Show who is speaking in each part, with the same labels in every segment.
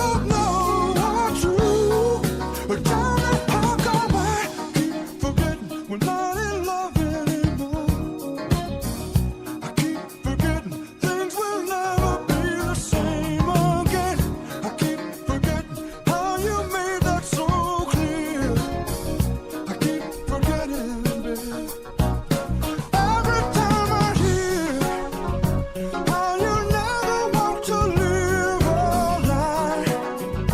Speaker 1: don't know what's true. But down that park on by, keep forgetting we're not in love anymore. I keep forgetting things will never be the same again. I keep forgetting how you made that so clear. I keep forgetting, babe. Every time I hear how you never want to live a lie,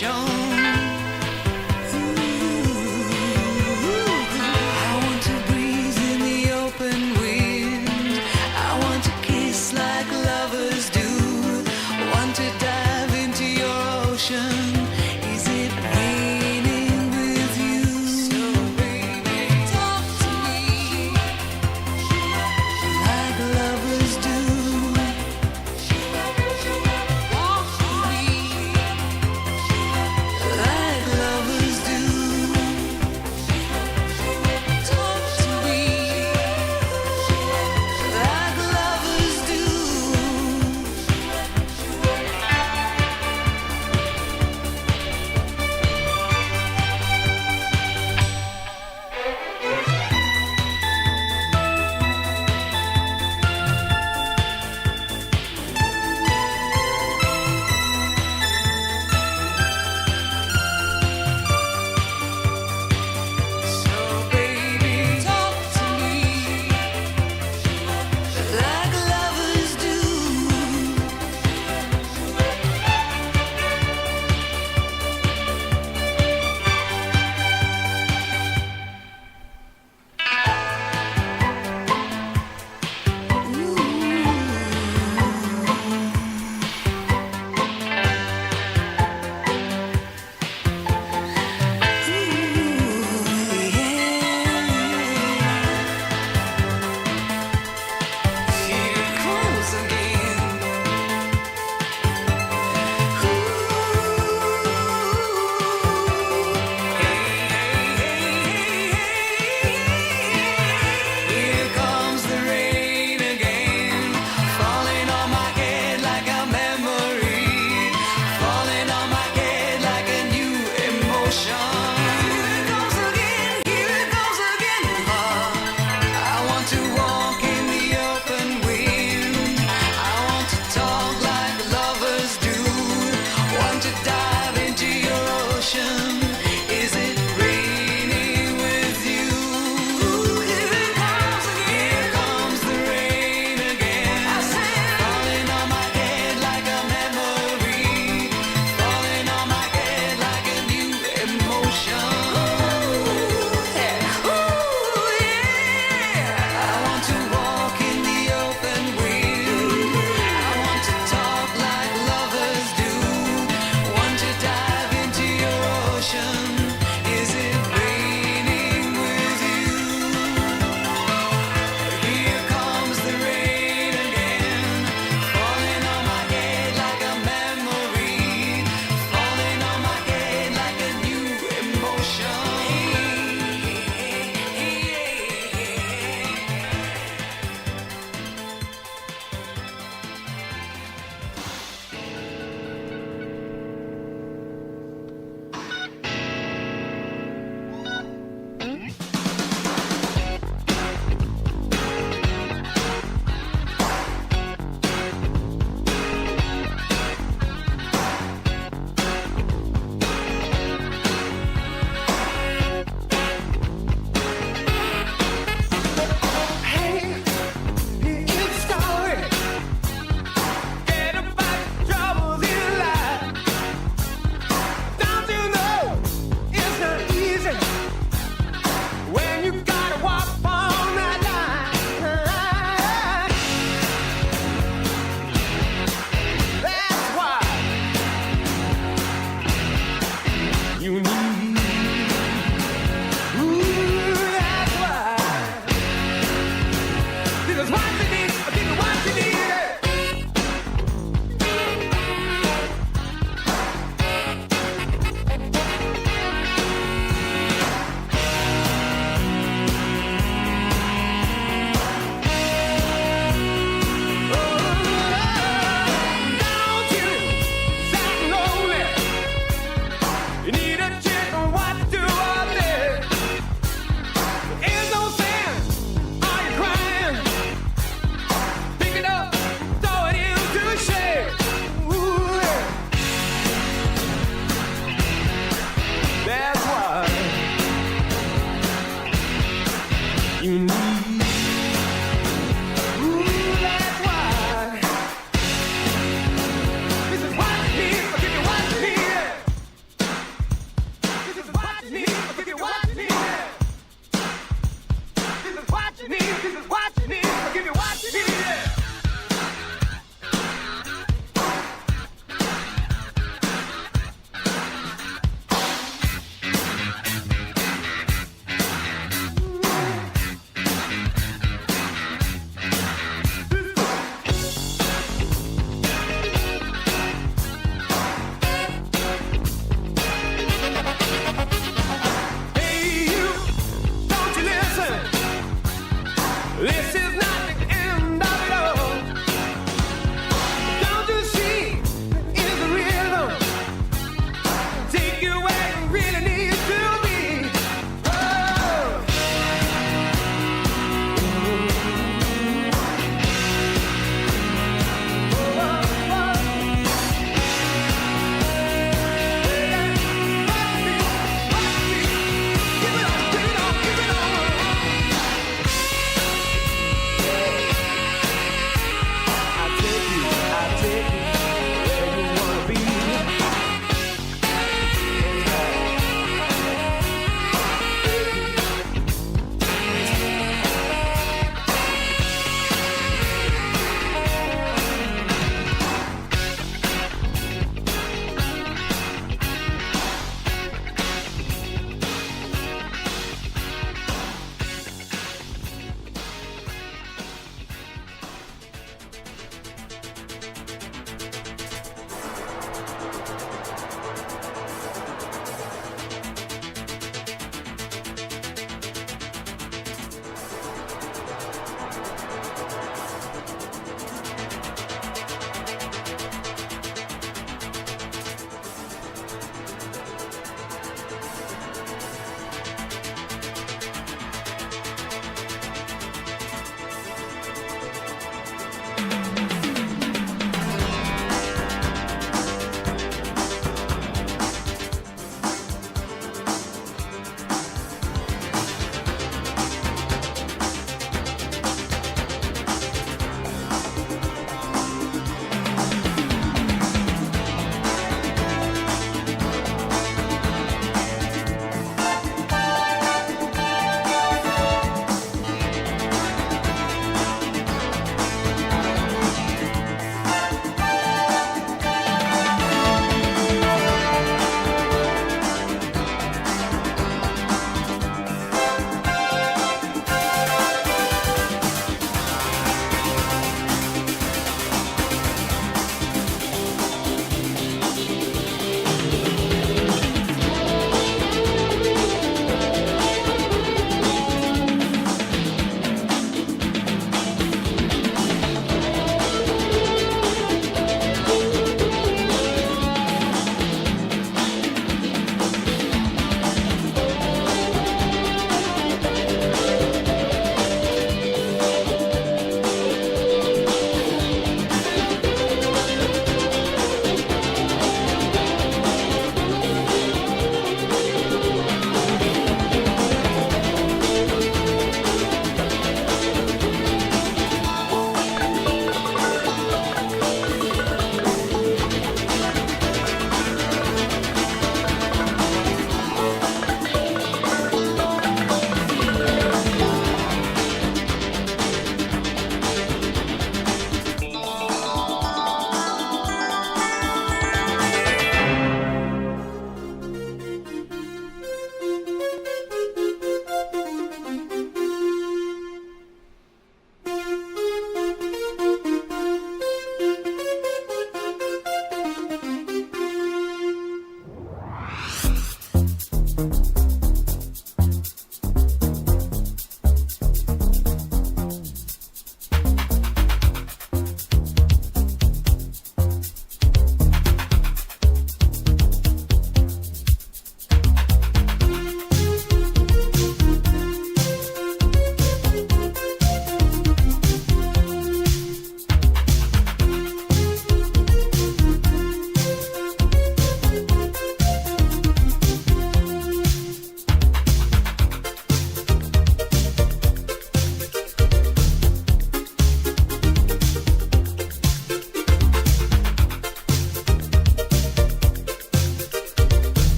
Speaker 2: shown. I want to breathe in the open wind. I want to kiss like lovers do. Want to dive into your ocean. Is it raining with you? So baby, talk to me like lovers do. Walk with me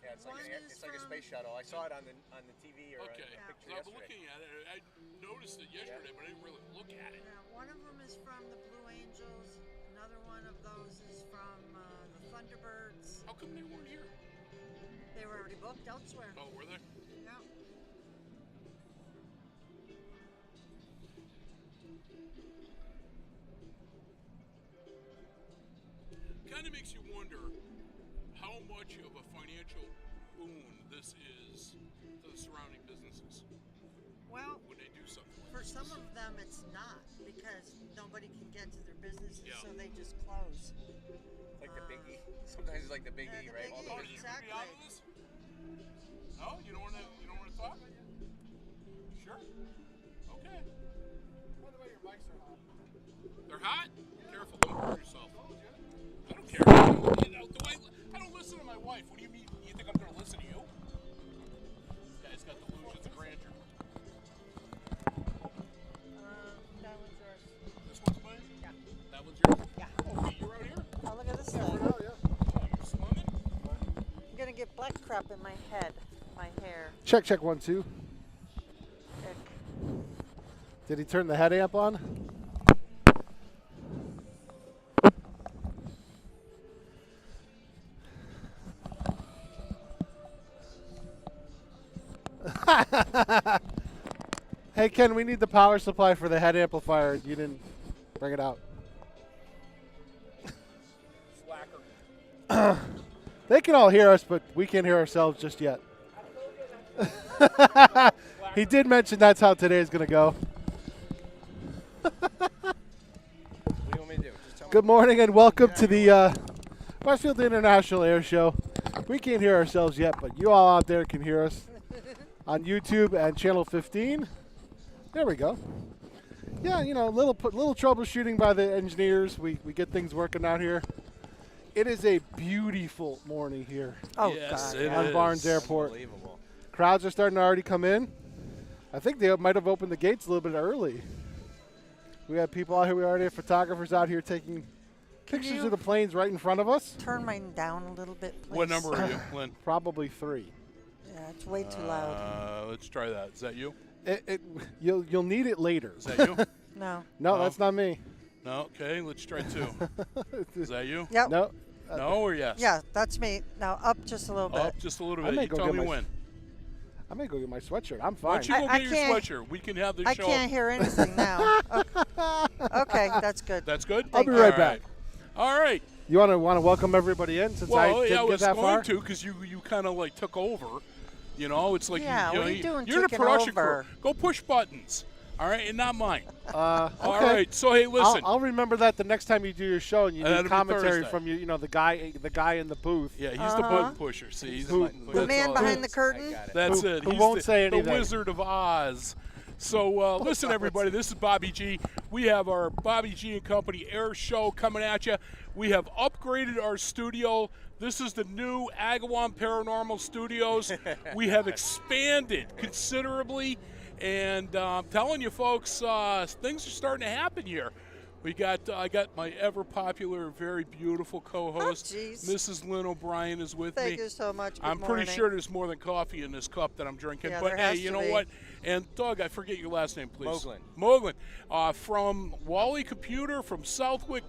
Speaker 3: Yeah, it's like,
Speaker 4: One is
Speaker 3: it's like a
Speaker 4: from-
Speaker 3: space shuttle. I saw it on the TV or
Speaker 5: Okay.
Speaker 3: a picture
Speaker 5: So I've been
Speaker 3: yesterday.
Speaker 5: looking at it. I noticed it yesterday, but I didn't really look at it.
Speaker 4: Yeah, one of them is from the Blue Angels. Another one of those is from the Thunderbirds.
Speaker 5: How come they weren't here?
Speaker 4: They were already booked elsewhere.
Speaker 5: Oh, were they?
Speaker 4: Yeah.
Speaker 5: Kind of makes you wonder how much of a financial boon this is to the surrounding businesses
Speaker 4: Well,
Speaker 5: when they do something like
Speaker 4: for
Speaker 5: this.
Speaker 4: some of them, it's not because nobody can get to their businesses,
Speaker 5: Yeah.
Speaker 4: so they just close.
Speaker 3: It's like the Big E. Sometimes it's like the Big
Speaker 4: Yeah,
Speaker 3: E,
Speaker 4: the
Speaker 3: right?
Speaker 4: Big
Speaker 3: All
Speaker 4: E.
Speaker 3: the
Speaker 5: Oh,
Speaker 3: Big
Speaker 5: you
Speaker 3: E.
Speaker 5: can be out of this? No, you don't want to talk? Sure. Okay.
Speaker 6: By the way, your mics are hot.
Speaker 5: They're hot. Careful, don't hurt yourself. I don't care. I don't listen to my wife. What do you mean? You think I'm going to listen to you? This guy's got delusions of grandeur.
Speaker 4: That one's yours.
Speaker 5: This one's mine.
Speaker 4: Yeah.
Speaker 5: That one's yours.
Speaker 4: Yeah.
Speaker 5: Oh, wait, you're out here.
Speaker 4: Oh, look at this thing.
Speaker 6: Oh, yeah.
Speaker 5: Oh, you're slumming.
Speaker 4: I'm gonna get black crap in my head, my hair.
Speaker 6: Check 1 2.
Speaker 4: Ick.
Speaker 6: Did he turn the head amp on? Hey Ken, we need the power supply for the head amplifier. You didn't bring it out.
Speaker 5: Slacker.
Speaker 6: They can all hear us, but we can't hear ourselves just yet. He did mention that's how today is going to go.
Speaker 3: What do you want me to do? Just tell me.
Speaker 6: Good morning and welcome to the Westfield International Air Show. We can't hear ourselves yet, but you all out there can hear us on YouTube and Channel 15. There we go. Yeah, you know, little troubleshooting by the engineers. We get things working out here. It is a beautiful morning here
Speaker 4: Oh
Speaker 5: Yes,
Speaker 4: God.
Speaker 5: it
Speaker 6: on
Speaker 5: is.
Speaker 6: Barnes Airport.
Speaker 3: Unbelievable.
Speaker 6: Crowds are starting to already come in. I think they might have opened the gates a little bit early. We have people out here. We already have photographers out here taking pictures
Speaker 4: you-
Speaker 6: of the planes right in front of us.
Speaker 4: Turn mine down a little bit, please.
Speaker 5: What number are you, Lynn?
Speaker 6: Probably 3.
Speaker 4: Yeah, it's way too loud.
Speaker 5: Let's try that. Is that you?
Speaker 6: You'll need it later.
Speaker 5: Is that you?
Speaker 4: No.
Speaker 6: No,
Speaker 5: No.
Speaker 6: that's not me.
Speaker 5: No. Okay, let's try 2. Is that you?
Speaker 4: Yep.
Speaker 6: No.
Speaker 5: No or yes?
Speaker 4: Yeah, that's me. Now up just a little bit.
Speaker 5: Up just a little
Speaker 6: I
Speaker 5: bit.
Speaker 6: may
Speaker 5: You
Speaker 6: go
Speaker 5: tell
Speaker 6: get
Speaker 5: me
Speaker 6: my-
Speaker 5: when.
Speaker 6: I'm gonna go get my sweatshirt. I'm
Speaker 5: Why
Speaker 6: fine.
Speaker 5: don't you go
Speaker 4: I
Speaker 5: get your
Speaker 4: can't-
Speaker 5: sweatshirt? We can have the
Speaker 4: I
Speaker 5: show.
Speaker 4: can't hear anything now. Okay, that's good.
Speaker 5: That's good?
Speaker 6: I'll be
Speaker 5: All
Speaker 6: right back.
Speaker 5: All right.
Speaker 6: You want to welcome everybody in since I
Speaker 5: Well,
Speaker 6: didn't
Speaker 5: yeah, I
Speaker 6: get
Speaker 5: was
Speaker 6: that
Speaker 5: going
Speaker 6: far?
Speaker 5: to because you kind of like took over. You know, it's like
Speaker 4: Yeah,
Speaker 5: you
Speaker 4: what
Speaker 5: know,
Speaker 4: are you doing
Speaker 5: you're the
Speaker 4: taking
Speaker 5: production
Speaker 4: over?
Speaker 5: crew. Go push buttons. All right, and not mine.
Speaker 6: Okay.
Speaker 5: All right. So hey, listen.
Speaker 6: I'll remember that the next time you do your show and you
Speaker 5: That'll
Speaker 6: need
Speaker 5: be
Speaker 6: commentary
Speaker 5: Thursday.
Speaker 6: from you know the guy in the booth.
Speaker 5: Yeah, he's the button pusher. See, he's
Speaker 6: Who-
Speaker 5: button
Speaker 6: the
Speaker 5: pusher.
Speaker 4: The man
Speaker 5: all
Speaker 4: behind
Speaker 5: it
Speaker 4: the
Speaker 5: is.
Speaker 4: curtain.
Speaker 3: I got it.
Speaker 5: That's
Speaker 6: Who-
Speaker 5: it.
Speaker 6: who
Speaker 5: He's
Speaker 6: won't
Speaker 5: the,
Speaker 6: say
Speaker 5: the
Speaker 6: anything.
Speaker 5: Wizard of Oz. So listen, everybody. This is Bobby G. We have our Bobby G and Company Air Show coming at you. We have upgraded our studio. This is the new Agawam Paranormal Studios. We have expanded considerably, and I'm telling you, folks, things are starting to happen here. We got I got my ever popular, very beautiful co-host,
Speaker 4: jeez.
Speaker 5: Mrs. Lynn O'Brien, is with me.
Speaker 4: Thank you so much. Good
Speaker 5: I'm pretty
Speaker 4: morning.
Speaker 5: sure there's more than coffee in this cup that I'm drinking.
Speaker 4: Yeah,
Speaker 5: but
Speaker 4: there
Speaker 5: hey,
Speaker 4: has
Speaker 5: you
Speaker 4: to
Speaker 5: know
Speaker 4: be.
Speaker 5: what? And Doug, I forget your last name, please.
Speaker 3: Moglen.
Speaker 5: Moglen, from Wally Computer, from Southwick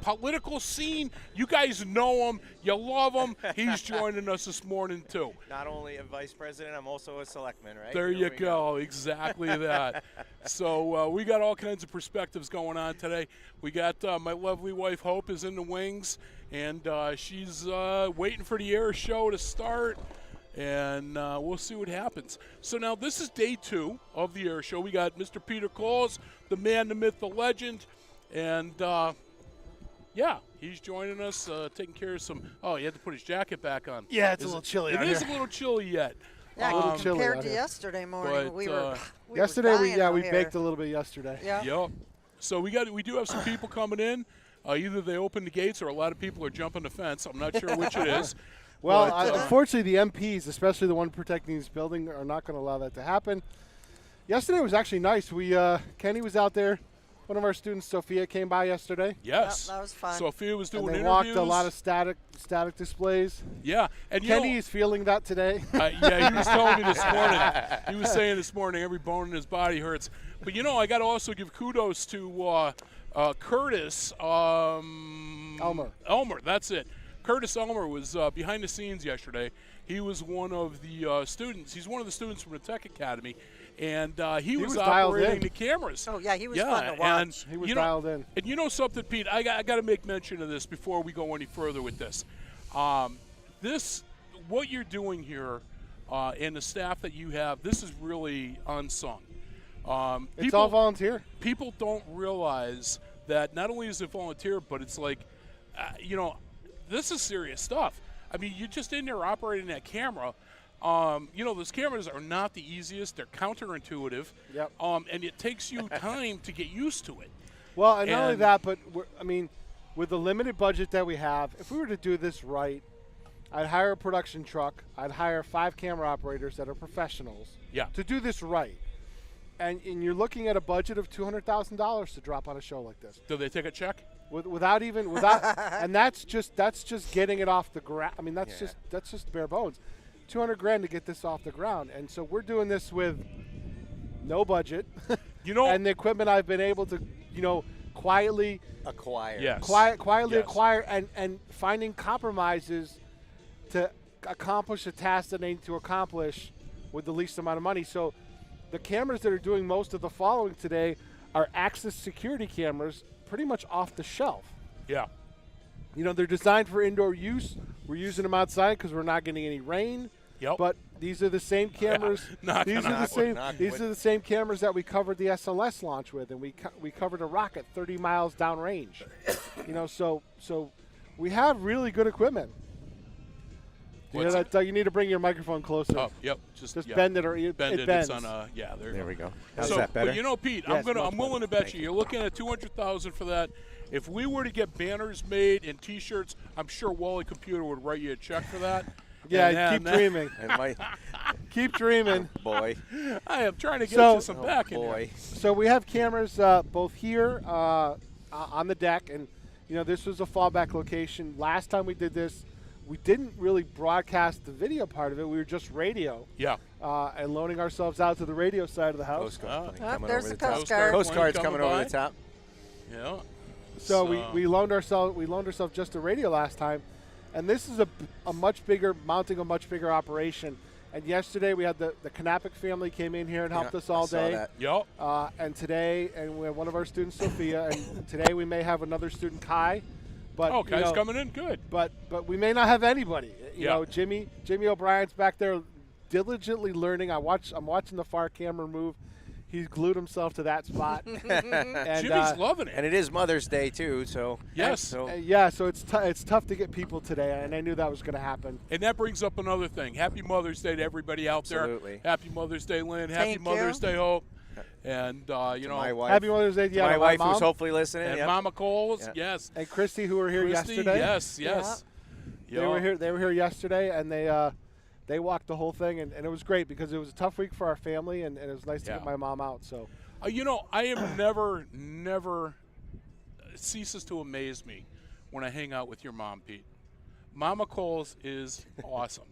Speaker 5: political scene. You guys know him. You love him. He's joining us this morning too.
Speaker 3: Not only a vice president, I'm also a selectman, right?
Speaker 5: There
Speaker 3: Here
Speaker 5: you
Speaker 3: we
Speaker 5: go. Exactly that. So we got all kinds of perspectives going on today. We got my lovely wife Hope is in the wings, and she's waiting for the air show to start, and we'll see what happens. So now this is day 2 of the air show. We got Mr. Peter Coles, the man, the myth, the legend, and yeah, he's joining us, taking care of some. Oh, he had to put his jacket back on.
Speaker 6: Yeah, it's a little chilly
Speaker 5: It
Speaker 6: out
Speaker 5: is
Speaker 6: here.
Speaker 5: a little chilly yet.
Speaker 4: Yeah,
Speaker 6: little chilly
Speaker 4: compared
Speaker 6: out
Speaker 4: to
Speaker 6: here.
Speaker 4: yesterday morning,
Speaker 5: But,
Speaker 4: we were.
Speaker 6: Yesterday
Speaker 4: we
Speaker 6: we
Speaker 4: were dying out
Speaker 6: baked a
Speaker 4: here.
Speaker 6: little bit yesterday.
Speaker 4: Yeah.
Speaker 5: Yep. So we do have some people coming in. Either they open the gates or a lot of people are jumping the fence. I'm not sure which it is.
Speaker 6: Well,
Speaker 5: But,
Speaker 6: unfortunately, the MPs, especially the one protecting this building, are not going to allow that to happen. Yesterday was actually nice. We Kenny was out there one of our students, Sophia, came by yesterday.
Speaker 5: Yes.
Speaker 4: That was fun.
Speaker 5: Sophia was doing
Speaker 6: And they
Speaker 5: interviews.
Speaker 6: walked a lot of static displays.
Speaker 5: Yeah. And
Speaker 6: Kenny is feeling that today.
Speaker 5: yeah, he was telling me this morning. He was saying this morning every bone in his body hurts. But, I got to also give kudos to Curtis
Speaker 6: Elmer.
Speaker 5: Elmer, that's it. Curtis Elmer was behind the scenes yesterday. He was one of the students. He's one of the students from the Tech Academy. And he was
Speaker 6: dialed
Speaker 5: operating
Speaker 6: in.
Speaker 5: the cameras.
Speaker 4: Oh, yeah, he was fun to watch.
Speaker 6: He was dialed in.
Speaker 5: And you know something, Pete? I got to make mention of this before we go any further with this. What you're doing here, and the staff that you have, this is really unsung.
Speaker 6: It's all volunteer.
Speaker 5: People don't realize that not only is it volunteer, but it's like, this is serious stuff. I mean, you're just in there operating that camera. Those cameras are not the easiest. They're counterintuitive.
Speaker 6: Yep.
Speaker 5: And it takes you time to get used to it.
Speaker 6: Well, and not only
Speaker 5: And-
Speaker 6: that, but with the limited budget that we have, if we were to do this right, I'd hire a production truck. I'd hire 5 camera operators that are professionals.
Speaker 5: Yeah.
Speaker 6: To do this right. And you're looking at a budget of $200,000 to drop on a show like this.
Speaker 5: Do they take a check?
Speaker 6: Without and that's just getting it off the ground. I mean, that's just bare bones. $200,000 to get this off the ground, and so we're doing this with no budget. And the equipment I've been able to, quietly
Speaker 7: acquire.
Speaker 5: Yes.
Speaker 6: quietly
Speaker 5: Yes.
Speaker 6: acquire and finding compromises to accomplish a task that they need to accomplish with the least amount of money. So the cameras that are doing most of the following today are Axis security cameras, pretty much off the shelf.
Speaker 5: Yeah.
Speaker 6: They're designed for indoor use. We're using them outside because we're not getting any rain.
Speaker 5: Yep.
Speaker 6: But these are the same cameras.
Speaker 5: Knock
Speaker 6: These
Speaker 5: on
Speaker 6: are the
Speaker 5: wood,
Speaker 6: same.
Speaker 7: knock
Speaker 6: These
Speaker 7: wood.
Speaker 6: are the same cameras that we covered the SLS launch with, and we covered a rocket 30 miles downrange. So we have really good equipment. You know
Speaker 5: What's
Speaker 6: that, Doug, you need to bring your microphone closer.
Speaker 5: Oh, yep.
Speaker 6: Just
Speaker 5: yeah.
Speaker 6: bend it, or
Speaker 5: Bend
Speaker 6: it
Speaker 5: it.
Speaker 6: bends.
Speaker 5: It's on there
Speaker 7: There we
Speaker 5: go.
Speaker 7: go. How's
Speaker 5: So,
Speaker 7: that better?
Speaker 5: but Pete,
Speaker 6: Yes,
Speaker 5: I'm
Speaker 6: much
Speaker 5: willing to
Speaker 7: better.
Speaker 5: bet you're looking at $200,000 for that. If we were to get banners made and T-shirts, I'm sure Wally Computer would write you a check for that.
Speaker 6: Yeah,
Speaker 5: And
Speaker 6: keep dreaming.
Speaker 7: And my
Speaker 6: Keep dreaming.
Speaker 7: boy.
Speaker 5: I am trying to get
Speaker 6: So-
Speaker 5: you some back in
Speaker 7: boy.
Speaker 5: here.
Speaker 6: So we have cameras both here on the deck, and this was a fallback location. Last time we did this, we didn't really broadcast the video part of it. We were just radio,
Speaker 5: Yeah.
Speaker 6: and loaning ourselves out to the radio side of the house.
Speaker 7: Coast Guard plane
Speaker 5: Oh,
Speaker 7: coming
Speaker 4: there's
Speaker 7: over
Speaker 4: the
Speaker 7: the top.
Speaker 4: Coast Guard.
Speaker 7: Coast Guard's
Speaker 5: Plane
Speaker 7: coming
Speaker 5: coming
Speaker 7: over
Speaker 5: by.
Speaker 7: the top.
Speaker 5: Yeah.
Speaker 6: So we loaned ourselves just to radio last time, and this is mounting a much bigger operation. And yesterday we had the Knappich family came in here and helped us all
Speaker 7: I saw
Speaker 6: day.
Speaker 7: that.
Speaker 5: Yep.
Speaker 6: And today, and we have one of our students, Sophia, and today we may have another student, Kai. But
Speaker 5: Oh, Kai's coming in. Good.
Speaker 6: But we may not have anybody.
Speaker 5: Yeah.
Speaker 6: Jimmy O'Brien's back there diligently learning. I'm watching the far camera move. He's glued himself to that spot. And,
Speaker 5: Jimmy's loving it.
Speaker 7: And it is Mother's Day too, so
Speaker 5: Yes.
Speaker 7: So
Speaker 6: so it's tough to get people today, and I knew that was going to happen.
Speaker 5: And that brings up another thing. Happy Mother's Day to everybody out
Speaker 7: Absolutely.
Speaker 5: there. Happy Mother's Day, Lynn. Happy
Speaker 4: Thank
Speaker 5: Mother's
Speaker 4: you.
Speaker 5: Day, Hope. And,
Speaker 7: my wife,
Speaker 6: Happy Mother's Day,
Speaker 7: to my
Speaker 6: to
Speaker 7: wife
Speaker 6: mom,
Speaker 7: who's hopefully listening.
Speaker 5: and
Speaker 7: yep.
Speaker 5: Mama Coles.
Speaker 7: Yeah.
Speaker 5: Yes.
Speaker 6: and Christy, who were here
Speaker 5: Christy,
Speaker 6: yesterday.
Speaker 5: yes.
Speaker 6: They were here. They were here yesterday, and they walked the whole thing, and it was great because it was a tough week for our family, and it was nice to
Speaker 5: Yeah.
Speaker 6: get my mom out. So
Speaker 5: I am never ceases to amaze me when I hang out with your mom, Pete. Mama Coles is awesome.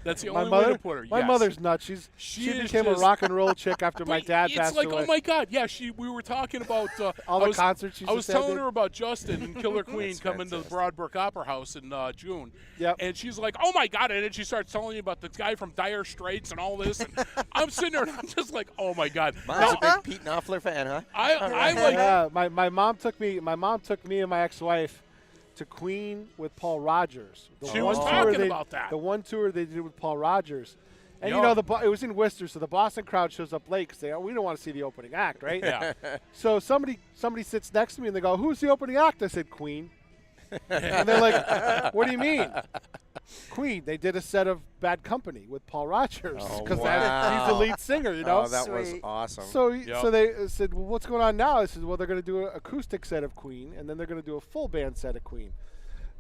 Speaker 5: That's the only way to put her.
Speaker 6: My
Speaker 5: Yes.
Speaker 6: mother's nuts. She
Speaker 5: is
Speaker 6: became
Speaker 5: just-
Speaker 6: a rock and roll chick after my
Speaker 5: But
Speaker 6: dad
Speaker 5: it's
Speaker 6: passed
Speaker 5: like,
Speaker 6: away.
Speaker 5: oh my God, yeah. We were talking about
Speaker 6: All the concerts she
Speaker 5: I was
Speaker 6: used to
Speaker 5: telling
Speaker 6: have.
Speaker 5: her about Justin and Killer Queen
Speaker 7: That's
Speaker 5: coming to the
Speaker 7: fantastic.
Speaker 5: Broadbrook Opera House in June.
Speaker 6: Yep.
Speaker 5: And she's like, oh my God, and then she starts telling me about the guy from Dire Straits and all this. And I'm sitting there and I'm just like, oh my God.
Speaker 7: Mom's
Speaker 5: Now,
Speaker 7: a big Pete Knopfler fan, huh?
Speaker 5: I like.
Speaker 6: Yeah, my mom took me and my ex-wife to Queen with Paul Rogers.
Speaker 5: She
Speaker 6: one
Speaker 5: was
Speaker 6: tour
Speaker 5: talking
Speaker 6: they-
Speaker 5: about that.
Speaker 6: The one tour they did with Paul Rogers. And
Speaker 5: Yeah.
Speaker 6: it was in Worcester, so the Boston crowd shows up late because we don't want to see the opening act, right?
Speaker 5: Yeah.
Speaker 6: So somebody sits next to me and they go, "Who's the opening act?" I said, "Queen." And they're like, "What do you mean?" Queen. They did a set of Bad Company with Paul Rogers
Speaker 7: Oh,
Speaker 6: because
Speaker 7: wow.
Speaker 6: he's the lead singer, you know.
Speaker 7: Oh, that was
Speaker 4: Sweet.
Speaker 7: awesome.
Speaker 6: So
Speaker 5: Yep.
Speaker 6: so they said, "Well, what's going on now?" I said, "Well, they're going to do an acoustic set of Queen, and then they're going to do a full band set of Queen."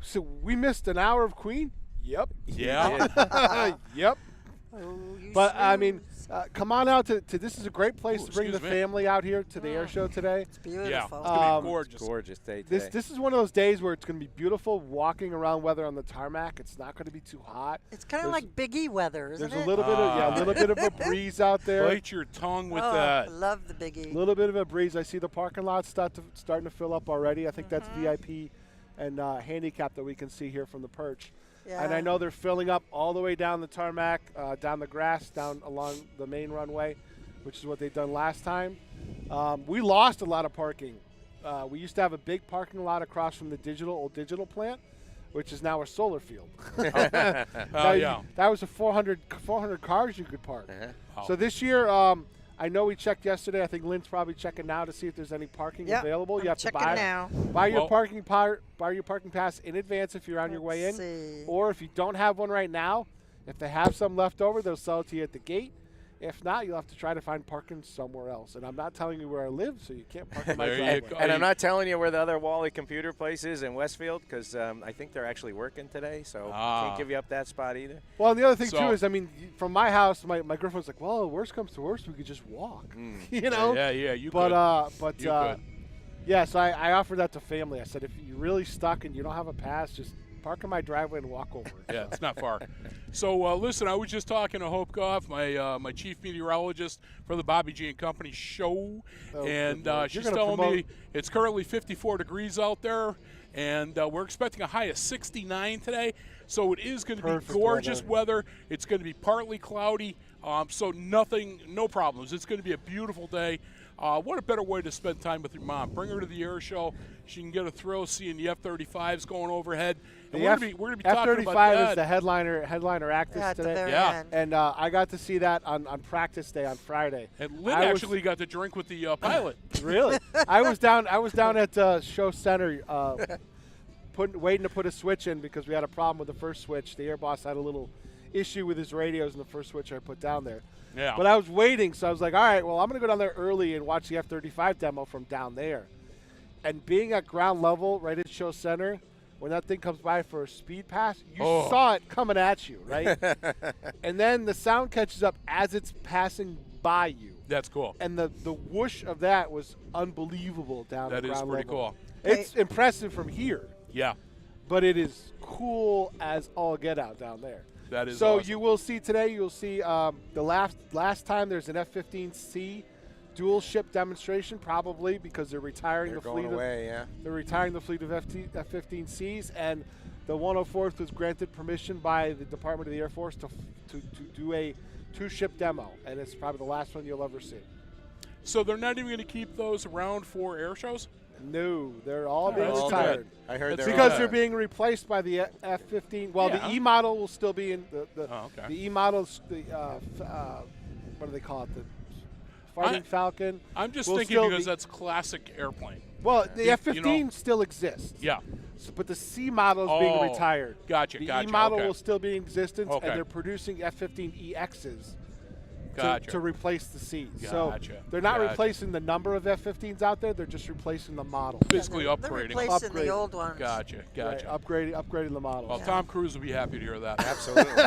Speaker 6: So we missed an hour of Queen. Yep.
Speaker 5: Yeah.
Speaker 6: Yep.
Speaker 4: Oh, you
Speaker 6: But I mean,
Speaker 4: snooze.
Speaker 6: come on out to this is a great place to bring the
Speaker 5: excuse me.
Speaker 6: family out here to the air show today.
Speaker 4: It's beautiful.
Speaker 5: Yeah, it's gonna be
Speaker 6: Um,
Speaker 5: gorgeous.
Speaker 7: Gorgeous day today.
Speaker 6: This is one of those days where it's going to be beautiful walking around weather on the tarmac. It's not going to be too hot.
Speaker 4: It's kind of
Speaker 6: there's-
Speaker 4: like Big E weather, isn't
Speaker 6: There's
Speaker 4: it?
Speaker 6: a little bit of a little bit of a breeze out there.
Speaker 5: Bite your tongue with
Speaker 4: oh,
Speaker 5: that.
Speaker 4: I love the Big E.
Speaker 6: A little bit of a breeze. I see the parking lot starting to fill up already. I think that's VIP and handicap that we can see here from the perch.
Speaker 4: Yeah.
Speaker 6: And I know they're filling up all the way down the tarmac, down the grass, down along the main runway, which is what they've done last time. We lost a lot of parking. We used to have a big parking lot across from the old digital plant, which is now a solar field.
Speaker 5: Oh, yeah.
Speaker 6: That was a 400 cars you could park.
Speaker 5: Oh.
Speaker 6: So this year, I know we checked yesterday. I think Lynn's probably checking now to see if there's any parking
Speaker 4: Yep,
Speaker 6: available.
Speaker 4: I'm
Speaker 6: You have to
Speaker 4: checking
Speaker 6: buy
Speaker 4: now.
Speaker 6: buy your
Speaker 5: Well-
Speaker 6: buy your parking pass in advance if you're on your way in,
Speaker 4: Let's see.
Speaker 6: or if you don't have one right now, if they have some left over, they'll sell it to you at the gate. If not, you'll have to try to find parking somewhere else. And I'm not telling you where I live, so you can't park in my
Speaker 5: There you
Speaker 6: driveway.
Speaker 5: go.
Speaker 7: And I'm not telling you where the other Wally computer place is in Westfield because I think they're actually working today, so can't give you up that spot either.
Speaker 6: Well, and the other thing
Speaker 5: So-
Speaker 6: too is, I mean, from my house, my girlfriend's like, "Well, worst comes to worst, we could just walk," you know.
Speaker 5: Yeah, you
Speaker 6: But
Speaker 5: could. You could.
Speaker 6: yeah. So I offered that to family. I said, if you're really stuck and you don't have a pass, just park in my driveway and walk over.
Speaker 5: Yeah, it's not far. So listen, I was just talking to Hope Goff, my chief meteorologist for the Bobby G and Company show,
Speaker 6: Oh,
Speaker 5: and
Speaker 6: good Lord.
Speaker 5: she's
Speaker 6: You're gonna
Speaker 5: telling me
Speaker 6: promote-
Speaker 5: it's currently 54 degrees out there, and we're expecting a high of 69 today. So it is going to be
Speaker 6: Perfect
Speaker 5: gorgeous weather. It's going to be partly cloudy, so no problems. It's going to be a beautiful day. What a better way to spend time with your mom. Bring her to the air show. She can get a thrill seeing the F-35s going overhead. And we're going to be talking about
Speaker 6: F-35
Speaker 5: that.
Speaker 6: is the headliner act
Speaker 4: Yeah, at the
Speaker 6: today.
Speaker 4: very
Speaker 5: Yeah.
Speaker 4: end.
Speaker 6: And I got to see that on practice day on Friday.
Speaker 5: And Lynn
Speaker 6: I was-
Speaker 5: actually got to drink with the pilot.
Speaker 6: Really? I was down at Show Center waiting to put a switch in because we had a problem with the first switch. The air boss had a little issue with his radios in the first switch I put down there.
Speaker 5: Yeah.
Speaker 6: But I was waiting, so I was like, all right, well, I'm going to go down there early and watch the F-35 demo from down there. And being at ground level right at Show Center, when that thing comes by for a speed pass, you saw it coming at you, right? And then the sound catches up as it's passing by you.
Speaker 5: That's cool.
Speaker 6: And the whoosh of that was unbelievable down
Speaker 5: That
Speaker 6: at
Speaker 5: is
Speaker 6: ground
Speaker 5: pretty
Speaker 6: level.
Speaker 5: cool.
Speaker 6: It's impressive from here,
Speaker 5: Yeah,
Speaker 6: but it is cool as all get out down there.
Speaker 5: that is
Speaker 6: So
Speaker 5: awesome.
Speaker 6: you will see today, you'll see the last time there's an F-15C dual ship demonstration, probably because they're retiring
Speaker 7: They're
Speaker 6: the
Speaker 7: going
Speaker 6: fleet
Speaker 7: away, yeah.
Speaker 6: they're retiring the fleet of F-15Cs, and the 104th was granted permission by the Department of the Air Force to do a two-ship demo, and it's probably the last one you'll ever see.
Speaker 5: So they're not even going to keep those around for air shows?
Speaker 6: No, they're all being
Speaker 5: that's
Speaker 6: retired.
Speaker 5: good.
Speaker 7: I heard
Speaker 5: That's
Speaker 7: they're
Speaker 6: Because
Speaker 7: all-
Speaker 6: they're being replaced by the F-15. Well,
Speaker 5: Yeah.
Speaker 6: the E model will still be in the
Speaker 5: Oh, okay.
Speaker 6: E models. What do they call it? The Fighting Falcon.
Speaker 5: I'm just
Speaker 6: will
Speaker 5: thinking
Speaker 6: still
Speaker 5: because
Speaker 6: be-
Speaker 5: that's classic airplane.
Speaker 6: Well, the
Speaker 5: You
Speaker 6: F-15
Speaker 5: know-
Speaker 6: still exists.
Speaker 5: Yeah.
Speaker 6: So, but the C model is being
Speaker 5: Oh,
Speaker 6: retired.
Speaker 5: gotcha,
Speaker 6: The
Speaker 5: gotcha,
Speaker 6: E model
Speaker 5: okay.
Speaker 6: will still be in existence,
Speaker 5: Okay.
Speaker 6: and they're producing F-15EXs.
Speaker 5: Gotcha.
Speaker 6: To replace the Cs. So
Speaker 5: Gotcha,
Speaker 6: they're not
Speaker 5: gotcha.
Speaker 6: replacing the number of F-15s out there. They're just replacing the model.
Speaker 5: Basically
Speaker 4: They're
Speaker 5: upgrading.
Speaker 4: replacing
Speaker 6: Upgrade.
Speaker 4: the old ones.
Speaker 5: Gotcha,
Speaker 6: Right,
Speaker 5: gotcha.
Speaker 6: upgrading the model.
Speaker 5: Well, Tom Cruise will be happy to hear that.
Speaker 7: Absolutely.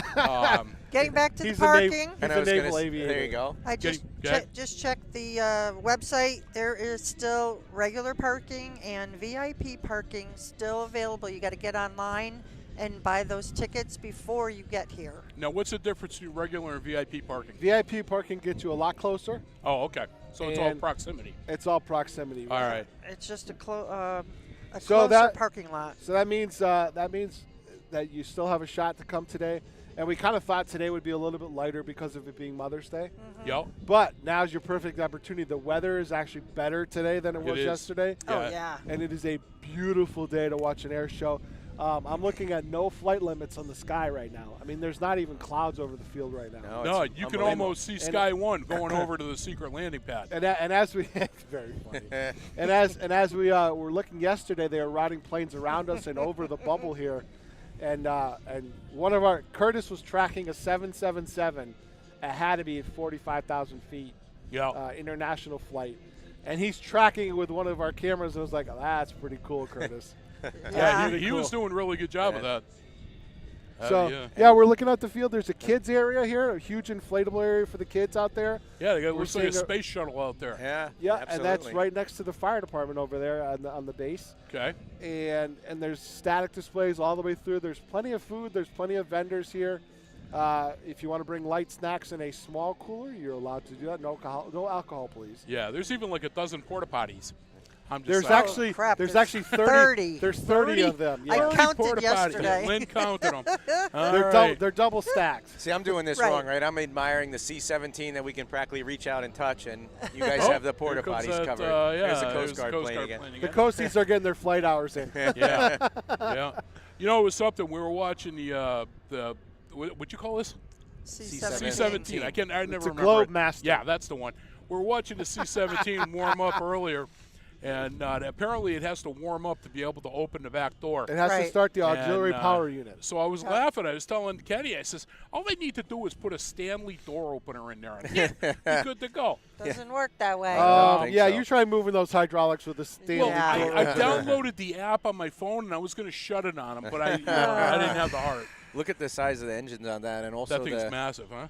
Speaker 4: Getting back to
Speaker 6: He's
Speaker 4: the
Speaker 6: a naval-
Speaker 4: parking.
Speaker 7: And
Speaker 6: He's
Speaker 7: I
Speaker 6: a
Speaker 7: was gonna
Speaker 6: naval
Speaker 7: s-
Speaker 6: aviator.
Speaker 7: There you go.
Speaker 4: I
Speaker 5: Go ahead.
Speaker 4: just checked the website. There is still regular parking and VIP parking still available. You got to get online and buy those tickets before you get here.
Speaker 5: Now, what's the difference between regular and VIP parking?
Speaker 6: VIP parking gets you a lot closer.
Speaker 5: Oh, okay. So it's all
Speaker 6: And-
Speaker 5: proximity.
Speaker 6: It's all proximity.
Speaker 5: All right.
Speaker 4: It's just a
Speaker 6: So
Speaker 4: closer
Speaker 6: that-
Speaker 4: parking lot.
Speaker 6: So that means that you still have a shot to come today. And we kind of thought today would be a little bit lighter because of it being Mother's Day.
Speaker 5: Yep.
Speaker 6: But now's your perfect opportunity. The weather is actually better today than it was
Speaker 5: is.
Speaker 6: yesterday.
Speaker 4: Oh yeah.
Speaker 6: And it is a beautiful day to watch an air show. I'm looking at no flight limits on the sky right now. I mean, there's not even clouds over the field right now.
Speaker 7: No,
Speaker 5: No,
Speaker 7: it's
Speaker 5: you can
Speaker 7: unbelievable.
Speaker 5: almost see Sky One going over to the secret landing pad.
Speaker 6: And as we, it's very funny. and as we were looking yesterday, they were routing planes around us and over the bubble here, and one of our Curtis was tracking a 777. It had to be at 45,000 feet,
Speaker 5: Yeah.
Speaker 6: international flight, and he's tracking it with one of our cameras. And I was like, oh, that's pretty cool, Curtis.
Speaker 5: Yeah,
Speaker 6: pretty
Speaker 5: he was
Speaker 6: cool.
Speaker 5: doing a really good job of that.
Speaker 6: So
Speaker 5: yeah.
Speaker 6: we're looking out the field. There's a kids area here, a huge inflatable area for the kids out there.
Speaker 5: Yeah, they got
Speaker 6: We're
Speaker 5: looks like a
Speaker 6: seeing
Speaker 5: space shuttle out there.
Speaker 7: Yeah.
Speaker 6: Yeah,
Speaker 7: absolutely.
Speaker 6: and that's right next to the fire department over there on the base.
Speaker 5: Okay.
Speaker 6: And there's static displays all the way through. There's plenty of food. There's plenty of vendors here. If you want to bring light snacks in a small cooler, you're allowed to do that. No alcohol, please.
Speaker 5: Yeah, there's even like a dozen porta potties. I'm just
Speaker 6: There's
Speaker 5: saying.
Speaker 6: actually
Speaker 4: crap,
Speaker 6: there's
Speaker 4: there's
Speaker 6: actually
Speaker 4: 30.
Speaker 6: There's 30 of them.
Speaker 4: I
Speaker 6: Yeah.
Speaker 4: counted
Speaker 5: porta potties.
Speaker 4: yesterday.
Speaker 5: Lynn counted them.
Speaker 6: They're double stacked.
Speaker 7: See, I'm doing this
Speaker 4: Right.
Speaker 7: wrong, right? I'm admiring the C-17 that we can practically reach out and touch, and you guys
Speaker 5: Oh,
Speaker 7: have the porta
Speaker 5: here comes
Speaker 7: potties
Speaker 5: that,
Speaker 7: covered.
Speaker 5: yeah,
Speaker 7: There's the
Speaker 5: there's
Speaker 7: Coast Guard plane again.
Speaker 6: The Coasties are getting their flight hours in.
Speaker 5: Yeah, yeah. You know, it was something. We were watching the what you call this? C-17. I never
Speaker 6: It's a
Speaker 5: remember.
Speaker 6: Globe
Speaker 5: it.
Speaker 6: Master.
Speaker 5: Yeah, that's the one. We're watching the C-17 warm up earlier, and apparently it has to warm up to be able to open the back door.
Speaker 6: It has to
Speaker 4: Right.
Speaker 6: start the auxiliary
Speaker 5: And,
Speaker 6: power unit.
Speaker 5: So I was laughing. I was telling Kenny, I says, all they need to do is put a Stanley door opener in there, and you're good to go.
Speaker 4: Doesn't work that way.
Speaker 7: don't think
Speaker 6: Yeah,
Speaker 7: so.
Speaker 6: you try moving those hydraulics with the Stanley.
Speaker 5: Well,
Speaker 4: Yeah.
Speaker 5: I downloaded the app on my phone, and I was going to shut it on him, but I didn't have the heart.
Speaker 7: Look at the size of the engines on that, and also
Speaker 5: That thing's massive, huh?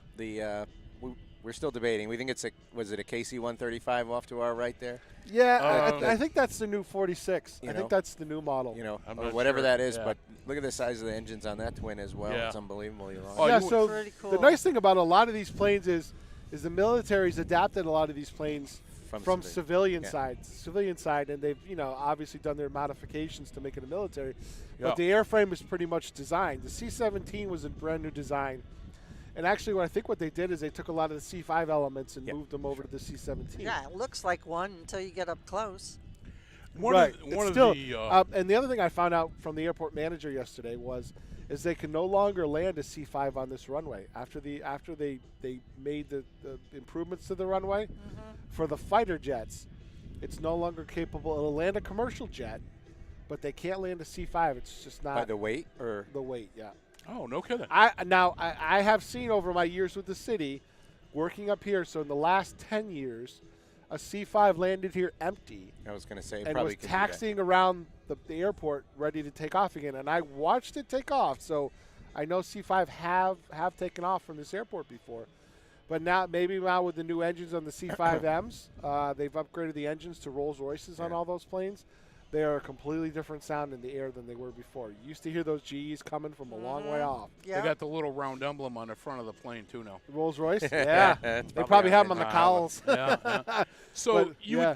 Speaker 7: we're still debating. We think it's was it a KC-135 off to our right there?
Speaker 6: Yeah, I think that's the new 46.
Speaker 7: You
Speaker 6: I
Speaker 7: know?
Speaker 6: think that's the new model.
Speaker 7: You know,
Speaker 5: I'm
Speaker 7: or
Speaker 5: not
Speaker 7: whatever
Speaker 5: sure.
Speaker 7: that is.
Speaker 5: Yeah.
Speaker 7: But look at the size of the engines on that twin as well.
Speaker 5: Yeah.
Speaker 7: It's unbelievably long.
Speaker 5: Oh,
Speaker 6: yeah,
Speaker 5: you-
Speaker 6: so
Speaker 4: Pretty
Speaker 6: the
Speaker 4: cool.
Speaker 6: nice thing about a lot of these planes is the military's adapted a lot of these planes from
Speaker 7: civilian.
Speaker 6: civilian side, and they've obviously done their modifications to make it a military.
Speaker 5: Yeah.
Speaker 6: But the airframe is pretty much designed. The C-17 was a brand new design, and actually, what they did is they took a lot of the C-5 elements and
Speaker 7: Yeah,
Speaker 6: moved them over to the C-17.
Speaker 4: Yeah, it looks like one until you get up close.
Speaker 6: Right.
Speaker 5: One of
Speaker 6: Still,
Speaker 5: the
Speaker 6: and the other thing I found out from the airport manager yesterday is they can no longer land a C-5 on this runway after they made the improvements to the runway for the fighter jets. It's no longer capable. It'll land a commercial jet, but they can't land a C-5. It's just not
Speaker 7: By the weight, or
Speaker 6: the weight. Yeah.
Speaker 5: oh, no kidding.
Speaker 6: I have seen over my years with the city, working up here. So in the last 10 years, a C-5 landed here empty
Speaker 7: I was going to say
Speaker 6: and
Speaker 7: probably
Speaker 6: was
Speaker 7: could do that.
Speaker 6: taxiing around the airport ready to take off again. And I watched it take off, so I know C-5 have taken off from this airport before. But now with the new engines on the C-5Ms, they've upgraded the engines to Rolls-Royces on
Speaker 7: Yeah.
Speaker 6: all those planes. They are a completely different sound in the air than they were before. You used to hear those GEs coming from a long way off.
Speaker 4: Yeah.
Speaker 5: They got the little round emblem on the front of the plane, too, now.
Speaker 6: Rolls-Royce? Yeah.
Speaker 7: It's
Speaker 6: They probably have them on the
Speaker 7: on
Speaker 6: cowls.
Speaker 5: Yeah, yeah. So
Speaker 6: But,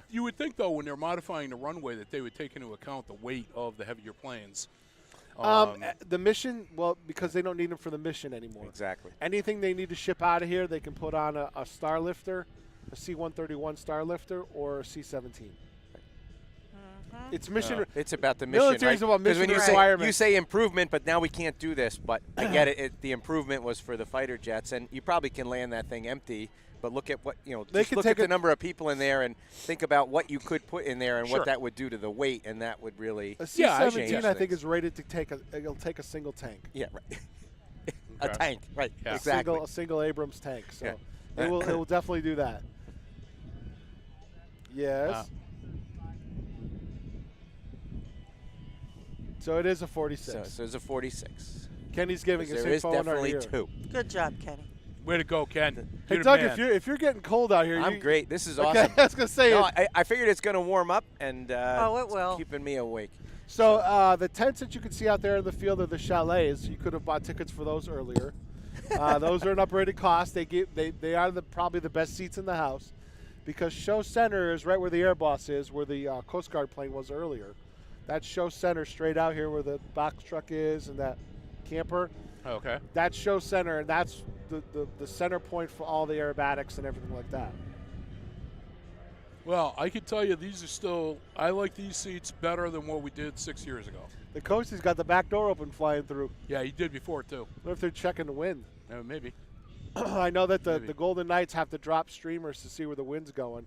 Speaker 5: you would think, though, when they're modifying the runway, that they would take into account the weight of the heavier planes.
Speaker 6: The mission, well, because they don't need them for the mission anymore.
Speaker 7: Exactly.
Speaker 6: Anything they need to ship out of here, they can put on a Star Lifter, a C-131 Star Lifter, or a C-17. It's mission.
Speaker 7: It's about the mission,
Speaker 6: Military's
Speaker 7: right?
Speaker 6: about
Speaker 7: 'Cause when
Speaker 6: mission
Speaker 7: you
Speaker 6: requirements.
Speaker 7: say improvement, but now we can't do this. But I get it. The improvement was for the fighter jets, and you probably can land that thing empty. But look at what
Speaker 6: They
Speaker 7: Just
Speaker 6: can
Speaker 7: look
Speaker 6: take
Speaker 7: at the
Speaker 6: a-
Speaker 7: number of people in there, and think about what you could put in there, and
Speaker 5: Sure.
Speaker 7: what that would do to the weight, and that would really.
Speaker 6: A
Speaker 5: Yeah, I
Speaker 6: C-17,
Speaker 7: change
Speaker 6: I think,
Speaker 7: things.
Speaker 6: is rated to take it'll take a single tank.
Speaker 7: Yeah, right. A
Speaker 5: Okay.
Speaker 7: tank, right?
Speaker 5: Yeah.
Speaker 7: Exactly.
Speaker 6: A single Abrams tank. So
Speaker 7: Yeah.
Speaker 6: it will definitely do that. Yes. So it is a 46.
Speaker 7: So it's a 46.
Speaker 6: Kenny's giving us
Speaker 7: There is
Speaker 6: info in our
Speaker 7: definitely
Speaker 6: ear.
Speaker 7: two.
Speaker 4: Good job, Kenny.
Speaker 5: Way to go, Ken.
Speaker 6: Hey
Speaker 5: You're the
Speaker 6: Doug,
Speaker 5: man.
Speaker 6: if you're getting cold out here,
Speaker 7: I'm great. This is
Speaker 6: Okay,
Speaker 7: awesome.
Speaker 6: I was gonna say
Speaker 7: No,
Speaker 6: it.
Speaker 7: I figured it's going to warm up, and
Speaker 4: Oh, it
Speaker 7: it's
Speaker 4: will.
Speaker 7: keeping me awake.
Speaker 6: So the tents that you can see out there in the field are the chalets. You could have bought tickets for those earlier. Those are an uprated cost. They are probably the best seats in the house, because Show Center is right where the Air Boss is, where the Coast Guard plane was earlier. That's Show Center straight out here where the box truck is and that camper.
Speaker 5: Okay.
Speaker 6: That's Show Center, and that's the center point for all the aerobatics and everything like that.
Speaker 5: Well, I can tell you I like these seats better than what we did 6 years ago.
Speaker 6: The Coastie's got the back door open flying through.
Speaker 5: Yeah, you did before, too.
Speaker 6: What if they're checking the wind?
Speaker 5: Maybe.
Speaker 6: I know that
Speaker 5: Maybe.
Speaker 6: the Golden Knights have to drop streamers to see where the wind's going,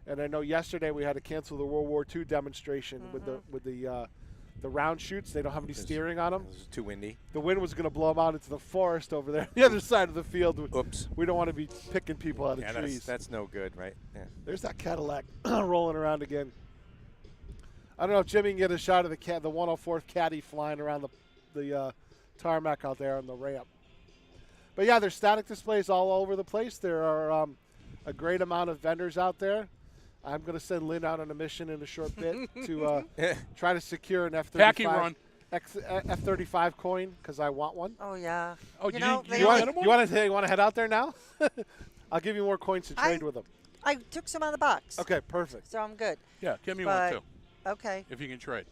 Speaker 6: and I know yesterday we had to cancel the World War II demonstration with the round shoots. They don't have any steering on them.
Speaker 7: It was too windy.
Speaker 6: The wind was going to blow them out into the forest over there, on the other side of the field.
Speaker 7: Oops.
Speaker 6: We don't want to be picking people out of
Speaker 7: Yeah,
Speaker 6: trees.
Speaker 7: that's no good, right? Yeah.
Speaker 6: There's that Cadillac rolling around again. I don't know if Jimmy can get a shot of the 104th Caddy flying around the tarmac out there on the ramp. But yeah, there's static displays all over the place. There are a great amount of vendors out there. I'm going to send Lynn out on a mission in a short bit to try to secure an F-35.
Speaker 5: Packy run.
Speaker 6: F-35 coin because I want one.
Speaker 4: Oh yeah.
Speaker 5: Oh,
Speaker 4: you know,
Speaker 5: you
Speaker 4: they
Speaker 6: You
Speaker 5: want
Speaker 4: only-
Speaker 5: it?
Speaker 6: want to head out there now? I'll give you more coins to trade with them.
Speaker 4: I took some out of the box.
Speaker 6: Okay, perfect.
Speaker 4: So I'm good.
Speaker 5: Yeah, give me
Speaker 4: But-
Speaker 5: one too,
Speaker 4: Okay.
Speaker 5: if you can trade.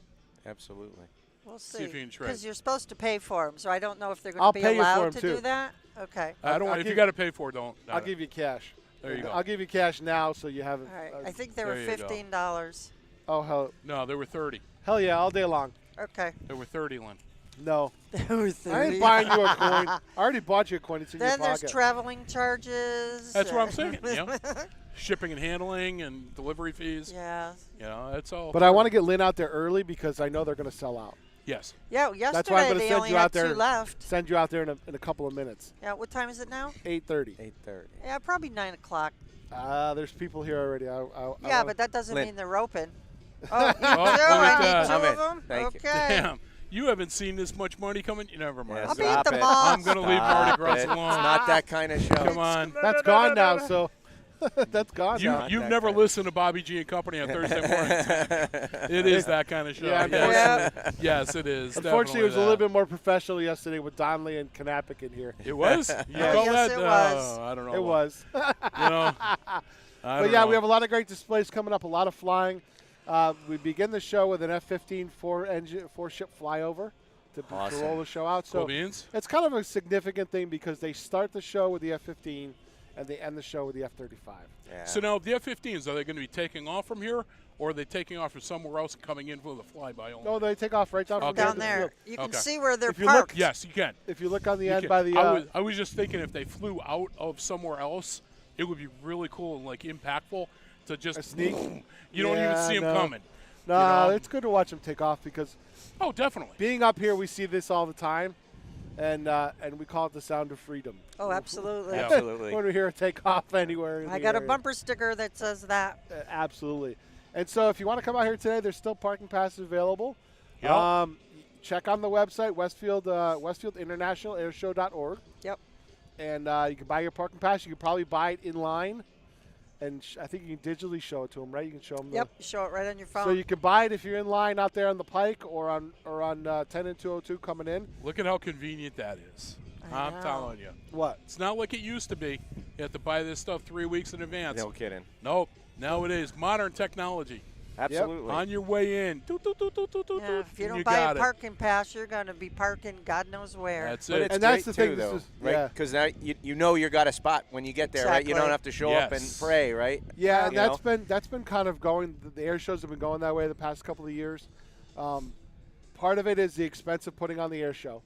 Speaker 7: Absolutely.
Speaker 4: We'll
Speaker 5: See
Speaker 4: see.
Speaker 5: if you can trade.
Speaker 4: Because you're supposed to pay for them, so I don't know if they're
Speaker 6: I'll
Speaker 4: going to be
Speaker 6: pay you for 'em,
Speaker 4: allowed to
Speaker 6: too.
Speaker 4: do that. Okay.
Speaker 5: I don't.
Speaker 6: I'll
Speaker 5: If you
Speaker 6: give-
Speaker 5: got to pay for it, don't.
Speaker 6: I'll give you cash.
Speaker 5: There you go.
Speaker 6: I'll give you cash now so you have it.
Speaker 4: All right. I think they were
Speaker 5: There you go.
Speaker 4: $15.
Speaker 6: Oh,
Speaker 5: No, there were 30.
Speaker 6: hell yeah, all day long.
Speaker 4: Okay.
Speaker 5: There were 30, Lynn.
Speaker 6: No.
Speaker 4: They were
Speaker 6: I
Speaker 4: 30.
Speaker 6: ain't buying you a coin. I already bought you a coin. It's in
Speaker 4: Then
Speaker 6: your
Speaker 4: there's
Speaker 6: pocket.
Speaker 4: traveling charges.
Speaker 5: That's what I'm saying. You know? Shipping and handling and delivery fees.
Speaker 4: Yeah.
Speaker 5: You know, that's all.
Speaker 6: But I want to get Lynn out there early because I know they're going to sell out.
Speaker 5: Yes.
Speaker 4: Yeah,
Speaker 6: That's why I'm
Speaker 4: yesterday
Speaker 6: going to
Speaker 4: they
Speaker 6: send
Speaker 4: only
Speaker 6: you
Speaker 4: had
Speaker 6: out there.
Speaker 4: 2 left.
Speaker 6: Send you out there in a couple of minutes.
Speaker 4: Yeah, what time is it now?
Speaker 6: 8:30.
Speaker 7: 8:30.
Speaker 4: Yeah, probably 9 o'clock.
Speaker 6: There's people here already.
Speaker 4: Yeah, but that doesn't
Speaker 7: Lynn.
Speaker 4: mean they're open. Oh, you do?
Speaker 5: look at
Speaker 4: I
Speaker 5: that.
Speaker 4: need 2
Speaker 7: I'm
Speaker 4: of
Speaker 7: in.
Speaker 4: them?
Speaker 7: Thank you.
Speaker 4: Okay.
Speaker 5: Damn. You haven't seen this much money coming. You never mind.
Speaker 7: Yeah,
Speaker 4: I'll be
Speaker 7: stop
Speaker 4: at the
Speaker 7: it.
Speaker 4: mall.
Speaker 5: I'm gonna leave Mardi Gras
Speaker 7: It's
Speaker 5: alone.
Speaker 7: not that kind of show.
Speaker 5: Come on.
Speaker 6: that's gone now. So that's gone now.
Speaker 5: You've
Speaker 7: that
Speaker 5: never
Speaker 7: kind.
Speaker 5: listened to Bobby G and Company on Thursday mornings. It is that kind of show.
Speaker 6: Yeah,
Speaker 5: yes. Yes, it is.
Speaker 6: Unfortunately, it was a
Speaker 5: Definitely
Speaker 6: little
Speaker 5: that.
Speaker 6: bit more professional yesterday with Donnelly and Knappich in here.
Speaker 5: It was? You
Speaker 4: Oh,
Speaker 5: call
Speaker 4: yes,
Speaker 5: that?
Speaker 4: it was.
Speaker 5: Oh, I don't know.
Speaker 6: It was.
Speaker 5: You know.
Speaker 6: But yeah, we have a lot of great displays coming up, a lot of flying. We begin the show with an F-15 four-ship flyover to
Speaker 7: Awesome.
Speaker 6: roll the show out.
Speaker 5: Cool
Speaker 6: So
Speaker 5: beans.
Speaker 6: it's kind of a significant thing because they start the show with the F-15 and they end the show with the F-35.
Speaker 7: Yeah.
Speaker 5: So now the F-15s, are they going to be taking off from here, or are they taking off from somewhere else and coming in for the flyby only?
Speaker 6: No, they take off right down from
Speaker 5: Okay.
Speaker 4: Down
Speaker 6: the
Speaker 4: there.
Speaker 6: field.
Speaker 4: You can
Speaker 5: Okay.
Speaker 4: see where they're
Speaker 6: If you look-
Speaker 4: parked.
Speaker 5: Yes, you can.
Speaker 6: If you look on the
Speaker 5: You
Speaker 6: end
Speaker 5: can.
Speaker 6: by the
Speaker 5: I was just thinking if they flew out of somewhere else, it would be really cool and like impactful to just
Speaker 6: A sneak?
Speaker 5: You don't even
Speaker 6: Yeah,
Speaker 5: see them
Speaker 6: no.
Speaker 5: coming.
Speaker 6: no,
Speaker 5: you know?
Speaker 6: it's good to watch them take off because
Speaker 5: Oh, definitely.
Speaker 6: being up here, we see this all the time, and we call it the sound of freedom.
Speaker 4: Oh, absolutely.
Speaker 5: Yeah.
Speaker 7: Absolutely.
Speaker 6: When we hear it take off anywhere in
Speaker 4: I
Speaker 6: the
Speaker 4: got a
Speaker 6: area.
Speaker 4: bumper sticker that says that.
Speaker 6: Absolutely. And so if you want to come out here today, there's still parking passes available.
Speaker 5: Yep.
Speaker 6: Check on the website, Westfield International Airshow.org.
Speaker 4: Yep.
Speaker 6: And you can buy your parking pass. You can probably buy it in line. And I think you can digitally show it to them, right? You can show them.
Speaker 4: Yep. You show it right on your phone.
Speaker 6: So you can buy it if you're in line out there on the Pike or on 10 and 202 coming in.
Speaker 5: Look at how convenient that is.
Speaker 4: I
Speaker 5: I'm
Speaker 4: know.
Speaker 5: telling you.
Speaker 6: What?
Speaker 5: It's not like it used to be. You have to buy this stuff 3 weeks in advance.
Speaker 7: No kidding.
Speaker 5: Nope. Nowadays, modern technology.
Speaker 7: Absolutely.
Speaker 5: On your way in. Toot, toot, toot, toot, toot, toot,
Speaker 4: yeah, if you
Speaker 5: and
Speaker 4: don't buy
Speaker 5: got
Speaker 4: a
Speaker 5: it.
Speaker 4: parking pass, you're going to be parking God knows where.
Speaker 5: That's
Speaker 7: But
Speaker 5: it.
Speaker 7: it's
Speaker 6: And that's
Speaker 7: great
Speaker 6: the thing,
Speaker 7: too,
Speaker 6: this
Speaker 7: though,
Speaker 6: is-
Speaker 7: right?
Speaker 6: yeah.
Speaker 7: Because now you know you got a spot when you get there, right? You
Speaker 4: Exactly.
Speaker 7: don't have to show up and
Speaker 5: Yes.
Speaker 7: pray, right?
Speaker 6: Yeah, and
Speaker 7: You know?
Speaker 6: that's been kind of going. The air shows have been going that way the past couple of years. Part of it is the expense of putting on the air show.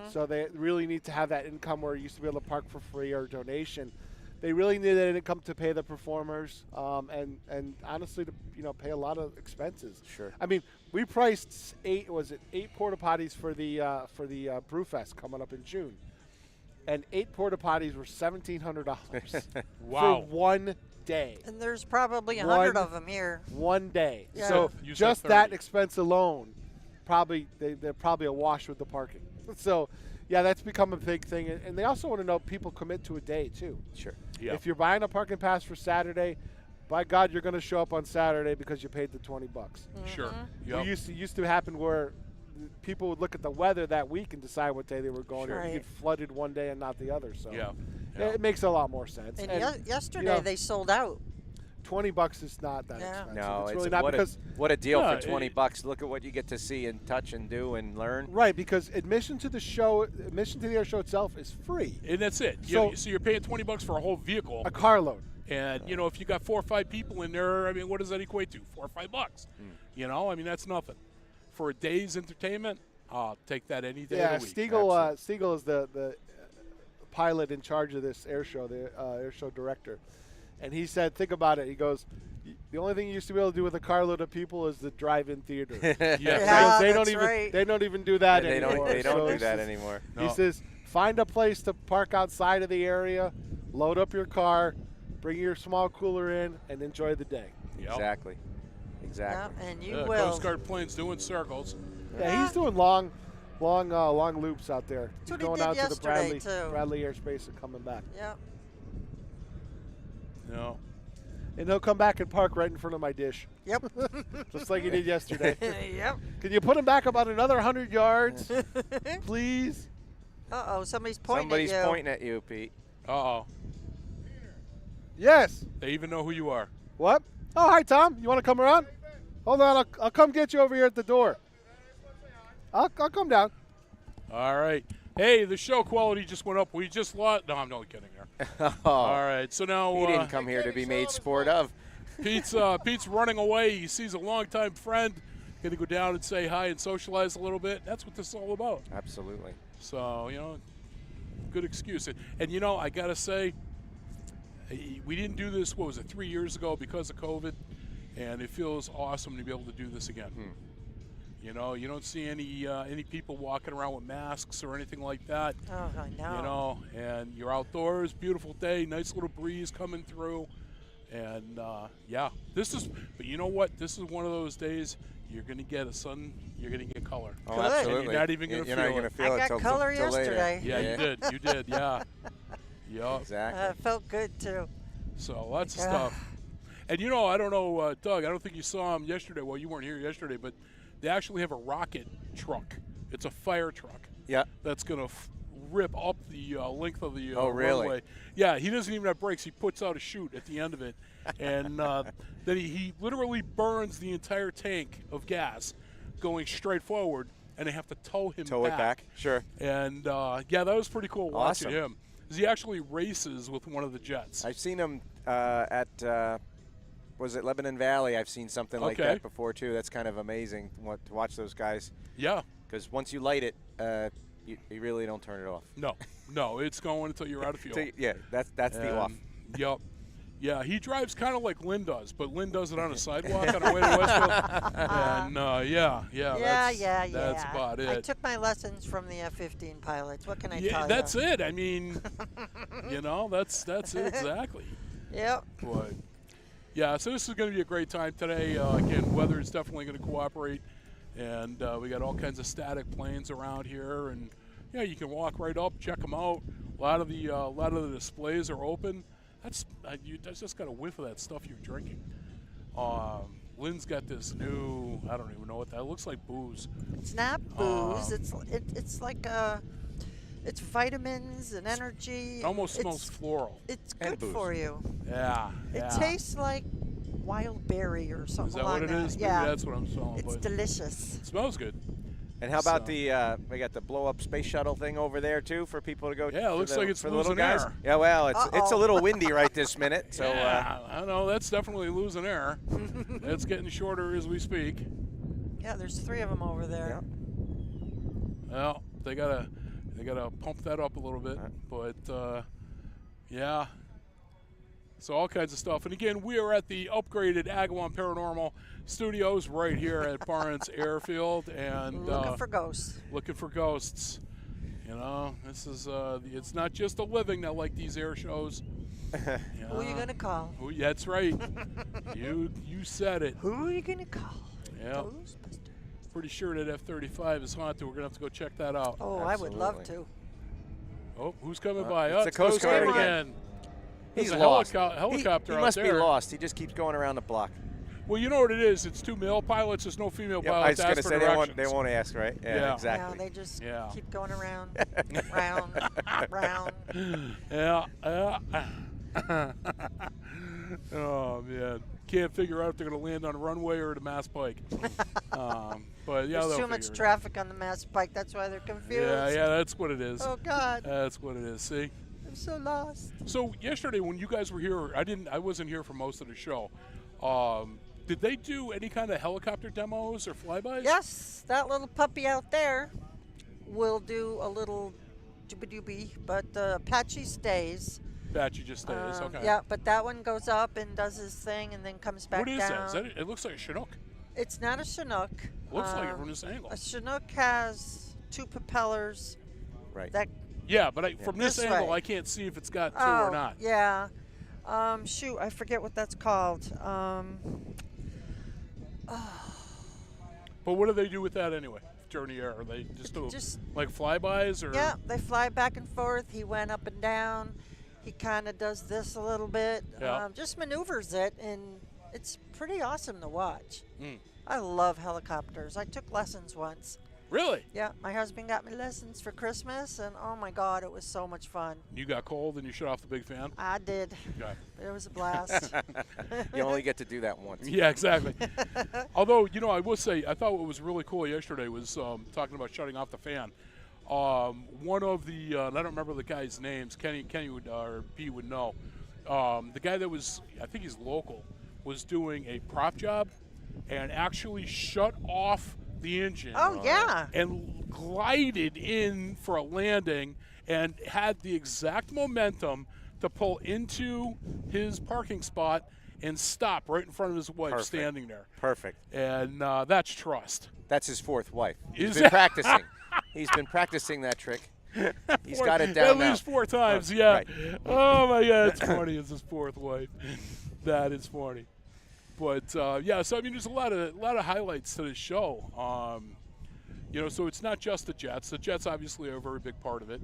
Speaker 6: So they really need to have that income where you used to be able to park for free or donation. They really need that income to pay the performers and honestly to pay a lot of expenses.
Speaker 7: Sure.
Speaker 6: I mean, we priced 8 porta potties for the Brewfest coming up in June, and 8 porta potties were $1,700
Speaker 5: Wow.
Speaker 6: for one day.
Speaker 4: And there's probably 100
Speaker 6: One-
Speaker 4: of them here.
Speaker 6: One day.
Speaker 4: Yeah.
Speaker 6: So
Speaker 5: You said
Speaker 6: just that
Speaker 5: 30.
Speaker 6: expense alone, they're probably awash with the parking. So, yeah, that's become a big thing. And they also want to know people commit to a day too.
Speaker 7: Sure.
Speaker 5: Yeah.
Speaker 6: If you're buying a parking pass for Saturday, by God, you're going to show up on Saturday because you paid the $20.
Speaker 5: Sure.
Speaker 6: It
Speaker 5: Yep.
Speaker 6: used to happen where people would look at the weather that week and decide what day they were going.
Speaker 4: Sure.
Speaker 6: You get flooded one day and not the other. So
Speaker 5: Yeah.
Speaker 6: it makes a lot more sense.
Speaker 4: And
Speaker 6: And,
Speaker 4: yesterday they sold out.
Speaker 6: $20 is not that
Speaker 4: Yeah.
Speaker 6: expensive.
Speaker 7: No,
Speaker 6: it's
Speaker 7: it's
Speaker 6: really not because.
Speaker 7: what a deal
Speaker 5: Yeah,
Speaker 7: for $20. Look at what you get to see and touch and do and learn.
Speaker 6: Right, because admission to the air show itself is free.
Speaker 5: And that's it.
Speaker 6: So-
Speaker 5: So you're paying $20 for a whole vehicle.
Speaker 6: A carload.
Speaker 5: And, if you got 4 or 5 people in there, I mean, what does that equate to? $4 or $5. I mean, that's nothing. For a day's entertainment, I'll take that any day
Speaker 6: Yeah,
Speaker 5: of the week.
Speaker 6: Stiegel is the pilot in charge of this air show, the air show director. And he said, think about it. He goes, the only thing you used to be able to do with a carload of people is the drive-in theater.
Speaker 5: Yeah.
Speaker 4: Yeah,
Speaker 6: they
Speaker 4: that's
Speaker 6: don't even
Speaker 4: right.
Speaker 6: they don't even do that
Speaker 7: they
Speaker 6: anymore.
Speaker 7: don't. They don't
Speaker 6: So
Speaker 7: do
Speaker 6: it's
Speaker 7: that
Speaker 6: just-
Speaker 7: anymore.
Speaker 5: No.
Speaker 6: He says, find a place to park outside of the area, load up your car, bring your small cooler in, and enjoy the day.
Speaker 5: Yep.
Speaker 7: Exactly.
Speaker 4: Yeah,
Speaker 7: Exactly.
Speaker 4: and you
Speaker 5: Yeah,
Speaker 4: will.
Speaker 5: Coast Guard planes doing circles.
Speaker 6: Yeah, he's doing long. long loops out there. He's
Speaker 4: what he
Speaker 6: going
Speaker 4: did
Speaker 6: out to the
Speaker 4: yesterday, too.
Speaker 6: Bradley airspace and coming back.
Speaker 4: Yep.
Speaker 5: No.
Speaker 6: And he'll come back and park right in front of my dish,
Speaker 4: Yep.
Speaker 6: just like he did yesterday.
Speaker 4: Yep.
Speaker 6: Can you put him back about another 100 yards, please?
Speaker 4: Uh-oh, somebody's pointing
Speaker 7: Somebody's
Speaker 4: at you.
Speaker 7: pointing at you, Pete.
Speaker 5: Uh-oh.
Speaker 6: Yes.
Speaker 5: They even know who you are.
Speaker 6: What? Oh, hi, Tom. You want to come around? Hold on. I'll come get you over here at the door. I'll come down.
Speaker 5: All right. Hey, the show quality just went up. We just lost. No, I'm not kidding here.
Speaker 7: Oh,
Speaker 5: All right. So now
Speaker 7: he didn't come here to be made sport of.
Speaker 5: Pete's running away. He sees a longtime friend. Going to go down and say hi and socialize a little bit. That's what this is all about.
Speaker 7: Absolutely.
Speaker 5: So, good excuse. And, I got to say, we didn't do this, 3 years ago because of COVID, and it feels awesome to be able to do this again. You don't see any people walking around with masks or anything like that.
Speaker 4: Oh, I know.
Speaker 5: And you're outdoors, beautiful day, nice little breeze coming through. And, but you know what? This is one of those days you're going to get you're going to get color.
Speaker 7: Oh,
Speaker 4: Good.
Speaker 7: absolutely.
Speaker 5: And you're not even going to
Speaker 7: You're
Speaker 5: feel
Speaker 7: not going
Speaker 5: it.
Speaker 7: to feel
Speaker 4: I
Speaker 7: it
Speaker 4: got
Speaker 7: till
Speaker 4: color
Speaker 7: till later.
Speaker 4: yesterday.
Speaker 5: Yeah, you did, yeah. Yep.
Speaker 7: Exactly.
Speaker 4: Felt good, too.
Speaker 5: So lots of
Speaker 4: Yeah.
Speaker 5: stuff. And I don't know, Doug, I don't think you saw him yesterday. Well, you weren't here yesterday, but they actually have a rocket truck. It's a fire truck
Speaker 7: Yeah.
Speaker 5: that's going to rip up the length of the
Speaker 7: Oh, really?
Speaker 5: runway. Yeah, he doesn't even have brakes. He puts out a chute at the end of it. And then he literally burns the entire tank of gas going straight forward, and they have to tow him
Speaker 7: Tow it back. Sure.
Speaker 5: And, that was pretty cool watching
Speaker 7: Awesome.
Speaker 5: him. 'Cause he actually races with one of the jets.
Speaker 7: I've seen him at, was it Lebanon Valley? I've seen something like
Speaker 5: Okay.
Speaker 7: that before, too. That's kind of amazing to watch those guys.
Speaker 5: Yeah.
Speaker 7: Because once you light it, you really don't turn it off.
Speaker 5: No, it's going until you're out of fuel.
Speaker 7: Yeah, that's the off.
Speaker 5: Yep. Yeah, he drives kind of like Lynn does, but Lynn does it on a sidewalk on her way to Westfield. And, that's about it.
Speaker 4: I took my lessons from the F-15 pilots. What can I tell
Speaker 5: Yeah,
Speaker 4: you?
Speaker 5: that's it. I mean, that's it exactly.
Speaker 4: Yep.
Speaker 5: But, yeah, so this is going to be a great time today. Again, weather is definitely going to cooperate. And we got all kinds of static planes around here. And, you can walk right up, check them out. A lot of the displays are open. That's just got a whiff of that stuff you're drinking. Lynn's got this new, I don't even know what that looks like. Booze.
Speaker 4: It's not booze. It's like it's vitamins and energy.
Speaker 5: It almost smells floral.
Speaker 4: It's
Speaker 7: And
Speaker 4: good
Speaker 7: booze.
Speaker 4: for you.
Speaker 5: Yeah.
Speaker 4: It tastes like wild berry or something
Speaker 5: Is that
Speaker 4: like
Speaker 5: what it is? Maybe
Speaker 4: Yeah.
Speaker 5: that's what I'm smelling.
Speaker 4: It's
Speaker 5: But
Speaker 4: delicious.
Speaker 5: it smells good.
Speaker 7: And how about
Speaker 5: So-
Speaker 7: we got the blow up space shuttle thing over there too for people to go.
Speaker 5: Yeah, it
Speaker 7: for
Speaker 5: looks
Speaker 7: the,
Speaker 5: like it's
Speaker 7: for the little
Speaker 5: losing
Speaker 7: guys.
Speaker 5: air.
Speaker 7: Yeah, well, it's a
Speaker 4: Uh-oh.
Speaker 7: little windy right this minute. So
Speaker 5: Yeah, I know that's definitely losing air. It's getting shorter as we speak.
Speaker 4: Yeah, there's 3 of them over there.
Speaker 5: Well, they gotta pump that up a little bit, but yeah. So all kinds of stuff. And again, we are at the upgraded Agawam Paranormal Studios right here at Barnes Airfield, and
Speaker 4: Looking for ghosts.
Speaker 5: looking for ghosts. This is it's not just a living that like these air shows.
Speaker 4: Who are you gonna call?
Speaker 5: That's right. you said it.
Speaker 4: Who are you gonna call?
Speaker 5: Yeah.
Speaker 4: Ghostbusters.
Speaker 5: Pretty sure that F-35 is haunted. We're gonna have to go check that out.
Speaker 4: Oh, I would love
Speaker 7: Absolutely.
Speaker 4: to.
Speaker 5: Oh, who's coming by?
Speaker 7: it's
Speaker 5: Oh,
Speaker 7: the Coast
Speaker 5: Guard
Speaker 7: Guard
Speaker 5: again.
Speaker 7: He's
Speaker 5: There's a
Speaker 7: lost.
Speaker 5: helicopter
Speaker 7: he
Speaker 5: out
Speaker 7: must
Speaker 5: there.
Speaker 7: be lost. He just keeps going around the block.
Speaker 5: Well, you know what it is. It's 2 male pilots. There's no female
Speaker 7: Yep, I
Speaker 5: pilots.
Speaker 7: was going to
Speaker 5: ask for
Speaker 7: say
Speaker 5: directions.
Speaker 7: they won't ask, right? Yeah,
Speaker 5: Yeah.
Speaker 7: exactly.
Speaker 4: Yeah, they just
Speaker 5: Yeah.
Speaker 4: keep going around, round, round.
Speaker 5: Yeah. Oh man, can't figure out if they're going to land on a runway or at a Mass Pike. But yeah,
Speaker 4: There's
Speaker 5: they'll
Speaker 4: too much
Speaker 5: figure it out.
Speaker 4: traffic on the Mass Pike. That's why they're confused.
Speaker 5: Yeah, that's what it is.
Speaker 4: Oh God,
Speaker 5: That's what it is. See.
Speaker 4: I'm so lost.
Speaker 5: So yesterday when you guys were here, I wasn't here for most of the show. Did they do any kind of helicopter demos or flybys?
Speaker 4: Yes, that little puppy out there will do a little doobie-doobie, but Apache stays.
Speaker 5: Apache just stays. Okay.
Speaker 4: Yeah, but that one goes up and does his thing and then comes back
Speaker 5: What is
Speaker 4: down.
Speaker 5: that? Is that? It looks like a Chinook.
Speaker 4: It's not a Chinook.
Speaker 5: Looks like it from this angle.
Speaker 4: A Chinook has 2 propellers.
Speaker 7: Right.
Speaker 4: That
Speaker 5: Yeah, but from this
Speaker 4: This
Speaker 5: angle,
Speaker 4: way.
Speaker 5: I can't see if it's got 2
Speaker 4: oh
Speaker 5: or not.
Speaker 4: yeah. Shoot, I forget what that's called.
Speaker 5: But what do they do with that anyway? during the air? Are they just do
Speaker 4: Just-
Speaker 5: like flybys or?
Speaker 4: Yeah, they fly back and forth. He went up and down. He kind of does this a little bit.
Speaker 5: Yeah.
Speaker 4: Just maneuvers it, and it's pretty awesome to watch.
Speaker 5: Mm.
Speaker 4: I love helicopters. I took lessons once.
Speaker 5: Really?
Speaker 4: Yeah, my husband got me lessons for Christmas, and oh my God, it was so much fun.
Speaker 5: You got cold and you shut off the big fan?
Speaker 4: I did.
Speaker 5: Okay.
Speaker 4: It was a blast.
Speaker 7: You only get to do that once.
Speaker 5: Yeah, exactly. Although, I will say, I thought what was really cool yesterday was talking about shutting off the fan. One of the, I don't remember the guy's names, Kenny would, or P would know. The guy that was, I think he's local, was doing a prop job and actually shut off the engine.
Speaker 4: Oh, yeah.
Speaker 5: And glided in for a landing and had the exact momentum to pull into his parking spot and stop right in front of his wife
Speaker 7: Perfect.
Speaker 5: standing there.
Speaker 7: Perfect.
Speaker 5: And that's trust.
Speaker 7: That's his fourth wife.
Speaker 5: Is
Speaker 7: He's been
Speaker 5: it?
Speaker 7: practicing. He's been practicing that trick. He's got it down
Speaker 5: At
Speaker 7: now.
Speaker 5: least 4 times,
Speaker 7: Oh,
Speaker 5: yeah.
Speaker 7: right.
Speaker 5: Oh, my God, it's funny. It's his 4th wife. That is funny. But, yeah, so, I mean, there's a lot of highlights to this show. So it's not just the Jets. The Jets obviously are a very big part of it.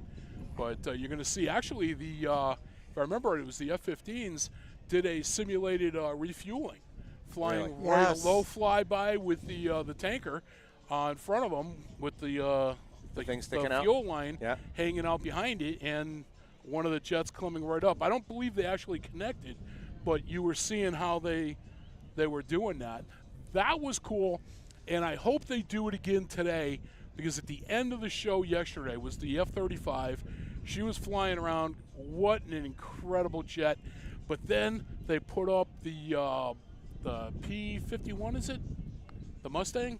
Speaker 5: But you're going to see, actually, if I remember it was the F-15s did a simulated refueling, flying
Speaker 7: Really?
Speaker 5: right
Speaker 4: Yes.
Speaker 5: a low flyby with the tanker in front of them with the
Speaker 7: thing sticking out?
Speaker 5: fuel line
Speaker 7: Yeah.
Speaker 5: hanging out behind it, and one of the jets coming right up. I don't believe they actually connected, but you were seeing how they were doing that. That was cool, and I hope they do it again today, because at the end of the show yesterday was the F-35. She was flying around. What an incredible jet. But then they put up the P-51, is it? The Mustang?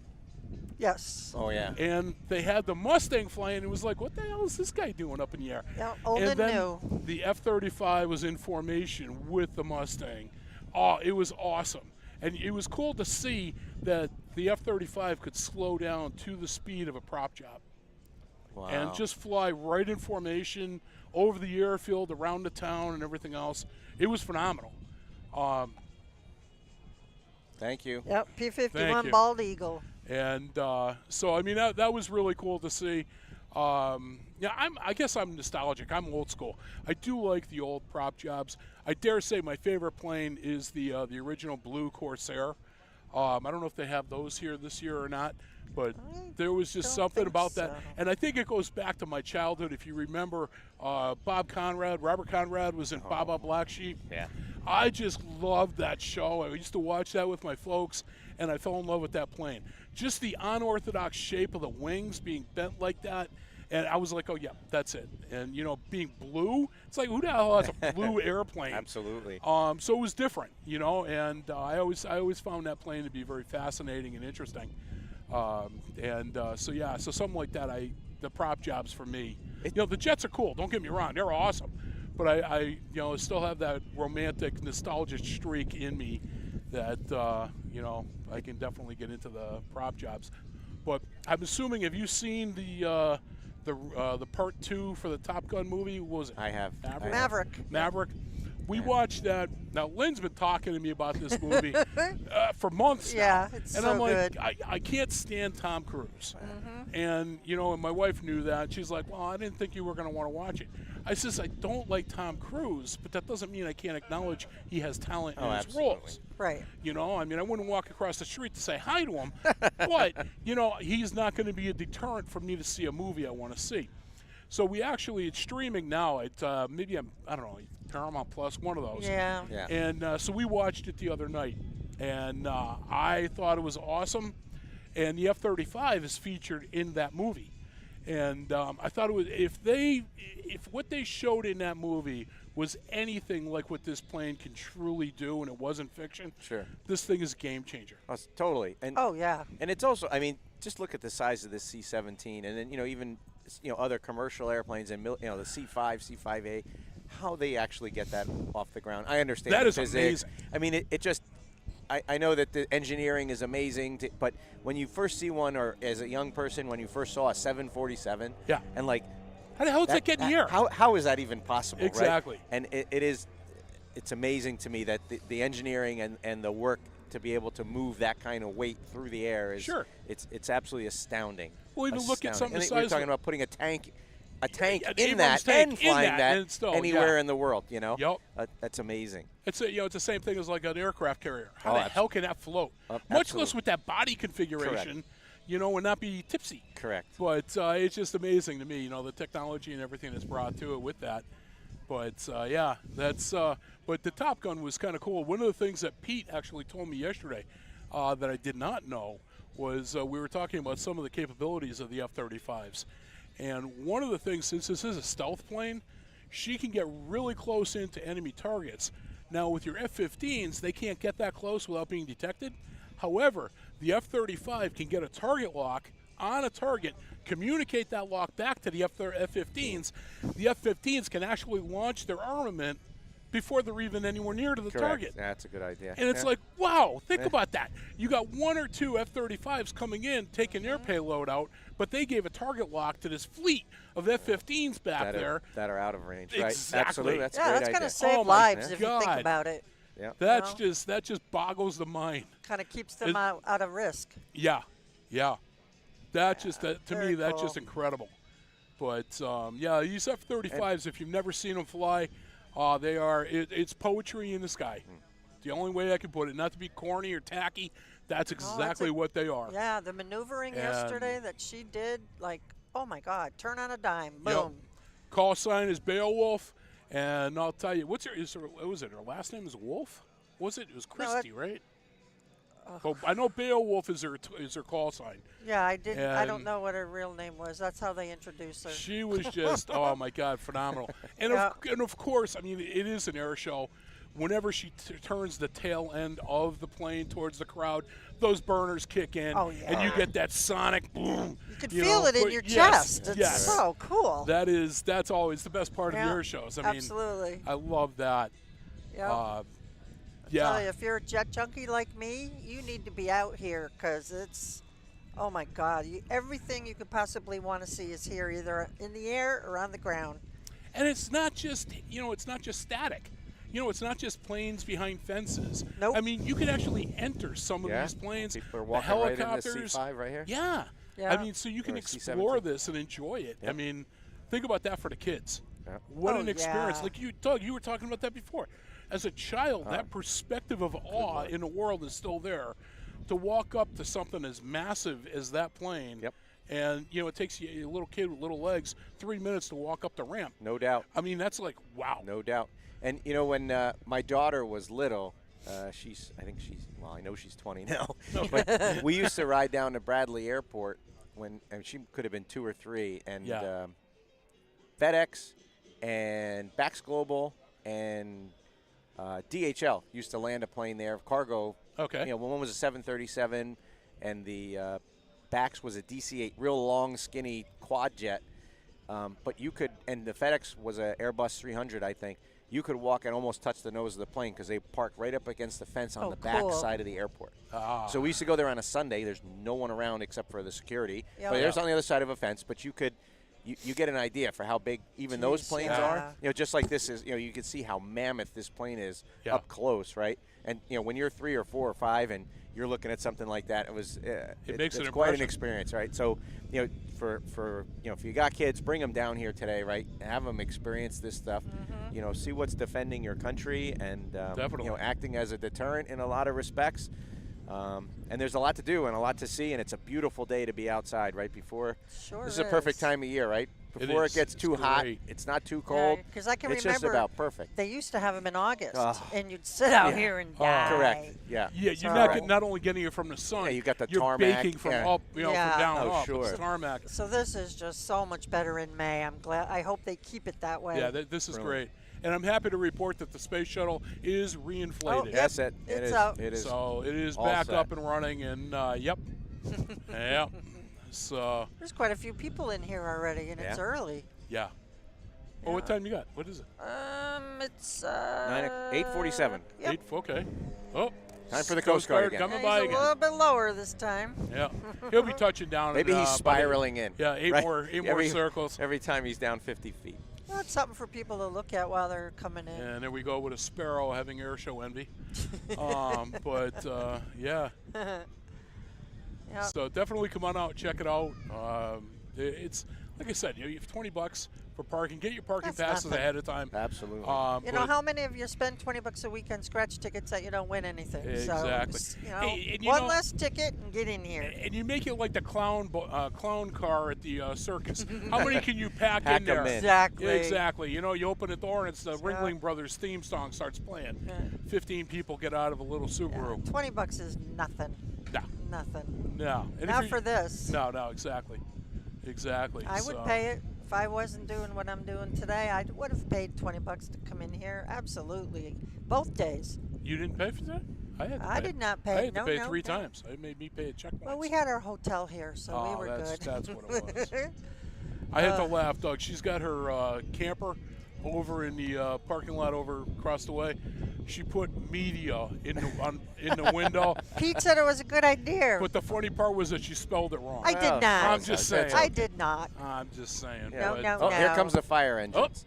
Speaker 4: Yes.
Speaker 7: Oh, yeah.
Speaker 5: And they had the Mustang flying. It was like, what the hell is this guy doing up in the air?
Speaker 4: Yeah, old and
Speaker 5: then
Speaker 4: new.
Speaker 5: the F-35 was in formation with the Mustang. Oh, it was awesome. And it was cool to see that the F-35 could slow down to the speed of a prop job.
Speaker 7: Wow.
Speaker 5: And just fly right in formation over the airfield, around the town, and everything else. It was phenomenal.
Speaker 7: Thank you.
Speaker 4: Yep,
Speaker 5: Thank
Speaker 4: P-51
Speaker 5: you.
Speaker 4: Bald Eagle.
Speaker 5: And so, I mean, that was really cool to see. Yeah, I guess I'm nostalgic. I'm old school. I do like the old prop jobs. I dare say my favorite plane is the original blue Corsair. I don't know if they have those here this year or not, but there was just
Speaker 4: don't
Speaker 5: something
Speaker 4: think
Speaker 5: about that.
Speaker 4: so.
Speaker 5: And I think it goes back to my childhood. If you remember, Robert Conrad was in Baba Black Sheep.
Speaker 7: Yeah.
Speaker 5: I just loved that show. I used to watch that with my folks, and I fell in love with that plane. Just the unorthodox shape of the wings being bent like that. And I was like, oh, yeah, that's it. And, being blue, it's like, who the hell has a blue airplane?
Speaker 7: Absolutely.
Speaker 5: So it was different, and I always found that plane to be very fascinating and interesting. So something like that, the prop jobs for me. The jets are cool, don't get me wrong, they're awesome. But I still have that romantic, nostalgic streak in me that, I can definitely get into the prop jobs. But I'm assuming, have you seen the part 2 for the Top Gun movie? What was it?
Speaker 7: I have.
Speaker 5: Maverick. We watched that. Now, Lynn's been talking to me about this movie for months
Speaker 4: Yeah,
Speaker 5: now.
Speaker 4: it's
Speaker 5: and
Speaker 4: so
Speaker 5: I'm like,
Speaker 4: good.
Speaker 5: I can't stand Tom Cruise.
Speaker 4: Mm-hmm.
Speaker 5: And, and my wife knew that. She's like, well, I didn't think you were going to want to watch it. I says, I don't like Tom Cruise, but that doesn't mean I can't acknowledge he has talent in his
Speaker 7: absolutely.
Speaker 5: roles.
Speaker 4: Right.
Speaker 5: I mean, I wouldn't walk across the street to say hi to him, but, he's not going to be a deterrent for me to see a movie I want to see. So it's streaming now at I don't know, Paramount Plus, one of those.
Speaker 4: Yeah.
Speaker 7: Yeah.
Speaker 5: And so we watched it the other night, and I thought it was awesome. And the F-35 is featured in that movie. And I thought it was, if what they showed in that movie was anything like what this plane can truly do, and it wasn't fiction,
Speaker 7: Sure.
Speaker 5: this thing is a game changer.
Speaker 7: Totally. And
Speaker 4: Oh, yeah.
Speaker 7: And it's also, I mean, just look at the size of this C-17, and then even other commercial airplanes and the C-5, C-5A, how they actually get that off the ground. I understand
Speaker 5: That
Speaker 7: the
Speaker 5: is
Speaker 7: physics.
Speaker 5: amazing.
Speaker 7: I mean, it just. I know that the engineering is amazing, but when you first see one, or as a young person, when you first saw a 747,
Speaker 5: Yeah.
Speaker 7: and like,
Speaker 5: How the hell did that get in the air?
Speaker 7: How is that even possible?
Speaker 5: Exactly.
Speaker 7: Right? And it's amazing to me that the engineering and the work to be able to move that kind of weight through the air is
Speaker 5: Sure.
Speaker 7: It's absolutely astounding.
Speaker 5: Well, even look at something
Speaker 7: And
Speaker 5: the
Speaker 7: we're
Speaker 5: size
Speaker 7: talking
Speaker 5: of-
Speaker 7: about putting a tank
Speaker 5: an
Speaker 7: in that
Speaker 5: Abrams tank
Speaker 7: and
Speaker 5: in
Speaker 7: flying
Speaker 5: that,
Speaker 7: that
Speaker 5: and still,
Speaker 7: anywhere
Speaker 5: yeah.
Speaker 7: in the world. You know.
Speaker 5: Yep.
Speaker 7: That's amazing.
Speaker 5: It's it's the same thing as like an aircraft carrier. How
Speaker 7: Oh,
Speaker 5: the hell can that float? Much
Speaker 7: absolutely.
Speaker 5: less with that body configuration, and not be tipsy.
Speaker 7: Correct.
Speaker 5: But it's just amazing to me, the technology and everything that's brought to it with that. But yeah, that's. But the Top Gun was kind of cool. One of the things that Pete actually told me yesterday that I did not know was we were talking about some of the capabilities of the F-35s, and one of the things, since this is a stealth plane, she can get really close into enemy targets. Now with your F-15s, they can't get that close without being detected. However, the F-35 can get a target lock on a target, communicate that lock back to the F-15s. The F-15s can actually launch their armament before they're even anywhere near to the
Speaker 7: Correct.
Speaker 5: target.
Speaker 7: That's a good idea.
Speaker 5: And it's
Speaker 7: Yeah.
Speaker 5: like, wow, think about that. You got 1 or 2 F-35s coming in, taking their payload out, but they gave a target lock to this fleet of F-15s back there.
Speaker 7: that are out of range.
Speaker 5: Exactly.
Speaker 7: Right. Absolutely. That's a
Speaker 4: Yeah,
Speaker 7: great
Speaker 4: that's
Speaker 7: idea.
Speaker 4: going to save
Speaker 5: Oh my
Speaker 4: lives if you think
Speaker 5: God.
Speaker 4: about it.
Speaker 7: Yeah.
Speaker 5: That's
Speaker 4: No.
Speaker 5: that just boggles the mind.
Speaker 4: Kind of keeps them
Speaker 5: It-
Speaker 4: out of risk.
Speaker 5: Yeah, yeah. That just to
Speaker 4: very
Speaker 5: me that's
Speaker 4: cool.
Speaker 5: just incredible. But yeah, these F-35s, if you've never seen them fly, they are it's poetry in the sky. The only way I can put it, not to be corny or tacky, that's exactly what they are.
Speaker 4: Yeah, the maneuvering
Speaker 5: And-
Speaker 4: yesterday that she did, like, oh my God, turn on a dime,
Speaker 5: Yep.
Speaker 4: boom.
Speaker 5: Call sign is Beowulf, and I'll tell you, was it her last name is Wolf? Was it? It was Christy, right? Well, I know Beowulf is her call sign.
Speaker 4: Yeah, I don't
Speaker 5: And-
Speaker 4: know what her real name was. That's how they introduced her.
Speaker 5: She was just, oh my God, phenomenal. And, of course, I mean, it is an air show. Whenever she turns the tail end of the plane towards the crowd, those burners kick in,
Speaker 4: Oh, yeah.
Speaker 5: and you get that sonic boom.
Speaker 4: You could feel it in your
Speaker 5: yes,
Speaker 4: chest. It's
Speaker 5: yes.
Speaker 4: so cool.
Speaker 5: That's always the best part of
Speaker 4: Yeah,
Speaker 5: the air shows. I mean,
Speaker 4: absolutely.
Speaker 5: I love that.
Speaker 4: Yep.
Speaker 5: Uh,
Speaker 4: Tell you,
Speaker 5: yeah,
Speaker 4: if you're a jet junkie like me, you need to be out here because it's, oh my God, everything you could possibly want to see is here, either in the air or on the ground.
Speaker 5: and it's not just static. It's not just planes behind fences.
Speaker 4: Nope.
Speaker 5: I mean, you can actually enter some of
Speaker 7: Yeah.
Speaker 5: these planes.
Speaker 7: People are
Speaker 5: the
Speaker 7: walking right in the
Speaker 5: helicopters.
Speaker 7: C5 right here.
Speaker 5: Yeah.
Speaker 4: Yeah.
Speaker 5: I mean, so you can
Speaker 7: Or
Speaker 5: explore
Speaker 7: C-17.
Speaker 5: this and enjoy it. I
Speaker 7: Yep.
Speaker 5: mean, think about that for the kids.
Speaker 7: Yep.
Speaker 5: What
Speaker 4: Oh,
Speaker 5: an experience.
Speaker 4: yeah.
Speaker 5: Like Doug, you were talking about that before. As a child, that perspective of awe in the world is still there. To walk up to something as massive as that plane,
Speaker 7: Yep.
Speaker 5: and it takes you, a little kid with little legs, 3 minutes to walk up the ramp.
Speaker 7: No doubt.
Speaker 5: I mean, that's like, wow.
Speaker 7: No doubt. And when my daughter was little, I know she's 20 now, but we used to ride down to Bradley Airport and she could have been 2 or 3, and
Speaker 5: Yeah.
Speaker 7: FedEx and Bax Global and DHL used to land a plane there, cargo.
Speaker 5: Okay.
Speaker 7: One was a 737, and the Bax was a DC-8, real long, skinny quad jet. But you could, and the FedEx was a Airbus 300, I think. You could walk and almost touch the nose of the plane because they park right up against the fence on
Speaker 4: Oh,
Speaker 7: the back
Speaker 4: cool.
Speaker 7: side of the airport.
Speaker 5: Ah.
Speaker 7: So we used to go there on a Sunday. There's no one around except for the security.
Speaker 4: Yeah.
Speaker 7: But there's on the other side of a fence. But you could, you get an idea for how big even those
Speaker 4: Jeez,
Speaker 7: planes
Speaker 4: yeah.
Speaker 7: are. Just like this is. You can see how mammoth this plane is
Speaker 5: Yeah.
Speaker 7: up close, right? And when you're 3 or 4 or 5 and you're looking at something like that, it's
Speaker 5: makes an
Speaker 7: quite an
Speaker 5: impression.
Speaker 7: experience, right? So for if you got kids, bring them down here today, right? Have them experience this stuff. See what's defending your country and
Speaker 5: Definitely.
Speaker 7: acting as a deterrent in a lot of respects. And there's a lot to do and a lot to see, and it's a beautiful day to be outside right before.
Speaker 4: Sure
Speaker 7: This is a perfect
Speaker 4: is.
Speaker 7: time of year, right? Before it
Speaker 5: is.
Speaker 7: gets
Speaker 5: It's
Speaker 7: too hot,
Speaker 5: great.
Speaker 7: it's not too cold.
Speaker 4: Because I can
Speaker 7: it's
Speaker 4: remember
Speaker 7: just about perfect.
Speaker 4: they used to have them in August,
Speaker 7: Oh.
Speaker 4: and you'd sit out
Speaker 7: Yeah.
Speaker 4: here and
Speaker 5: Oh.
Speaker 4: die.
Speaker 7: Correct. Yeah.
Speaker 5: Yeah, you're
Speaker 4: So-
Speaker 5: not only getting it from the sun.
Speaker 7: Yeah, you got the
Speaker 5: you're
Speaker 7: tarmac,
Speaker 5: baking from
Speaker 7: yeah.
Speaker 5: up,
Speaker 4: Yeah.
Speaker 5: from down
Speaker 7: Oh,
Speaker 5: up.
Speaker 7: sure.
Speaker 5: It's tarmac.
Speaker 4: So this is just so much better in May. I'm glad. I hope they keep it that way.
Speaker 5: Yeah, this is
Speaker 7: Brilliant.
Speaker 5: great. And I'm happy to report that the space shuttle is reinflated.
Speaker 4: yep.
Speaker 7: Yes, it
Speaker 4: It's
Speaker 7: is.
Speaker 4: out.
Speaker 7: It is.
Speaker 5: So it is
Speaker 7: all
Speaker 5: back
Speaker 7: set.
Speaker 5: up and running, and yep. Yep. So,
Speaker 4: There's quite a few people in here already, and it's
Speaker 7: Yeah.
Speaker 4: early.
Speaker 5: yeah. Well, what
Speaker 4: Yeah.
Speaker 5: time you got? What is it?
Speaker 4: It's
Speaker 7: 8:47.
Speaker 4: Yep.
Speaker 5: 8? Okay. Oh.
Speaker 7: Time for the Coast Guard again.
Speaker 5: coming
Speaker 4: Yeah,
Speaker 5: by
Speaker 4: he's a
Speaker 5: again.
Speaker 4: little bit lower this time.
Speaker 5: Yeah. He'll be touching down.
Speaker 7: Maybe
Speaker 5: in,
Speaker 7: he's
Speaker 5: about
Speaker 7: spiraling in.
Speaker 5: Yeah, eight
Speaker 7: right?
Speaker 5: more
Speaker 7: every,
Speaker 5: circles.
Speaker 7: Every time he's down 50 feet.
Speaker 4: Well, it's something for people to look at while they're coming in.
Speaker 5: And there we go with a sparrow having air show envy. Yeah.
Speaker 4: Yeah.
Speaker 5: So definitely come on out, check it out. It's like I said, you have $20 for parking. Get your parking
Speaker 4: That's
Speaker 5: passes
Speaker 4: nothing.
Speaker 5: ahead of time.
Speaker 7: Absolutely.
Speaker 4: You know, how many of you spend $20 a week on scratch tickets that you don't win anything?
Speaker 5: Exactly.
Speaker 4: So, you know,
Speaker 5: Hey, and you
Speaker 4: one
Speaker 5: know-
Speaker 4: less ticket and get in here.
Speaker 5: And you make it like the clown car at the circus. How many can you pack
Speaker 7: Pack
Speaker 5: in there?
Speaker 7: 'em in.
Speaker 4: Exactly.
Speaker 5: Exactly. You know, you open the door and it's the Ringling Brothers theme song starts playing.
Speaker 4: Yeah.
Speaker 5: 15 people get out of a little Subaru.
Speaker 4: $20 is nothing.
Speaker 5: No,
Speaker 4: Nothing.
Speaker 5: no. And if
Speaker 4: Not
Speaker 5: you-
Speaker 4: for this.
Speaker 5: No, exactly. Exactly.
Speaker 4: I would
Speaker 5: So-
Speaker 4: pay it if I wasn't doing what I'm doing today. I would have paid $20 to come in here. Absolutely, both days.
Speaker 5: You didn't pay for that? I had to
Speaker 4: I
Speaker 5: pay.
Speaker 4: did not pay.
Speaker 5: I had to
Speaker 4: No,
Speaker 5: pay
Speaker 4: no,
Speaker 5: 3
Speaker 4: no.
Speaker 5: times. It made me pay a check once.
Speaker 4: Well, we had our hotel here, so we
Speaker 5: Oh,
Speaker 4: were
Speaker 5: that's-
Speaker 4: good.
Speaker 5: that's what it was. I had to laugh, Doug. She's got her camper over in the parking lot over across the way. She put media in the window.
Speaker 4: Pete said it was a good idea.
Speaker 5: But the funny part was that she spelled it wrong.
Speaker 4: I did not.
Speaker 5: I'm just saying.
Speaker 4: I did not.
Speaker 5: I'm just saying.
Speaker 4: No,
Speaker 5: but-
Speaker 4: no.
Speaker 7: Oh, here comes the fire engines.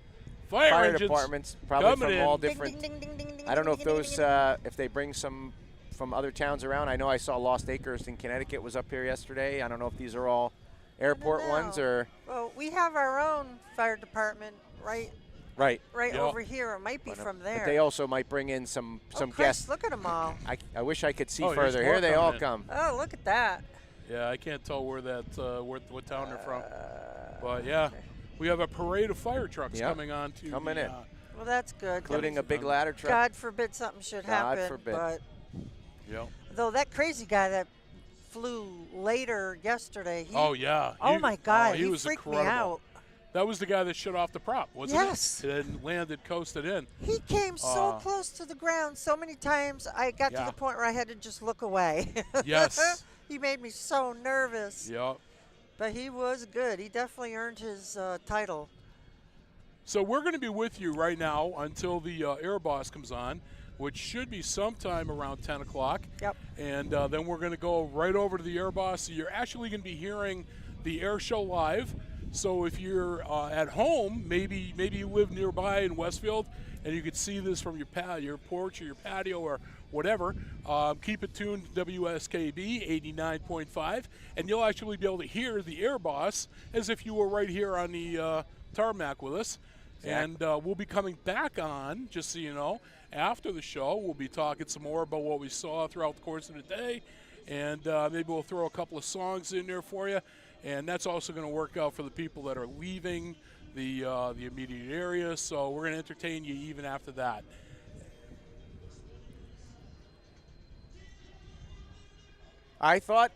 Speaker 5: Fire engines
Speaker 7: departments, probably
Speaker 5: coming
Speaker 7: from
Speaker 5: in.
Speaker 7: all
Speaker 4: Ding,
Speaker 7: different.
Speaker 4: ding, ding, ding, ding, ding,
Speaker 7: I don't know if
Speaker 4: ding, ding,
Speaker 7: those,
Speaker 4: ding, ding.
Speaker 7: if they bring some from other towns around. I know I saw Lost Acres in Connecticut was up here yesterday. I don't know if these are all airport ones
Speaker 4: know.
Speaker 7: or
Speaker 4: Well, we have our own fire department right
Speaker 7: right.
Speaker 5: Yeah.
Speaker 4: over here. It might be from there.
Speaker 7: But they also might bring in some
Speaker 4: oh, Chris,
Speaker 7: guests.
Speaker 4: look at them all.
Speaker 7: I wish I could see
Speaker 5: Oh, here's
Speaker 7: further.
Speaker 5: more
Speaker 7: Here they
Speaker 5: coming
Speaker 7: all
Speaker 5: in.
Speaker 7: come.
Speaker 4: Oh, look at that.
Speaker 5: Yeah, I can't tell where that what town they're from. But yeah, we have a parade of fire trucks
Speaker 7: Yeah.
Speaker 5: coming on to
Speaker 7: Coming
Speaker 5: the,
Speaker 7: in.
Speaker 4: Well, that's good.
Speaker 7: Including a big ladder truck.
Speaker 4: God forbid something should
Speaker 7: God
Speaker 4: happen.
Speaker 7: forbid.
Speaker 4: But
Speaker 5: Yeah.
Speaker 4: though that crazy guy that flew later yesterday. He,
Speaker 5: Oh yeah.
Speaker 4: Oh my God,
Speaker 5: he
Speaker 4: he
Speaker 5: was
Speaker 4: freaked me
Speaker 5: incredible.
Speaker 4: out.
Speaker 5: That was the guy that shut off the prop, wasn't
Speaker 4: Yes.
Speaker 5: it? And landed, coasted in.
Speaker 4: He came so close to the ground so many times. I got to
Speaker 5: Yeah.
Speaker 4: the point where I had to just look away.
Speaker 5: Yes.
Speaker 4: He made me so nervous.
Speaker 5: Yeah.
Speaker 4: But he was good. He definitely earned his title.
Speaker 5: So we're going to be with you right now until the Air Boss comes on, which should be sometime around 10 o'clock.
Speaker 4: Yep.
Speaker 5: And then we're going to go right over to the Air Boss. So you're actually going to be hearing the Air Show live. So if you're at home, maybe you live nearby in Westfield, and you could see this from your porch or your patio or whatever, keep it tuned to WSKB 89.5, and you'll actually be able to hear the Air Boss as if you were right here on the tarmac with us. And we'll be coming back on, just so you know, after the show. We'll be talking some more about what we saw throughout the course of the day, and maybe we'll throw a couple of songs in there for you. And that's also going to work out for the people that are leaving the immediate area. So we're going to entertain you even after that.
Speaker 7: I thought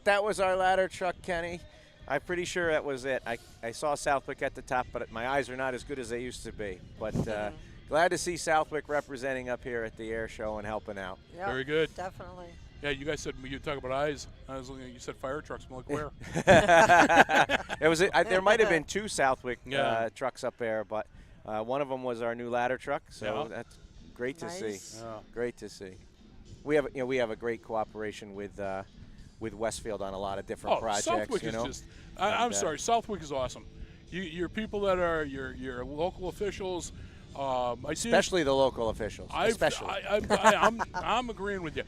Speaker 7: that was our ladder truck, Kenny. I'm pretty sure that was it. I saw Southwick at the top, but my eyes are not as good as they used to be. But glad to see Southwick representing up here at the Air Show and helping out.
Speaker 4: Yep,
Speaker 5: Very good.
Speaker 4: Definitely.
Speaker 5: Yeah, you guys said you talk about eyes. I was looking at you said fire trucks. I'm like, where?
Speaker 7: There might have been two Southwick
Speaker 5: Yeah.
Speaker 7: trucks up there, but one of them was our new ladder truck. So
Speaker 5: Yeah.
Speaker 7: that's great to see.
Speaker 4: Nice.
Speaker 5: Yeah.
Speaker 7: Great to see. We have a great cooperation with Westfield on a lot of different projects.
Speaker 5: Southwick
Speaker 7: you
Speaker 5: is
Speaker 7: know?
Speaker 5: just. I'm sorry, Southwick is awesome. Your people that are your local officials.
Speaker 7: Especially the local officials.
Speaker 5: I'm agreeing with you.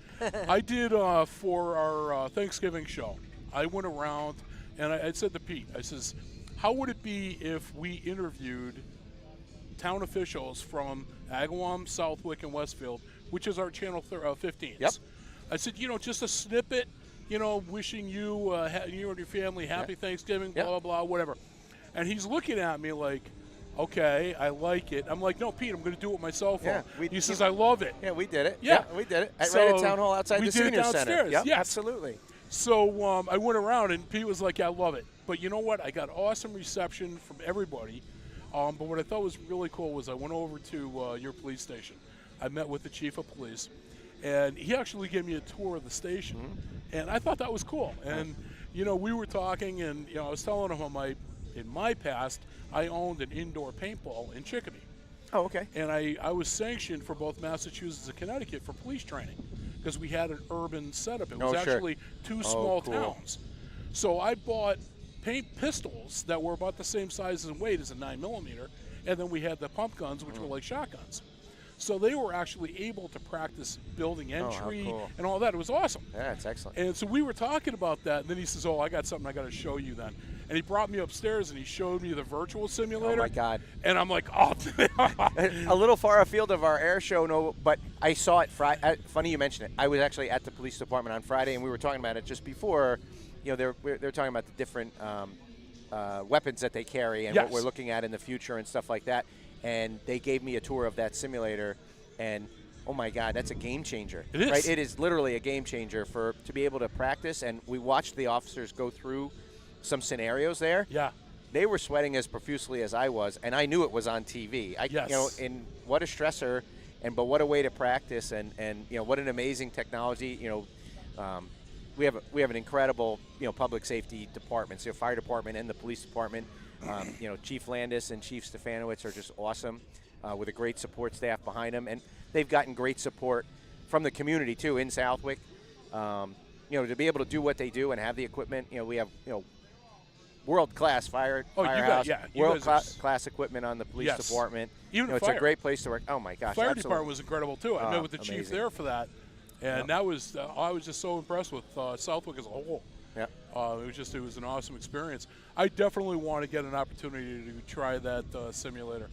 Speaker 5: I did for our Thanksgiving show. I went around and I said to Pete, I says, how would it be if we interviewed town officials from Agawam, Southwick, and Westfield, which is our Channel 15.
Speaker 7: Yep.
Speaker 5: I said, just a snippet, wishing you, you and your family happy Thanksgiving, blah, blah, blah, whatever. And he's looking at me like, okay, I like it. I'm like, no, Pete, I'm going to do it myself.
Speaker 7: Yeah,
Speaker 5: he says, I love it.
Speaker 7: Yeah, we did it.
Speaker 5: Yeah.
Speaker 7: we did it. Right
Speaker 5: So
Speaker 7: at Town Hall outside
Speaker 5: we
Speaker 7: the
Speaker 5: did it
Speaker 7: Senior Center.
Speaker 5: downstairs,
Speaker 7: Yep,
Speaker 5: yes.
Speaker 7: absolutely.
Speaker 5: So I went around, and Pete was like, yeah, I love it. But you know what? I got awesome reception from everybody. But what I thought was really cool was I went over to your police station. I met with the chief of police, and he actually gave me a tour of the station. And I thought that was cool. And, we were talking, and, I was telling him in my past, I owned an indoor paintball in Chicopee.
Speaker 7: Oh, okay.
Speaker 5: And I was sanctioned for both Massachusetts and Connecticut for police training because we had an urban setup. It was
Speaker 7: Oh, sure.
Speaker 5: actually two small
Speaker 7: cool.
Speaker 5: towns. So I bought paint pistols that were about the same size and weight as a 9mm, and then we had the pump guns, which were like shotguns. So they were actually able to practice building
Speaker 7: how
Speaker 5: entry
Speaker 7: cool.
Speaker 5: and all that. It was awesome.
Speaker 7: Yeah, it's excellent.
Speaker 5: And so we were talking about that, and then he says, "Oh, I got something I got to show you then." And he brought me upstairs, and he showed me the virtual simulator.
Speaker 7: Oh my God!
Speaker 5: And I'm like, "Oh."
Speaker 7: A little far afield of our air show, no, but I saw it Friday. Funny you mention it. I was actually at the police department on Friday, and we were talking about it just before. You know, they're talking about the different weapons that they carry and what
Speaker 5: Yes.
Speaker 7: we're looking at in the future and stuff like that. And they gave me a tour of that simulator, and oh my God, that's a game changer.
Speaker 5: It is.
Speaker 7: Right? It is literally a game changer to be able to practice. And we watched the officers go through some scenarios there.
Speaker 5: Yeah.
Speaker 7: They were sweating as profusely as I was, and I knew it was on TV.
Speaker 5: Yes.
Speaker 7: You know, and what a stressor, but what a way to practice, and you know, what an amazing technology. You know, we have an incredible, you know, public safety department, so fire department and the police department. You know, Chief Landis and Chief Stefanowicz are just awesome, with a great support staff behind them, and they've gotten great support from the community too in Southwick. You know, to be able to do what they do and have the equipment. You know, we have, you know, world-class firehouse,
Speaker 5: you guys
Speaker 7: world-class equipment on the police
Speaker 5: Yes.
Speaker 7: department.
Speaker 5: Even
Speaker 7: you know, it's
Speaker 5: fire.
Speaker 7: a great place to work. Oh my gosh,
Speaker 5: Fire
Speaker 7: absolutely.
Speaker 5: department was incredible too. I met with the chief
Speaker 7: amazing.
Speaker 5: there for that, and that was I was just so impressed with Southwick as a whole.
Speaker 7: Yeah.
Speaker 5: It was an awesome experience. I definitely want to get an opportunity to try that simulator.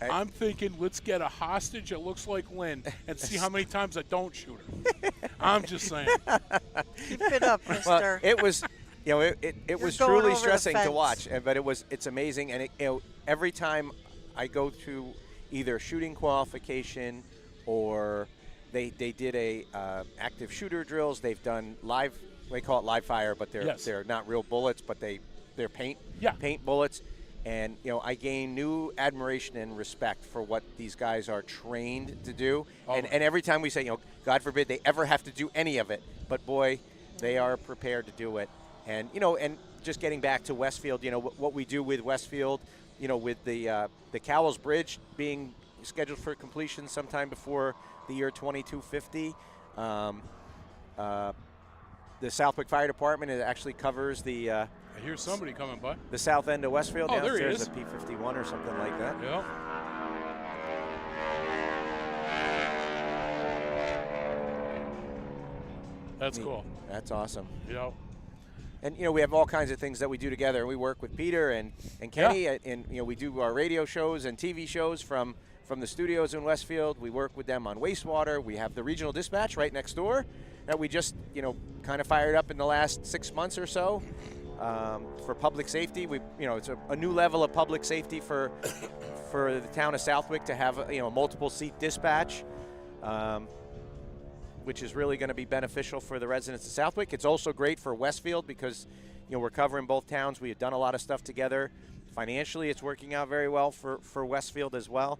Speaker 5: I'm thinking let's get a hostage that looks like Lynn and see how many times I don't shoot her. I'm just saying.
Speaker 4: Keep it up, mister.
Speaker 7: Well, it was, you know, it was
Speaker 4: going
Speaker 7: truly
Speaker 4: over the
Speaker 7: stressing to
Speaker 4: fence.
Speaker 7: watch, but it's amazing, and you know, every time I go to either shooting qualification or they did a active shooter drills. They've done live. They call it live fire, but they're not real bullets, but they're paint bullets. And you know, I gain new admiration and respect for what these guys are trained to do. And every time we say, you know, God forbid they ever have to do any of it, but boy, they are prepared to do it. And you know, and just getting back to Westfield, you know, what we do with Westfield, you know, with the Cowles Bridge being scheduled for completion sometime before the year 2250. The Southwick Fire Department, it actually covers the
Speaker 5: I hear somebody coming by.
Speaker 7: the south end of Westfield.
Speaker 5: Oh, there he
Speaker 7: There's
Speaker 5: is.
Speaker 7: a P-51 or something like that.
Speaker 5: Yeah. That's cool.
Speaker 7: That's awesome.
Speaker 5: Yeah.
Speaker 7: And you know, we have all kinds of things that we do together. We work with Peter and Kenny, and you know, we do our radio shows and TV shows from the studios in Westfield. We work with them on wastewater. We have the regional dispatch right next door that we just, you know, kind of fired up in the last 6 months or so for public safety. We, you know, it's a new level of public safety for the town of Southwick to have, you know, multiple seat dispatch. Which is really going to be beneficial for the residents of Southwick. It's also great for Westfield because, you know, we're covering both towns. We have done a lot of stuff together. Financially, it's working out very well for Westfield as well.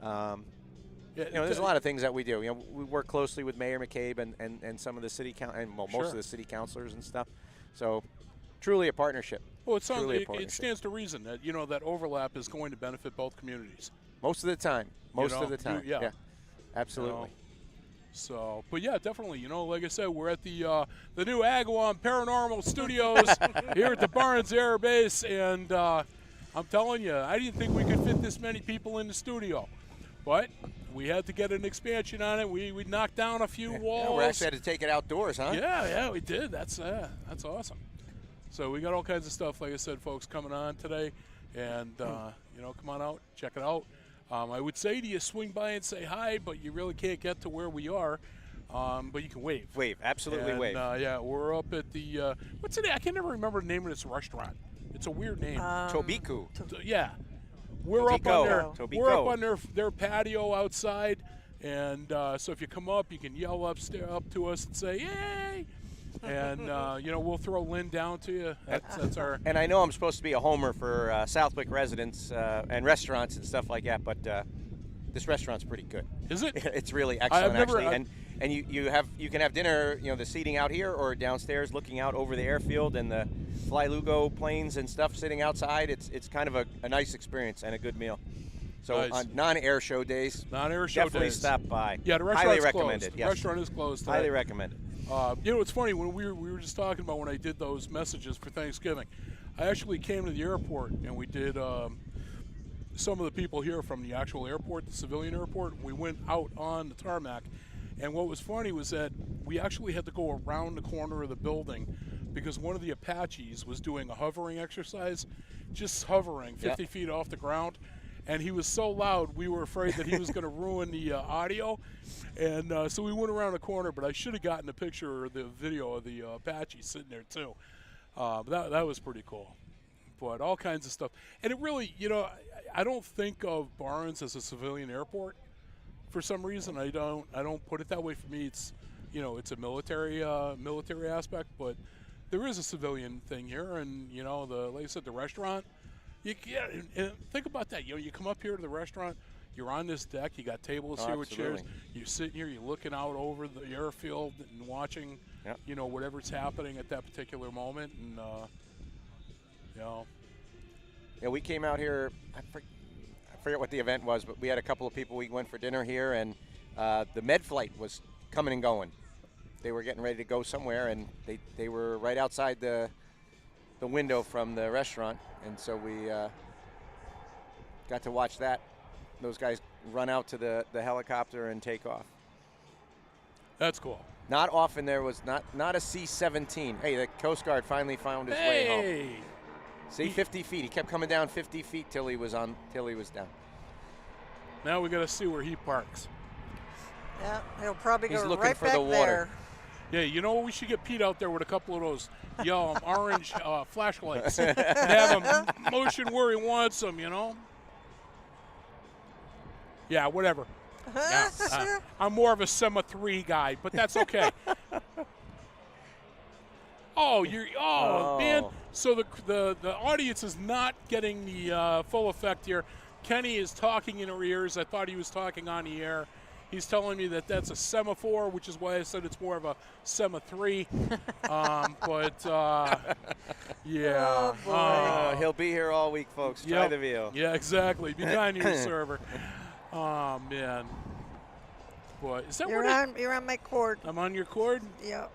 Speaker 7: You know, there's a lot of things that we do. You know, we work closely with Mayor McCabe and some of the city most of the city councilors and stuff. So, truly a partnership.
Speaker 5: Well, it sounds
Speaker 7: Truly a
Speaker 5: like it
Speaker 7: partnership.
Speaker 5: stands to reason that, you know, that overlap is going to benefit both communities.
Speaker 7: Most of the time. Most
Speaker 5: know,
Speaker 7: of the time.
Speaker 5: yeah.
Speaker 7: Absolutely.
Speaker 5: You know, so, but yeah, definitely. You know, like I said, we're at the new Agawam Paranormal Studios here at the Barnes Air Base, and I'm telling you, I didn't think we could fit this many people in the studio, but we had to get an expansion on it. We knocked down a few walls.
Speaker 7: Yeah, we actually had to take it outdoors, huh?
Speaker 5: Yeah, we did. That's awesome. So we got all kinds of stuff, like I said, folks, coming on today, and you know, come on out, check it out. I would say to you, swing by and say hi, but you really can't get to where we are. But you can wave.
Speaker 7: Wave, absolutely
Speaker 5: And,
Speaker 7: wave.
Speaker 5: Yeah, we're up at the what's the name? I can never remember the name of this restaurant. It's a weird name.
Speaker 7: Tobiku.
Speaker 5: Yeah, we're up on their
Speaker 7: Tobico.
Speaker 5: we're up on their patio outside, and so if you come up, you can yell up to us and say yay, and you know, we'll throw Lynn down to you. That's our.
Speaker 7: And I know I'm supposed to be a homer for Southwick residents and restaurants and stuff like that, but this restaurant's pretty good.
Speaker 5: Is it?
Speaker 7: It's really excellent,
Speaker 5: never-
Speaker 7: actually. And you can have dinner, you know, the seating out here or downstairs, looking out over the airfield and the Fly Lugo planes and stuff sitting outside. It's kind of a nice experience and a good meal. So
Speaker 5: Nice.
Speaker 7: on non-air show days,
Speaker 5: Non-air show
Speaker 7: definitely
Speaker 5: days.
Speaker 7: stop by.
Speaker 5: Yeah, the restaurant's
Speaker 7: highly
Speaker 5: closed.
Speaker 7: recommended.
Speaker 5: The
Speaker 7: Yes.
Speaker 5: restaurant is closed today.
Speaker 7: Highly recommended.
Speaker 5: You know, it's funny, when we were just talking about when I did those messages for Thanksgiving, I actually came to the airport and we did some of the people here from the actual airport, the civilian airport. We went out on the tarmac, and what was funny was that we actually had to go around the corner of the building because one of the Apaches was doing a hovering exercise, just hovering 50 feet off the ground. And he was so loud, we were afraid that he was going to ruin the audio. And so we went around the corner, but I should have gotten a picture or the video of the Apache sitting there, too. But that was pretty cool. But all kinds of stuff. And it really, I don't think of Barnes as a civilian airport for some reason. I don't put it that way. For me, it's, it's a military aspect. But there is a civilian thing here. And, like I said, the restaurant. And think about that. You come up here to the restaurant, you're on this deck, you got tables here with chairs, you're sitting here, you're looking out over the airfield and watching, whatever's happening at that particular moment. And,
Speaker 7: Yeah, we came out here, I forget what the event was, but we had a couple of people, we went for dinner here, and the med flight was coming and going. They were getting ready to go somewhere, and they were right outside the window from the restaurant, and so we got to watch those guys run out to the helicopter and take off.
Speaker 5: That's cool.
Speaker 7: Not often there was not a C-17. Hey, the Coast Guard finally found his way home. See, 50 feet. He kept coming down 50 feet till he was down.
Speaker 5: Now we got to see where he parks.
Speaker 4: Yeah, he'll probably
Speaker 7: He's
Speaker 4: go
Speaker 7: looking
Speaker 4: right
Speaker 7: for
Speaker 4: back
Speaker 7: the water.
Speaker 4: there.
Speaker 5: Yeah, we should get Pete out there with a couple of those orange flashlights and have him motion where he wants them, Yeah, whatever. Yeah, I'm more of a Sema 3 guy, but that's okay. Man. So the audience is not getting the full effect here. Kenny is talking in our ears. I thought he was talking on the air. He's telling me that that's a semaphore, which is why I said it's more of a Sema 3. Yeah.
Speaker 4: Oh, boy.
Speaker 7: He'll be here all week, folks. Try the veal.
Speaker 5: Yeah, exactly. Be kind to your server. Oh, man. Boy, is that
Speaker 4: You're on my cord.
Speaker 5: I'm on your cord?
Speaker 4: Yep.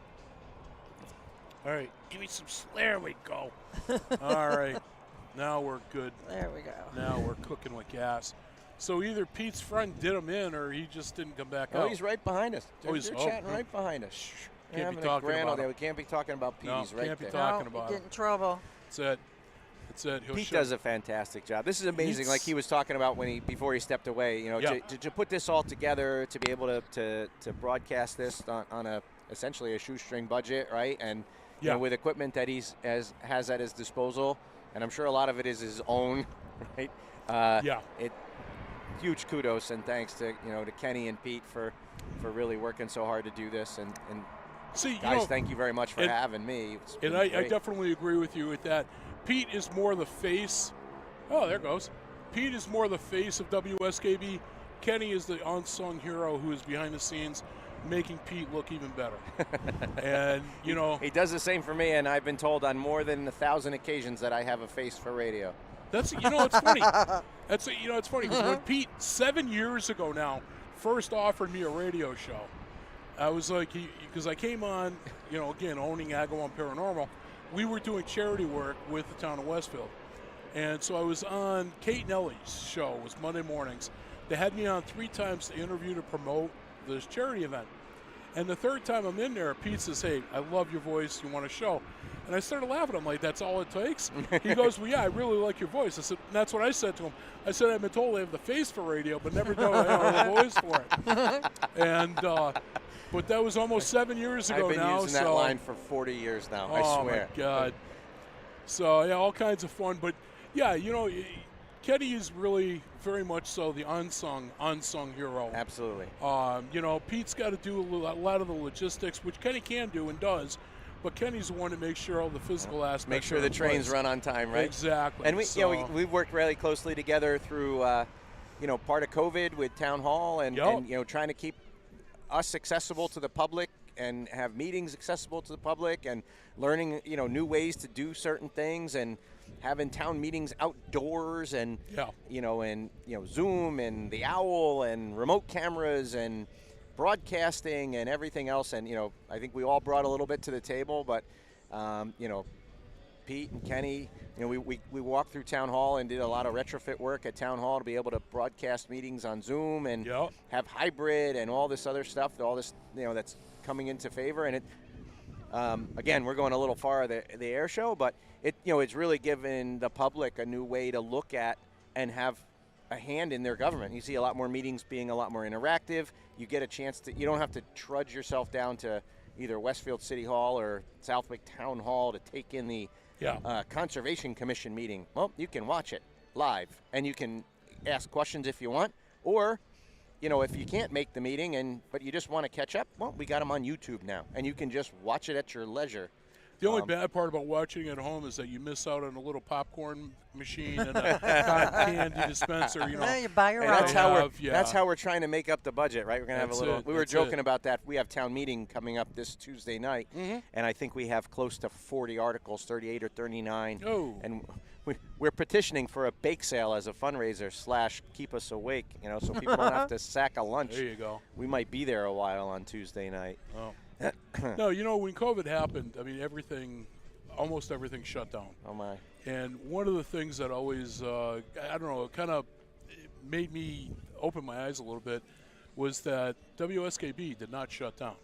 Speaker 5: All right. Give me some. There we go. All right. Now we're good.
Speaker 4: There we go.
Speaker 5: Now we're cooking with gas. So either Pete's friend did him in, or he just didn't come back out.
Speaker 7: Oh, he's right behind us. They're chatting right behind us.
Speaker 5: Can't be talking about him.
Speaker 7: We can't be talking about Pete.
Speaker 5: No,
Speaker 7: He's right
Speaker 5: can't be
Speaker 7: there.
Speaker 5: talking
Speaker 4: No,
Speaker 5: about
Speaker 4: you
Speaker 5: him.
Speaker 4: get in trouble.
Speaker 5: That's it. He'll
Speaker 7: Pete
Speaker 5: show.
Speaker 7: does a fantastic job. This is amazing. Like he was talking about before he stepped away. To put this all together, to be able to broadcast this on essentially a shoestring budget, right? And with equipment that has at his disposal, and I'm sure a lot of it is his own, right? Huge kudos and thanks to Kenny and Pete for really working so hard to do this. And
Speaker 5: See,
Speaker 7: guys, thank you very much for having me.
Speaker 5: I definitely agree with you with that. Pete is more the face. Oh, there goes. Pete is more the face of WSKB. Kenny is the unsung hero who is behind the scenes making Pete look even better. And,
Speaker 7: He does the same for me, and I've been told on more than 1,000 occasions that I have a face for radio.
Speaker 5: It's funny. It's funny because when Pete 7 years ago now first offered me a radio show, I was like, because I came on, again owning Agawam Paranormal, we were doing charity work with the town of Westfield, and so I was on Kate Nelly's show. It was Monday mornings. They had me on 3 times to interview to promote this charity event, and the third time I'm in there, Pete says, "Hey, I love your voice. You want a show?" And I started laughing. I'm like, "That's all it takes?" He goes, "Well, yeah, I really like your voice." I said, and that's what I said to him. I said, "I've been told I have the face for radio, but never know I have the voice for it." And but that was almost 7 years ago now.
Speaker 7: I've been using that line for 40 years now. I swear.
Speaker 5: Oh my God! So yeah, all kinds of fun. But yeah, Kenny is really very much so the unsung hero.
Speaker 7: Absolutely.
Speaker 5: Pete's got to do a lot of the logistics, which Kenny can do and does. But Kenny's the one to make sure all the physical aspects.
Speaker 7: Make sure the trains run on time, right?
Speaker 5: Exactly.
Speaker 7: And we've worked really closely together through, part of COVID with Town Hall and trying to keep us accessible to the public and have meetings accessible to the public and learning, new ways to do certain things and having town meetings outdoors and, Zoom and the Owl and remote cameras and broadcasting and everything else. And, I think we all brought a little bit to the table, but, Pete and Kenny, you know, we walked through Town Hall and did a lot of retrofit work at Town Hall to be able to broadcast meetings on Zoom and
Speaker 5: Yep.
Speaker 7: have hybrid and all this other stuff, all this, you know, that's coming into favor. And it, again, we're going a little far the air show, but it, you know, it's really given the public a new way to look at and have a hand in their government. You see a lot more meetings being a lot more interactive. You get a chance to, you don't have to trudge yourself down to either Westfield City Hall or Southwick Town Hall to take in the Conservation Commission meeting. Well, you can watch it live and you can ask questions if you want, or, you know, if you can't make the meeting but you just want to catch up, well, we got them on YouTube now, and you can just watch it at your leisure.
Speaker 5: The only bad part about watching at home is that you miss out on a little popcorn machine and a cotton candy dispenser. You know,
Speaker 4: Yeah, you buy your
Speaker 7: And
Speaker 4: own.
Speaker 7: that's how we're trying to make up the budget, right? We're gonna have a
Speaker 5: That's
Speaker 7: little.
Speaker 5: it,
Speaker 7: We were
Speaker 5: that's
Speaker 7: joking
Speaker 5: it.
Speaker 7: about that. We have town meeting coming up this Tuesday night, and I think we have close to 40 articles, 38 or 39.
Speaker 5: Oh.
Speaker 7: And we're petitioning for a bake sale as a fundraiser / keep us awake. You know, so people don't have to sack a lunch.
Speaker 5: There you go.
Speaker 7: We might be there a while on Tuesday night.
Speaker 5: Oh. No, you know, when COVID happened, I mean, almost everything shut down.
Speaker 7: Oh my.
Speaker 5: And one of the things that always, I don't know, kind of made me open my eyes a little bit was that WSKB did not shut down.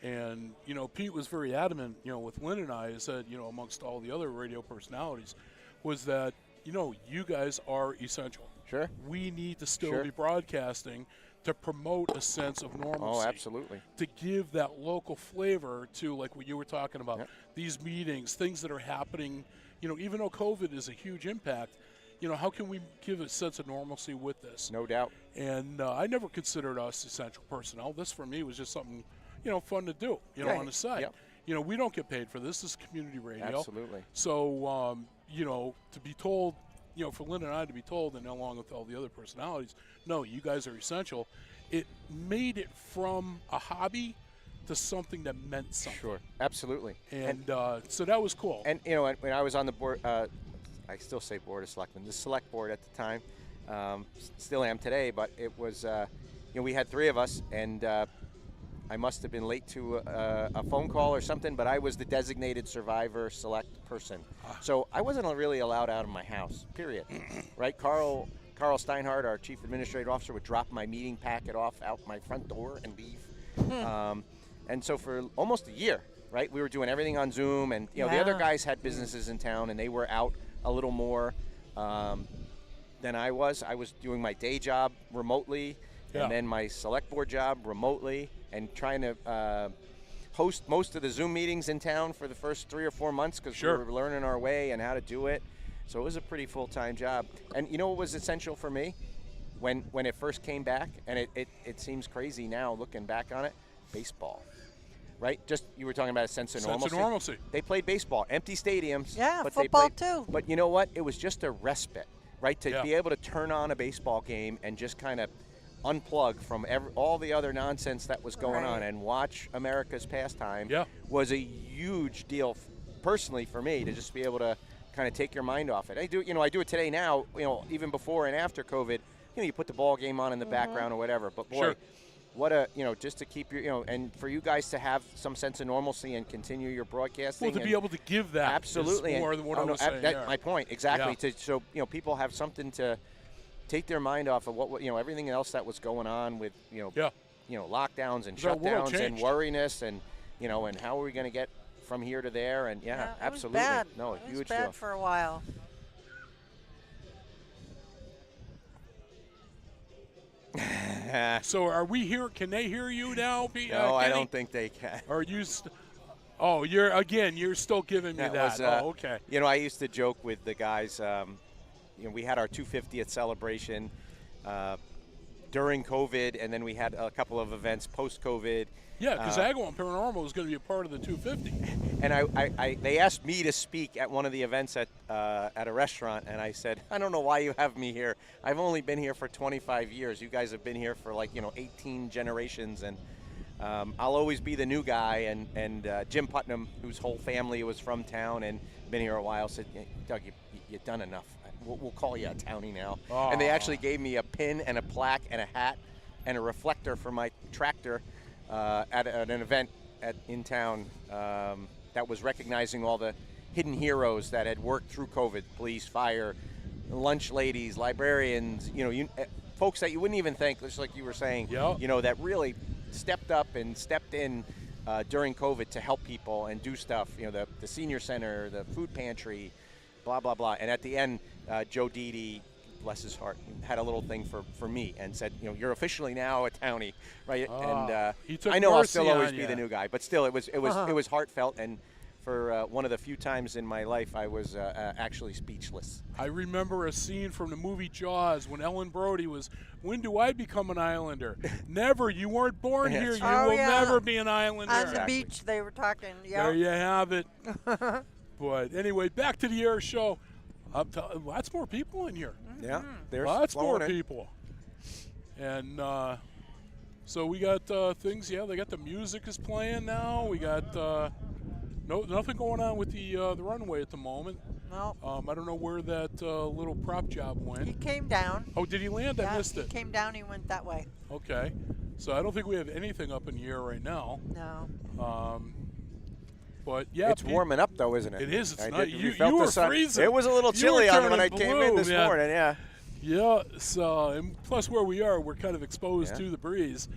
Speaker 5: And, you know, Pete was very adamant, you know, with Lynn and I, said, you know, amongst all the other radio personalities, was that, you know, you guys are essential.
Speaker 7: Sure.
Speaker 5: We need to still
Speaker 7: Sure.
Speaker 5: be broadcasting to promote a sense of normalcy.
Speaker 7: Oh, absolutely.
Speaker 5: To give that local flavor to, like what you were talking about,
Speaker 7: Yep.
Speaker 5: these meetings, things that are happening. You know, even though COVID is a huge impact, you know, how can we give a sense of normalcy with this?
Speaker 7: No doubt.
Speaker 5: And I never considered us essential personnel. This, for me, was just something, you know, fun to do, you know,
Speaker 7: Yeah.
Speaker 5: on the side.
Speaker 7: Yep.
Speaker 5: You know, we don't get paid for this. This is community radio.
Speaker 7: Absolutely.
Speaker 5: So, you know, to be told, you know, for Lynn and I to be told, and along with all the other personalities, no, you guys are essential, it made it from a hobby to something that meant something.
Speaker 7: Sure. Absolutely.
Speaker 5: And so that was cool.
Speaker 7: And, you know, when I was on the board, I still say board of selectmen, the select board at the time, still am today, but it was, you know, we had 3 of us, and I must have been late to a phone call or something, but I was the designated survivor select person. So I wasn't really allowed out of my house, period. Right? Carl Steinhardt, our chief administrative officer, would drop my meeting packet off out my front door and leave. And so for almost a year, right, we were doing everything on Zoom, and, you know, the other
Speaker 4: Yeah.
Speaker 7: guys had businesses in town, and they were out a little more than I was. I was doing my day job remotely,
Speaker 5: Yeah.
Speaker 7: and then my select board job remotely, and trying to host most of the Zoom meetings in town for the first 3 or 4 months because
Speaker 5: Sure.
Speaker 7: we were learning our way and how to do it. So it was a pretty full-time job. And you know what was essential for me when it first came back, and it seems crazy now looking back on it, baseball. Right? Just, you were talking about a sense of normalcy. They played baseball, empty stadiums.
Speaker 4: Yeah,
Speaker 7: but
Speaker 4: football
Speaker 7: they played,
Speaker 4: too.
Speaker 7: But you know what? It was just a respite, right? To
Speaker 5: Yeah.
Speaker 7: be able to turn on a baseball game and just kind of unplug from all the other nonsense that was going on
Speaker 4: Right.
Speaker 7: and watch America's pastime
Speaker 5: Yeah.
Speaker 7: was a huge deal personally for me, to just be able to kind of take your mind off it. I do it today now, you know, even before and after COVID. You know, you put the ball game on in the background or whatever, but boy,
Speaker 5: Sure.
Speaker 7: what a, you know, just to keep your, you know, and for you guys to have some sense of normalcy and continue your broadcasting.
Speaker 5: Well, to be able to give that
Speaker 7: absolutely
Speaker 5: is more than what I was saying.
Speaker 7: that's
Speaker 5: there.
Speaker 7: my point exactly.
Speaker 5: Yeah.
Speaker 7: So, you know, people have something to take their mind off of what, you know, everything else that was going on with, you know,
Speaker 5: Yeah.
Speaker 7: lockdowns and
Speaker 5: Our world
Speaker 7: shutdowns and
Speaker 5: changed.
Speaker 7: worriness, and, you know, and how are we going to get from here to there? And yeah,
Speaker 4: it
Speaker 7: absolutely.
Speaker 4: Was bad.
Speaker 7: No,
Speaker 4: it was
Speaker 7: huge
Speaker 4: bad
Speaker 7: deal.
Speaker 4: for a while.
Speaker 5: So are we here? Can they hear you now, Pete?
Speaker 7: No, I
Speaker 5: Kenny?
Speaker 7: don't think they can.
Speaker 5: Or are you? Oh, you're still giving me that.
Speaker 7: was,
Speaker 5: Oh, okay.
Speaker 7: You know, I used to joke with the guys. You know, we had our 250th celebration during COVID, and then we had a couple of events post-COVID.
Speaker 5: Yeah, because Agawam Paranormal is going to be a part of the 250.
Speaker 7: And they asked me to speak at one of the events at a restaurant, and I said, I don't know why you have me here. I've only been here for 25 years. You guys have been here for 18 generations, and I'll always be the new guy. And Jim Putnam, whose whole family was from town and been here a while, said, Doug, you've done enough. We'll call you a townie now.
Speaker 5: Aw.
Speaker 7: And they actually gave me a pin and a plaque and a hat and a reflector for my tractor at an event in town that was recognizing all the hidden heroes that had worked through COVID, police, fire, lunch ladies, librarians, folks that you wouldn't even think, just like you were saying,
Speaker 5: Yep.
Speaker 7: that really stepped up and stepped in during COVID to help people and do stuff. The senior center, the food pantry, blah, blah, blah. And at the end, Joe Didi, bless his heart, had a little thing for me and said, you're officially now a townie, right? And
Speaker 5: he took
Speaker 7: I know I'll
Speaker 5: mercy
Speaker 7: still always
Speaker 5: on
Speaker 7: be
Speaker 5: ya.
Speaker 7: the new guy, but still, it was heartfelt. And for one of the few times in my life, I was actually speechless.
Speaker 5: I remember a scene from the movie Jaws when Ellen Brody was, when do I become an Islander? Never. You weren't born here. You
Speaker 4: Oh,
Speaker 5: will
Speaker 4: yeah.
Speaker 5: never be an Islander.
Speaker 4: On the beach, they were talking. Yeah.
Speaker 5: There you have it. But anyway, back to the air show. Lots more people in here.
Speaker 7: Yeah, there's
Speaker 5: Lots more
Speaker 7: flowing in.
Speaker 5: people. And so we got things. Yeah, they got the music is playing now. We got nothing going on with the runway at the moment.
Speaker 4: No.
Speaker 5: I don't know where that little prop job
Speaker 4: He
Speaker 5: went.
Speaker 4: came down.
Speaker 5: Oh, did he land? I
Speaker 4: Yeah,
Speaker 5: missed
Speaker 4: he
Speaker 5: it.
Speaker 4: came down. He went that way.
Speaker 5: Okay. So I don't think we have anything up in the air right now.
Speaker 4: No.
Speaker 5: But yeah,
Speaker 7: It's warming up though, isn't it?
Speaker 5: It is. It's
Speaker 7: I
Speaker 5: nice.
Speaker 7: did-
Speaker 5: You
Speaker 7: felt the
Speaker 5: were
Speaker 7: sun.
Speaker 5: freezing.
Speaker 7: It was a little
Speaker 5: You were
Speaker 7: chilly on when
Speaker 5: turning
Speaker 7: I came in
Speaker 5: blue,
Speaker 7: this
Speaker 5: man.
Speaker 7: morning. Yeah.
Speaker 5: Yeah. So and plus where we are, we're kind of exposed
Speaker 7: Yeah.
Speaker 5: to the breeze.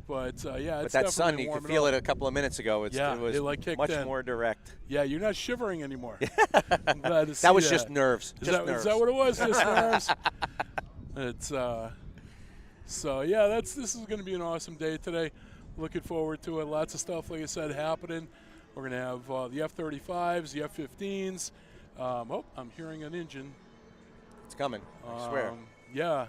Speaker 5: But yeah,
Speaker 7: But
Speaker 5: it's
Speaker 7: that sun,
Speaker 5: definitely
Speaker 7: you could
Speaker 5: warming
Speaker 7: feel
Speaker 5: up.
Speaker 7: it a couple of minutes ago.
Speaker 5: Yeah,
Speaker 7: it was
Speaker 5: it, like, kicked
Speaker 7: much
Speaker 5: in.
Speaker 7: more direct.
Speaker 5: Yeah, you're not shivering anymore. I'm glad to see
Speaker 7: That was just nerves.
Speaker 5: Is
Speaker 7: Just
Speaker 5: that,
Speaker 7: nerves.
Speaker 5: is that what it was? Just nerves. It's so yeah. This is going to be an awesome day today. Looking forward to it. Lots of stuff, like I said, happening. We're going to have the F-35s, the F-15s. Oh, I'm hearing an engine.
Speaker 7: It's coming. I swear.
Speaker 5: Yeah.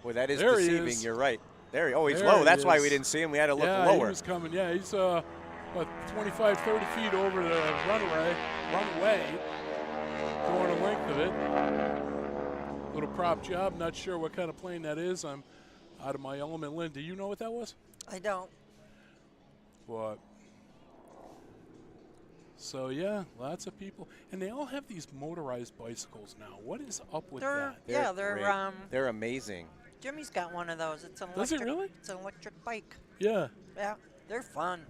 Speaker 7: Boy, that is
Speaker 5: There he
Speaker 7: deceiving.
Speaker 5: is.
Speaker 7: You're right. He's
Speaker 5: There
Speaker 7: low.
Speaker 5: he
Speaker 7: That's why
Speaker 5: is.
Speaker 7: we didn't see him. We had to look
Speaker 5: Yeah,
Speaker 7: lower.
Speaker 5: he was coming. Yeah, he's about 25, 30 feet over the runway, going the length of it. Little prop job. Not sure what kind of plane that is. I'm out of my element. Lynn, do you know what that was?
Speaker 4: I don't.
Speaker 5: But so yeah, lots of people, and they all have these motorized bicycles now. What is up with
Speaker 4: They're
Speaker 5: that?
Speaker 4: they're
Speaker 7: great. They're amazing.
Speaker 4: Jimmy's got one of those. It's an
Speaker 5: Does it
Speaker 4: electric.
Speaker 5: really?
Speaker 4: It's an electric bike.
Speaker 5: Yeah.
Speaker 4: Yeah, they're fun,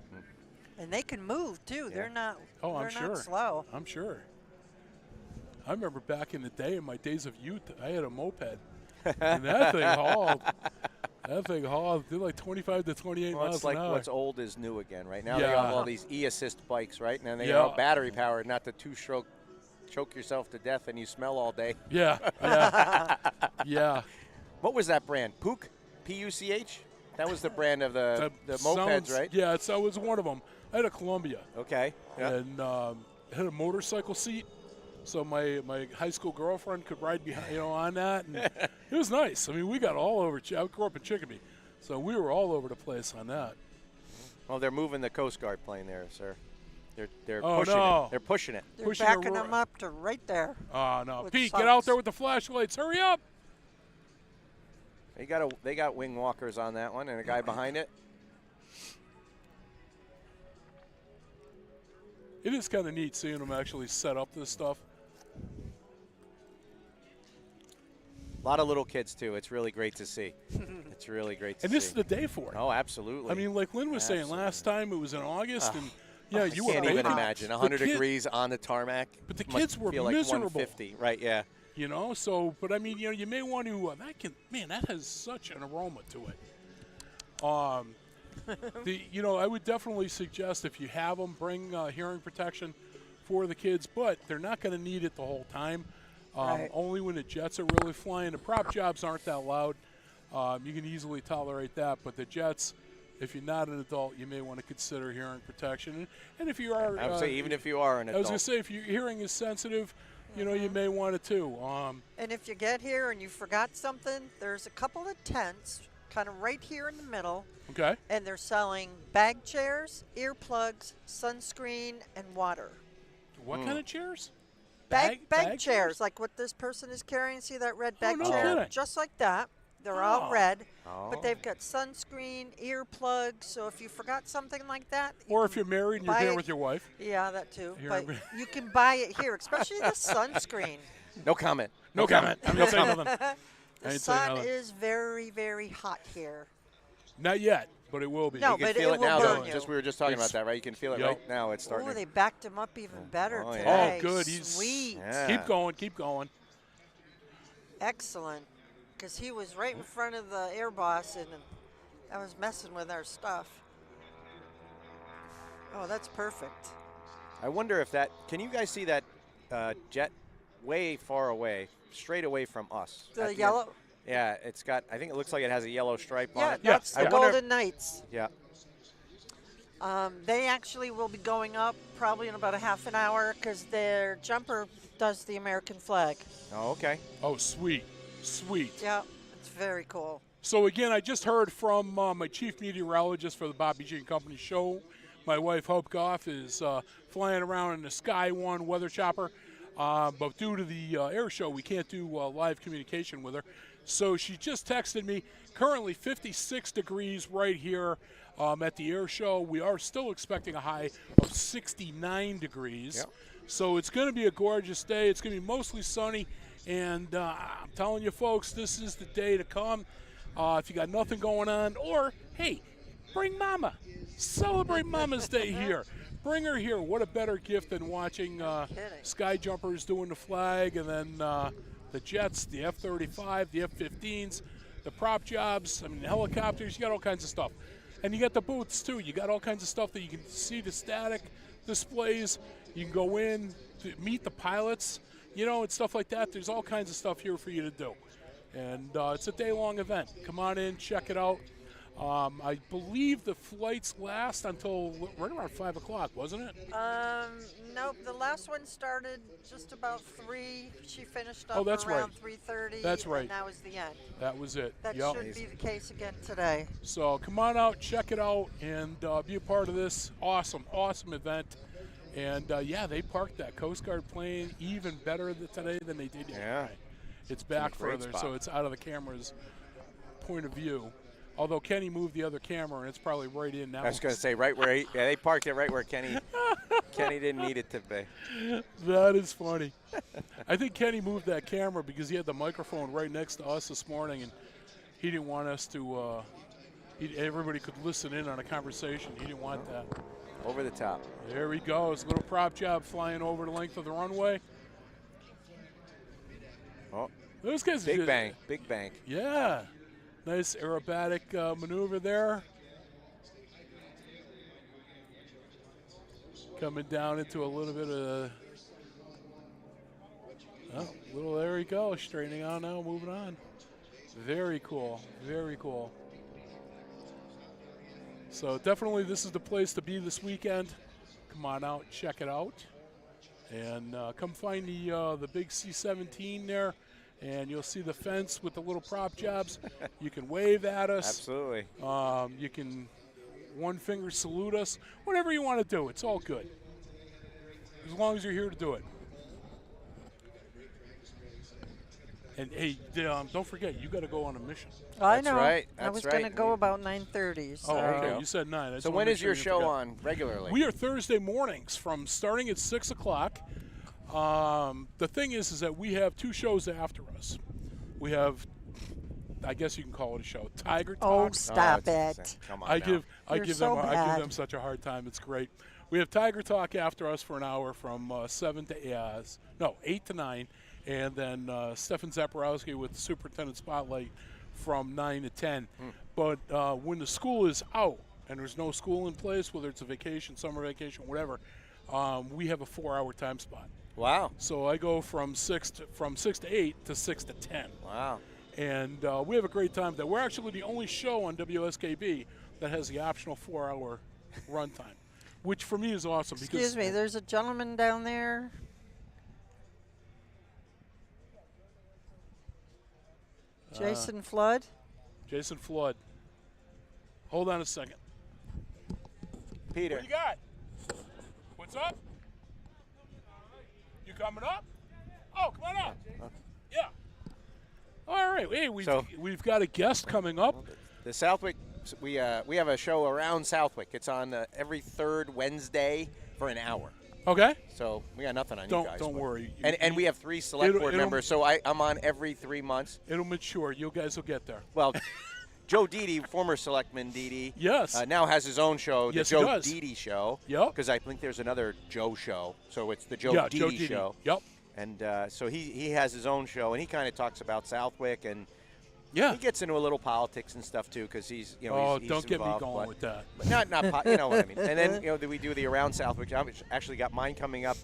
Speaker 4: and they can move too. They're not.
Speaker 5: Oh, I'm
Speaker 4: they're
Speaker 5: sure.
Speaker 4: not slow.
Speaker 5: I'm sure. I remember back in the day, in my days of youth, I had a moped, and that thing hauled. That thing hauled. Did like 25 to 28
Speaker 7: Well,
Speaker 5: miles
Speaker 7: it's like
Speaker 5: an hour.
Speaker 7: what's old is new again, right? Now they
Speaker 5: Yeah.
Speaker 7: have all these e-assist bikes, right? And they
Speaker 5: Yeah.
Speaker 7: are all battery powered, not the two-stroke choke yourself to death and you smell all day.
Speaker 5: Yeah. Yeah.
Speaker 7: What was that brand? Puch? P-U-C-H? That was the brand of the
Speaker 5: That
Speaker 7: mopeds,
Speaker 5: sounds-
Speaker 7: right?
Speaker 5: Yeah, it was one of them. I had a Columbia.
Speaker 7: Okay. Yeah.
Speaker 5: And had a motorcycle seat, so my high school girlfriend could ride behind, on that, and it was nice. I mean, we got all over. I grew up in Chicopee, so we were all over the place on that.
Speaker 7: Well, they're moving the Coast Guard plane there, sir. They're
Speaker 5: Oh,
Speaker 7: pushing
Speaker 5: no.
Speaker 7: it. They're pushing it.
Speaker 4: They're
Speaker 5: Pushing
Speaker 4: backing
Speaker 5: a
Speaker 4: them up to right there.
Speaker 5: Oh no,
Speaker 4: With
Speaker 5: Pete, get out
Speaker 4: socks.
Speaker 5: there with the flashlights! Hurry up!
Speaker 7: They got wing walkers on that one and a guy behind it.
Speaker 5: It is kind of neat seeing them actually set up this stuff.
Speaker 7: A lot of little kids too. It's really great to see. It's really great to
Speaker 5: And
Speaker 7: see.
Speaker 5: this is the day for it.
Speaker 7: Oh, absolutely.
Speaker 5: I mean, like Lynn was saying, last time it was in August, and yeah,
Speaker 7: I
Speaker 5: you were
Speaker 7: can't even
Speaker 5: baking.
Speaker 7: imagine
Speaker 5: The
Speaker 7: 100
Speaker 5: kid-
Speaker 7: degrees on the tarmac.
Speaker 5: But the
Speaker 7: Must
Speaker 5: kids were
Speaker 7: feel like
Speaker 5: miserable.
Speaker 7: 150, right? Yeah.
Speaker 5: So, but I mean, you may want to. That has such an aroma to it. I would definitely suggest if you have them, bring hearing protection for the kids, but they're not going to need it the whole time.
Speaker 4: Right.
Speaker 5: Only when the jets are really flying. The prop jobs aren't that loud. You can easily tolerate that, but the jets, if you're not an adult, you may want to consider hearing protection. And if you are,
Speaker 7: I would say even if you are an
Speaker 5: I was
Speaker 7: adult.
Speaker 5: going to say, if your hearing is sensitive, you may want it too.
Speaker 4: And if you get here and you forgot something, there's a couple of tents kind of right here in the middle,
Speaker 5: Okay.
Speaker 4: and they're selling bag chairs, earplugs, sunscreen, and water.
Speaker 5: What kind of chairs?
Speaker 4: Bag chairs, like what this person is carrying. See that red bag
Speaker 5: no
Speaker 4: chair?
Speaker 5: kidding.
Speaker 4: Just like that. They're all
Speaker 5: Oh.
Speaker 4: red,
Speaker 7: Oh.
Speaker 4: but they've got sunscreen, earplugs. So if you forgot something like that,
Speaker 5: Or if you're married and you're
Speaker 4: buy
Speaker 5: there
Speaker 4: it.
Speaker 5: with your wife.
Speaker 4: yeah, that too.
Speaker 5: Here,
Speaker 4: But
Speaker 5: I'm-
Speaker 4: you can buy it here, especially the sunscreen.
Speaker 7: No comment.
Speaker 5: No comment. I'm not saying nothing. I
Speaker 4: The
Speaker 5: ain't saying
Speaker 4: sun
Speaker 5: nothing.
Speaker 4: is very, very hot here.
Speaker 5: Not yet. but it will be.
Speaker 4: No,
Speaker 7: You can
Speaker 4: but
Speaker 7: feel
Speaker 4: it
Speaker 7: it now,
Speaker 4: will
Speaker 7: though.
Speaker 4: burn you.
Speaker 7: Just we were just talking
Speaker 5: It's-
Speaker 7: about that, right? You can feel it
Speaker 5: Yep.
Speaker 7: right now. It's starting.
Speaker 4: Oh,
Speaker 7: to,
Speaker 4: they backed him up even better
Speaker 7: Oh, yeah.
Speaker 4: today.
Speaker 5: Oh, good. He's
Speaker 4: Sweet.
Speaker 7: Yeah.
Speaker 5: Keep going, keep going.
Speaker 4: Excellent. Because he was right in front of the air boss and I was messing with our stuff. Oh, that's perfect.
Speaker 7: I wonder if that. Can you guys see that jet way far away, straight away from us?
Speaker 4: The
Speaker 7: at end?
Speaker 4: yellow.
Speaker 7: Yeah, it's got. I think it looks like it has a yellow stripe on
Speaker 4: Yeah,
Speaker 7: it.
Speaker 4: that's
Speaker 7: I
Speaker 4: the
Speaker 7: wonder-
Speaker 4: Golden Knights.
Speaker 7: Yeah.
Speaker 4: They actually will be going up probably in about a half an hour because their jumper does the American flag.
Speaker 7: Oh, okay.
Speaker 5: Oh, sweet, sweet.
Speaker 4: Yeah, it's very cool.
Speaker 5: So again, I just heard from my chief meteorologist for the Bobby G and Company show. My wife Hope Goff is flying around in the Sky One weather chopper, but due to the air show, we can't do live communication with her. So she just texted me. Currently 56 degrees right here at the air show. We are still expecting a high of 69 degrees.
Speaker 7: Yep.
Speaker 5: So it's going to be a gorgeous day. It's going to be mostly sunny, and I'm telling you, folks, this is the day to come. If you got nothing going on, or hey, bring Mama. Celebrate Mama's Day here. Bring her here. What a better gift than watching sky jumpers doing the flag, and then the jets, the F-35, the F-15s, the prop jobs. I mean, the helicopters. You got all kinds of stuff, and you got the booths too. You got all kinds of stuff that you can see, the static displays. You can go in to meet the pilots, you know, and stuff like that. There's all kinds of stuff here for you to do. And it's a day-long event. Come on in, check it out. I believe the flights last until right around 5 o'clock, wasn't it?
Speaker 4: Nope, the last one started just about 3. She finished
Speaker 5: Oh,
Speaker 4: up
Speaker 5: that's
Speaker 4: around
Speaker 5: right.
Speaker 4: 3:30.
Speaker 5: That's right.
Speaker 4: And that was the end.
Speaker 5: That was it.
Speaker 4: That
Speaker 5: Yep.
Speaker 4: should be the case again today.
Speaker 5: So come on out, check it out, and be a part of this awesome, awesome event. And yeah, they parked that Coast Guard plane even better today than they did yesterday. It's back
Speaker 7: a great
Speaker 5: further,
Speaker 7: spot.
Speaker 5: so it's out of the camera's point of view. Although Kenny moved the other camera, and it's probably right in now.
Speaker 7: I was going to say right where they parked it right where Kenny didn't need it to be.
Speaker 5: That is funny. I think Kenny moved that camera because he had the microphone right next to us this morning, and he didn't want us to. Everybody could listen in on a conversation. He didn't want that.
Speaker 7: Over the top.
Speaker 5: There he goes. Little prop job flying over the length of the runway.
Speaker 7: Oh,
Speaker 5: Those guys are
Speaker 7: big
Speaker 5: just-
Speaker 7: bank, big bank.
Speaker 5: Yeah. Nice aerobatic maneuver there. Coming down into a little bit of. Oh, little, there he goes. Straightening on now, moving on. Very cool. Very cool. So definitely this is the place to be this weekend. Come on out, check it out. And come find the big C-17 there. And you'll see the fence with the little prop jobs. You can wave at us.
Speaker 7: Absolutely.
Speaker 5: You can one finger salute us. Whatever you want to do, it's all good. As long as you're here to do it. And hey, don't forget, you got to go on a mission.
Speaker 4: I
Speaker 7: That's
Speaker 4: know.
Speaker 7: right,
Speaker 4: I
Speaker 7: that's
Speaker 4: was
Speaker 7: right.
Speaker 4: going to go about 9:30. So.
Speaker 5: Oh,
Speaker 7: There you
Speaker 5: okay.
Speaker 7: go.
Speaker 5: You said 9. I just
Speaker 7: So
Speaker 5: wanna
Speaker 7: when
Speaker 5: make
Speaker 7: is
Speaker 5: sure
Speaker 7: your
Speaker 5: you
Speaker 7: show
Speaker 5: forget.
Speaker 7: on regularly?
Speaker 5: We are Thursday mornings from starting at 6 o'clock. The thing is that we have 2 shows after us. We have, I guess you can call it a show, Tiger
Speaker 4: Oh,
Speaker 5: Talk.
Speaker 4: stop
Speaker 7: it's-
Speaker 4: it.
Speaker 7: Come on
Speaker 5: I
Speaker 7: now.
Speaker 5: give
Speaker 4: You're
Speaker 5: them
Speaker 4: so
Speaker 5: I give
Speaker 4: bad.
Speaker 5: them such a hard time. It's great. We have Tiger Talk after us for an hour from 8 to 9, and then Stefan Zaporowski with Superintendent Spotlight from 9 to 10. But when the school is out and there's no school in place, whether it's a vacation, summer vacation, whatever, we have a 4-hour time spot.
Speaker 7: Wow.
Speaker 5: So I go from 6 to 8 to 6 to 10.
Speaker 7: Wow.
Speaker 5: And we have a great time there. We're actually the only show on WSKB that has the optional 4-hour run time, which for me is awesome.
Speaker 4: Excuse me, there's a gentleman down there. Jason Flood.
Speaker 5: Jason Flood. Hold on a second.
Speaker 7: Peter.
Speaker 5: What you got? What's up? You coming up? Oh, come on up. Yeah. All right. Hey, we've got a guest coming up.
Speaker 7: The Southwick, we have a show around Southwick. It's on every third Wednesday for an hour.
Speaker 5: Okay.
Speaker 7: So we got nothing on you guys.
Speaker 5: Don't
Speaker 7: but-
Speaker 5: worry.
Speaker 7: And we have 3 select board
Speaker 5: it'll-
Speaker 7: members, so I'm on every 3 months.
Speaker 5: It'll mature. You guys will get there.
Speaker 7: Well, Joe Didi, former selectman Didi,
Speaker 5: Yes.
Speaker 7: now has his own show, the
Speaker 5: Yes, he
Speaker 7: Joe
Speaker 5: does.
Speaker 7: Didi Show.
Speaker 5: Yep.
Speaker 7: Because I think there's another Joe show, so it's the Joe
Speaker 5: Yeah,
Speaker 7: Didi
Speaker 5: Joe Didi.
Speaker 7: Show.
Speaker 5: Yep.
Speaker 7: And so he has his own show, and he kind of talks about Southwick, and
Speaker 5: Yeah.
Speaker 7: he gets into a little politics and stuff too, because he's he's
Speaker 5: don't get me
Speaker 7: involved,
Speaker 5: going
Speaker 7: but-
Speaker 5: with that.
Speaker 7: But not you know what I mean. And then we do the Around Southwick. I've actually got mine coming up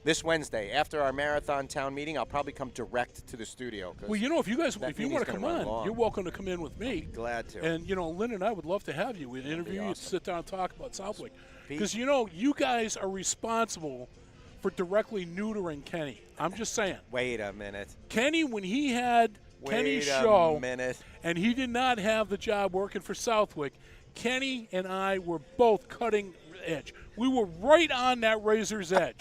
Speaker 7: this Wednesday after our marathon town meeting. I'll probably come direct to the studio. 'Cause
Speaker 5: Well, if you guys,
Speaker 7: that
Speaker 5: if you
Speaker 7: meeting's
Speaker 5: want to
Speaker 7: gonna
Speaker 5: come
Speaker 7: run
Speaker 5: on,
Speaker 7: long.
Speaker 5: you're welcome to come in with me.
Speaker 7: Glad to.
Speaker 5: And Lynn and I would love to have you. We'd interview you,
Speaker 7: awesome.
Speaker 5: sit down and talk about Southwick.
Speaker 7: Pete-
Speaker 5: Because you guys are responsible for directly neutering Kenny. I'm just saying.
Speaker 7: Wait a minute.
Speaker 5: Kenny, when he had Kenny's
Speaker 7: Wait a
Speaker 5: show,
Speaker 7: minute.
Speaker 5: and he did not have the job working for Southwick, Kenny and I were both cutting edge. We were right on that razor's edge.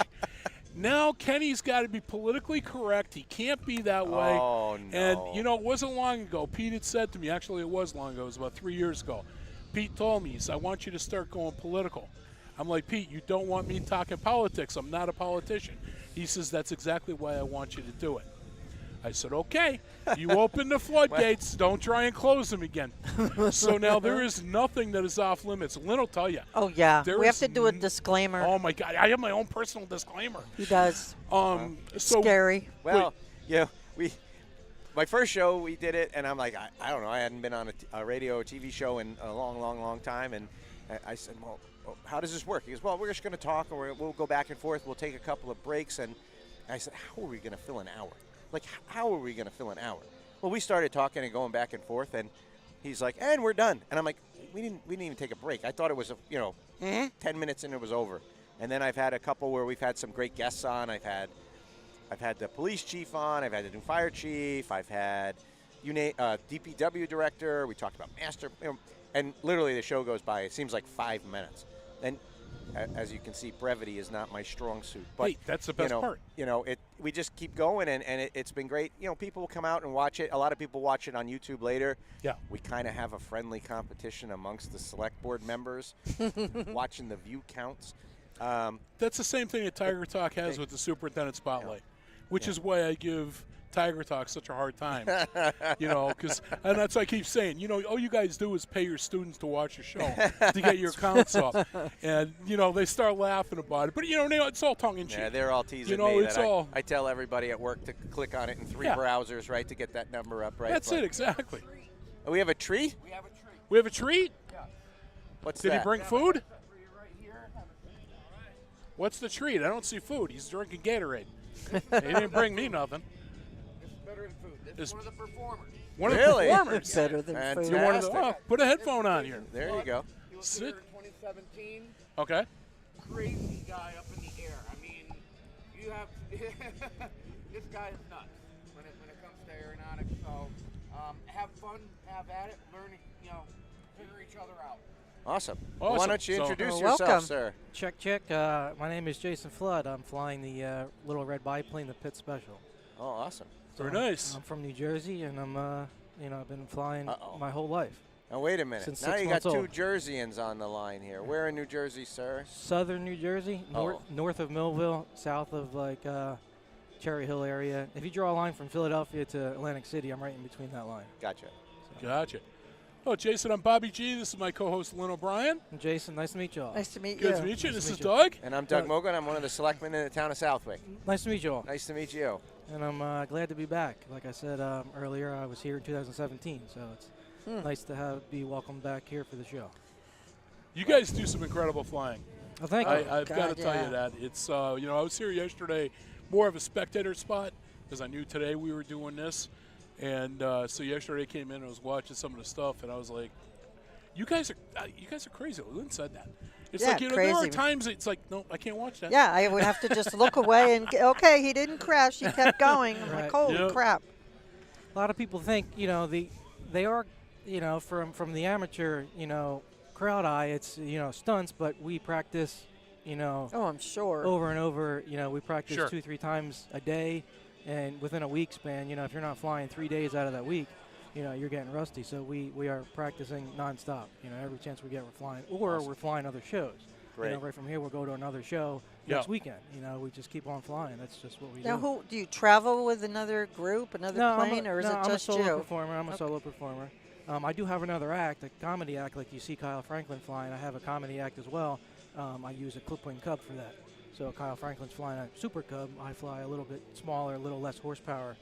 Speaker 5: Now Kenny's got to be politically correct. He can't be that way.
Speaker 7: Oh, no.
Speaker 5: And, it wasn't long ago. Pete had said to me, actually it was long ago, it was about 3 years ago. Pete told me, he said, I want you to start going political. I'm like, Pete, you don't want me talking politics. I'm not a politician. He says, that's exactly why I want you to do it. I said, okay, you open the floodgates. Don't try and close them again. So now there is nothing that is off limits. Lynn will tell you.
Speaker 4: Oh, yeah.
Speaker 5: There
Speaker 4: We have
Speaker 5: is
Speaker 4: to do a
Speaker 5: n-
Speaker 4: disclaimer.
Speaker 5: Oh, my God. I have my own personal disclaimer.
Speaker 4: He does.
Speaker 5: So
Speaker 4: Scary.
Speaker 7: Well, my first show we did it, and I'm like, I don't know, I hadn't been on a radio or TV show in a long, long, long time, and I said, well, how does this work? He goes, well, we're just going to talk, and we'll go back and forth. We'll take a couple of breaks, and I said, how are we going to fill an hour? Like, how are we going to fill an hour? Well, we started talking and going back and forth, and he's like, and we're done. And I'm like, we didn't even take a break. I thought it was 10 minutes and it was over. And then I've had a couple where we've had some great guests on. I've had the police chief on. I've had the new fire chief. I've had DPW director. We talked about master. And literally the show goes by. It seems like 5 minutes. And as you can see, brevity is not my strong suit. But
Speaker 5: Hey, that's the best part.
Speaker 7: We just keep going, and it's been great. People will come out and watch it. A lot of people watch it on YouTube later.
Speaker 5: Yeah.
Speaker 7: We kind of have a friendly competition amongst the select board members, watching the view counts.
Speaker 5: That's the same thing that Tiger Talk has with the Superintendent Spotlight, which is why I give Tiger Talk such a hard time. And that's what I keep saying. All you guys do is pay your students to watch your show to get your counts up. And, they start laughing about it. But, it's all tongue in cheek.
Speaker 7: Yeah, they're all teasing me.
Speaker 5: It's
Speaker 7: that
Speaker 5: all.
Speaker 7: I tell everybody at work to click on it in 3
Speaker 5: Yeah.
Speaker 7: browsers, right, to get that number up, right?
Speaker 5: That's it, exactly.
Speaker 7: Oh, we have a treat?
Speaker 5: We have a treat?
Speaker 7: What's
Speaker 5: Did
Speaker 7: that?
Speaker 5: he bring food? What's the treat? I don't see food. He's drinking Gatorade. He didn't bring me nothing.
Speaker 3: Better than food. This is one of the performers.
Speaker 5: One of
Speaker 7: Really?
Speaker 5: the performers.
Speaker 4: Better than
Speaker 7: Fantastic.
Speaker 4: food.
Speaker 5: You're one of the, put a headphone on here.
Speaker 7: There you go.
Speaker 3: He was
Speaker 5: Sit.
Speaker 3: here in 2017.
Speaker 5: Okay.
Speaker 3: Crazy guy up in the air. I mean, you have this guy is nuts when it comes to aeronautics. So have fun, have at it, learn, figure each other out.
Speaker 7: Awesome.
Speaker 5: Awesome.
Speaker 7: Why don't you
Speaker 5: So-
Speaker 7: introduce
Speaker 4: Well,
Speaker 7: yourself,
Speaker 4: welcome.
Speaker 7: sir?
Speaker 8: Check, check. My name is Jason Flood. I'm flying the little red biplane, the Pitt Special.
Speaker 7: Oh, awesome.
Speaker 5: Very nice.
Speaker 8: I'm from New Jersey, and I've been flying
Speaker 7: Uh-oh.
Speaker 8: my whole life.
Speaker 7: Now, wait a minute.
Speaker 8: Since
Speaker 7: Now
Speaker 8: 6
Speaker 7: you got
Speaker 8: months
Speaker 7: two
Speaker 8: old.
Speaker 7: Jerseyans on the line here. Where in New Jersey, sir?
Speaker 8: Southern New Jersey,
Speaker 7: Oh.
Speaker 8: north of Millville, south of Cherry Hill area. If you draw a line from Philadelphia to Atlantic City, I'm right in between that line.
Speaker 7: Gotcha.
Speaker 5: Gotcha. Oh, Jason, I'm Bobby G. This is my co-host, Lynn O'Brien.
Speaker 8: And Jason, nice to meet you all.
Speaker 4: Nice to meet
Speaker 5: Good
Speaker 4: you.
Speaker 5: to meet you.
Speaker 8: Nice
Speaker 5: This
Speaker 8: to
Speaker 5: is
Speaker 8: meet you.
Speaker 5: Doug.
Speaker 7: And I'm Doug Mogan. I'm one of the selectmen in the town of Southwick.
Speaker 8: Nice to meet you all.
Speaker 7: Nice to meet you.
Speaker 8: And I'm glad to be back. Like I said earlier, I was here in 2017, so it's nice to be welcomed back here for the show.
Speaker 5: You guys do some incredible flying.
Speaker 8: Oh, thank you.
Speaker 5: I've got to
Speaker 4: God,
Speaker 5: tell
Speaker 4: yeah.
Speaker 5: you that. It's, I was here yesterday, more of a spectator spot, because I knew today we were doing this. And so yesterday I came in and I was watching some of the stuff, and I was like, you guys are crazy. Lynn said that. It's
Speaker 4: Yeah,
Speaker 5: like, there are
Speaker 4: crazy.
Speaker 5: times it's like, no, I can't watch that.
Speaker 4: Yeah, I would have to just look away and, okay, he didn't crash. He kept going. I'm like,
Speaker 8: Right.
Speaker 4: holy
Speaker 5: Yep.
Speaker 4: crap.
Speaker 8: A lot of people think, they are, from the amateur, crowd eye, it's, stunts, but we practice,
Speaker 4: Oh, I'm sure.
Speaker 8: over and over. We practice
Speaker 5: Sure.
Speaker 8: 2-3 times a day, and within a week span, if you're not flying 3 days out of that week, you're getting rusty. So we are practicing nonstop. Every chance we get, we're flying, or we're flying other shows.
Speaker 7: Great.
Speaker 8: Right from here, we'll go to another show
Speaker 5: Yeah.
Speaker 8: next weekend. We just keep on flying. That's just what we
Speaker 4: Now,
Speaker 8: do.
Speaker 4: do you travel with another group, another plane, or is it
Speaker 8: I'm
Speaker 4: just
Speaker 8: a solo
Speaker 4: you?
Speaker 8: performer. I'm a
Speaker 4: Okay.
Speaker 8: solo performer. I do have another act, a comedy act, like you see Kyle Franklin flying. I have a comedy act as well. I use a clip-wing Cub for that. So Kyle Franklin's flying a Super Cub. I fly a little bit smaller, a little less horsepower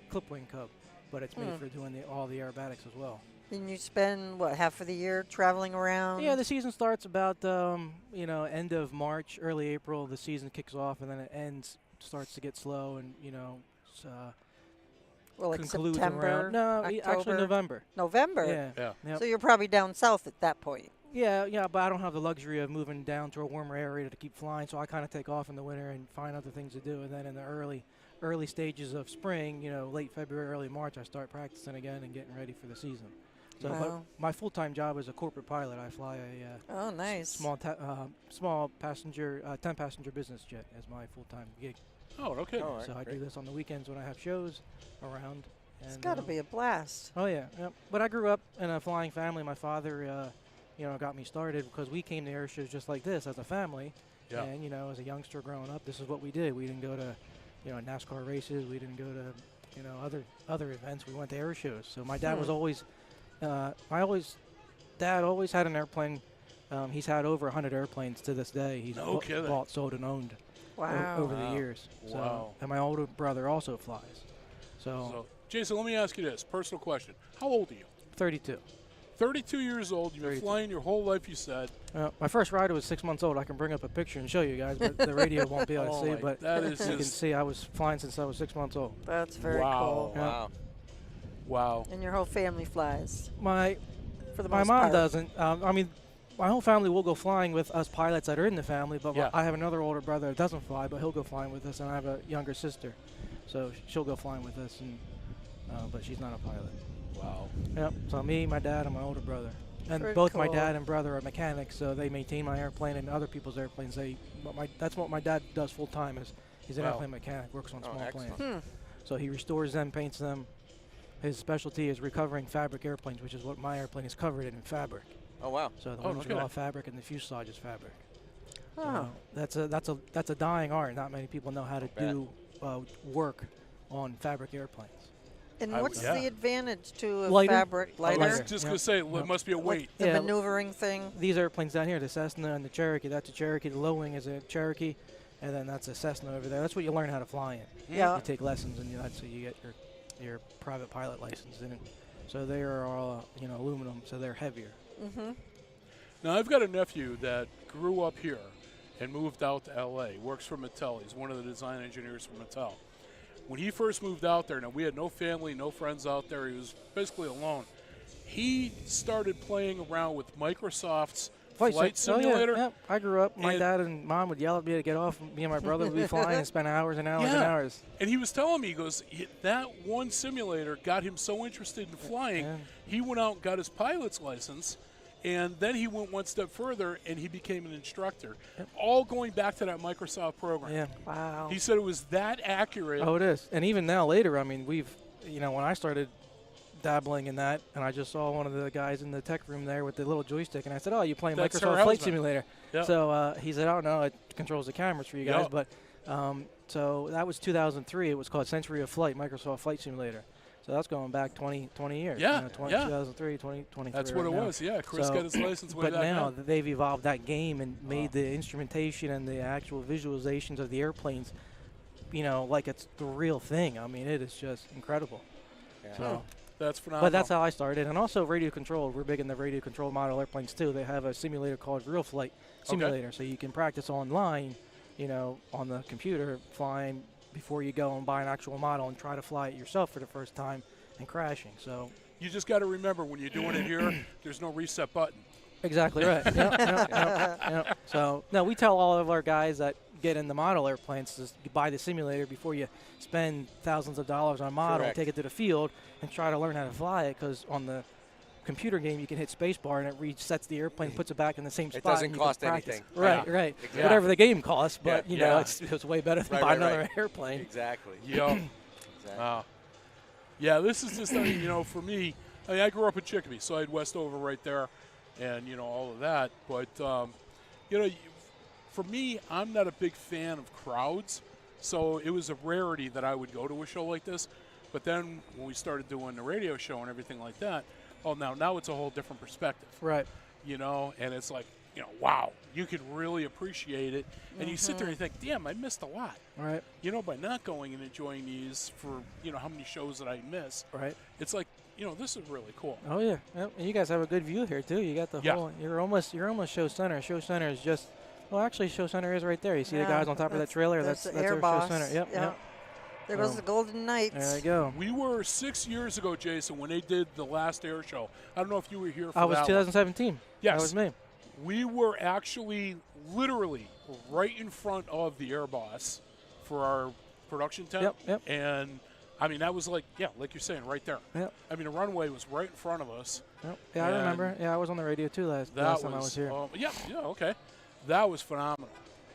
Speaker 8: clip-wing Cub, but it's made for doing all the aerobatics as well.
Speaker 4: And you spend, what, half of the year traveling around?
Speaker 8: Yeah, the season starts about, end of March, early April. The season kicks off, and then it ends, starts to get slow, and,
Speaker 4: well, like
Speaker 8: concludes
Speaker 4: September,
Speaker 8: around. No, actually
Speaker 4: October?
Speaker 8: November.
Speaker 4: November?
Speaker 8: Yeah.
Speaker 5: Yeah.
Speaker 8: Yep.
Speaker 4: So you're probably down south at that point.
Speaker 8: Yeah, but I don't have the luxury of moving down to a warmer area to keep flying, so I kind of take off in the winter and find other things to do, and then in the early stages of spring, late February, early March, I start practicing again and getting ready for the season. So, but
Speaker 4: Wow.
Speaker 8: my full-time job is a corporate pilot. I fly a
Speaker 4: Oh, nice.
Speaker 8: small passenger, 10-passenger business jet as my full-time gig.
Speaker 5: Oh, okay.
Speaker 7: All right,
Speaker 8: So I do
Speaker 7: great.
Speaker 8: this on the weekends when I have shows around.
Speaker 4: It's
Speaker 8: and,
Speaker 4: got to be a blast.
Speaker 8: Oh yeah, yep. But I grew up in a flying family. My father, got me started because we came to air shows just like this as a family.
Speaker 5: Yeah.
Speaker 8: And as a youngster growing up, this is what we did. We didn't go to, NASCAR races. We didn't go to, other events. We went to air shows. So my dad was always, Dad always had an airplane. He's had over 100 airplanes to this day. He's
Speaker 5: No kidding.
Speaker 8: bought, sold, and owned
Speaker 4: Wow.
Speaker 8: over the years. So,
Speaker 5: Wow.
Speaker 8: And my older brother also flies.
Speaker 5: So, Jason, let me ask you this personal question: how old are you?
Speaker 8: 32.
Speaker 5: 32 years old. You've been
Speaker 8: 32.
Speaker 5: flying your whole life. You said.
Speaker 8: My first rider was 6 months old. I can bring up a picture and show you guys, but the radio won't be able to
Speaker 5: Oh
Speaker 8: see.
Speaker 5: my-
Speaker 8: But
Speaker 5: that is
Speaker 8: you can
Speaker 5: just-
Speaker 8: see I was flying since I was 6 months old.
Speaker 4: That's very
Speaker 5: Wow.
Speaker 4: cool.
Speaker 7: Wow.
Speaker 5: Wow.
Speaker 4: And your whole family flies,
Speaker 8: My
Speaker 4: for the
Speaker 8: my
Speaker 4: most
Speaker 8: mom
Speaker 4: part.
Speaker 8: doesn't. My whole family will go flying with us pilots that are in the family, but
Speaker 5: Yeah.
Speaker 8: I have another older brother that doesn't fly, but he'll go flying with us, and I have a younger sister, so she'll go flying with us, and but she's not a pilot.
Speaker 5: Wow.
Speaker 8: Yep. So me, my dad, and my older brother. And
Speaker 4: Very
Speaker 8: both my
Speaker 4: cool.
Speaker 8: dad and brother are mechanics, so they maintain my airplane and other people's airplanes. That's what my dad does full time. Is he's an
Speaker 5: Wow.
Speaker 8: airplane mechanic, works on
Speaker 7: Oh,
Speaker 8: small
Speaker 7: excellent.
Speaker 8: planes. So he restores them, paints them. His specialty is recovering fabric airplanes, which is what my airplane is covered in fabric.
Speaker 7: Oh, wow.
Speaker 8: So the
Speaker 5: Oh,
Speaker 8: wings
Speaker 5: no
Speaker 8: are all
Speaker 5: kidding.
Speaker 8: fabric and the fuselage is fabric.
Speaker 4: Oh.
Speaker 8: So that's a dying art. Not many people know how to
Speaker 7: bet.
Speaker 8: do work on fabric airplanes.
Speaker 4: And
Speaker 5: I
Speaker 4: what's
Speaker 5: would- yeah.
Speaker 4: the advantage to a
Speaker 8: Lighter.
Speaker 4: fabric
Speaker 5: I
Speaker 4: lighter?
Speaker 5: was just
Speaker 8: Yeah.
Speaker 5: gonna say it
Speaker 8: Yeah.
Speaker 5: must be a weight.
Speaker 4: The
Speaker 8: Yeah.
Speaker 4: maneuvering thing.
Speaker 8: These airplanes down here, the Cessna and the Cherokee, that's a Cherokee. The low wing is a Cherokee, and then that's a Cessna over there. That's what you learn how to fly in.
Speaker 4: Yeah.
Speaker 8: You take lessons, and that's how you get your private pilot license. And so they are all aluminum, so they're heavier.
Speaker 5: Now I've got a nephew that grew up here and moved out to L.A. Works for Mattel. He's one of the design engineers for Mattel. When he first moved out there, now we had no family, no friends out there. He was basically alone. He started playing around with Microsoft's flight simulator.
Speaker 8: Oh, yeah. Yep. I grew up. My
Speaker 5: And-
Speaker 8: dad and mom would yell at me to get off. Me and my brother would be flying and spend hours and hours and
Speaker 5: Yeah.
Speaker 8: hours.
Speaker 5: And he was telling me, he goes, that one simulator got him so interested in flying,
Speaker 8: Yeah.
Speaker 5: he went out and got his pilot's license, and then he went one step further and he became an instructor. All going back to that Microsoft program.
Speaker 8: Yeah.
Speaker 4: Wow.
Speaker 5: He said it was that accurate.
Speaker 8: Oh, it is. And even now, later, I mean, we've, when I started dabbling in that, and I just saw one of the guys in the tech room there with the little joystick, and I said, "Oh, you playing
Speaker 5: That's her
Speaker 8: Microsoft Flight
Speaker 5: husband.
Speaker 8: Simulator?"
Speaker 5: Yeah.
Speaker 8: So he said, "Oh no, it controls the cameras for you guys."
Speaker 5: Yeah.
Speaker 8: But so that was 2003. It was called Century of Flight, Microsoft Flight Simulator. So that's going back 20 years.
Speaker 5: Yeah,
Speaker 8: 2003, 2023.
Speaker 5: That's what
Speaker 8: right
Speaker 5: it
Speaker 8: now.
Speaker 5: was. Yeah, Chris
Speaker 8: So-
Speaker 5: got his license way
Speaker 8: But
Speaker 5: back
Speaker 8: now
Speaker 5: then.
Speaker 8: they've evolved that game and made the instrumentation and the actual visualizations of the airplanes, like it's the real thing. I mean, it is just incredible.
Speaker 7: Yeah.
Speaker 8: So,
Speaker 5: That's phenomenal.
Speaker 8: but that's how I started. And also radio controlled. We're big in the radio controlled model airplanes too. They have a simulator called Real Flight Simulator, so you can practice online, on the computer flying before you go and buy an actual model and try to fly it yourself for the first time and crashing. So
Speaker 5: You just got to remember when you're doing it here, there's no reset button.
Speaker 8: exactly right. Yep. So no, we tell all of our guys that get in the model airplanes to buy the simulator before you spend thousands of dollars on a model,
Speaker 7: Correct.
Speaker 8: take it to the field, and try to learn how to fly it. Because on the computer game, you can hit spacebar and it resets the airplane, puts it back in the same
Speaker 7: It
Speaker 8: spot.
Speaker 7: doesn't
Speaker 8: and you can
Speaker 7: cost
Speaker 8: practice.
Speaker 7: anything.
Speaker 8: Right,
Speaker 7: Yeah.
Speaker 8: right.
Speaker 7: Exactly.
Speaker 8: Whatever the game costs, but
Speaker 7: Yeah.
Speaker 8: it's way better than
Speaker 7: Right,
Speaker 8: buying
Speaker 7: right,
Speaker 8: another
Speaker 7: right.
Speaker 8: airplane.
Speaker 7: Exactly.
Speaker 5: Yo.
Speaker 7: Exactly.
Speaker 5: Yeah, this is just, for me, I grew up in Chicopee, so I had Westover right there and, all of that. But, for me, I'm not a big fan of crowds, so it was a rarity that I would go to a show like this. But then when we started doing the radio show and everything like that, Oh, now it's a whole different perspective.
Speaker 8: Right.
Speaker 5: You know, and it's like, you know, wow, you can really appreciate it. And you sit there and you think, damn, I missed a lot.
Speaker 8: Right.
Speaker 5: You know, by not going and enjoying these for, you know, how many shows that I miss.
Speaker 8: Right.
Speaker 5: It's like, you know, this is really cool.
Speaker 8: Oh yeah. Yep. And you guys have a good view here too. You got the
Speaker 5: Yeah.
Speaker 8: whole. You're almost show center. Show center is just. Well, actually, show center is right there. You see the guys on top of that trailer. That's
Speaker 4: the
Speaker 8: our
Speaker 4: Airboss.
Speaker 8: show center. Yep. Yep.
Speaker 4: There goes the Golden Knights.
Speaker 8: There you go.
Speaker 5: We were 6 years ago, Jason, when they did the last air show. I don't know if you were here for
Speaker 8: I was
Speaker 5: that
Speaker 8: 2017.
Speaker 5: Yes.
Speaker 8: That was me.
Speaker 5: We were actually literally right in front of the Airboss for our production tent.
Speaker 8: Yep, yep.
Speaker 5: And, I mean, that was like, yeah, like you're saying, right there.
Speaker 8: Yep.
Speaker 5: I mean, the runway was right in front of us.
Speaker 8: Yep. Yeah, I
Speaker 5: And
Speaker 8: remember. Yeah, I was on the radio too last time I was here.
Speaker 5: Yeah, okay. That was phenomenal.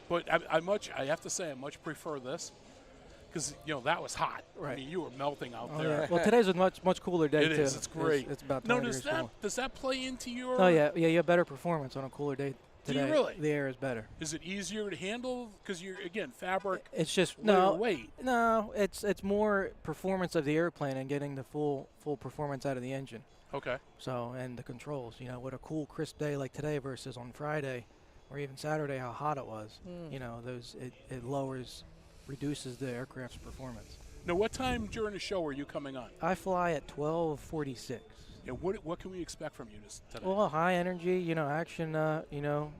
Speaker 5: But I have to say, I much prefer this because, you know, that was hot.
Speaker 8: Right.
Speaker 5: I mean, you were melting out
Speaker 8: Oh,
Speaker 5: there.
Speaker 8: yeah. Well, today's a much cooler day
Speaker 5: It
Speaker 8: too.
Speaker 5: is. It's great.
Speaker 8: It's about
Speaker 5: No,
Speaker 8: 20 degrees
Speaker 5: does that play into your?
Speaker 8: Oh yeah, you have better performance on a cooler day
Speaker 5: Do
Speaker 8: today.
Speaker 5: you really?
Speaker 8: The air is better.
Speaker 5: Is it easier to handle because you're again fabric?
Speaker 8: It's just
Speaker 5: lighter weight.
Speaker 8: No, it's more performance of the airplane and getting the full performance out of the engine.
Speaker 5: Okay.
Speaker 8: So and the controls, you know, with a cool crisp day like today versus on Friday or even Saturday, how hot it was. You know, it reduces the aircraft's performance.
Speaker 5: Now, what time during the show are you coming on?
Speaker 8: I fly at 12:46.
Speaker 5: And what can we expect from you today?
Speaker 8: Well, high energy, you know, action, you know.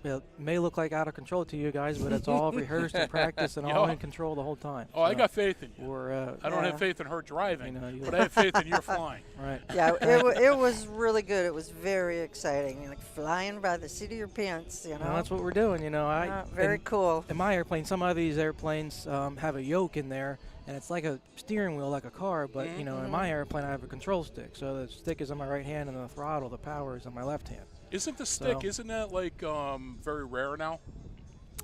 Speaker 8: It may look like out of control to you guys, but it's all rehearsed and practiced and all in control the whole time.
Speaker 5: Oh, I got faith in you.
Speaker 8: We're,
Speaker 5: I don't have faith in her driving,
Speaker 8: You know,
Speaker 5: but I have faith in your flying.
Speaker 8: Right.
Speaker 4: Yeah, it was really good. It was very exciting. Like flying by the seat of your pants, you know.
Speaker 8: Well, that's what we're doing, you know.
Speaker 4: Very cool.
Speaker 8: In my airplane, some of these airplanes have a yoke in there, and it's like a steering wheel, like a car. But you know, in my airplane, I have a control stick. So the stick is on my right hand, and the throttle, the power is on my left hand.
Speaker 5: Isn't the stick? Isn't that like very rare now?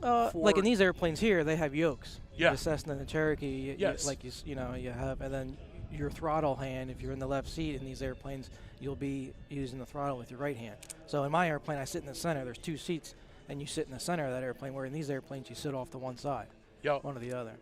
Speaker 8: Like in these airplanes here, they have yokes.
Speaker 5: Yeah.
Speaker 8: The Cessna and the Cherokee.
Speaker 5: Yes.
Speaker 8: Like you know, you have, and then your throttle hand. If you're in the left seat in these airplanes, you'll be using the throttle with your right hand. So in my airplane, I sit in the center. There's two seats, and you sit in the center of that airplane. Where in these airplanes, you sit off to one side.
Speaker 5: Yep.
Speaker 8: One or the other.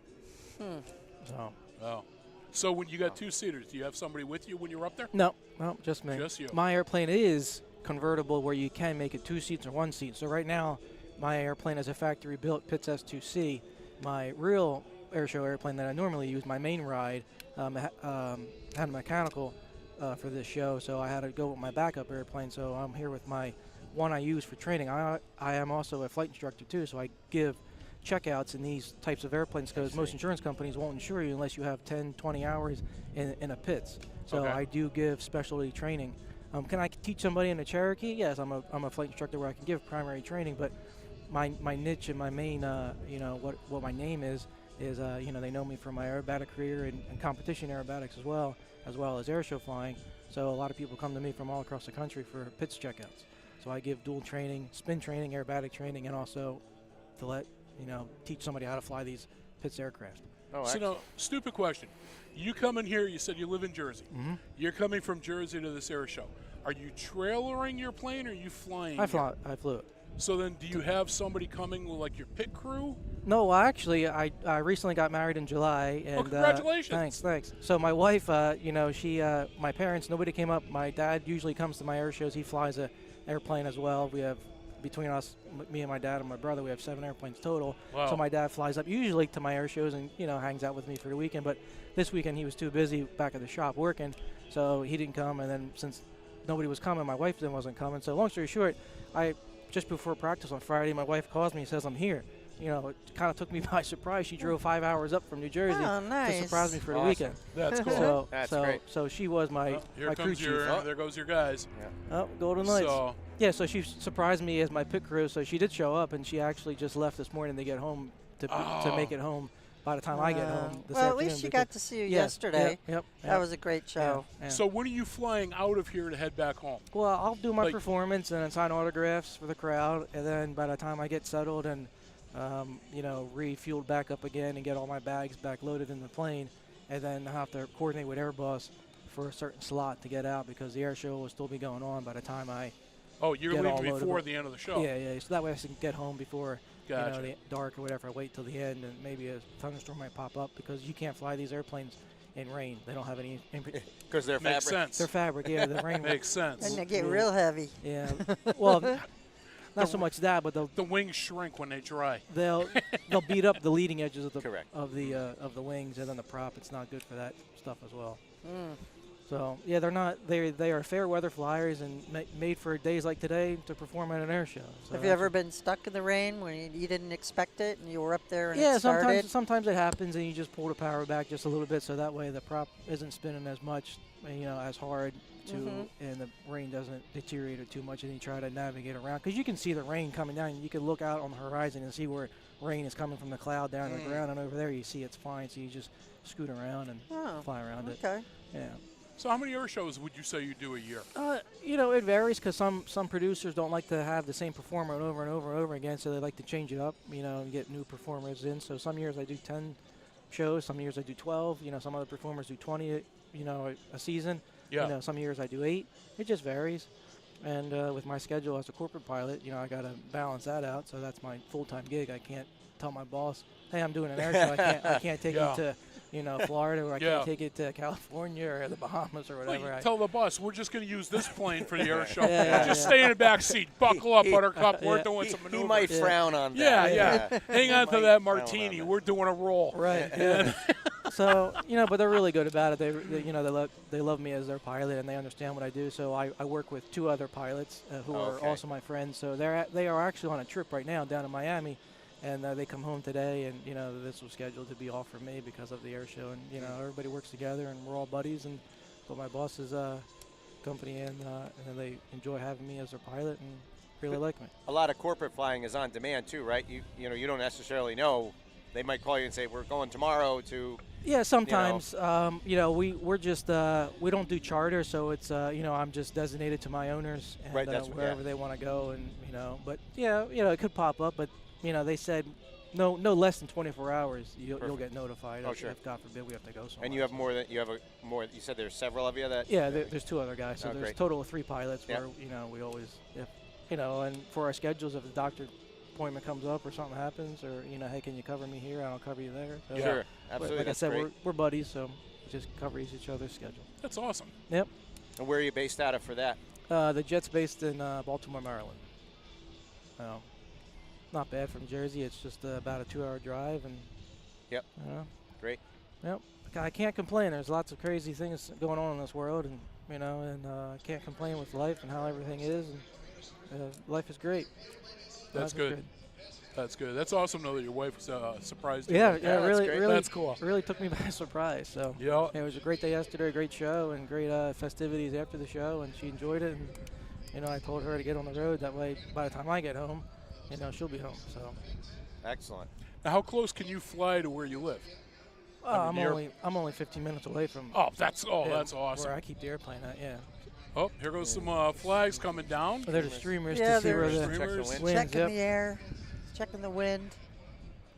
Speaker 8: So.
Speaker 5: Oh. So when you got two-seaters, do you have somebody with you when you're up there?
Speaker 8: No, just me.
Speaker 5: Just you.
Speaker 8: My airplane is convertible where you can make it 2 seats or 1 seat. So right now, my airplane is a factory-built Pitts S2C. My real airshow airplane that I normally use, my main ride, had a mechanical for this show, so I had to go with my backup airplane. So I'm here with my one I use for training. I am also a flight instructor too, so I give checkouts in these types of airplanes because most insurance companies won't insure you unless you have 10, 20 hours in a Pitts. So
Speaker 5: Okay.
Speaker 8: I do give specialty training. Can I teach somebody in a Cherokee? Yes, I'm a flight instructor where I can give primary training, but my niche and my main, you know, what my name is, you know, they know me for my aerobatic career and competition aerobatics as well as airshow flying. So a lot of people come to me from all across the country for Pitts checkouts. So I give dual training, spin training, aerobatic training, and also to let, you know, teach somebody how to fly these Pitts aircraft.
Speaker 7: Oh,
Speaker 5: So now, stupid question. You come in here, you said you live in Jersey.
Speaker 8: Mm-hmm.
Speaker 5: You're coming from Jersey to this air show. Are you trailering your plane or are you flying?
Speaker 8: I flew it.
Speaker 5: So then do you have somebody coming with like your pit crew?
Speaker 8: No, well, actually, I recently got married in July. And,
Speaker 5: congratulations.
Speaker 8: Thanks. So my wife, you know, my parents, nobody came up. My dad usually comes to my air shows. He flies a airplane as well. We have, between us, me and my dad and my brother, we have 7 airplanes total.
Speaker 5: Wow.
Speaker 8: So my dad flies up usually to my air shows and, you know, hangs out with me for the weekend. But this weekend he was too busy back at the shop working, so he didn't come. And then since nobody was coming, my wife then wasn't coming. So long story short, just before practice on Friday, my wife calls me and says I'm here. You know, it kind of took me by surprise. She drove 5 hours up from New Jersey to surprise me for the weekend.
Speaker 5: That's cool.
Speaker 8: So,
Speaker 7: That's
Speaker 8: so,
Speaker 7: great.
Speaker 8: so she was my crew chief.
Speaker 5: There goes your guys.
Speaker 8: Oh, Golden Knights.
Speaker 5: So,
Speaker 8: Yeah, so she surprised me as my pit crew. So she did show up, and she actually just left this morning to get home to make it home by the time I get home this
Speaker 4: well, at
Speaker 8: afternoon.
Speaker 4: least she got to see you yesterday.
Speaker 8: Yep.
Speaker 4: That was a great show.
Speaker 8: Yeah.
Speaker 5: so when are you flying out of here to head back home?
Speaker 8: Well, I'll do my
Speaker 5: Like-
Speaker 8: performance and sign autographs for the crowd, and then by the time I get settled and you know, refueled back up again and get all my bags back loaded in the plane, and then I have to coordinate with Airbus for a certain slot to get out because the air show will still be going on by the time I
Speaker 5: Oh, you're
Speaker 8: get all
Speaker 5: leaving
Speaker 8: loaded
Speaker 5: before
Speaker 8: up.
Speaker 5: the end of the show.
Speaker 8: Yeah. So that way I can get home before you
Speaker 5: Gotcha.
Speaker 8: know, the dark or whatever. I wait till the end, and maybe a thunderstorm might pop up because you can't fly these airplanes in rain. They don't have any.
Speaker 7: Because they're
Speaker 5: Makes
Speaker 7: fabric.
Speaker 5: sense.
Speaker 8: They're fabric. Yeah, the rain.
Speaker 5: Makes sense.
Speaker 4: And they get real heavy.
Speaker 8: Yeah. Well, not so much that, but
Speaker 5: The wings shrink when they dry.
Speaker 8: they'll beat up the leading edges of the
Speaker 7: Correct.
Speaker 8: of the wings, and then the prop. It's not good for that stuff as well.
Speaker 4: Mm.
Speaker 8: So yeah, they're not. They are fair weather flyers and made for days like today to perform at an air show. So
Speaker 4: Have you ever been stuck in the rain when you didn't expect it and you were up there and
Speaker 8: Yeah,
Speaker 4: it started?
Speaker 8: sometimes it happens, and you just pull the power back just a little bit, so that way the prop isn't spinning as much, as hard, and the rain doesn't deteriorate it too much, and you try to navigate around because you can see the rain coming down. You can look out on the horizon and see where rain is coming from the cloud down to the ground, and over there you see it's fine, so you just scoot around and fly around it.
Speaker 4: Okay.
Speaker 8: Yeah.
Speaker 5: So how many air shows would you say you do a year?
Speaker 8: It varies because some producers don't like to have the same performer over and over and over again, so they like to change it up, and get new performers in. So some years I do 10 shows, some years I do 12. Some other performers do 20, a season.
Speaker 5: Yeah.
Speaker 8: Some years I do 8. It just varies. And with my schedule as a corporate pilot, I got to balance that out. So that's my full-time gig. I can't tell my boss, hey, I'm doing an air show. I can't take
Speaker 5: Yeah.
Speaker 8: it to Florida, or I
Speaker 5: Yeah.
Speaker 8: can't take it to California or the Bahamas or
Speaker 5: Well,
Speaker 8: whatever.
Speaker 5: you tell the bus, we're just going to use this plane for the air show.
Speaker 8: Yeah,
Speaker 5: Just
Speaker 8: yeah.
Speaker 5: stay in the back seat. Buckle up, Buttercup. We're
Speaker 8: Yeah.
Speaker 5: doing some maneuvers.
Speaker 7: He might frown on
Speaker 5: Yeah,
Speaker 7: that.
Speaker 5: yeah. Hang on to
Speaker 7: Might
Speaker 5: that
Speaker 7: frown on
Speaker 5: martini.
Speaker 7: that.
Speaker 5: We're doing a roll.
Speaker 8: Right. Yeah. So but they're really good about it. They love me as their pilot, and they understand what I do. So I work with 2 other pilots who are
Speaker 7: Okay.
Speaker 8: also my friends. So they are actually on a trip right now down in Miami, and they come home today. And this was scheduled to be off for me because of the air show. And everybody works together, and we're all buddies. And but my boss's company, and then they enjoy having me as their pilot and really like me.
Speaker 7: A lot of corporate flying is on demand too, right? You don't necessarily know. They might call you and say, we're going tomorrow to.
Speaker 8: Yeah, sometimes. We're just we don't do charter, so it's I'm just designated to my owners and
Speaker 7: Right, that's what-
Speaker 8: wherever
Speaker 7: yeah.
Speaker 8: they want to go, and But it could pop up, but they said no less than 24 hours you'll
Speaker 7: Perfect.
Speaker 8: get notified.
Speaker 7: Oh,
Speaker 8: if,
Speaker 7: sure.
Speaker 8: if God forbid we have to go somewhere.
Speaker 7: And you have more than you said there's several of you that.
Speaker 8: Yeah, there's 2 other guys, so
Speaker 7: Oh,
Speaker 8: there's
Speaker 7: great.
Speaker 8: a total of 3 pilots.
Speaker 7: Yeah.
Speaker 8: Where we always and for our schedules, if the doctor appointment comes up or something happens, or hey, can you cover me here? I'll cover you there. So,
Speaker 7: Sure,
Speaker 8: but
Speaker 7: absolutely.
Speaker 8: like
Speaker 7: That's
Speaker 8: I said,
Speaker 7: great.
Speaker 8: we're buddies, so we just cover each other's schedule.
Speaker 5: That's awesome.
Speaker 8: Yep.
Speaker 7: And where are you based out of for that?
Speaker 8: The jet's based in Baltimore, Maryland. Not bad from Jersey. It's just about a 2-hour drive, and
Speaker 7: Yep. Great.
Speaker 8: Yep. I can't complain. There's lots of crazy things going on in this world, and I can't complain with life and how everything is. And life is great.
Speaker 5: That's
Speaker 8: Life is
Speaker 5: good. That's good. That's awesome to know that your wife was surprised you.
Speaker 8: Yeah,
Speaker 5: like
Speaker 8: yeah,
Speaker 5: that.
Speaker 8: really,
Speaker 7: great.
Speaker 8: really,
Speaker 5: That's cool.
Speaker 8: really took me by surprise. So
Speaker 5: Yeah.
Speaker 8: it was a great day yesterday, a great show, and great festivities after the show, and she enjoyed it. And I told her to get on the road. That way, by the time I get home, she'll be home. So
Speaker 7: Excellent.
Speaker 5: Now, how close can you fly to where you live?
Speaker 8: I'm
Speaker 5: you're-
Speaker 8: only 15 minutes away from.
Speaker 5: That's awesome.
Speaker 8: Where I keep the airplane at, yeah.
Speaker 5: Oh, here goes some flags coming down.
Speaker 8: They're the streamers
Speaker 4: Yeah,
Speaker 8: to see
Speaker 4: they're
Speaker 8: where
Speaker 7: Check
Speaker 8: the
Speaker 7: the
Speaker 5: Streamers.
Speaker 7: wind.
Speaker 8: winds.
Speaker 4: Checking
Speaker 8: Yep.
Speaker 4: the air, checking the wind.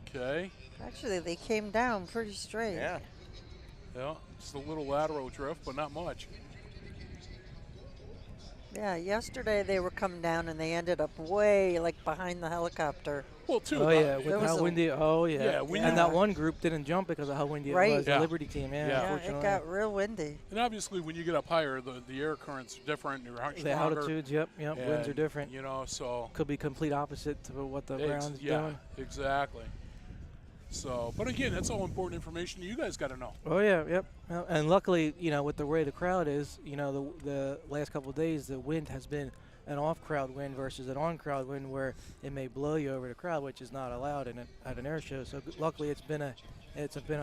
Speaker 5: Okay.
Speaker 4: Actually, they came down pretty straight.
Speaker 7: Yeah.
Speaker 5: Yeah, just a little lateral drift, but not much.
Speaker 4: Yeah, yesterday they were coming down and they ended up way behind the helicopter.
Speaker 5: Well, too.
Speaker 8: Oh yeah,
Speaker 4: There
Speaker 8: with
Speaker 4: was
Speaker 8: how
Speaker 4: a-
Speaker 8: windy. Oh yeah.
Speaker 5: Yeah, windy.
Speaker 8: And that one group didn't jump because of how windy
Speaker 4: Right.
Speaker 8: it was.
Speaker 5: Yeah.
Speaker 8: The Liberty team, yeah.
Speaker 5: Yeah.
Speaker 4: Yeah,
Speaker 8: Unfortunately.
Speaker 4: it got real windy.
Speaker 5: And obviously, when you get up higher, the air currents are different. You're stronger.
Speaker 8: The altitudes, yep. Winds are
Speaker 5: and,
Speaker 8: different.
Speaker 5: So
Speaker 8: Could be complete opposite to what the ground's
Speaker 5: yeah,
Speaker 8: doing.
Speaker 5: exactly. So, but again, that's all important information you guys got to know.
Speaker 8: Oh yeah, yep. Well, and luckily, with the way the crowd is, the last couple of days, the wind has been an off-crowd wind versus an on-crowd wind, where it may blow you over the crowd, which is not allowed at an air show. So luckily, it's been an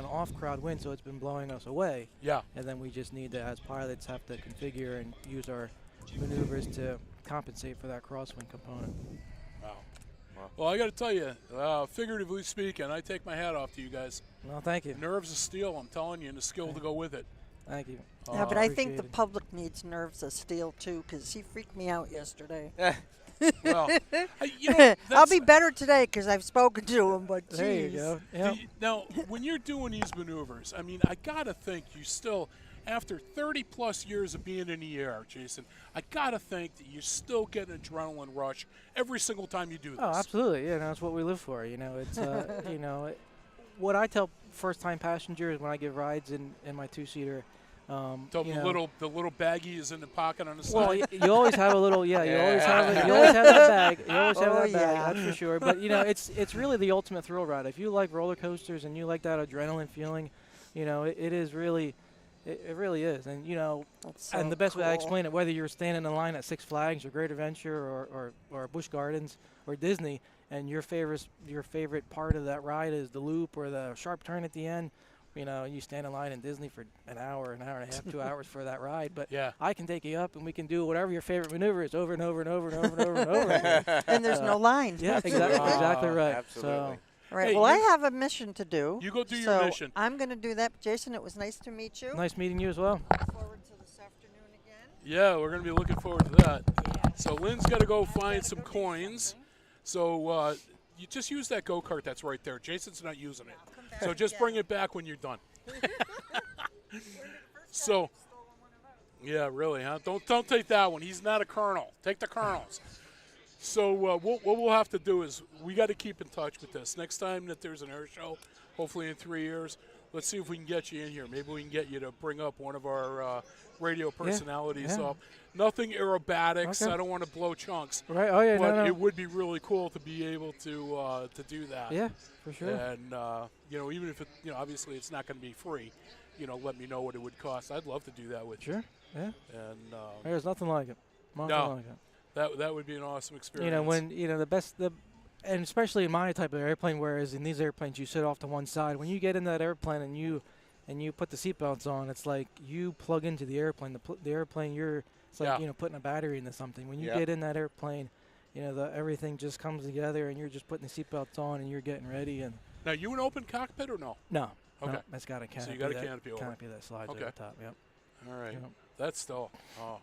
Speaker 8: off-crowd wind, so it's been blowing us away.
Speaker 5: Yeah.
Speaker 8: And then we just need to, as pilots, have to configure and use our maneuvers to compensate for that crosswind component.
Speaker 5: Wow. Well, I got to tell you, figuratively speaking, I take my hat off to you guys.
Speaker 8: Well, thank you.
Speaker 5: Nerves of steel, I'm telling you, and the skill to go with it.
Speaker 8: Thank you.
Speaker 4: Yeah, but I think the
Speaker 8: appreciate it.
Speaker 4: public needs nerves of steel too, because he freaked me out yesterday.
Speaker 5: Well,
Speaker 4: I'll
Speaker 5: that's-
Speaker 4: be better today because I've spoken to him. But
Speaker 8: There you
Speaker 4: geez.
Speaker 8: go. Yep.
Speaker 5: Now, when you're doing these maneuvers, I mean, I got to think you still, after 30-plus years of being in the air, Jason, I got to think that you still get an adrenaline rush every single time you do this.
Speaker 8: Oh, absolutely. Yeah, that's what we live for. It's what I tell first-time passengers when I give rides in my two-seater.
Speaker 5: The
Speaker 8: you know,
Speaker 5: little baggie is in the pocket on the
Speaker 8: well,
Speaker 5: side.
Speaker 8: you always have a little, you always have
Speaker 7: Yeah.
Speaker 8: you always have that bag. You always have
Speaker 4: Oh,
Speaker 8: that bag,
Speaker 4: yeah.
Speaker 8: that's for sure. But it's really the ultimate thrill ride. If you like roller coasters and you like that adrenaline feeling, it is really, it really is. And
Speaker 4: That's so
Speaker 8: and the best way I
Speaker 4: cool.
Speaker 8: explain it, whether you're standing in line at Six Flags or Great Adventure or Busch Gardens or Disney, and your favorite part of that ride is the loop or the sharp turn at the end. You stand in line in Disney for an hour and a half, 2 hours for that ride. But
Speaker 5: Yeah.
Speaker 8: I can take you up, and we can do whatever your favorite maneuver is over and over and over and over and over and over again.
Speaker 4: And there's no line.
Speaker 8: Yeah, exactly right.
Speaker 7: Absolutely.
Speaker 8: So,
Speaker 4: All right.
Speaker 5: Hey,
Speaker 4: Well, I
Speaker 5: you-
Speaker 4: have a mission to do.
Speaker 5: You go do your
Speaker 4: so
Speaker 5: mission.
Speaker 4: I'm going to do that. Jason, it was nice to meet you.
Speaker 8: nice meeting you as well.
Speaker 4: Look forward to this afternoon again.
Speaker 5: Yeah, we're going to be looking forward to that. So Lynn's got to go find some coins. So you just use that go-kart that's right there. Jason's not using it. So just bring it back when you're done. So, yeah, really, huh? Don't take that one. He's not a colonel. Take the colonels. So what we'll have to do is we got to keep in touch with this. Next time that there's an air show, hopefully in 3 years, let's see if we can get you in here. Maybe we can get you to bring up one of our radio personalities
Speaker 8: yeah.
Speaker 5: up. Nothing aerobatics.
Speaker 8: Okay.
Speaker 5: I don't want to blow chunks.
Speaker 8: Right? Oh yeah,
Speaker 5: But
Speaker 8: no.
Speaker 5: it would be really cool to be able to do that.
Speaker 8: Yeah, for sure.
Speaker 5: And even if it, obviously it's not going to be free, let me know what it would cost. I'd love to do that with you.
Speaker 8: Sure. Yeah.
Speaker 5: And
Speaker 8: There's nothing like it. Nothing
Speaker 5: No.
Speaker 8: like it.
Speaker 5: that would be an awesome experience.
Speaker 8: When and especially in my type of airplane, whereas in these airplanes you sit off to one side. When you get in that airplane and you put the seatbelts on, it's like you plug into the airplane. The airplane, it's like
Speaker 5: Yeah.
Speaker 8: putting a battery into something. When you
Speaker 7: Yeah.
Speaker 8: get in that airplane, everything just comes together, and you're just putting the seatbelts on and you're getting ready. And
Speaker 5: Now, you an open cockpit or no?
Speaker 8: no,
Speaker 5: Okay.
Speaker 8: it's got a canopy.
Speaker 5: So you got a
Speaker 8: that,
Speaker 5: canopy over.
Speaker 8: Canopy that slides
Speaker 5: Okay.
Speaker 8: over the top. Yep.
Speaker 5: All right.
Speaker 8: Yep.
Speaker 5: That's still. Oh.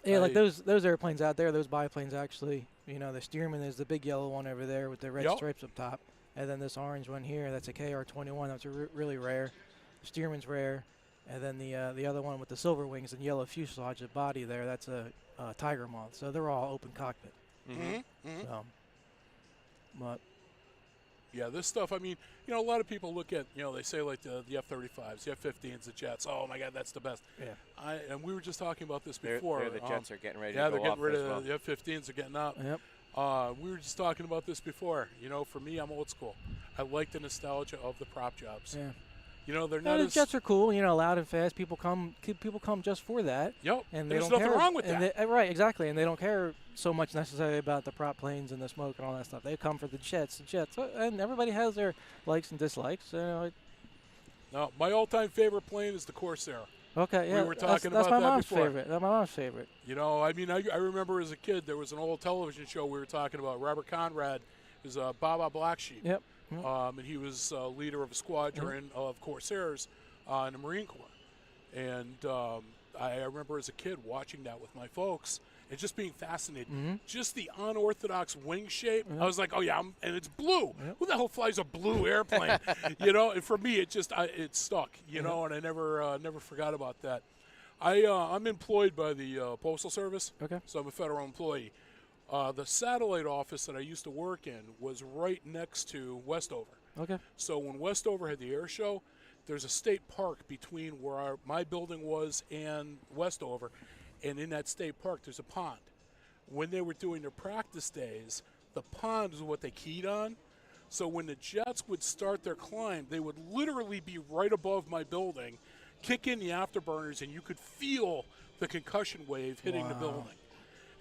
Speaker 8: Yeah, like
Speaker 5: I-
Speaker 8: those airplanes out there, those biplanes actually, the Stearman is the big yellow one over there with the red
Speaker 5: Yep.
Speaker 8: stripes up top. And then this orange one here, that's a KR-21. That's really rare. Stearman's rare. And then the other one with the silver wings and yellow fuselage at body there, that's a Tiger Moth. So they're all open cockpit.
Speaker 5: Mm-hmm.
Speaker 8: So, but
Speaker 5: Yeah, this stuff, I mean, a lot of people look at, they say like the F-35s, the F-15s, the jets. Oh, my God, that's the best.
Speaker 8: yeah,
Speaker 5: And we were just talking about this
Speaker 7: They're-
Speaker 5: before.
Speaker 7: the jets are getting ready
Speaker 5: Yeah,
Speaker 7: to
Speaker 5: they're
Speaker 7: go
Speaker 5: getting
Speaker 7: off
Speaker 5: rid
Speaker 7: as
Speaker 5: of
Speaker 7: well.
Speaker 5: the F-15s are getting up.
Speaker 8: yep.
Speaker 5: We were just talking about this before. For me, I'm old school. I like the nostalgia of the prop jobs.
Speaker 8: Yeah.
Speaker 5: They're
Speaker 8: No,
Speaker 5: not
Speaker 8: the
Speaker 5: as.
Speaker 8: jets are cool, loud and fast. People come just for that.
Speaker 5: Yep.
Speaker 8: And they
Speaker 5: There's
Speaker 8: don't
Speaker 5: nothing
Speaker 8: care,
Speaker 5: wrong with
Speaker 8: and
Speaker 5: that.
Speaker 8: right, exactly. And they don't care so much necessarily about the prop planes and the smoke and all that stuff. They come for the jets. And everybody has their likes and dislikes.
Speaker 5: No, my all-time favorite plane is the Corsair.
Speaker 8: Okay, yeah.
Speaker 5: were talking
Speaker 8: that's
Speaker 5: about
Speaker 8: my
Speaker 5: that
Speaker 8: mom's
Speaker 5: before.
Speaker 8: favorite. That's my mom's favorite.
Speaker 5: I mean, I remember as a kid there was an old television show we were talking about. Robert Conrad is Baba Black Sheep.
Speaker 8: Yep.
Speaker 5: And he was leader of a squadron of Corsairs in the Marine Corps. And I remember as a kid watching that with my folks and just being fascinated. Just the unorthodox wing shape. I was like, oh, yeah, and it's blue. Who the hell flies a blue airplane? And for me, it just it stuck, and I never forgot about that. I'm employed by the Postal Service,
Speaker 8: Okay.
Speaker 5: so I'm a federal employee. The satellite office that I used to work in was right next to Westover.
Speaker 8: Okay.
Speaker 5: So when Westover had the air show, there's a state park between where my building was and Westover, and in that state park there's a pond. When they were doing their practice days, the pond is what they keyed on. So when the jets would start their climb, they would literally be right above my building, kick in the afterburners, and you could feel the concussion wave hitting the building.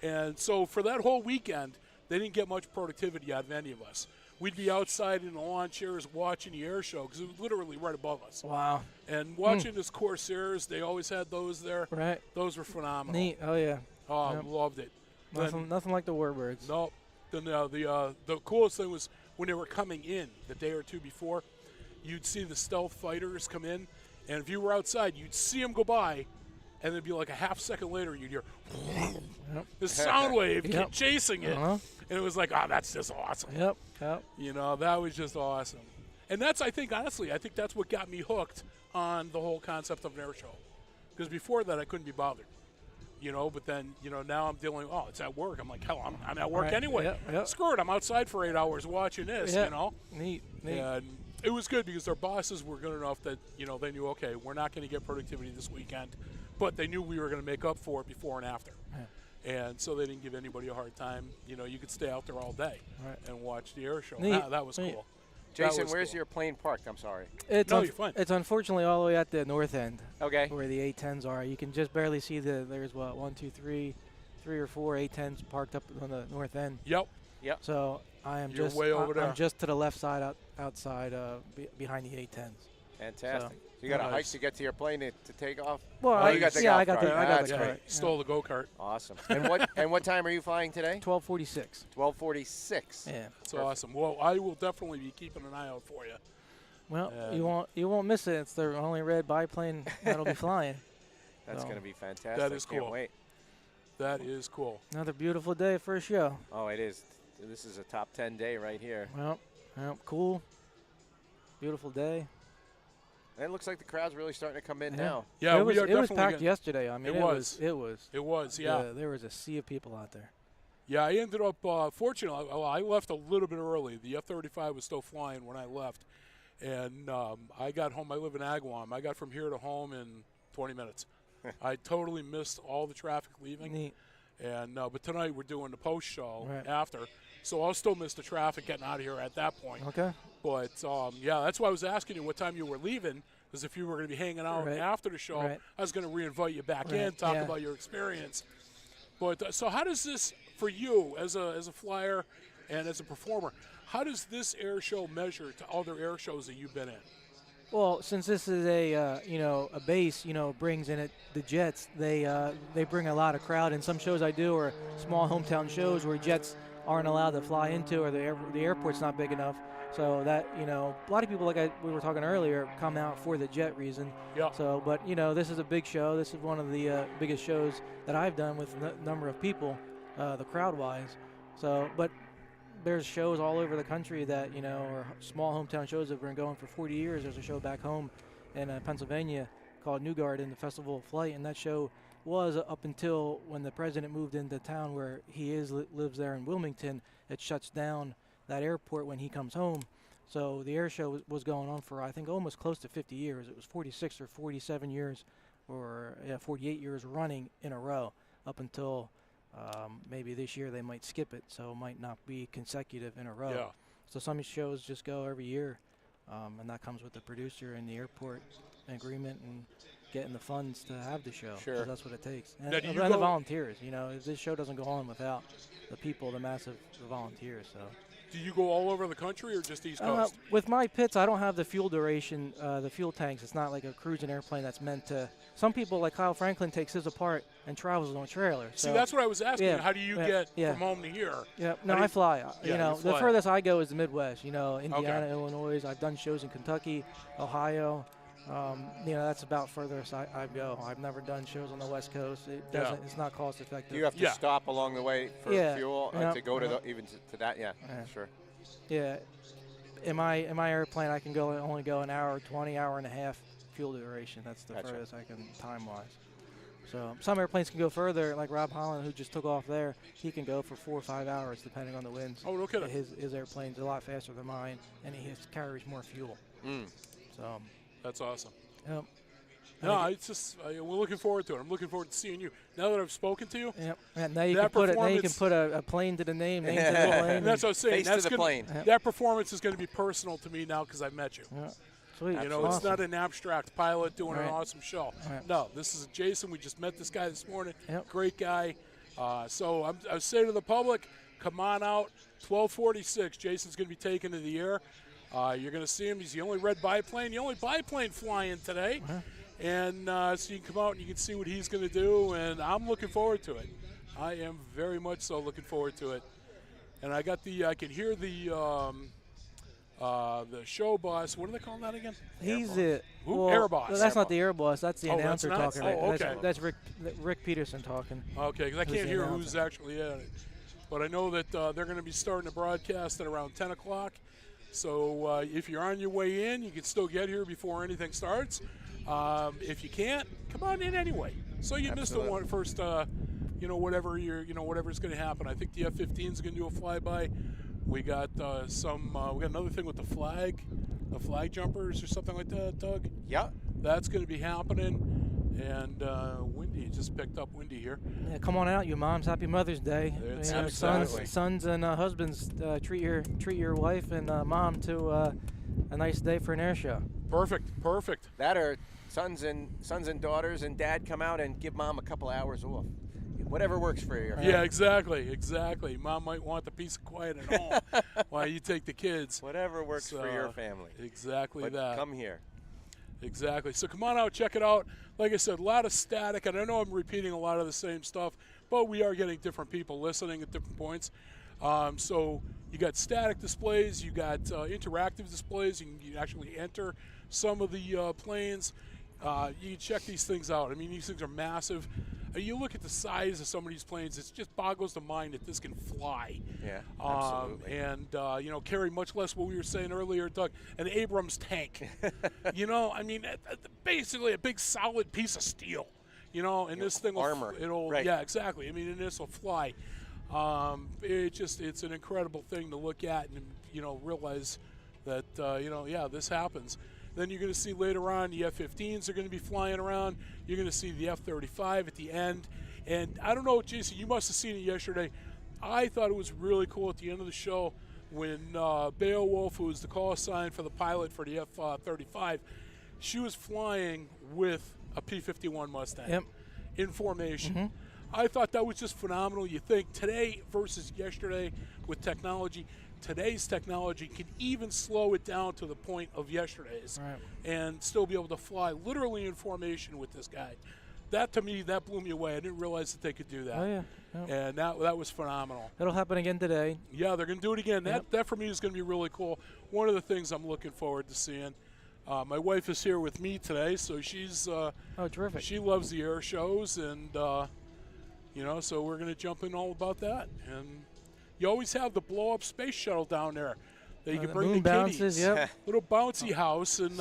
Speaker 5: And so for that whole weekend, they didn't get much productivity out of any of us. We'd be outside in the lawn chairs watching the air show because it was literally right above us.
Speaker 8: Wow.
Speaker 5: And watching this Corsairs, they always had those there.
Speaker 8: Right.
Speaker 5: Those were phenomenal.
Speaker 8: Neat. Oh yeah.
Speaker 5: Oh,
Speaker 8: Yep.
Speaker 5: loved it.
Speaker 8: Nothing like the Warbirds.
Speaker 5: No. Then the coolest thing was when they were coming in the day or two before, you'd see the stealth fighters come in, and if you were outside, you'd see them go by, and it'd be like a half second later, you'd hear the sound wave
Speaker 8: Yep.
Speaker 5: chasing it.
Speaker 8: Uh-huh.
Speaker 5: And it was like, oh, that's just awesome.
Speaker 8: Yep. Yep.
Speaker 5: That was just awesome. And that's, I think that's what got me hooked on the whole concept of an air show. Because before that, I couldn't be bothered. But then, now I'm dealing, it's at work. I'm like, hell, I'm at work
Speaker 8: Right.
Speaker 5: anyway.
Speaker 8: Yep.
Speaker 5: Screw it, I'm outside for 8 hours watching this,
Speaker 8: Neat. Neat.
Speaker 5: And it was good because our bosses were good enough that they knew, okay, we're not going to get productivity this weekend, but they knew we were going to make up for it before and after. And so they didn't give anybody a hard time. You could stay out there all day and watch the air show. That was cool.
Speaker 7: Jason, where's your plane parked? I'm sorry.
Speaker 8: It's
Speaker 5: No, you're fine.
Speaker 8: It's unfortunately all the way at the north end.
Speaker 7: Okay.
Speaker 8: Where the A10s are. You can just barely see there's what, 1, 2, 3 or 4 A10s parked up on the north end.
Speaker 5: Yep.
Speaker 8: So I am
Speaker 5: You're
Speaker 8: just
Speaker 5: way over there.
Speaker 8: I'm just to the left side outside behind the A10s.
Speaker 7: Fantastic. So you got a hike to get to your plane to take off?
Speaker 8: Well,
Speaker 7: you got the golf
Speaker 8: I got
Speaker 7: cart.
Speaker 8: the
Speaker 7: That's
Speaker 8: cart.
Speaker 7: great.
Speaker 5: Stole the go-kart.
Speaker 7: Awesome. And what time are you flying today?
Speaker 8: 12:46.
Speaker 7: 12:46.
Speaker 8: Yeah.
Speaker 5: That's awesome. Well, I will definitely be keeping an eye out for you.
Speaker 8: Well, you won't miss it. It's the only red biplane that'll be flying.
Speaker 7: That's
Speaker 8: So.
Speaker 7: going to be fantastic.
Speaker 5: That is
Speaker 7: Can't
Speaker 5: cool.
Speaker 7: wait.
Speaker 5: That is cool.
Speaker 8: Another beautiful day for a show.
Speaker 7: Oh, it is. This is a top 10 day right here.
Speaker 8: Well, cool. Beautiful day.
Speaker 7: And it looks like the crowd's really starting to come in now.
Speaker 5: Yeah,
Speaker 8: it
Speaker 5: we are
Speaker 8: was
Speaker 5: definitely
Speaker 8: packed
Speaker 5: getting-
Speaker 8: yesterday. I mean,
Speaker 5: It was.
Speaker 8: It was.
Speaker 5: Yeah.
Speaker 8: There was a sea of people out there.
Speaker 5: Yeah, I ended up, fortunately, I left a little bit early. The F-35 was still flying when I left. And I got home. I live in Agawam. I got from here to home in 20 minutes. I totally missed all the traffic leaving.
Speaker 8: Neat.
Speaker 5: And but tonight we're doing the post show
Speaker 8: Right.
Speaker 5: after. So I'll still miss the traffic getting out of here at that point.
Speaker 8: Okay.
Speaker 5: But, yeah, that's why I was asking you what time you were leaving, because if you were going to be hanging out
Speaker 8: Right.
Speaker 5: after the show,
Speaker 8: Right.
Speaker 5: I was going to reinvite you back
Speaker 8: Right.
Speaker 5: in, talk
Speaker 8: Yeah.
Speaker 5: about your experience. But so how does this, for you as a flyer and as a performer, how does this air show measure to other air shows that you've been in?
Speaker 8: Well, since this is a base, brings in it the jets. They bring a lot of crowd. And some shows I do are small hometown shows where jets aren't allowed to fly into, or the airport's not big enough. So that a lot of people, like we were talking earlier, come out for the jet reason.
Speaker 5: Yeah.
Speaker 8: So, but this is a big show. This is one of the biggest shows that I've done with a number of people, the crowd-wise. So, but there's shows all over the country that are small hometown shows that have been going for 40 years. There's a show back home in Pennsylvania called New Garden, the Festival of Flight, and that show was up until when the president moved into town where he lives there in Wilmington. It shuts down that airport when he comes home. So the air show was going on for, I think, almost close to 50 years. It was 46 or 47 years, or 48 years running in a row up until maybe this year they might skip it, so it might not be consecutive in a row.
Speaker 5: Yeah.
Speaker 8: So some shows just go every year, and that comes with the producer and the airport agreement and getting the funds to have the show.
Speaker 7: Sure.
Speaker 8: 'Cause that's what it takes. And,
Speaker 5: Now, do you
Speaker 8: and the
Speaker 5: go-
Speaker 8: volunteers. This show doesn't go on without the people, the volunteers. So.
Speaker 5: Do you go all over the country or just East Coast?
Speaker 8: With my pits, I don't have the fuel duration, the fuel tanks. It's not like a cruising airplane that's meant to. Some people, like Kyle Franklin, takes his apart and travels on a trailer.
Speaker 5: See,
Speaker 8: So,
Speaker 5: that's what I was asking.
Speaker 8: yeah,
Speaker 5: How do you
Speaker 8: yeah,
Speaker 5: get from home to here?
Speaker 8: yeah,
Speaker 5: How
Speaker 8: no,
Speaker 5: do you-
Speaker 8: I fly.
Speaker 5: Yeah, you
Speaker 8: The
Speaker 5: fly.
Speaker 8: furthest I go is the Midwest. Indiana, Illinois. I've done shows in Kentucky, Ohio. That's about furthest I go. I've never done shows on the West Coast. It doesn't. It's not cost effective.
Speaker 7: Do you have to
Speaker 5: Yeah.
Speaker 7: stop along the way for
Speaker 8: Yeah.
Speaker 7: fuel
Speaker 8: Yeah.
Speaker 7: to go to even to that? Yeah,
Speaker 8: Yeah.
Speaker 7: sure.
Speaker 8: Yeah, in my airplane, I can only go an hour 20, hour and a half fuel duration. That's the
Speaker 7: Gotcha.
Speaker 8: furthest I can time-wise. So some airplanes can go further, like Rob Holland, who just took off there. He can go for 4 or 5 hours, depending on the winds.
Speaker 5: Oh, no kidding.
Speaker 8: His airplane's a lot faster than mine, and he carries more fuel. So,
Speaker 5: That's awesome.
Speaker 8: yep.
Speaker 5: No, it's just we're looking forward to it. I'm looking forward to seeing you. Now that I've spoken to you,
Speaker 8: Yep. And now you
Speaker 5: That
Speaker 8: can put it. Now you can
Speaker 5: performance-
Speaker 8: put a plane to the name to the plane.
Speaker 5: and that's what I was saying.
Speaker 7: Face to
Speaker 5: That's
Speaker 7: the
Speaker 5: gonna,
Speaker 7: plane.
Speaker 5: That performance is going to be personal to me now because I've met you.
Speaker 8: Yeah. Sweet.
Speaker 5: You know,
Speaker 8: Awesome.
Speaker 5: it's not an abstract pilot doing an
Speaker 8: Right.
Speaker 5: awesome show.
Speaker 8: Right.
Speaker 5: No, this is Jason. We just met this guy this morning.
Speaker 8: Yep.
Speaker 5: Great guy. So I say to the public, come on out. 12:46. Jason's going to be taken to the air. You're going to see him. He's the only red biplane. The only biplane flying today. And so you can come out and you can see what he's going to do. And I'm looking forward to it. I am very much so looking forward to it. And I can hear the show boss. What do they call that again?
Speaker 8: He's the
Speaker 5: Who? Air boss.
Speaker 8: No, that's not the air boss. That's the
Speaker 5: Oh, that's
Speaker 8: announcer
Speaker 5: not?
Speaker 8: talking.
Speaker 5: Oh,
Speaker 8: Right?
Speaker 5: okay.
Speaker 8: That's Rick Peterson talking.
Speaker 5: Okay, because I
Speaker 8: Who's
Speaker 5: can't
Speaker 8: the
Speaker 5: hear
Speaker 8: announcer?
Speaker 5: who's actually at it. But I know that they're going to be starting the broadcast at around 10 o'clock. So if you're on your way in, you can still get here before anything starts. If you can't, come on in anyway. So you missed the one first, whatever's going to happen. I think the F-15 is going to do a flyby. We got we got another thing with the flag. the flag jumpers or something like that, Doug.
Speaker 7: Yeah.
Speaker 5: That's going to be happening. And windy, it just picked up windy here.
Speaker 8: Yeah, come on out, you moms. Happy Mother's Day.
Speaker 5: It's
Speaker 8: You know,
Speaker 7: absolutely.
Speaker 8: sons and husbands, treat your wife and mom to a nice day for an air show.
Speaker 5: Perfect.
Speaker 7: That or sons and daughters and dad come out and give mom a couple hours off. Whatever works for you.
Speaker 5: Yeah, exactly. Mom might want the peace and quiet at home while you take the kids.
Speaker 7: Whatever works for your family.
Speaker 5: Exactly
Speaker 7: But
Speaker 5: that.
Speaker 7: come here.
Speaker 5: Exactly. So come on out, check it out. Like I said, a lot of static, and I know I'm repeating a lot of the same stuff, but we are getting different people listening at different points. So you got static displays, you got interactive displays. You can actually enter some of the planes. You can check these things out. I mean, these things are massive. You look at the size of some of these planes, it just boggles the mind that this can fly.
Speaker 7: Yeah, absolutely.
Speaker 5: And, carry much less what we were saying earlier, Doug, an Abrams tank. I mean, basically a big solid piece of steel, and this thing will,
Speaker 7: armor.
Speaker 5: Right. Yeah, exactly. I mean, and this will fly. It's an incredible thing to look at and, realize that, this happens. Then you're going to see later on the F-15s are going to be flying around. You're going to see the F-35 at the end. And I don't know, Jason, you must have seen it yesterday. I thought it was really cool at the end of the show when Beowulf, who was the call sign for the pilot for the F-35, she was flying with a P-51 Mustang in formation.
Speaker 8: Mm-hmm.
Speaker 5: I thought that was just phenomenal. You think today versus yesterday with technology, today's technology can even slow it down to the point of yesterday's and still be able to fly literally in formation with this guy. That, to me, that blew me away. I didn't realize that they could do that.
Speaker 8: Oh, yeah.
Speaker 5: And that was phenomenal.
Speaker 8: It'll happen again today.
Speaker 5: Yeah, they're going to do it again. That, for me, is going to be really cool. One of the things I'm looking forward to seeing. My wife is here with me today, so she's
Speaker 8: terrific.
Speaker 5: She loves the air shows, and, so we're going to jump in all about that. And you always have the blow-up space shuttle down there that you can bring
Speaker 8: moon
Speaker 5: the
Speaker 8: bounces,
Speaker 5: kiddies. Little bouncy house and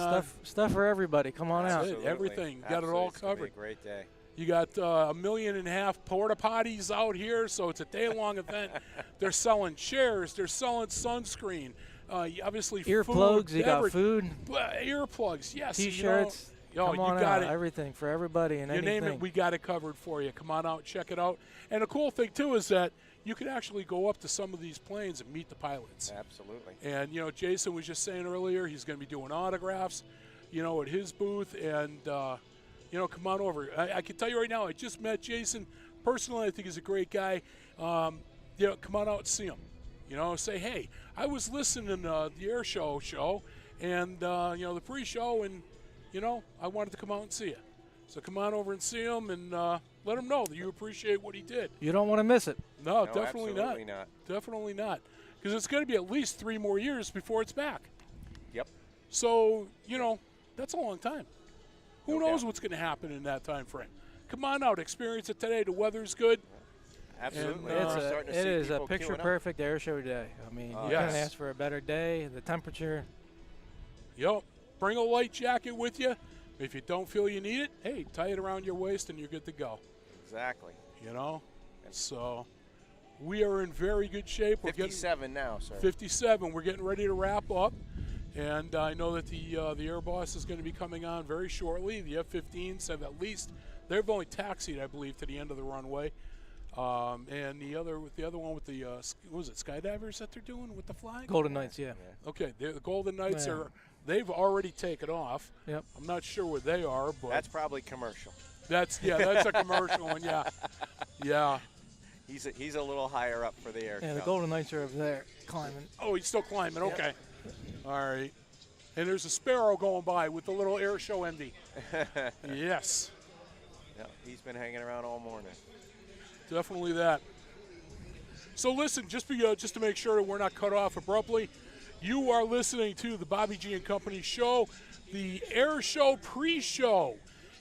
Speaker 8: stuff for everybody. Come on out.
Speaker 7: Absolutely.
Speaker 5: Everything. Got it all
Speaker 7: It's gonna be
Speaker 5: covered.
Speaker 7: a great day.
Speaker 5: You got 1.5 million porta potties out here, so it's a day-long event. They're selling chairs. They're selling sunscreen. Obviously,
Speaker 8: Earplugs.
Speaker 5: Food,
Speaker 8: You got food.
Speaker 5: Earplugs. Yes.
Speaker 8: T-shirts. Come on
Speaker 5: got
Speaker 8: out.
Speaker 5: it.
Speaker 8: Everything for everybody and
Speaker 5: You
Speaker 8: anything.
Speaker 5: name it, we got it covered for you. Come on out, check it out. And the cool thing too is that you can actually go up to some of these planes and meet the pilots.
Speaker 7: Absolutely.
Speaker 5: And Jason was just saying earlier he's going to be doing autographs, at his booth. And come on over. I can tell you right now, I just met Jason personally. I think he's a great guy. Come on out and see him. Say, hey, I was listening to the Airshow show, and the pre-show, and I wanted to come out and see you. So come on over and see him, and let him know that you appreciate what he did.
Speaker 8: You don't want to miss it.
Speaker 5: No, definitely
Speaker 7: absolutely
Speaker 5: not. Definitely not. Because it's going to be at least 3 more years before it's back.
Speaker 7: Yep.
Speaker 5: So, that's a long time. Who
Speaker 7: No
Speaker 5: knows
Speaker 7: doubt.
Speaker 5: what's going to happen in that time frame? Come on out. Experience it today. The weather's good.
Speaker 7: Absolutely.
Speaker 5: And,
Speaker 7: We're starting to
Speaker 8: It
Speaker 7: see
Speaker 8: is a
Speaker 7: people queuing up.
Speaker 8: picture-perfect air show day. I mean, you
Speaker 5: Yes.
Speaker 8: can't ask for a better day. The temperature.
Speaker 5: Yep. Bring a light jacket with you. If you don't feel you need it, hey, tie it around your waist and you're good to go.
Speaker 7: Exactly.
Speaker 5: So we are in very good shape. We're
Speaker 7: 57 now, sir.
Speaker 5: 57. We're getting ready to wrap up. And I know that the Air Boss is going to be coming on very shortly. The F-15s have at least, they've only taxied, I believe, to the end of the runway. And the other one with the, what was it, skydivers that they're doing with the flag?
Speaker 8: Golden Knights, yeah.
Speaker 5: Okay, the Golden Knights
Speaker 8: Yeah.
Speaker 5: they've already taken off.
Speaker 8: Yep.
Speaker 5: I'm not sure where they are, but
Speaker 7: That's probably commercial.
Speaker 5: that's a commercial one, yeah.
Speaker 7: He's a little higher up for the air
Speaker 8: Yeah,
Speaker 7: show.
Speaker 8: the Golden Knights are over there climbing.
Speaker 5: Oh, he's still climbing. Okay. All right. And there's a sparrow going by with the little air show envy. Yes,
Speaker 7: Yeah, he's been hanging around all morning.
Speaker 5: definitely that. So listen, just to make sure that we're not cut off abruptly, you are listening to the Bobby G and Company show, the Air Show pre-show.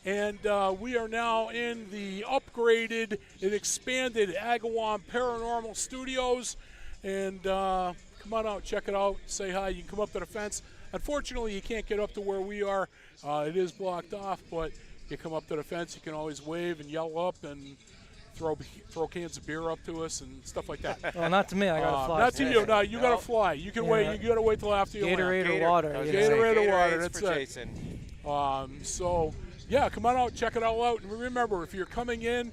Speaker 5: And we are now in the upgraded and expanded Agawam Paranormal Studios. And come on out, check it out, say hi. You can come up to the fence. Unfortunately, you can't get up to where we are. It is blocked off, but you come up to the fence, you can always wave and yell up and throw cans of beer up to us and stuff like that.
Speaker 8: Well, not to me. I gotta fly.
Speaker 5: Not to you. No, you gotta fly. You can wait. You gotta wait till after you land.
Speaker 8: Gatorade or water.
Speaker 7: I was
Speaker 8: you
Speaker 7: gonna
Speaker 8: know.
Speaker 7: say
Speaker 5: Gatorade or water,
Speaker 7: Gatorade's
Speaker 5: that's
Speaker 7: for
Speaker 5: it.
Speaker 7: Jason.
Speaker 5: So, yeah, come on out, check it all out. And remember, if you're coming in,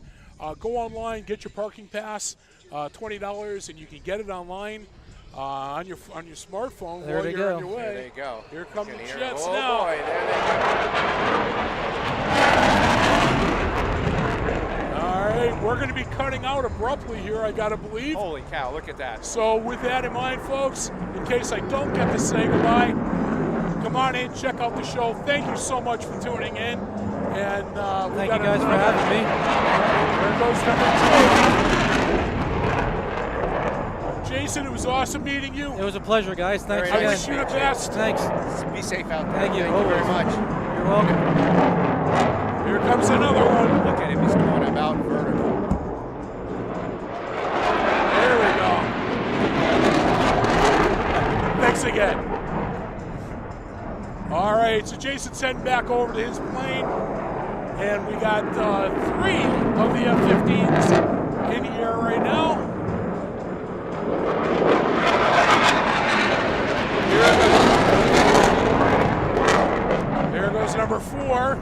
Speaker 5: go online, get your parking pass, $20, and you can get it online on your smartphone
Speaker 8: There
Speaker 5: while
Speaker 8: they
Speaker 5: you're
Speaker 8: go.
Speaker 5: on your way.
Speaker 7: There they go.
Speaker 5: Here come
Speaker 7: Can
Speaker 5: the
Speaker 7: hear-
Speaker 5: jets
Speaker 7: oh
Speaker 5: now.
Speaker 7: boy, there
Speaker 5: All right, we're going to be cutting out abruptly here, I got to believe.
Speaker 7: they go. Holy cow, look at that.
Speaker 5: So with that in mind, folks, in case I don't get to say goodbye, come on in, check out the show. Thank you so much for tuning in. And we
Speaker 8: Thank
Speaker 5: got
Speaker 8: you guys for having me.
Speaker 5: There goes number 2. Jason, it was awesome meeting you.
Speaker 8: It was a pleasure, guys. Thanks
Speaker 7: Very
Speaker 5: I
Speaker 8: again.
Speaker 5: wish you the best.
Speaker 8: Thanks.
Speaker 7: Be safe out there.
Speaker 8: Thank you.
Speaker 7: Thank you very
Speaker 8: Always.
Speaker 7: much.
Speaker 8: You're welcome.
Speaker 5: Here comes another one.
Speaker 7: Look at him, he's going about vertical.
Speaker 5: There we go. Thanks again. All right, so Jason's heading back over to his plane, and we got 3 of the F-15s in the air right now. There goes number 4.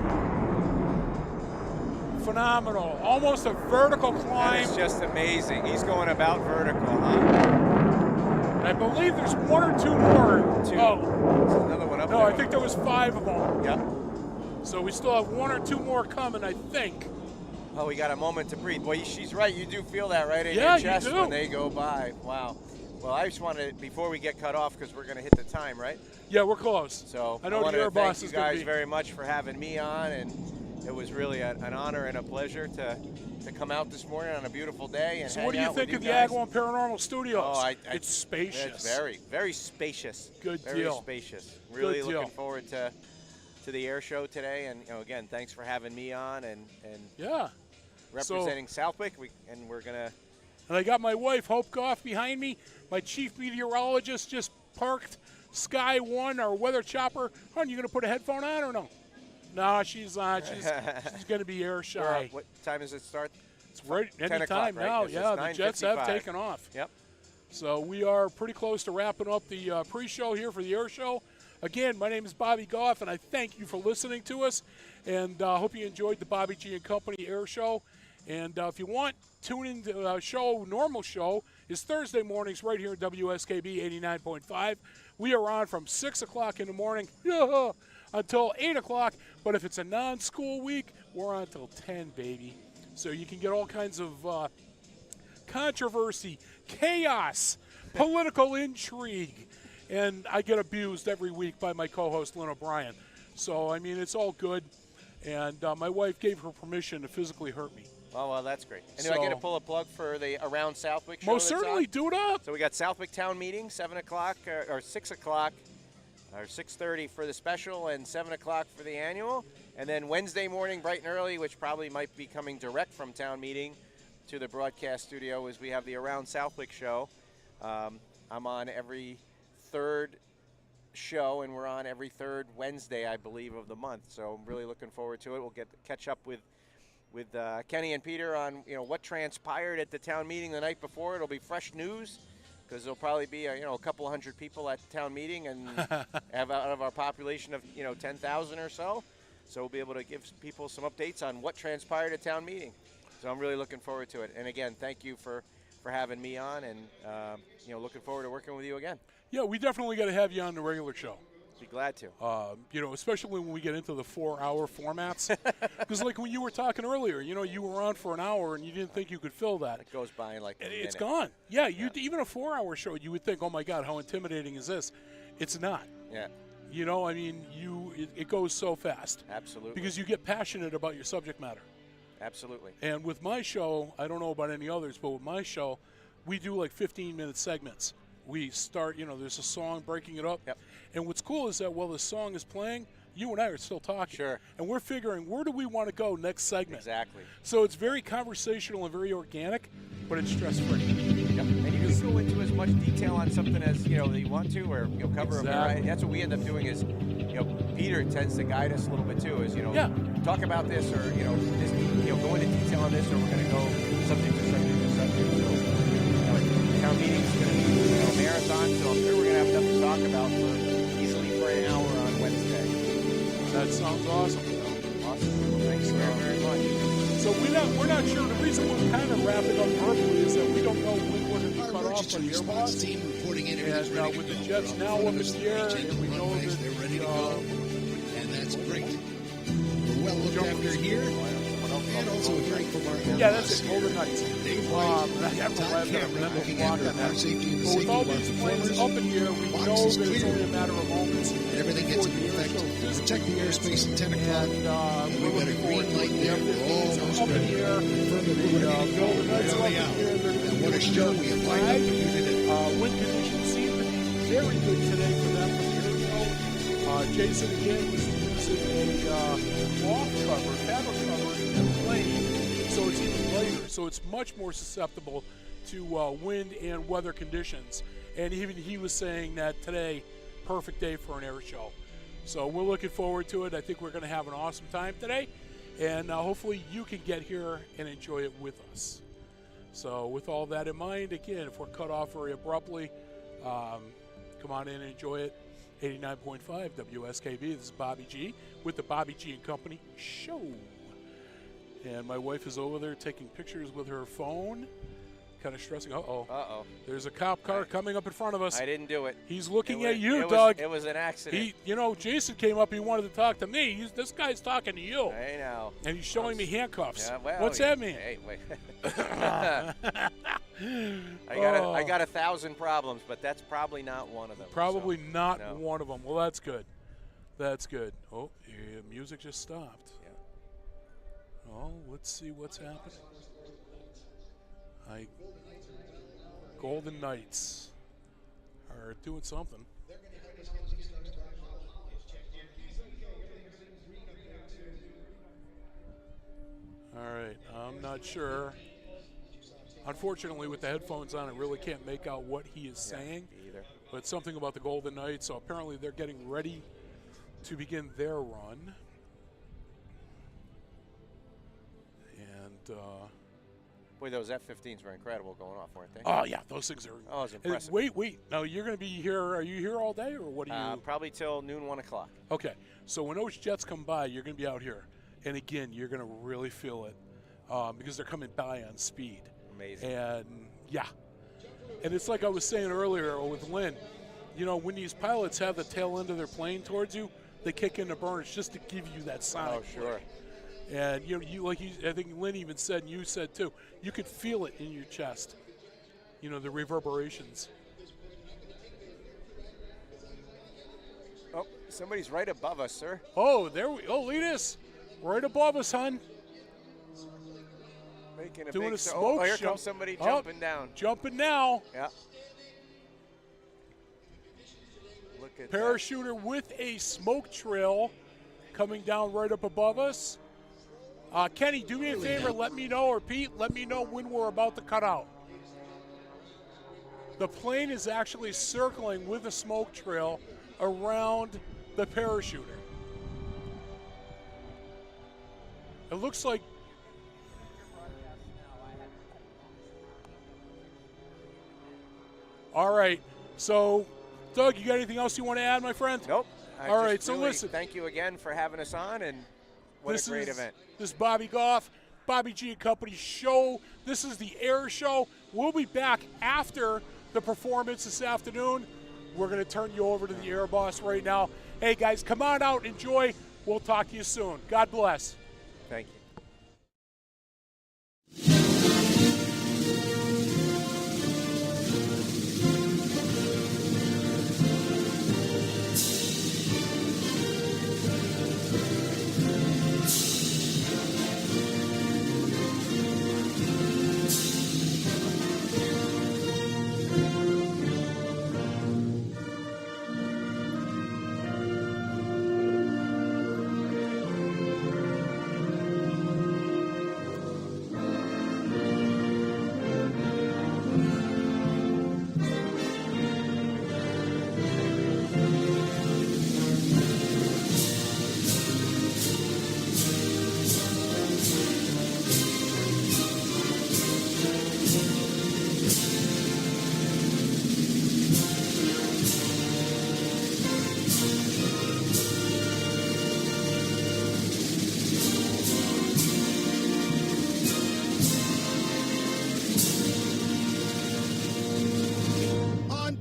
Speaker 5: Phenomenal. Almost a vertical
Speaker 7: That
Speaker 5: climb.
Speaker 7: is just amazing. He's going about vertical, huh?
Speaker 5: I believe there's 1 or 2 more.
Speaker 7: Two.
Speaker 5: Oh,
Speaker 7: There's another one up
Speaker 5: no,
Speaker 7: there.
Speaker 5: I think there was 5 of them.
Speaker 7: Yep.
Speaker 5: So we still have 1 or 2 more coming, I think.
Speaker 7: Oh, we got a moment to breathe. Well, she's right. You do feel that right in
Speaker 5: Yeah,
Speaker 7: your
Speaker 5: you
Speaker 7: chest
Speaker 5: do.
Speaker 7: when they go by. Wow. Well, I just wanted, before we get cut off, because we're going to hit the time, right?
Speaker 5: Yeah, we're close.
Speaker 7: So
Speaker 5: I know
Speaker 7: wanted
Speaker 5: your
Speaker 7: to
Speaker 5: boss
Speaker 7: thank you
Speaker 5: is gonna
Speaker 7: guys
Speaker 5: be-
Speaker 7: very much for having me on, and it was really an honor and a pleasure to come out this morning on a beautiful day and
Speaker 5: So
Speaker 7: hang
Speaker 5: what do you
Speaker 7: out
Speaker 5: think
Speaker 7: with
Speaker 5: of the
Speaker 7: guys.
Speaker 5: Agawam Paranormal Studios?
Speaker 7: Oh,
Speaker 5: it's spacious.
Speaker 7: It's very, very spacious.
Speaker 5: Good
Speaker 7: very
Speaker 5: deal.
Speaker 7: spacious. Really
Speaker 5: Good deal.
Speaker 7: looking forward to the air show today, and again, thanks for having me on and
Speaker 5: Yeah.
Speaker 7: representing Southwick. We're gonna.
Speaker 5: And I got my wife, Hope Goff, behind me. My chief meteorologist just parked Sky One, our weather chopper. Hon, you going to put a headphone on or no? No, she's not. She's going to be air shy.
Speaker 7: What time does it start?
Speaker 5: It's right
Speaker 7: 10
Speaker 5: any
Speaker 7: o'clock,
Speaker 5: time
Speaker 7: right?
Speaker 5: now.
Speaker 7: Yes,
Speaker 5: Yeah,
Speaker 7: it's
Speaker 5: the Jets have
Speaker 7: 9:55.
Speaker 5: taken off.
Speaker 7: Yep.
Speaker 5: So we are pretty close to wrapping up the pre-show here for the air show. Again, my name is Bobby Goff, and I thank you for listening to us. And hope you enjoyed the Bobby G and Company air show. And if you want, tune in to our show. Normal show is Thursday mornings right here at WSKB 89.5. We are on from 6 o'clock in the morning until 8 o'clock. But if it's a non-school week, we're on until 10, baby. So you can get all kinds of controversy, chaos, political intrigue. And I get abused every week by my co-host, Lynn O'Brien. So, I mean, it's all good. And my wife gave her permission to physically hurt me.
Speaker 7: Oh, well, that's great. And do I get to
Speaker 5: So-
Speaker 7: pull a plug for the Around Southwick show?
Speaker 5: Most
Speaker 7: that's
Speaker 5: certainly,
Speaker 7: on?
Speaker 5: do it up.
Speaker 7: So we got Southwick Town Meeting, 7 o'clock, or 6 o'clock, or 6:30 for the special, and 7 o'clock for the annual. And then Wednesday morning, bright and early, which probably might be coming direct from Town Meeting to the broadcast studio, is we have the Around Southwick show. I'm on every third show, and we're on every third Wednesday, I believe, of the month. So I'm really looking forward to it. We'll catch up with Kenny and Peter on what transpired at the town meeting the night before. It'll be fresh news because there'll probably be a couple hundred people at the town meeting, and have out of our population of 10,000 or so. So we'll be able to give people some updates on what transpired at town meeting. So I'm really looking forward to it. And again, thank you for having me on, and looking forward to working with you again.
Speaker 5: Yeah, we definitely got to have you on the regular show.
Speaker 7: Be glad to.
Speaker 5: Especially when we get into the 4-hour formats. Because like when you were talking earlier, you were on for an hour and you didn't think you could fill that.
Speaker 7: It goes by in like a
Speaker 5: It's
Speaker 7: minute.
Speaker 5: gone. Yeah, even a 4-hour show, you would think, oh my God, how intimidating is this? It's not.
Speaker 7: Yeah,
Speaker 5: It goes so fast.
Speaker 7: absolutely.
Speaker 5: Because you get passionate about your subject matter.
Speaker 7: Absolutely.
Speaker 5: And with my show, I don't know about any others, but with my show, we do like 15-minute segments. We start, there's a song breaking it up.
Speaker 7: Yep.
Speaker 5: And what's cool is that while the song is playing, you and I are still talking.
Speaker 7: Sure.
Speaker 5: And we're figuring, where do we want to go next segment?
Speaker 7: Exactly.
Speaker 5: So it's very conversational and very organic, but it's stress-free.
Speaker 7: Yep. And you can go into as much detail on something as that you want to, or cover a variety. That's what we end up doing. Is Peter tends to guide us a little bit too. Is
Speaker 5: Yeah.
Speaker 7: talk about this, or this, go into detail on this, or we're going to go subject to subject to subject. So, town meeting's going to be a marathon, so I'm sure we're going to have enough to talk about for easily for an hour on Wednesday.
Speaker 5: That sounds awesome.
Speaker 7: Awesome. Thanks very, very much.
Speaker 5: So we're not sure. The reason we're kind of wrapping up verbally is that we don't know when we're going to be cut off from the Airbus.
Speaker 1: team reporting in.
Speaker 5: And with the Jets now up in the air, and we know that
Speaker 1: they're ready to go, and that's great. We're well looked after here, and also a great from our
Speaker 5: yeah, that's it. Golden Knights.
Speaker 1: Dave
Speaker 5: I
Speaker 1: White,
Speaker 5: have to
Speaker 1: Tom
Speaker 5: have a
Speaker 1: Cameron
Speaker 5: mental
Speaker 1: looking
Speaker 5: block
Speaker 1: after
Speaker 5: on
Speaker 1: our
Speaker 5: that.
Speaker 1: safety and the
Speaker 5: But with
Speaker 1: safety
Speaker 5: all
Speaker 1: of our
Speaker 5: these planes
Speaker 1: performers,
Speaker 5: up in the air, we know
Speaker 1: box is
Speaker 5: that it's
Speaker 1: clear.
Speaker 5: only a matter of moments.
Speaker 1: and everything gets
Speaker 5: before
Speaker 1: into
Speaker 5: the air
Speaker 1: effect
Speaker 5: show
Speaker 1: to
Speaker 5: physically
Speaker 1: protect the airspace at 10 o'clock.
Speaker 5: And
Speaker 1: We
Speaker 5: we're
Speaker 1: got a
Speaker 5: looking
Speaker 1: green
Speaker 5: forward to
Speaker 1: light
Speaker 5: it.
Speaker 1: there.
Speaker 5: The
Speaker 1: We're all
Speaker 5: F-15s
Speaker 1: almost
Speaker 5: are up in
Speaker 1: ready.
Speaker 5: the air.
Speaker 1: Confirm that
Speaker 5: The
Speaker 1: we're ready to go.
Speaker 5: Golden Knights are up in
Speaker 1: Early
Speaker 5: the
Speaker 1: out.
Speaker 5: air. They're going to
Speaker 1: And what a show we have lined up for you today.
Speaker 5: Wind conditions seem to be very good today for them for the air show. Jason again was using a cloth cover, fabric cover in the plane, so it's even lighter. So it's much more susceptible to wind and weather conditions. And even he was saying that today, perfect day for an air show. So we're looking forward to it. I think we're going to have an awesome time today. And hopefully you can get here and enjoy it with us. So with all that in mind, again, if we're cut off very abruptly, come on in and enjoy it. 89.5 WSKB. This is Bobby G with the Bobby G and Company Show. And my wife is over there taking pictures with her phone. Kind of stressing. Uh-oh. There's a cop car coming up in front of us.
Speaker 7: I didn't do it.
Speaker 5: He's looking at
Speaker 7: It
Speaker 5: you,
Speaker 7: was-
Speaker 5: Doug.
Speaker 7: It was an accident.
Speaker 5: Jason came up. He wanted to talk to me. This guy's talking to you.
Speaker 7: I know.
Speaker 5: And he's showing me handcuffs.
Speaker 7: Yeah, well,
Speaker 5: What's that mean?
Speaker 7: Hey, wait. I got 1,000 problems, but that's probably not one of them.
Speaker 5: Probably
Speaker 7: so,
Speaker 5: not
Speaker 7: no.
Speaker 5: one of them. Well, that's good. That's good. Oh, yeah, music just stopped.
Speaker 7: Yeah.
Speaker 5: Oh, let's see what's happening. Golden Knights are doing something. All right, I'm not sure. Unfortunately, with the headphones on, I really can't make out what he is saying.
Speaker 7: Me either.
Speaker 5: But something about the Golden Knights. So apparently they're getting ready to begin their run. And
Speaker 7: Boy, those F-15s were incredible going off, weren't they?
Speaker 5: oh yeah, those things are.
Speaker 7: Oh, it was impressive.
Speaker 5: Wait. Now you're going to be here. Are you here all day, or what are you?
Speaker 7: Probably till noon, 1 o'clock.
Speaker 5: Okay, so when those jets come by, you're going to be out here, and again, you're going to really feel it because they're coming by on speed.
Speaker 7: Amazing.
Speaker 5: And yeah, and it's like I was saying earlier with Lynn. You know, when these pilots have the tail end of their plane towards you, they kick in the burners just to give you that sonic.
Speaker 7: Oh, sure.
Speaker 5: And I think Lynn even said, and you said too, you could feel it in your chest. You know, the reverberations.
Speaker 7: Oh, somebody's right above us, sir.
Speaker 5: Oh, Letus, right above us, hon.
Speaker 7: Making a
Speaker 5: Doing
Speaker 7: big
Speaker 5: a
Speaker 7: show.
Speaker 5: smoke
Speaker 7: Oh, here
Speaker 5: show.
Speaker 7: comes somebody
Speaker 5: Oh,
Speaker 7: jumping down.
Speaker 5: Jumping now.
Speaker 7: Yeah. Look at
Speaker 5: Parachuter with a smoke trail coming down right up above us. Kenny, do me a favor, let me know, or Pete, let me know when we're about to cut out. The plane is actually circling with a smoke trail around the parachuter. It looks like. All right, so Doug, you got anything else you want to add, my friend?
Speaker 7: Nope.
Speaker 5: All right, so listen.
Speaker 7: Thank you again for having us on, and what a great event.
Speaker 5: This is Bobby Goff, Bobby G and Company Show. This is the Air Show. We'll be back after the performance this afternoon. We're going to turn you over to the Air Boss right now. Hey, guys, come on out, enjoy. We'll talk to you soon. God bless.
Speaker 7: Thank you.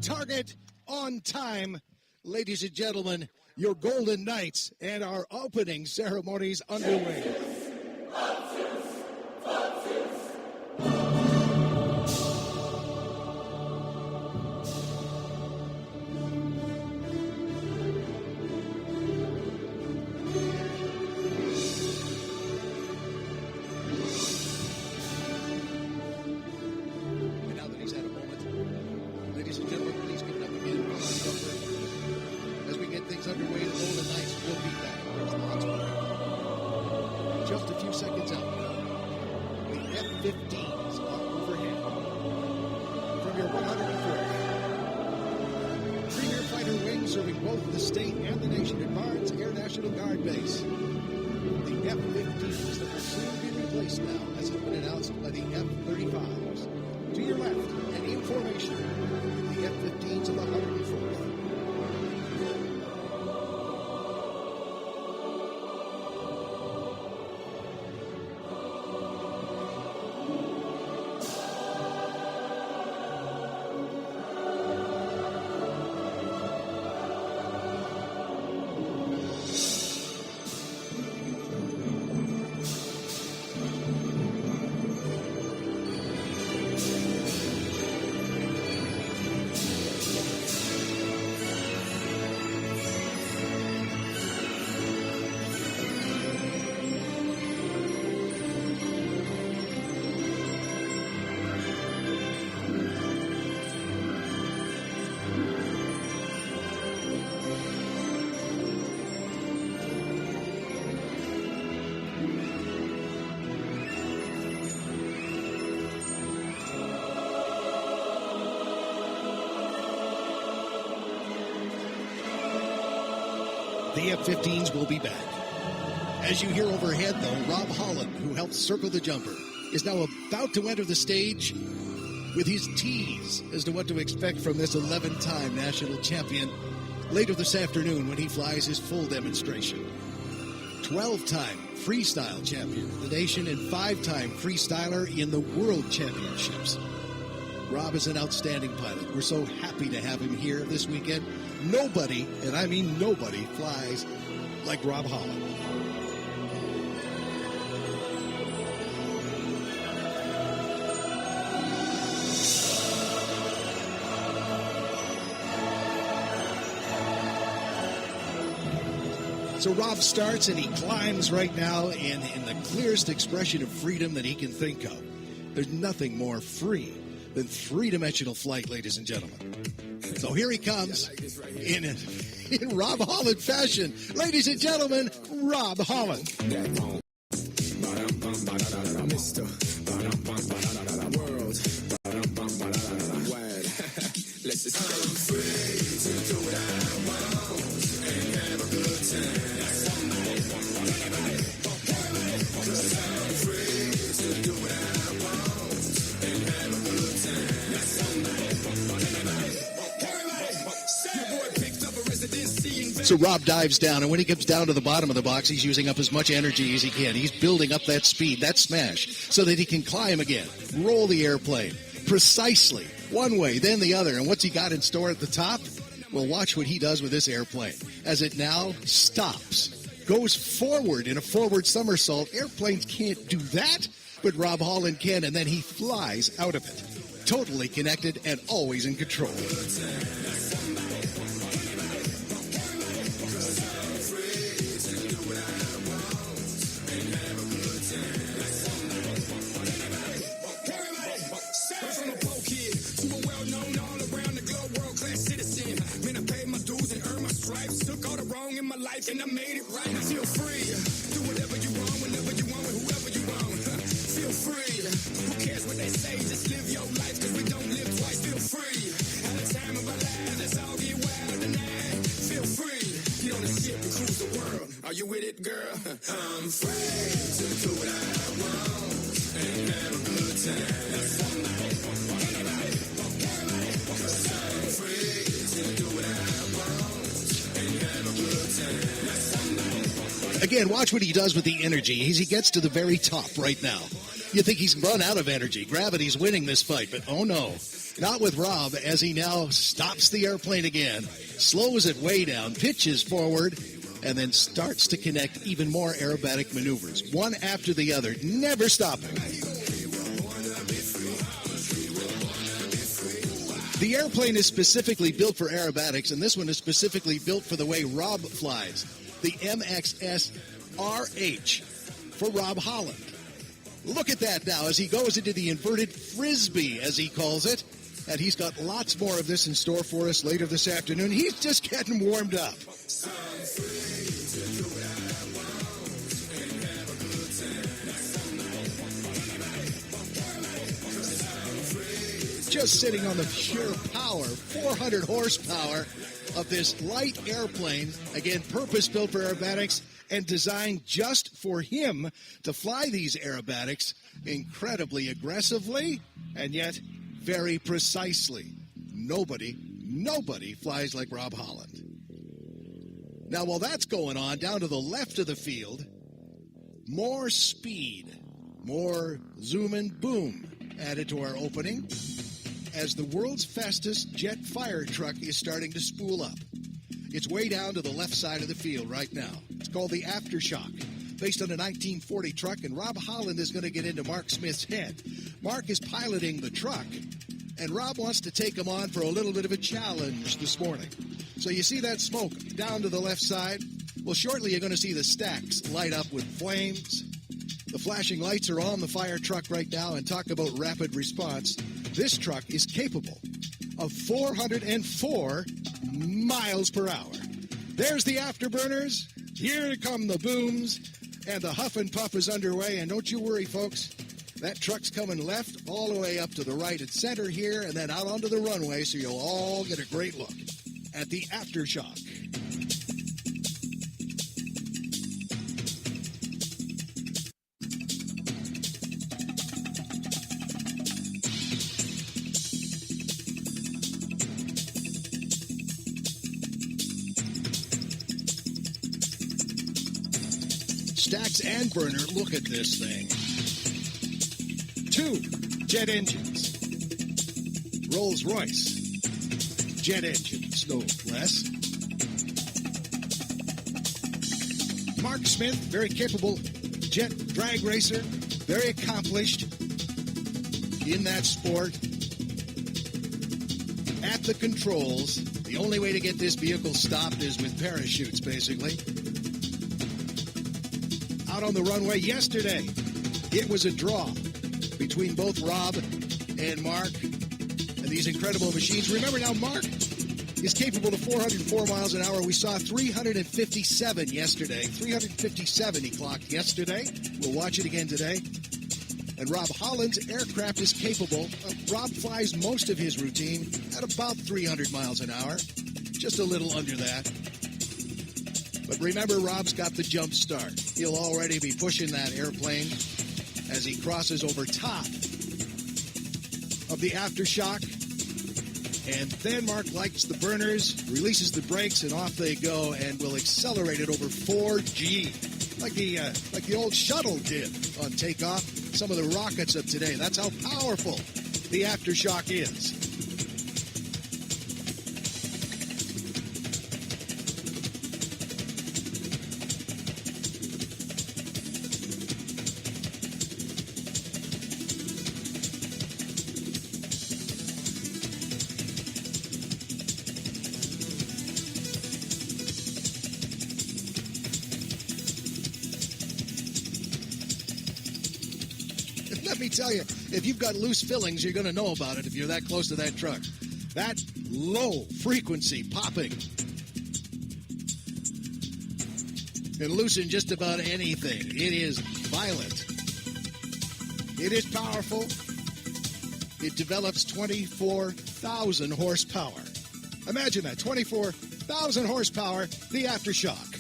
Speaker 9: target, on time. Ladies and gentlemen, your Golden Knights and our opening ceremonies underway. And now that he's had a moment, ladies and gentlemen, please give it up again for our number. As we get things underway, the Golden Knights will be back. There's the hot spot. Just a few seconds out. The F-15s are overhead. From your 104th. Premier fighter wing serving both the state and the nation at Barnes Air National Guard Base. The F-15s that will soon be replaced now, as has been announced by the F-35s. To your left, and in formation, the F-15s of the 104th. The F-15s will be back. As you hear overhead, though, Rob Holland, who helped circle the jumper, is now about to enter the stage with his tease as to what to expect from this 11-time national champion later this afternoon when he flies his full demonstration. 12-time freestyle champion of the nation and 5-time freestyler in the World Championships. Rob is an outstanding pilot. We're so happy to have him here this weekend. Nobody, and I mean nobody, flies like Rob Holland. So Rob starts and he climbs right now in the clearest expression of freedom that he can think of. There's nothing more free than three-dimensional flight, ladies and gentlemen. So here he comes in Rob Holland fashion. Ladies and gentlemen, Rob Holland. So Rob dives down, and when he comes down to the bottom of the box, he's using up as much energy as he can. He's building up that speed, that smash, so that he can climb again, roll the airplane precisely one way, then the other. And what's he got in store at the top? Well, watch what he does with this airplane as it now stops, goes forward in a forward somersault. Airplanes can't do that, but Rob Holland can, and then he flies out of it. Totally connected and always in control.
Speaker 1: And I made it right. Feel free. Do whatever you want, whenever you want, with whoever you want. Feel free. Who cares what they say? Just live your life, cause we don't live twice. Feel free. At the time of our lives, let's all get wild tonight. Feel free. Get on the ship and cruise the world. Are you with it, girl? I'm free to do what I want and have a good time. I'm free to do what I want and have a good time.
Speaker 9: Again, watch what he does with the energy as he gets to the very top right now. You think he's run out of energy. Gravity's winning this fight, but oh no. Not with Rob, as he now stops the airplane again, slows it way down, pitches forward, and then starts to connect even more aerobatic maneuvers, one after the other, never stopping. The airplane is specifically built for aerobatics, and this one is specifically built for the way Rob flies. The MXS RH for Rob Holland. Look at that now as he goes into the inverted frisbee, as he calls it. And he's got lots more of this in store for us later this afternoon. He's just getting warmed up. Just sitting on the pure power, 400 horsepower of this light airplane. Again, purpose-built for aerobatics and designed just for him to fly these aerobatics incredibly aggressively and yet very precisely. Nobody flies like Rob Holland. Now, while that's going on, down to the left of the field, more speed, more zoom and boom added to our opening as the world's fastest jet fire truck is starting to spool up. It's way down to the left side of the field right now. It's called the Aftershock, based on a 1940 truck, and Rob Holland is going to get into Mark Smith's head. Mark is piloting the truck, and Rob wants to take him on for a little bit of a challenge this morning. So you see that smoke down to the left side? Well, shortly you're going to see the stacks light up with flames. The flashing lights are on the fire truck right now, and talk about rapid response. This truck is capable of 404 miles per hour. There's the afterburners. Here come the booms, and the huff and puff is underway. And don't you worry, folks. That truck's coming left all the way up to the right and center here, and then out onto the runway, so you'll all get a great look at the Aftershock. Stacks and burner, look at this thing. 2 jet engines. Rolls-Royce jet engines, no less. Mark Smith, very capable jet drag racer, very accomplished in that sport. At the controls, the only way to get this vehicle stopped is with parachutes, basically. Out on the runway yesterday, it was a draw between both Rob and Mark and these incredible machines. Remember now, Mark is capable of 404 miles an hour. We saw 357 yesterday. 357 he clocked yesterday. We'll watch it again today. And Rob Holland's aircraft is capable of, Rob flies most of his routine at about 300 miles an hour, just a little under that. But remember, Rob's got the jump start. He'll already be pushing that airplane as he crosses over top of the Aftershock. And then Mark lights the burners, releases the brakes, and off they go, and will accelerate it over 4G, like the old shuttle did on takeoff. Some of the rockets of today. That's how powerful the Aftershock is. Let me tell you, if you've got loose fillings, you're going to know about it if you're that close to that truck. That low frequency popping can loosen just about anything. It is violent. It is powerful. It develops 24,000 horsepower. Imagine that, 24,000 horsepower, the Aftershock.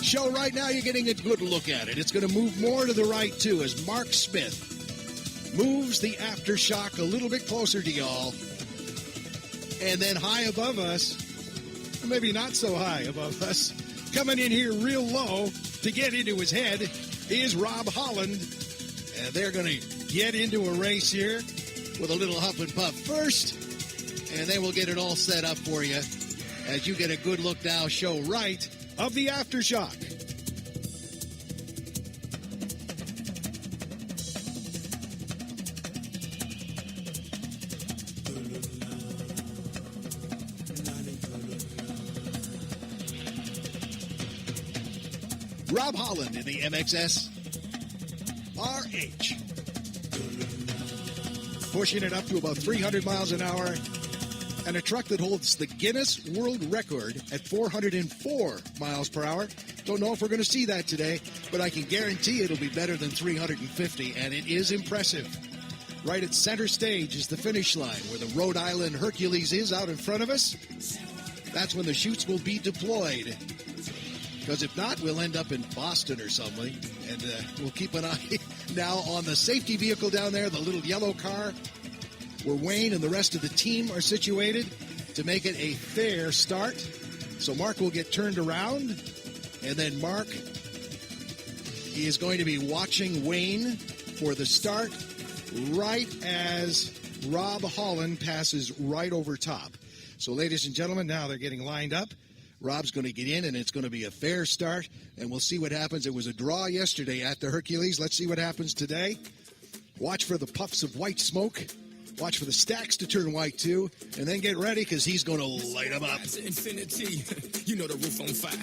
Speaker 9: Show right now, you're getting a good look at it. It's going to move more to the right, too, as Mark Smith moves the aftershock a little bit closer to y'all. And then high above us, or maybe not so high above us, coming in here real low to get into his head is Rob Holland. And they're going to get into a race here with a little huff and puff first, and then we'll get it all set up for you as you get a good look now, show right, of the aftershock. Rob Holland in the MXS RH. Pushing it up to about 300 miles an hour. And a truck that holds the Guinness World Record at 404 miles per hour. Don't know if we're going to see that today, but I can guarantee it'll be better than 350, and it is impressive. Right at center stage is the finish line, where the Rhode Island Hercules is out in front of us. That's when the chutes will be deployed. Because if not, we'll end up in Boston or something. And we'll keep an eye now on the safety vehicle down there, the little yellow car, where Wayne and the rest of the team are situated to make it a fair start. So Mark will get turned around, and then Mark is going to be watching Wayne for the start right as Rob Holland passes right over top. So, ladies and gentlemen, now they're getting lined up. Rob's going to get in, and it's going to be a fair start, and we'll see what happens. It was a draw yesterday at the Hercules. Let's see what happens today. Watch for the puffs of white smoke. Watch for the stacks to turn white, too. And then get ready, because he's going to light them up.
Speaker 1: Infinity, you know the roof on fire.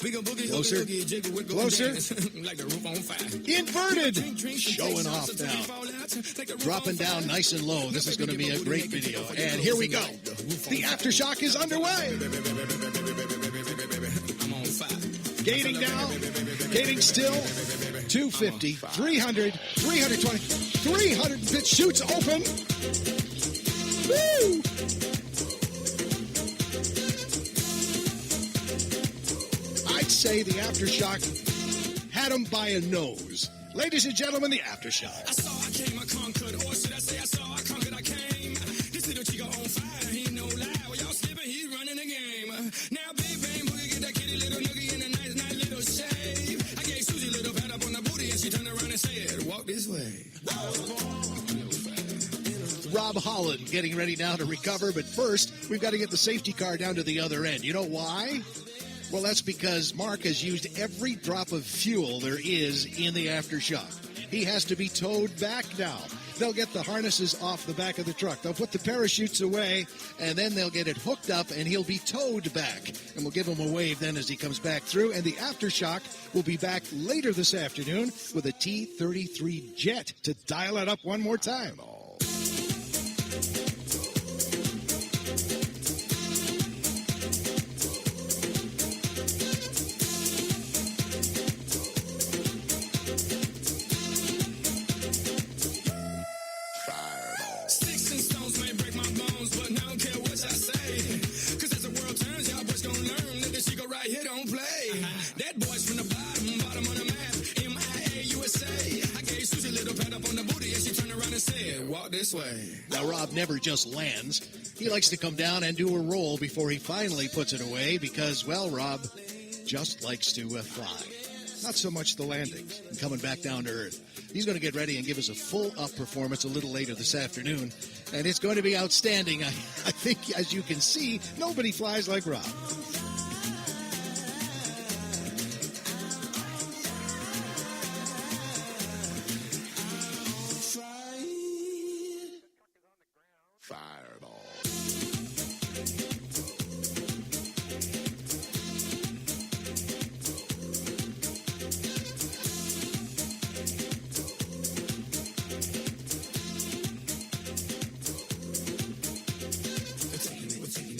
Speaker 1: We go boogie,
Speaker 9: Closer.
Speaker 1: boogie, jiggle, wiggle,
Speaker 9: Closer.
Speaker 1: dance, like the roof on fire.
Speaker 9: Inverted. Showing off now. Dropping down nice and low. This is going to be a great video. And here we go. The aftershock is underway.
Speaker 1: I'm on fire.
Speaker 9: Gating now. Gating still. 250, 300, 320, 300. It shoots open. Woo! I'd say the aftershock had him by a nose. Ladies and gentlemen, the aftershock.
Speaker 1: I saw, I came, I conquered, or should I say I saw, I conquered, I came. This little chico on fire, he ain't no lie. Well, y'all slipping, he's running the game. Now, big bang, boogie, get that kitty little noogie in a nice, nice little shave. I gave Susie a little pat up on the booty, and she turned around and said, walk this way.
Speaker 9: Rob Holland getting ready now to recover, but first, we've got to get the safety car down to the other end. You know why? Well, that's because Mark has used every drop of fuel there is in the aftershock. He has to be towed back now. They'll get the harnesses off the back of the truck. They'll put the parachutes away, and then they'll get it hooked up, and he'll be towed back. And we'll give him a wave then as he comes back through. And the aftershock will be back later this afternoon with a T-33 jet to dial it up one more time.
Speaker 1: Sticks and stones may break my bones, but I don't care what I say. Cause as the world turns, y'all boys gonna learn that this chico right here don't play. That boy's from the bottom of the map, MIA USA. I gave Susie a little pat up on the booty, and she turned around and said, walk this way.
Speaker 9: Now, Rob never just lands. He likes to come down and do a roll before he finally puts it away because, well, Rob just likes to fly. Not so much the landings and coming back down to earth. He's going to get ready and give us a full-up performance a little later this afternoon, and it's going to be outstanding. I think, as you can see, nobody flies like Rob.
Speaker 1: Fireball.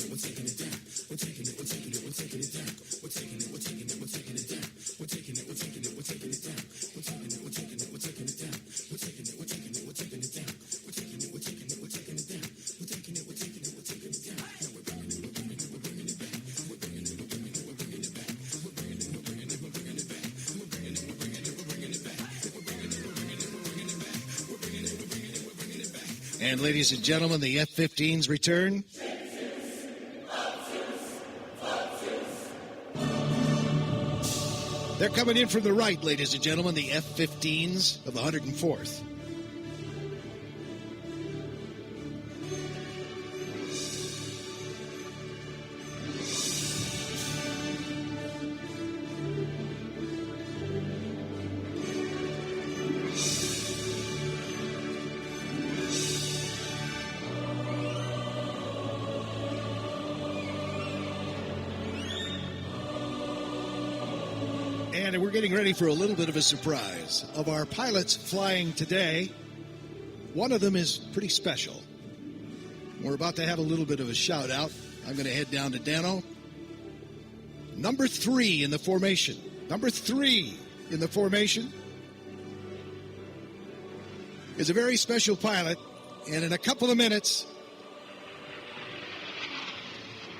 Speaker 1: We're taking it down. We're taking it
Speaker 9: And ladies and gentlemen, the F-15s return. They're coming in from the right, ladies and gentlemen, the F-15s of the 104th. And we're getting ready for a little bit of a surprise. Of our pilots flying today, one of them is pretty special. We're about to have a little bit of a shout out. I'm going to head down to Dano. Number 3 in the formation. Number 3 in the formation is a very special pilot. And in a couple of minutes,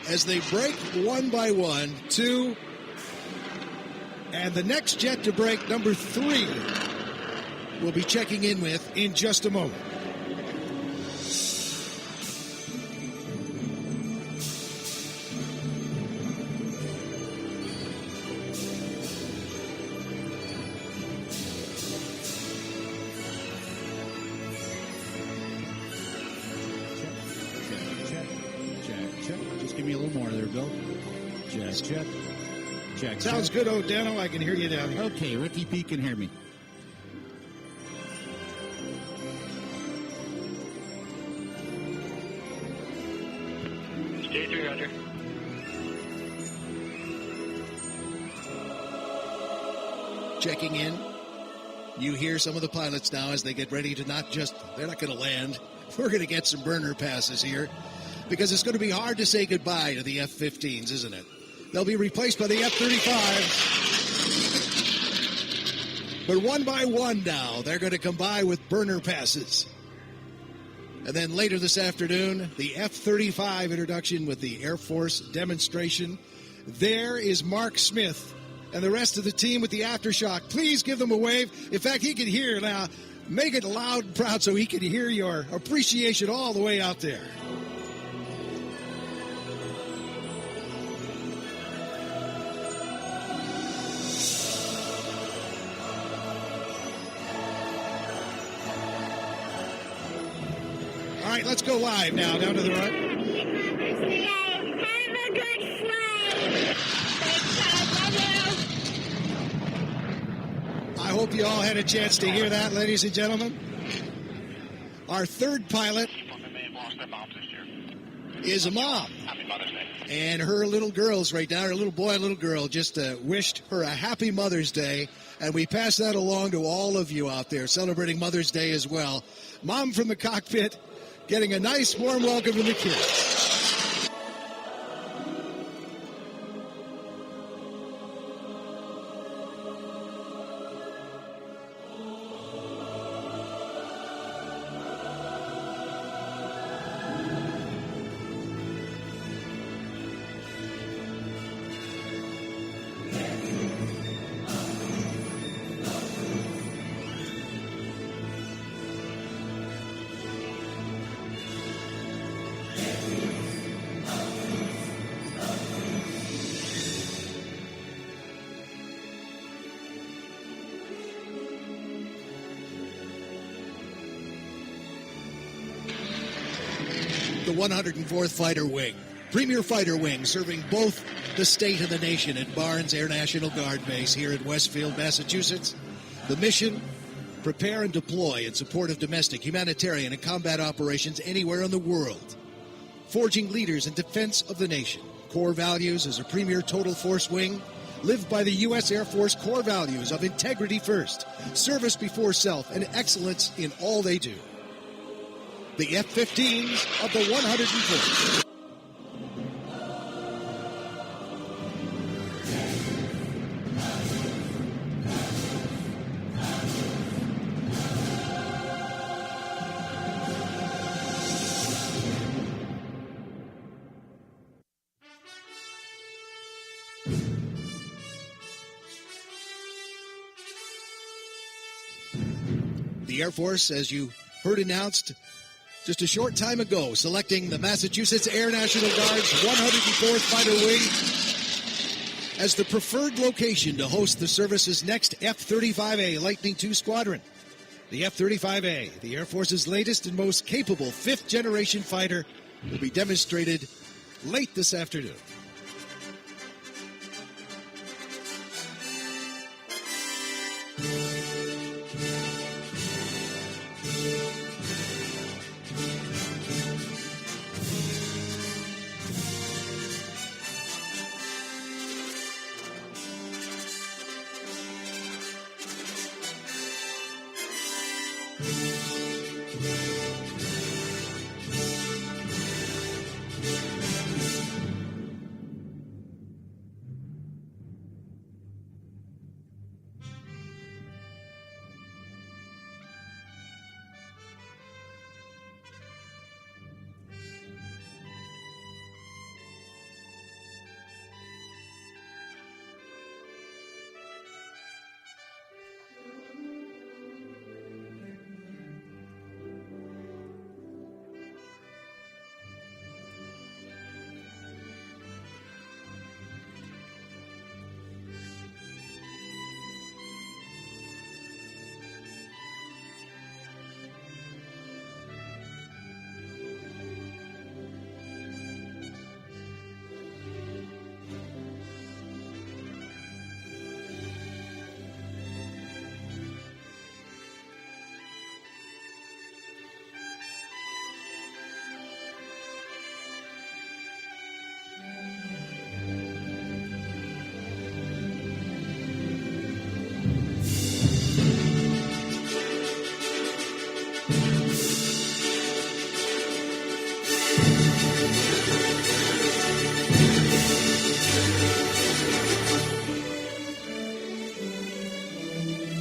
Speaker 9: as they break one by one, 2, and the next jet to break, number 3, we'll be checking in with in just a moment.
Speaker 10: Check. Just give me a little more there, Bill. Check.
Speaker 9: Sounds good, O'Dano. I can hear you down here.
Speaker 10: Okay, Ricky P can hear me.
Speaker 11: Stage 3, Roger.
Speaker 9: Checking in. You hear some of the pilots now as they get ready to they're not going to land. We're going to get some burner passes here because it's going to be hard to say goodbye to the F-15s, isn't it? They'll be replaced by the F-35s. But one by one now, they're going to come by with burner passes. And then later this afternoon, the F-35 introduction with the Air Force demonstration. There is Mark Smith and the rest of the team with the aftershock. Please give them a wave. In fact, he can hear now. Make it loud and proud so he can hear your appreciation all the way out there. All right, let's go live now, down to the right.
Speaker 11: Have a good flight.
Speaker 9: I hope you all had a chance to hear that, ladies and gentlemen. Our third pilot is a mom. And her little girls right now, her little boy and little girl, just wished her a happy Mother's Day. And we pass that along to all of you out there celebrating Mother's Day as well. Mom from the cockpit getting a nice warm welcome from the kids. The 104th Fighter Wing, premier fighter wing serving both the state and the nation at Barnes Air National Guard Base here in Westfield, Massachusetts. The mission, prepare and deploy in support of domestic, humanitarian, and combat operations anywhere in the world. Forging leaders in defense of the nation. Core values as a premier total force wing. Live by the U.S. Air Force core values of integrity first, service before self, and excellence in all they do. The F-15s of the 104th. The Air Force, as you heard announced, just a short time ago, selecting the Massachusetts Air National Guard's 104th Fighter Wing as the preferred location to host the service's next F-35A Lightning II squadron. The F-35A, the Air Force's latest and most capable fifth-generation fighter, will be demonstrated late this afternoon.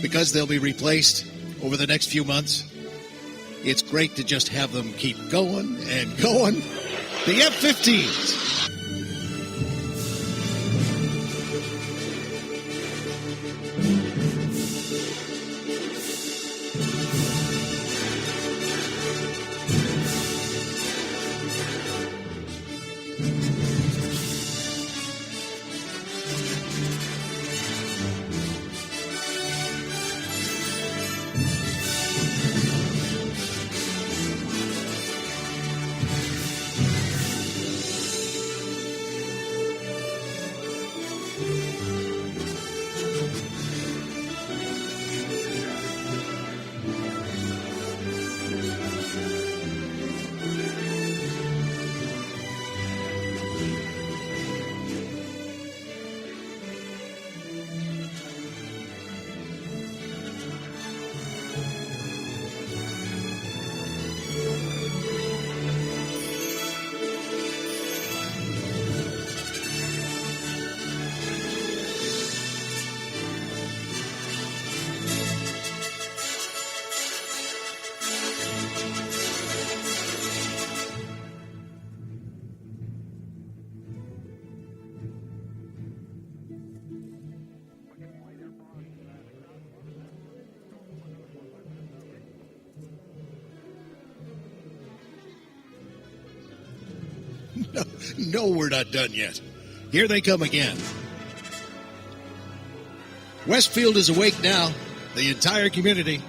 Speaker 9: Because they'll be replaced over the next few months, it's great to just have them keep going and going. The F-15s. No, we're not done yet. Here they come again. Westfield is awake now, the entire community.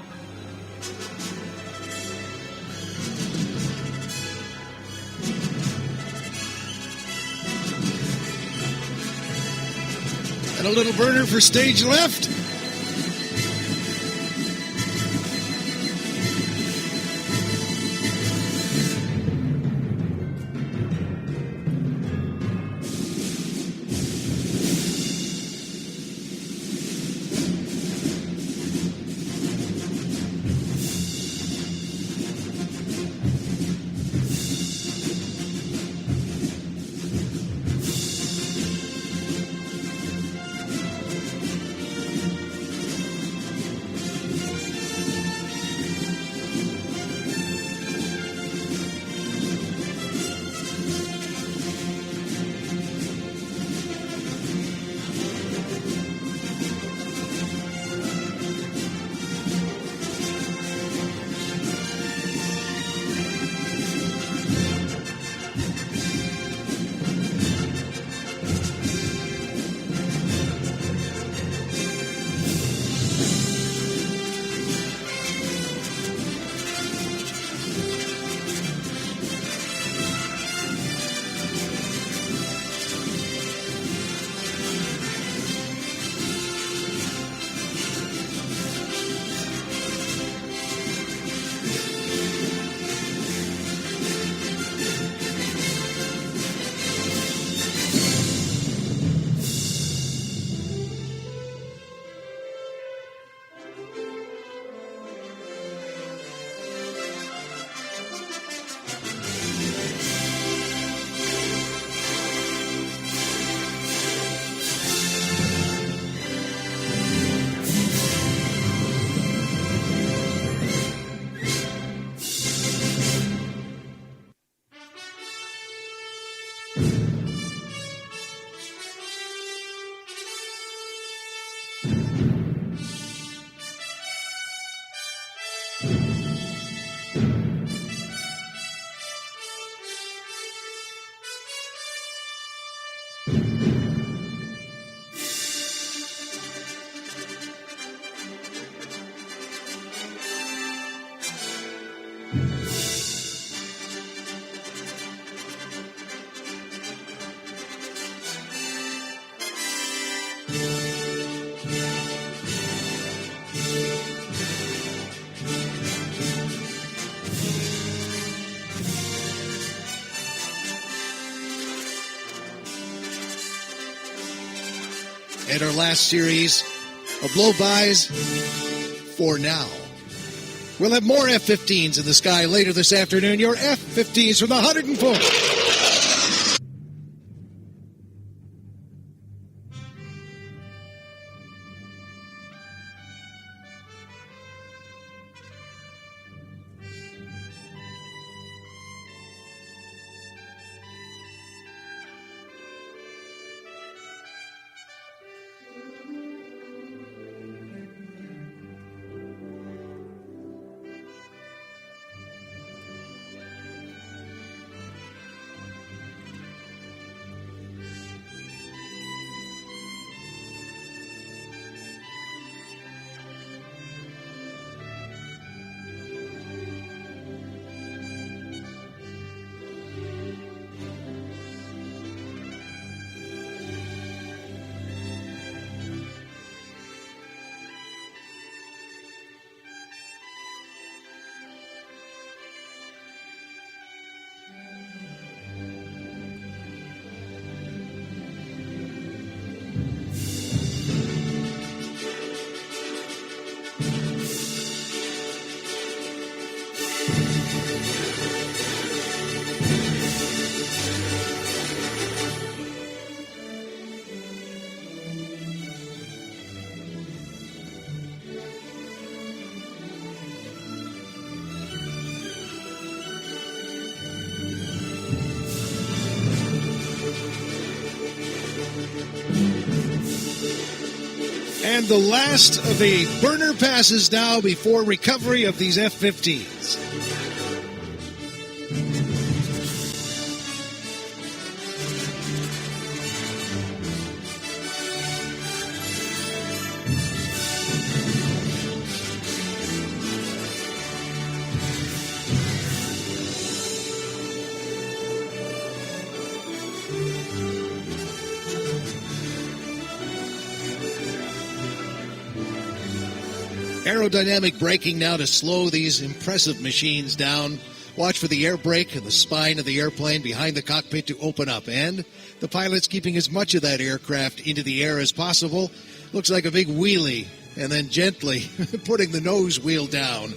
Speaker 9: And a little burner for stage left. and our last series of blow-bys for now. We'll have more F-15s in the sky later this afternoon. Your F-15s from the 104th. And the last of the burner passes now before recovery of these F-15s. Aerodynamic braking now to slow these impressive machines down. Watch for the air brake and the spine of the airplane behind the cockpit to open up. And the pilot's keeping as much of that aircraft into the air as possible. Looks like a big wheelie. And then gently putting the nose wheel down.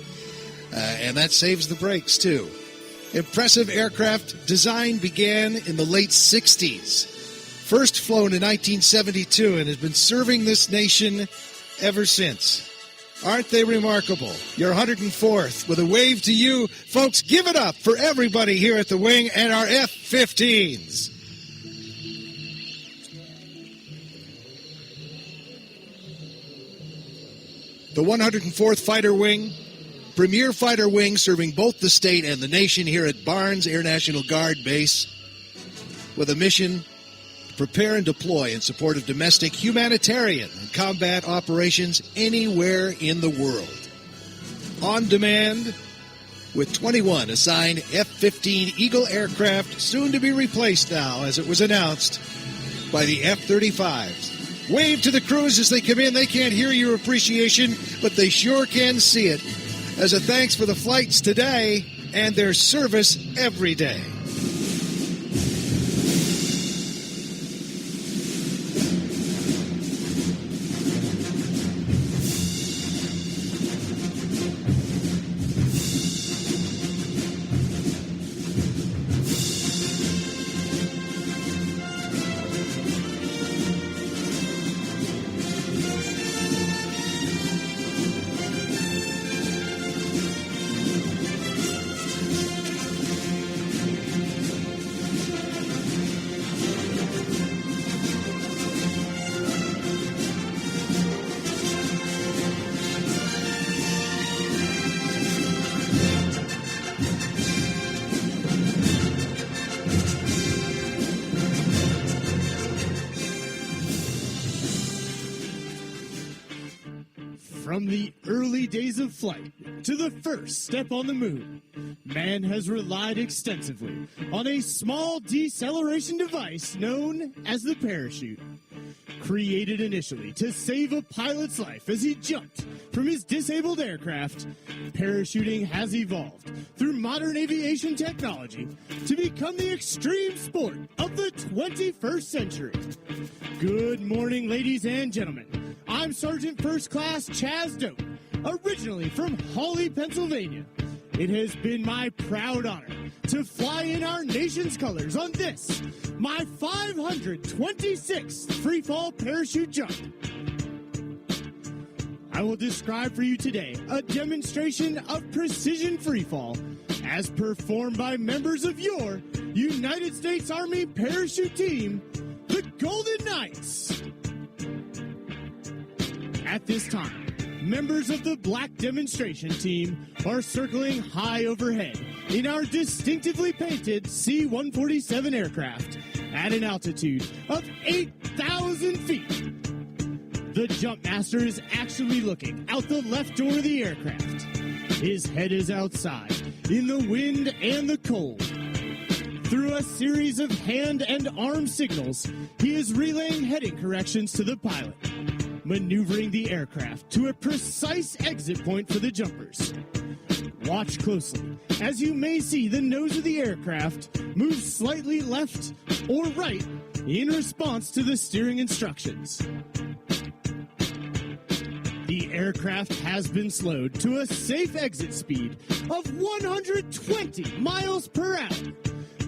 Speaker 9: And that saves the brakes, too. Impressive aircraft design began in the late 60s. First flown in 1972 and has been serving this nation ever since. Aren't they remarkable? Your 104th with a wave to you. Folks, give it up for everybody here at the wing and our F-15s. The 104th Fighter Wing, premier fighter wing serving both the state and the nation here at Barnes Air National Guard Base with a mission prepare and deploy in support of domestic humanitarian and combat operations anywhere in the world. On demand, with 21 assigned F-15 Eagle aircraft, soon to be replaced now, as it was announced, by the F-35s. Wave to the crews as they come in. They can't hear your appreciation, but they sure can see it. As a thanks for the flights today and their service every day.
Speaker 12: From the early days of flight to the first step on the moon, man has relied extensively on a small deceleration device known as the parachute. Created initially to save a pilot's life as he jumped from his disabled aircraft, parachuting has evolved through modern aviation technology to become the extreme sport of the 21st century. Good morning, ladies and gentlemen. I'm Sergeant First Class Chaz Dope, originally from Hawley, Pennsylvania. It has been my proud honor to fly in our nation's colors on this, my 526th freefall parachute jump. I will describe for you today a demonstration of precision freefall as performed by members of your United States Army parachute team, the Golden Knights. At this time, members of the black demonstration team are circling high overhead in our distinctively painted C-147 aircraft at an altitude of 8,000 feet. The jump master is actually looking out the left door of the aircraft. His head is outside in the wind and the cold. Through a series of hand and arm signals, he is relaying heading corrections to the pilot, maneuvering the aircraft to a precise exit point for the jumpers. Watch closely, as you may see the nose of the aircraft move slightly left or right in response to the steering instructions. The aircraft has been slowed to a safe exit speed of 120 miles per hour,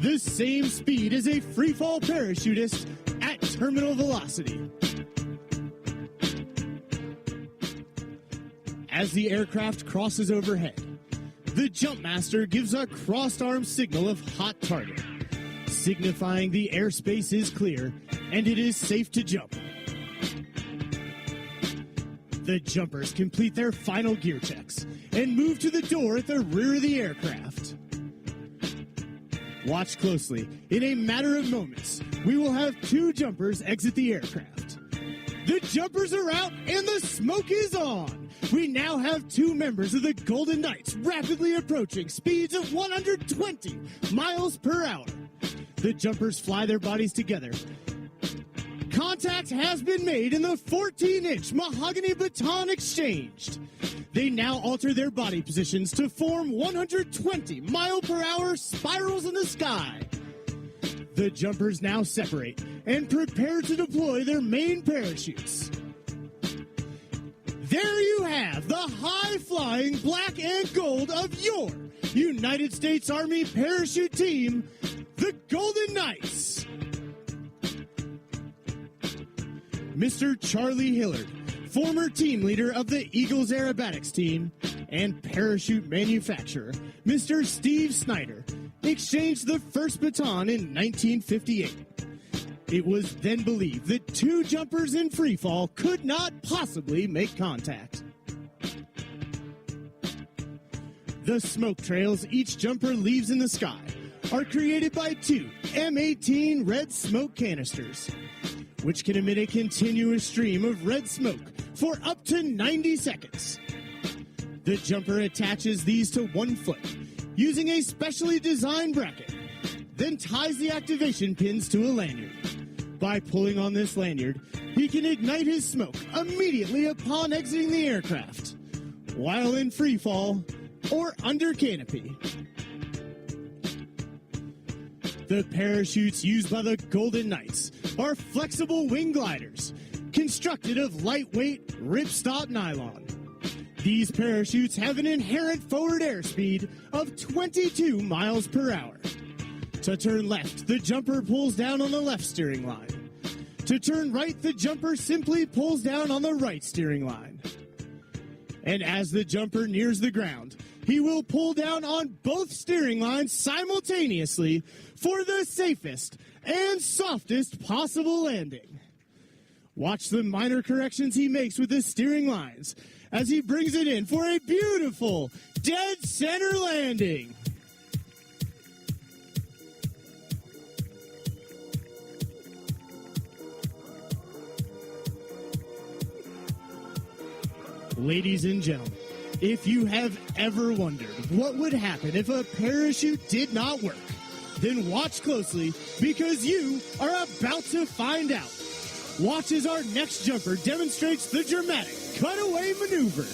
Speaker 12: the same speed as a freefall parachutist at terminal velocity. As the aircraft crosses overhead, the jump master gives a crossed arm signal of hot target, signifying the airspace is clear and it is safe to jump. The jumpers complete their final gear checks and move to the door at the rear of the aircraft. Watch closely. In a matter of moments, we will have two jumpers exit the aircraft. The jumpers are out and the smoke is on. We now have two members of the Golden Knights rapidly approaching speeds of 120 miles per hour. The jumpers fly their bodies together. Contact has been made in the 14-inch mahogany baton exchanged. They now alter their body positions to form 120 mile per hour spirals in the sky. The jumpers now separate and prepare to deploy their main parachutes. There you have the high-flying black and gold of your United States Army parachute team, the Golden Knights. Mr. Charlie Hillard, former team leader of the Eagles aerobatics team, and parachute manufacturer, Mr. Steve Snyder, exchanged the first baton in 1958. It was then believed that two jumpers in freefall could not possibly make contact. The smoke trails each jumper leaves in the sky are created by two M18 red smoke canisters, which can emit a continuous stream of red smoke for up to 90 seconds. The jumper attaches these to one foot using a specially designed bracket, then ties the activation pins to a lanyard. By pulling on this lanyard, he can ignite his smoke immediately upon exiting the aircraft, while in free fall or under canopy. The parachutes used by the Golden Knights are flexible wing gliders constructed of lightweight ripstop nylon. These parachutes have an inherent forward airspeed of 22 miles per hour. To turn left, the jumper pulls down on the left steering line. To turn right, the jumper simply pulls down on the right steering line. And as the jumper nears the ground, he will pull down on both steering lines simultaneously for the safest and softest possible landing. Watch the minor corrections he makes with the steering lines as he brings it in for a beautiful dead center landing. Ladies and gentlemen, if you have ever wondered what would happen if a parachute did not work, then watch closely because you are about to find out. Watch as our next jumper demonstrates the dramatic cutaway maneuver.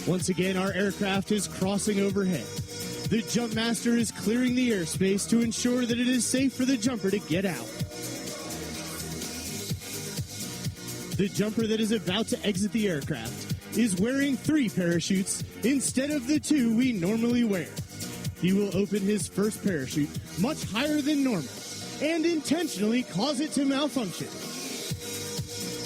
Speaker 12: Once again, our aircraft is crossing overhead. The jump master is clearing the airspace to ensure that it is safe for the jumper to get out. The jumper that is about to exit the aircraft is wearing 3 parachutes instead of the 2 we normally wear. He will open his first parachute much higher than normal and intentionally cause it to malfunction.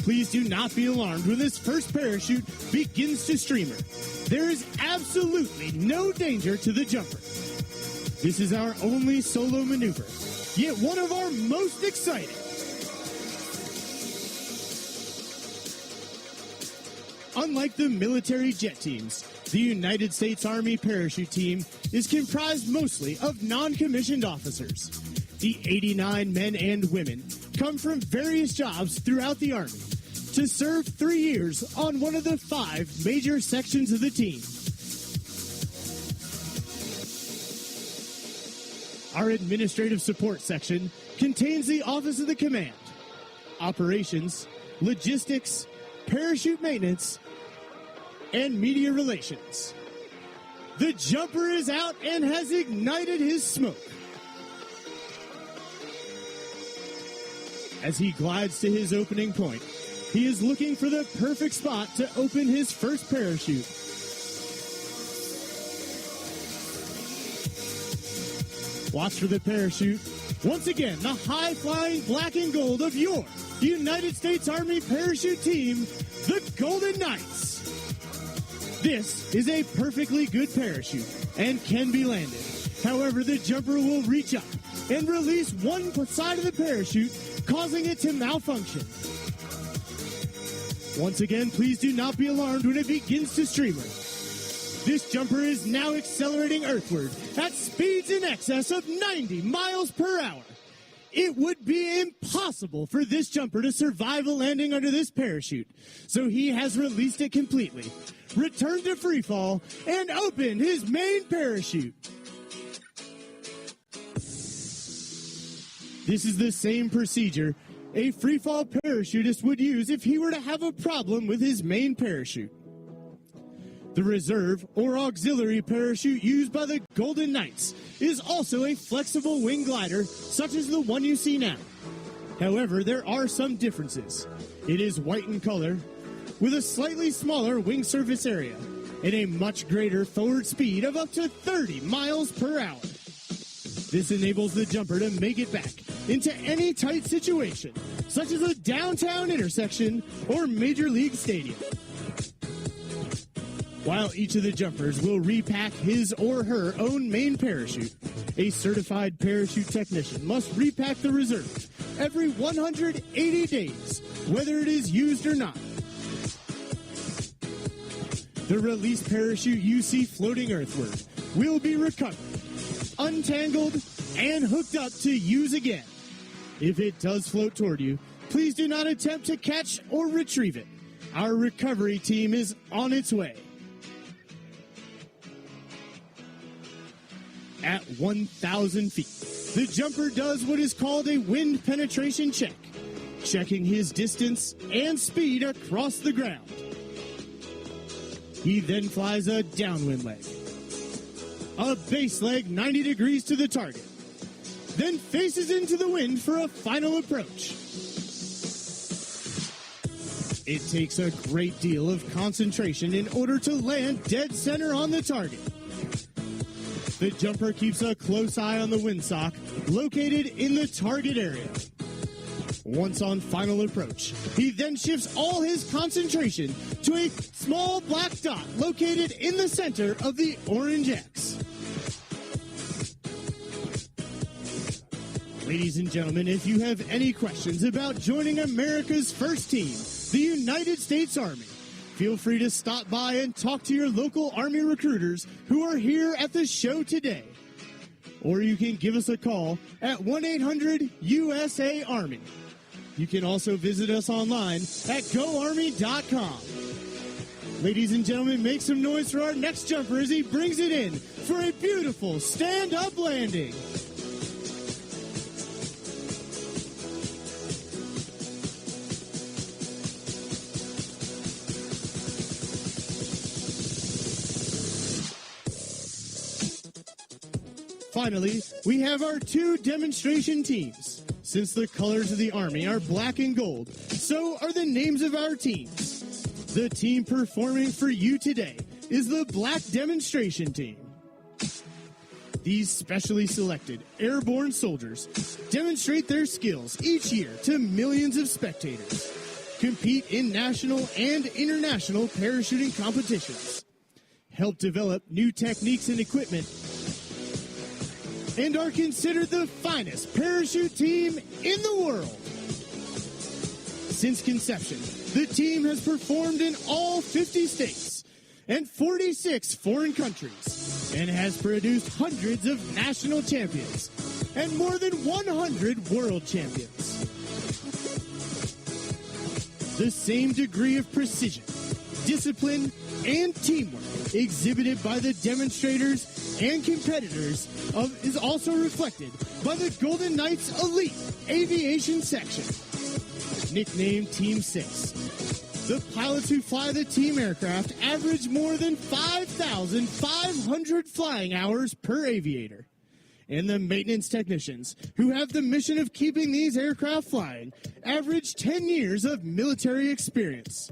Speaker 12: Please do not be alarmed when this first parachute begins to streamer. There is absolutely no danger to the jumper. This is our only solo maneuver, yet one of our most exciting. Unlike the military jet teams, the United States Army parachute team is comprised mostly of non-commissioned officers. The 89 men and women come from various jobs throughout the Army to serve 3 years on one of the 5 major sections of the team. Our administrative support section contains the Office of the Command, Operations, Logistics, Parachute Maintenance, and Media Relations. The jumper is out and has ignited his smoke. As he glides to his opening point, he is looking for the perfect spot to open his first parachute. Watch for the parachute. Once again, the high-flying black and gold of your United States Army parachute team, the Golden Knights. This is a perfectly good parachute and can be landed. However, the jumper will reach up and release one side of the parachute, causing it to malfunction. Once again, please do not be alarmed when it begins to streamer. This jumper is now accelerating earthward at speeds in excess of 90 miles per hour. It would be impossible for this jumper to survive a landing under this parachute, so he has released it completely, returned to free fall, and opened his main parachute. This is the same procedure a free fall parachutist would use if he were to have a problem with his main parachute. The reserve or auxiliary parachute used by the Golden Knights is also a flexible wing glider such as the one you see now. However, there are some differences. It is white in color with a slightly smaller wing surface area and a much greater forward speed of up to 30 miles per hour. This enables the jumper to make it back into any tight situation, such as a downtown intersection or major league stadium. While each of the jumpers will repack his or her own main parachute, a certified parachute technician must repack the reserve every 180 days, whether it is used or not. The released parachute you see floating earthward will be recovered, untangled, and hooked up to use again. If it does float toward you, please do not attempt to catch or retrieve it. Our recovery team is on its way. At 1,000 feet, the jumper does what is called a wind penetration check, checking his distance and speed across the ground. He then flies a downwind leg, a base leg 90 degrees to the target, then faces into the wind for a final approach. It takes a great deal of concentration in order to land dead center on the target. The jumper keeps a close eye on the windsock located in the target area. Once on final approach, he then shifts all his concentration to a small black dot located in the center of the orange X. Ladies and gentlemen, if you have any questions about joining America's first team, the United States Army, feel free to stop by and talk to your local Army recruiters who are here at the show today. Or you can give us a call at 1-800-USA-ARMY. You can also visit us online at GoArmy.com. Ladies and gentlemen, make some noise for our next jumper as he brings it in for a beautiful stand-up landing. Finally, we have our 2 demonstration teams. Since the colors of the Army are black and gold, so are the names of our teams. The team performing for you today is the Black Demonstration Team. These specially selected airborne soldiers demonstrate their skills each year to millions of spectators, compete in national and international parachuting competitions, help develop new techniques and equipment, and are considered the finest parachute team in the world. Since conception, the team has performed in all 50 states and 46 foreign countries and has produced hundreds of national champions and more than 100 world champions. The same degree of precision, discipline, and teamwork exhibited by the demonstrators and competitors is also reflected by the Golden Knights Elite Aviation Section, nicknamed Team 6. The pilots who fly the team aircraft average more than 5,500 flying hours per aviator. And the maintenance technicians, who have the mission of keeping these aircraft flying, average 10 years of military experience.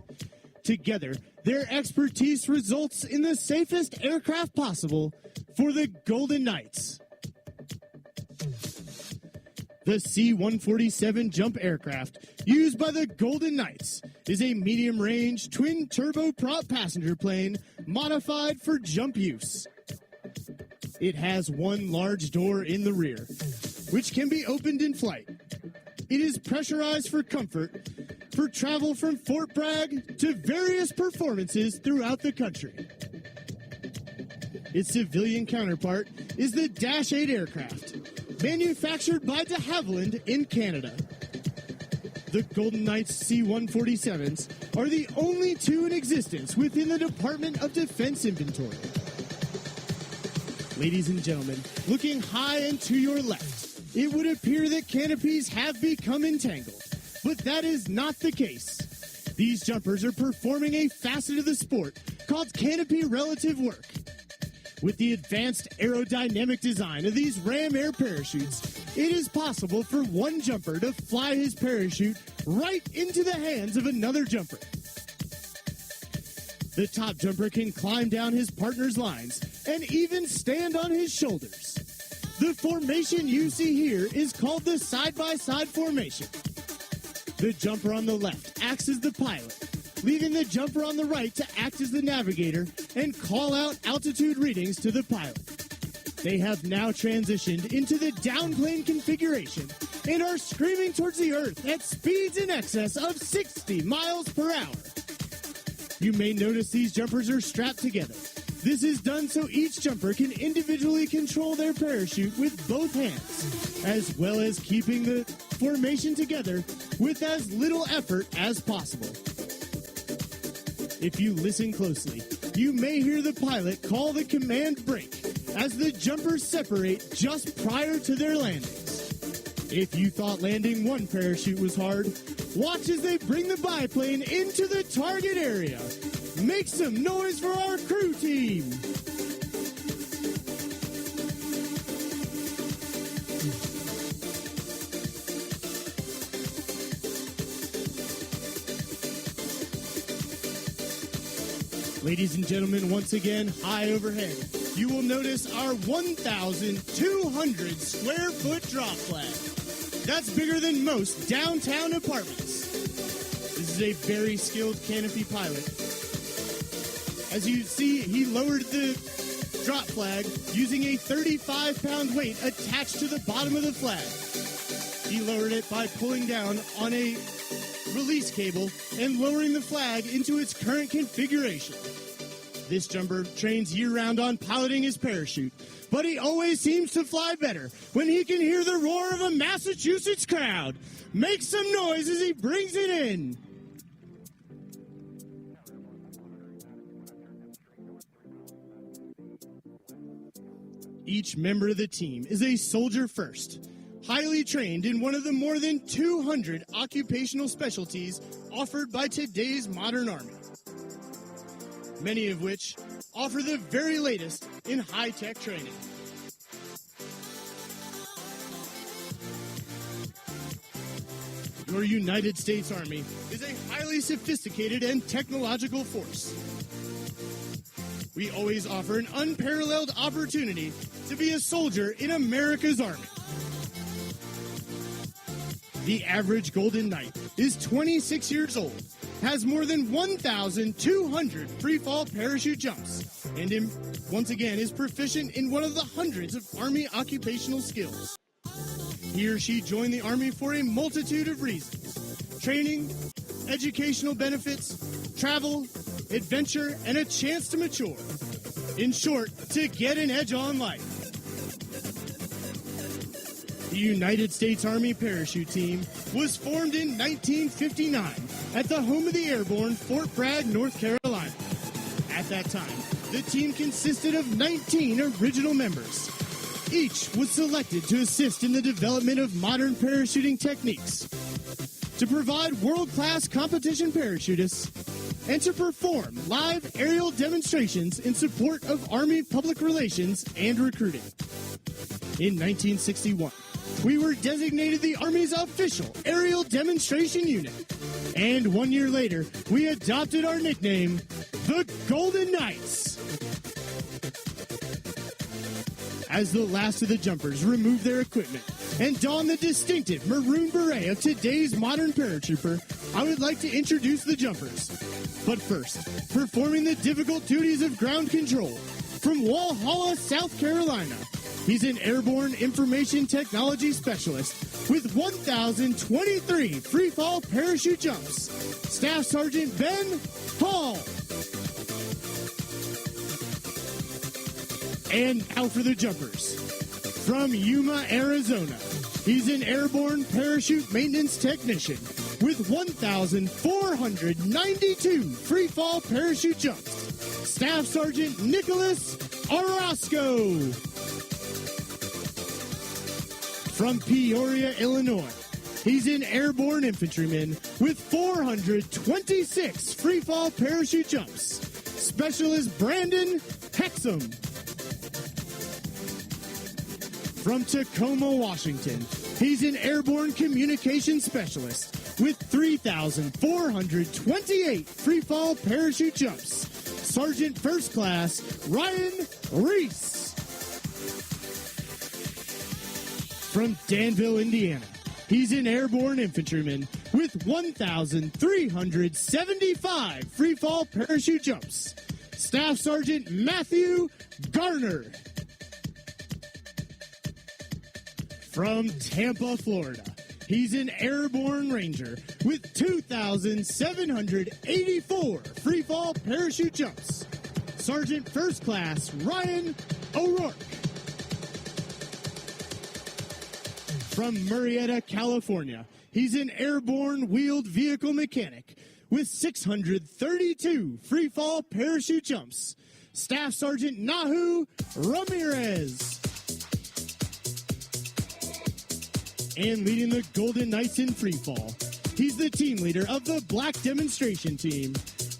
Speaker 12: Together, their expertise results in the safest aircraft possible for the Golden Knights. The C-147 jump aircraft used by the Golden Knights is a medium-range twin-turboprop passenger plane modified for jump use. It has one large door in the rear, which can be opened in flight. It is pressurized for comfort for travel from Fort Bragg to various performances throughout the country. Its civilian counterpart is the Dash 8 aircraft, manufactured by de Havilland in Canada. The Golden Knights C-147s are the only 2 in existence within the Department of Defense inventory. Ladies and gentlemen, looking high and to your left, it would appear that canopies have become entangled, but that is not the case. These jumpers are performing a facet of the sport called canopy relative work. With the advanced aerodynamic design of these ram air parachutes, it is possible for one jumper to fly his parachute right into the hands of another jumper. The top jumper can climb down his partner's lines and even stand on his shoulders. The formation you see here is called the side-by-side formation. The jumper on the left acts as the pilot, leaving the jumper on the right to act as the navigator and call out altitude readings to the pilot. They have now transitioned into the downplane configuration and are screaming towards the earth at speeds in excess of 60 miles per hour. You may notice these jumpers are strapped together. This is done so each jumper can individually control their parachute with both hands, as well as keeping the formation together with as little effort as possible. If you listen closely, you may hear the pilot call the command break as the jumpers separate just prior to their landings. If you thought landing one parachute was hard, watch as they bring the biplane into the target area. Make some noise for our crew team! Ladies and gentlemen, once again, high overhead, you will notice our 1,200 square foot drop flag. That's bigger than most downtown apartments. This is a very skilled canopy pilot. As you see, he lowered the drop flag using a 35-pound weight attached to the bottom of the flag. He lowered it by pulling down on a release cable and lowering the flag into its current configuration. This jumper trains year-round on piloting his parachute, but he always seems to fly better when he can hear the roar of a Massachusetts crowd. Make some noise as he brings it in. Each member of the team is a soldier first, highly trained in one of the more than 200 occupational specialties offered by today's modern Army, many of which offer the very latest in high-tech training. Your United States Army is a highly sophisticated and technological force. We always offer an unparalleled opportunity to be a soldier in America's Army. The average Golden Knight is 26 years old, has more than 1,200 free fall parachute jumps, and once again is proficient in one of the hundreds of Army occupational skills. He or she joined the Army for a multitude of reasons: training, educational benefits, travel, adventure, and a chance to mature. In short, to get an edge on life. The United States Army Parachute Team was formed in 1959 at the home of the airborne, Fort Bragg, North Carolina. At that time, the team consisted of 19 original members. Each was selected to assist in the development of modern parachuting techniques, to provide world-class competition parachutists, and to perform live aerial demonstrations in support of Army public relations and recruiting. In 1961, we were designated the Army's official aerial demonstration unit. And 1 year later, we adopted our nickname, the Golden Knights. As the last of the jumpers removed their equipment and donned the distinctive maroon beret of today's modern paratrooper, I would like to introduce the jumpers. But first, performing the difficult duties of ground control, from Walhalla, South Carolina, he's an airborne information technology specialist with 1,023 free fall parachute jumps. Staff Sergeant Ben Hall. And now for the jumpers. From Yuma, Arizona, he's an airborne parachute maintenance technician with 1,492 free fall parachute jumps. Staff Sergeant Nicholas Orozco. From Peoria, Illinois, he's an airborne infantryman with 426 free fall parachute jumps. Specialist Brandon Hexum. From Tacoma, Washington, he's an airborne communication specialist with 3,428 free fall parachute jumps. Sergeant First Class Ryan Reese. From Danville, Indiana, he's an airborne infantryman with 1,375 free fall parachute jumps. Staff Sergeant Matthew Garner. From Tampa, Florida, he's an airborne ranger with 2,784 free fall parachute jumps. Sergeant First Class Ryan O'Rourke. From Murrieta, California, he's an airborne wheeled vehicle mechanic with 632 free fall parachute jumps. Staff Sergeant Nahu Ramirez. And leading the Golden Knights in free fall, he's the team leader of the Black Demonstration Team.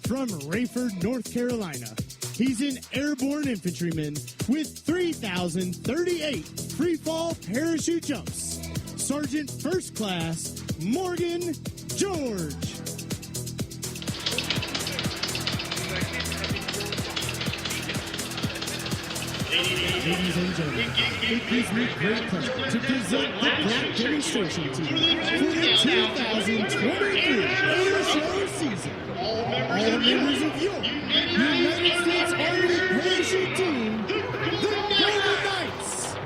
Speaker 12: From Rayford, North Carolina, he's an airborne infantryman with 3,038 free fall parachute jumps. Sergeant First Class Morgan George. Ladies and gentlemen, it gives me great pleasure to present the Black Demonstration Team for the 2023 Airshow season. All members of your United States Army Parachute Team, the Golden Knights.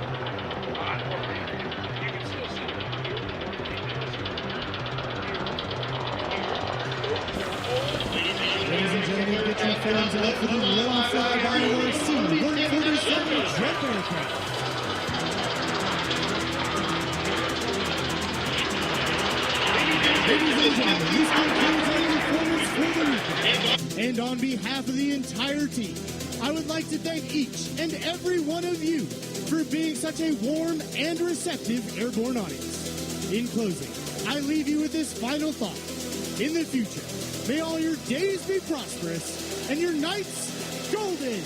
Speaker 12: Ladies and gentlemen, get your fans out for the lone flyby of our C-147 jet aircraft. Ladies and gentlemen, this concludes our performance for the weekend. And on behalf of the entire team, I would like to thank each and every one of you for being such a warm and receptive airborne audience. In closing, I leave you with this final thought. In the future, may all your days be prosperous and your nights golden.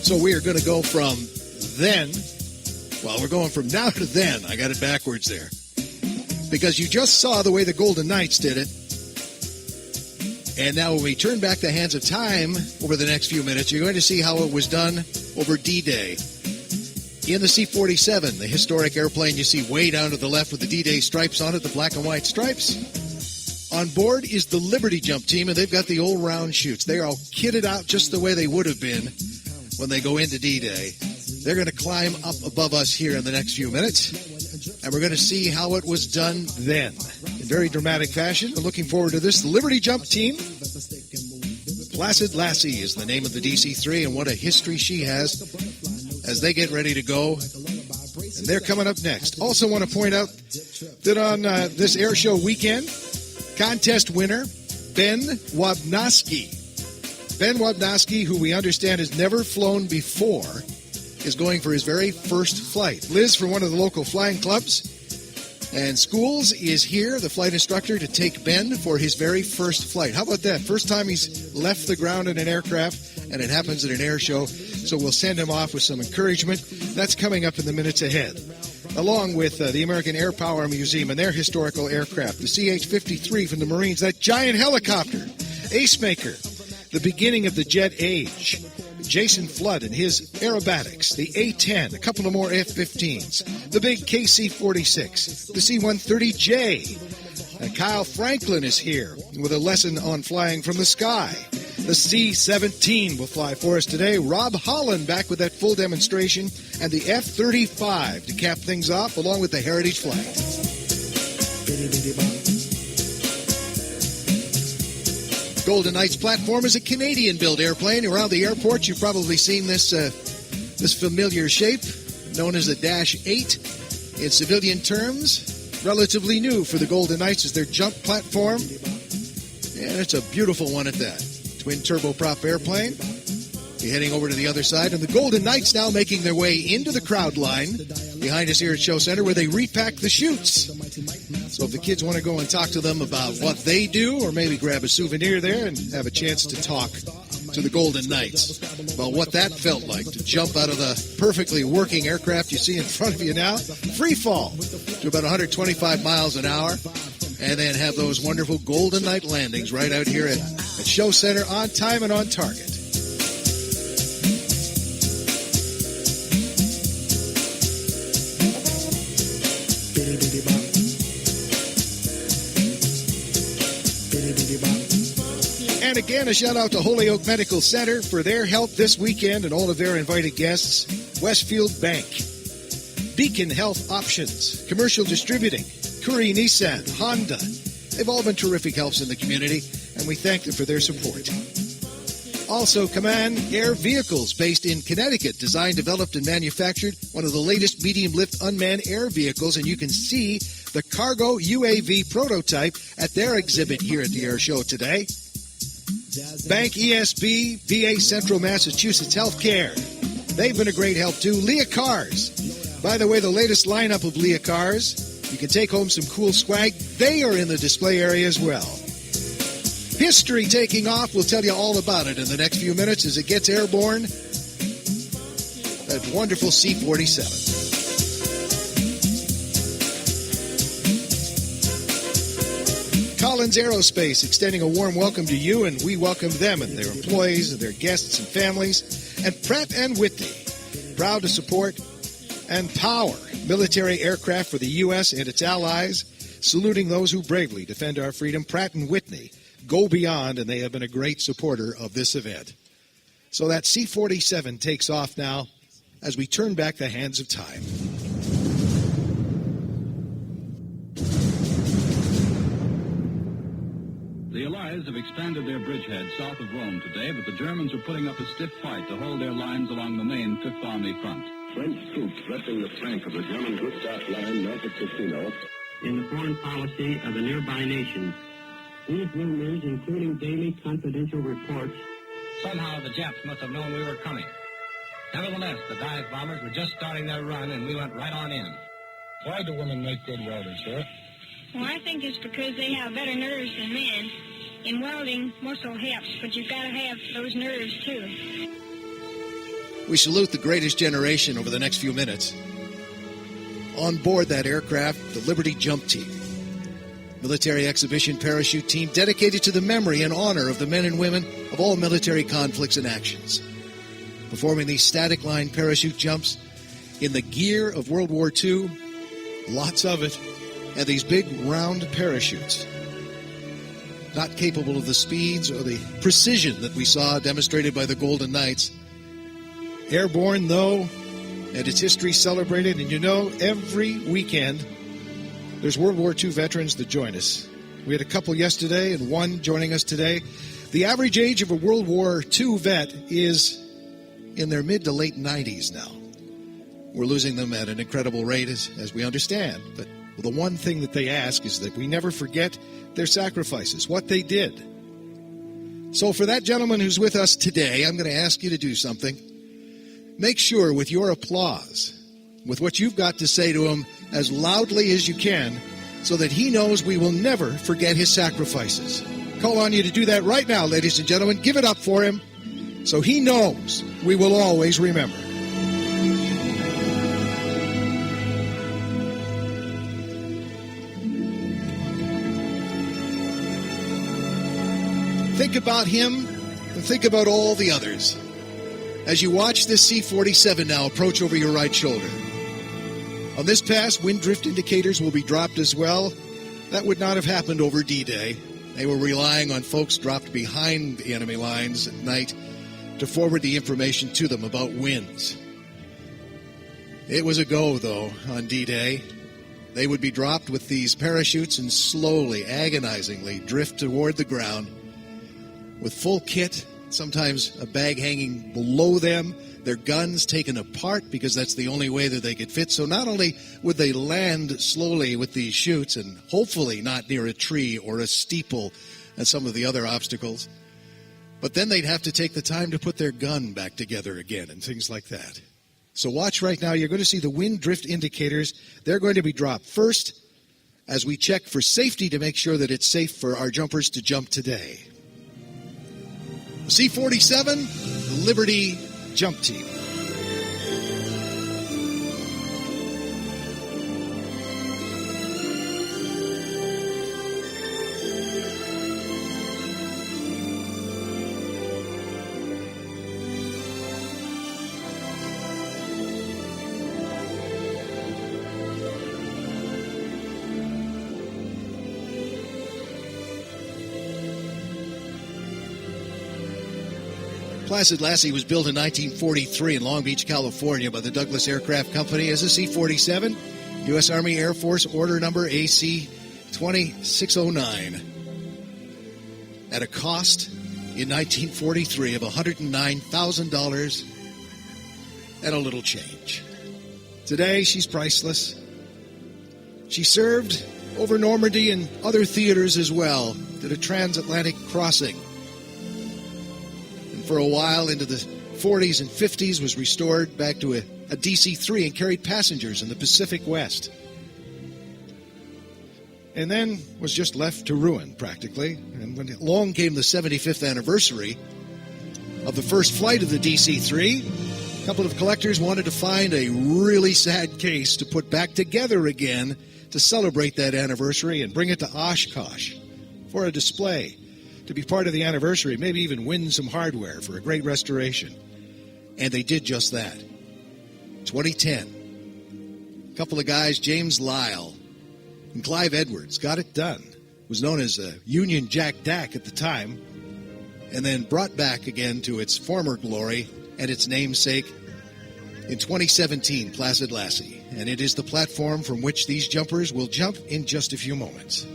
Speaker 9: So we are going to go from then, well, we're going from now to then. I got it backwards there. Because you just saw the way the Golden Knights did it. And now when we turn back the hands of time over the next few minutes, you're going to see how it was done over D-Day. In the C-47, the historic airplane you see way down to the left with the D-Day stripes on it, the black and white stripes. On board is the Liberty Jump team, and they've got the old round chutes. They are all kitted out just the way they would have been when they go into D-Day. They're going to climb up above us here in the next few minutes, and we're going to see how it was done then. In very dramatic fashion, we're looking forward to this. The Liberty Jump team. Placid Lassie is the name of the DC-3, and what a history she has as they get ready to go. And they're coming up next. Also want to point out that on this air show weekend, contest winner, Ben Wabnowski. Ben Wabnowski, who we understand has never flown before, is going for his very first flight. Liz from one of the local flying clubs and schools is here, the flight instructor, to take Ben for his very first flight. How about that? First time he's left the ground in an aircraft, and it happens at an air show. So we'll send him off with some encouragement. That's coming up in the minutes ahead. Along with the American Air Power Museum and their historical aircraft, the CH-53 from the Marines, that giant helicopter, Ace Maker, the beginning of the jet age. Jason Flood and his aerobatics, the A-10, a couple of more F-15s, the big KC-46, the C-130J. And Kyle Franklin is here with a lesson on flying from the sky. The C-17 will fly for us today. Rob Holland back with that full demonstration, and the F-35 to cap things off, along with the Heritage Flight. Golden Knights platform is a Canadian-built airplane. Around the airport, you've probably seen this familiar shape, known as a Dash 8. In civilian terms, relatively new for the Golden Knights as their jump platform. And it's a beautiful one at that. Twin turboprop airplane. You're heading over to the other side, and the Golden Knights now making their way into the crowd line behind us here at Show Center, where they repack the chutes. So if the kids want to go and talk to them about what they do, or maybe grab a souvenir there and have a chance to talk to the Golden Knights about what that felt like to jump out of the perfectly working aircraft you see in front of you now, free fall to about 125 miles an hour, and then have those wonderful Golden Knight landings right out here at Show Center, on time and on target. And again, a shout out to Holyoke Medical Center for their help this weekend and all of their invited guests. Westfield Bank, Beacon Health Options, Commercial Distributing, Curry Nissan, Honda. They've all been terrific helps in the community, and we thank them for their support. Also, Command Air Vehicles, based in Connecticut, designed, developed, and manufactured one of the latest medium-lift unmanned air vehicles, and you can see the cargo UAV prototype at their exhibit here at the Air Show today. Bank ESB, VA Central Massachusetts Healthcare. They've been a great help too. Leah Cars. By the way, the latest lineup of Leah Cars, you can take home some cool swag. They are in the display area as well. History taking off. We'll tell you all about it in the next few minutes as it gets airborne. That wonderful C-47. Collins Aerospace extending a warm welcome to you, and we welcome them and their employees and their guests and families. And Pratt & Whitney, proud to support and power military aircraft for the U.S. and its allies, saluting those who bravely defend our freedom. Pratt & Whitney go beyond, and they have been a great supporter of this event. So that C-47 takes off now as we turn back the hands of time.
Speaker 13: The Allies have expanded their bridgehead south of Rome today, but the Germans are putting up a stiff fight to hold their lines along the main Fifth Army front.
Speaker 14: French troops threatening the flank of the German Luftwaffe line north of Cassino.
Speaker 15: In the foreign policy of the nearby nations. These rumors, including daily confidential reports.
Speaker 16: Somehow the Japs must have known we were coming. Nevertheless, the dive bombers were just starting their run, and we went right on in.
Speaker 17: Why do women make good welders, sir?
Speaker 11: Well, I think it's because they have better nerves than men. In welding, muscle helps, but you've got to have those nerves, too.
Speaker 9: We salute the greatest generation over the next few minutes. On board that aircraft, the Liberty Jump Team, military exhibition parachute team dedicated to the memory and honor of the men and women of all military conflicts and actions, performing these static line parachute jumps in the gear of World War II, lots of it, and these big round parachutes, not capable of the speeds or the precision that we saw demonstrated by the Golden Knights. Airborne, though, and its history celebrated, and you know, every weekend there's World War II veterans that join us. We had a couple yesterday and one joining us today. The average age of a World War II vet is in their mid to late 90s now. We're losing them at an incredible rate, as we understand, but the one thing that they ask is that we never forget their sacrifices, what they did. So for that gentleman who's with us today, I'm going to ask you to do something. Make sure with your applause, with what you've got to say to him as loudly as you can, so that he knows we will never forget his sacrifices. Call on you to do that right now, ladies and gentlemen. Give it up for him so he knows we will always remember. Think about him and think about all the others as you watch this C-47 now approach over your right shoulder. On this pass, wind drift indicators will be dropped as well. That would not have happened over D-Day. They were relying on folks dropped behind the enemy lines at night to forward the information to them about winds. It was a go, though, on D-Day. They would be dropped with these parachutes and slowly, agonizingly drift toward the ground with full kit, sometimes a bag hanging below them, their guns taken apart because that's the only way that they could fit. So not only would they land slowly with these chutes and hopefully not near a tree or a steeple and some of the other obstacles, but then they'd have to take the time to put their gun back together again and things like that. So watch right now. You're going to see the wind drift indicators. They're going to be dropped first as we check for safety to make sure that it's safe for our jumpers to jump today. C-47, Liberty Jump Team. Placid Lassie was built in 1943 in Long Beach, California by the Douglas Aircraft Company as a C-47, U.S. Army Air Force order number AC-2609, at a cost in 1943 of $109,000 and a little change. Today, she's priceless. She served over Normandy and other theaters as well, did a transatlantic crossing. For a while into the 40s and 50s was restored back to a DC-3 and carried passengers in the Pacific West. And then was just left to ruin, practically. And when along came the 75th anniversary of the first flight of the DC-3, a couple of collectors wanted to find a really sad case to put back together again to celebrate that anniversary and bring it to Oshkosh for a display, to be part of the anniversary, maybe even win some hardware for a great restoration. And they did just that. 2010, a couple of guys, James Lyle and Clive Edwards, got it done. Was known as Union Jack Dak at the time, and then brought back again to its former glory and its namesake in 2017, Placid Lassie. And it is the platform from which these jumpers will jump in just a few moments.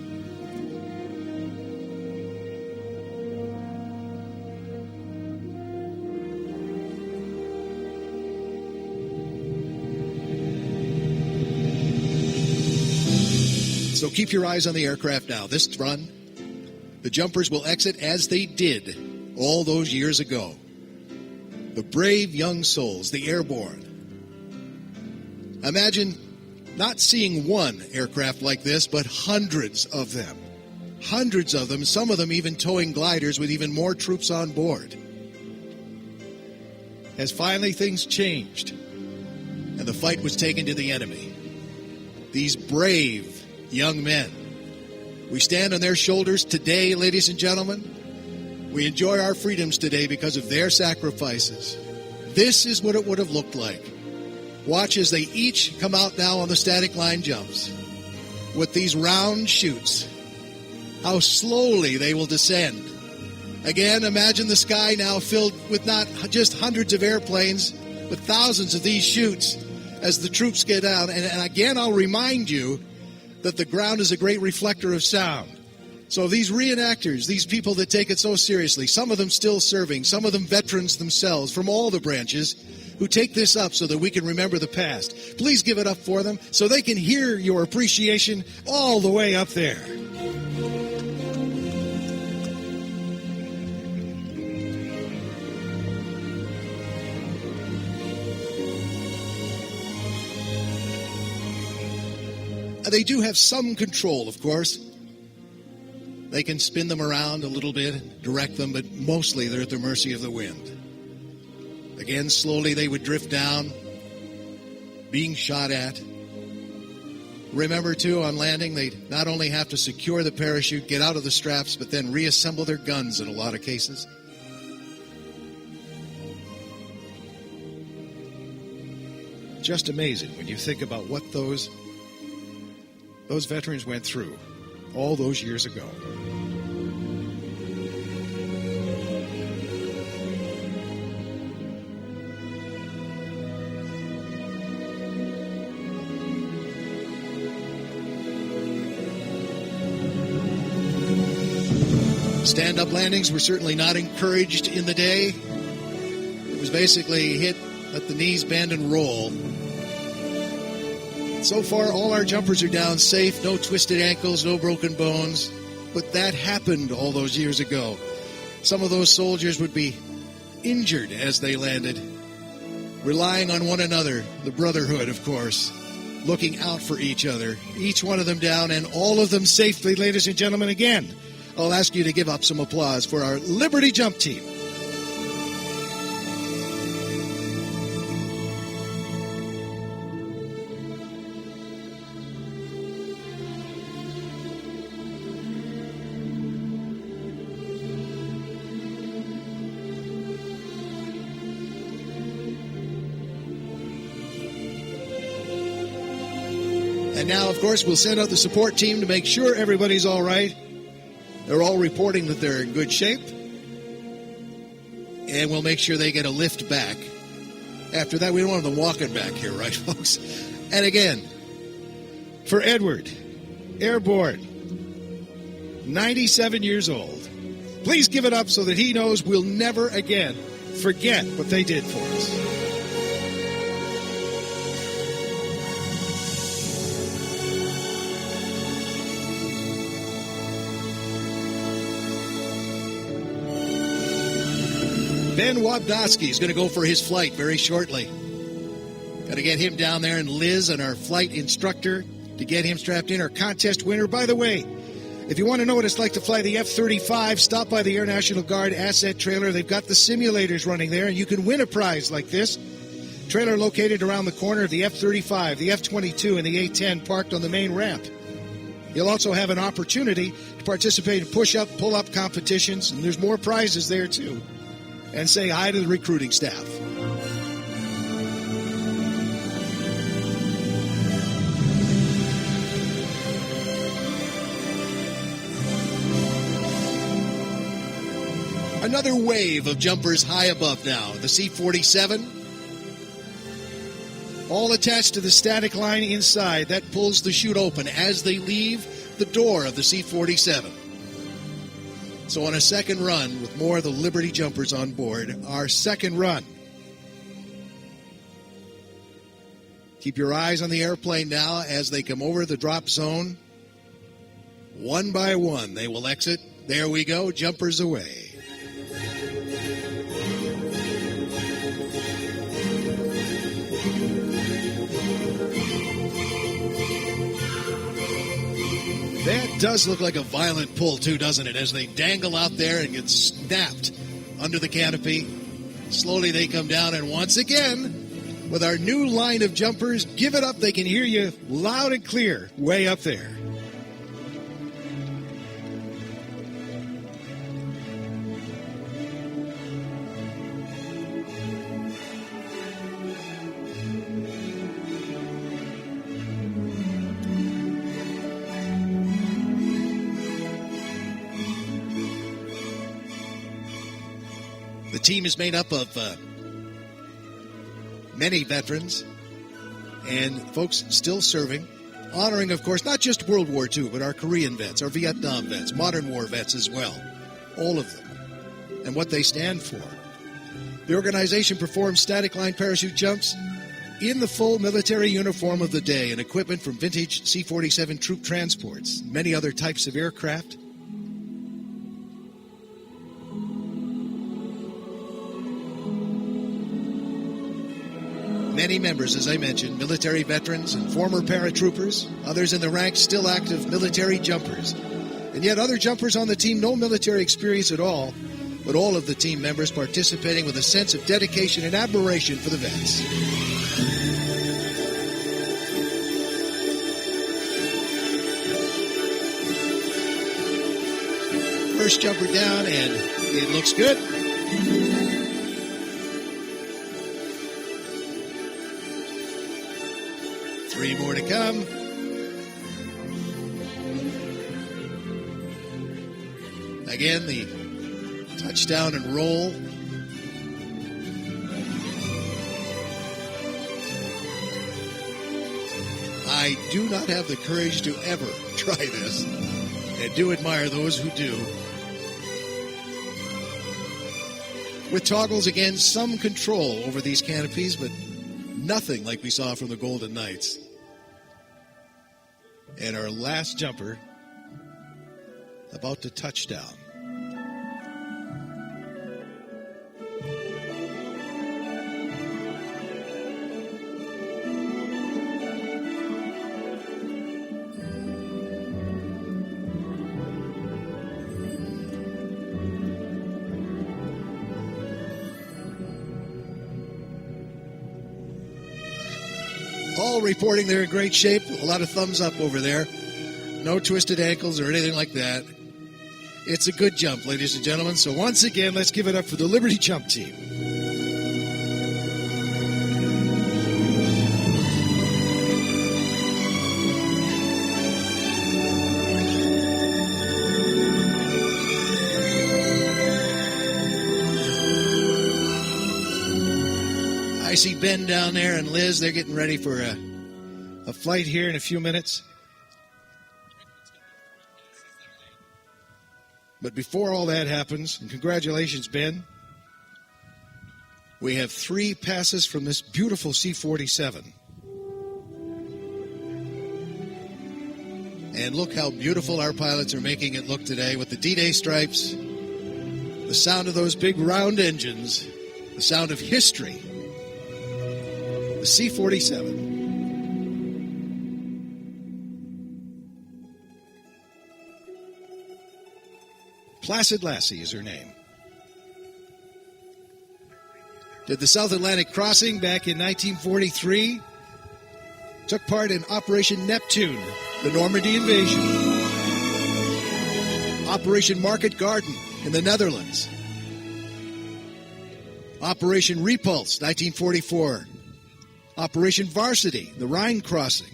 Speaker 9: So keep your eyes on the aircraft now. This run, the jumpers will exit as they did all those years ago. The brave young souls, the airborne. Imagine not seeing one aircraft like this, but hundreds of them. Hundreds of them, some of them even towing gliders with even more troops on board. as finally things changed and the fight was taken to the enemy. These brave young men. We stand on their shoulders today, ladies and gentlemen. We enjoy our freedoms today because of their sacrifices. This is what it would have looked like. Watch as they each come out now on the static line jumps with these round chutes. How slowly they will descend. Again, imagine the sky now filled with not just hundreds of airplanes, but thousands of these chutes as the troops get down. And again, I'll remind you that the ground is a great reflector of sound. So these reenactors, these people that take it so seriously, some of them still serving, some of them veterans themselves from all the branches, who take this up so that we can remember the past. Please give it up for them so they can hear your appreciation all the way up there. They do have some control, of course. They can spin them around a little bit, direct them, but mostly they're at the mercy of the wind. Again, slowly they would drift down, being shot at. Remember, too, on landing, they not only have to secure the parachute, get out of the straps, but then reassemble their guns in a lot of cases. Just amazing when you think about what those veterans went through all those years ago. Stand-up landings were certainly not encouraged in the day. It was basically hit, let the knees bend and roll. So far, all our jumpers are down safe, no twisted ankles, no broken bones. But that happened all those years ago. Some of those soldiers would be injured as they landed, relying on one another, the brotherhood, of course, looking out for each other. Each one of them down and all of them safely, ladies and gentlemen. Again, I'll ask you to give up some applause for our Liberty Jump Team. And now, of course, we'll send out the support team to make sure everybody's all right. They're all reporting that they're in good shape. And we'll make sure they get a lift back. After that, we don't want them walking back here, right, folks? And again, for Edward, airborne, 97 years old. Please give it up so that he knows we'll never again forget what they did for us. Ben Wabdowski is going to go for his flight very shortly. Got to get him down there, and Liz and our flight instructor to get him strapped in. Our contest winner, by the way, if you want to know what it's like to fly the F-35, stop by the Air National Guard asset trailer. They've got the simulators running there, and you can win a prize like this. Trailer located around the corner of the F-35, the F-22, and the A-10 parked on the main ramp. You'll also have an opportunity to participate in push-up, pull-up competitions, and there's more prizes there, too. And say hi to the recruiting staff. Another wave of jumpers high above now. The C-47, all attached to the static line inside. That pulls the chute open as they leave the door of the C-47. So on a second run, with more of the Liberty jumpers on board, our second run. Keep your eyes on the airplane now as they come over the drop zone. One by one, they will exit. There we go, jumpers away. That does look like a violent pull, too, doesn't it? As they dangle out there and get snapped under the canopy. Slowly they come down, and once again, with our new line of jumpers, give it up. They can hear you loud and clear way up there. The team is made up of many veterans and folks still serving, honoring, of course, not just World War II, but our Korean vets, our Vietnam vets, modern war vets as well, all of them, and what they stand for. The organization performs static line parachute jumps in the full military uniform of the day and equipment from vintage C-47 troop transports, many other types of aircraft. Many members, as I mentioned, military veterans and former paratroopers, others in the ranks still active military jumpers. And yet other jumpers on the team, no military experience at all, but all of the team members participating with a sense of dedication and admiration for the vets. First jumper down, and it looks good. Three more to come. Again, the touchdown and roll. I do not have the courage to ever try this, and do admire those who do. With toggles, again, some control over these canopies, but nothing like we saw from the Golden Knights. And our last jumper about to touch down. All reporting they're in great shape. A lot of thumbs up over there. No twisted ankles or anything like that. It's a good jump, ladies and gentlemen. So once again, let's give it up for the Liberty Jump team. I see Ben down there and Liz. They're getting ready for a flight here in a few minutes. But before all that happens, and congratulations, Ben, we have 3 passes from this beautiful C-47. And look how beautiful our pilots are making it look today with the D-Day stripes, the sound of those big round engines, the sound of history. The C-47. Placid Lassie is her name. Did the South Atlantic crossing back in 1943. Took part in Operation Neptune, the Normandy invasion. Operation Market Garden in the Netherlands. Operation Repulse, 1944. Operation Varsity, the Rhine crossing.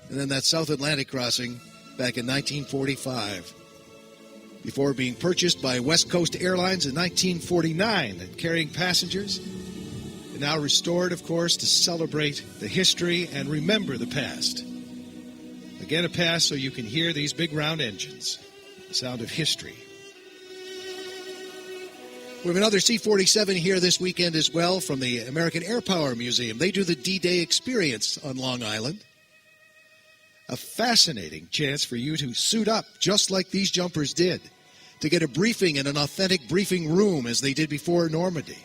Speaker 9: And then that South Atlantic crossing back in 1945. Before being purchased by West Coast Airlines in 1949 and carrying passengers. And now restored, of course, to celebrate the history and remember the past. Again, a pass so you can hear these big round engines. The sound of history. We have another C-47 here this weekend as well from the American Air Power Museum. They do the D-Day experience on Long Island. A fascinating chance for you to suit up just like these jumpers did, to get a briefing in an authentic briefing room as they did before Normandy,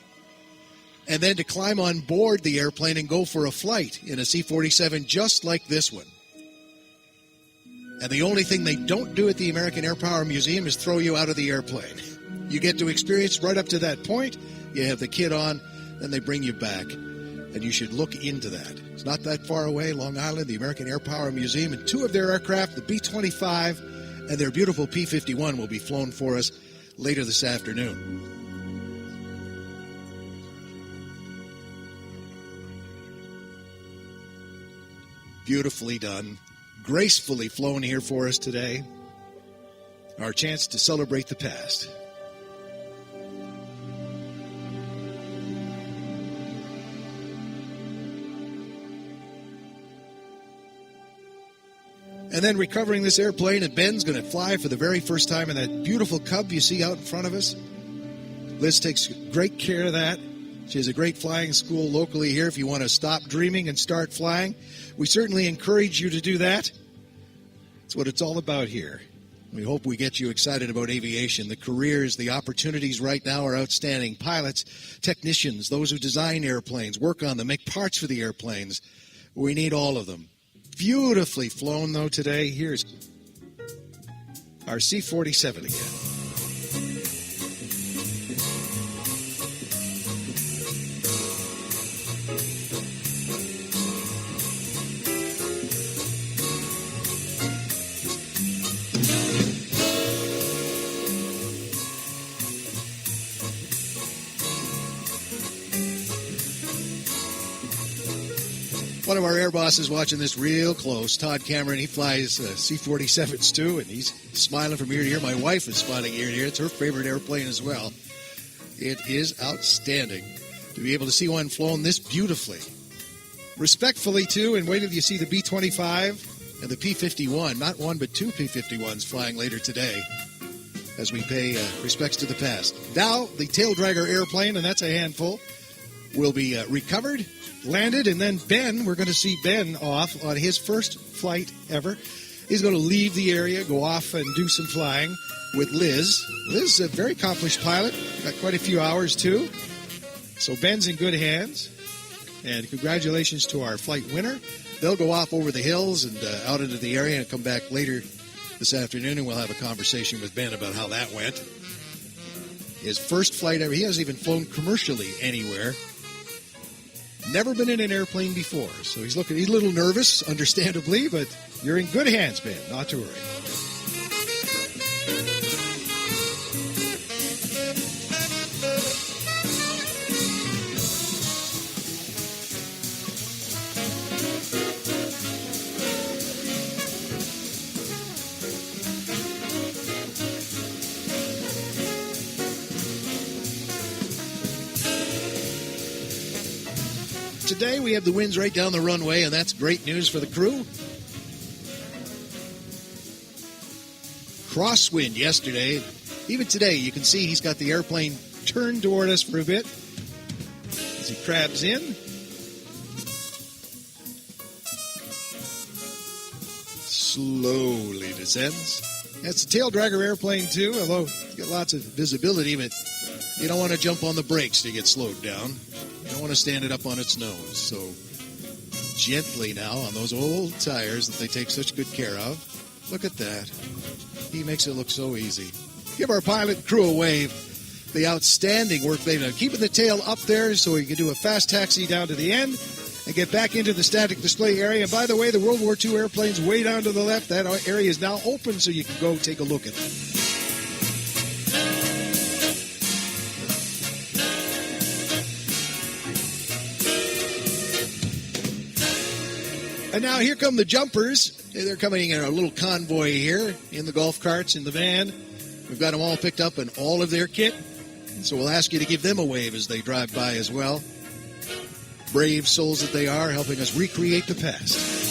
Speaker 9: and then to climb on board the airplane and go for a flight in a C-47 just like this one. And the only thing they don't do at the American Air Power Museum is throw you out of the airplane. You get to experience right up to that point. you have the kit on, then they bring you back. And you should look into that. It's not that far away, Long Island, the American Air Power Museum, and 2 of their aircraft, the B-25 and their beautiful P-51, will be flown for us later this afternoon. Beautifully done. Gracefully flown here for us today. Our chance to celebrate the past. And then recovering this airplane, and Ben's going to fly for the very first time in that beautiful Cub you see out in front of us. Liz takes great care of that. She has a great flying school locally here. If you want to stop dreaming and start flying, we certainly encourage you to do that. That's what it's all about here. We hope we get you excited about aviation. The careers, the opportunities right now are outstanding. Pilots, technicians, those who design airplanes, work on them, make parts for the airplanes. We need all of them. Beautifully flown, though, today. Here's our C-47 again. One of our air bosses watching this real close, Todd Cameron. He flies C-47s too, and he's smiling from ear to ear. My wife is smiling ear to ear. It's her favorite airplane as well. It is outstanding to be able to see one flown this beautifully. Respectfully, too, and wait till you see the B-25 and the P-51. Not one, but 2 P-51s flying later today as we pay respects to the past. Now, the tail dragger airplane, and that's a handful, will be recovered, landed, and then Ben, we're going to see Ben off on his first flight ever. He's going to leave the area, go off and do some flying with Liz. Liz is a very accomplished pilot, got quite a few hours too. So Ben's in good hands. And congratulations to our flight winner. They'll go off over the hills and out into the area and come back later this afternoon, and we'll have a conversation with Ben about how that went. His first flight ever. He hasn't even flown commercially anywhere. Never been in an airplane before, so he's a little nervous, understandably, but you're in good hands, Ben, not to worry. Today we have the winds right down the runway, and that's great news for the crew. Crosswind yesterday. Even today, you can see he's got the airplane turned toward us for a bit as he crabs in. Slowly descends. That's a tail dragger airplane, too, although you get lots of visibility, but you don't want to jump on the brakes to get slowed down. You don't want to stand it up on its nose. So gently now on those old tires that they take such good care of. Look at that. He makes it look so easy. Give our pilot crew a wave. The outstanding work they've done. Keeping the tail up there so we can do a fast taxi down to the end and get back into the static display area. And by the way, the World War II airplane's way down to the left. That area is now open so you can go take a look at it. And now here come the jumpers. They're coming in a little convoy here in the golf carts, in the van. We've got them all picked up in all of their kit. And so we'll ask you to give them a wave as they drive by as well. Brave souls that they are, helping us recreate the past.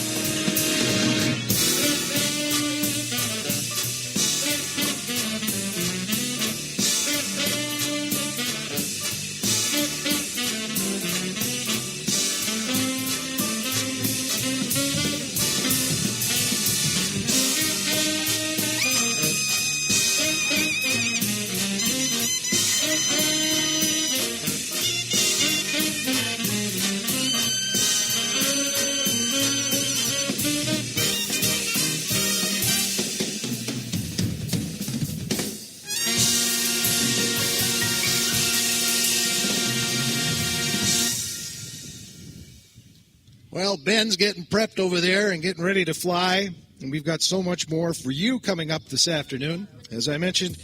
Speaker 9: Well, Ben's getting prepped over there and getting ready to fly, and we've got so much more for you coming up this afternoon. As I mentioned,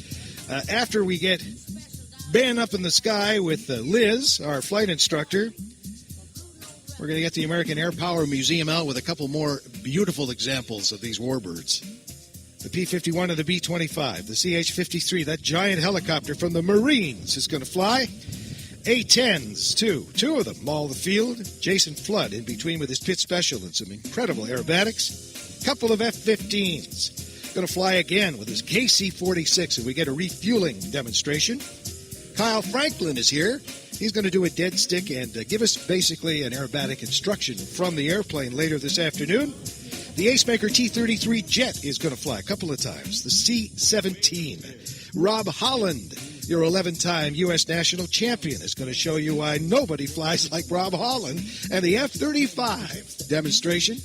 Speaker 9: after we get Ben up in the sky with Liz, our flight instructor, we're going to get the American Air Power Museum out with a couple more beautiful examples of these warbirds. The P-51 and the B-25, the CH-53, that giant helicopter from the Marines is going to fly. A-10s, too. Two of them maul the field. Jason Flood in between with his pit special and some incredible aerobatics. Couple of F-15s. Going to fly again with his KC-46, and we get a refueling demonstration. Kyle Franklin is here. He's going to do a dead stick and give us basically an aerobatic instruction from the airplane later this afternoon. The Acemaker T-33 jet is going to fly a couple of times. The C-17. Rob Holland, your 11-time U.S. national champion, is going to show you why nobody flies like Rob Holland. And the F-35 demonstration,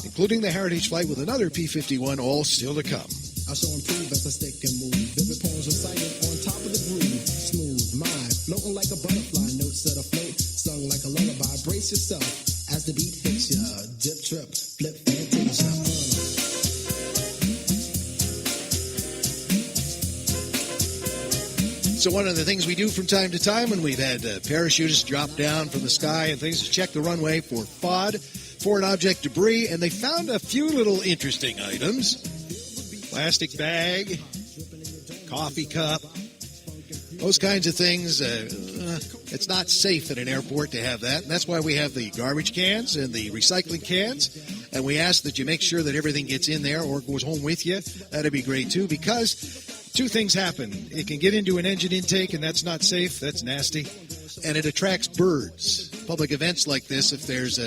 Speaker 9: including the Heritage flight with another P-51, all still to come.
Speaker 18: I shall improve as I stick and move. Vivid poems recited on top of the groove. Smooth mind, floating like a butterfly. Notes set afloat, sung like a lullaby. Brace yourself as the beat hits ya. Dip, trip, flip, fantasia.
Speaker 9: So one of the things we do from time to time when we've had parachutists drop down from the sky and things is check the runway for FOD, foreign object debris, and they found a few little interesting items. Plastic bag, coffee cup, those kinds of things. It's not safe at an airport to have that. And that's why we have the garbage cans and the recycling cans. And we ask that you make sure that everything gets in there or goes home with you. That'd be great, too, because two things happen. It can get into an engine intake, and that's not safe. That's nasty. And it attracts birds. Public events like this, if there's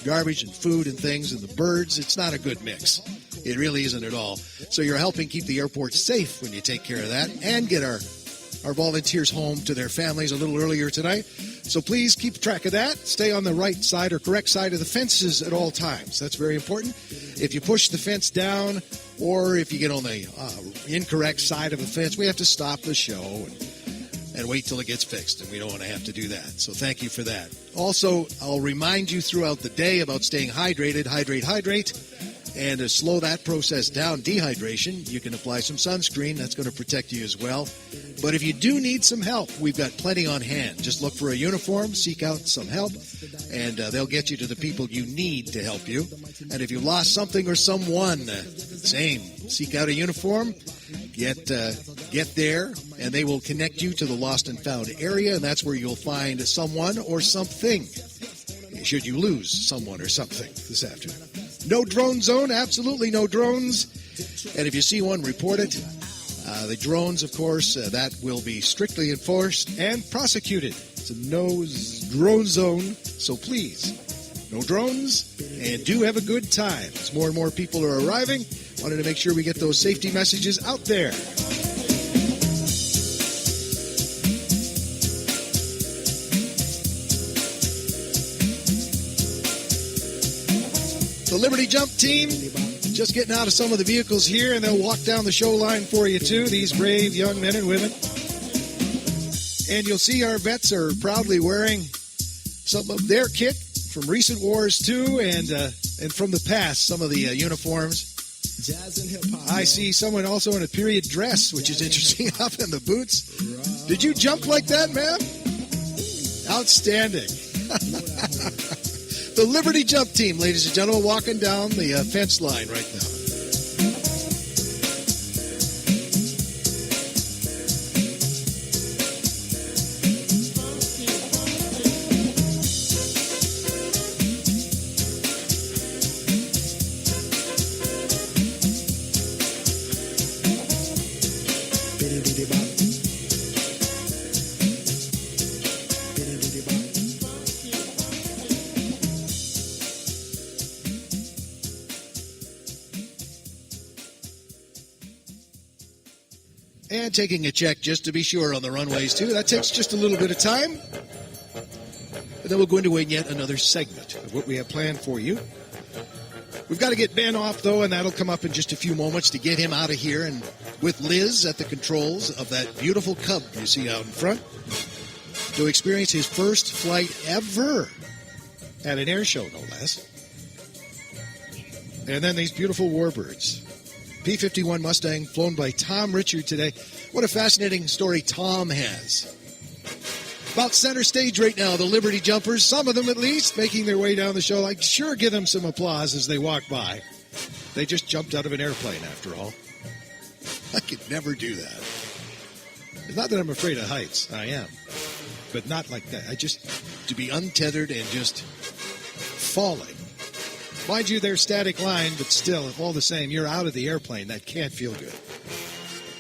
Speaker 9: garbage and food and things and the birds, it's not a good mix. It really isn't at all. So you're helping keep the airport safe when you take care of that and get our volunteers home to their families a little earlier tonight. So please keep track of that. Stay on the right side or correct side of the fences at all times. That's very important. If you push the fence down or if you get on the incorrect side of the fence, we have to stop the show and wait till it gets fixed, and we don't want to have to do that. So thank you for that. Also, I'll remind you throughout the day about staying hydrated. Hydrate. And to slow that process down, dehydration, you can apply some sunscreen. That's going to protect you as well. But if you do need some help, we've got plenty on hand. Just look for a uniform, seek out some help, and they'll get you to the people you need to help you. And if you lost something or someone, same. Seek out a uniform, get there, and they will connect you to the lost and found area, and that's where you'll find someone or something, should you lose someone or something this afternoon. No drone zone, absolutely no drones. And if you see one, report it. The drones, of course, that will be strictly enforced and prosecuted. It's a no drone zone, so please, no drones, and do have a good time. As more and more people are arriving, wanted to make sure we get those safety messages out there. The Liberty Jump team just getting out of some of the vehicles here, and they'll walk down the show line for you, too, these brave young men and women. And you'll see our vets are proudly wearing some of their kit from recent wars, too, and from the past, some of the uniforms.
Speaker 18: Jazz and hip-hop.
Speaker 9: I see someone also in a period dress, which is interesting, up in the boots. Did you jump like that, ma'am? Outstanding. The Liberty Jump team, ladies and gentlemen, walking down the fence line right now. And taking a check just to be sure on the runways, too. That takes just a little bit of time. But then we'll go into yet another segment of what we have planned for you. We've got to get Ben off, though, and that'll come up in just a few moments to get him out of here. And with Liz at the controls of that beautiful Cub you see out in front, to experience his first flight ever at an air show, no less. And then these beautiful warbirds. P-51 Mustang flown by Tom Richard today. What a fascinating story Tom has. About center stage right now, the Liberty Jumpers, some of them at least, making their way down the show. I'd sure give them some applause as they walk by. They just jumped out of an airplane, after all. I could never do that. It's not that I'm afraid of heights. I am. But not like that. To be untethered and just falling. Mind you, they're static line, but still, all the same, you're out of the airplane. That can't feel good.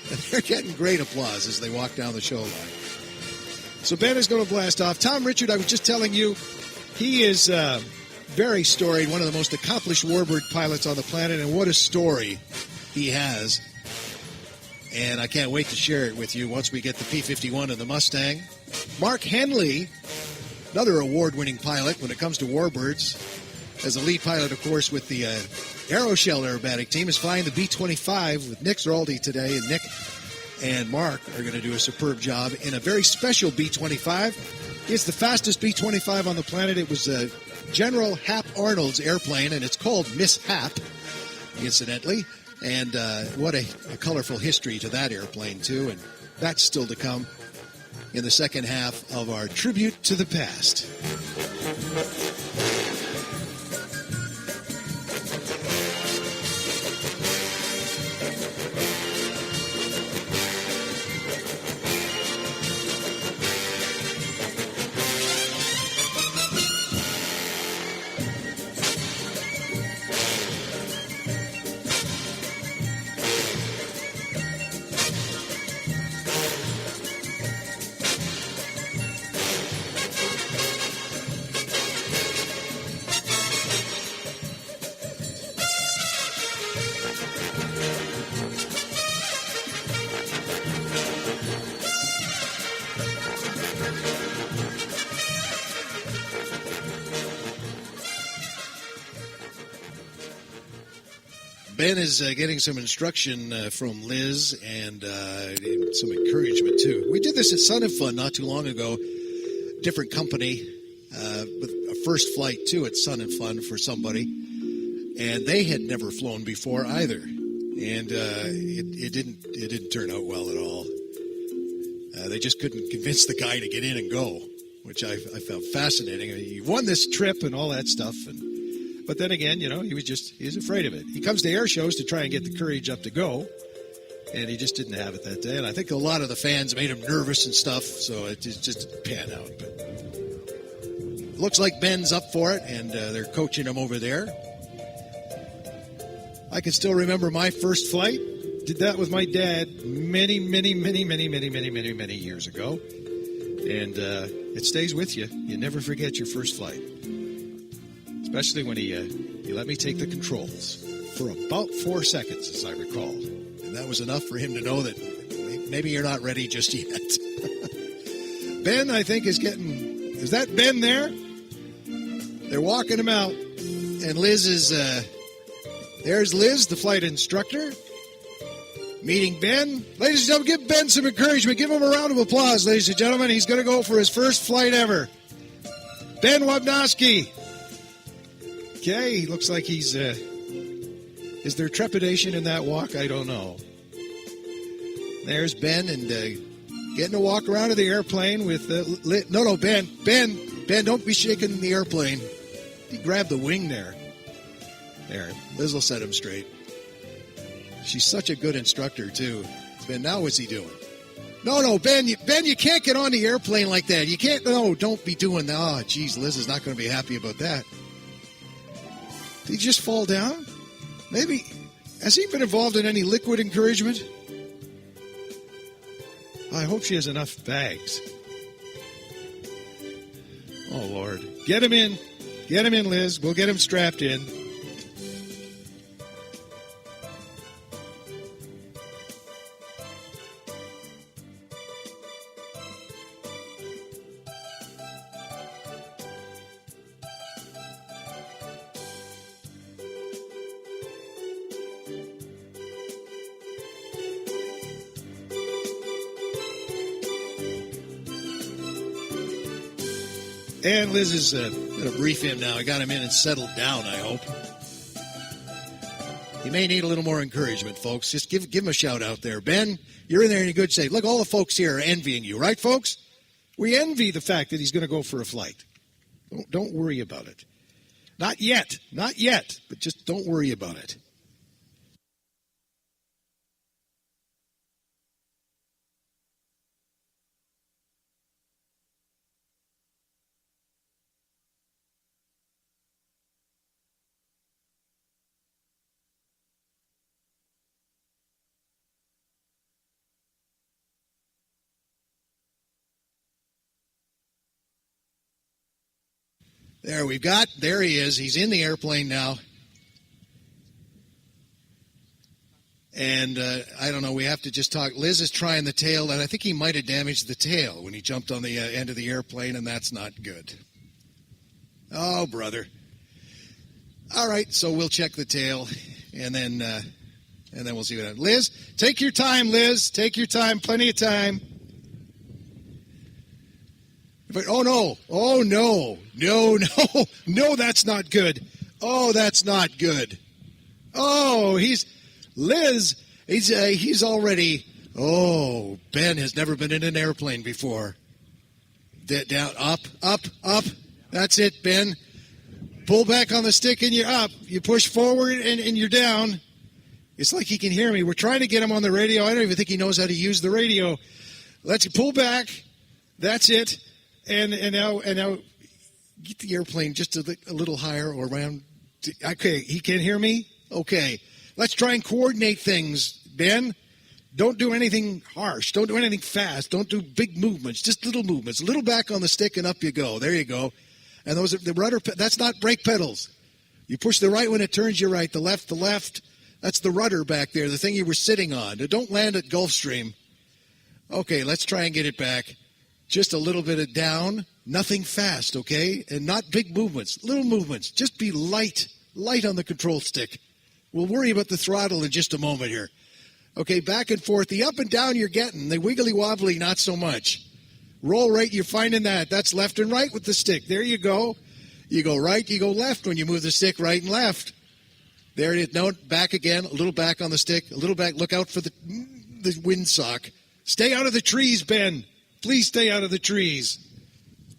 Speaker 9: And they're getting great applause as they walk down the show line. So Ben is going to blast off. Tom Richard, I was just telling you, he is very storied, one of the most accomplished warbird pilots on the planet, and what a story he has. And I can't wait to share it with you once we get the P-51 and the Mustang. Mark Henley, another award-winning pilot when it comes to warbirds, as a lead pilot, of course, with the Aeroshell aerobatic team, is flying the B-25 with Nick Zeraldi today, and Nick and Mark are going to do a superb job in a very special B-25. It's the fastest B-25 on the planet. It was General Hap Arnold's airplane, and it's called Miss Hap, incidentally. And what a colorful history to that airplane, too. And that's still to come in the second half of our Tribute to the Past. Ben is getting some instruction from Liz and some encouragement, too. We did this at Sun and Fun not too long ago. Different company with a first flight, too, at Sun and Fun for somebody. And they had never flown before either. And it didn't turn out well at all. They just couldn't convince the guy to get in and go, which I found fascinating. I mean, he won this trip and all that stuff, but then again, you know, he was afraid of it. He comes to air shows to try and get the courage up to go, and he just didn't have it that day. And I think a lot of the fans made him nervous and stuff, so it just didn't pan out. But looks like Ben's up for it, and they're coaching him over there. I can still remember my first flight. Did that with my dad many years ago. And it stays with you. You never forget your first flight. Especially when he let me take the controls for about 4 seconds, as I recall. And that was enough for him to know that maybe you're not ready just yet. Ben, I think, is that Ben there? They're walking him out. And Liz is, there's Liz, the flight instructor, meeting Ben. Ladies and gentlemen, give Ben some encouragement. Give him a round of applause, ladies and gentlemen. He's going to go for his first flight ever. Ben Wabnowski. Okay, he looks like he's, is there trepidation in that walk? I don't know. There's Ben and getting to walk around to the airplane with, Ben, don't be shaking the airplane. He grabbed the wing there. There, Liz will set him straight. She's such a good instructor, too. Ben, now what's he doing? No, Ben, you can't get on the airplane like that. You can't, don't be doing that. Oh, geez, Liz is not going to be happy about that. Did he just fall down? Maybe. Has he been involved in any liquid encouragement? I hope she has enough bags. Oh, Lord. Get him in. Get him in, Liz. We'll get him strapped in. And Liz is I'm going to brief him now. I got him in and settled down, I hope. He may need a little more encouragement, folks. Just give him a shout out there. Ben, you're in there in good shape. Look, all the folks here are envying you, right, folks? We envy the fact that he's going to go for a flight. Don't worry about it. Not yet, but just don't worry about it. There he is. He's in the airplane now. And I don't know, we have to just talk. Liz is trying the tail, and I think he might have damaged the tail when he jumped on the end of the airplane, and that's not good. Oh, brother. All right, so we'll check the tail, and then we'll see what happens. Liz, take your time, Liz. Take your time, plenty of time. But, oh, no, that's not good. Oh, that's not good. Oh, he's already, Ben has never been in an airplane before. Down, up. That's it, Ben. Pull back on the stick and you're up. You push forward and you're down. It's like he can hear me. We're trying to get him on the radio. I don't even think he knows how to use the radio. Let's pull back. That's it. And now get the airplane just a little higher or around. Okay, he can hear me? Okay. Let's try and coordinate things, Ben. Don't do anything harsh. Don't do anything fast. Don't do big movements. Just little movements. A little back on the stick and up you go. There you go. And those are the rudder. That's not brake pedals. You push the right when it turns you right. The left. That's the rudder back there, the thing you were sitting on. Don't land at Gulfstream. Okay, let's try and get it back. Just a little bit of down, nothing fast, okay? And not big movements, little movements. Just be light on the control stick. We'll worry about the throttle in just a moment here. Okay, back and forth. The up and down you're getting. The wiggly wobbly, not so much. Roll right, you're finding that. That's left and right with the stick. There you go. You go right, you go left when you move the stick right and left. There it is. No, back again. A little back on the stick. A little back. Look out for the windsock. Stay out of the trees, Ben. Please stay out of the trees.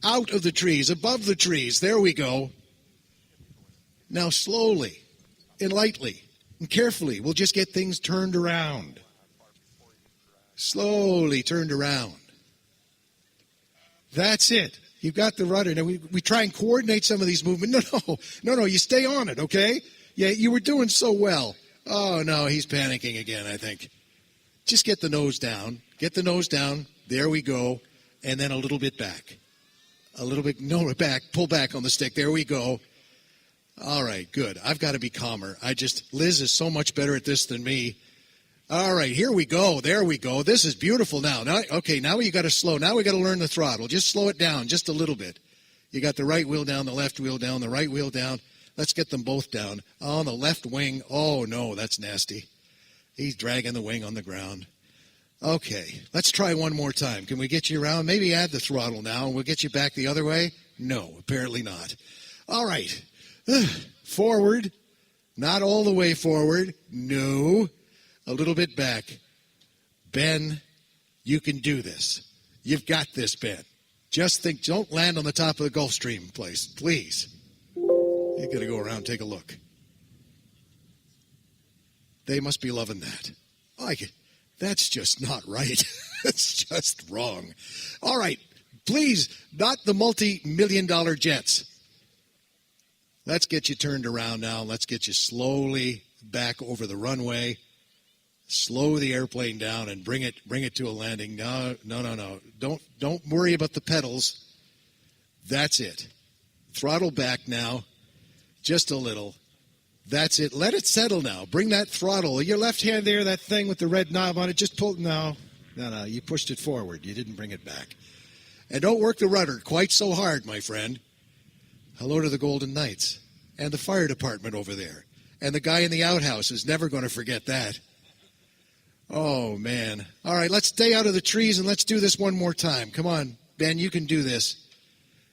Speaker 9: Out of the trees, above the trees. There we go. Now slowly and lightly and carefully, we'll just get things turned around. Slowly turned around. That's it. You've got the rudder. Now we try and coordinate some of these movements. No, you stay on it, okay? Yeah, you were doing so well. Oh, no, he's panicking again, I think. Just get the nose down. Get the nose down. There we go. And then a little bit back. Back. Pull back on the stick. There we go. All right, good. I've got to be calmer. Liz is so much better at this than me. All right, here we go. There we go. This is beautiful now. Now you got to slow. Now we got to learn the throttle. Just slow it down just a little bit. You got the right wheel down, the left wheel down, the right wheel down. Let's get them both down. On the left wing. Oh, no, that's nasty. He's dragging the wing on the ground. Okay, let's try one more time. Can we get you around? Maybe add the throttle now, and we'll get you back the other way? No, apparently not. All right. Forward. Not all the way forward. No. A little bit back. Ben, you can do this. You've got this, Ben. Just think, don't land on the top of the Gulfstream place, please. You got to go around and take a look. They must be loving that. That's just not right. It's just wrong. All right, please, not the multi-million-dollar jets. Let's get you turned around now. Let's get you slowly back over the runway. Slow the airplane down and bring it to a landing. No. Don't worry about the pedals. That's it. Throttle back now. Just a little. That's it. Let it settle now. Bring that throttle. Your left hand there, that thing with the red knob on it, just pull. No. You pushed it forward. You didn't bring it back. And don't work the rudder quite so hard, my friend. Hello to the Golden Knights and the fire department over there. And the guy in the outhouse is never going to forget that. Oh, man. All right, let's stay out of the trees and let's do this one more time. Come on, Ben, you can do this.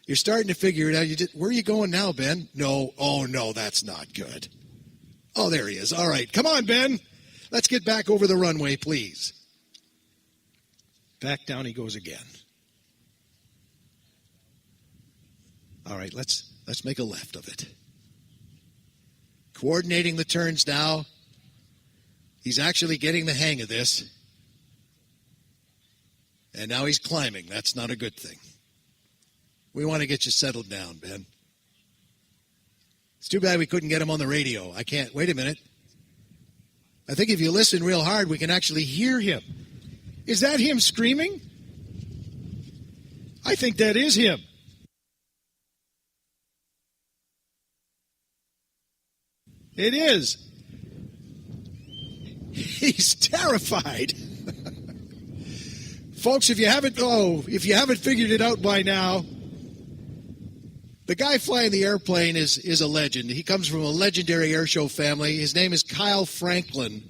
Speaker 9: You're starting to figure it out. Where are you going now, Ben? No. Oh, no, that's not good. Oh, there he is. All right. Come on, Ben. Let's get back over the runway, please. Back down he goes again. All right, let's make a left of it. Coordinating the turns now. He's actually getting the hang of this. And now he's climbing. That's not a good thing. We want to get you settled down, Ben. It's too bad we couldn't get him on the radio. I can't. Wait a minute. I think if you listen real hard, we can actually hear him. Is that him screaming? I think that is him. It is. He's terrified. Folks, if you haven't figured it out by now, the guy flying the airplane is a legend. He comes from a legendary airshow family. His name is Kyle Franklin.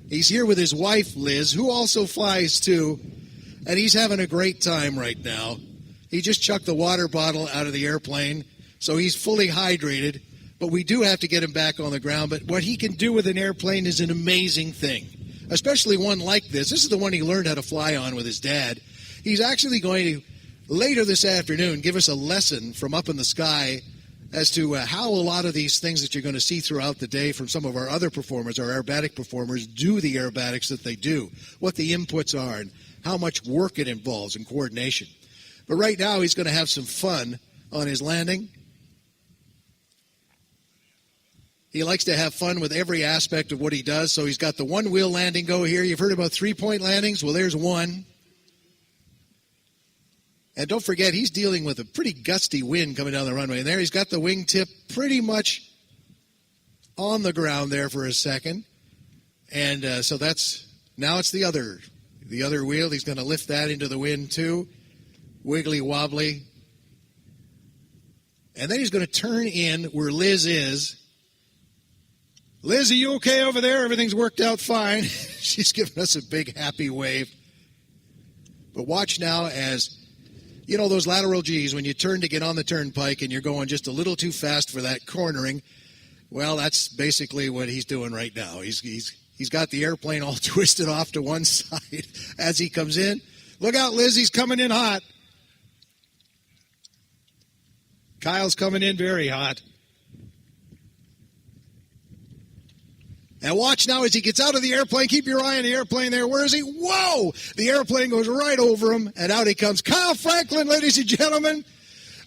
Speaker 9: He's here with his wife, Liz, who also flies too, and he's having a great time right now. He just chucked the water bottle out of the airplane, so he's fully hydrated, but we do have to get him back on the ground. But what he can do with an airplane is an amazing thing, especially one like this. This is the one he learned how to fly on with his dad. He's actually going to, later this afternoon, give us a lesson from up in the sky as to how a lot of these things that you're going to see throughout the day from some of our other performers, our aerobatic performers, do the aerobatics that they do, what the inputs are, and how much work it involves in coordination. But right now, he's going to have some fun on his landing. He likes to have fun with every aspect of what he does, so he's got the one-wheel landing go here. You've heard about three-point landings? Well, there's one. And don't forget, he's dealing with a pretty gusty wind coming down the runway. And there he's got the wingtip pretty much on the ground there for a second. And so now it's the other wheel. He's going to lift that into the wind too. Wiggly wobbly. And then he's going to turn in where Liz is. Liz, are you okay over there? Everything's worked out fine. She's giving us a big happy wave. But watch now as, you know, those lateral G's, when you turn to get on the turnpike and you're going just a little too fast for that cornering, well, that's basically what he's doing right now. He's got the airplane all twisted off to one side as he comes in. Look out, Liz, he's coming in hot. Kyle's coming in very hot. And watch now as he gets out of the airplane. Keep your eye on the airplane there. Where is he? Whoa! The airplane goes right over him, and out he comes. Kyle Franklin, ladies and gentlemen,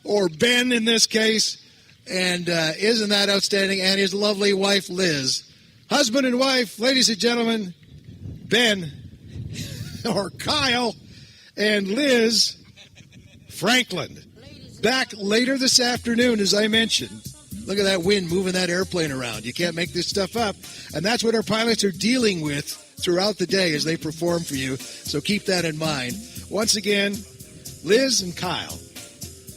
Speaker 9: or Ben in this case. And isn't that outstanding? And his lovely wife, Liz. Husband and wife, ladies and gentlemen, Ben, or Kyle, and Liz Franklin. Back later this afternoon, as I mentioned. Look at that wind moving that airplane around. You can't make this stuff up. And that's what our pilots are dealing with throughout the day as they perform for you. So keep that in mind. Once again, Liz and Kyle,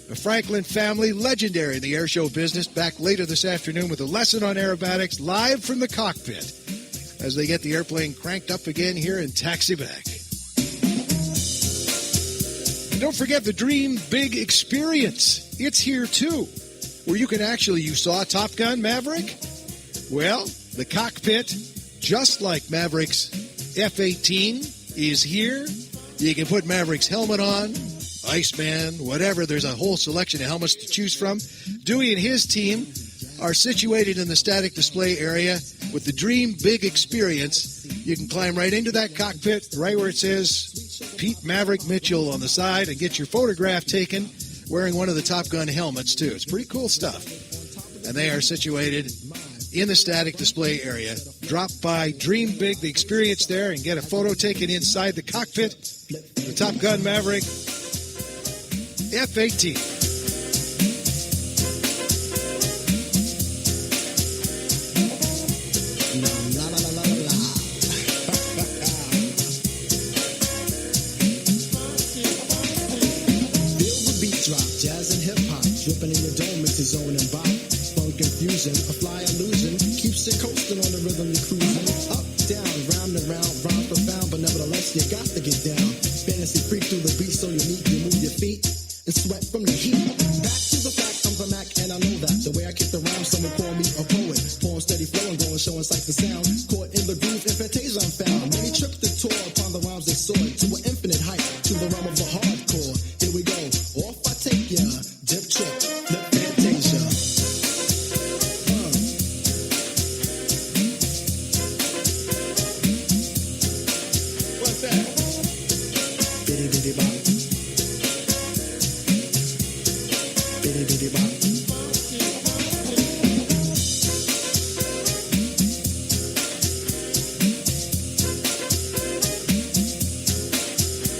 Speaker 9: the Franklin family, legendary in the airshow business, back later this afternoon with a lesson on aerobatics live from the cockpit as they get the airplane cranked up again here and taxi back. And don't forget the Dream Big Experience. It's here too, where you can actually, you saw Top Gun Maverick? Well, the cockpit, just like Maverick's F-18, is here. You can put Maverick's helmet on, Iceman, whatever. There's a whole selection of helmets to choose from. Dewey and his team are situated in the static display area with the Dream Big Experience. You can climb right into that cockpit, right where it says Pete Maverick Mitchell on the side, and get your photograph taken wearing one of the Top Gun helmets, too. It's pretty cool stuff. And they are situated in the static display area. Drop by Dream Big, the experience there, and get a photo taken inside the cockpit. The Top Gun Maverick F-18.
Speaker 18: Dripping in your dome makes his own and bop. Funk confusion, a fly illusion. Keeps you coasting on the rhythm you're cruising. Up, down, round and round, rhyme profound, but nevertheless you got to get down. Fantasy freak through the beat so you need to move your feet and sweat from the heat. kick the rhyme, some would call me a poet. Poem steady flowing, going, showing sight for sound. Caught in the groove, in fantasia I'm found. Many tripped the tour upon the rhymes they soared to an infinite height, to the realm of the hardcore. Here we go, off I take ya, dip trip, flip fantasia. What's that? Biddy biddy bop. Biddy biddy bop.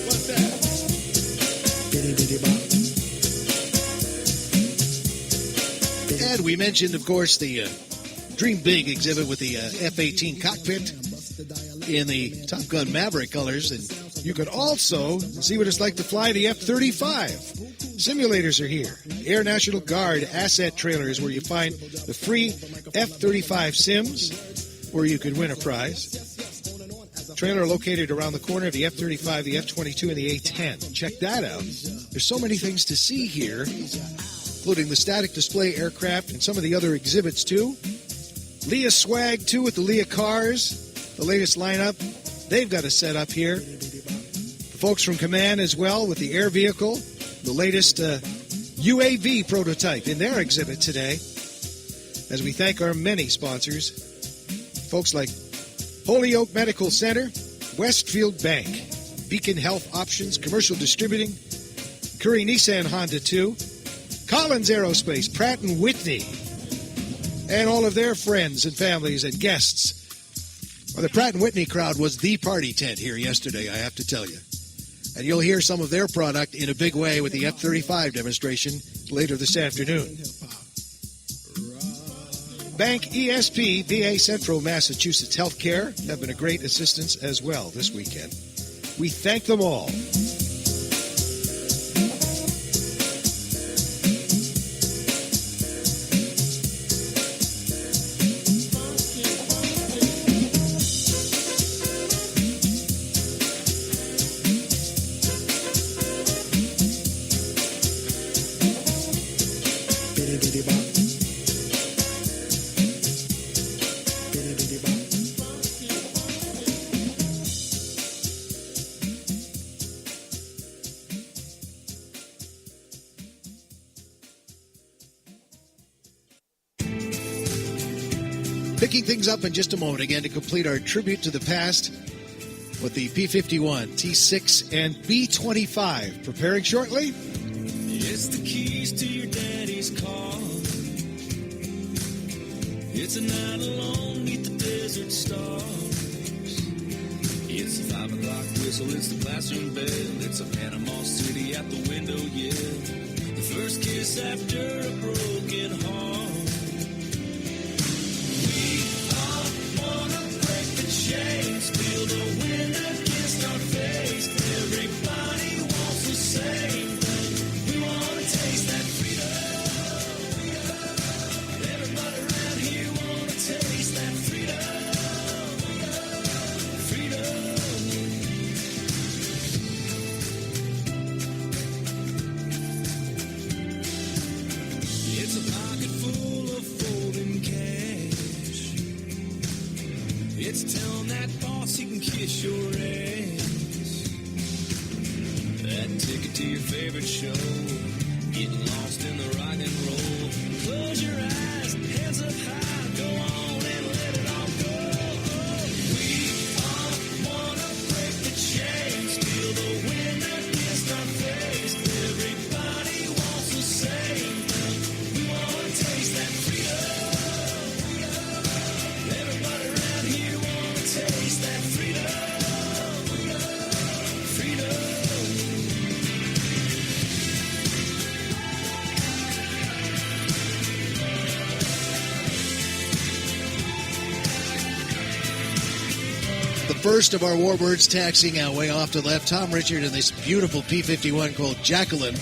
Speaker 18: What's that? Biddy biddy bop.
Speaker 9: And we mentioned, of course, the Dream Big exhibit with the F-18 cockpit in the Top Gun Maverick colors. And you could also see what it's like to fly the F-35. Simulators are here. Air National Guard asset trailers where you find the free F-35 sims where you could win a prize. Trailer located around the corner of the F-35, the F-22, and the A-10. Check that out. There's so many things to see here, including the static display aircraft and some of the other exhibits, too. Leah Swag, too, with the Leah cars, the latest lineup. They've got a set up here. The folks from Command as well with the air vehicle, the latest UAV prototype in their exhibit today. As we thank our many sponsors, folks like Holyoke Medical Center, Westfield Bank, Beacon Health Options, Commercial Distributing, Curry Nissan Honda 2, Collins Aerospace, Pratt & Whitney, and all of their friends and families and guests. Well, the Pratt & Whitney crowd was the party tent here yesterday, I have to tell you. And you'll hear some of their product in a big way with the F-35 demonstration later this afternoon. Bank ESP, VA Central Massachusetts Healthcare have been a great assistance as well this weekend. We thank them all. Picking things up in just a moment again to complete our tribute to the past with the P-51, T-6, and B-25 preparing shortly.
Speaker 2: It's the keys to your daddy's car. It's a night alone neath the desert stars. It's the 5 o'clock whistle, it's the classroom bell. It's a Panama City at the window, yeah. The first kiss after a broken heart. Chains, feel the wind against our face. Everybody wants the same thing. We want to taste that freedom. Everybody around here want to taste that freedom. It's a pocket full of folding cash. It's telling that boss he can kiss your ass. That ticket to your favorite show. Getting lost in the rock and roll. Close your eyes, hands up high. Go on and let it all go. We all want to break the chains. Feel the wind against our face. Everybody wants the same thing. We want to taste that freedom. Everybody around here want to taste that freedom.
Speaker 9: The first of our warbirds taxiing out way off to the left. Tom Richard in this beautiful P-51 called Jacqueline.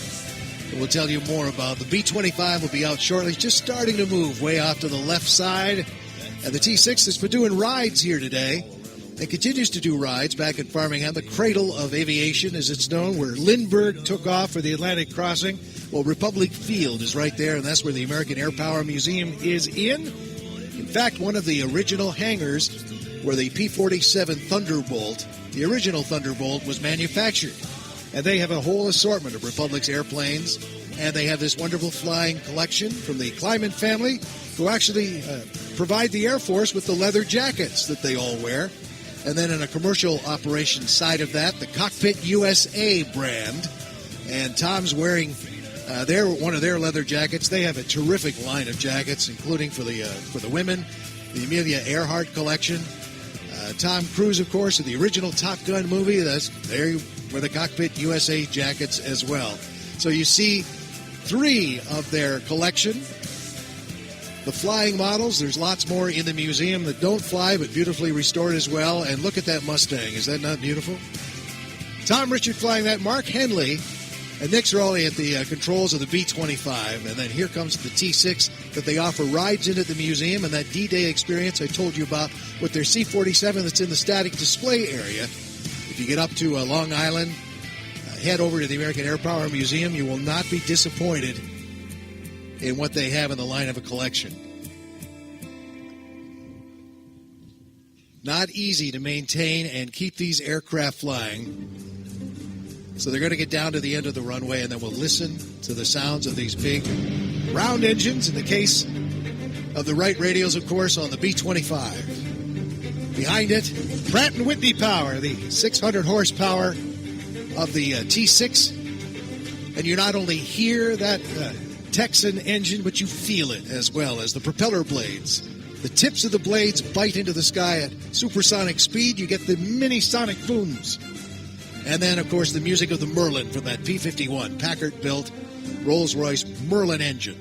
Speaker 9: And we'll tell you more about. The B-25 will be out shortly, just starting to move way off to the left side. And the T-6 has been doing rides here today. It continues to do rides back in Farmingham, the cradle of aviation, as it's known, where Lindbergh took off for the Atlantic crossing. Well, Republic Field is right there, and that's where the American Air Power Museum is in. In fact, one of the original hangars where the P-47 Thunderbolt, the original Thunderbolt, was manufactured. And they have a whole assortment of Republic's airplanes, and they have this wonderful flying collection from the Kleiman family, who actually provide the Air Force with the leather jackets that they all wear. And then in a commercial operation side of that, the Cockpit USA brand. And Tom's wearing one of their leather jackets. They have a terrific line of jackets, including for the women, the Amelia Earhart collection. Tom Cruise, of course, in the original Top Gun movie. There were the Cockpit USA jackets as well. So you see 3 of their collection. The flying models, there's lots more in the museum that don't fly but beautifully restored as well. And look at that Mustang. Is that not beautiful? Tom Richard flying that. Mark Henley and Nick Ceroli at the controls of the B-25. And then here comes the T-6 that they offer rides in at the museum, and that D-Day experience I told you about with their C-47 that's in the static display area. If you get up to Long Island, head over to the American Air Power Museum. You will not be disappointed in what they have in the line of a collection. Not easy to maintain and keep these aircraft flying. So they're going to get down to the end of the runway, and then we'll listen to the sounds of these big round engines. In the case of the Wright radios, of course, on the B-25. Behind it, Pratt & Whitney power, the 600 horsepower of the T-6. And you not only hear that Texan engine, but you feel it as well as the propeller blades. The tips of the blades bite into the sky at supersonic speed. You get the mini-sonic booms. And then, of course, the music of the Merlin from that P-51 Packard-built Rolls-Royce Merlin engine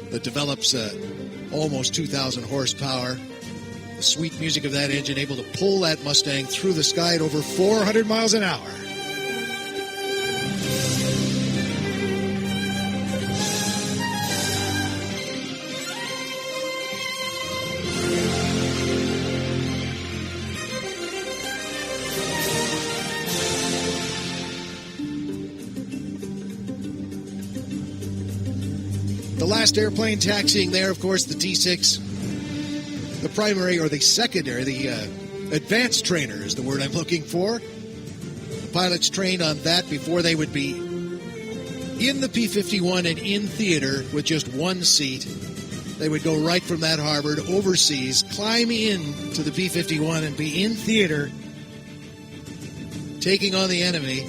Speaker 9: that develops almost 2,000 horsepower. The sweet music of that engine able to pull that Mustang through the sky at over 400 miles an hour. The last airplane taxiing there, of course, the T-6. The primary or the secondary, the advanced trainer is the word I'm looking for. The pilots trained on that before they would be in the P-51 and in theater with just one seat. They would go right from that harbor to overseas, climb in to the P-51 and be in theater, taking on the enemy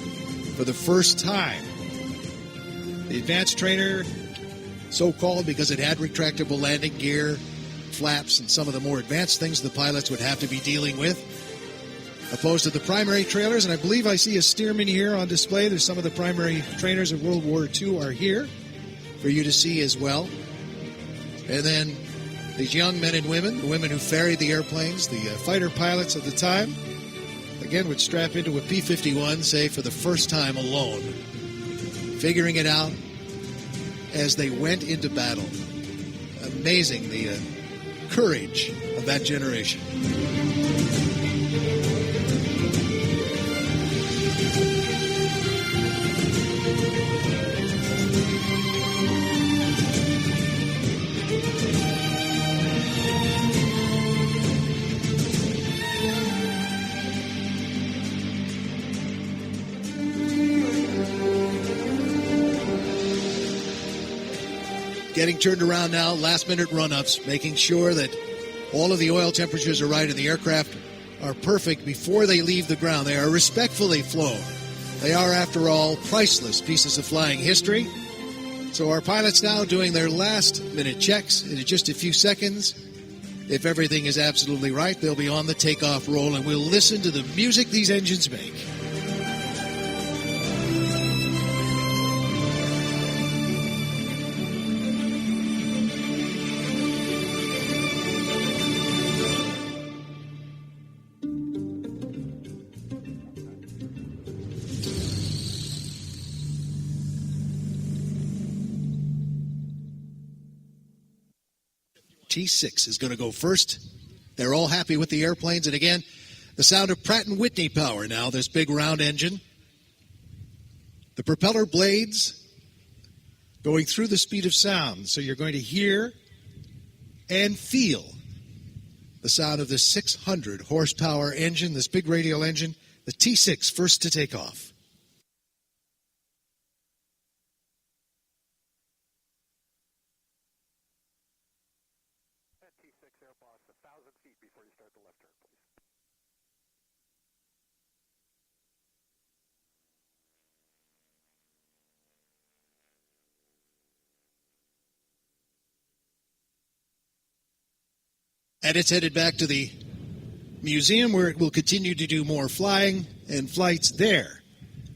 Speaker 9: for the first time. The advanced trainer, so-called because it had retractable landing gear, flaps, and some of the more advanced things the pilots would have to be dealing with, opposed to the primary trailers. And I believe I see a Stearman here on display. There's some of the primary trainers of World War II are here for you to see as well. And then these young men and women, the women who ferried the airplanes, the fighter pilots of the time, again would strap into a P-51, say, for the first time alone, figuring it out as they went into battle. Amazing, the courage of that generation. Getting turned around now, last-minute run-ups, making sure that all of the oil temperatures are right and the aircraft are perfect before they leave the ground. They are respectfully flown. They are, after all, priceless pieces of flying history. So our pilots now doing their last-minute checks in just a few seconds. If everything is absolutely right, they'll be on the takeoff roll, and we'll listen to the music these engines make. T-6 is going to go first. They're all happy with the airplanes. And again, the sound of Pratt & Whitney power now, this big round engine. The propeller blades going through the speed of sound. So you're going to hear and feel the sound of this 600 horsepower engine, this big radial engine, the T6, first to take off. And it's headed back to the museum where it will continue to do more flying and flights there,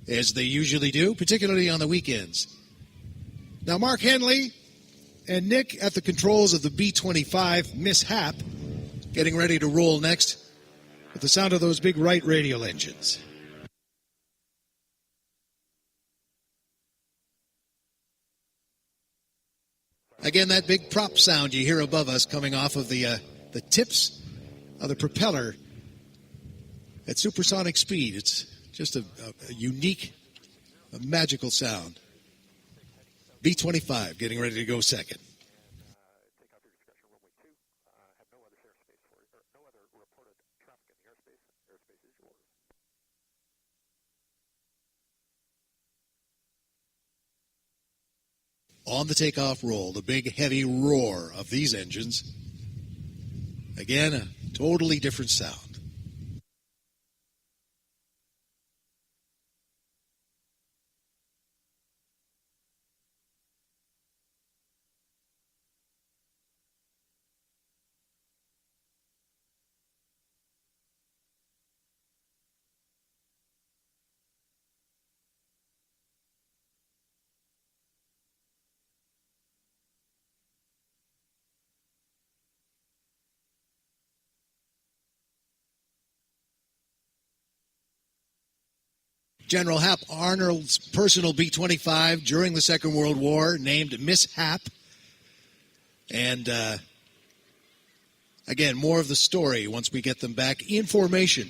Speaker 9: as they usually do, particularly on the weekends. Now, Mark Henley and Nick at the controls of the B-25 Mishap, getting ready to roll next with the sound of those big Wright radial engines. Again, that big prop sound you hear above us coming off of the tips of the propeller at supersonic speed. It's just a unique, a magical sound. B-25 getting ready to go second. On the takeoff roll, the big heavy roar of these engines. Again, a totally different sound. General Hap Arnold's personal B-25 during the Second World War, named Mishap. And again, more of the story once we get them back in formation.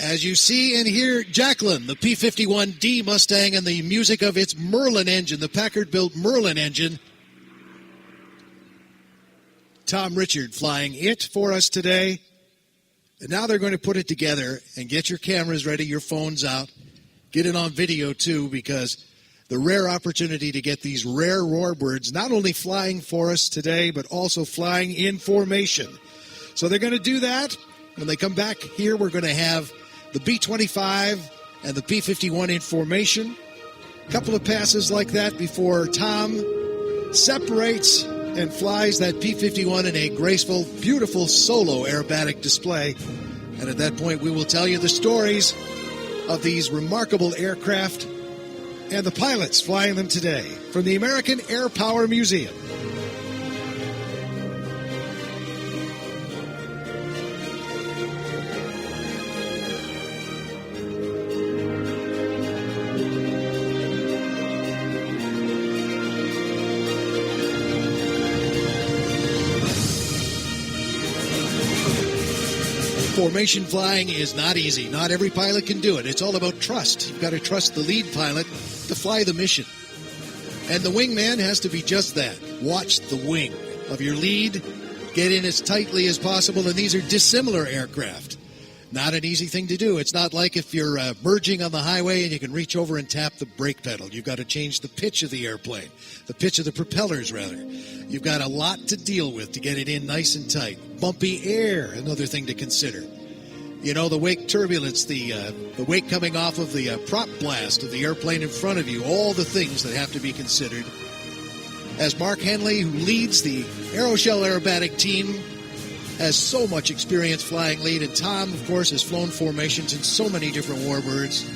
Speaker 9: As you see and hear Jacqueline, the P-51D Mustang, and the music of its Merlin engine, the Packard-built Merlin engine. Tom Richard flying it for us today. And now they're going to put it together and get your cameras ready, your phones out. Get it on video, too, because the rare opportunity to get these rare warbirds not only flying for us today, but also flying in formation. So they're going to do that. When they come back here, we're going to have the B-25 and the P-51 in formation. A couple of passes like that before Tom separates and flies that P-51 in a graceful, beautiful solo aerobatic display. And at that point, we will tell you the stories of these remarkable aircraft and the pilots flying them today from the American Air Power Museum. Formation flying is not easy. Not every pilot can do it. It's all about trust. You've got to trust the lead pilot to fly the mission. And the wingman has to be just that. Watch the wing of your lead. Get in as tightly as possible. And these are dissimilar aircraft. Not an easy thing to do. It's not like if you're merging on the highway and you can reach over and tap the brake pedal. You've got to change the pitch of the airplane. The pitch of the propellers, rather. You've got a lot to deal with to get it in nice and tight. Bumpy air, another thing to consider. You know, the wake turbulence, the wake coming off of the prop blast of the airplane in front of you, all the things that have to be considered. As Mark Henley, who leads the Aeroshell aerobatic team, has so much experience flying lead, and Tom, of course, has flown formations in so many different warbirds.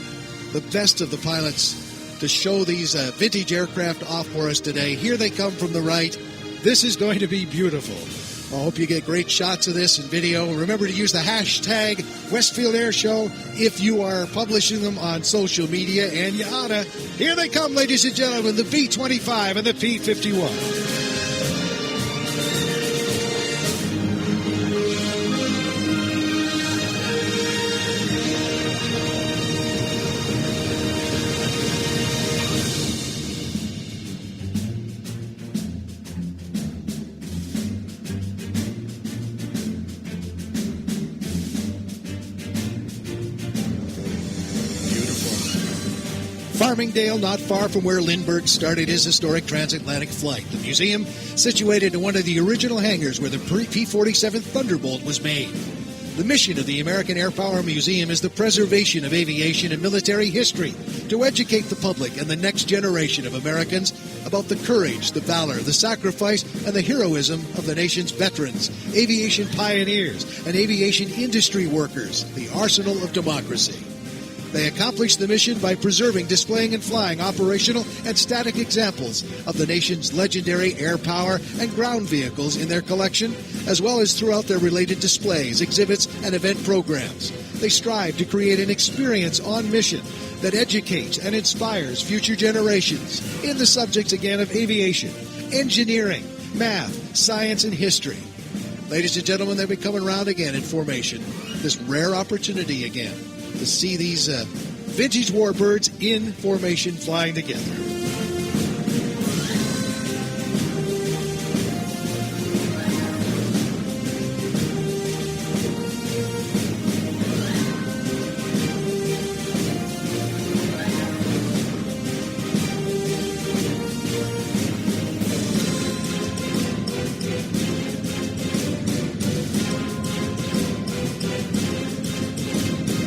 Speaker 9: The best of the pilots to show these vintage aircraft off for us today. Here they come from the right. This is going to be beautiful. I hope you get great shots of this in video. Remember to use the hashtag Westfield Airshow if you are publishing them on social media, and you oughta. Here they come, ladies and gentlemen, the B-25 and the P-51. Farmingdale, not far from where Lindbergh started his historic transatlantic flight. The museum, situated in one of the original hangars where the P-47 Thunderbolt was made. The mission of the American Air Power Museum is the preservation of aviation and military history, to educate the public and the next generation of Americans about the courage, the valor, the sacrifice, and the heroism of the nation's veterans, aviation pioneers, and aviation industry workers, the arsenal of democracy. They accomplish the mission by preserving, displaying, and flying operational and static examples of the nation's legendary air power and ground vehicles in their collection, as well as throughout their related displays, exhibits, and event programs. They strive to create an experience on mission that educates and inspires future generations in the subjects, again, of aviation, engineering, math, science, and history. Ladies and gentlemen, they'll be coming around again in formation. This rare opportunity again to see these vintage warbirds in formation flying together.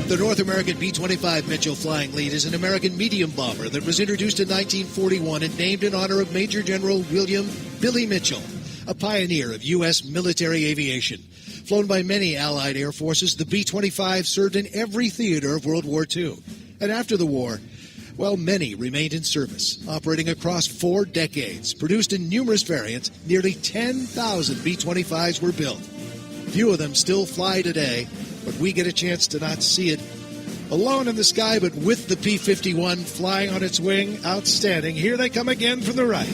Speaker 9: The North American B-25 Mitchell Flying Lead is an American medium bomber that was introduced in 1941 and named in honor of Major General William Billy Mitchell, a pioneer of U.S. military aviation. Flown by many Allied air forces, the B-25 served in every theater of World War II. And after the war, well, many remained in service, operating across 4 decades. Produced in numerous variants, nearly 10,000 B-25s were built. Few of them still fly today, but we get a chance to not see it alone in the sky, but with the P-51 flying on its wing. Outstanding. Here they come again from the right.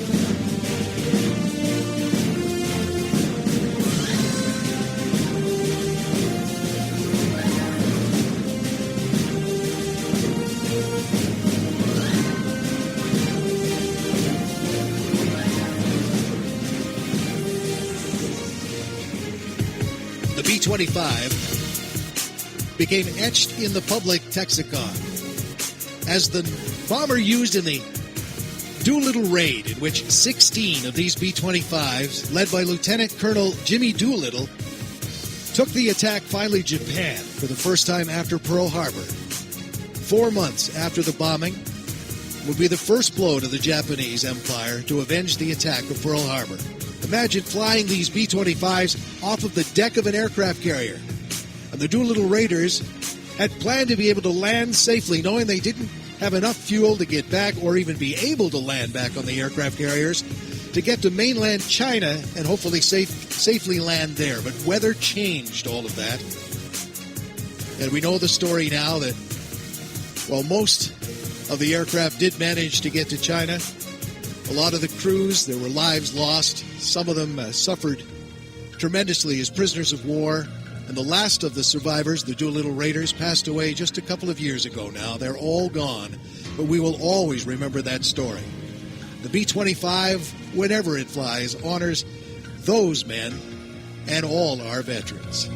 Speaker 9: The B-25 became etched in the public lexicon as the bomber used in the Doolittle raid, in which 16 of these B-25s, led by Lieutenant Colonel Jimmy Doolittle, took the attack finally Japan for the first time after Pearl Harbor. 4 months after the bombing would be the first blow to the Japanese Empire to avenge the attack of Pearl Harbor. Imagine flying these B-25s off of the deck of an aircraft carrier. And the Doolittle Raiders had planned to be able to land safely, knowing they didn't have enough fuel to get back or even be able to land back on the aircraft carriers to get to mainland China and hopefully safely land there. But weather changed all of that. And we know the story now that while most of the aircraft did manage to get to China, a lot of the crews, there were lives lost. Some of them suffered tremendously as prisoners of war. And the last of the survivors, the Doolittle Raiders, passed away just a couple of years ago now. They're all gone, but we will always remember that story. The B-25, whenever it flies, honors those men and all our veterans.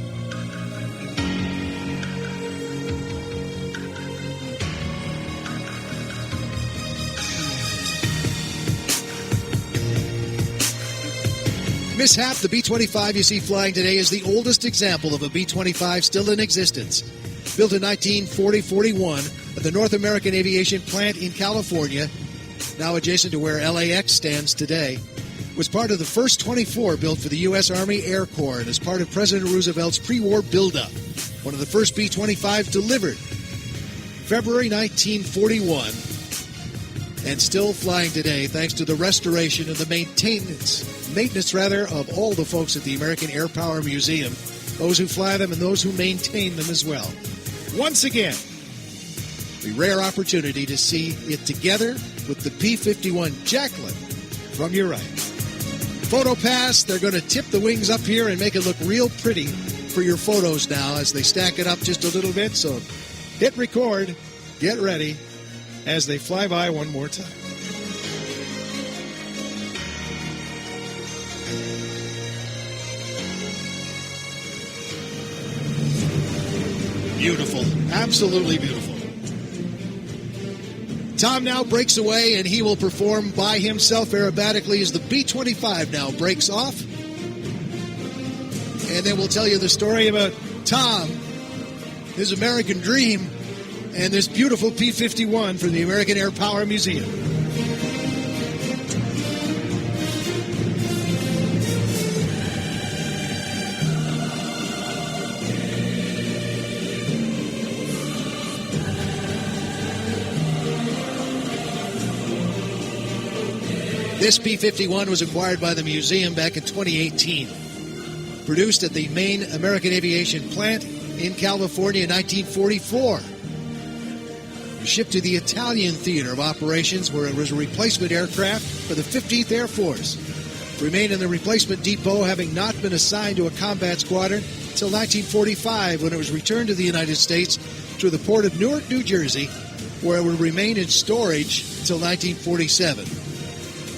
Speaker 9: Mishap, the B-25 you see flying today is the oldest example of a B-25 still in existence. Built in 1940-41 at the North American Aviation Plant in California, now adjacent to where LAX stands today, was part of the first 24 built for the U.S. Army Air Corps and as part of President Roosevelt's pre-war buildup. One of the first B-25s delivered February 1941 and still flying today thanks to the restoration and the maintenance of all the folks at the American Air Power Museum, those who fly them and those who maintain them as well. Once again, the rare opportunity to see it together with the P-51 Jacqueline from your right. Photo pass, they're going to tip the wings up here and make it look real pretty for your photos now as they stack it up just a little bit. So hit record, get ready as they fly by one more time. Beautiful. Absolutely beautiful. Tom now breaks away, and he will perform by himself aerobatically as the B-25 now breaks off. And then we'll tell you the story about Tom, his American dream, and this beautiful P-51 from the American Air Power Museum. This P-51 was acquired by the museum back in 2018. Produced at the main American aviation plant in California in 1944. Shipped to the Italian Theater of Operations, where it was a replacement aircraft for the 15th Air Force. Remained in the replacement depot, having not been assigned to a combat squadron until 1945, when it was returned to the United States through the port of Newark, New Jersey, where it would remain in storage until 1947.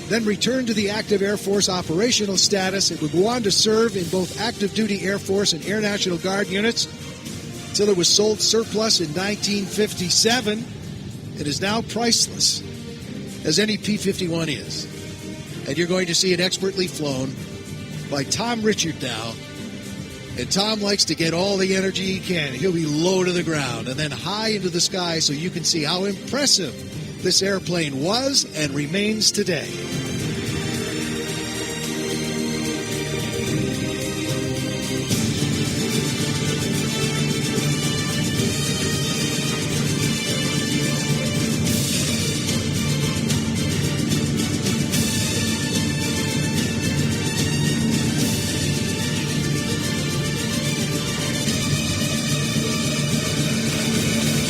Speaker 9: Then returned to the active Air Force operational status. It would go on to serve in both active duty Air Force and Air National Guard units until it was sold surplus in 1957. It is now priceless, as any P-51 is. And you're going to see it expertly flown by Tom Richard now. And Tom likes to get all the energy he can. He'll be low to the ground and then high into the sky so you can see how impressive this airplane was and remains today.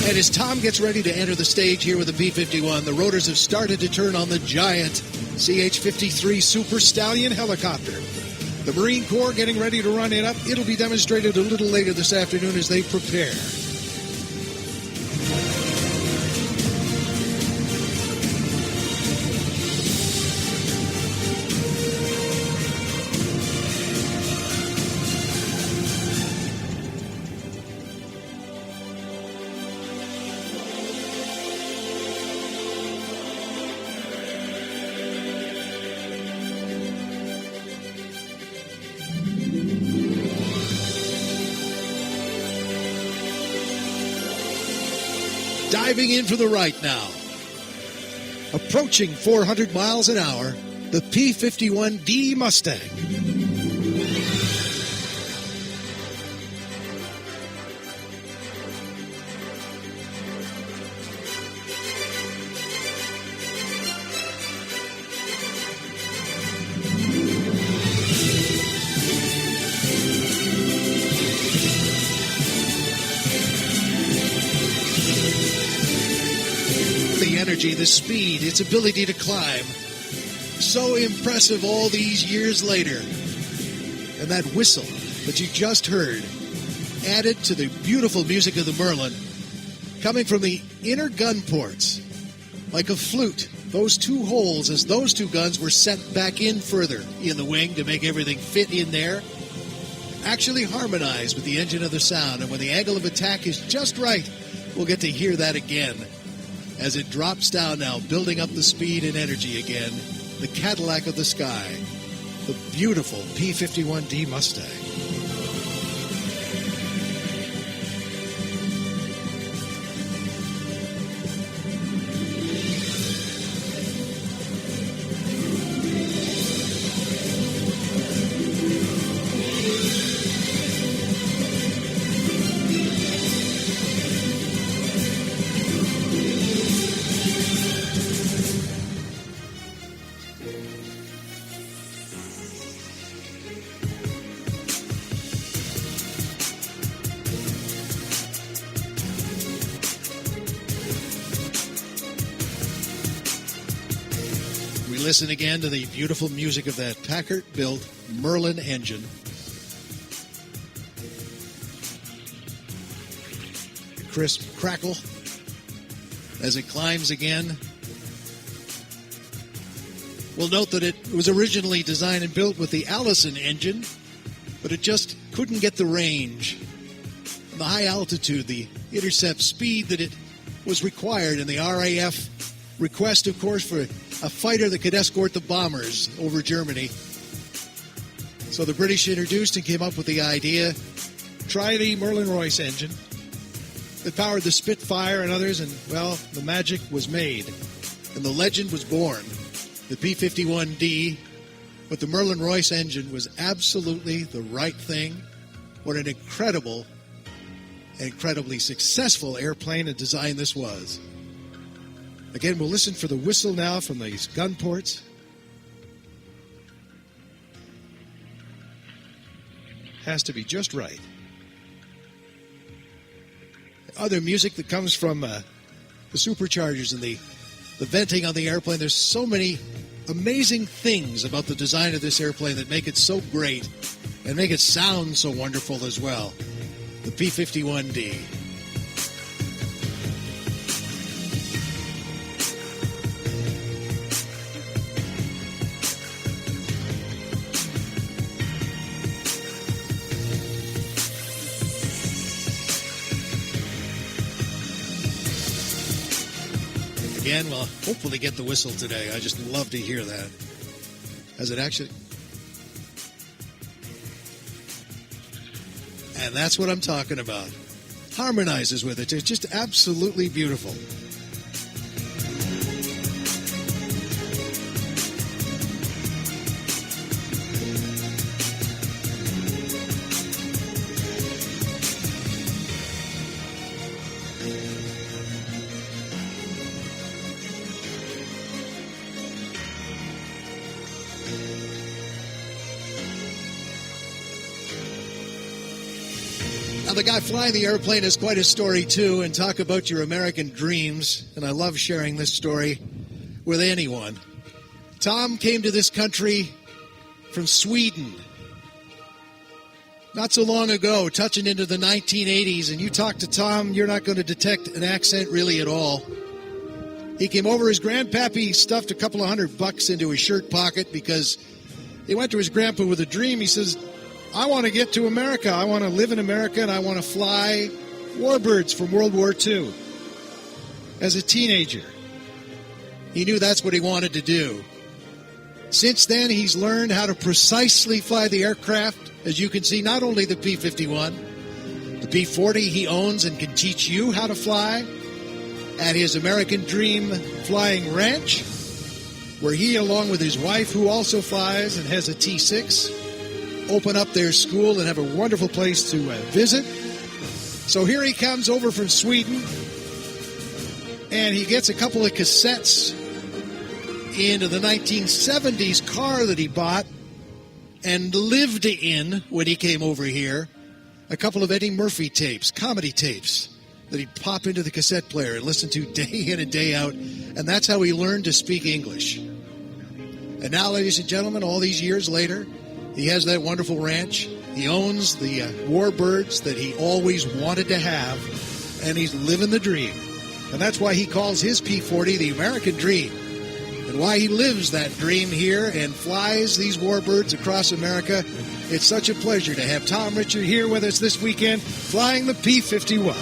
Speaker 9: And as Tom gets ready to enter the stage here with the P-51, the rotors have started to turn on the giant CH-53 Super Stallion helicopter. The Marine Corps getting ready to run it up. It'll be demonstrated a little later this afternoon as they prepare. Diving in for the right now. Approaching 400 miles an hour, the P-51D Mustang. The speed, its ability to climb. So impressive all these years later. And that whistle that you just heard, added to the beautiful music of the Merlin, coming from the inner gun ports, like a flute. Those two holes, as those two guns were set back in further in the wing to make everything fit in there, actually harmonize with the engine of the sound. And when the angle of attack is just right, we'll get to hear that again. As it drops down now, building up the speed and energy again, the Cadillac of the sky, the beautiful P-51D Mustang. Listen again to the beautiful music of that Packard-built Merlin engine. The crisp crackle as it climbs again. We'll note that it was originally designed and built with the Allison engine, but it just couldn't get the range and the high altitude, the intercept speed that it was required in the RAF request, of course, for a fighter that could escort the bombers over Germany. So the British introduced and came up with the idea, try the Merlin-Royce engine that powered the Spitfire and others, and, well, the magic was made. And the legend was born. The P-51D with the Merlin-Royce engine was absolutely the right thing. What an incredibly successful airplane and design this was. Again, we'll listen for the whistle now from these gun ports. Has to be just right. Other music that comes from the superchargers and the venting on the airplane. There's so many amazing things about the design of this airplane that make it so great and make it sound so wonderful as well. The P-51D. Again, we'll hopefully get the whistle today. I just love to hear that. Has it actually? And that's what I'm talking about. Harmonizes with it. It's just absolutely beautiful. Now, the guy flying the airplane has quite a story, too, and talk about your American dreams. And I love sharing this story with anyone. Tom came to this country from Sweden not so long ago, touching into the 1980s. And you talk to Tom, you're not going to detect an accent really at all. He came over, his grandpappy stuffed a couple of $100 into his shirt pocket because he went to his grandpa with a dream. He says, I want to get to America. I want to live in America, and I want to fly warbirds from World War II. As a teenager, he knew that's what he wanted to do. Since then, he's learned how to precisely fly the aircraft. As you can see, not only the P-51, the P-40 he owns and can teach you how to fly at his American Dream Flying Ranch, where he, along with his wife, who also flies and has a T-6, open up their school and have a wonderful place to visit. So here he comes over from Sweden, and he gets a couple of cassettes into the 1970s car that he bought and lived in when he came over here. A couple of Eddie Murphy tapes, comedy tapes, that he'd pop into the cassette player and listen to day in and day out, and that's how he learned to speak English. And now, ladies and gentlemen, all these years later, he has that wonderful ranch. He owns the warbirds that he always wanted to have, and he's living the dream. And that's why he calls his P-40 the American Dream, and why he lives that dream here and flies these warbirds across America. It's such a pleasure to have Tom Richard here with us this weekend, flying the P-51.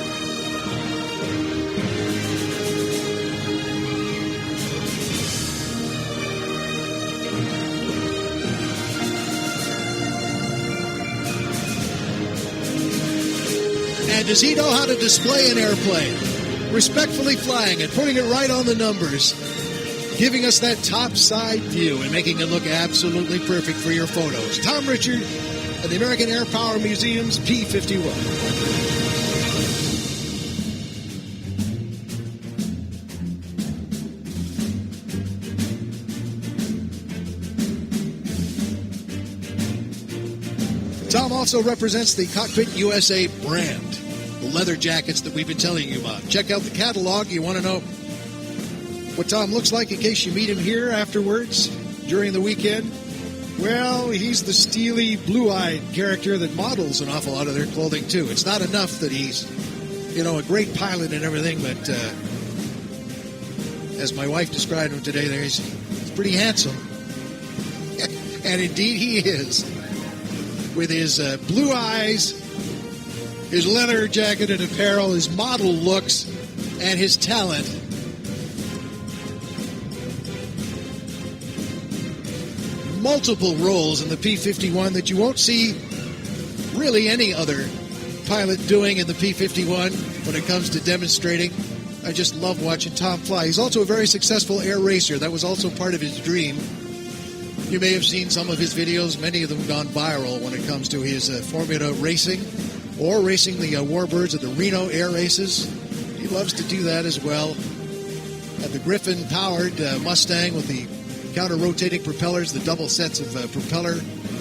Speaker 9: And does he know how to display an airplane? Respectfully flying it, putting it right on the numbers, giving us that top side view and making it look absolutely perfect for your photos. Tom Richard at the American Air Power Museum's P-51. Tom also represents the Cockpit USA brand, the leather jackets that we've been telling you about. Check out the catalog. You want to know what Tom looks like in case you meet him here afterwards during the weekend? Well, he's the steely, blue-eyed character that models an awful lot of their clothing, too. It's not enough that he's, a great pilot and everything, but as my wife described him today, he's pretty handsome. And indeed he is. With his blue eyes, his leather jacket and apparel, his model looks, and his talent. multiple roles in the P-51 that you won't see really any other pilot doing in the P-51 when it comes to demonstrating. I just love watching Tom fly. He's also a very successful air racer. That was also part of his dream. You may have seen some of his videos. Many of them gone viral when it comes to his Formula racing or racing the Warbirds at the Reno Air Races. He loves to do that as well. At the Griffin-powered Mustang with the counter-rotating propellers, the double sets of propeller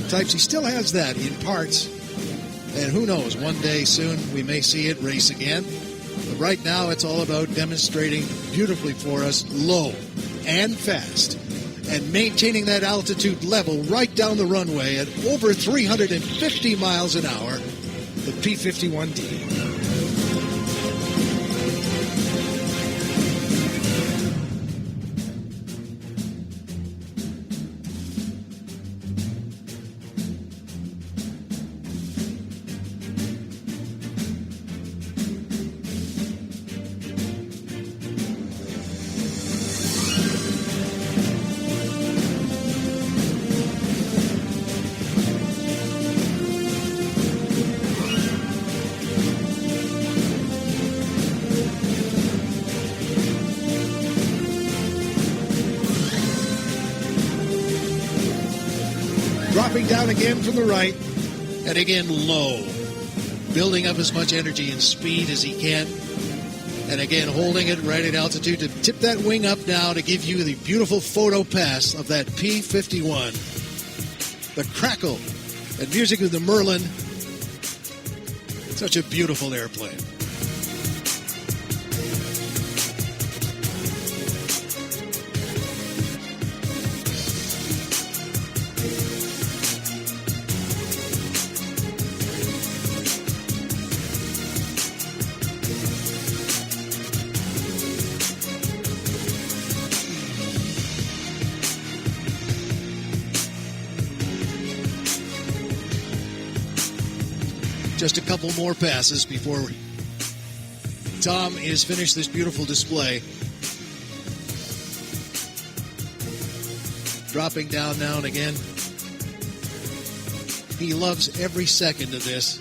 Speaker 9: types. He still has that in parts. And who knows, one day soon we may see it race again. But right now it's all about demonstrating beautifully for us low and fast and maintaining that altitude level right down the runway at over 350 miles an hour, the P-51D. Dropping down again from the right, and again low. Building up as much energy and speed as he can. And again, holding it right at altitude to tip that wing up now to give you the beautiful photo pass of that P-51. The crackle and music of the Merlin. Such a beautiful airplane. Just a couple more passes before Tom is finished this beautiful display. Dropping down now and again. He loves every second of this.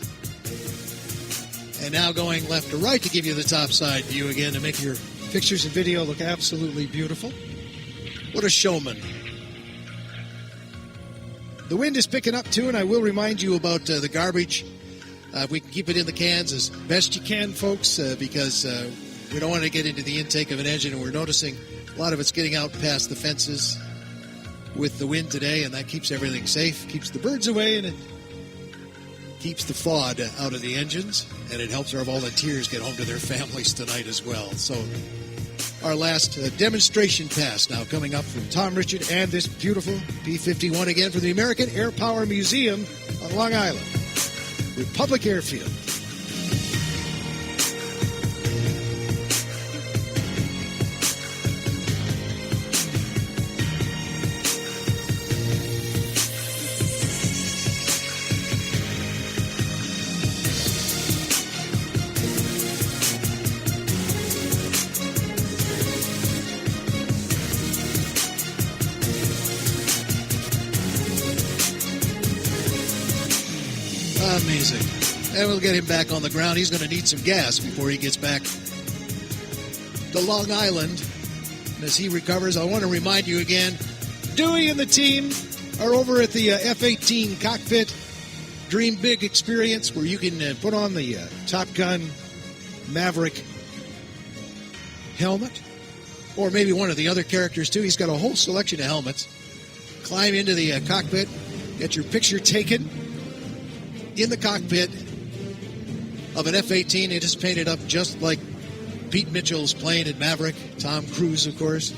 Speaker 9: And now going left to right to give you the top side view again to make your pictures and video look absolutely beautiful. What a showman. The wind is picking up too, and I will remind you about the garbage. We can keep it in the cans as best you can, folks, because we don't want to get into the intake of an engine, and we're noticing a lot of it's getting out past the fences with the wind today, and that keeps everything safe, keeps the birds away, and it keeps the FOD out of the engines, and it helps our volunteers get home to their families tonight as well. So our last demonstration pass now coming up from Tom Richard and this beautiful P-51 again from the American Air Power Museum on Long Island. Republic Airfield. Amazing. And we'll get him back on the ground. He's going to need some gas before he gets back to Long Island. And as he recovers, I want to remind you again, Dewey and the team are over at the F-18 cockpit Dream Big experience where you can put on the Top Gun Maverick helmet, or maybe one of the other characters too. He's got a whole selection of helmets. Climb into the cockpit, get your picture taken in the cockpit of an F-18. It is painted up just like Pete Mitchell's plane in Maverick. Tom Cruise, of course.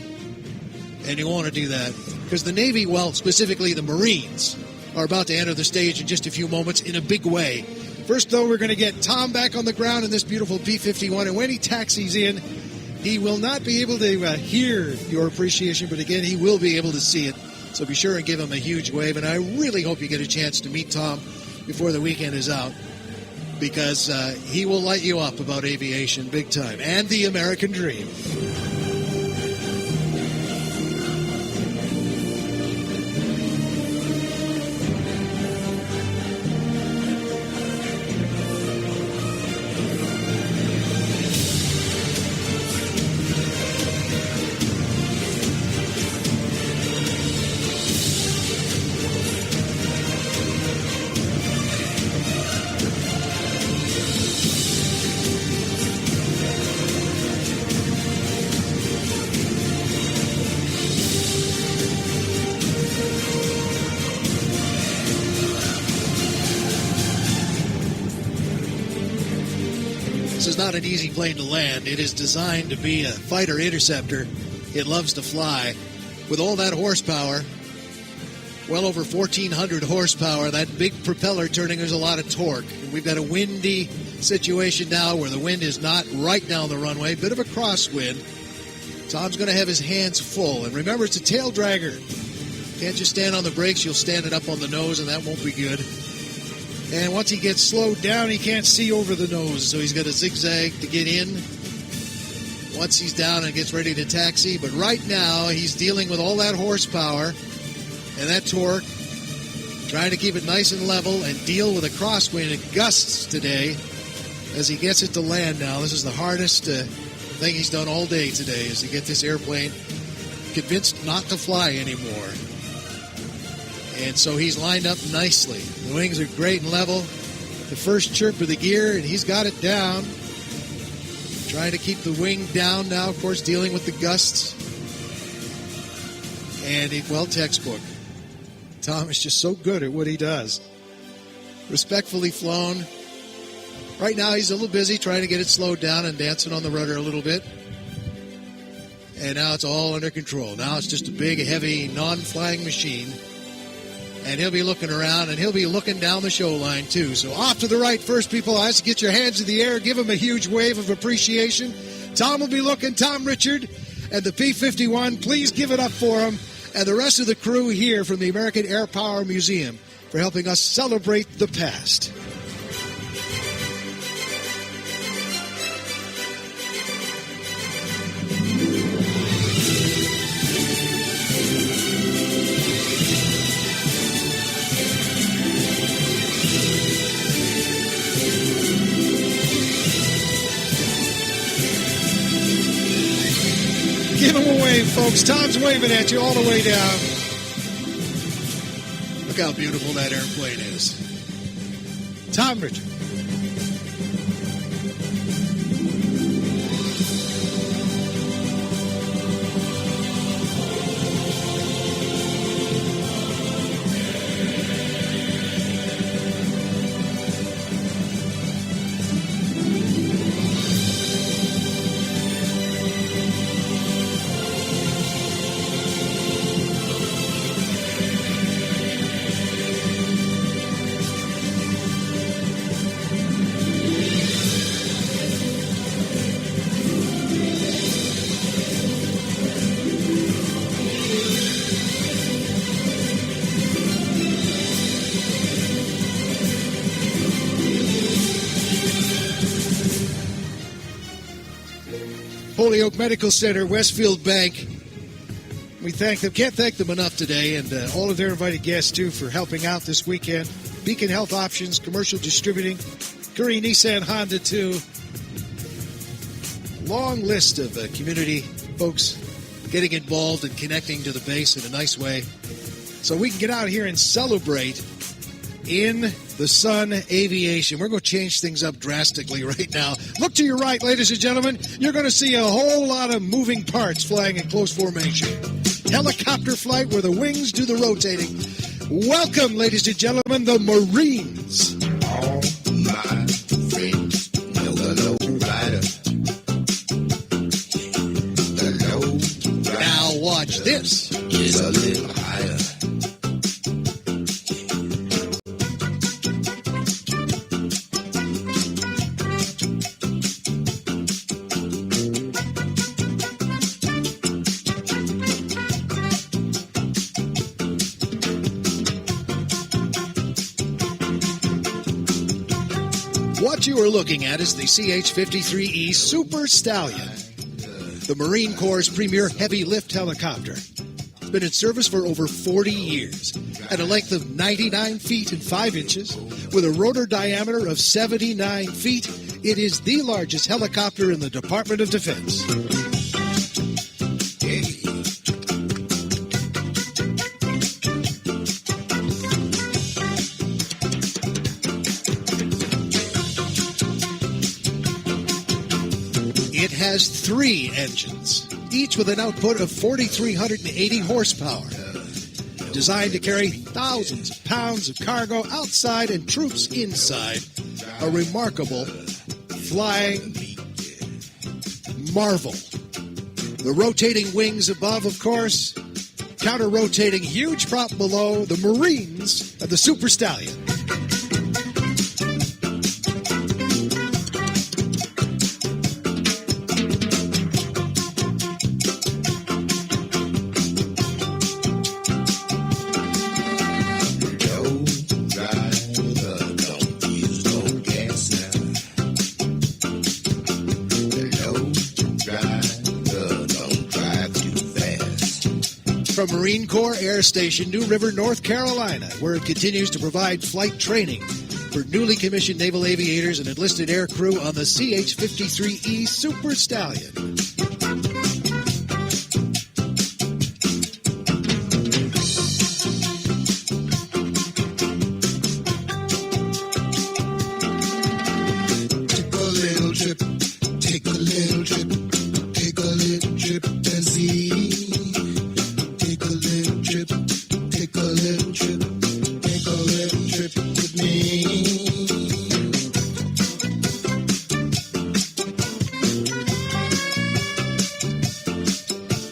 Speaker 9: And you want to do that because the Navy, well, specifically the Marines, are about to enter the stage in just a few moments in a big way. First, though, we're going to get Tom back on the ground in this beautiful P-51, and when he taxis in, he will not be able to hear your appreciation, but again, he will be able to see it. So be sure and give him a huge wave, and I really hope you get a chance to meet Tom before the weekend is out, because he will light you up about aviation big time and the American dream. not an easy plane to land. It is designed to be a fighter interceptor. It loves to fly. With all that horsepower, well over 1,400 horsepower, that big propeller turning, there's a lot of torque. And we've got a windy situation now where the wind is not right down the runway, bit of a crosswind. Tom's going to have his hands full. And remember, it's a tail dragger. Can't just stand on the brakes, you'll stand it up on the nose, and that won't be good. And once he gets slowed down, he can't see over the nose, so he's got to zigzag to get in once he's down and gets ready to taxi. But right now, he's dealing with all that horsepower and that torque, trying to keep it nice and level and deal with a crosswind and gusts today as he gets it to land now. This is the hardest thing he's done all day today, is to get this airplane convinced not to fly anymore. And so he's lined up nicely. The wings are great and level. The first chirp of the gear, and he's got it down. Trying to keep the wing down now, of course, dealing with the gusts. And textbook. Tom is just so good at what he does. Respectfully flown. Right now he's a little busy trying to get it slowed down and dancing on the rudder a little bit. And now it's all under control. Now it's just a big, heavy, non-flying machine. And he'll be looking around, and he'll be looking down the show line, too. So off to the right first, people. I ask you to get your hands in the air. Give him a huge wave of appreciation. Tom will be looking. Tom Richard and the P-51. Please give it up for him. And the rest of the crew here from the American Air Power Museum for helping us celebrate the past. Give him a wave, folks. Tom's waving at you all the way down. Look how beautiful that airplane is. Tom Richard. Holyoke Medical Center, Westfield Bank. We thank them, can't thank them enough today, and all of their invited guests, too, for helping out this weekend. Beacon Health Options, Commercial Distributing, Curry Nissan Honda, too. Long list of community folks getting involved and connecting to the base in a nice way. So we can get out here and celebrate in the Sun Aviation. We're going to change things up drastically right now. Look to your right, ladies and gentlemen. You're going to see a whole lot of moving parts flying in close formation. Helicopter flight where the wings do the rotating. Welcome, ladies and gentlemen, the Marines.
Speaker 1: All my friends know the low rider. The low rider.
Speaker 9: Now watch this.
Speaker 1: Is a little higher.
Speaker 9: What you are looking at is the CH-53E Super Stallion, the Marine Corps' premier heavy lift helicopter. It's been in service for over 40 years at a length of 99 feet and 5 inches with a rotor diameter of 79 feet. It is the largest helicopter in the Department of Defense. It has 3 engines, each with an output of 4,380 horsepower, designed to carry thousands of pounds of cargo outside and troops inside. A remarkable flying marvel. The rotating wings above, of course, counter-rotating huge prop below, the Marines of the Super Stallion. From Marine Corps Air Station, New River, North Carolina, where it continues to provide flight training for newly commissioned naval aviators and enlisted air crew on the CH-53E Super Stallion.
Speaker 18: Take a little trip, take a little trip, take a little trip and see. Take a little trip, take a little trip, take a little trip with me.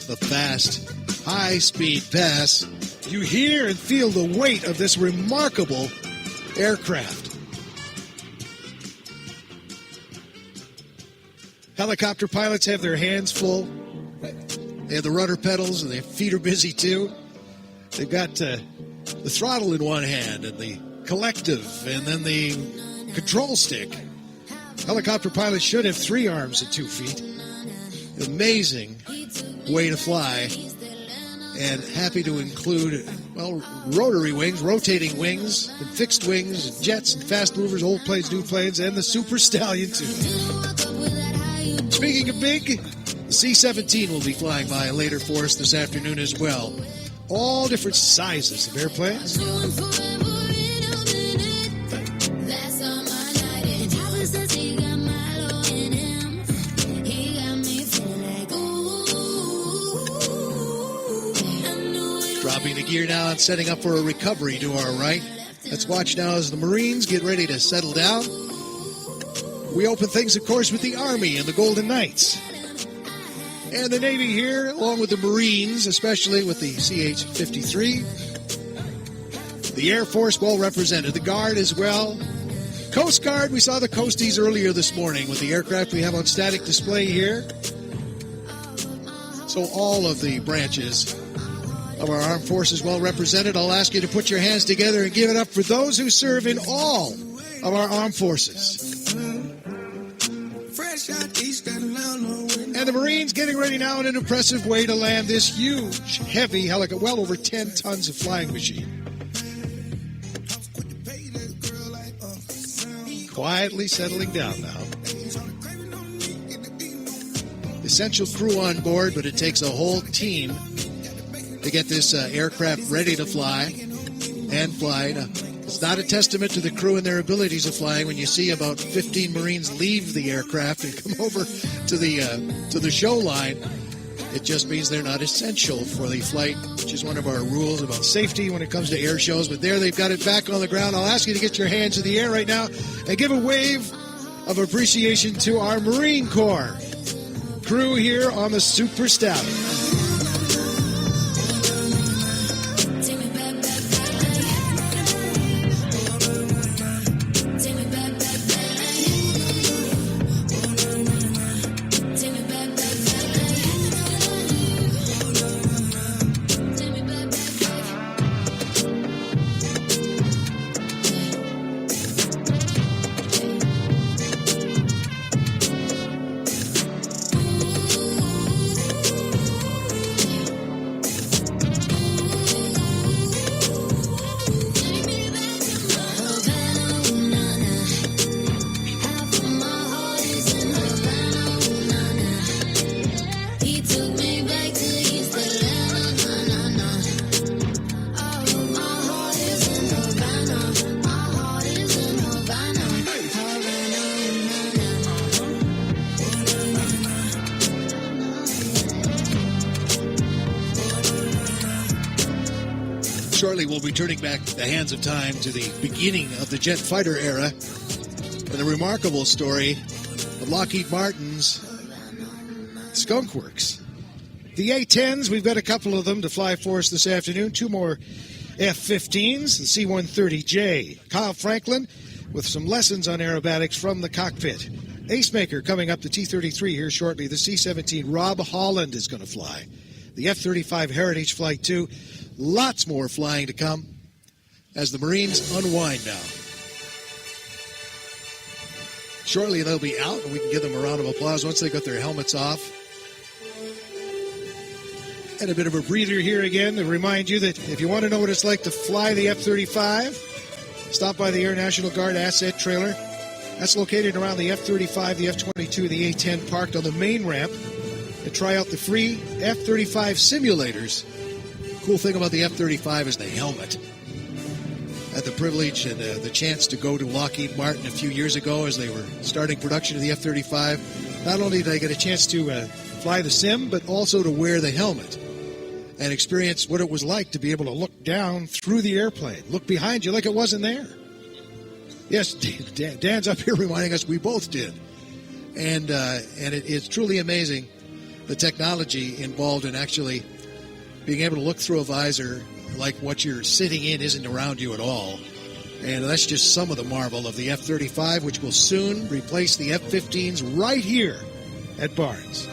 Speaker 9: The fast, high-speed pass. You hear and feel the weight of this remarkable aircraft. Helicopter pilots have their hands full. They have the rudder pedals, and their feet are busy, too. They've got the throttle in one hand, and the collective, and then the control stick. Helicopter pilots should have 3 arms and 2 feet. Amazing way to fly. And happy to include, well, rotary wings, rotating wings, and fixed wings, and jets, and fast movers, old planes, new planes, and the Super Stallion, too. Speaking of big, the C-17 will be flying by later for us this afternoon as well. All different sizes of airplanes. Dropping the gear now and setting up for a recovery to our right. Let's watch now as the Marines get ready to settle down. We open things, of course, with the Army and the Golden Knights. And the Navy here, along with the Marines, especially with the CH-53. The Air Force, well represented. The Guard as well. Coast Guard, we saw the Coasties earlier this morning with the aircraft we have on static display here. So all of the branches of our armed forces well represented. I'll ask you to put your hands together and give it up for those who serve in all of our armed forces. And the Marines getting ready now in an impressive way to land this huge, heavy helicopter, well over 10 tons of flying machine. Quietly settling down now. Essential crew on board, but it takes a whole team to get this aircraft ready to fly and fly. Now, it's not a testament to the crew and their abilities of flying when you see about 15 Marines leave the aircraft and come over to the show line. It just means they're not essential for the flight, which is one of our rules about safety when it comes to air shows. But there they've got it back on the ground. I'll ask you to get your hands in the air right now and give a wave of appreciation to our Marine Corps crew here on the Super Stallion. Shortly, we'll be turning back the hands of time to the beginning of the jet fighter era and the remarkable story of Lockheed Martin's Skunk Works. The A-10s, we've got a couple of them to fly for us this afternoon. 2 more F-15s, the C-130J. Kyle Franklin with some lessons on aerobatics from the cockpit. Acemaker coming up the T-33 here shortly. The C-17 Rob Holland is going to fly. The F-35 Heritage Flight 2. Lots more flying to come as the Marines unwind now. Shortly they'll be out, and we can give them a round of applause once they got their helmets off. And a bit of a breather here again to remind you that if you want to know what it's like to fly the F-35, stop by the Air National Guard Asset Trailer. That's located around the F-35, the F-22, the A-10 parked on the main ramp. And try out the free F-35 simulators. Cool thing about the F-35 is the helmet. I had the privilege and the chance to go to Lockheed Martin a few years ago as they were starting production of the F-35. Not only did I get a chance to fly the sim, but also to wear the helmet and experience what it was like to be able to look down through the airplane, look behind you like it wasn't there. Yes, Dan's up here reminding us we both did. And it's truly amazing the technology involved in actually being able to look through a visor like what you're sitting in isn't around you at all. And that's just some of the marvel of the F-35, which will soon replace the F-15s right here at Barnes.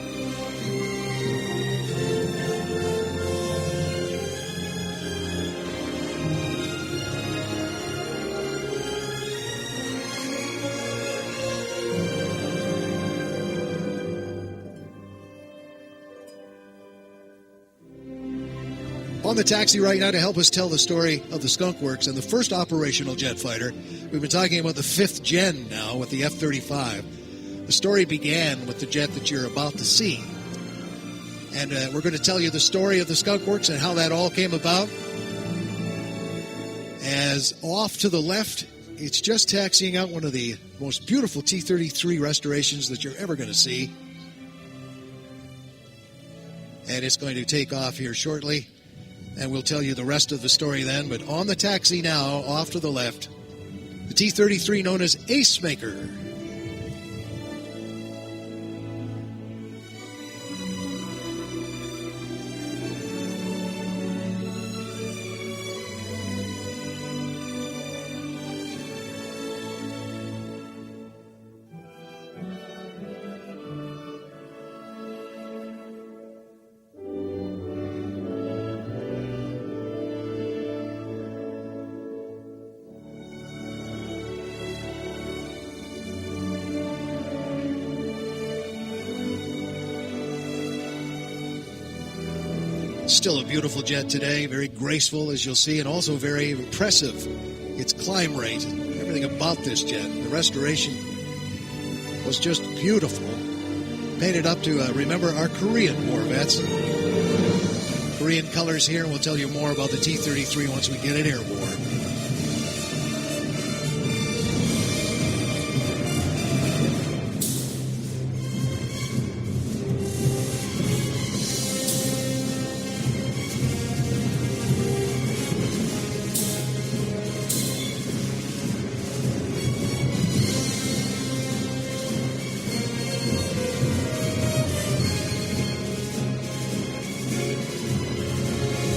Speaker 9: On the taxi right now to help us tell the story of the Skunk Works and the first operational jet fighter. We've been talking about the 5th gen now with the F-35. The story began with the jet that you're about to see. And we're going to tell you the story of the Skunk Works and how that all came about. As off to the left, it's just taxiing out one of the most beautiful T-33 restorations that you're ever going to see. And it's going to take off here shortly. And we'll tell you the rest of the story then. But on the taxi now, off to the left, the T-33 known as Acemaker. Still a beautiful jet today, very graceful as you'll see, and also very impressive. Its climb rate, everything about this jet. The restoration was just beautiful. Painted up to remember our Korean War vets. Korean colors here, and we'll tell you more about the T-33 once we get it airborne.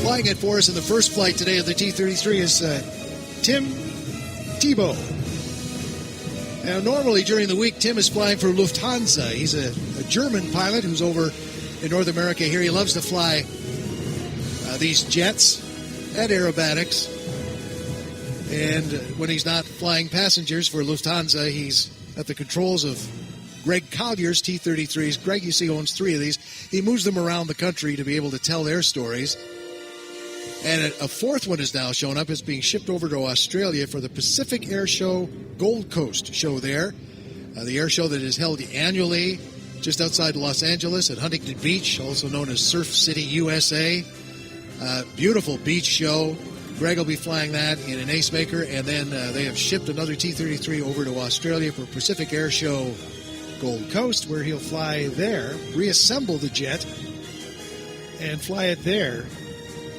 Speaker 9: Flying it for us in the first flight today of the T-33 is Tim Tebow. Now, normally during the week, Tim is flying for Lufthansa. He's a German pilot who's over in North America here. He loves to fly these jets and aerobatics. And when he's not flying passengers for Lufthansa, he's at the controls of Greg Collier's T-33s. Greg, you see, owns 3 of these. He moves them around the country to be able to tell their stories. And a 4th one is now shown up. It's being shipped over to Australia for the Pacific Airshow Gold Coast show there. The air show that is held annually just outside Los Angeles at Huntington Beach, also known as Surf City, USA. Beautiful beach show. Greg will be flying that in an Acemaker, and then they have shipped another T-33 over to Australia for Pacific Airshow Gold Coast, where he'll fly there, reassemble the jet, and fly it there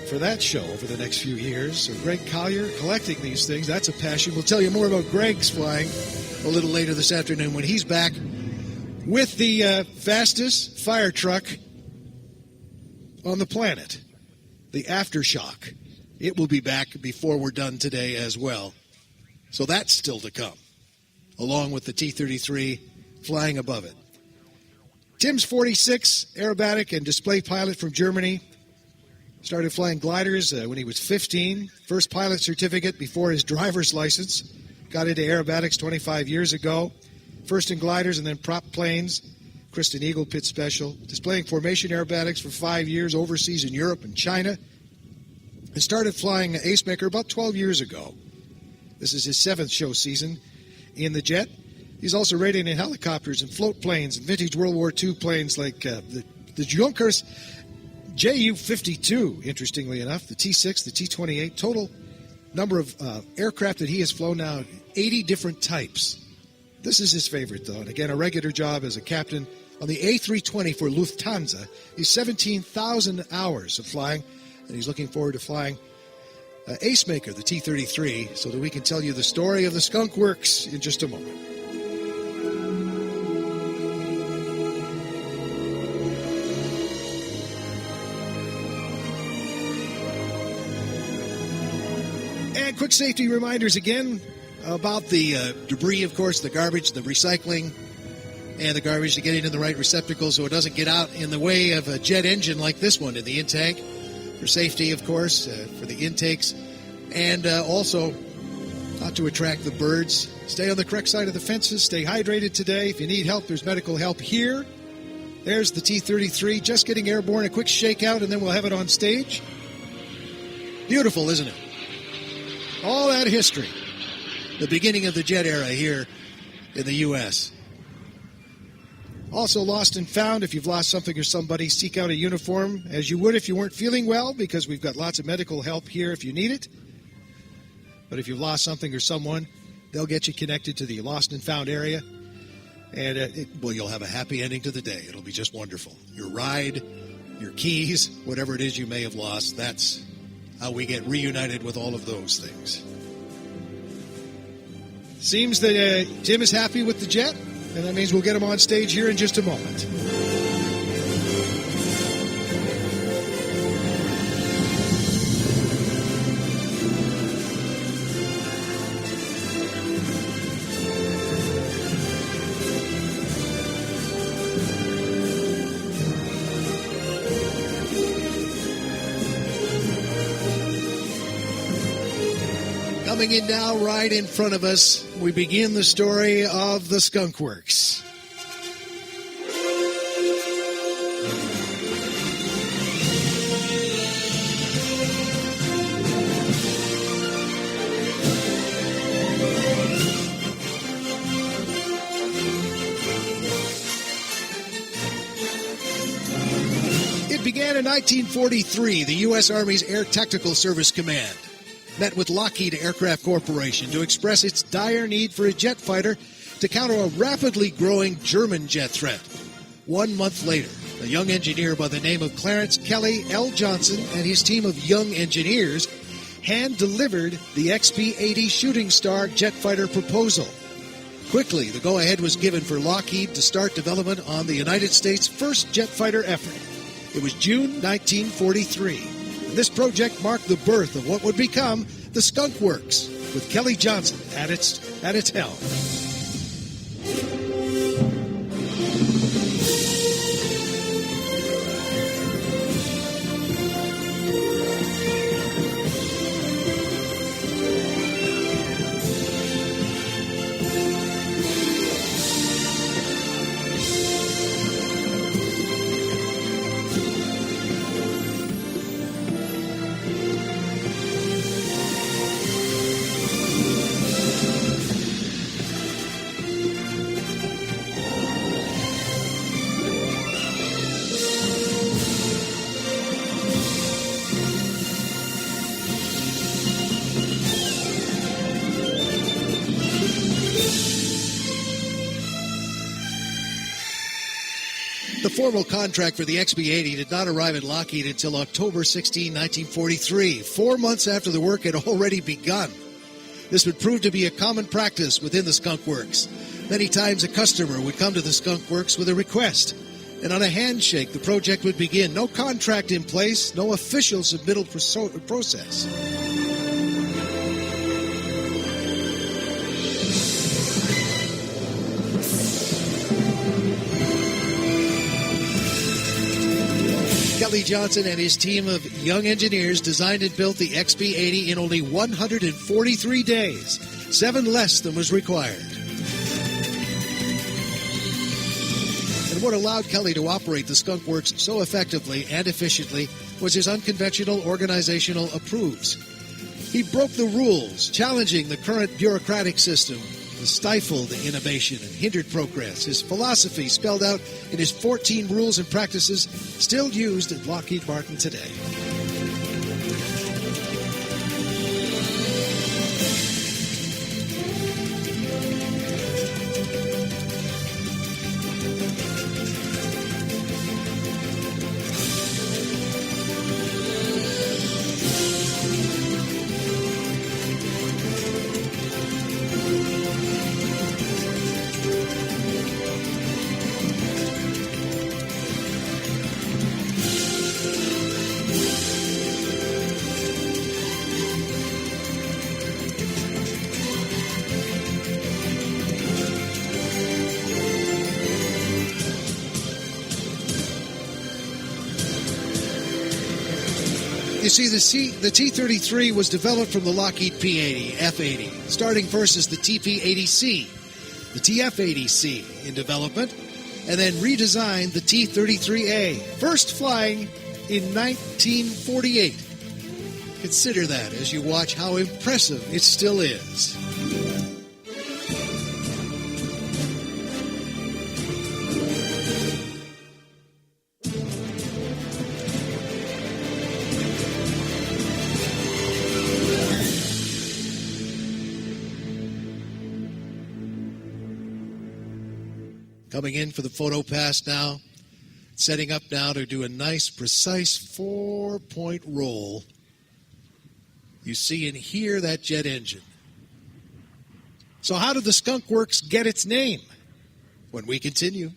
Speaker 9: for that show over the next few years. So Greg Collier collecting these things, that's a passion. We'll tell you more about Greg's flying a little later this afternoon when he's back with the fastest fire truck on the planet, the Aftershock. It will be back before we're done today as well. So that's still to come, along with the T-33 flying above it. Tim's 46, aerobatic and display pilot from Germany. Started flying gliders when he was 15. First pilot certificate before his driver's license. Got into aerobatics 25 years ago. First in gliders and then prop planes. Kristen Eagle Pit Special. Displaying formation aerobatics for 5 years overseas in Europe and China. And started flying Acemaker about 12 years ago. This is his 7th show season in the jet. He's also rating in helicopters and float planes and vintage World War II planes like the Junkers Ju-52, interestingly enough, the T-6, the T-28. Total number of aircraft that he has flown now, 80 different types. This is his favorite, though. And again, a regular job as a captain on the A320 for Lufthansa. He's 17,000 hours of flying, and he's looking forward to flying Acemaker, the T-33, so that we can tell you the story of the Skunk Works in just a moment. And quick safety reminders again about the debris, of course, the garbage, the recycling, and the garbage to get it in the right receptacle so it doesn't get out in the way of a jet engine like this one in the intake. For safety, of course, for the intakes, and also not to attract the birds. Stay on the correct side of the fences. Stay hydrated today. If you need help, there's medical help here. There's the T-33 just getting airborne. A quick shakeout, and then we'll have it on stage. Beautiful, isn't it? All that history. The beginning of the jet era here in the U.S. Also lost and found. If you've lost something or somebody, seek out a uniform as you would if you weren't feeling well, because we've got lots of medical help here if you need it. But if you've lost something or someone, they'll get you connected to the lost and found area. And, you'll have a happy ending to the day. It'll be just wonderful. Your ride, your keys, whatever it is you may have lost, that's how we get reunited with all of those things. Seems that Tim is happy with the jet. And that means we'll get him on stage here in just a moment. Coming in now, right in front of us, we begin the story of the Skunk Works. It began in 1943, the U.S. Army's Air Tactical Service Command met with Lockheed Aircraft Corporation to express its dire need for a jet fighter to counter a rapidly growing German jet threat. 1 month later, a young engineer by the name of Clarence Kelly L. Johnson and his team of young engineers hand-delivered the XP-80 Shooting Star jet fighter proposal. Quickly, the go-ahead was given for Lockheed to start development on the United States' first jet fighter effort. It was June 1943. This project marked the birth of what would become the Skunk Works, with Kelly Johnson at its helm. The formal contract for the XB-80 did not arrive at Lockheed until October 16, 1943, 4 months after the work had already begun. This would prove to be a common practice within the Skunk Works. Many times a customer would come to the Skunk Works with a request, and on a handshake the project would begin. No contract in place, no official submittal process. Kelly Johnson and his team of young engineers designed and built the XB80 in only 143 days, 7 less than was required. And what allowed Kelly to operate the Skunk Works so effectively and efficiently was his unconventional organizational approves. He broke the rules, challenging the current bureaucratic system, stifled innovation and hindered progress. His philosophy spelled out in his 14 rules and practices still used at Lockheed Martin today. You see, the T-33 was developed from the Lockheed P-80, F-80, starting first as the TP-80C, the TF-80C in development, and then redesigned the T-33A, first flying in 1948. Consider that as you watch how impressive it still is. Coming in for the photo pass now, setting up now to do a nice, precise 4-point roll. You see and hear that jet engine. So how did the Skunk Works get its name? When we continue.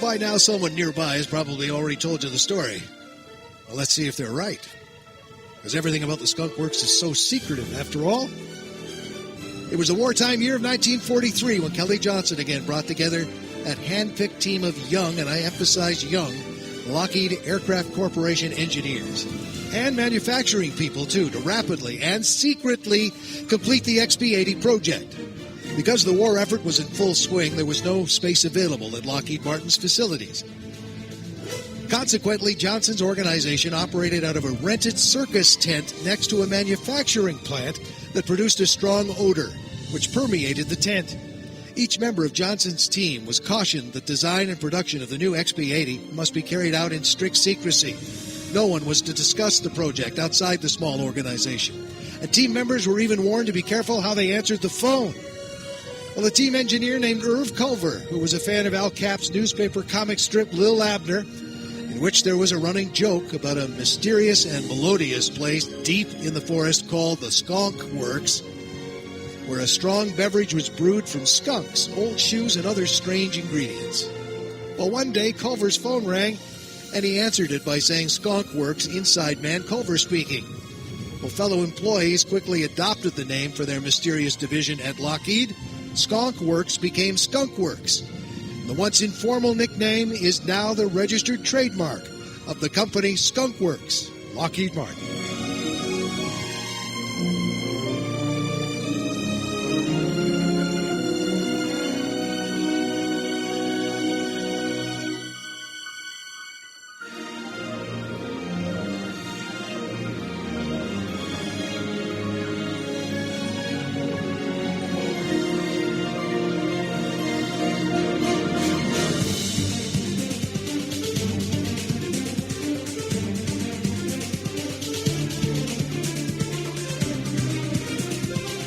Speaker 9: By now, someone nearby has probably already told you the story. Well, let's see if they're right. Because everything about the Skunk Works is so secretive, after all. It was the wartime year of 1943 when Kelly Johnson again brought together that hand-picked team of young, and I emphasize young, Lockheed Aircraft Corporation engineers. And manufacturing people, too, to rapidly and secretly complete the XB-80 project. Because the war effort was in full swing, there was no space available at Lockheed Martin's facilities. Consequently, Johnson's organization operated out of a rented circus tent next to a manufacturing plant that produced a strong odor, which permeated the tent. Each member of Johnson's team was cautioned that design and production of the new XB-80 must be carried out in strict secrecy. No one was to discuss the project outside the small organization. And team members were even warned to be careful how they answered the phone. Well, a team engineer named Irv Culver, who was a fan of Al Cap's newspaper comic strip Lil Abner, in which there was a running joke about a mysterious and melodious place deep in the forest called the Skunk Works, where a strong beverage was brewed from skunks, old shoes, and other strange ingredients. Well, one day Culver's phone rang, and he answered it by saying Skunk Works, inside man Culver speaking. Well, fellow employees quickly adopted the name for their mysterious division at Lockheed. Skunk Works became Skunk Works. The once informal nickname is now the registered trademark of the company Skunk Works, Lockheed Martin.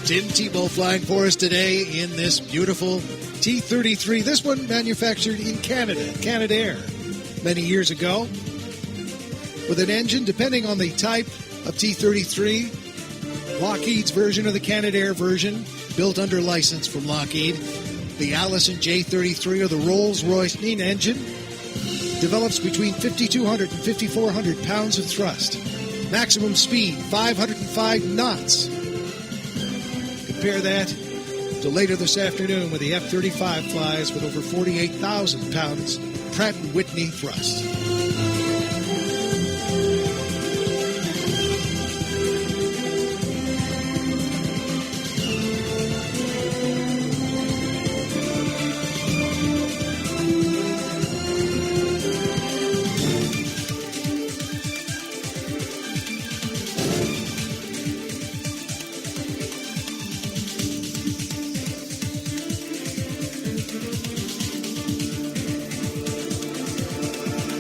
Speaker 9: Tim Tebow flying for us today in this beautiful T-33. This one manufactured in Canada, Canadair, many years ago. With an engine, depending on the type of T-33, Lockheed's version or the Canadair version, built under license from Lockheed. The Allison J-33 or the Rolls-Royce Nene engine develops between 5,200 and 5,400 pounds of thrust. Maximum speed, 505 knots. Compare that to later this afternoon where the F-35 flies with over 48,000 pounds Pratt & Whitney thrust.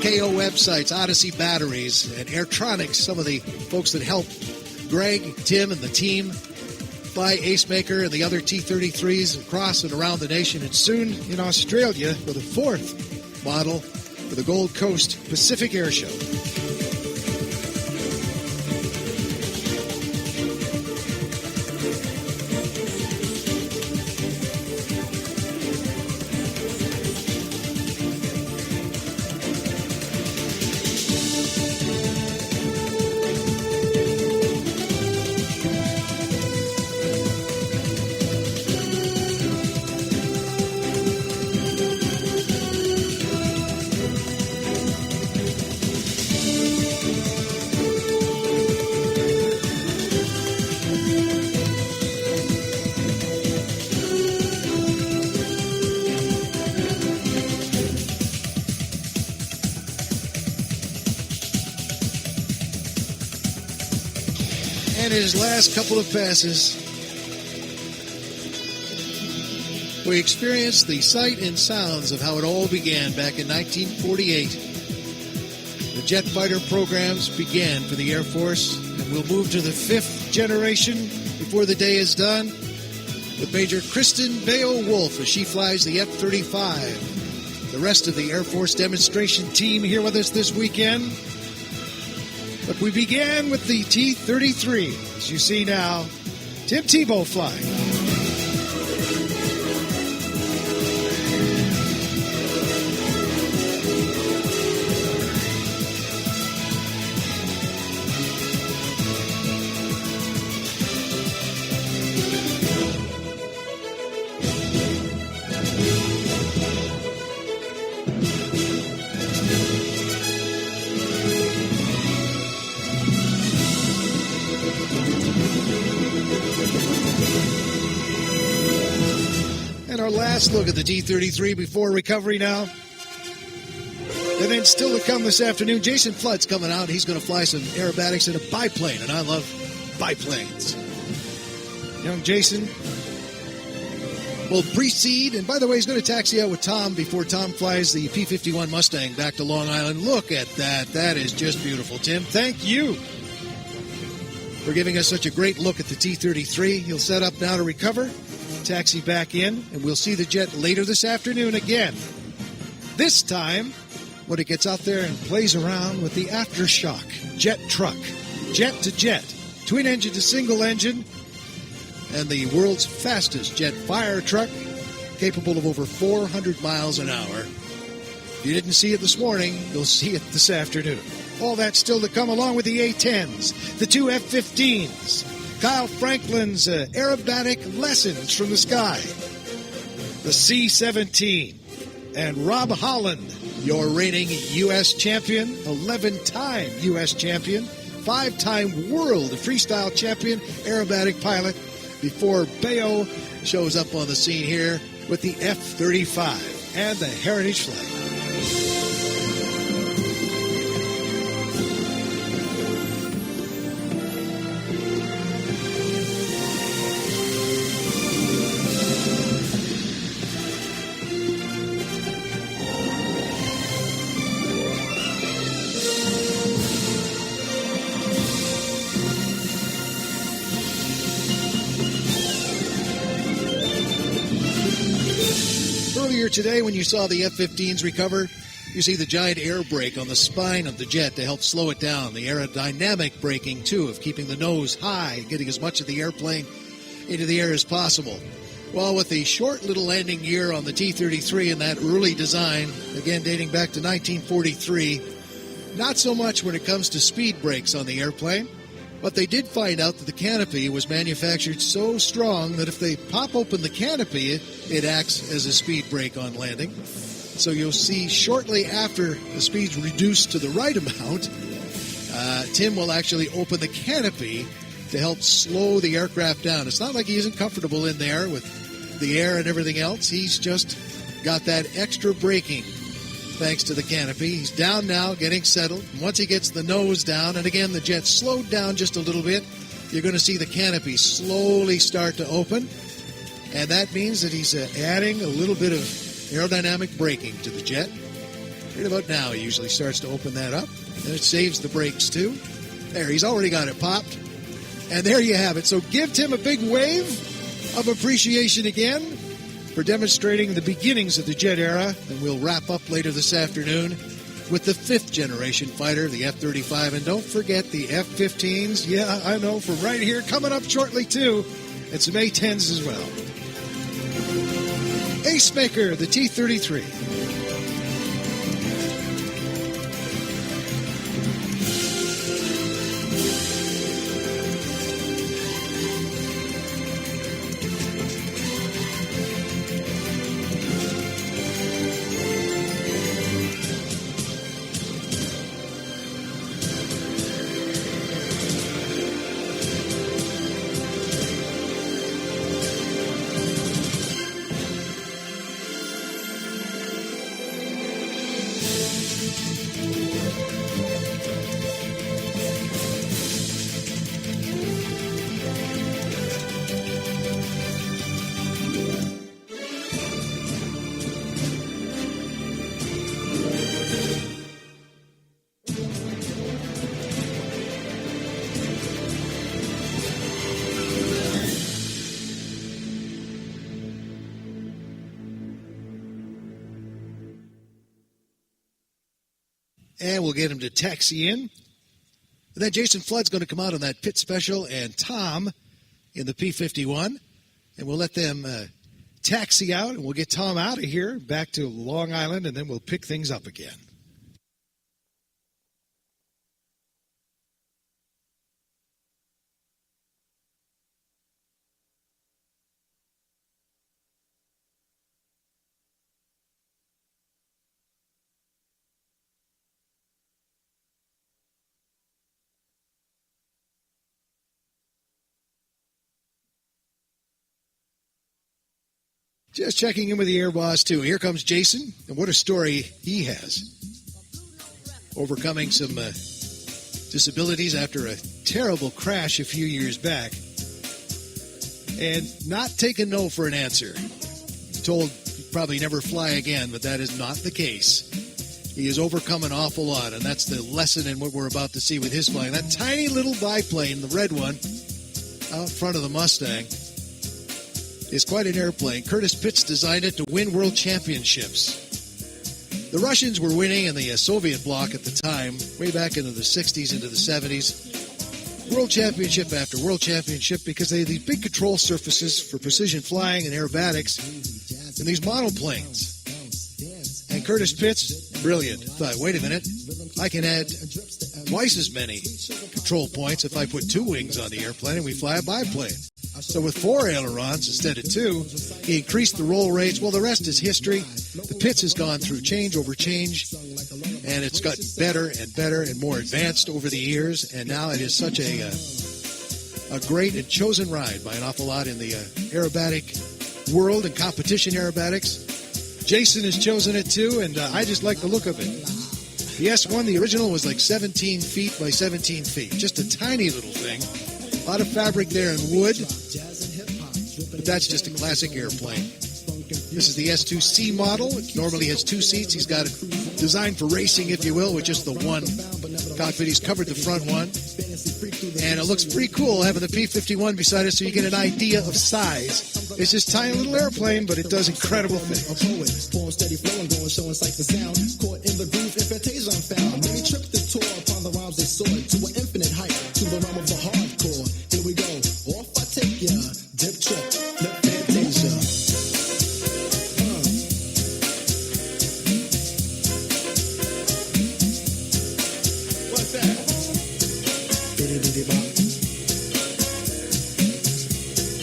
Speaker 9: KO websites, Odyssey Batteries, and Airtronics, some of the folks that help Greg, Tim, and the team fly Acemaker and the other T-33s across and around the nation, and soon in Australia with a fourth model for the Gold Coast Pacific Airshow. And his last couple of passes, we experienced the sight and sounds of how it all began back in 1948. The jet fighter programs began for the Air Force, and we'll move to the fifth generation before the day is done with Major Kristen Beowulf as she flies the F-35. The rest of the Air Force demonstration team here with us this weekend. But we began with the T-33. As you see now, Tim Tebow flying. Our last look at the T-33 before recovery now. And then still to come this afternoon, Jason Flood's coming out. He's going to fly some aerobatics in a biplane, and I love biplanes. Young Jason will precede, and by the way, he's going to taxi out with Tom before Tom flies the P-51 Mustang back to Long Island. Look at that. That is just beautiful, Tim. Thank you for giving us such a great look at the T-33. He'll set up now to recover. Taxi back in, and we'll see the jet later this afternoon again. This time, when it gets out there and plays around with the aftershock jet truck, jet to jet, twin engine to single engine, and the world's fastest jet fire truck, capable of over 400 miles an hour. If you didn't see it this morning, you'll see it this afternoon. All that still to come, along with the A-10s, the two F-15s, Kyle Franklin's aerobatic lessons from the sky, the C-17, and Rob Holland, your reigning U.S. champion, 11-time U.S. champion, 5-time world freestyle champion, aerobatic pilot, before Bayo shows up on the scene here with the F-35 and the Heritage flag. earlier today when you saw the F-15s recover, you see the giant air brake on the spine of the jet to help slow it down. The aerodynamic braking, too, of keeping the nose high, getting as much of the airplane into the air as possible. Well, with the short little landing gear on the T-33 in that early design, again dating back to 1943, not so much when it comes to speed brakes on the airplane, but they did find out that the canopy was manufactured so strong that if they pop open the canopy, it acts as a speed brake on landing. So you'll see shortly after the speed's reduced to the right amount, Tim will actually open the canopy to help slow the aircraft down. It's not like he isn't comfortable in there with the air and everything else. He's just got that extra braking thanks to the canopy. He's down now, getting settled. And once he gets the nose down, and again, the jet slowed down just a little bit, you're going to see the canopy slowly start to open. And that means that he's adding a little bit of aerodynamic braking to the jet. Right about now, he usually starts to open that up. And it saves the brakes, too. There, he's already got it popped. And there you have it. So give Tim a big wave of appreciation again for demonstrating the beginnings of the jet era. And we'll wrap up later this afternoon with the 5th generation fighter, the F-35. And don't forget the F-15s. Yeah, I know, from right here, coming up shortly, too. And some A-10s as well. Ace Maker, the T-33. And we'll get him to taxi in. And then Jason Flood's going to come out on that pit special, and Tom in the P-51. And we'll let them taxi out, and we'll get Tom out of here, back to Long Island, and then we'll pick things up again. Just checking in with the Air Boss, too. Here comes Jason, and what a story he has. Overcoming some disabilities after a terrible crash a few years back. And not taking no for an answer. Told he'd probably never fly again, but that is not the case. He has overcome an awful lot, and that's the lesson in what we're about to see with his flying. That tiny little biplane, the red one, out front of the Mustang, is quite an airplane. Curtis Pitts designed it to win world championships. The Russians were winning in the Soviet bloc at the time, way back into the 60s, into the 70s. World championship after world championship because they had these big control surfaces for precision flying and aerobatics in these monoplanes. And Curtis Pitts, brilliant, thought, wait a minute, I can add twice as many control points if I put 2 wings on the airplane and we fly a biplane. So with 4 ailerons instead of 2, he increased the roll rates. Well, the rest is history. The Pitts has gone through change over change, and it's got better and better and more advanced over the years, and now it is such a great and chosen ride by an awful lot in the aerobatic world and competition aerobatics. Jason has chosen it too, and I just like the look of it. The S1, the original, was like 17 feet by 17 feet. Just a tiny little thing. A lot of fabric there in wood, but that's just a classic airplane. This is the S2C model. It normally has 2 seats. He's got it designed for racing, if you will, with just the one cockpit. He's covered the front one. And it looks pretty cool having the P-51 beside us so you get an idea of size. It's this tiny little airplane, but it does incredible things.
Speaker 18: Steady flowing, going, showing sight and sound. Caught in the groove, infantasia unfound. Many tripped the tour upon the rhymes they soared to an infinite height, to the realm of the hardcore. Here we go, off I take ya, dip trip, flip fantasia.
Speaker 9: What's that?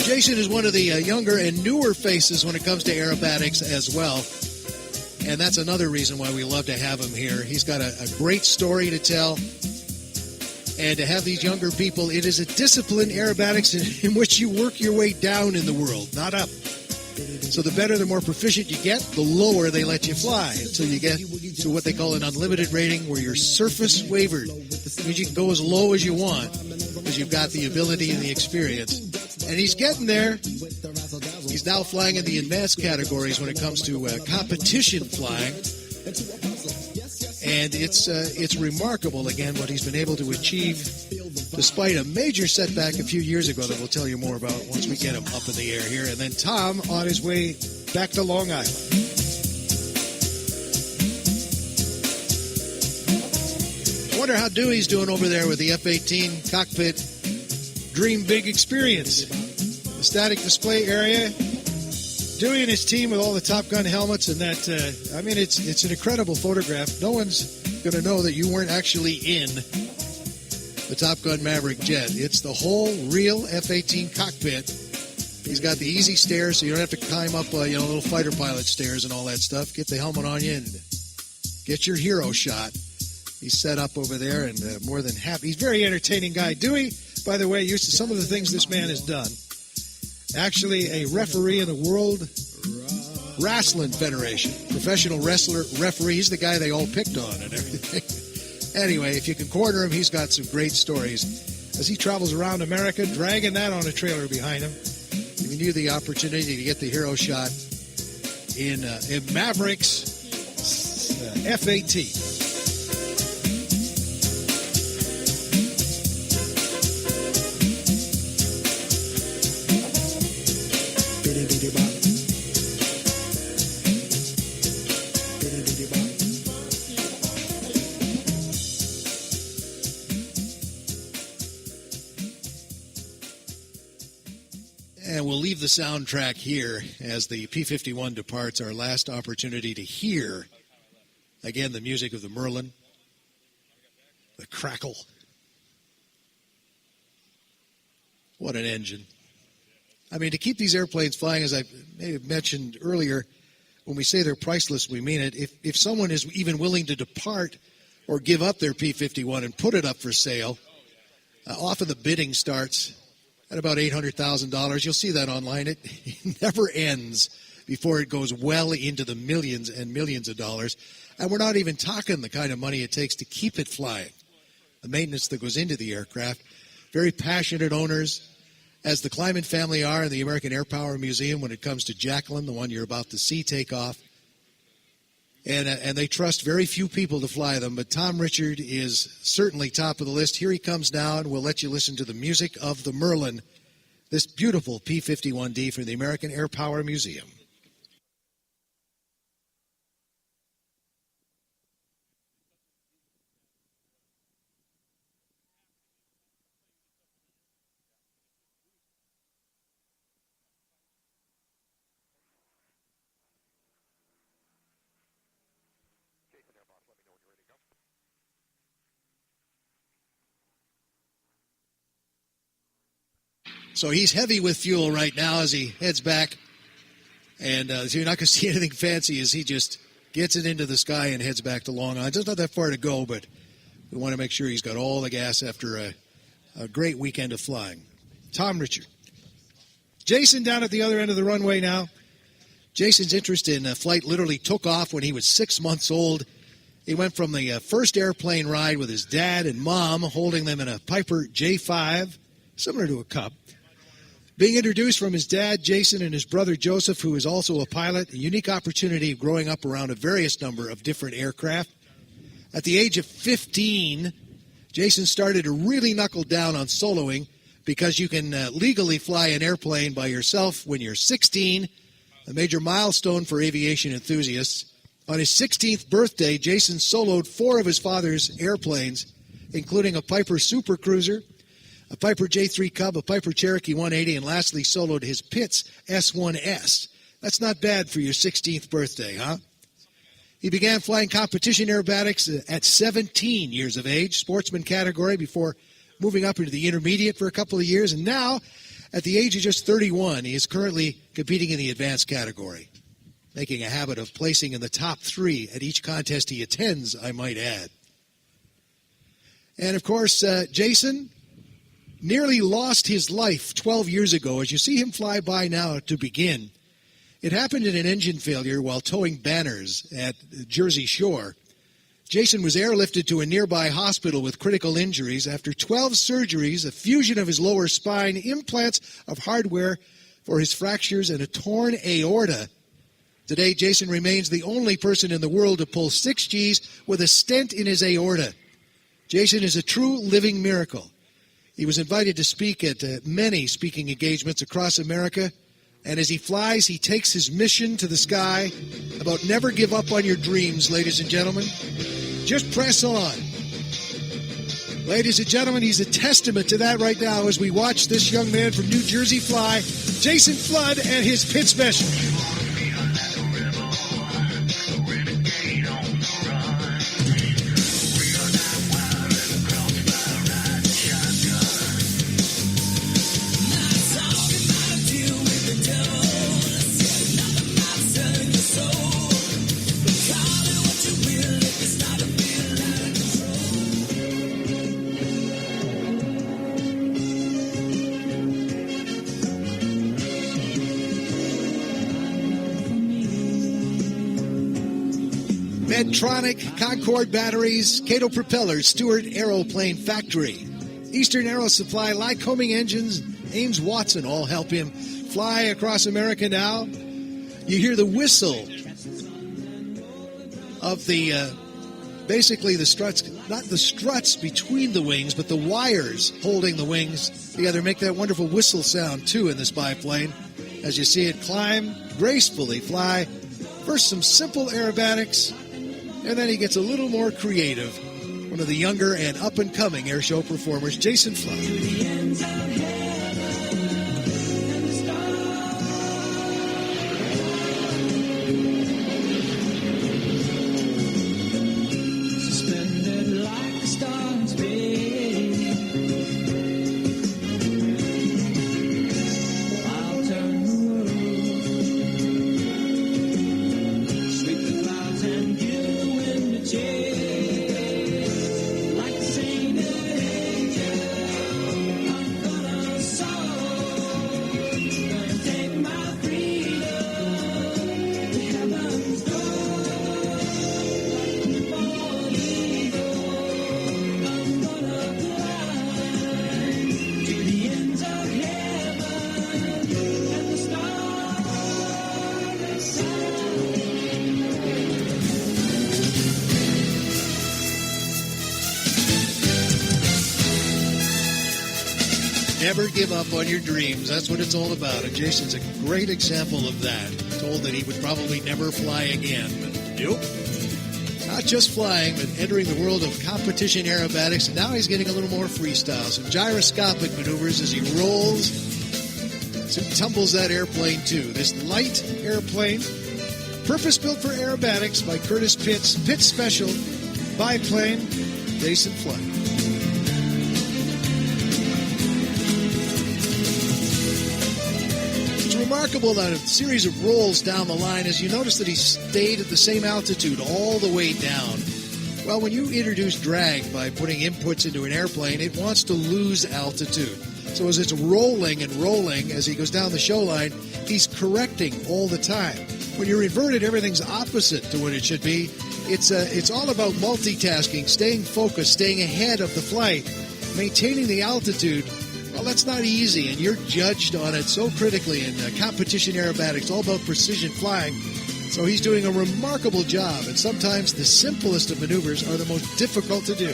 Speaker 9: Jason is one of the younger and newer faces when it comes to aerobatics as well. And that's another reason why we love to have him here. He's got a great story to tell. And to have these younger people, it is a discipline, aerobatics, in which you work your way down in the world, not up. So the better, the more proficient you get, the lower they let you fly until you get to what they call an unlimited rating where you're surface wavered. It means you can go as low as you want because you've got the ability and the experience. And he's getting there. He's now flying in the advanced categories when it comes to competition flying. And it's remarkable, again, what he's been able to achieve despite a major setback a few years ago that we'll tell you more about once we get him up in the air here. And then Tom on his way back to Long Island. I wonder how Dewey's doing over there with the F-18 cockpit Dream Big experience. The static display area. Dewey and his team with all the Top Gun helmets and that, it's an incredible photograph. No one's going to know that you weren't actually in the Top Gun Maverick jet. It's the whole real F-18 cockpit. He's got the easy stairs, so you don't have to climb up, little fighter pilot stairs and all that stuff. Get the helmet on you and get your hero shot. He's set up over there and more than happy. He's a very entertaining guy. Dewey, by the way, used to some of the things this man has done. Actually, a referee in the World Wrestling Federation. Professional wrestler referee. He's the guy they all picked on and everything. Anyway, if you can corner him, he's got some great stories. As he travels around America, dragging that on a trailer behind him, giving you the opportunity to get the hero shot in Maverick's F-18. And we'll leave the soundtrack here as the P-51 departs. Our last opportunity to hear, again, the music of the Merlin, the crackle. What an engine. I mean, to keep these airplanes flying, as I may have mentioned earlier, when we say they're priceless, we mean it. If someone is even willing to depart or give up their P-51 and put it up for sale, often the bidding starts at about $800,000. You'll see that online. It never ends before it goes well into the millions and millions of dollars. And we're not even talking the kind of money it takes to keep it flying, the maintenance that goes into the aircraft. Very passionate owners, as the Kleiman family are in the American Air Power Museum when it comes to Jacqueline, the one you're about to see take off. And they trust very few people to fly them, but Tom Richard is certainly top of the list. Here he comes now, and we'll let you listen to the music of the Merlin, this beautiful P-51D from the American Air Power Museum. So he's heavy with fuel right now as he heads back. And so you're not going to see anything fancy as he just gets it into the sky and heads back to Long Island. It's not that far to go, but we want to make sure he's got all the gas after a great weekend of flying. Tom Richard. Jason down at the other end of the runway now. Jason's interest in flight literally took off when he was 6 months old. He went from the first airplane ride with his dad and mom holding them in a Piper J5, similar to a Cub. Being introduced from his dad, Jason, and his brother, Joseph, who is also a pilot, a unique opportunity of growing up around a various number of different aircraft. At the age of 15, Jason started to really knuckle down on soloing because you can legally fly an airplane by yourself when you're 16, a major milestone for aviation enthusiasts. On his 16th birthday, Jason soloed 4 of his father's airplanes, including a Piper Super Cruiser, a Piper J3 Cub, a Piper Cherokee 180, and lastly soloed his Pitts S1S. That's not bad for your 16th birthday, huh? He began flying competition aerobatics at 17 years of age, sportsman category, before moving up into the intermediate for a couple of years. And now, at the age of just 31, he is currently competing in the advanced category, making a habit of placing in the top 3 at each contest he attends, I might add. And, of course, Jason nearly lost his life 12 years ago. As you see him fly by now to begin, it happened in an engine failure while towing banners at Jersey Shore. Jason was airlifted to a nearby hospital with critical injuries. After 12 surgeries, a fusion of his lower spine, implants of hardware for his fractures, and a torn aorta, today Jason remains the only person in the world to pull 6 Gs with a stent in his aorta. Jason is a true living miracle. He was invited to speak at many speaking engagements across America. And as he flies, he takes his mission to the sky about never give up on your dreams, ladies and gentlemen. Just press on. Ladies and gentlemen, he's a testament to that right now as we watch this young man from New Jersey fly, Jason Flood, and his pit special. Medtronic, Concorde batteries, Cato propellers, Stewart Aeroplane Factory, Eastern Aero Supply, Lycoming engines, Ames Watson all help him fly across America now. You hear the whistle of the, basically the struts, not the struts between the wings, but the wires holding the wings together make that wonderful whistle sound too in this biplane. As you see it climb, gracefully fly, first some simple aerobatics, and then he gets a little more creative. One of the younger and up-and-coming airshow performers, Jason Flood. Never give up on your dreams. That's what it's all about. And Jason's a great example of that. Told that he would probably never fly again. But nope. Not just flying, but entering the world of competition aerobatics. And now he's getting a little more freestyle. Some gyroscopic maneuvers as he rolls. So he tumbles that airplane too. This light airplane, purpose-built for aerobatics by Curtis Pitts. Pitt Special biplane, Jason Flood. Remarkable that a series of rolls down the line, as you notice that he stayed at the same altitude all the way down. Well, when you introduce drag by putting inputs into an airplane, it wants to lose altitude. So as it's rolling and rolling, as he goes down the show line, he's correcting all the time. When you're inverted, everything's opposite to what it should be. It's all about multitasking, staying focused, staying ahead of the flight, maintaining the altitude. Well, that's not easy, and you're judged on it so critically in competition aerobatics, all about precision flying. So he's doing a remarkable job, and sometimes the simplest of maneuvers are the most difficult to do.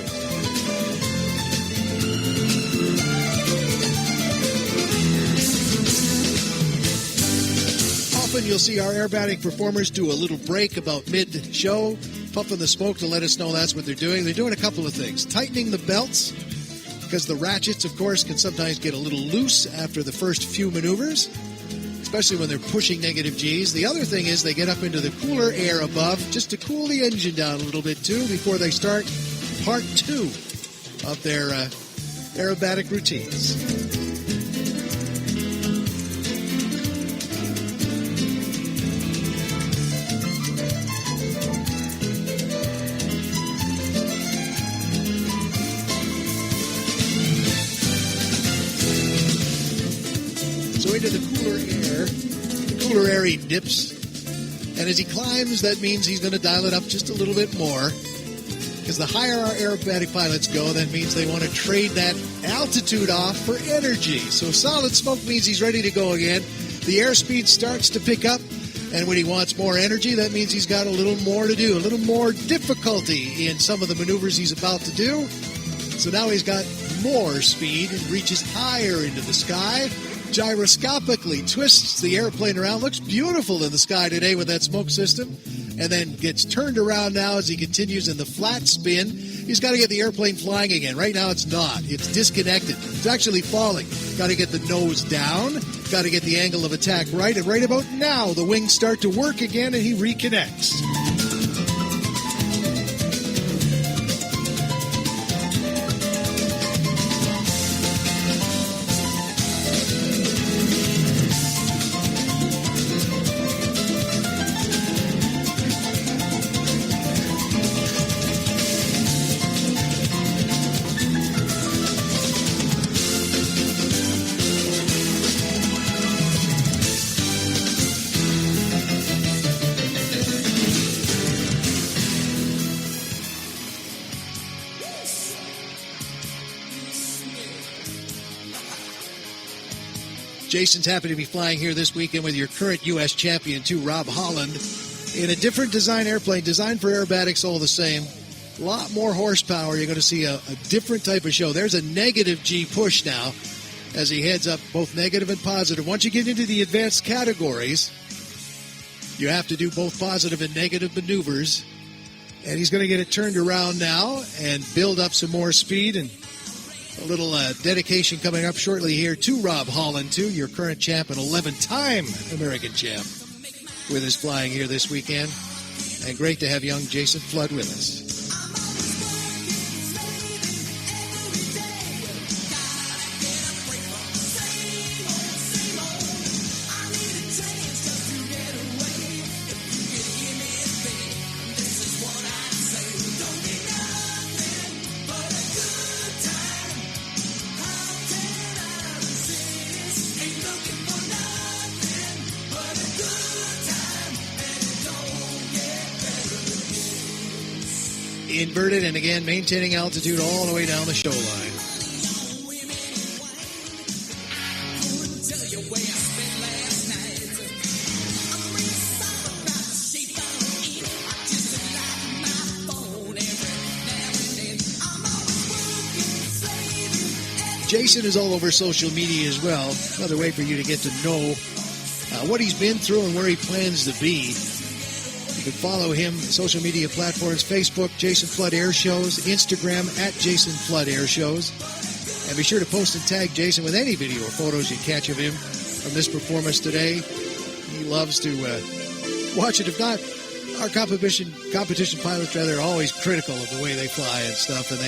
Speaker 9: you'll see our aerobatic performers do a little break about mid-show, puffing the smoke to let us know that's what they're doing. They're doing a couple of things. Tightening the belts, because the ratchets, of course, can sometimes get a little loose after the first few maneuvers, especially when they're pushing negative Gs. The other thing is they get up into the cooler air above just to cool the engine down a little bit, too, before they start part 2 of their aerobatic routines. So into the cooler air he dips. And as he climbs, that means he's going to dial it up just a little bit more. Because the higher our aerobatic pilots go, that means they want to trade that altitude off for energy. So solid smoke means he's ready to go again. The airspeed starts to pick up. And when he wants more energy, that means he's got a little more to do, a little more difficulty in some of the maneuvers he's about to do. So now he's got more speed and reaches higher into the sky. Gyroscopically twists the airplane around. Looks beautiful in the sky today with that smoke system. And then gets turned around now as he continues in the flat spin. He's got to get the airplane flying again. Right now it's not. It's disconnected. It's actually falling. Got to get the nose down. Got to get the angle of attack right. And right about now, the wings start to work again and he reconnects. Jason's happy to be flying here this weekend with your current U.S. champion, too, Rob Holland, in a different design airplane, designed for aerobatics all the same. A lot more horsepower. You're going to see a different type of show. There's a negative G push now as he heads up both negative and positive. Once you get into the advanced categories, you have to do both positive and negative maneuvers. And he's going to get it turned around now and build up some more speed, and a little dedication coming up shortly here to Rob Holland, too, your current champ and 11-time American champ, with us flying here this weekend. And great to have young Jason Flood with us. Inverted, and again maintaining altitude all the way down the show line. Jason is all over social media as well. Another way for you to get to know what he's been through and where he plans to be. You can follow him, social media platforms, Facebook, Jason Flood Air Shows, Instagram, @Jason Flood Air Shows. And be sure to post and tag Jason with any video or photos you catch of him from this performance today. He loves to watch it. If not, our competition pilots are always critical of the way they fly and stuff, and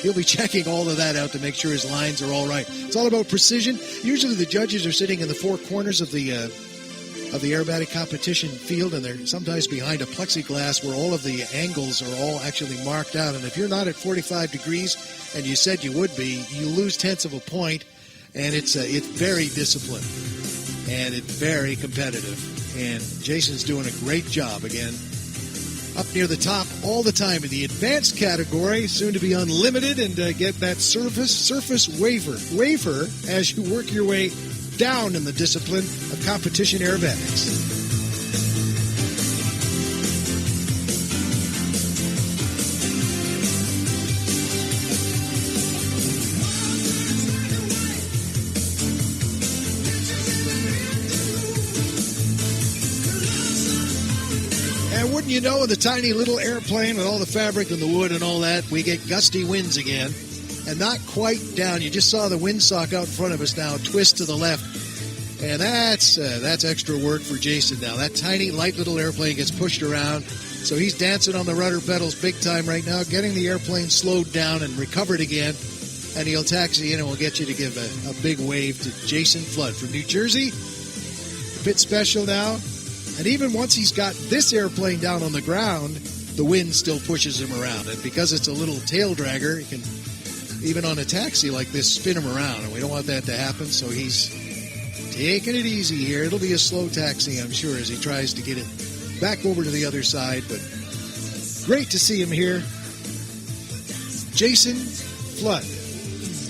Speaker 9: he'll be checking all of that out to make sure his lines are all right. It's all about precision. Usually the judges are sitting in the four corners of the aerobatic competition field, and they're sometimes behind a plexiglass where all of the angles are all actually marked out. And if you're not at 45 degrees, and you said you would be, you lose tenths of a point, and it's very disciplined, and it's very competitive. And Jason's doing a great job again. Up near the top all the time in the advanced category, soon to be unlimited, and get that surface wafer as you work your way down in the discipline of competition aerobatics. And wouldn't you know, in the tiny little airplane with all the fabric and the wood and all that, we get gusty winds again. And not quite down. You just saw the windsock out in front of us now twist to the left. And that's extra work for Jason now. That tiny, light little airplane gets pushed around. So he's dancing on the rudder pedals big time right now, getting the airplane slowed down and recovered again. And he'll taxi in and we'll get you to give a big wave to Jason Flood from New Jersey. A bit special now. And even once he's got this airplane down on the ground, the wind still pushes him around. And because it's a little tail dragger, he can, even on a taxi like this, spin him around. And we don't want that to happen, so he's taking it easy here. It'll be a slow taxi, I'm sure, as he tries to get it back over to the other side. But great to see him here. Jason Flood,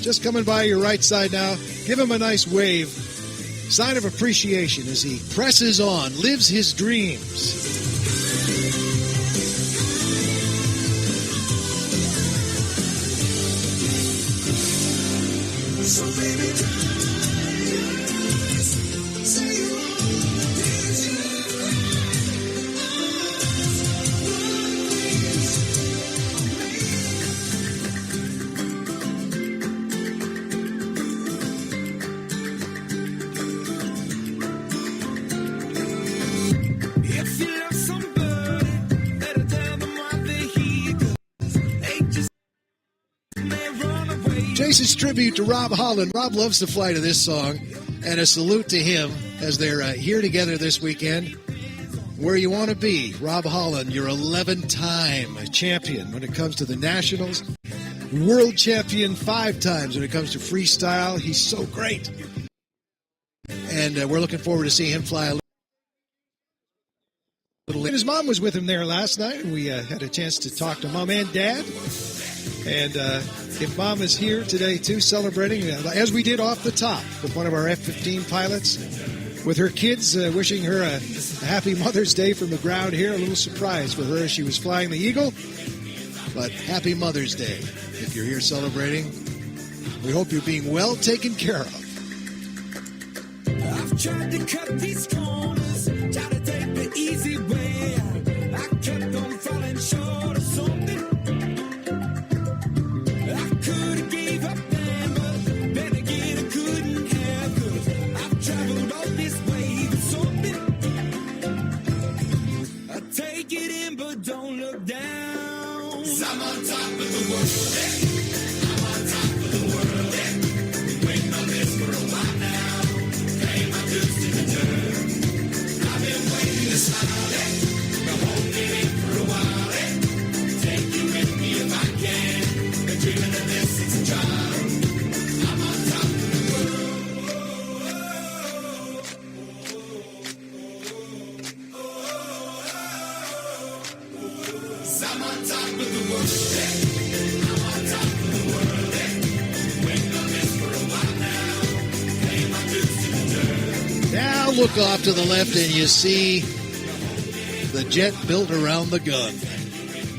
Speaker 9: just coming by your right side now. Give him a nice wave. Sign of appreciation as he presses on, lives his dreams.
Speaker 1: So baby, say you if you love somebody, better tell them what they hear. They just may run away.
Speaker 9: Jason's tribute to Rob Holland. Rob loves the flight of this song, and a salute to him as they're here together this weekend. Where you want to be, Rob Holland, your 11-time champion when it comes to the Nationals. World champion 5 times when it comes to freestyle. He's so great. And we're looking forward to seeing him fly a little. His mom was with him there last night, and we had a chance to talk to Mom and Dad. And if Mom is here today, too, celebrating, as we did off the top with one of our F-15 pilots, with her kids wishing her a happy Mother's Day from the ground here. A little surprise for her as she was flying the Eagle. But happy Mother's Day if you're here celebrating. We hope you're being well taken care of.
Speaker 1: I've tried to cut these corners, try to take the easy way out. I kept on falling short of something. I could have gave up then, but then again I couldn't have. 'Cause I've traveled all this way for something. I take it in, but don't look down. 'Cause I'm on top of the world. I'm on top of the world. Been waiting on this for a while now. Paying my dues to the dirt. I've been waiting to smile. Been holding it in for a while. Take you with me if I can. Been dreaming of this since a child. I'm on top of the world. 'Cause I'm on top of the world. I'm on top of the world. Waiting on this for a while now. Paying my dues to the dirt.
Speaker 9: Now look off to the left and you see the jet built around the gun.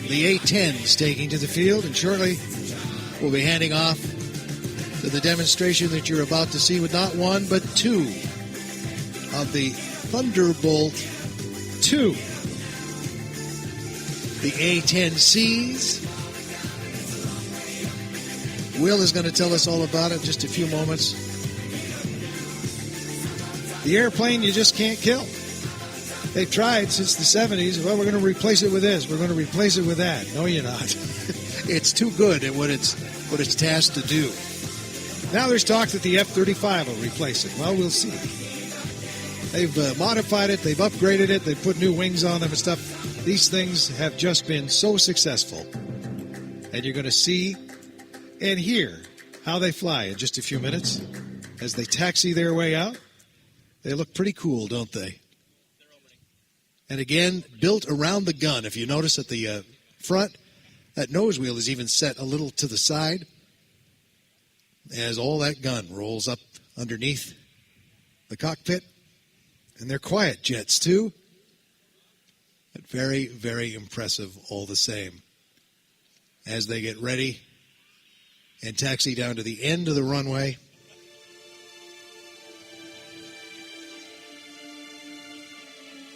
Speaker 9: The A-10's taking to the field, and shortly we'll be handing off to the demonstration that you're about to see with not one but 2 of the Thunderbolt 2. The A-10Cs. Will is going to tell us all about it in just a few moments. The airplane you just can't kill. They've tried since the 70s. Well, we're going to replace it with this. We're going to replace it with that. No, you're not. It's too good at what it's tasked to do. Now there's talk that the F-35 will replace it. Well, we'll see. They've modified it. They've upgraded it. They've put new wings on them and stuff. These things have just been so successful. And you're going to see and hear how they fly in just a few minutes as they taxi their way out. They look pretty cool, don't they? And again, built around the gun. If you notice at the front, that nose wheel is even set a little to the side as all that gun rolls up underneath the cockpit. And they're quiet jets, too. But very, very impressive all the same. As they get ready and taxi down to the end of the runway.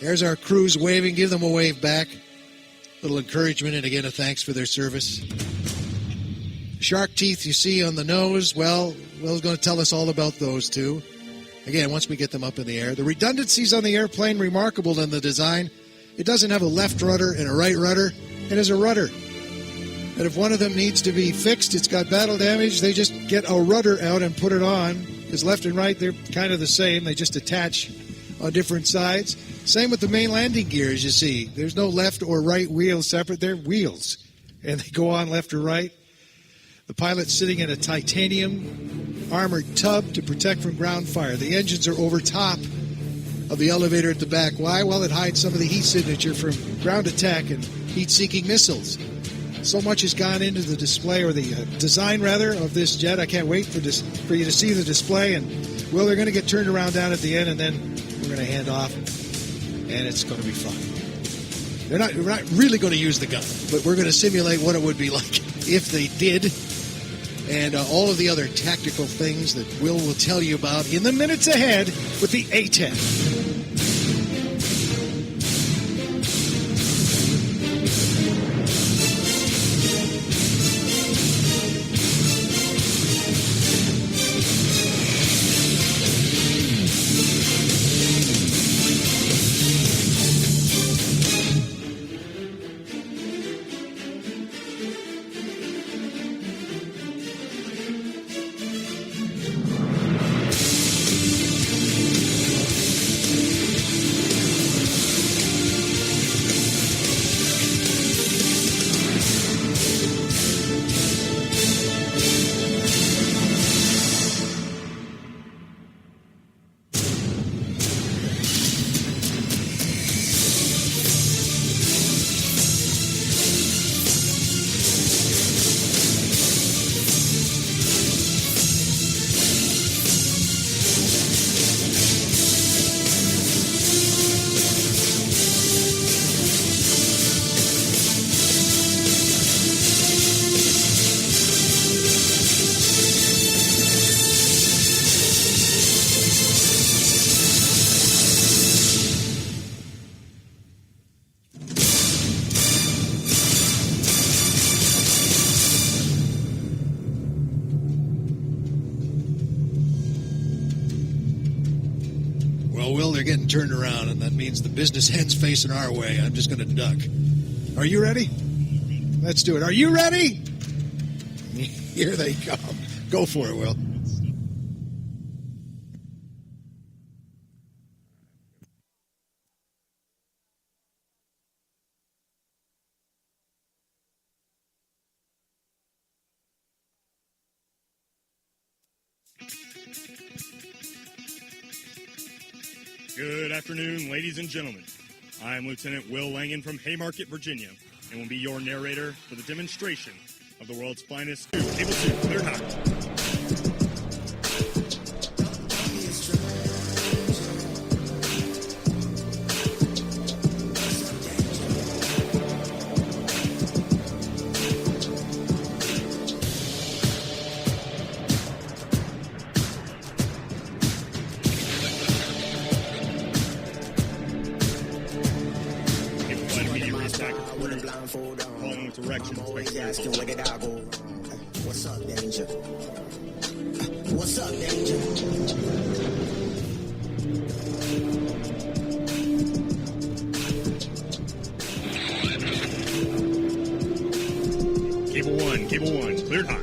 Speaker 9: There's our crews waving. Give them a wave back. Little encouragement and again a thanks for their service. Shark teeth you see on the nose, well, Will's going to tell us all about those too. Again, once we get them up in the air. The redundancies on the airplane, remarkable in the design. It doesn't have a left rudder and a right rudder. It has a rudder. And if one of them needs to be fixed, it's got battle damage, they just get a rudder out and put it on. Because left and right, they're kind of the same. They just attach on different sides. Same with the main landing gears, you see. There's no left or right wheel separate. They're wheels. And they go on left or right. The pilot's sitting in a titanium armored tub to protect from ground fire. The engines are over top of the elevator at the back. Why? Well, it hides some of the heat signature from ground attack and heat-seeking missiles. So much has gone into the display, or the design, rather, of this jet. I can't wait for you to see the display. And, well, they're going to get turned around down at the end, and then we're going to hand off, and it's going to be fun. We're not really going to use the gun, but we're going to simulate what it would be like if they did. And all of the other tactical things that Will tell you about in the minutes ahead with the A-10. They're getting turned around, and that means the business end's facing our way. I'm just going to duck. Are you ready? Let's do it. Are you ready? Here they come. Go for it, Will.
Speaker 19: Good afternoon, ladies and gentlemen. I am Lieutenant Will Langan from Haymarket, Virginia, and will be your narrator for the demonstration of the world's finest cable suit, clear hot.
Speaker 18: What's up, Danger? What's up, Danger?
Speaker 19: Cable one, cleared hot.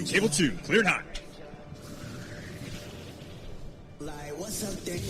Speaker 19: Cable two, cleared hot.
Speaker 18: Like, what's up, Danger?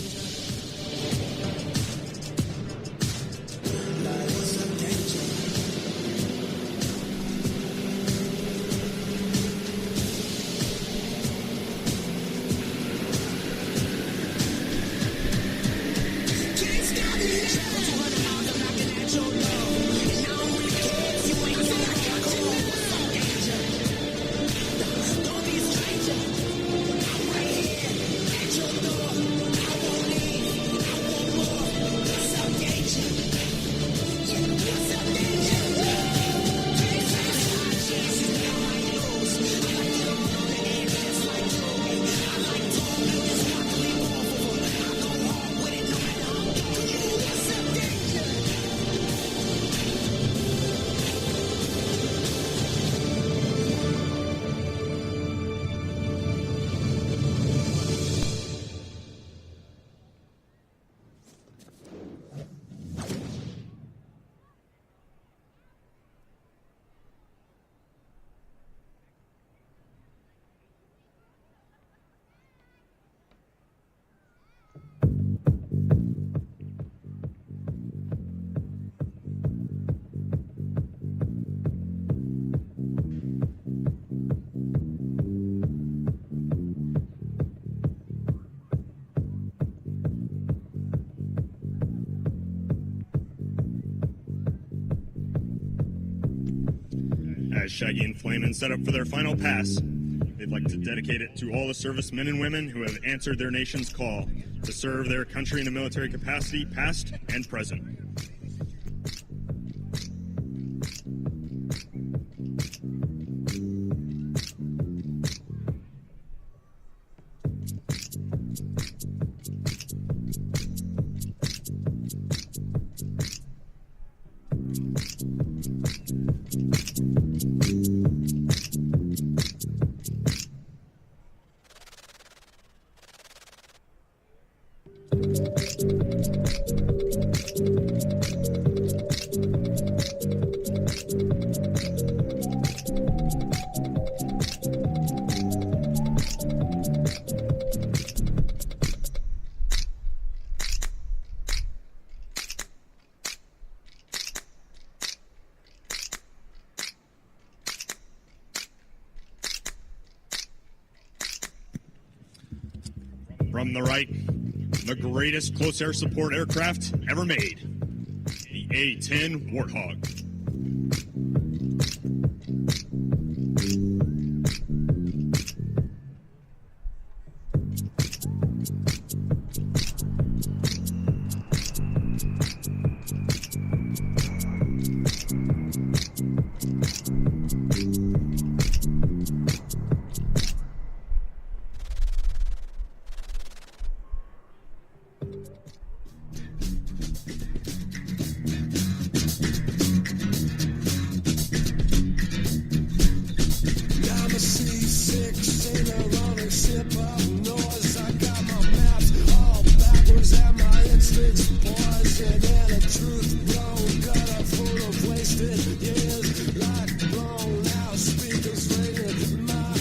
Speaker 19: As Shaggy and Flamin set up for their final pass, they'd like to dedicate it to all the servicemen and women who have answered their nation's call to serve their country in a military capacity, past and present. From the right, the greatest close air support aircraft ever made, the A-10 Warthog.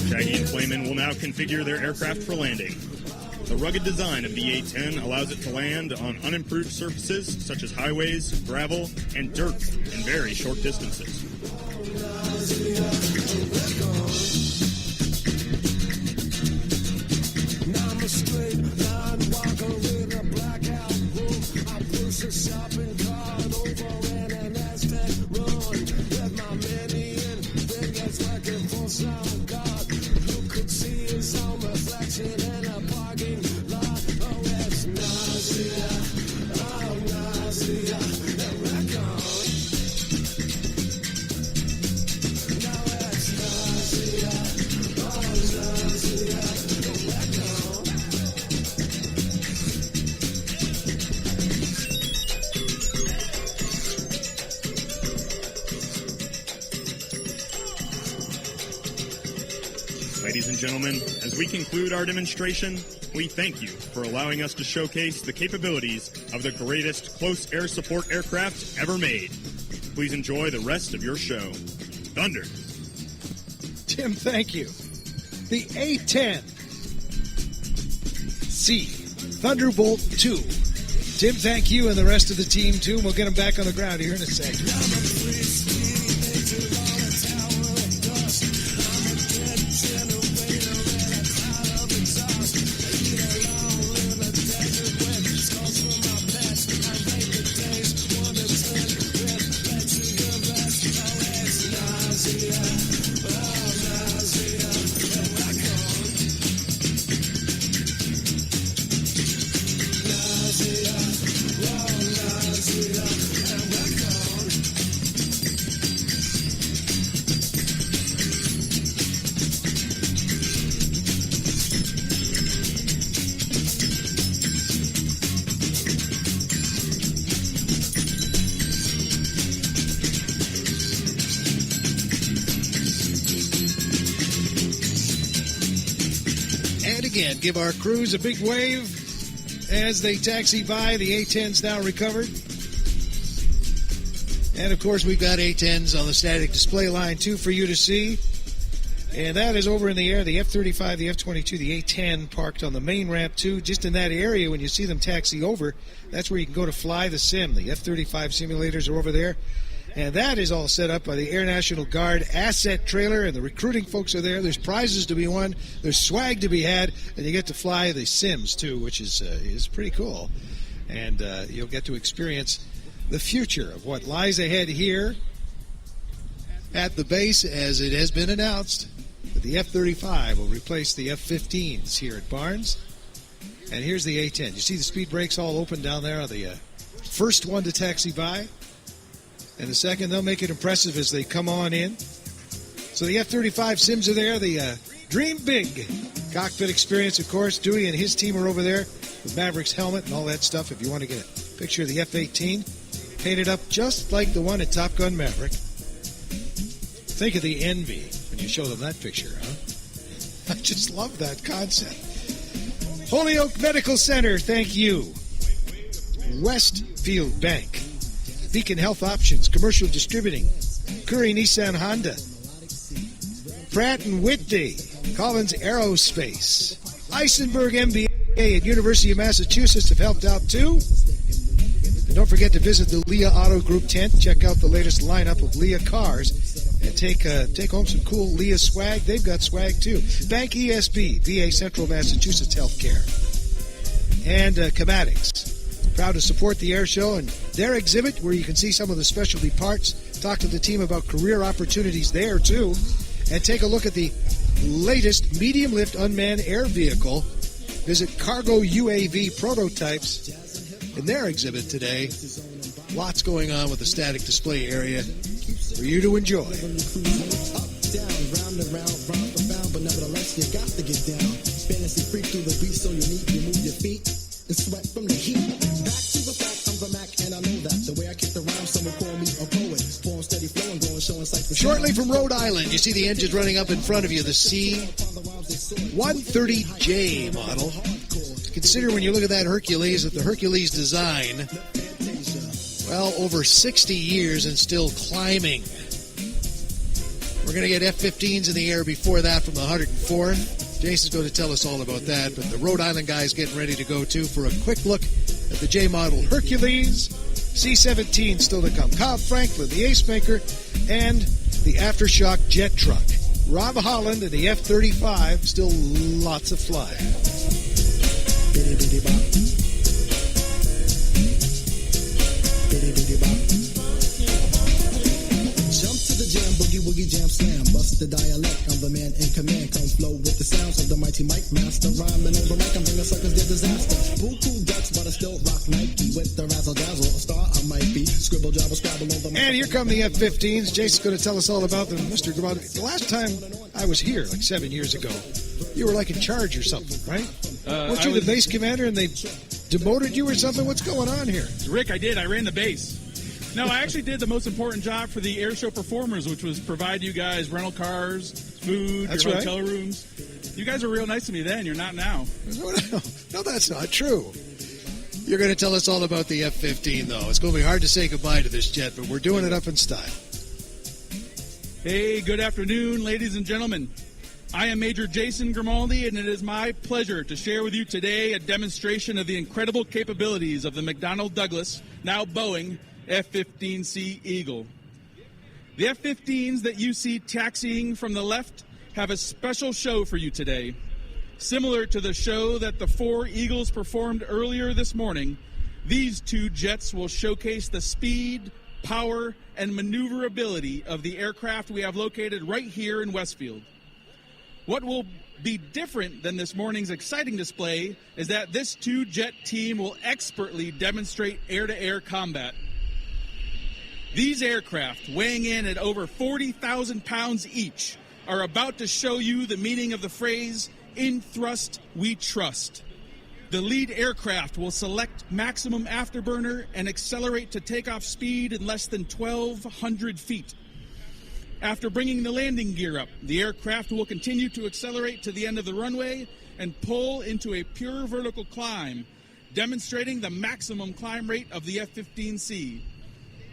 Speaker 19: Shaggy and Flamin will now configure their aircraft for landing. The rugged design of the A-10 allows it to land on unimproved surfaces such as highways, gravel, and dirt in very short distances. Ladies and gentlemen, as we conclude our demonstration, we thank you for allowing us to showcase the capabilities of the greatest close air support aircraft ever made. Please enjoy the rest of your show. Thunder.
Speaker 20: Tim, thank you. The A-10C Thunderbolt 2. Tim, thank you, and the rest of the team, too. And we'll get them back on the ground here in a second. Again, give our crews a big wave as they taxi by. The A-10's now recovered. And, of course, we've got A-10s on the static display line, too, for you to see. And that is over in the air. The F-35, the F-22, the A-10 parked on the main ramp, too. Just in that area, when you see them taxi over, that's where you can go to fly the sim. The F-35 simulators are over there. And that is all set up by the Air National Guard asset trailer, and the recruiting folks are there. There's prizes to be won. There's swag to be had, and you get to fly the sims, too, which is pretty cool. And you'll get to experience the future of what lies ahead here at the base, as it has been announced that the F-35 will replace the F-15s here at Barnes. And here's the A-10. You see the speed brakes all open down there on the first one to taxi by. And the second, they'll make it impressive as they come on in. So the F-35 sims are there. The Dream Big cockpit experience, of course. Dewey and his team are over there with Maverick's helmet and all that stuff. If you want to get a picture of the F-18, painted up just like the one at Top Gun Maverick. Think of the envy when you show them that picture, huh? I just love that concept. Holyoke Medical Center, thank you. Westfield Bank. Beacon Health Options, Commercial Distributing. Curry Nissan Honda. Pratt & Whitney. Collins Aerospace. Eisenberg MBA at University of Massachusetts have helped out too. And don't forget to visit the Leah Auto Group tent. Check out the latest lineup of Leah cars and take home some cool Leah swag. They've got swag too. Bank ESB, VA Central Massachusetts Healthcare. And Comatics. Proud to support the air show and their exhibit where you can see some of the specialty parts. Talk to the team about career opportunities there too. And take a look at the latest medium lift unmanned air vehicle. Visit Cargo UAV Prototypes in their exhibit today. Lots going on with the static display area for you to enjoy.
Speaker 18: Up, down, round and round, but nevertheless, you got to get down. Fantasy freak through the beat, so you need to move your feet and sweat from the heat. Back to the fact, I'm the Mac, and I know that. The way I kick the rhyme, someone call me a poet. Form steady flowing, going, showing sight.
Speaker 20: Shortly from Rhode Island, you see the engines running up in front of you, the C-130J model. Consider when you look at that Hercules, that the Hercules design, well, over 60 years and still climbing. We're going to get F-15s in the air before that from the 104th. Jason's going to tell us all about that, but the Rhode Island guy is getting ready to go, too, for a quick look at the J-model Hercules. C-17 still to come. Cobb Franklin, the Ace Maker, and the Aftershock jet truck. Rob Holland and the F-35, still lots of flying.
Speaker 18: Jump to the jam, boogie woogie jam slam. Bust the dialect, I'm the man in command. Come flow with the sounds of the mighty Mike Master. Rhyming on the mic, I'm bringing suckers their disaster. Buku ducks, but I still rock Nike. With the razzle dazzle, a star I might be. Scribble, jabble, scrabble on the mic.
Speaker 20: And here come the F-15s. Jason's going to tell us all about them. Mr. Grimaldi, the last time I was here, like 7 years ago, you were like in charge or something, right? Weren't you the base commander and they demoted you or something? What's going on here?
Speaker 21: Rick, I did. I ran the base. No, I actually did the most important job for the air show performers, which was provide you guys rental cars, food,
Speaker 20: That's
Speaker 21: your
Speaker 20: right.
Speaker 21: hotel rooms. You guys were real nice to me then. You're not now.
Speaker 20: No, that's not true. You're going to tell us all about the F-15, though. It's going to be hard to say goodbye to this jet, but we're doing it up in style.
Speaker 21: Hey, good afternoon, ladies and gentlemen. I am Major Jason Grimaldi, and it is my pleasure to share with you today a demonstration of the incredible capabilities of the McDonnell Douglas, now Boeing, F-15C Eagle. The F-15s that you see taxiing from the left have a special show for you today. Similar to the show that the 4 Eagles performed earlier this morning, these 2 jets will showcase the speed, power, and maneuverability of the aircraft we have located right here in Westfield. What will be different than this morning's exciting display is that this 2-jet team will expertly demonstrate air-to-air combat. These aircraft, weighing in at over 40,000 pounds each, are about to show you the meaning of the phrase, "In thrust, we trust." The lead aircraft will select maximum afterburner and accelerate to takeoff speed in less than 1,200 feet. After bringing the landing gear up, the aircraft will continue to accelerate to the end of the runway and pull into a pure vertical climb, demonstrating the maximum climb rate of the F-15C.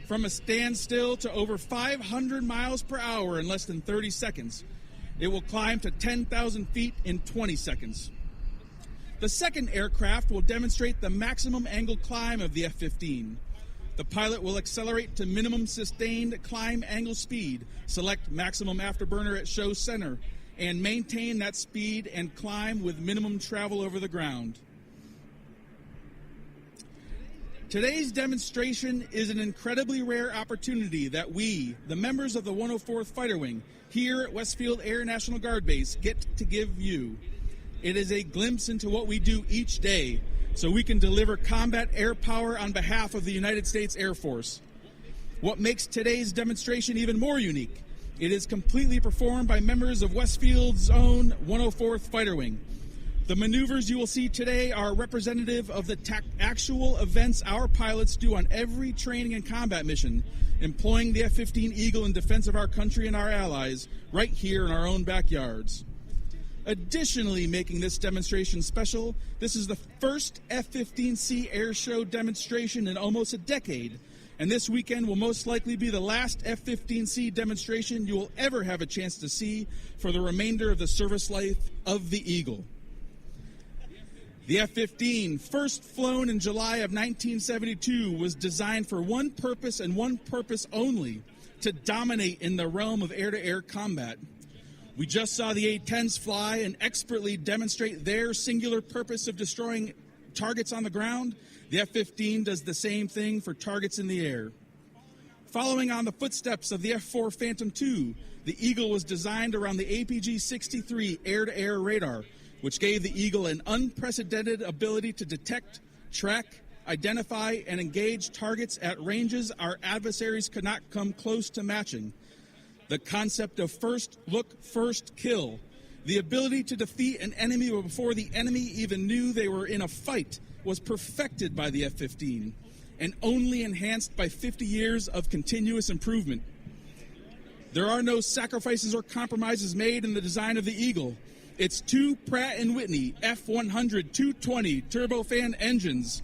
Speaker 21: From a standstill to over 500 miles per hour in less than 30 seconds, it will climb to 10,000 feet in 20 seconds. The second aircraft will demonstrate the maximum angle climb of the F-15. The pilot will accelerate to minimum sustained climb angle speed, select maximum afterburner at show center, and maintain that speed and climb with minimum travel over the ground. Today's demonstration is an incredibly rare opportunity that we, the members of the 104th Fighter Wing, here at Westfield Air National Guard Base, get to give you. It is a glimpse into what we do each day so we can deliver combat air power on behalf of the United States Air Force. What makes today's demonstration even more unique, it is completely performed by members of Westfield's own 104th Fighter Wing. The maneuvers you will see today are representative of the actual events our pilots do on every training and combat mission, employing the F-15 Eagle in defense of our country and our allies right here in our own backyards. Additionally, making this demonstration special, this is the first F-15C Airshow demonstration in almost a decade, and this weekend will most likely be the last F-15C demonstration you will ever have a chance to see for the remainder of the service life of the Eagle. The F-15, first flown in July of 1972, was designed for one purpose and one purpose only, to dominate in the realm of air-to-air combat. We just saw the A-10s fly and expertly demonstrate their singular purpose of destroying targets on the ground. The F-15 does the same thing for targets in the air. Following on the footsteps of the F-4 Phantom II, the Eagle was designed around the APG-63 air-to-air radar, which gave the Eagle an unprecedented ability to detect, track, identify, and engage targets at ranges our adversaries could not come close to matching. The concept of first look, first kill, the ability to defeat an enemy before the enemy even knew they were in a fight, was perfected by the F-15 and only enhanced by 50 years of continuous improvement. There are no sacrifices or compromises made in the design of the Eagle. Its two Pratt & Whitney F-100 220 turbofan engines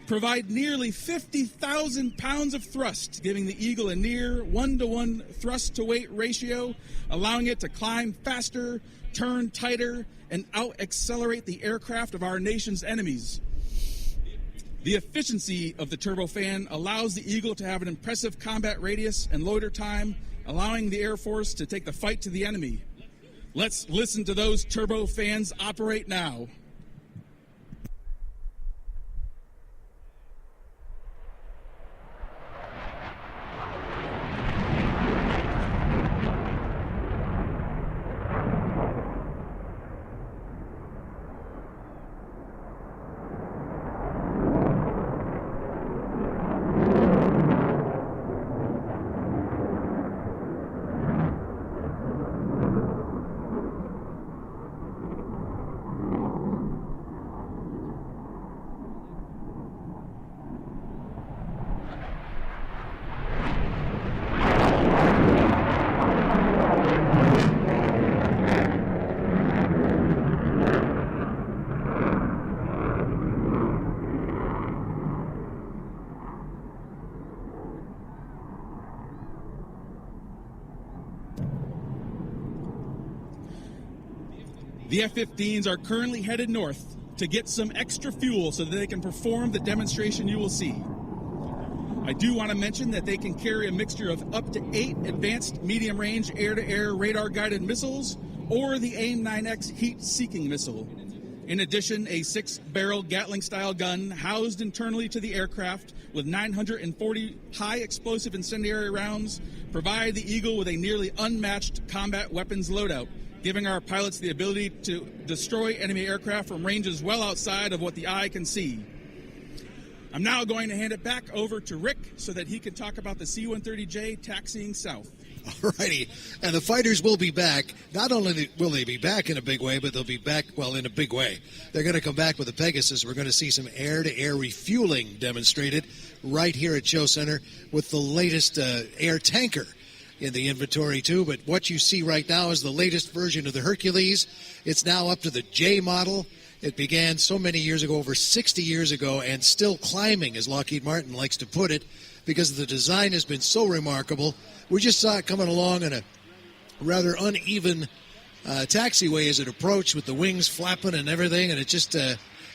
Speaker 21: provide nearly 50,000 pounds of thrust, giving the Eagle a near 1-to-1 thrust-to-weight ratio, allowing it to climb faster, turn tighter, and out-accelerate the aircraft of our nation's enemies. The efficiency of the turbofan allows the Eagle to have an impressive combat radius and loiter time, allowing the Air Force to take the fight to the enemy. Let's listen to those turbofans operate now. The F-15s are currently headed north to get some extra fuel so that they can perform the demonstration you will see. I do want to mention that they can carry a mixture of up to 8 advanced medium-range air-to-air radar-guided missiles or the AIM-9X heat-seeking missile. In addition, a 6-barrel Gatling-style gun housed internally to the aircraft with 940 high-explosive incendiary rounds provide the Eagle with a nearly unmatched combat weapons loadout, giving our pilots the ability to destroy enemy aircraft from ranges well outside of what the eye can see. I'm now going to hand it back over to Rick so that he can talk about the C-130J taxiing south.
Speaker 20: All righty. And the fighters will be back. Not only will they be back in a big way, but they'll be back, well, in a big way. They're going to come back with the Pegasus. We're going to see some air-to-air refueling demonstrated right here at Show Center with the latest air tanker in the inventory, too. But what you see right now is the latest version of the Hercules. It's now up to the J model. It began so many years ago, over 60 years ago, and still climbing, as Lockheed Martin likes to put it, because the design has been so remarkable. We just saw it coming along in a rather uneven taxiway as it approached, with the wings flapping and everything, and it just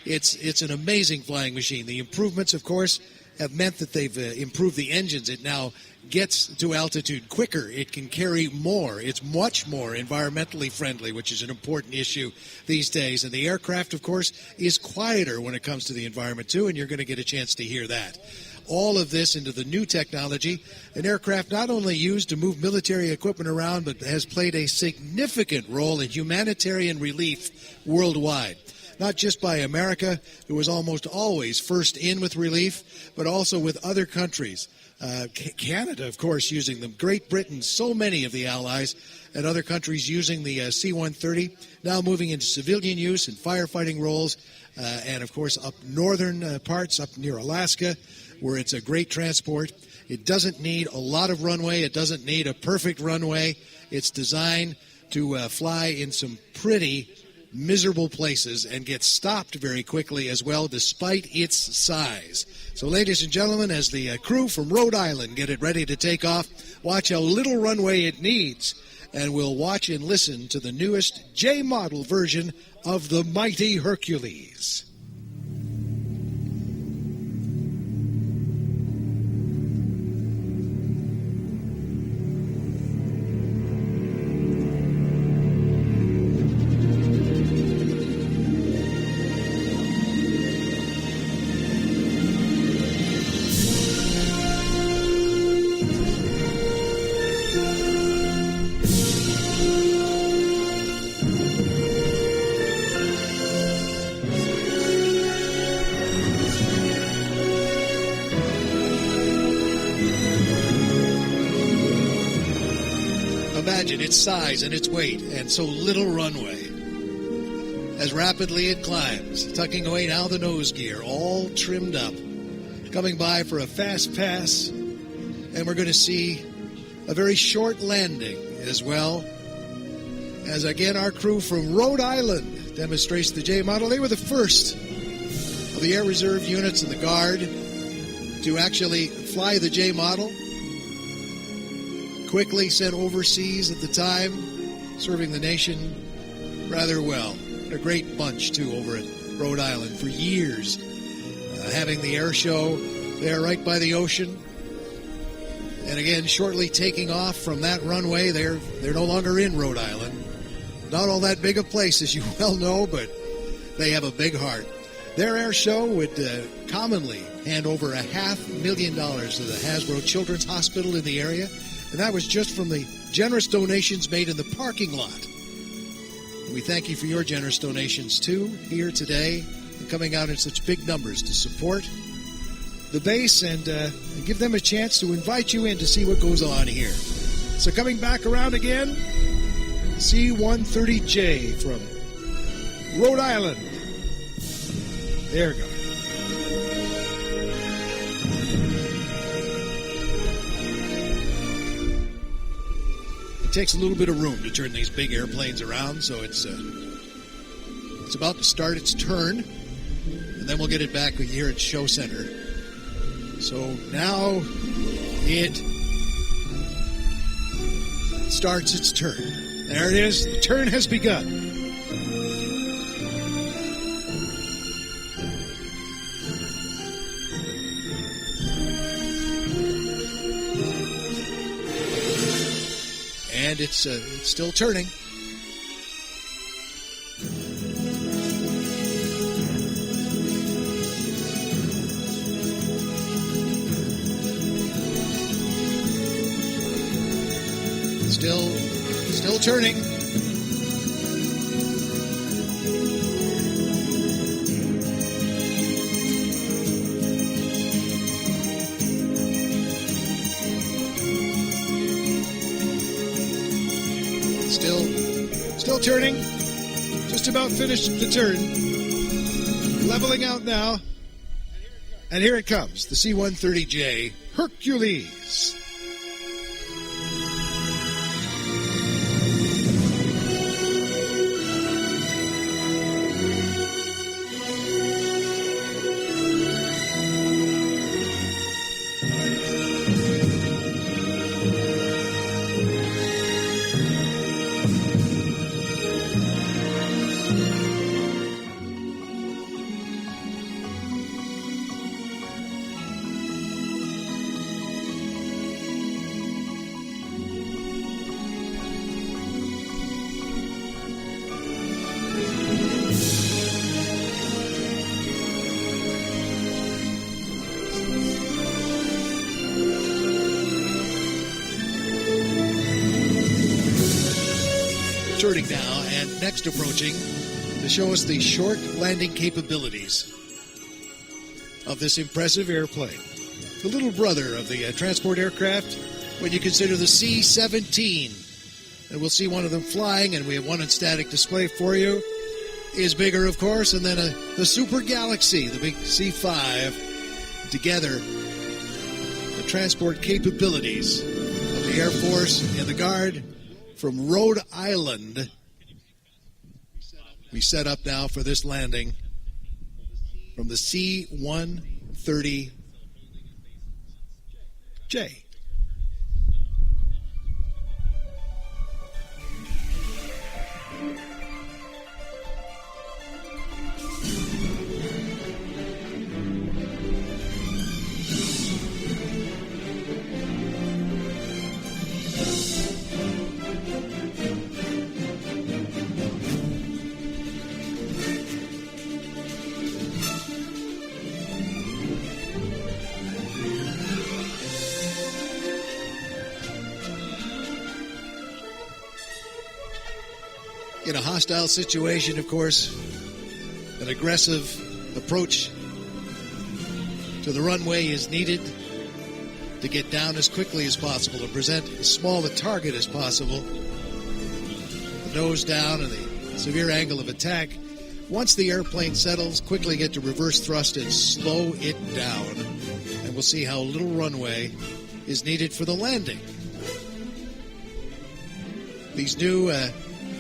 Speaker 20: it's an amazing flying machine. The improvements, of course, have meant that they've improved the engines. It now gets to altitude quicker. It can carry more. It's much more environmentally friendly, which is an important issue these days. And the aircraft, of course, is quieter when it comes to the environment, too, and you're going to get a chance to hear that. All of this into the new technology, an aircraft not only used to move military equipment around, but has played a significant role in humanitarian relief worldwide. Not just by America, who was almost always first in with relief, but also with other countries. Canada, of course, using them. Great Britain, so many of the allies and other countries using the C-130, now moving into civilian use and firefighting roles. And, of course, up northern parts, up near Alaska, where it's a great transport. It doesn't need a lot of runway. It doesn't need a perfect runway. It's designed to fly in some pretty miserable places and get stopped very quickly as well, despite its size. So, ladies and gentlemen, as the crew from Rhode Island get it ready to take off, watch how little runway it needs, and we'll watch and listen to the newest J model version of the mighty Hercules. Imagine its size and its weight and so little runway. As rapidly it climbs, tucking away now the nose gear, all trimmed up, coming by for a fast pass, and we're going to see a very short landing as well. As again, our crew from Rhode Island demonstrates the J model. They were the first of the Air Reserve units and the Guard to actually fly the J model. Quickly sent overseas at the time, serving the nation rather well. A great bunch, too, over at Rhode Island for years. Having the air show there right by the ocean. And again, shortly taking off from that runway, they're no longer in Rhode Island. Not all that big a place, as you well know, but they have a big heart. Their air show would commonly hand over $500,000 to the Hasbro Children's Hospital in the area. And that was just from the generous donations made in the parking lot. We thank you for your generous donations, too, here today, and coming out in such big numbers to support the base and give them a chance to invite you in to see what goes on here. So coming back around again, C-130J from Rhode Island. There we go. It takes a little bit of room to turn these big airplanes around, so it's about to start its turn, and then we'll get it back here at Show Center. So now it starts its turn. There it is. The turn has begun. And it's still turning. Still turning. Still turning. Just about finished the turn. Leveling out now. And here it comes, the C-130J Hercules.
Speaker 9: inserting now and next approaching to show us the short landing capabilities of this impressive airplane. The little brother of the transport aircraft when you consider the C-17. And we'll see one of them flying, and we have one in static display for you. Is bigger, of course, and then the Super Galaxy, the big C-5. Together, the transport capabilities of the Air Force and the Guard from Rhode Island. We set up now for this landing from the C-130J. In a hostile situation, of course, an aggressive approach to the runway is needed to get down as quickly as possible and present as small a target as possible. The nose down and the severe angle of attack. Once the airplane settles, quickly get to reverse thrust and slow it down. And we'll see how little runway is needed for the landing. These new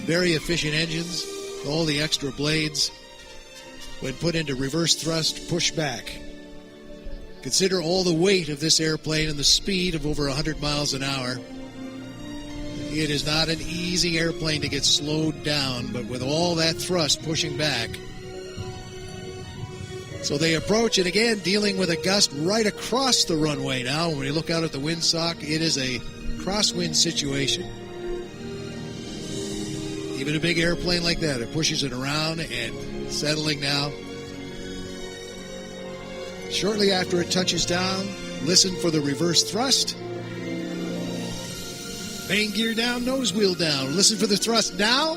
Speaker 9: very efficient engines, all the extra blades, when put into reverse thrust, push back. Consider all the weight of this airplane and the speed of over 100 miles an hour. It is not an easy airplane to get slowed down, but with all that thrust pushing back. So they approach, and again, dealing with a gust right across the runway now. When you look out at the windsock, it is a crosswind situation. Even a big airplane like that, it pushes it around and settling now. Shortly after it touches down, listen for the reverse thrust. Main gear down, nose wheel down. Listen for the thrust now.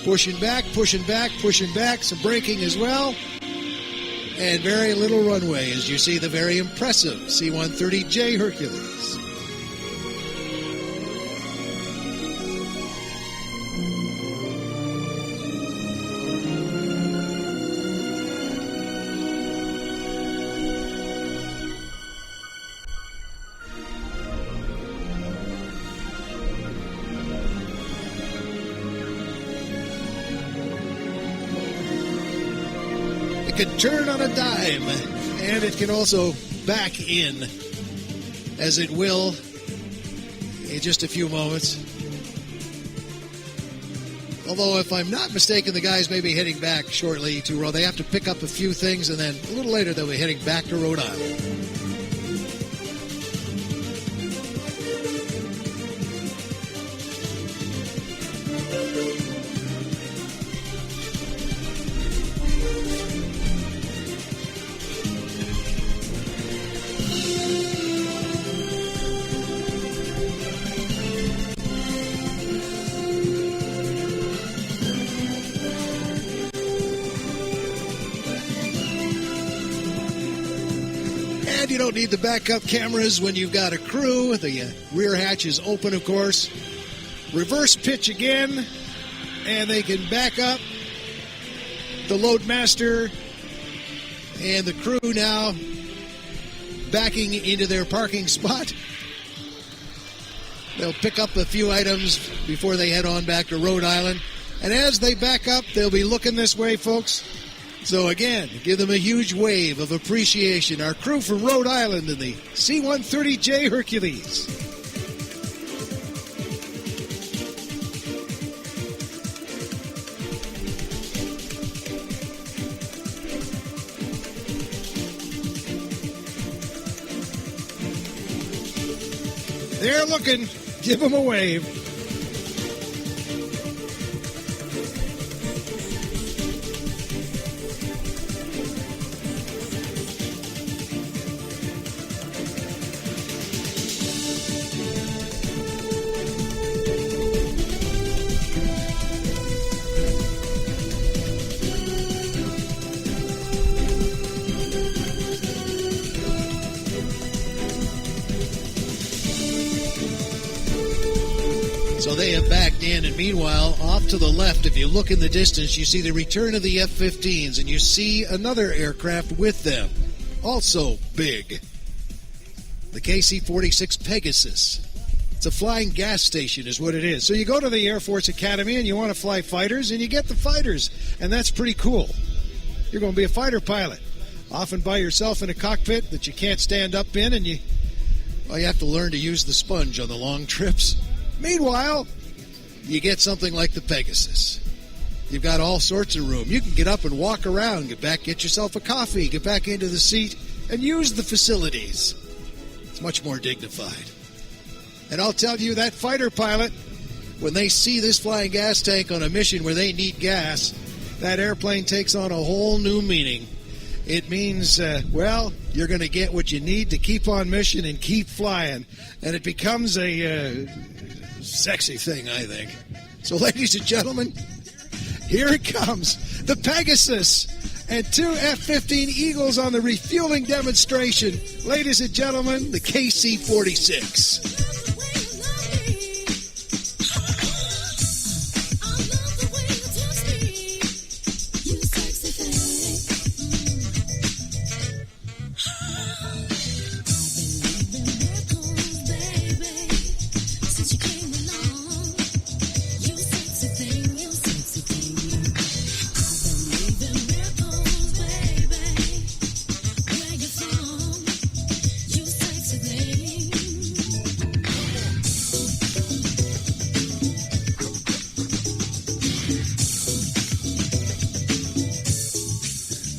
Speaker 9: Pushing back, pushing back, pushing back. Some braking as well. And very little runway as you see the very impressive C-130J Hercules. Can turn on a dime, and it can also back in, as it will in just a few moments. Although, if I'm not mistaken, the guys may be heading back shortly to Rhode. They have to pick up a few things, and then a little later they'll be heading back to Rhode Island. You don't need the backup cameras when you've got a crew. The rear hatch is open, of course. Reverse pitch again, and they can back up. The loadmaster and the crew now backing into their parking spot. They'll pick up a few items before they head on back to Rhode Island. And as they back up, they'll be looking this way, folks. So again, give them a huge wave of appreciation. Our crew from Rhode Island in the C-130J Hercules. They're looking. Give them a wave.
Speaker 20: may have backed in, and meanwhile, off to the left, if you look in the distance, you see the return of the F-15s, and you see another aircraft with them, also big. The KC-46 Pegasus. It's a flying gas station is what it is. So you go to the Air Force Academy and you want to fly fighters, and you get the fighters, and that's pretty cool. You're going to be a fighter pilot, often by yourself in a cockpit that you can't stand up in, and you have to learn to use the sponge on the long trips. Meanwhile, you get something like the Pegasus. You've got all sorts of room. You can get up and walk around, get back, get yourself a coffee, get back into the seat, and use the facilities. It's much more dignified. And I'll tell you, that fighter pilot, when they see this flying gas tank on a mission where they need gas, that airplane takes on a whole new meaning. It means, you're going to get what you need to keep on mission and keep flying. And it becomes a sexy thing, I think. So, ladies and gentlemen, here it comes. The Pegasus and 2 F-15 Eagles on the refueling demonstration. Ladies and gentlemen, the KC-46.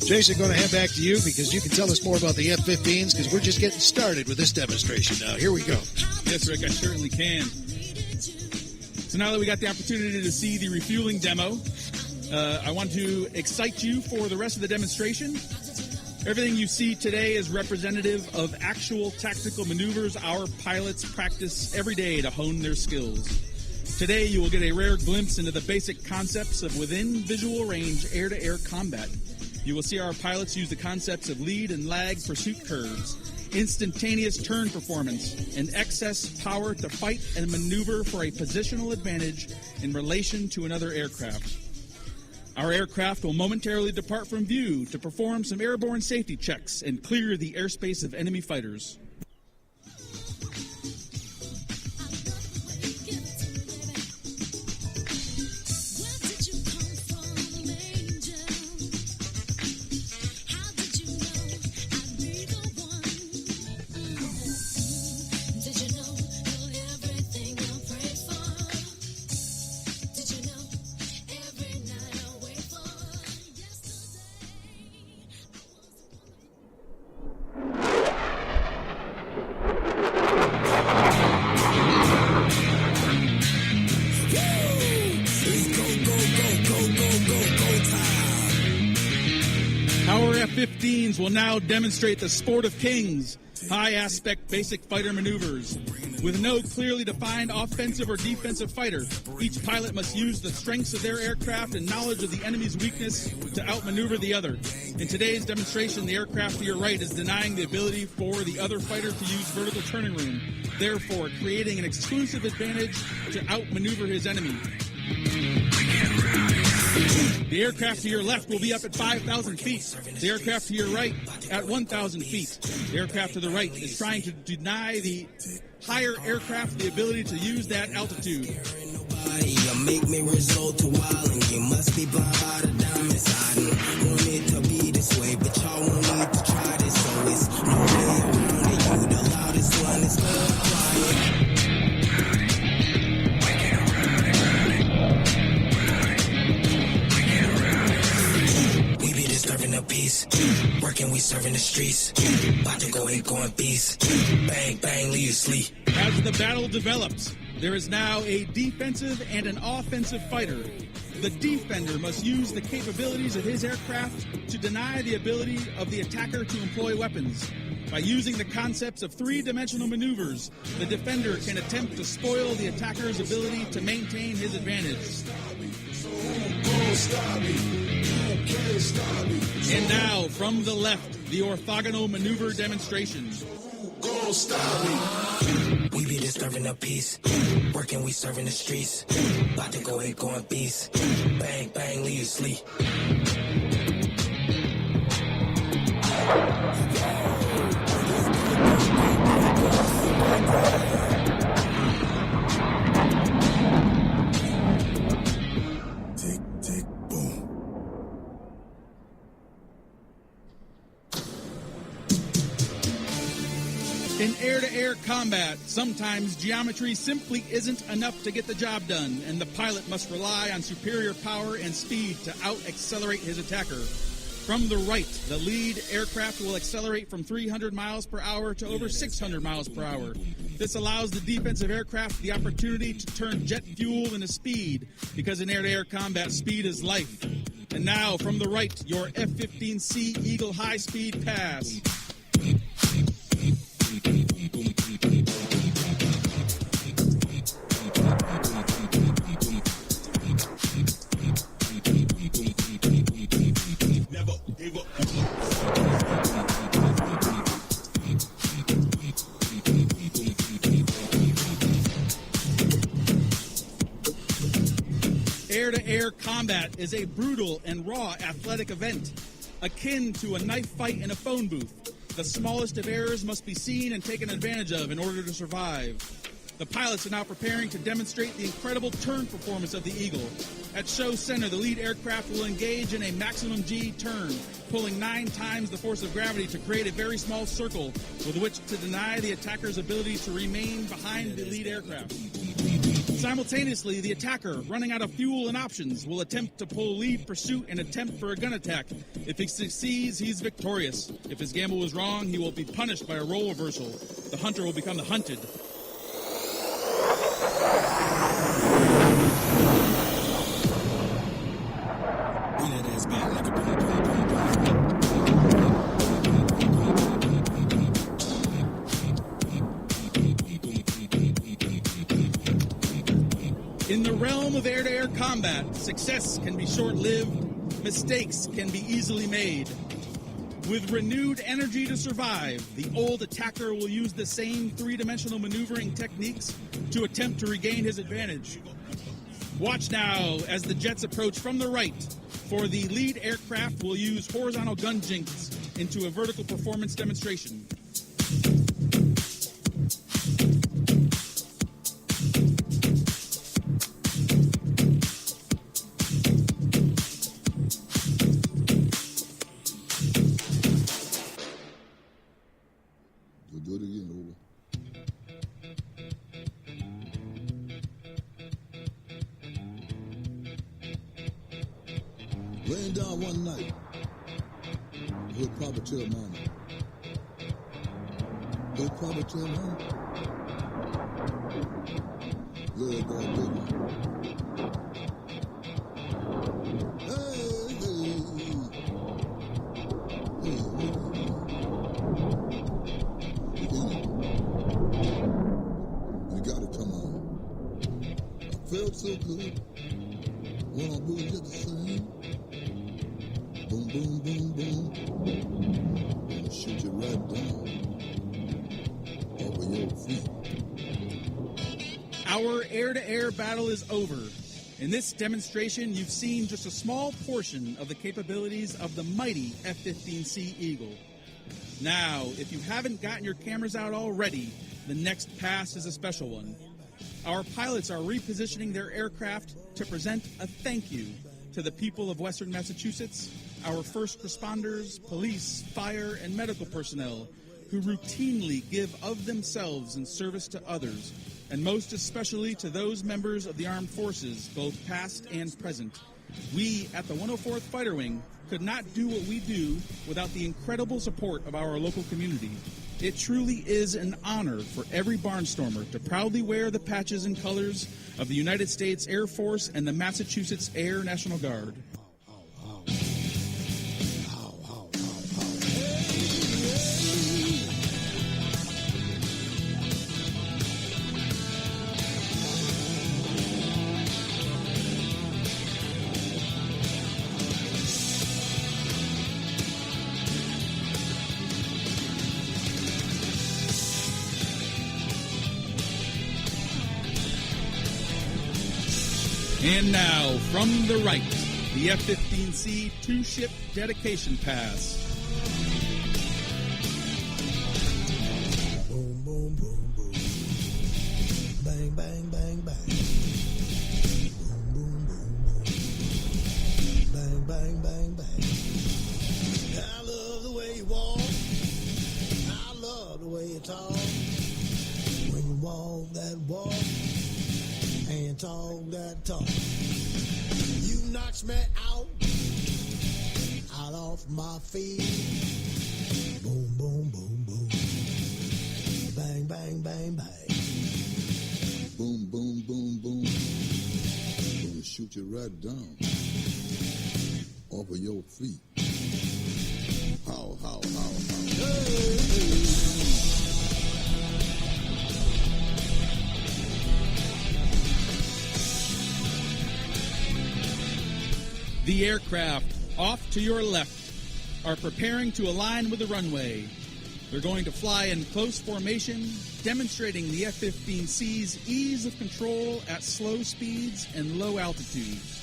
Speaker 20: Jason, going to hand back to you because you can tell us more about the F-15s because we're just getting started with this demonstration now. Here we go.
Speaker 21: Yes, Rick, I certainly can. So now that we got the opportunity to see the refueling demo, I want to excite you for the rest of the demonstration. Everything you see today is representative of actual tactical maneuvers our pilots practice every day to hone their skills. Today, you will get a rare glimpse into the basic concepts of within visual range air-to-air combat. You will see our pilots use the concepts of lead and lag pursuit curves, instantaneous turn performance, and excess power to fight and maneuver for a positional advantage in relation to another aircraft. Our aircraft will momentarily depart from view to perform some airborne safety checks and clear the airspace of enemy fighters. F-15s will now demonstrate the sport of kings, high-aspect basic fighter maneuvers. With no clearly defined offensive or defensive fighter, each pilot must use the strengths of their aircraft and knowledge of the enemy's weakness to outmaneuver the other. In today's demonstration, the aircraft to your right is denying the ability for the other fighter to use vertical turning room, therefore creating an exclusive advantage to outmaneuver his enemy. The aircraft to your left will be up at 5,000 feet. The aircraft to your right at 1,000 feet. The aircraft to the right is trying to deny the higher aircraft the ability to use that altitude.
Speaker 6: You make me resort to wild, and you must be blind by the diamonds. I don't want it to be this way, but y'all want me to try this, so it's no way around it. You the loudest one, it's gonna quiet. Peace. Working, we serving the streets. About to go in, going beast. Bang, bang, leave you sleep.
Speaker 21: As the battle develops, there is now a defensive and an offensive fighter. The defender must use the capabilities of his aircraft to deny the ability of the attacker to employ weapons. By using the concepts of three-dimensional maneuvers, the defender can attempt to spoil the attacker's ability to maintain his advantage. And now, from the left, the orthogonal maneuver demonstration.
Speaker 6: won't stop me. We be disturbing the peace. Working, we serving the streets. About to go ahead, going beast. Bang, bang, leave you sleep.
Speaker 1: Tick, tick, boom.
Speaker 21: In air-to-air combat, sometimes geometry simply isn't enough to get the job done, and the pilot must rely on superior power and speed to out-accelerate his attacker. From the right, the lead aircraft will accelerate from 300 miles per hour to over 600 miles per hour. This allows the defensive aircraft the opportunity to turn jet fuel into speed, because in air-to-air combat, speed is life. And now, from the right, your F-15C Eagle high-speed pass. Air-to-air combat is a brutal and raw athletic event, akin to a knife fight in a phone booth. The smallest of errors must be seen and taken advantage of in order to survive. The pilots are now preparing to demonstrate the incredible turn performance of the Eagle. At show center, the lead aircraft will engage in a maximum G turn, pulling 9 times the force of gravity to create a very small circle with which to deny the attacker's ability to remain behind the lead aircraft. Simultaneously, the attacker, running out of fuel and options, will attempt to pull lead pursuit and attempt for a gun attack. If he succeeds, he's victorious. If his gamble was wrong, he will be punished by a role reversal. The hunter will become the hunted.
Speaker 6: Bring that ass back like a boom, boom,
Speaker 21: In the realm of air-to-air combat, success can be short-lived, mistakes can be easily made. With renewed energy to survive, the old attacker will use the same three-dimensional maneuvering techniques to attempt to regain his advantage. Watch now as the jets approach from the right, for the lead aircraft will use horizontal gun jinks into a vertical performance demonstration.
Speaker 1: Do it again, over. Laying down one night, he'll probably tell mama. He'll probably tell mama. Little boy, baby. Hey, hey, hey, hey. You gotta come on. I felt so good when I moved at the same. Boom, boom, boom, boom. Gonna shoot you right down over your feet.
Speaker 21: Our air-to-air battle is over. In this demonstration, you've seen just a small portion of the capabilities of the mighty F-15C Eagle. Now, if you haven't gotten your cameras out already, the next pass is a special one. Our pilots are repositioning their aircraft to present a thank you to the people of Western Massachusetts, our first responders, police, fire, and medical personnel who routinely give of themselves in service to others, and most especially to those members of the armed forces, both past and present. We at the 104th Fighter Wing could not do what we do without the incredible support of our local community. It truly is an honor for every barnstormer to proudly wear the patches and colors of the United States Air Force and the Massachusetts Air National Guard. And now, from the right, the F-15C two-ship dedication pass.
Speaker 18: Boom, boom, boom, boom. Bang, bang, bang, bang. Boom, boom, boom, boom. Bang, bang, bang, bang. I love the way you walk. I love the way you talk. When you walk that walk and talk that talk. You knocks me out off my feet. Boom, boom, boom, boom. Bang, bang, bang, bang.
Speaker 3: Boom, boom, boom, boom. Gonna shoot you right down off of your feet. How, how, how, how. Hey.
Speaker 21: The aircraft off to your left are preparing to align with the runway. They're going to fly in close formation, demonstrating the F-15C's ease of control at slow speeds and low altitudes.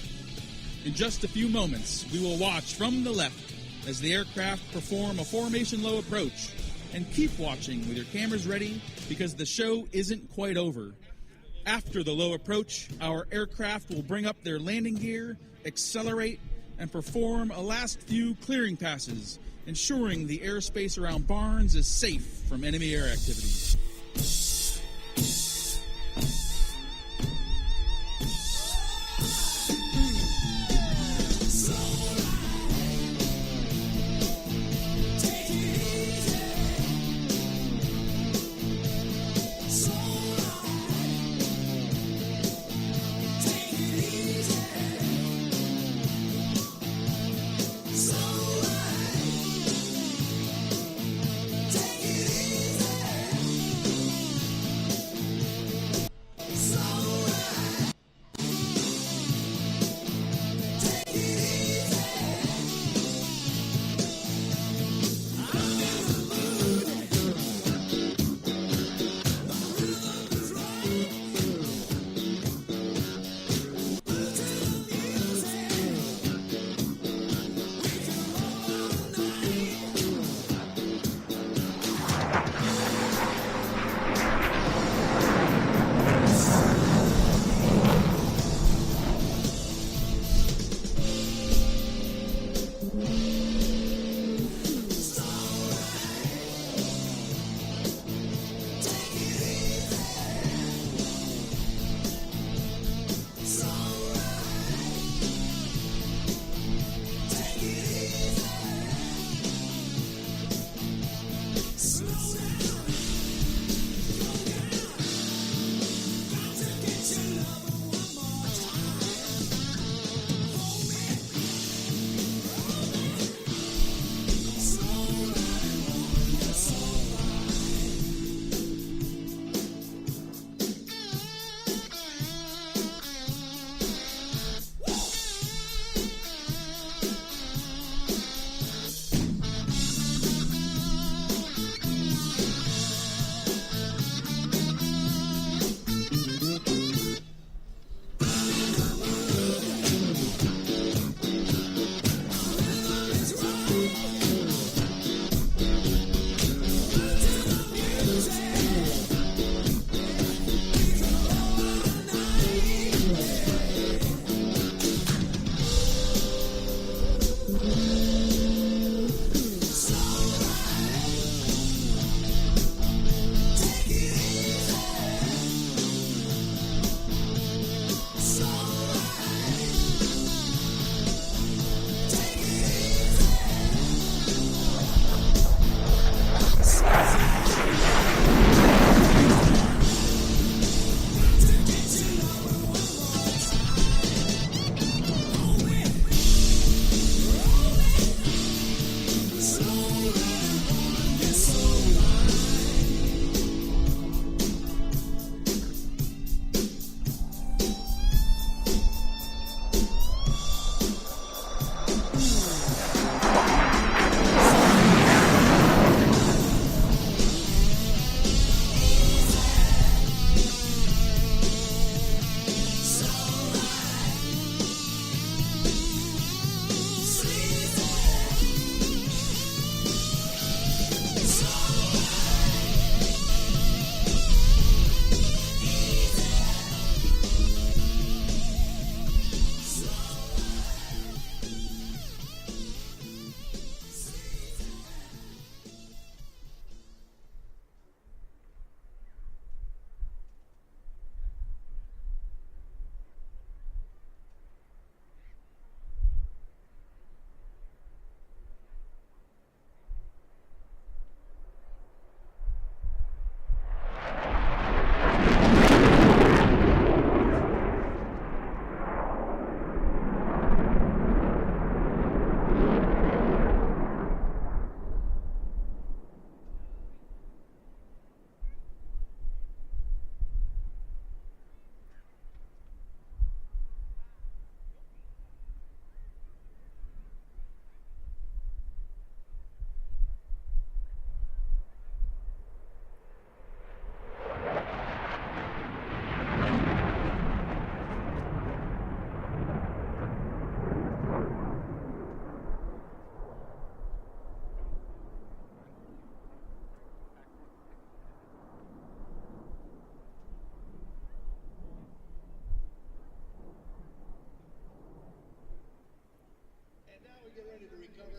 Speaker 21: In just a few moments, we will watch from the left as the aircraft perform a formation low approach. And keep watching with your cameras ready because the show isn't quite over. After the low approach, our aircraft will bring up their landing gear, accelerate, and perform a last few clearing passes, ensuring the airspace around Barnes is safe from enemy air activity.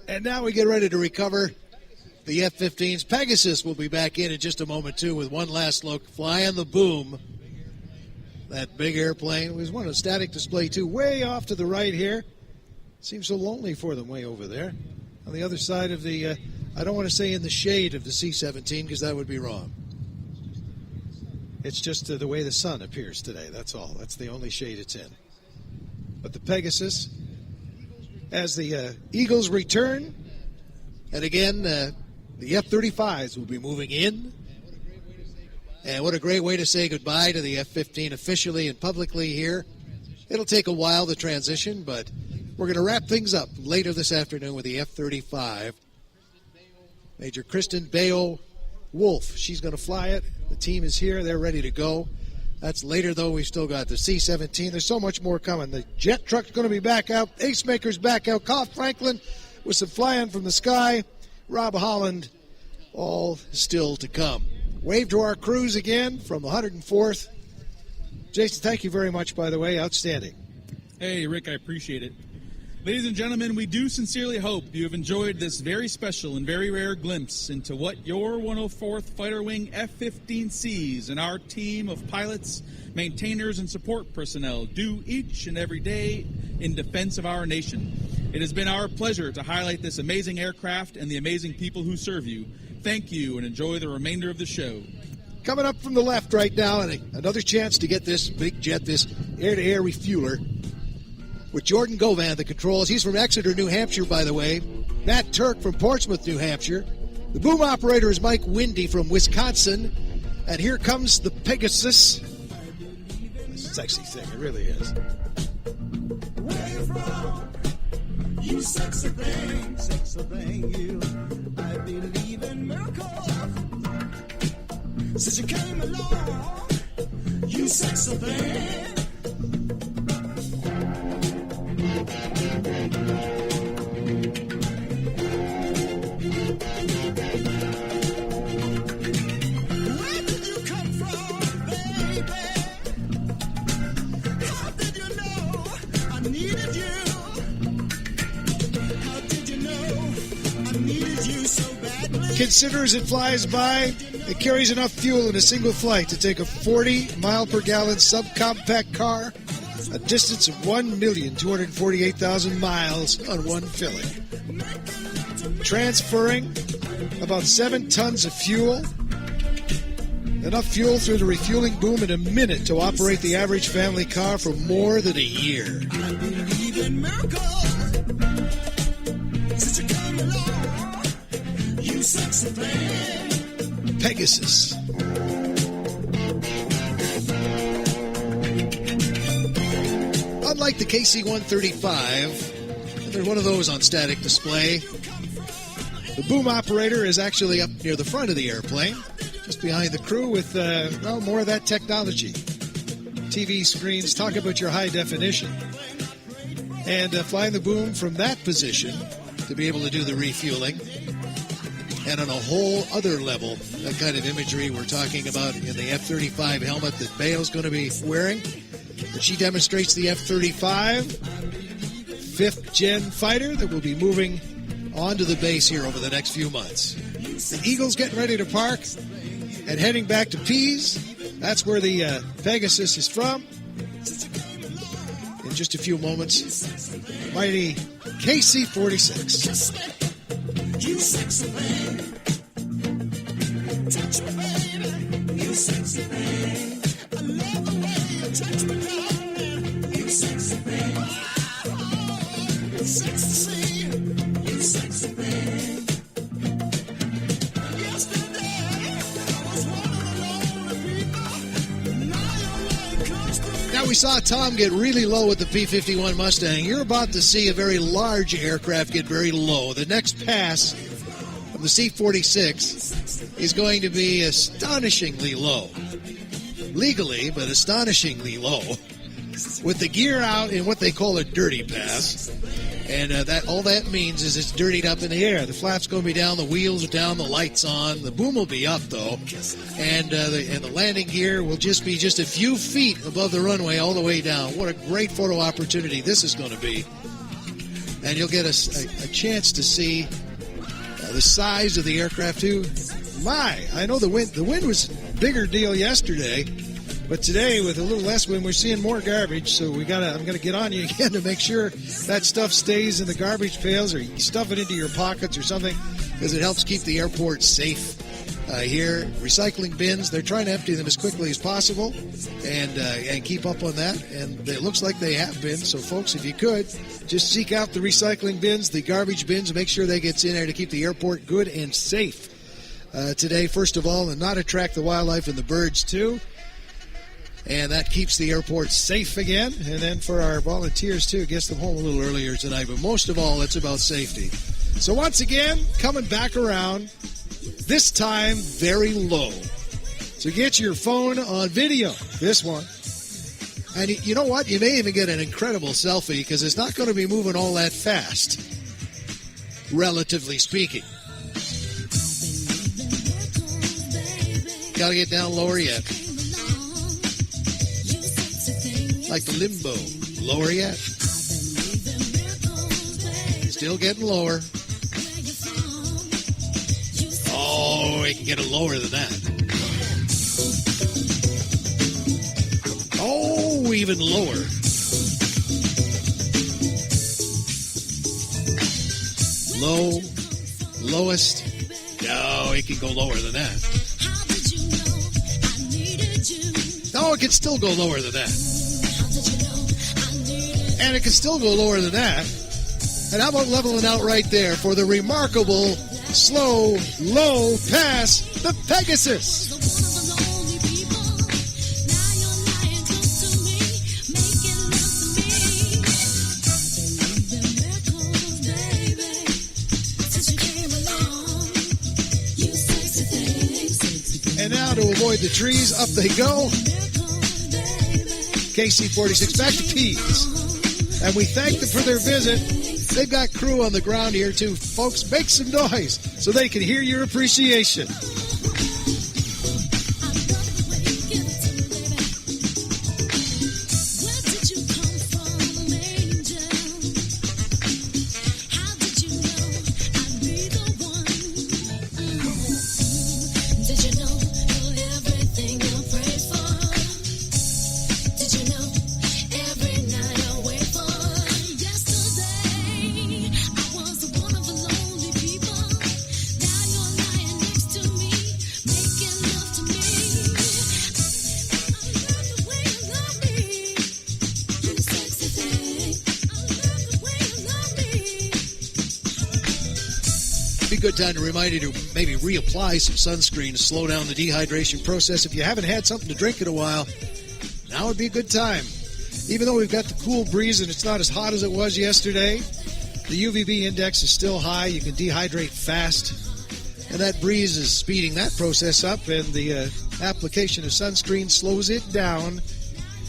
Speaker 20: And now we get ready to recover the F-15s. Pegasus will be back in just a moment, too, with one last look. Flying the boom. That big airplane. It was one of static display, too, way off to the right here. Seems so lonely for them way over there. On the other side of the, I don't want to say in the shade of the C-17 because that would be wrong. It's just the way the sun appears today. That's all. That's the only shade it's in. But the Pegasus, as the Eagles return, and again, the F-35s will be moving in. And what a great way to say goodbye to the F-15 officially and publicly here. It'll take a while to transition, but we're going to wrap things up later this afternoon with the F-35. Major Kristen Bayo-Wolf, she's going to fly it. The team is here. They're ready to go. That's later, though. We've still got the C-17. There's so much more coming. The jet truck's going to be back out. Ace Maker's back out. Koff Franklin with some flying from the sky. Rob Holland, all still to come. Wave to our crews again from the 104th. Jason, thank you very much, by the way. Outstanding.
Speaker 21: Hey, Rick, I appreciate it. Ladies and gentlemen, we do sincerely hope you have enjoyed this very special and very rare glimpse into what your 104th Fighter Wing F-15Cs and our team of pilots, maintainers, and support personnel do each and every day in defense of our nation. It has been our pleasure to highlight this amazing aircraft and the amazing people who serve you. Thank you, and enjoy the remainder of the show.
Speaker 20: Coming up from the left right now, and another chance to get this big jet, this air-to-air refueler, with Jordan Govan at the controls. He's from Exeter, New Hampshire, by the way. Matt Turk from Portsmouth, New Hampshire. The boom operator is Mike Windy from Wisconsin. And here comes the Pegasus. It's a sexy thing, it really is.
Speaker 1: You sexy thing, you. I believe in miracles. Since you came along, you sexy thing. Where did you come from, baby? How did you know I needed you? How did you know I needed you so badly?
Speaker 20: Consider as it flies by, it carries enough fuel in a single flight to take a 40-mile-per-gallon subcompact car a distance of 1,248,000 miles on one filling. Transferring about 7 tons of fuel. Enough fuel through the refueling boom in a minute to operate the average family car for more than a year.
Speaker 1: I believe in miracles. Since you come along, you sexy thing.
Speaker 20: Pegasus. Unlike the KC-135, there's one of those on static display. The boom operator is actually up near the front of the airplane, just behind the crew with, more of that technology. TV screens talk about your high definition. And flying the boom from that position to be able to do the refueling. And on a whole other level, that kind of imagery we're talking about in the F-35 helmet that Bayo's going to be wearing. But she demonstrates the F-35, 5th-gen fighter that will be moving onto the base here over the next few months. The Eagles getting ready to park and heading back to Pease. That's where the Pegasus is from. In just a few moments, mighty KC-46.
Speaker 1: You sexy thing. Touch me, baby. You sexy thing. I love the way you touch me, darling. You sexy thing. It's sexy to see you. You sexy thing. Yesterday, I was one of the lonely people. Now your love comes through.
Speaker 20: Now we saw Tom get really low with the P-51 Mustang. You're about to see a very large aircraft get very low. The next pass of the C-46 is going to be astonishingly low. Legally, but astonishingly low. With the gear out in what they call a dirty pass. And that all that means is it's dirtied up in the air. The flap's going to be down, the wheels are down, the lights on. The boom will be up, though. And the landing gear will just be just a few feet above the runway all the way down. What a great photo opportunity this is going to be. and you'll get a chance to see the size of the aircraft too. I know the wind was a bigger deal yesterday, but today with a little less wind, we're seeing more garbage. So I'm gonna get on you again to make sure that stuff stays in the garbage pails, or you stuff it into your pockets or something, because it helps keep the airport safe. Here, recycling bins, they're trying to empty them as quickly as possible and keep up on that. And it looks like they have been. So, folks, if you could, just seek out the recycling bins, the garbage bins, and make sure they get in there to keep the airport good and safe. Today, first of all, and not attract the wildlife and the birds, too. And that keeps the airport safe again. And then for our volunteers, too, gets them home a little earlier tonight. But most of all, it's about safety. So once again, coming back around, this time very low. So get your phone on video, this one. And you know what? You may even get an incredible selfie, because it's not going to be moving all that fast, relatively speaking. Got to get down lower yet. Like the limbo. Lower yet. Still getting lower. Oh, it can get it lower than that. Oh, even lower. Low, lowest. No, it can go lower than that. No, it can still go lower than that. And it can still go lower than that. And how about leveling out right there for the remarkable slow, low pass, the Pegasus. And now to avoid the trees, up they go. KC-46 back to Pease. And we thank them for their visit. They've got crew on the ground here, too. Folks, make some noise so they can hear your appreciation. Good time to remind you to maybe reapply some sunscreen to slow down the dehydration process. If you haven't had something to drink in a while, now would be a good time. Even though we've got the cool breeze and it's not as hot as it was yesterday, the UVB index is still high. You can dehydrate fast, and that breeze is speeding that process up, and the application of sunscreen slows it down,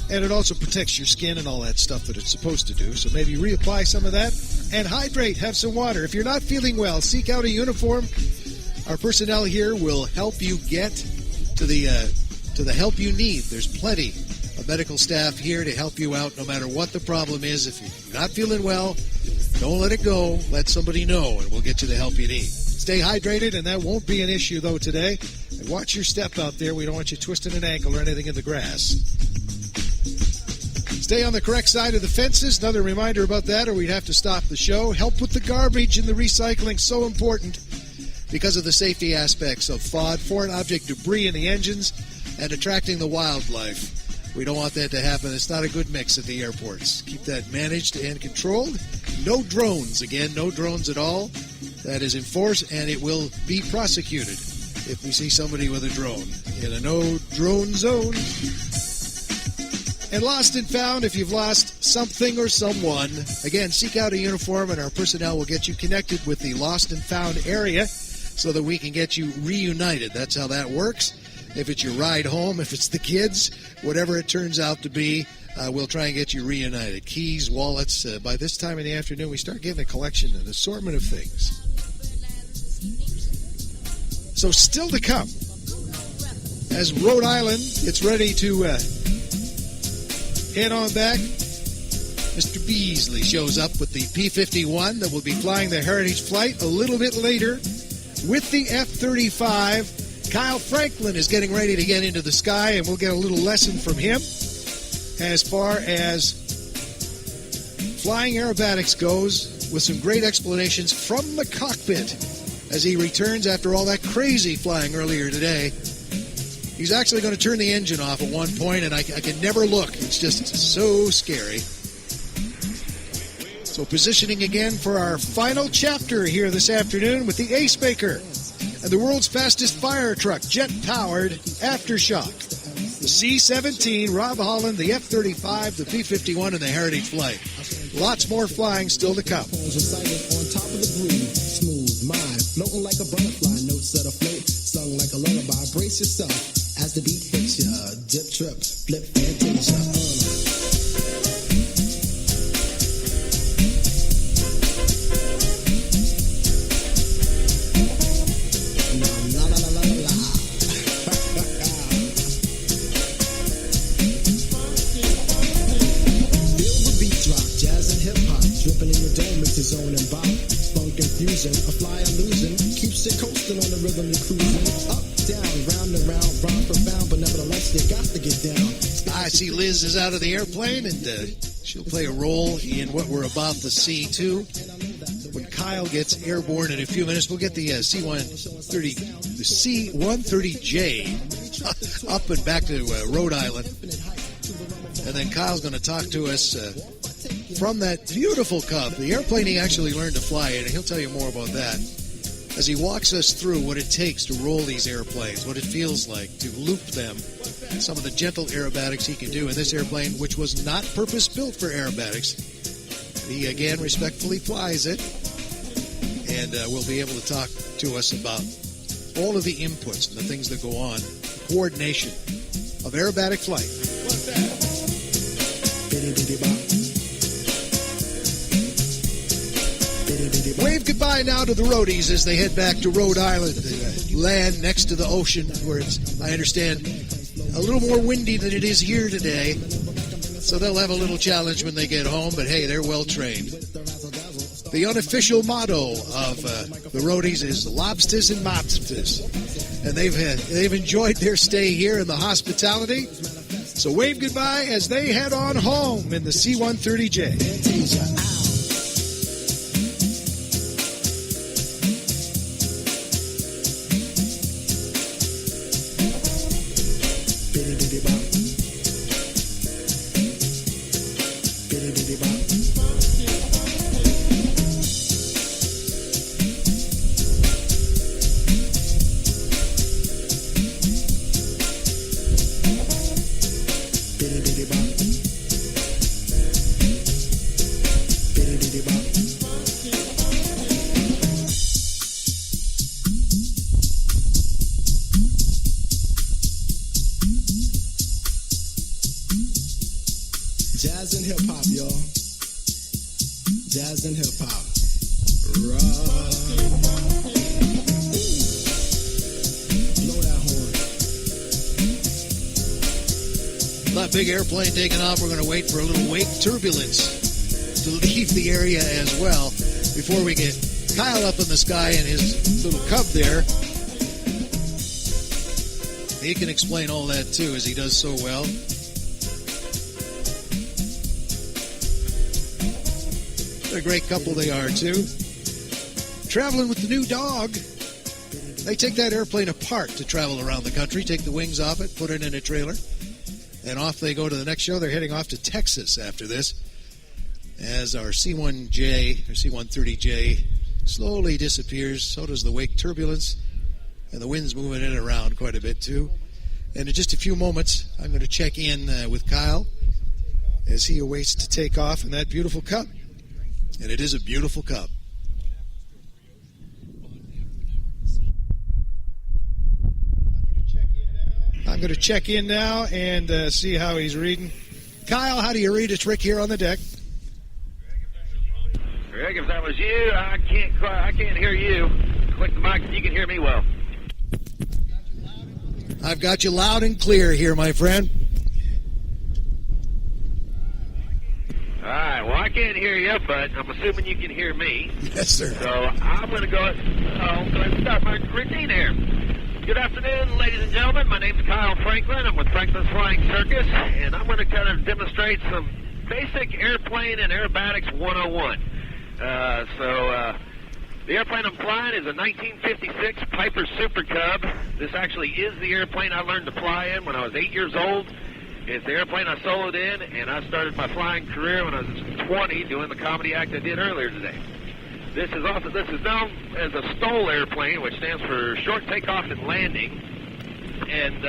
Speaker 20: and it also protects your skin and all that stuff that it's supposed to do. So maybe reapply some of that. And hydrate, have some water. If you're not feeling well, seek out a uniform. Our personnel here will help you get to the help you need. There's plenty of medical staff here to help you out no matter what the problem is. If you're not feeling well, don't let it go. Let somebody know, and we'll get you the help you need. Stay hydrated, and that won't be an issue, though, today. And watch your step out there. We don't want you twisting an ankle or anything in the grass. Stay on the correct side of the fences. Another reminder about that, or we'd have to stop the show. Help with the garbage and the recycling. So important because of the safety aspects of FOD, foreign object debris in the engines, and attracting the wildlife. We don't want that to happen. It's not a good mix at the airports. Keep that managed and controlled. No drones. Again, no drones at all. That is in force, and it will be prosecuted if we see somebody with a drone in a no-drone zone. And lost and found, if you've lost something or someone, again, seek out a uniform, and our personnel will get you connected with the lost and found area so that we can get you reunited. That's how that works. If it's your ride home, if it's the kids, whatever it turns out to be, we'll try and get you reunited. Keys, wallets. By this time in the afternoon, we start getting a collection, an assortment of things. So still to come, as Rhode Island gets ready to head on back Mr. Beasley shows up with the P-51 that will be flying the Heritage flight a little bit later with the F-35. Kyle Franklin is getting ready to get into the sky, and we'll get a little lesson from him as far as flying aerobatics goes, with some great explanations from the cockpit as he returns after all that crazy flying earlier today. He's actually going to turn the engine off at one point, and I can never look. It's just so scary. So positioning again for our final chapter here this afternoon with the Ace Maker and the world's fastest fire truck, jet-powered Aftershock. The C-17, Rob Holland, the F-35, the P-51, and the Heritage flight. Lots more flying still to come.
Speaker 18: Recited on top of the groove, smooth mind, floating like a butterfly, notes that afloat, sung like a lullaby. Brace yourself as the beat hits ya. Dip, trip, flip, fantasia. Zone and bop, funk and fusion, a fly illusion, keeps you coasting on the rhythm you're cruising, up, down, round and round, round profound, but nevertheless you got to get down.
Speaker 20: I see Liz is out of the airplane, and she'll play a role in what we're about to see too. When Kyle gets airborne in a few minutes, we'll get the C-130J up and back to Rhode Island, and then Kyle's going to talk to us from that beautiful Cub, the airplane he actually learned to fly in, and he'll tell you more about that as he walks us through what it takes to roll these airplanes, what it feels like to loop them, some of the gentle aerobatics he can do in this airplane, which was not purpose-built for aerobatics. He, again, respectfully flies it, and will be able to talk to us about all of the inputs and the things that go on, the coordination of aerobatic flight. What's that? Wave goodbye now to the roadies as they head back to Rhode Island, the land next to the ocean, where it's, I understand, a little more windy than it is here today. So they'll have a little challenge when they get home, but hey, they're well trained. The unofficial motto of the roadies is lobsters and mobsters, and they've enjoyed their stay here in the hospitality. So wave goodbye as they head on home in the C-130J.
Speaker 18: Jazz and hip hop, y'all. Jazz and hip hop. Blow that horn.
Speaker 20: That big airplane taking off. We're going to wait for a little wake turbulence to leave the area as well before we get Kyle up in the sky and his little Cub there. He can explain all that too, as he does so well. What a great couple they are, too. Traveling with the new dog. They take that airplane apart to travel around the country, take the wings off it, put it in a trailer, and off they go to the next show. They're heading off to Texas after this, as our C-1J, or C-130J, slowly disappears. So does the wake turbulence, and the wind's moving in and around quite a bit, too. And in just a few moments, I'm going to check in with Kyle as he awaits to take off in that beautiful Cub. And it is a beautiful Cub. I'm going to check in now and see how he's reading. Kyle, how do you read? It's Rick here on the deck.
Speaker 4: Rick, if that was you, I can't hear you. Click the mic if you can hear me well.
Speaker 20: I've got you loud and clear here, my friend.
Speaker 4: All right, well, can't hear you, but I'm assuming you can hear me.
Speaker 3: Yes, sir.
Speaker 4: So I'm going to go ahead and start my routine here. Good afternoon, ladies and gentlemen. My name's Kyle Franklin. I'm with Franklin's Flying Circus, and I'm going to kind of demonstrate some basic airplane and aerobatics 101. The airplane I'm flying is a 1956 Piper Super Cub. This actually is the airplane I learned to fly in when I was 8 years old. It's the airplane I soloed in, and I started my flying career when I was 20 doing the comedy act I did earlier today. This is known as a STOL airplane, which stands for Short Takeoff and Landing. And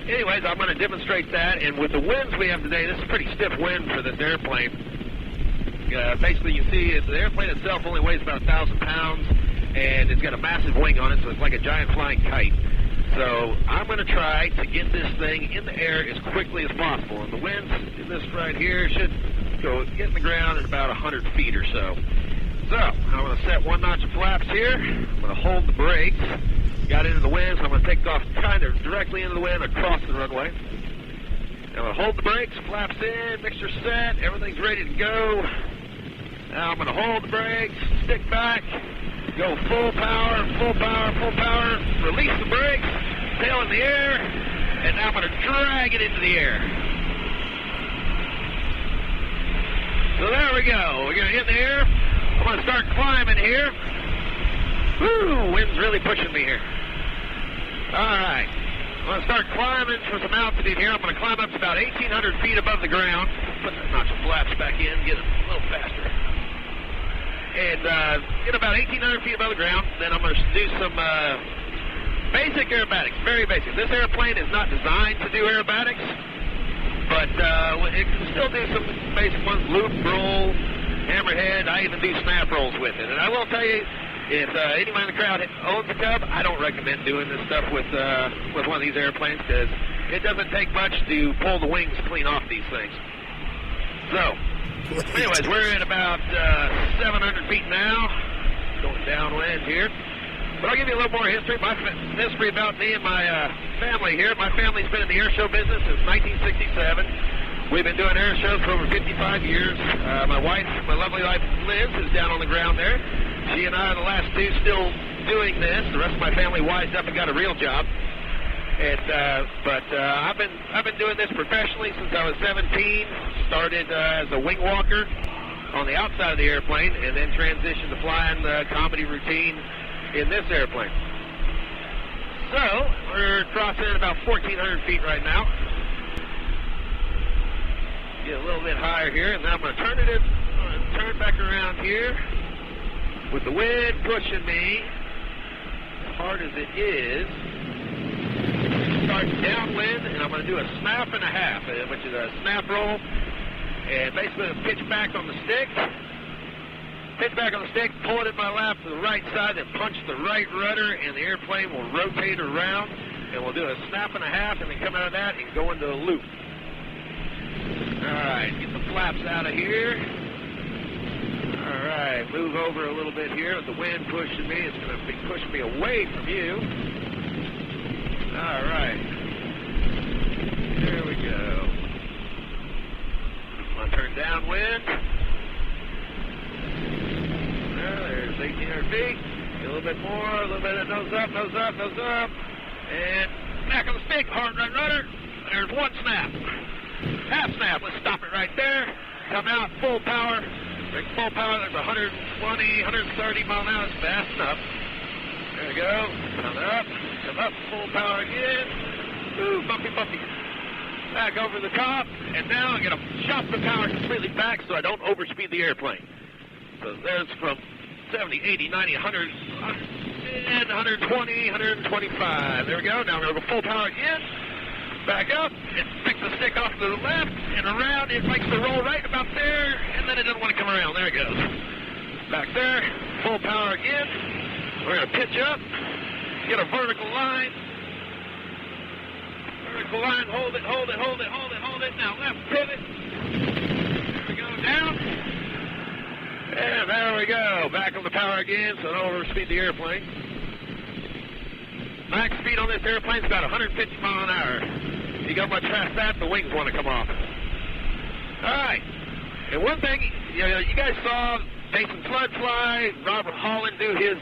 Speaker 4: anyways, I'm going to demonstrate that. And with the winds we have today, this is a pretty stiff wind for this airplane. Basically, you see the airplane itself only weighs about 1,000 pounds, and it's got a massive wing on it, so it's like a giant flying kite. So I'm going to try to get this thing in the air as quickly as possible. And the winds in this right here should get in the ground at about 100 feet or so. So I'm going to set one notch of flaps here. I'm going to hold the brakes. Got into the wind, so I'm going to take off kind of directly into the wind across the runway. I'm going to hold the brakes, flaps in, mixture set, everything's ready to go. Now I'm going to hold the brakes, stick back, go full power, full power, full power, release the brakes, tail in the air, and now I'm going to drag it into the air. So there we go. We're going to hit the air. I'm going to start climbing here. Woo, wind's really pushing me here. All right. I'm going to start climbing for some altitude here. I'm going to climb up to about 1,800 feet above the ground. Put that notch of flaps back in, get it a little faster. And get about 1,800 feet above the ground. Then I'm going to do some basic aerobatics, very basic. This airplane is not designed to do aerobatics, but it can still do some basic ones, loop, roll, hammerhead. I even do snap rolls with it. And I will tell you, if anyone in the crowd owns a Cub, I don't recommend doing this stuff with one of these airplanes because it doesn't take much to pull the wings clean off these things. So, anyways, we're at about 700 feet now, going downwind here. But I'll give you a little more history. History about me and my family here. My family's been in the air show business since 1967. We've been doing air shows for over 55 years. My wife, my lovely wife Liz, is down on the ground there. She and I are the last two still doing this. The rest of my family wised up and got a real job. But I've been doing this professionally since I was 17. Started as a wing walker on the outside of the airplane, and then transitioned to flying the comedy routine in this airplane. So we're crossing at about 1,400 feet right now. Get a little bit higher here, and then I'm going to turn back around here with the wind pushing me as hard as it is. Start downwind, and I'm going to do a snap and a half, which is a snap roll, and basically pitch back on the stick. Pitch back on the stick, pull it in my lap to the right side, and punch the right rudder, and the airplane will rotate around, and we'll do a snap and a half, and then come out of that and go into a loop. All right, get the flaps out of here. All right, move over a little bit here with the wind pushing me. It's going to be pushing me away from you. All right. There we go. I'm going to turn downwind. Well, there's 1,800 feet. Get a little bit more, a little bit of nose up, nose up, nose up. And back on the stick, hard right rudder. There's one snap. Half snap. Let's stop it right there. Come out full power. Bring full power. There's 120, 130 mile an hour. It's fast enough. There we go. Come up. Come up. Full power again. Ooh, bumpy, bumpy. Back over the top. And now I'm going to chop the power completely back so I don't overspeed the airplane. So there's from 70, 80, 90, 100, 120, 125. There we go. Now we're going to go full power again. Back up, and pick the stick off to the left, and around. It likes to roll right about there, and then it doesn't want to come around. There it goes. Back there, full power again. We're going to pitch up, get a vertical line. Vertical line, hold it, hold it, hold it, hold it, hold it. Now left pivot. There we go, down. And there we go. Back on the power again, so don't overspeed the airplane. Max speed on this airplane is about 150 miles an hour. If you go much past that, the wings want to come off. All right. And one thing, you guys saw Jason Flood fly, Robert Holland do his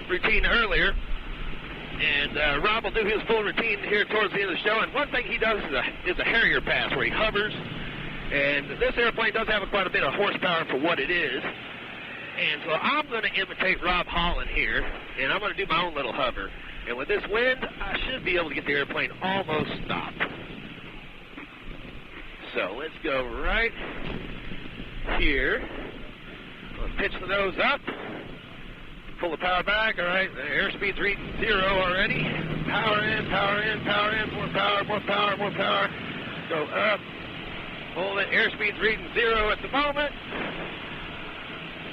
Speaker 4: routine earlier. And Rob will do his full routine here towards the end of the show. And one thing he does is a Harrier pass where he hovers. And this airplane does have quite a bit of horsepower for what it is. And so I'm going to imitate Rob Holland here, and I'm going to do my own little hover. And with this wind, I should be able to get the airplane almost stopped. So let's go right here. Let's pitch the nose up. Pull the power back. All right, the airspeed's reading 0 already. Power in, power in, power in. More power, more power, more power. Go up. Hold it. Airspeed's reading 0 at the moment.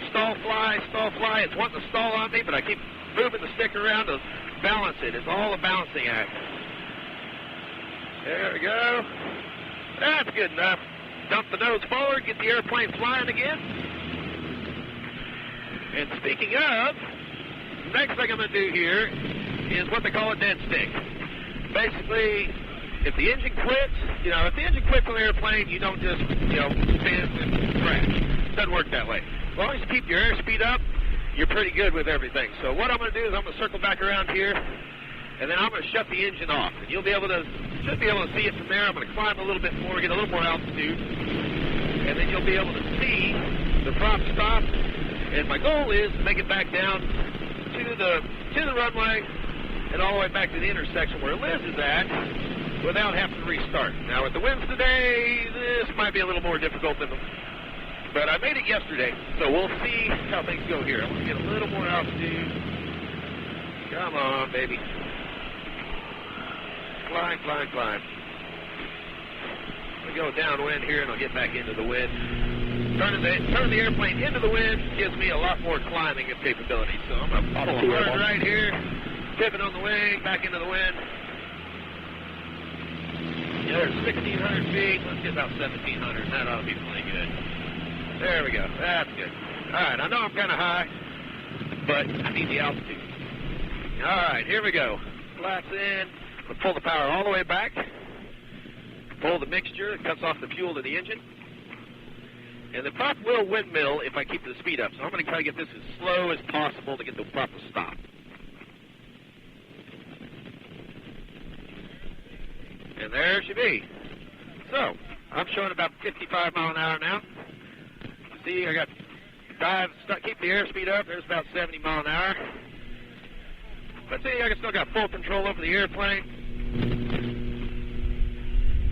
Speaker 4: Stall fly, stall fly. It's wanting to stall on me, but I keep moving the stick around to balance it. It's all a balancing act. There we go. That's good enough. Dump the nose forward, get the airplane flying again. And speaking of, the next thing I'm going to do here is what they call a dead stick. Basically, if the engine quits, if the engine quits on the airplane, you don't just, stand and crash. It doesn't work that way. As long as you keep your airspeed up, you're pretty good with everything. So what I'm going to do is I'm going to circle back around here, and then I'm going to shut the engine off. And you'll be able to, should be able to see it from there. I'm going to climb a little bit more, get a little more altitude, and then you'll be able to see the prop stop. And my goal is to make it back down to the runway and all the way back to the intersection where Liz is at without having to restart. Now with the winds today, this might be a little more difficult but I made it yesterday, so we'll see how things go here. I'm going to get a little more altitude. Come on, baby. Climb, climb, climb. We go downwind here, and I'll get back into the wind. Turning the airplane into the wind gives me a lot more climbing capability. So I'm going to pull hard right here, pivot on the wing, back into the wind. Yeah, there's 1,600 feet. Let's get about 1,700. That ought to be plenty good. There we go. That's good. All right, I know I'm kind of high, but I need the altitude. All right, here we go. Flaps in. We'll pull the power all the way back. Pull the mixture. It cuts off the fuel to the engine. And the prop will windmill if I keep the speed up. So I'm going to try to get this as slow as possible to get the prop to stop. And there she be. So I'm showing about 55 mile an hour now. See, I got dive, keep the airspeed up. There's about 70 mile an hour. But see, I still got full control over the airplane.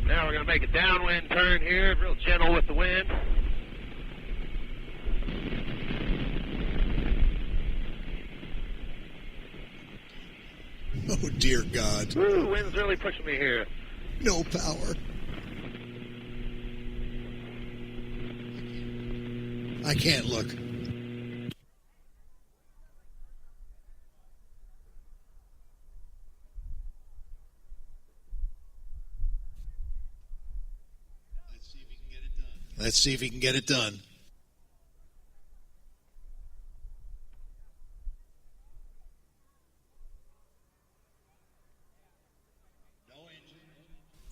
Speaker 4: Now we're going to make a downwind turn here, real gentle with the wind.
Speaker 9: Oh, dear God.
Speaker 4: Ooh, wind's really pushing me here.
Speaker 9: No power. I can't look. Let's see if he can get it done.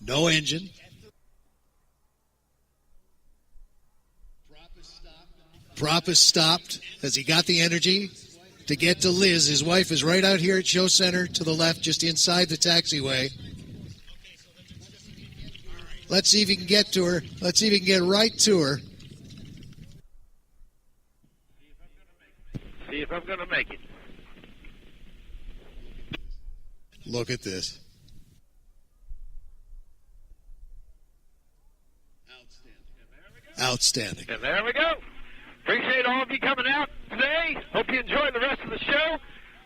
Speaker 9: No engine. Prop is stopped. Has he got the energy to get to Liz? His wife is right out here at Show Center to the left, just inside the taxiway. Let's see if he can get to her. Let's see if he can get right to her.
Speaker 4: See if I'm going to make it.
Speaker 9: Look at this. Outstanding.
Speaker 4: And there we go. Appreciate all of you coming out today. Hope you enjoyed the rest of the show.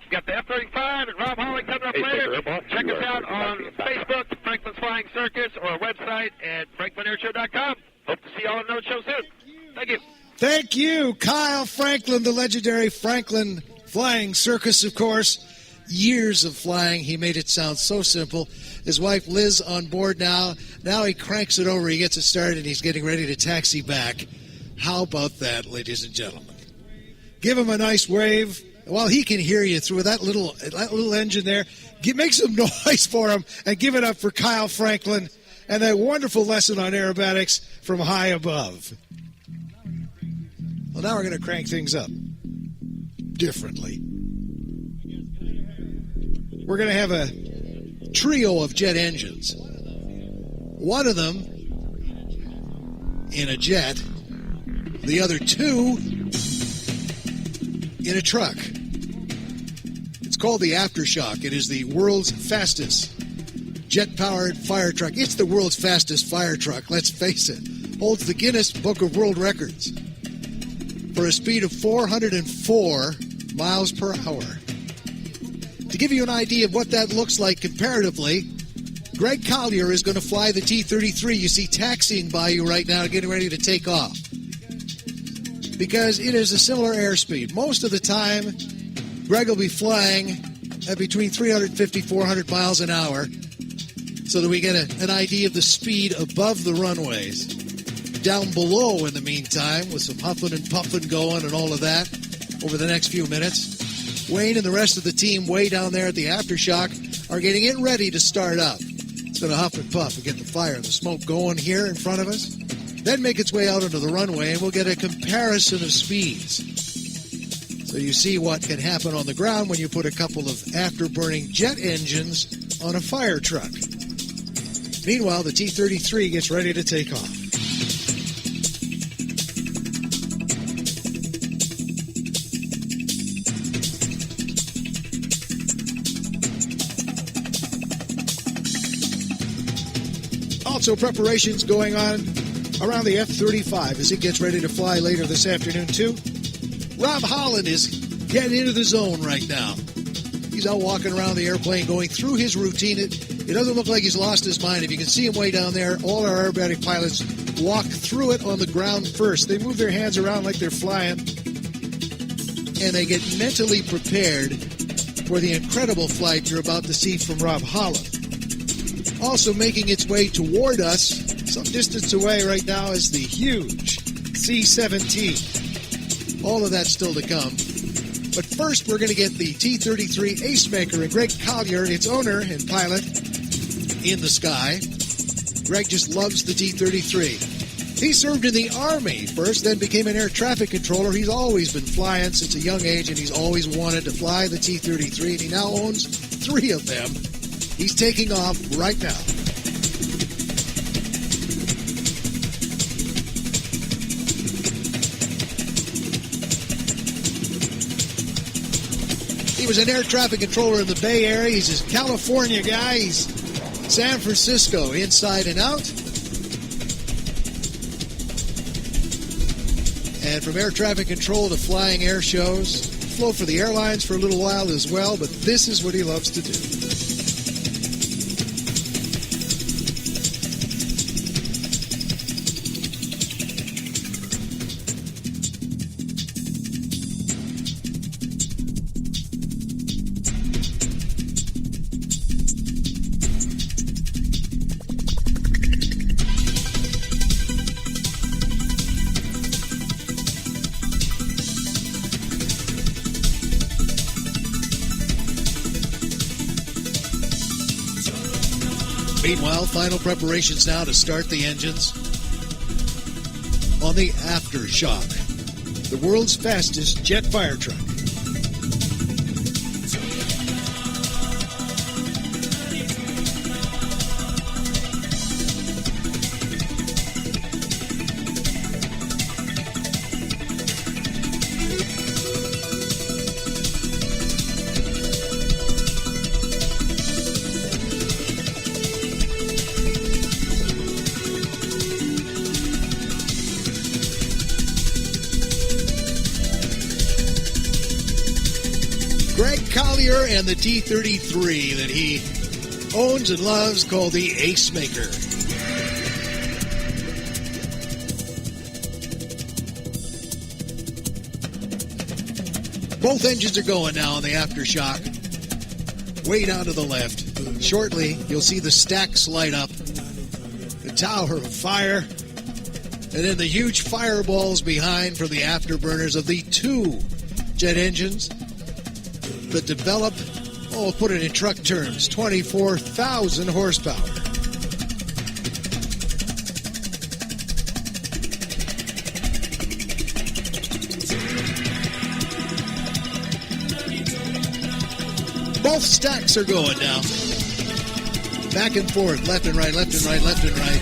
Speaker 4: We've got the F-35 and Rob Holly coming up later. Check us out on Facebook, Franklin's Flying Circus, or our website at franklinairshow.com. Hope to see you all on another show soon. Thank you.
Speaker 20: Thank you, Kyle Franklin, the legendary Franklin Flying Circus, of course. Years of flying. He made it sound so simple. His wife Liz on board now. Now he cranks it over. He gets it started, and he's getting ready to taxi back. How about that, ladies and gentlemen? Give him a nice wave. Well, he can hear you through that little engine there. Make some noise for him, and give it up for Kyle Franklin and that wonderful lesson on aerobatics from high above. Well, now we're going to crank things up differently. We're going to have a trio of jet engines. One of them in a jet, the other two in a truck. It's called the Aftershock. It is the world's fastest jet-powered fire truck. It's the world's fastest fire truck, let's face it. Holds the Guinness Book of World Records for a speed of 404 miles per hour. To give you an idea of what that looks like comparatively, Greg Collier is going to fly the T-33 you see taxiing by you right now, getting ready to take off. Because it is a similar airspeed. Most of the time, Greg will be flying at between 350, 400 miles an hour so that we get an idea of the speed above the runways. Down below, in the meantime, with some huffing and puffing going and all of that over the next few minutes, Wayne and the rest of the team way down there at the Aftershock are getting it ready to start up. It's going to huff and puff and get the fire and the smoke going here in front of us, then make its way out onto the runway, and we'll get a comparison of speeds. So you see what can happen on the ground when you put a couple of afterburning jet engines on a fire truck. Meanwhile, the T-33 gets ready to take off. Also, preparations going on around the F-35 as it gets ready to fly later this afternoon, too. Rob Holland is getting into the zone right now. He's out walking around the airplane, going through his routine. It doesn't look like he's lost his mind. If you can see him way down there, all our aerobatic pilots walk through it on the ground first. They move their hands around like they're flying, and they get mentally prepared for the incredible flight you're about to see from Rob Holland. Also making its way toward us, some distance away right now, is the huge C-17. All of that's still to come. But first, we're going to get the T-33 ace maker and Greg Collier, its owner and pilot, in the sky. Greg just loves the T-33. He served in the Army first, then became an air traffic controller. He's always been flying since a young age, and he's always wanted to fly the T-33, and he now owns 3 of them. He's taking off right now. He was an air traffic controller in the Bay Area. He's a California guy. He's San Francisco inside and out. And from air traffic control to flying air shows, flew for the airlines for a little while as well, but this is what he loves to do. Meanwhile, final preparations now to start the engines on the Aftershock, the world's fastest jet fire truck. And the T-33 that he owns and loves, called the Ace Maker. Both engines are going now on the Aftershock. Way down to the left. Shortly, you'll see the stacks light up. The tower of fire. And then the huge fireballs behind from the afterburners of the 2 jet engines that develop, put it in truck terms, 24,000 horsepower.
Speaker 9: Both stacks are going now. Back and forth, left and right, left and right, left and right.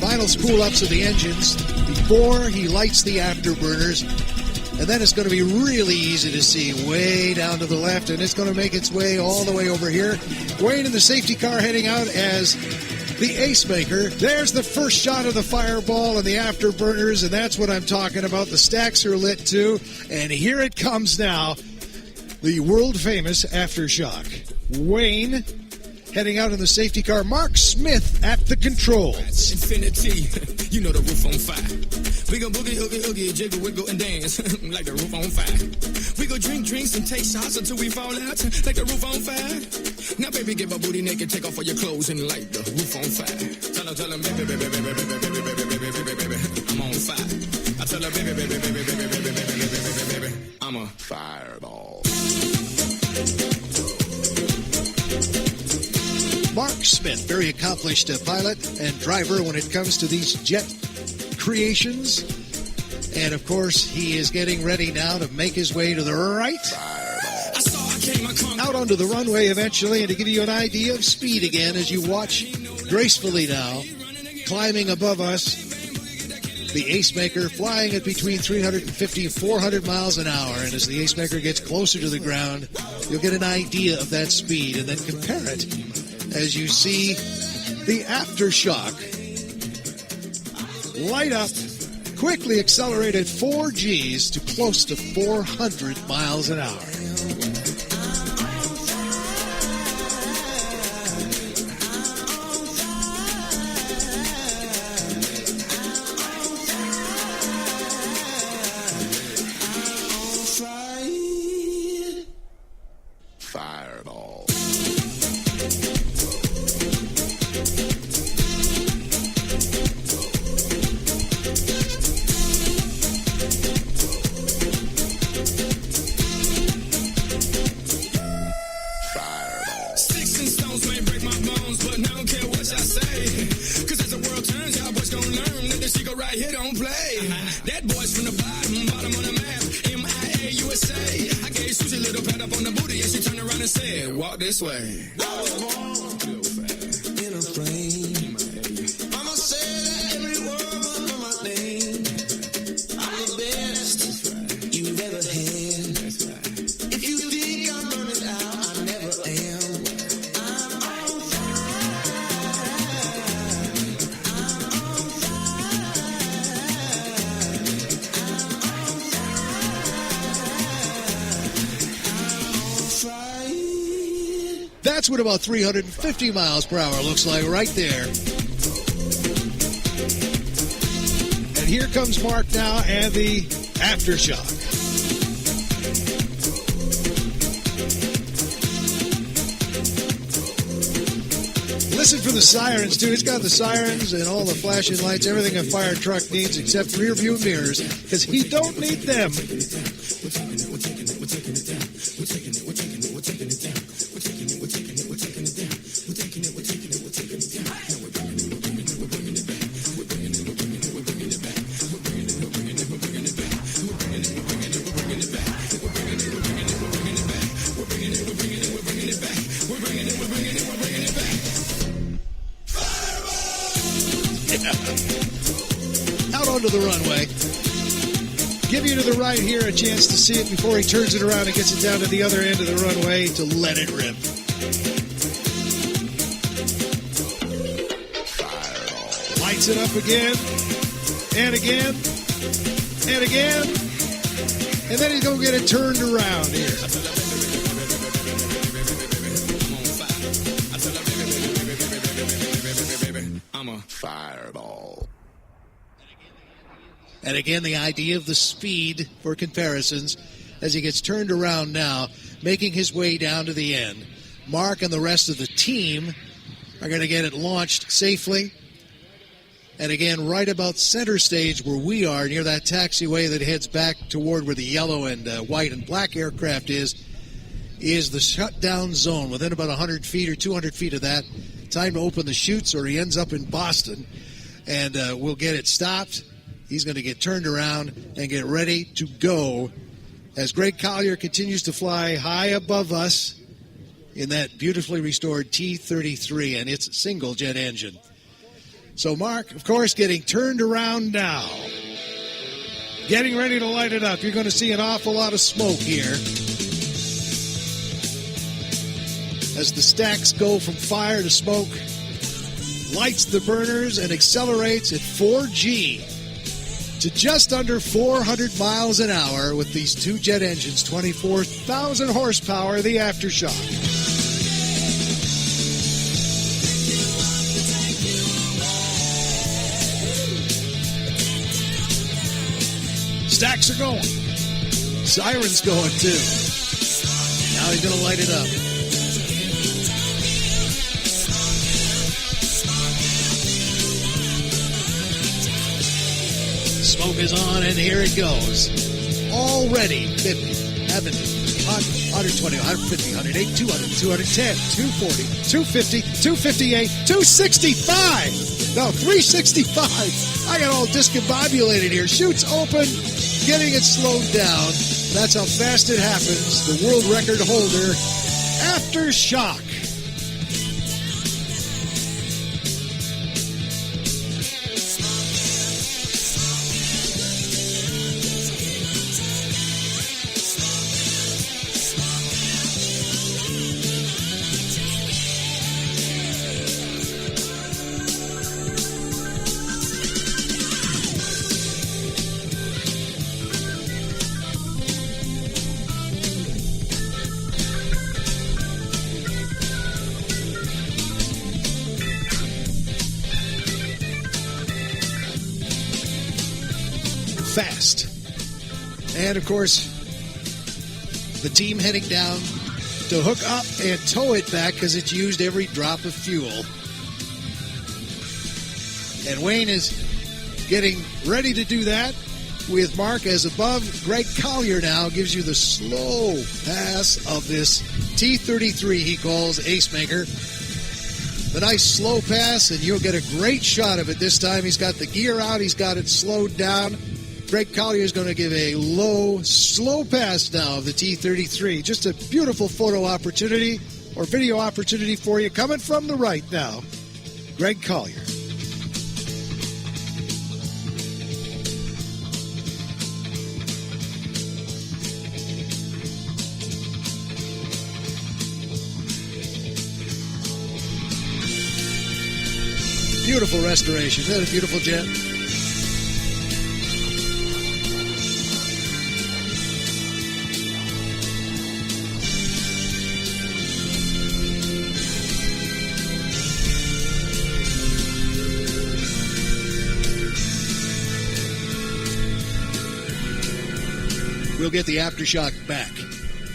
Speaker 9: Final spool-ups of the engines before he lights the afterburners. And then it's going to be really easy to see way down to the left, and it's going to make its way all the way over here. Wayne in the safety car heading out as the ace maker. There's the first shot of the fireball and the afterburners, and that's what I'm talking about. The stacks are lit too, and here it comes now. The world-famous aftershock. Wayne heading out in the safety car. Mark Smith at the controls.
Speaker 6: Infinity, you know the roof on fire. We go boogie, oogie, jiggle, wiggle, and dance like the roof on fire. We go drink drinks and take shots until we fall out like the roof on fire. Now, baby, get my booty naked, take off all your clothes and light the roof on fire. Tell her, baby, baby, baby, baby, baby, baby, baby, baby, baby, I'm on fire. I tell her, baby, baby, baby, baby, baby, baby, baby, baby, baby, I'm a fireball.
Speaker 9: Mark Smith, very accomplished pilot and driver when it comes to these jet creations. And, of course, he is getting ready now to make his way to the right. Out onto the runway eventually, and to give you an idea of speed again as you watch gracefully now, climbing above us, the ace maker flying at between 350 and 400 miles an hour. And as the ace maker gets closer to the ground, you'll get an idea of that speed and then compare it as you see the aftershock light up, quickly accelerated 4 Gs to close to 400 miles an hour.
Speaker 6: Fireball. Right here don't play. That boy's from the bottom of the map. MIA USA. I gave Susie a little pat up on the booty and she turned around and said, walk this way. I was born in a frame. Mama said that every word was my name. I'm the best you've ever had. If you think I'm running out, I never am.
Speaker 9: That's what about 350 miles per hour looks like right there. And here comes Mark now and the aftershock. Listen for the sirens, too. It's got the sirens and all the flashing lights, everything a fire truck needs except rear view mirrors, because he don't need them. Out onto the runway. Give you to the right here a chance to see it before he turns it around and gets it down to the other end of the runway to let it rip. Lights it up again, and again, and again, and then he's going to get it turned around here.
Speaker 6: I'm a fireball.
Speaker 9: And again, the idea of the speed for comparisons as he gets turned around now, making his way down to the end. Mark and the rest of the team are going to get it launched safely. And again, right about center stage where we are, near that taxiway that heads back toward where the yellow and white and black aircraft is the shutdown zone. Within about 100 feet or 200 feet of that, time to open the chutes or he ends up in Boston. And we'll get it stopped. He's going to get turned around and get ready to go
Speaker 20: as Greg Collier continues to fly high above us in that beautifully restored T-33 and its single-jet engine. So Mark, of course, getting turned around now. Getting ready to light it up. You're going to see an awful lot of smoke here as the stacks go from fire to smoke. Lights the burners and accelerates at 4G to just under 400 miles an hour with these two jet engines, 24,000 horsepower, the aftershock. Stacks are going. Siren's going too. Now he's going to light it up. Smoke is on, and here it goes. Already 50, 70, 120, 150, 108, 200, 210, 240, 250, 258, 265. No, 365. I got all discombobulated here. Chutes open, getting it slowed down. That's how fast it happens. The world record holder, Aftershock. Fast. And of course, the team heading down to hook up and tow it back because it's used every drop of fuel. And Wayne is getting ready to do that with Mark as above. Greg Collier now gives you the slow pass of this T-33 he calls Ace Maker. The nice slow pass, and you'll get a great shot of it this time. He's got the gear out. He's got it slowed down. Greg Collier is going to give a low, slow pass now of the T-33. Just a beautiful photo opportunity or video opportunity for you. Coming from the right now, Greg Collier. Beautiful restoration. Isn't that a beautiful jet? We'll get the Aftershock back.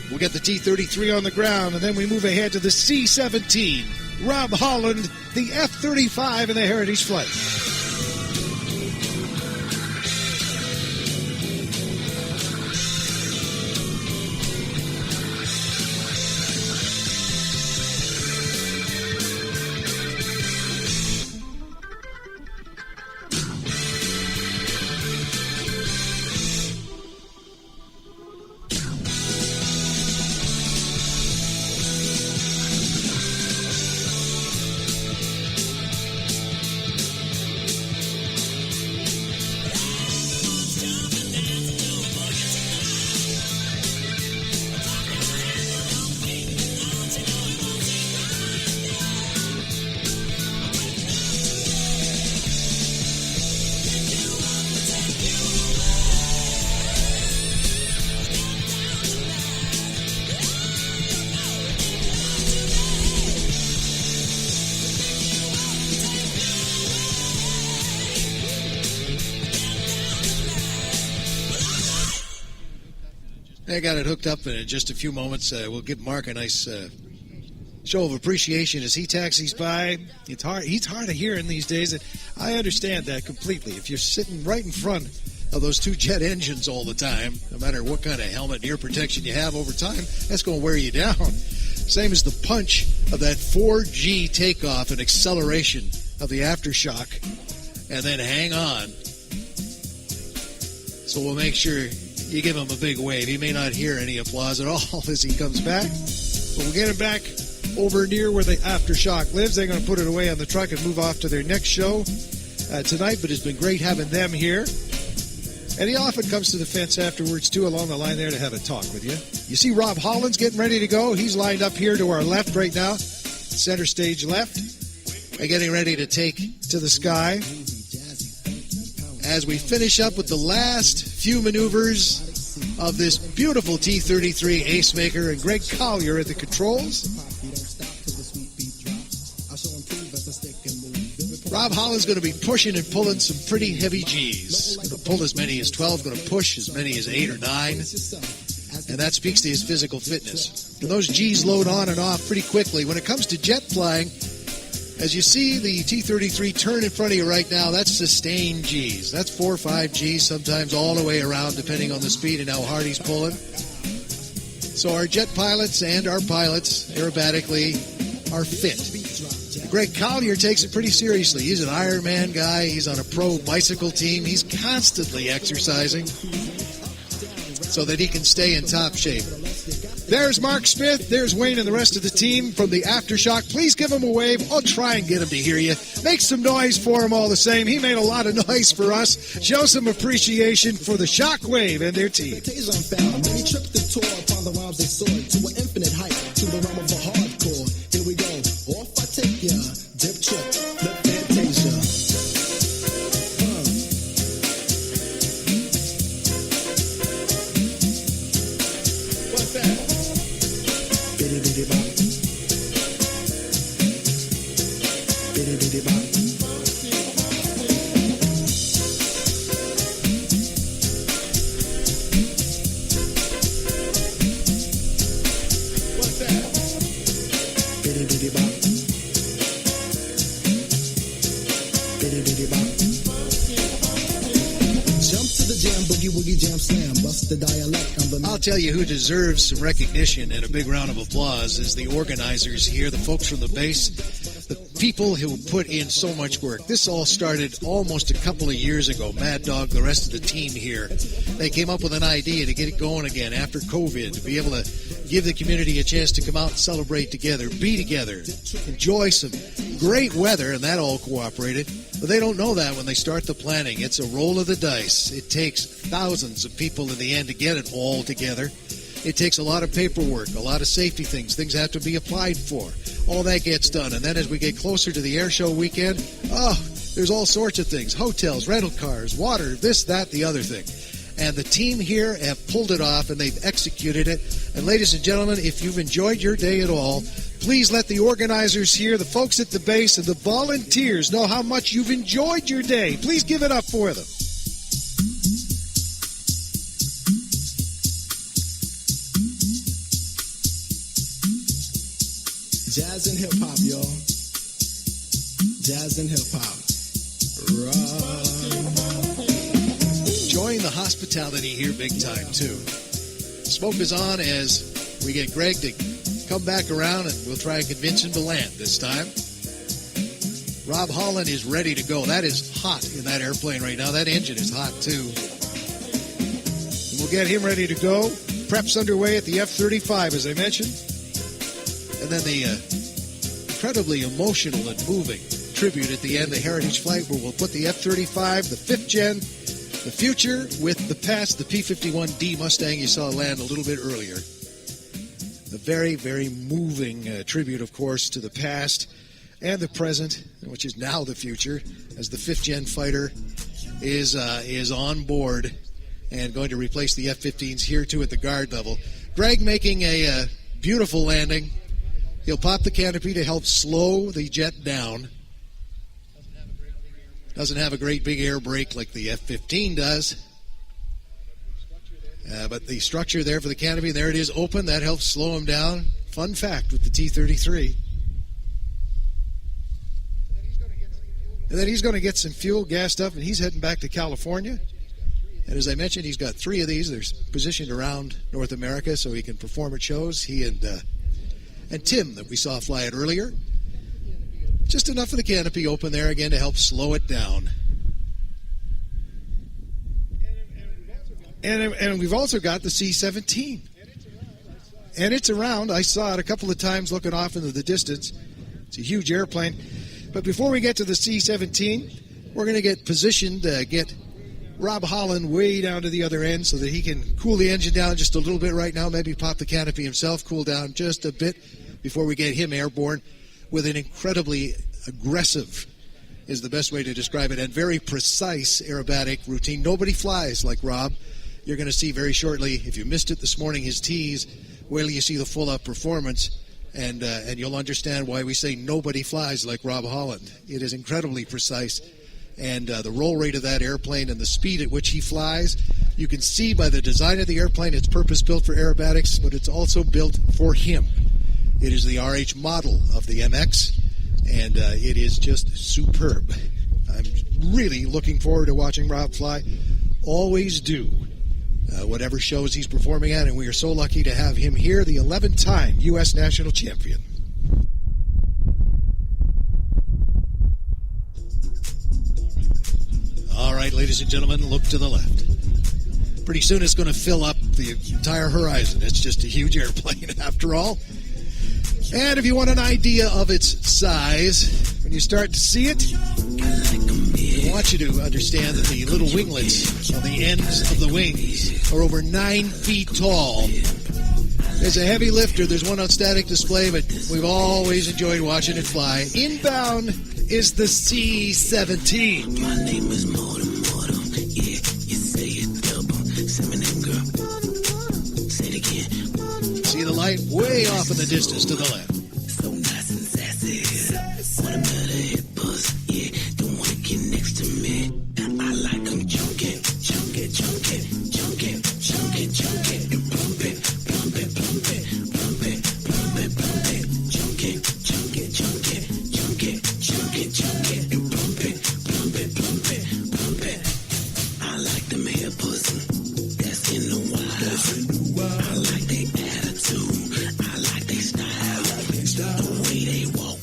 Speaker 20: We'll get the T-33 on the ground, and then we move ahead to the C-17. Rob Holland, the F-35 in the Heritage Flight. I got it hooked up, and in just a few moments, we'll give Mark a nice show of appreciation as he taxis by. He's hard of hearing these days, and I understand that completely. If you're sitting right in front of those two jet engines all the time, no matter what kind of helmet and ear protection you have over time, that's going to wear you down. Same as the punch of that 4G takeoff and acceleration of the Aftershock, and then hang on. So we'll make sure you give him a big wave. He may not hear any applause at all as he comes back. But we'll get him back over near where the Aftershock lives. They're going to put it away on the truck and move off to their next show tonight. But it's been great having them here. And he often comes to the fence afterwards, too, along the line there to have a talk with you. You see Rob Holland's getting ready to go. He's lined up here to our left right now, center stage left, and getting ready to take to the sky. As we finish up with the last few maneuvers of this beautiful T-33 Ace Maker, and Greg Collier at the controls. Rob Holland's going to be pushing and pulling some pretty heavy G's. Going to pull as many as 12, going to push as many as 8 or 9. And that speaks to his physical fitness. And those G's load on and off pretty quickly. When it comes to jet flying, as you see the T-33 turn in front of you right now, that's sustained G's. That's 4 or 5 G's, sometimes all the way around, depending on the speed and how hard he's pulling. So our jet pilots and our pilots, aerobatically, are fit. Greg Collier takes it pretty seriously. He's an Ironman guy. He's on a pro bicycle team. He's constantly exercising so that he can stay in top shape. There's Mark Smith. There's Wayne and the rest of the team from the Aftershock. Please give him a wave. I'll try and get him to hear you. Make some noise for him all the same. He made a lot of noise for us. Show some appreciation for the Shockwave and their team.
Speaker 18: Many tripped the tour upon the rhymes they soared to an infinite height, to the realm of the hardcore. Here we go. Off I take ya, dip trip, flip Fantasia. What's that? Bitty bitty bop. Bitty bitty bop. What's that? Bitty bitty bop. Bitty bitty bop. Jump to the jam, boogie woogie jam slam, bust the dialect.
Speaker 20: I'll tell you who deserves some recognition and a big round of applause is the organizers here, the folks from the base, the people who put in so much work. This all started almost a couple of years ago. Mad Dog, the rest of the team here, they came up with an idea to get it going again after COVID, to be able to give the community a chance to come out and celebrate together, be together, enjoy some great weather, and that all cooperated. But they don't know that when they start the planning. It's a roll of the dice. It takes thousands of people in the end to get it all together. It takes a lot of paperwork, a lot of safety things. Things have to be applied for. All that gets done. And then as we get closer to the Airshow weekend, there's all sorts of things. Hotels, rental cars, water, this, that, the other thing. And the team here have pulled it off, and they've executed it. And ladies and gentlemen, if you've enjoyed your day at all, please let the organizers here, the folks at the base, and the volunteers know how much you've enjoyed your day. Please give it up for them.
Speaker 18: Jazz and hip-hop, y'all. Jazz and hip-hop.
Speaker 20: Enjoying the hospitality here big time, too. Smoke is on as we get Greg to come back around, and we'll try and convince him to land this time. Rob Holland is ready to go. That is hot in that airplane right now. That engine is hot, too. And we'll get him ready to go. Prep's underway at the F-35, as I mentioned. And then the incredibly emotional and moving tribute at the end, the Heritage Flight, where we'll put the F-35, the 5th gen, the future with the past, the P-51D Mustang you saw land a little bit earlier. A very, very moving tribute, of course, to the past and the present, which is now the future, as the 5th gen fighter is on board and going to replace the F-15s here, too, at the guard level. Greg making a beautiful landing. He'll pop the canopy to help slow the jet down. Doesn't have a great big air brake like the F-15 does. But the structure there for the canopy, there it is open. That helps slow him down. Fun fact with the T-33. And then he's going to get some fuel gassed up, and he's heading back to California. And as I mentioned, he's got 3 of these. They're positioned around North America so he can perform at shows. He and Tim that we saw fly it earlier. Just enough of the canopy open there again to help slow it down. And we've also got the C-17. And it's around. I saw it a couple of times looking off into the distance. It's a huge airplane. But before we get to the C-17, we're going to get positioned, get Rob Holland way down to the other end so that he can cool the engine down just a little bit right now, maybe pop the canopy himself, cool down just a bit before we get him airborne with an incredibly aggressive, is the best way to describe it, and very precise aerobatic routine. Nobody flies like Rob. You're going to see very shortly, if you missed it this morning, his tease, wait till you see the full-up performance, and you'll understand why we say nobody flies like Rob Holland. It is incredibly precise, and the roll rate of that airplane and the speed at which he flies, you can see by the design of the airplane, it's purpose-built for aerobatics, but it's also built for him. It is the RH model of the MX, and it is just superb. I'm really looking forward to watching Rob fly. Always do. Whatever shows he's performing at, and we are so lucky to have him here, the 11-time U.S. national champion. All right, ladies and gentlemen, look to the left. Pretty soon it's going to fill up the entire horizon. It's just a huge airplane after all. And if you want an idea of its size, when you start to see it, I want you to understand that the little winglets on the ends of the wings are over 9 feet tall. There's a heavy lifter. There's one on static display, but we've always enjoyed watching it fly. Inbound is the C-17.
Speaker 6: My name is Mortem. Yeah, you say it double. Say my name, girl. Say it again.
Speaker 20: See the light way off in the distance to the left.
Speaker 6: So nice and sassy. Want a better hit buzz? Yeah, don't want to get next to me. I like them chunky, chunky, chunky, chunky, chunky, chunky, and plump it, plump it, plump it, plump it, plump it, plump it, chunky, chunky, chunky, chunky, chunky, chunky, and plump it, plump it, plump it, plump it. I like them hair pussy. That's in the wild. I like their attitude. I like their style. The way they walk.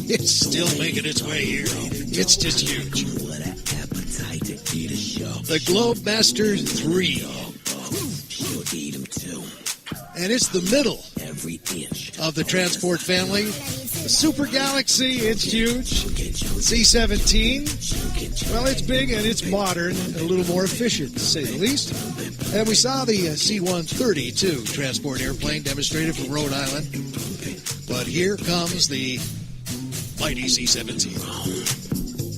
Speaker 20: It's still making its way here. It's just huge. The Globemaster 3. And it's the middle of the transport family. The Super Galaxy, it's huge. C-17, well, it's big and it's modern and a little more efficient, to say the least. And we saw the C-130, too, transport airplane demonstrated from Rhode Island. But here comes the mighty C-17.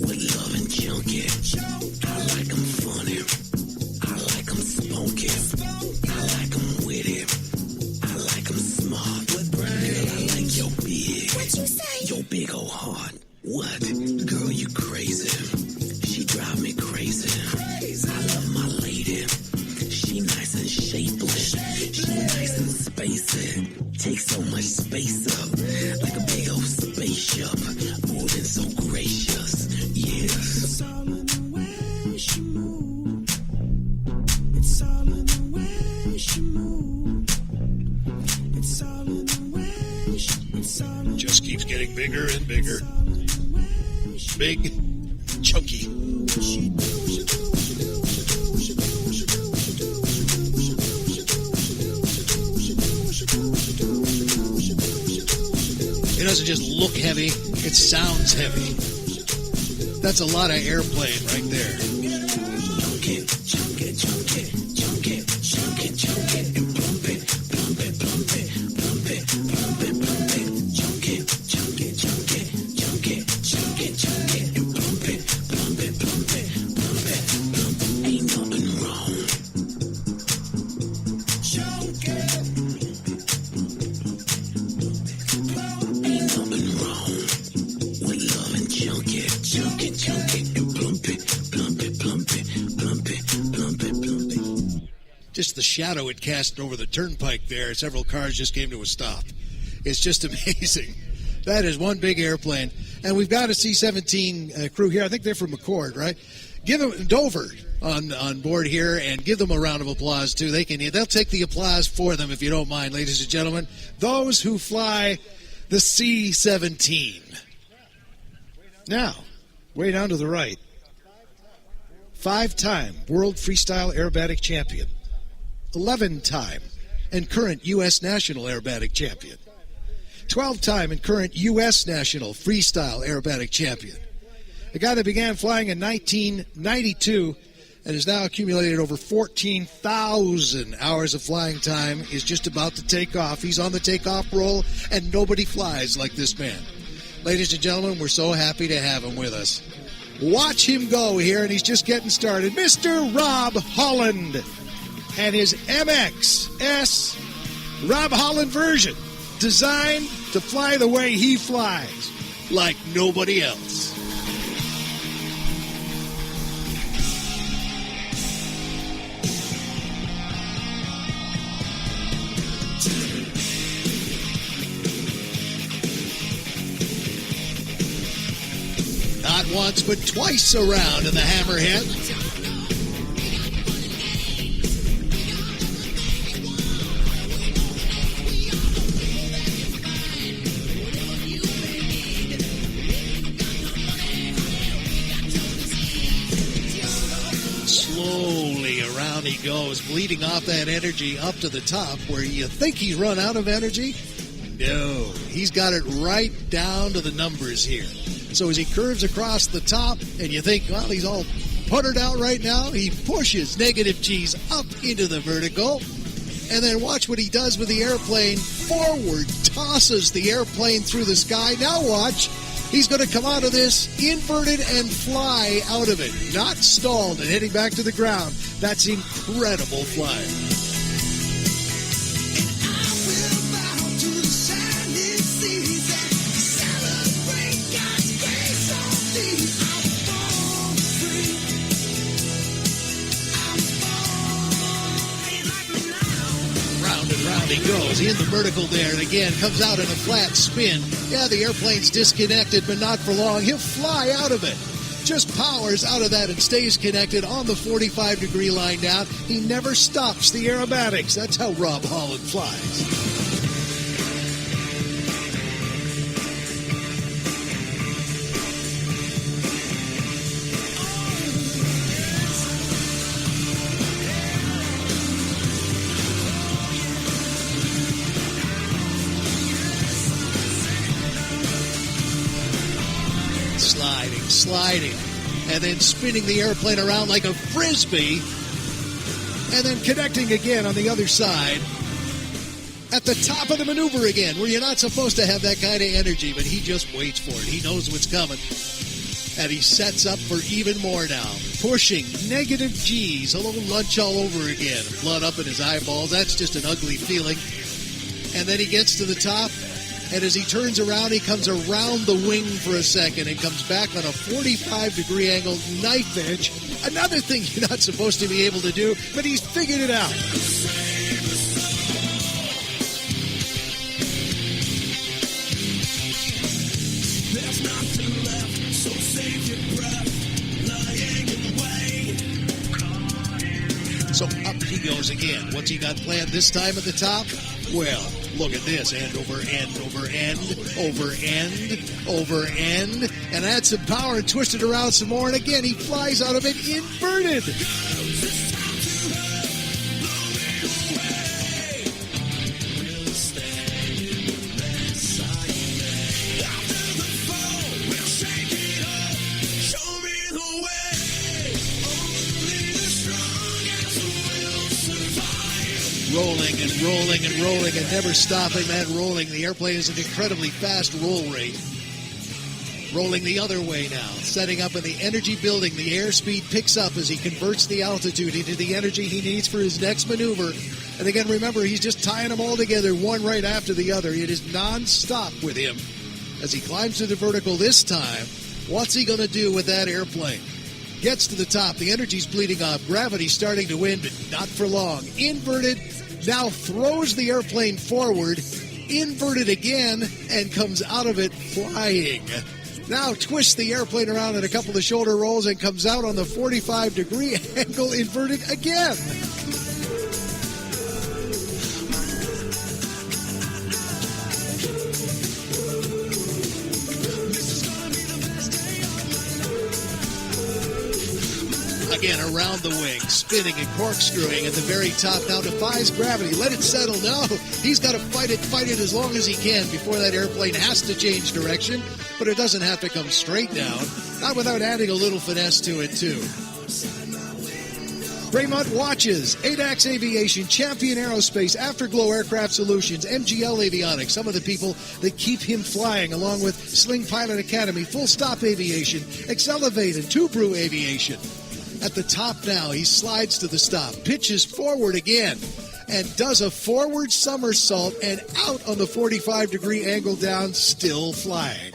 Speaker 6: With love and junkie. I like them funny. I like them spunky. I like them witty. I like them smart. Girl, I like your big. What you say? Your big old heart. What? Girl, you crazy. She drive me crazy. I love my lady. She nice and shapely. She nice and spacey. Takes so much space up. Like a big old spaceship. Moving so gracious. Yeah.
Speaker 1: It's all in the way she moves. It's all in the way she moves. It's all in the way it's all in
Speaker 20: Just keeps getting bigger and bigger. Big, chunky. It doesn't just look heavy, it sounds heavy. That's a lot of airplane right there.
Speaker 6: Chunky, chunky, chunky, chunky, chunky, chunky, and plump it, plump it, plump it, plump it, plump it, plump it, chunky, chunky, chunky, chunky, chunky, chunky, and plump it, plump it, plump it, plump it, plump it. Ain't nothing wrong. Chunky. Ain't nothing wrong with love and chunky, chunky, chunky, and plump it, plump it, plump it, plump it, plump it, plump it.
Speaker 20: Just the shadow it cast over the turnpike there. Several cars just came to a stop. It's just amazing. That is one big airplane. And we've got a C-17 crew here. I think they're from McCord, right? Give them Dover on board here and give them a round of applause, too. They'll take the applause for them, if you don't mind, ladies and gentlemen. Those who fly the C-17. Now, way down to the right, 5-time World Freestyle Aerobatic Champion, 11-time and current U.S. national aerobatic champion. 12-time and current U.S. national freestyle aerobatic champion. A guy that began flying in 1992 and has now accumulated over 14,000 hours of flying time, is just about to take off. He's on the takeoff roll, and nobody flies like this man. Ladies and gentlemen, we're so happy to have him with us. Watch him go here, and he's just getting started. Mr. Rob Holland and his MXS Rob Holland version, designed to fly the way he flies, like nobody else. Not once, but twice around in the Hammerhead. Slowly around he goes, bleeding off that energy up to the top where you think he's run out of energy. No, he's got it right down to the numbers here. So as he curves across the top, and you think, well, he's all puttered out right now, he pushes negative G's up into the vertical, and then watch what he does with the airplane forward, tosses the airplane through the sky. Now watch, he's going to come out of this inverted and fly out of it, not stalled and heading back to the ground. That's incredible flying. He goes in the vertical there, and again comes out in a flat spin. Yeah, the airplane's disconnected, but not for long. He'll fly out of it. Just powers out of that and stays connected on the 45-degree line down. He never stops the aerobatics. That's how Rob Holland flies. Sliding, and then spinning the airplane around like a frisbee, and then connecting again on the other side at the top of the maneuver again, where you're not supposed to have that kind of energy, but he just waits for it. He knows what's coming, and he sets up for even more now, pushing negative G's, a little lunch all over again, blood up in his eyeballs. That's just an ugly feeling. And then he gets to the top, and as he turns around, he comes around the wing for a second and comes back on a 45-degree angle knife edge. Another thing you're not supposed to be able to do, but he's figured it out.
Speaker 1: There's nothing left, so save your breath, lying in wait.
Speaker 20: So up he goes again. What's he got planned this time at the top? Well, look at this. End over end over end over end over end. And add some power and twist it around some more. And again, he flies out of it inverted. Rolling and rolling and rolling and never stopping that rolling. The airplane is an incredibly fast roll rate. Rolling the other way now, setting up in the energy building. The airspeed picks up as he converts the altitude into the energy he needs for his next maneuver. And again, remember, he's just tying them all together, one right after the other. It is non-stop with him. As he climbs to the vertical this time, what's he going to do with that airplane? Gets to the top, the energy's bleeding off, gravity's starting to win, but not for long. Inverted, now throws the airplane forward, inverted again, and comes out of it flying. Now twists the airplane around in a couple of shoulder rolls and comes out on the 45-degree angle, inverted again.
Speaker 9: again around the wing, spinning and corkscrewing at the very top. Now defies gravity. Let it settle. No, he's got to fight it as long as he can before that airplane has to change direction. But it doesn't have to come straight down. Not without adding a little finesse to it, too. Fremont Watches, ADAX Aviation, Champion Aerospace, Afterglow Aircraft Solutions, MGL Avionics, some of the people that keep him flying, along with Sling Pilot Academy, Full Stop Aviation, Accelevate, and Two Brew Aviation. At the top now, he slides to the stop, pitches forward again, and does a forward somersault and out on the 45-degree angle down, still flying.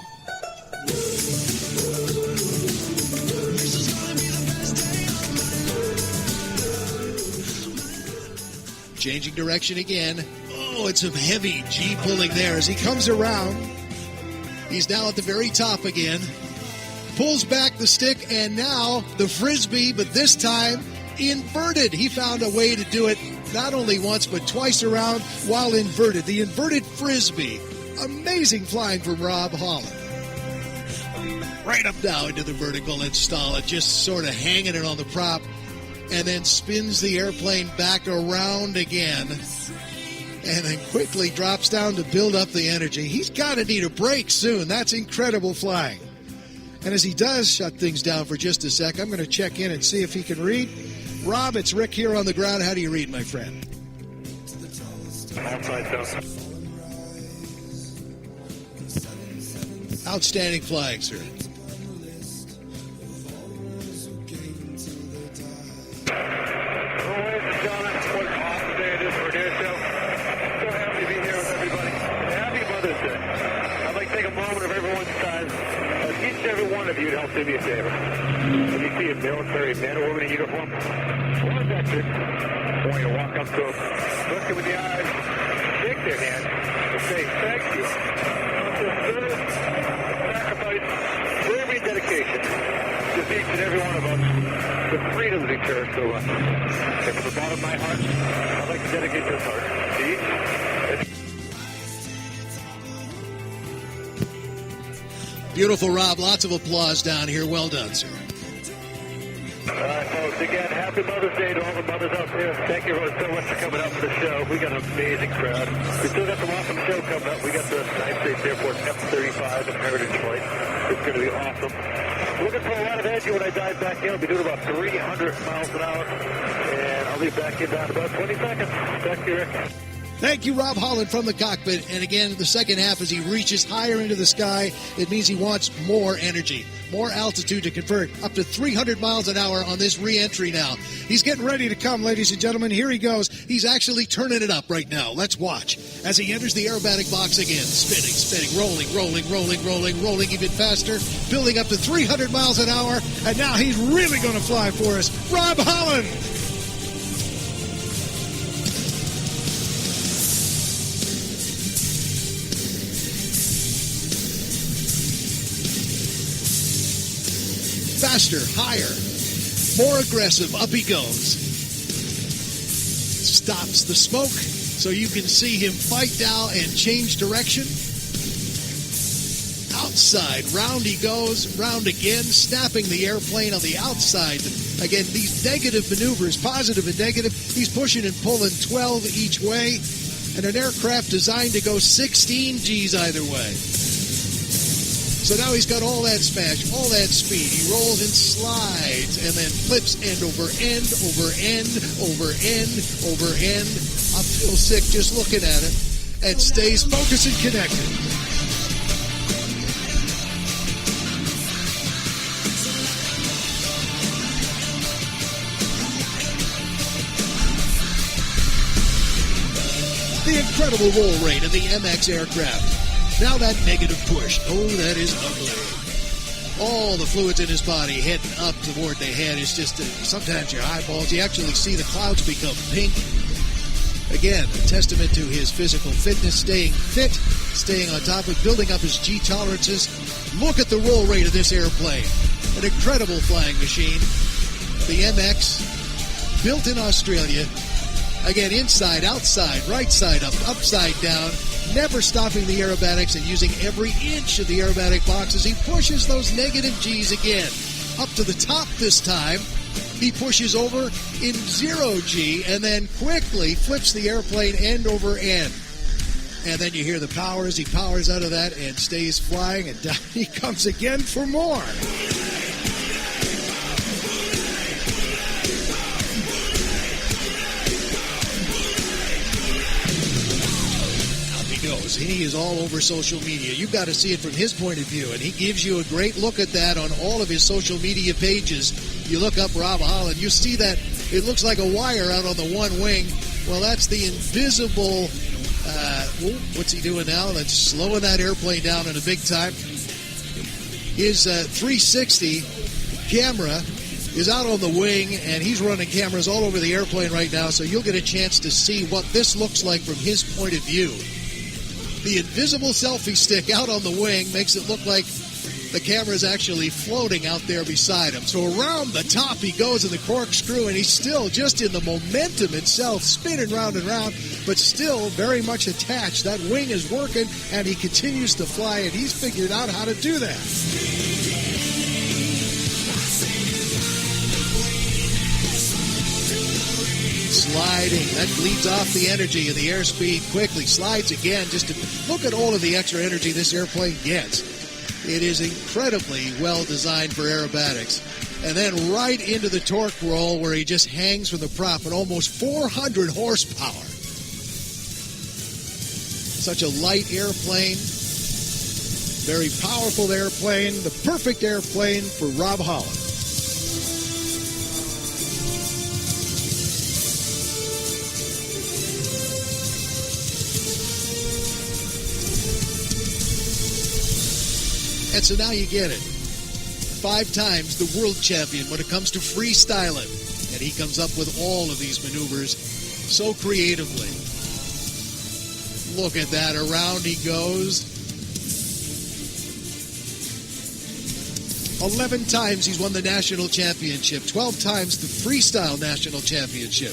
Speaker 9: Changing direction again. Oh, it's some heavy G pulling there as he comes around. He's now at the very top again. Pulls back the stick, and now the Frisbee, but this time inverted. He found a way to do it not only once, but twice around while inverted. The inverted Frisbee. Amazing flying from Rob Holland. Right up now into the vertical install it, just sort of hanging it on the prop. And then spins the airplane back around again. And then quickly drops down to build up the energy. He's got to need a break soon. That's incredible flying. And as he does shut things down for just a sec, I'm going to check in and see if he can read. Rob, it's Rick here on the ground. How do you read, my friend? Outstanding flying, sir.
Speaker 4: Every one of you to help do me a favor. When you see a military man or woman in uniform, or a veteran, I want you to walk up to them, look them in the eyes, shake their hand, and say thank you. For service, sacrifice, bravery, and dedication to each and every one of us, the freedoms we cherish so much. And from the bottom of my heart, I'd like to dedicate this heart to each.
Speaker 9: Beautiful, Rob. Lots of applause down here. Well done, sir.
Speaker 4: All right, folks. Again, happy Mother's Day to all the mothers out there. Thank you so much for coming out for the show. We got an amazing crowd. We still got some awesome show coming up. We got the United States Air Force F-35 and Heritage Flight. It's going to be awesome. Looking for a lot of energy when I dive back in. I'll be doing about 300 miles an hour. And I'll be back in down about 20 seconds. Back to you, Rick.
Speaker 9: Thank you, Rob Holland from the cockpit. And again, the second half, as he reaches higher into the sky, it means he wants more energy, more altitude to convert up to 300 miles an hour on this re-entry now. He's getting ready to come, ladies and gentlemen. Here he goes. He's actually turning it up right now. Let's watch as he enters the aerobatic box again. Spinning, rolling even faster, building up to 300 miles an hour. And now he's really going to fly for us. Rob Holland! Faster, higher, more aggressive, up he goes. Stops the smoke so you can see him fight now and change direction. Outside, round he goes, round again, snapping the airplane on the outside. Again, these negative maneuvers, positive and negative, he's pushing and pulling 12 each way, and an aircraft designed to go 16 Gs either way. So now he's got all that smash, all that speed. He rolls and slides and then flips end over end, over end, over end, over end. I feel sick just looking at it. And stays focused and connected. The incredible roll rate of the MX aircraft. Now that negative push. Oh, that is ugly. All the fluids in his body heading up toward the head. It's just sometimes your eyeballs, you actually see the clouds become pink. Again, a testament to his physical fitness, staying fit, staying on top of building up his G tolerances. Look at the roll rate of this airplane. An incredible flying machine. The MX, built in Australia. Again, inside, outside, right side up, upside down. Never stopping the aerobatics and using every inch of the aerobatic box as he pushes those negative Gs again. Up to the top this time. he pushes over in 0G and then quickly flips the airplane end over end. And then you hear the power as he powers out of that and stays flying, and down he comes again for more. Knows. He is all over social media. You've got to see it from his point of view, and he gives you a great look at that on all of his social media pages. You look up Rob Holland, you see that it looks like a wire out on the one wing. Well, that's the invisible, what's he doing now? That's slowing that airplane down in a big time. His 360 camera is out on the wing, and he's running cameras all over the airplane right now, so you'll get a chance to see what this looks like from his point of view. The invisible selfie stick out on the wing makes it look like the camera's actually floating out there beside him. So around the top he goes in the corkscrew, and he's still just in the momentum itself, spinning round and round, but still very much attached. That wing is working, and he continues to fly, and he's figured out how to do that. Sliding. That bleeds off the energy and the airspeed quickly. Slides again just to look at all of the extra energy this airplane gets. It is incredibly well designed for aerobatics. And then right into the torque roll where he just hangs from the prop at almost 400 horsepower. Such a light airplane. Very powerful airplane. The perfect airplane for Rob Holland. And so now you get it. 5 times the world champion when it comes to freestyling. And he comes up with all of these maneuvers so creatively. Look at that. Around he goes. 11 times he's won the national championship. 12 times the freestyle national championship.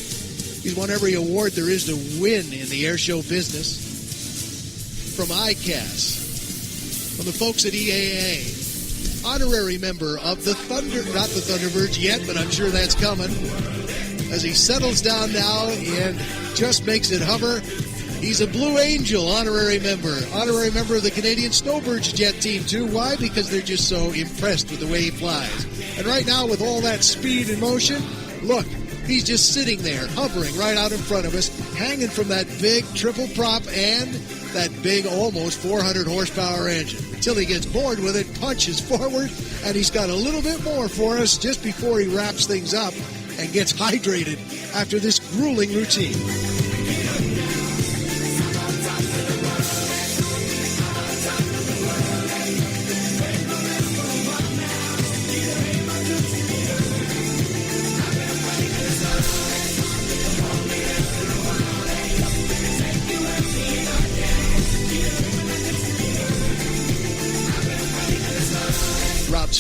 Speaker 9: He's won every award there is to win in the airshow business. From ICAS. From the folks at EAA, honorary member of the not the Thunderbirds yet, but I'm sure that's coming. As he settles down now and just makes it hover, he's a Blue Angel honorary member of the Canadian Snowbirds jet team too. Why? Because they're just so impressed with the way he flies. And right now, with all that speed and motion, look, he's just sitting there, hovering right out in front of us, hanging from that big triple prop and that big, almost 400 horsepower engine. Until he gets bored with it, punches forward, and he's got a little bit more for us just before he wraps things up and gets hydrated after this grueling routine.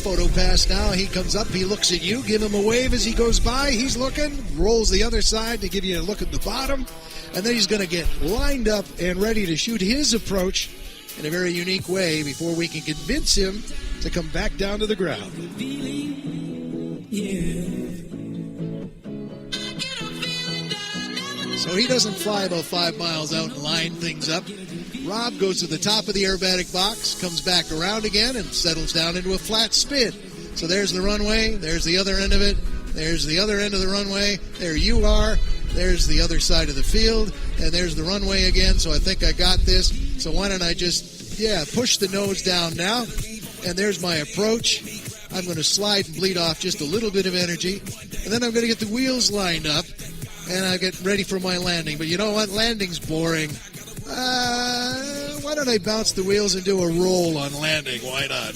Speaker 9: Photo pass now. He comes up, he looks at you, give him a wave as he goes by. He's looking, rolls the other side to give you a look at the bottom, and then he's going to get lined up and ready to shoot his approach in a very unique way before we can convince him to come back down to the ground. So he doesn't fly about 5 miles out and line things up. Rob goes to the top of the aerobatic box, comes back around again, and settles down into a flat spin. So there's the runway, there's the other end of it, there's the other end of the runway, there you are, there's the other side of the field, and there's the runway again, so I think I got this. So why don't I just, push the nose down now, and there's my approach. I'm going to slide and bleed off just a little bit of energy, and then I'm going to get the wheels lined up, and I get ready for my landing. But you know what? Landing's boring. Why don't I bounce the wheels and do a roll on landing? Why not?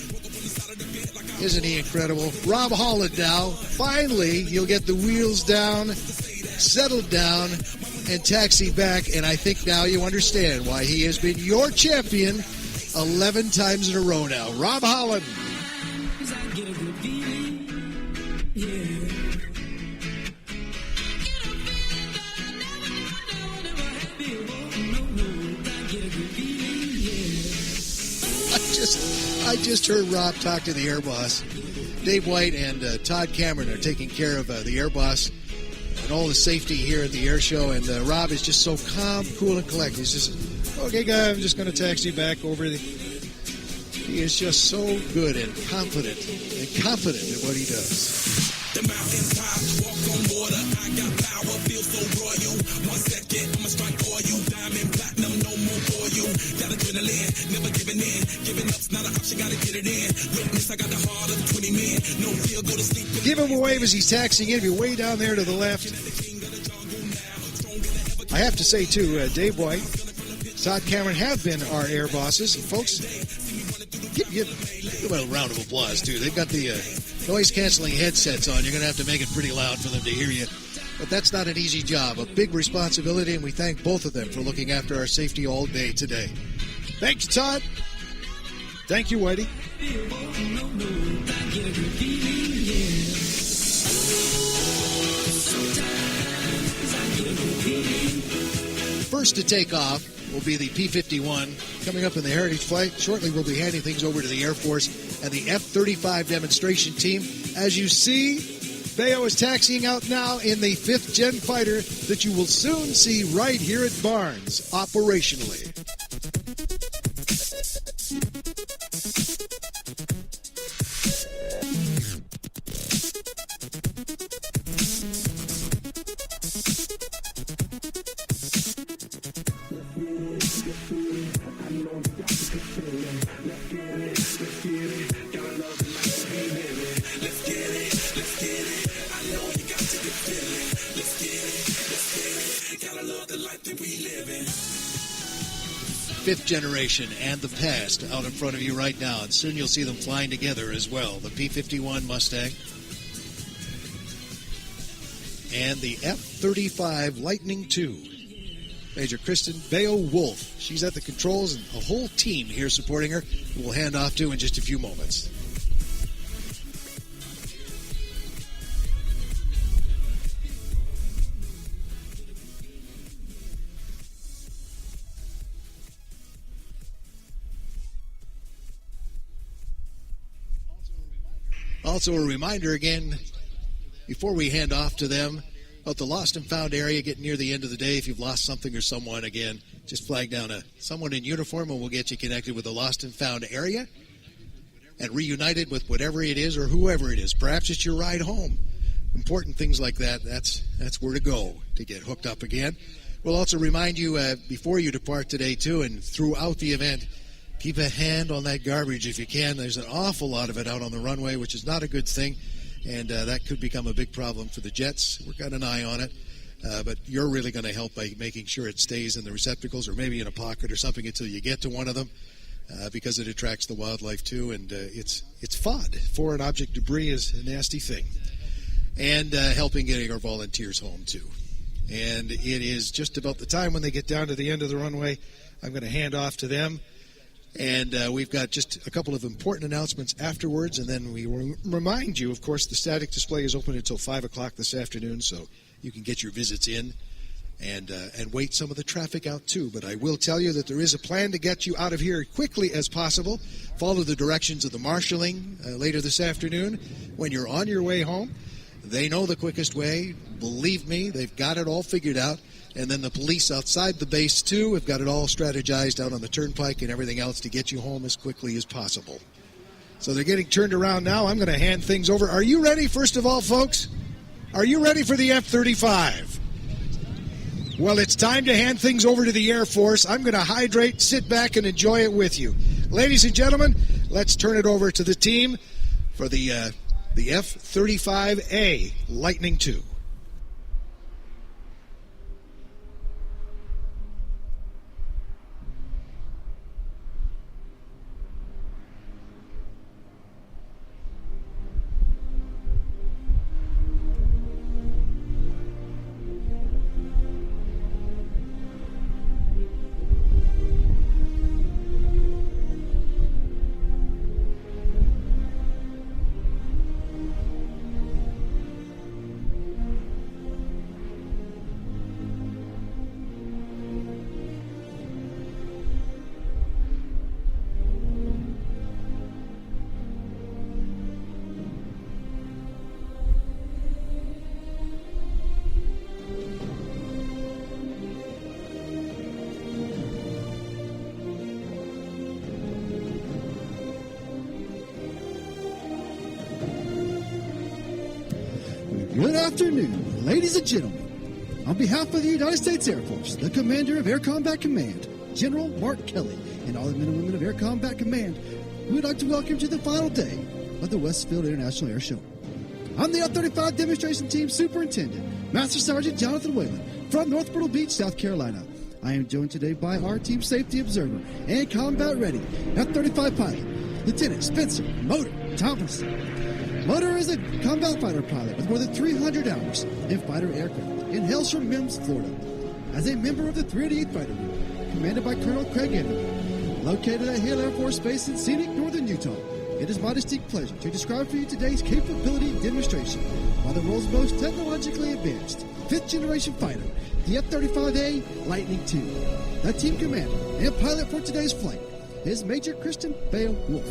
Speaker 9: Isn't he incredible? Rob Holland now. Finally, you'll get the wheels down, settled down, and taxi back. And I think now you understand why he has been your champion 11 times in a row now. Rob Holland. I just heard Rob talk to the air boss. Dave White and Todd Cameron are taking care of the Air Boss and all the safety here at the air show. And Rob is just so calm, cool, and collected. He's just, okay, guy, I'm just going to taxi back over the... He is just so good and confident at what he does.
Speaker 6: The mountain top, walk on water. I got power, feel so royal. 1 second, I'ma strike for you. Diamond, platinum, no more for you. Got adrenaline, never giving in. Giving up's not an option, gotta get it in. Witness, I got the heart of 20 men. No fear, go to sleep.
Speaker 9: Give him a wave as he's taxiing in. If you're way down there to the left. I have to say, too, Dave White, Todd Cameron have been our air bosses. Folks, give them a round of applause, too. They've got the noise-canceling headsets on. You're going to have to make it pretty loud for them to hear you. But that's not an easy job, a big responsibility, and we thank both of them for looking after our safety all day today. Thank you, Todd. Thank you, Whitey. First to take off will be the P-51 coming up in the Heritage Flight. Shortly, we'll be handing things over to the Air Force and the F-35 demonstration team. As you see, Bayo is taxiing out now in the 5th Gen fighter that you will soon see right here at Barnes operationally. Fifth generation and the past out in front of you right now, and soon you'll see them flying together as well. The P-51 Mustang and the F-35 Lightning II. Major Kristen Bayo-Wolf. She's at the controls and a whole team here supporting her. We'll hand off to in just a few moments. Also a reminder again, before we hand off to them, about the lost and found area getting near the end of the day. If you've lost something or someone, again, just flag down someone in uniform and we'll get you connected with the lost and found area and reunited with whatever it is or whoever it is. Perhaps it's your ride home. Important things like that, that's where to go to get hooked up again. We'll also remind you before you depart today, too, and throughout the event, keep a hand on that garbage if you can. There's an awful lot of it out on the runway, which is not a good thing, and that could become a big problem for the jets. We've got an eye on it, but you're really going to help by making sure it stays in the receptacles or maybe in a pocket or something until you get to one of them, because it attracts the wildlife too, and it's FOD. Foreign object debris is a nasty thing. And helping getting our volunteers home too. And it is just about the time when they get down to the end of the runway. I'm going to hand off to them. And we've got just a couple of important announcements afterwards, and then we will remind you, of course, the static display is open until 5 o'clock this afternoon, so you can get your visits in and wait some of the traffic out, too. But I will tell you that there is a plan to get you out of here quickly as possible. Follow the directions of the marshalling later this afternoon when you're on your way home. They know the quickest way. Believe me, they've got it all figured out. And then the police outside the base, too, have got it all strategized out on the turnpike and everything else to get you home as quickly as possible. So they're getting turned around now. I'm going to hand things over. Are you ready, first of all, folks? Are you ready for the F-35? Well, it's time to hand things over to the Air Force. I'm going to hydrate, sit back, and enjoy it with you. Ladies and gentlemen, let's turn it over to the team for the F-35A Lightning II.
Speaker 8: Good afternoon, ladies and gentlemen. On behalf of the United States Air Force, the Commander of Air Combat Command, General Mark Kelly, and all the men and women of Air Combat Command, we would like to welcome you to the final day of the Westfield International Air Show. I'm the F-35 Demonstration Team Superintendent, Master Sergeant Jonathan Whalen from North Myrtle Beach, South Carolina. I am joined today by our Team Safety Observer and Combat Ready F-35 pilot, Lieutenant Spencer Motor Thompson. Motor is a combat fighter pilot with more than 300 hours in fighter aircraft and hails from Mims, Florida. As a member of the 388th Fighter Group, commanded by Colonel Craig Anderson, located at Hill Air Force Base in scenic northern Utah, it is my distinct pleasure to describe for you today's capability demonstration by the world's most technologically advanced fifth-generation fighter, the F-35A Lightning II. The team commander and pilot for today's flight is Major Kristen Bale Wolf.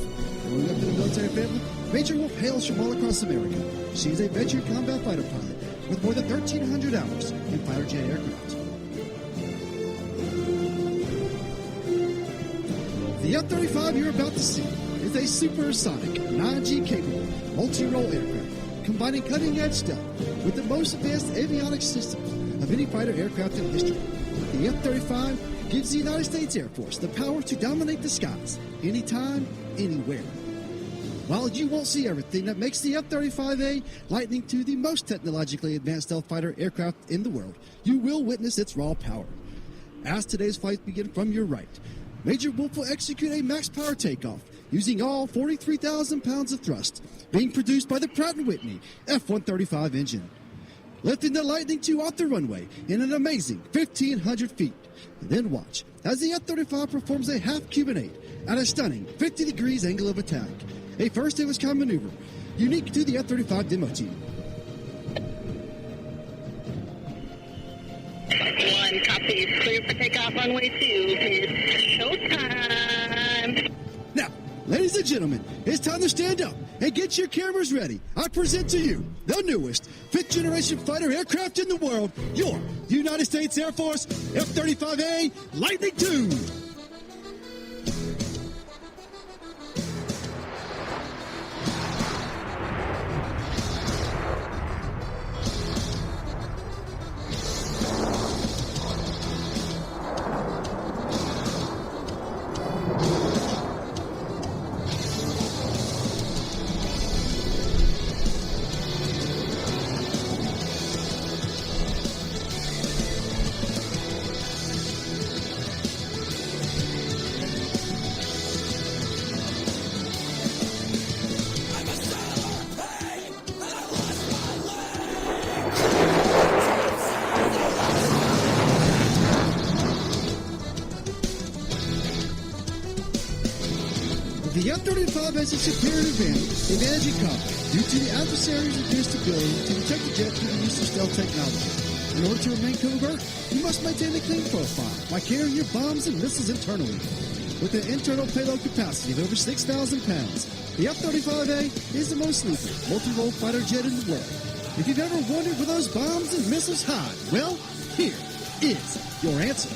Speaker 8: Growing up in a military family, Major Wolf hails from all across America. She is a veteran combat fighter pilot with more than 1,300 hours in fighter jet aircraft. The F-35 you're about to see is a supersonic, 9G capable, multi-role aircraft, combining cutting-edge stealth with the most advanced avionics systems of any fighter aircraft in history. The F-35 gives the United States Air Force the power to dominate the skies, anytime, anywhere. While you won't see everything that makes the F-35A Lightning II the most technologically advanced stealth fighter aircraft in the world, you will witness its raw power. As today's flights begin from your right, Major Wolf will execute a max power takeoff using all 43,000 pounds of thrust being produced by the Pratt & Whitney F-135 engine, lifting the Lightning II off the runway in an amazing 1,500 feet. And then watch as the F-35 performs a half Cuban 8 at a stunning 50 degrees angle of attack, a first-of-its-kind maneuver unique to the F-35 demo team.
Speaker 11: One copy is clear for takeoff runway 2. It's showtime.
Speaker 8: Now, ladies and gentlemen, it's time to stand up and get your cameras ready. I present to you the newest fifth-generation fighter aircraft in the world, your United States Air Force F-35A Lightning II. The F-35 has a superior advantage in combat due to the adversary's reduced ability to detect the jet through the use of stealth technology. In order to remain covert, you must maintain a clean profile by carrying your bombs and missiles internally. With an internal payload capacity of over 6,000 pounds, the F-35A is the most lethal multi-role fighter jet in the world. If you've ever wondered where those bombs and missiles hide, well, here is your answer.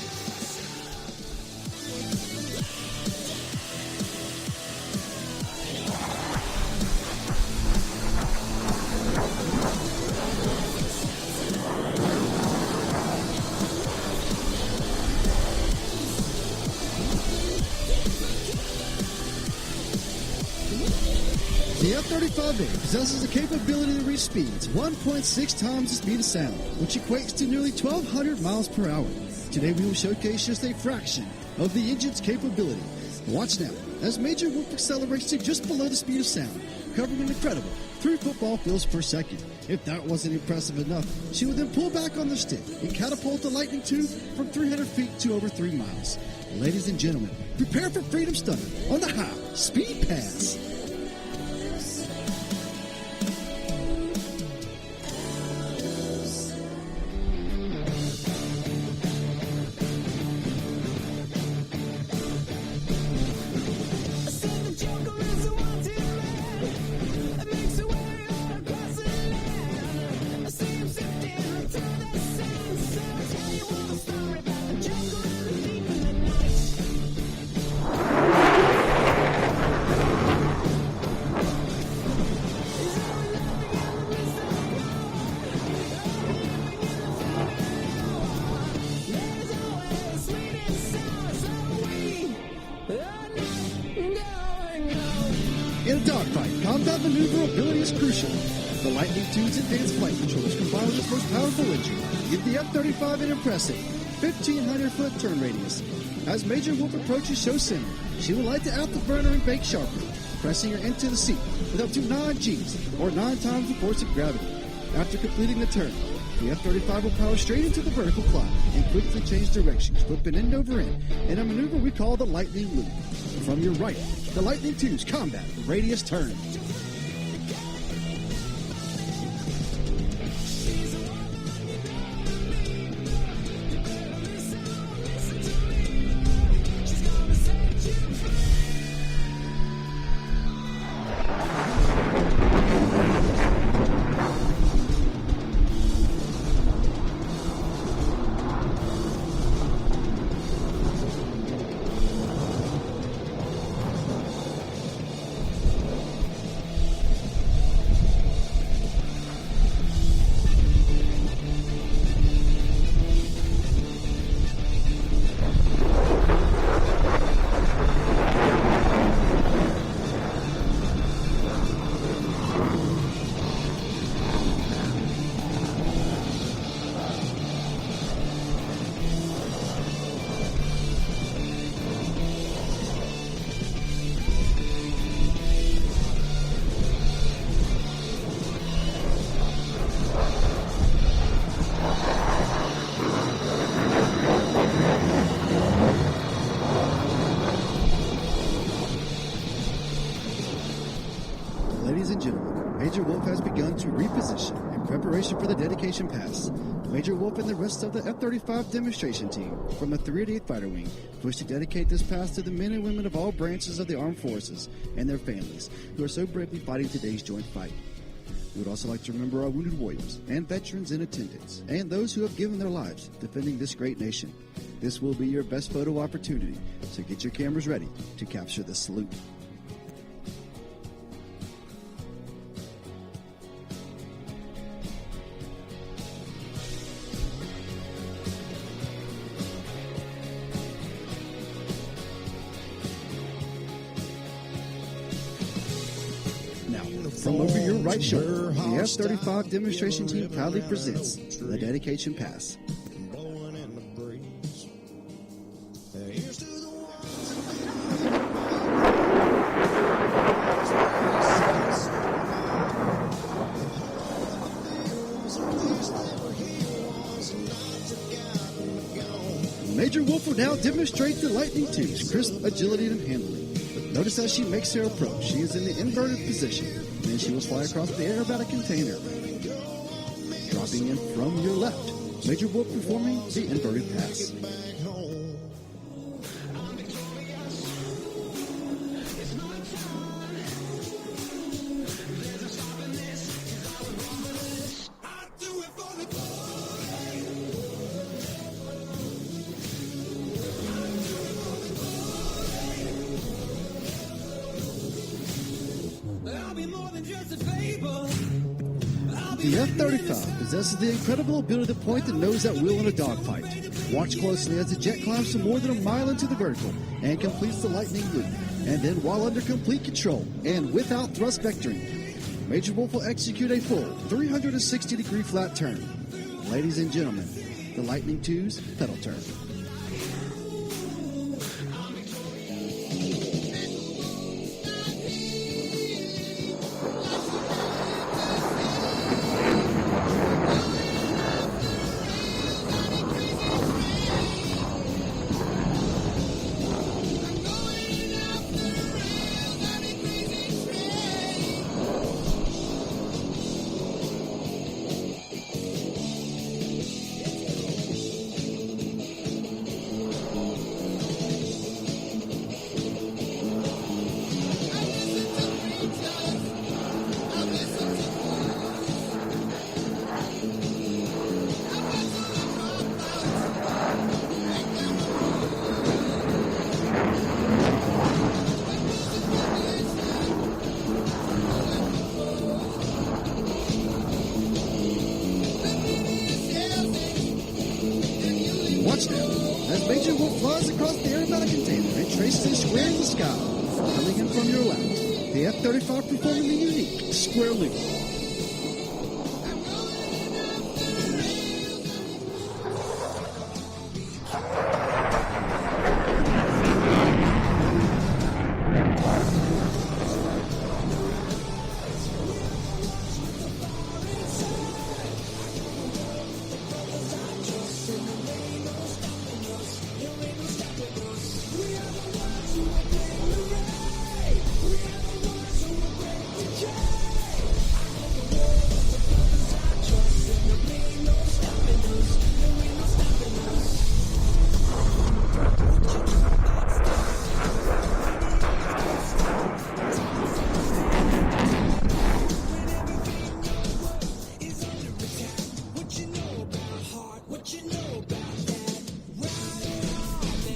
Speaker 8: The F-35A possesses the capability to reach speeds 1.6 times the speed of sound, which equates to nearly 1,200 miles per hour. Today we will showcase just a fraction of the engine's capability. Watch now as Major Wolf accelerates to just below the speed of sound, covering an incredible 3 football fields per second. If that wasn't impressive enough, she would then pull back on the stick and catapult the Lightning II from 300 feet to over 3 miles. Ladies and gentlemen, prepare for Freedom Stunner on the High Speed Pass. In a dogfight, combat maneuverability is crucial. The Lightning II's advanced flight controllers combined with its most powerful engine give the F-35 an impressive 1,500-foot turn radius. As Major Wolf approaches show center, she will light the afterburner and bake sharply, pressing her into the seat with up to 9 Gs, or 9 times the force of gravity. After completing the turn, the F-35 will power straight into the vertical climb and quickly change directions, flipping end over end in a maneuver we call the Lightning Loop. From your right, the Lightning II's combat radius turn. Ladies and gentlemen, Major Wolf has begun to reposition in preparation for the dedication pass. Major Wolf and the rest of the F-35 demonstration team from the 388th Fighter Wing wish to dedicate this pass to the men and women of all branches of the armed forces and their families who are so bravely fighting today's joint fight. We would also like to remember our wounded warriors and veterans in attendance and those who have given their lives defending this great nation. This will be your best photo opportunity, so get your cameras ready to capture the salute. From over your right shoulder, the F-35 demonstration team proudly presents the dedication pass. Major Wolf will now demonstrate the Lightning II's crisp agility and handling. Notice as she makes her approach, she is in the inverted position. Then she will fly across the aerobatic container, dropping in from your left. Major Wolf performing the inverted pass. The F-35 possesses the incredible ability to point the nose at will in a dogfight. Watch closely as the jet climbs to more than a mile into the vertical and completes the lightning loop. And then while under complete control and without thrust vectoring, Major Wolf will execute a full 360-degree flat turn. Ladies and gentlemen, the Lightning II's pedal turn. Watch now, as Major Wolf flies across the aerobatic container and traces a square in the sky, coming in from your left. the F-35 performing the unique square loop.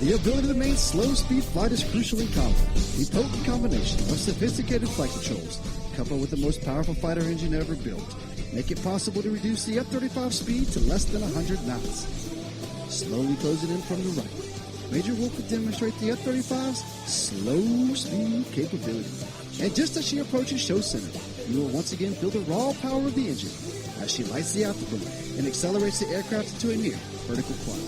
Speaker 8: The ability to maintain slow-speed flight is crucial in combat. The potent combination of sophisticated flight controls, coupled with the most powerful fighter engine ever built, make it possible to reduce the F-35 speed to less than 100 knots. Slowly closing in from the right, Major Wolf will demonstrate the F-35's slow speed capability. And just as she approaches show center, you will once again feel the raw power of the engine as she lights the afterburner and accelerates the aircraft into a near vertical climb.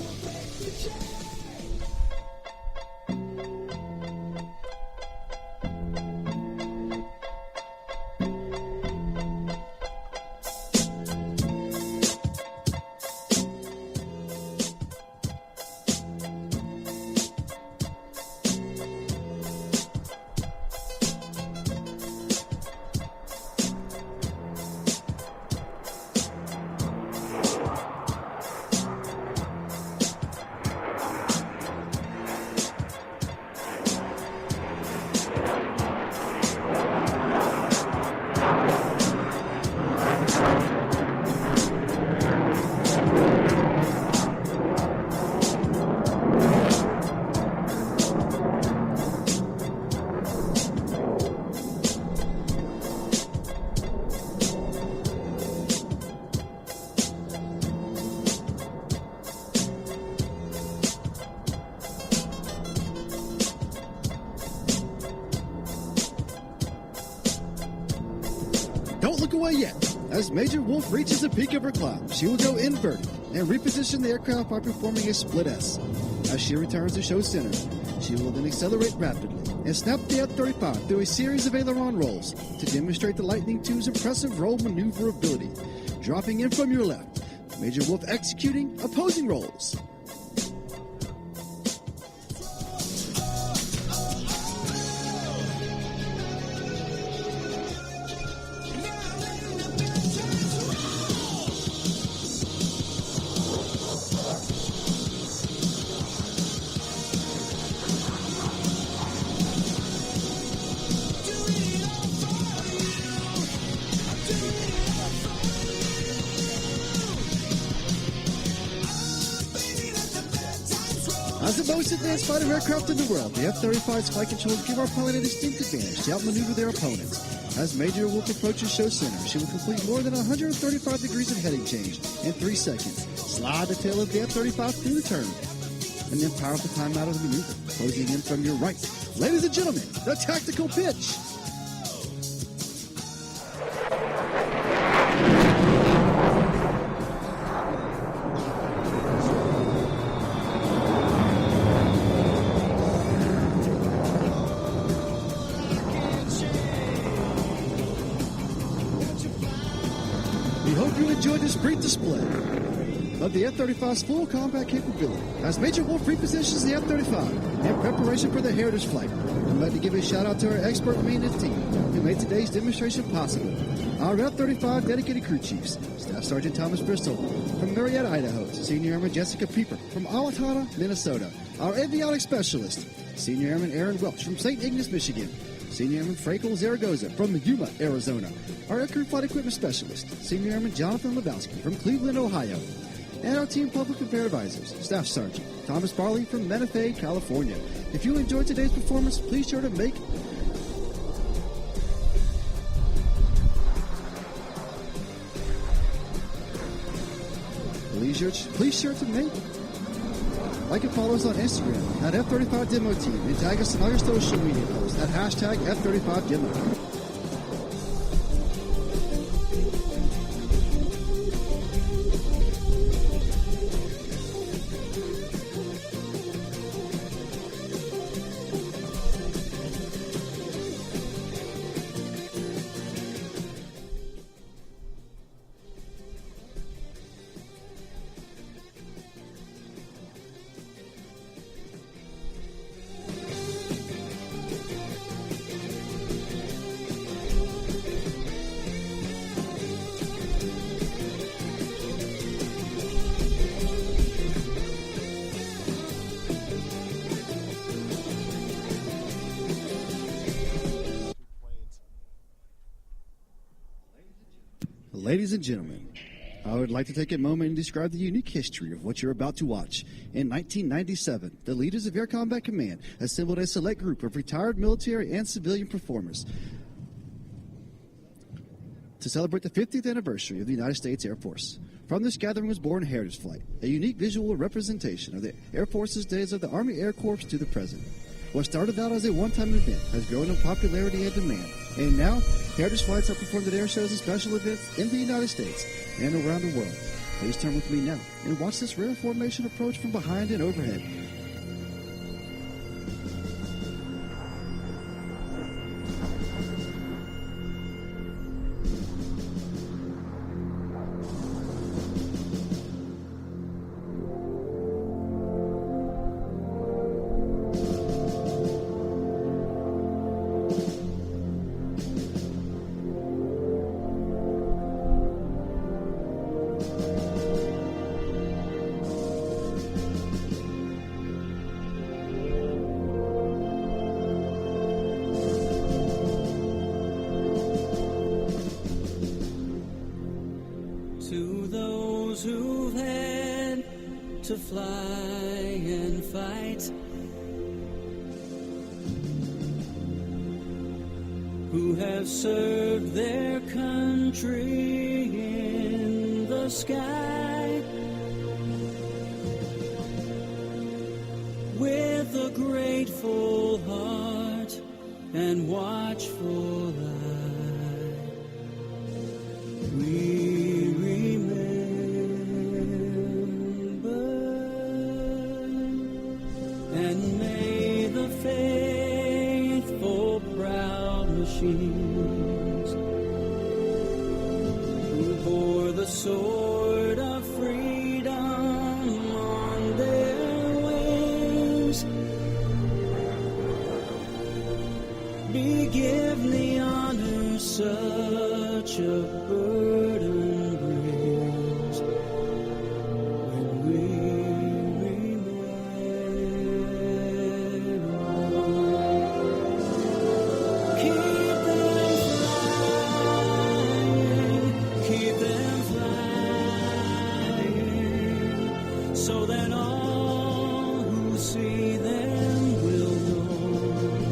Speaker 8: Don't look away yet. As Major Wolf reaches the peak of her climb, she will go inverted and reposition the aircraft by performing a split S. As she returns to show center, she will then accelerate rapidly and snap the F-35 through a series of aileron rolls to demonstrate the Lightning II's impressive roll maneuverability. Dropping in from your left, Major Wolf executing opposing rolls. As the most advanced fighter aircraft in the world, the F-35's flight controls give our pilot a distinct advantage to outmaneuver their opponents. As Major Wolf approaches show center, she will complete more than 135 degrees of heading change in 3 seconds, slide the tail of the F-35 through the turn, and then powerfully climb out of the maneuver, closing in from your right. Ladies and gentlemen, the tactical pitch. We hope you enjoyed this brief display of the F-35's full combat capability. As Major Wolf repositions the F-35 in preparation for the Heritage Flight, I'd like to give a shout out to our expert maintenance team who made today's demonstration possible. Our F-35 dedicated crew chiefs, Staff Sergeant Thomas Bristol from Marietta, Idaho, Senior Airman Jessica Pieper from Owatonna, Minnesota, our avionics specialist, Senior Airman Aaron Welch from St. Ignace, Michigan, Senior Airman Frankel Zaragoza from Yuma, Arizona, our Aircrew Flight Equipment Specialist, Senior Airman Jonathan Lebowski from Cleveland, Ohio, and our Team Public Affairs Advisors, Staff Sergeant Thomas Barley from Menifee, California. If you enjoyed today's performance, please sure to make Please sure to make Like and follow us on Instagram at F35 Demo Team and tag us in all your social media posts at hashtag F35 Demo. Ladies and gentlemen, I would like to take a moment and describe the unique history of what you're about to watch. In 1997, the leaders of Air Combat Command assembled a select group of retired military and civilian performers to celebrate the 50th anniversary of the United States Air Force. From this gathering was born Heritage Flight, a unique visual representation of the Air Force's days of the Army Air Corps to the present. What started out as a one-time event has grown in popularity and demand, and now Heritage Flights are performed at air shows and special events in the United States and around the world. Please turn with me now and watch this rare formation approach from behind and overhead.
Speaker 2: To those who've had to fly and fight, who have served their country in the sky, with a grateful heart and watchful eye, we remember, and may the faithful proud machines who bore the sword of freedom on their wings be given the honor such a burden brings when we remember. Keep them flying, so that all who see them will know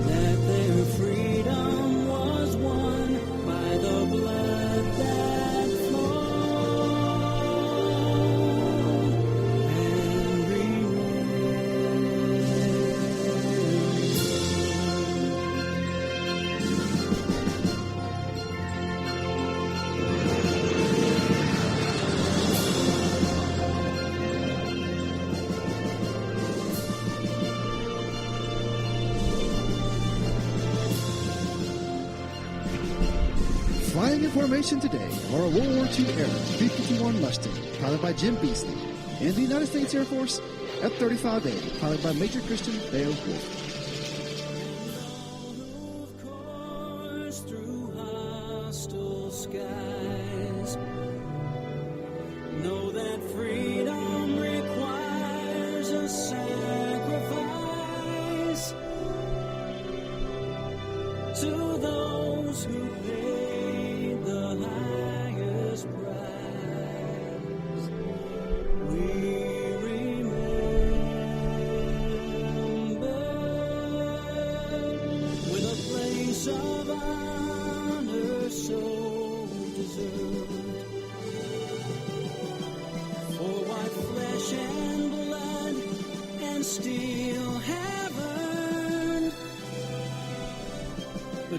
Speaker 2: that their freedom was won by the blood that flowed, and
Speaker 8: Flying in formation today are a World War II era B-51 Mustang, piloted by Jim Beasley, and the United States Air Force F-35A, piloted by Major Christian Beowulf Wolf.
Speaker 2: through hostile skies, know that freedom requires a sacrifice. To those who paid the highest price, we remember.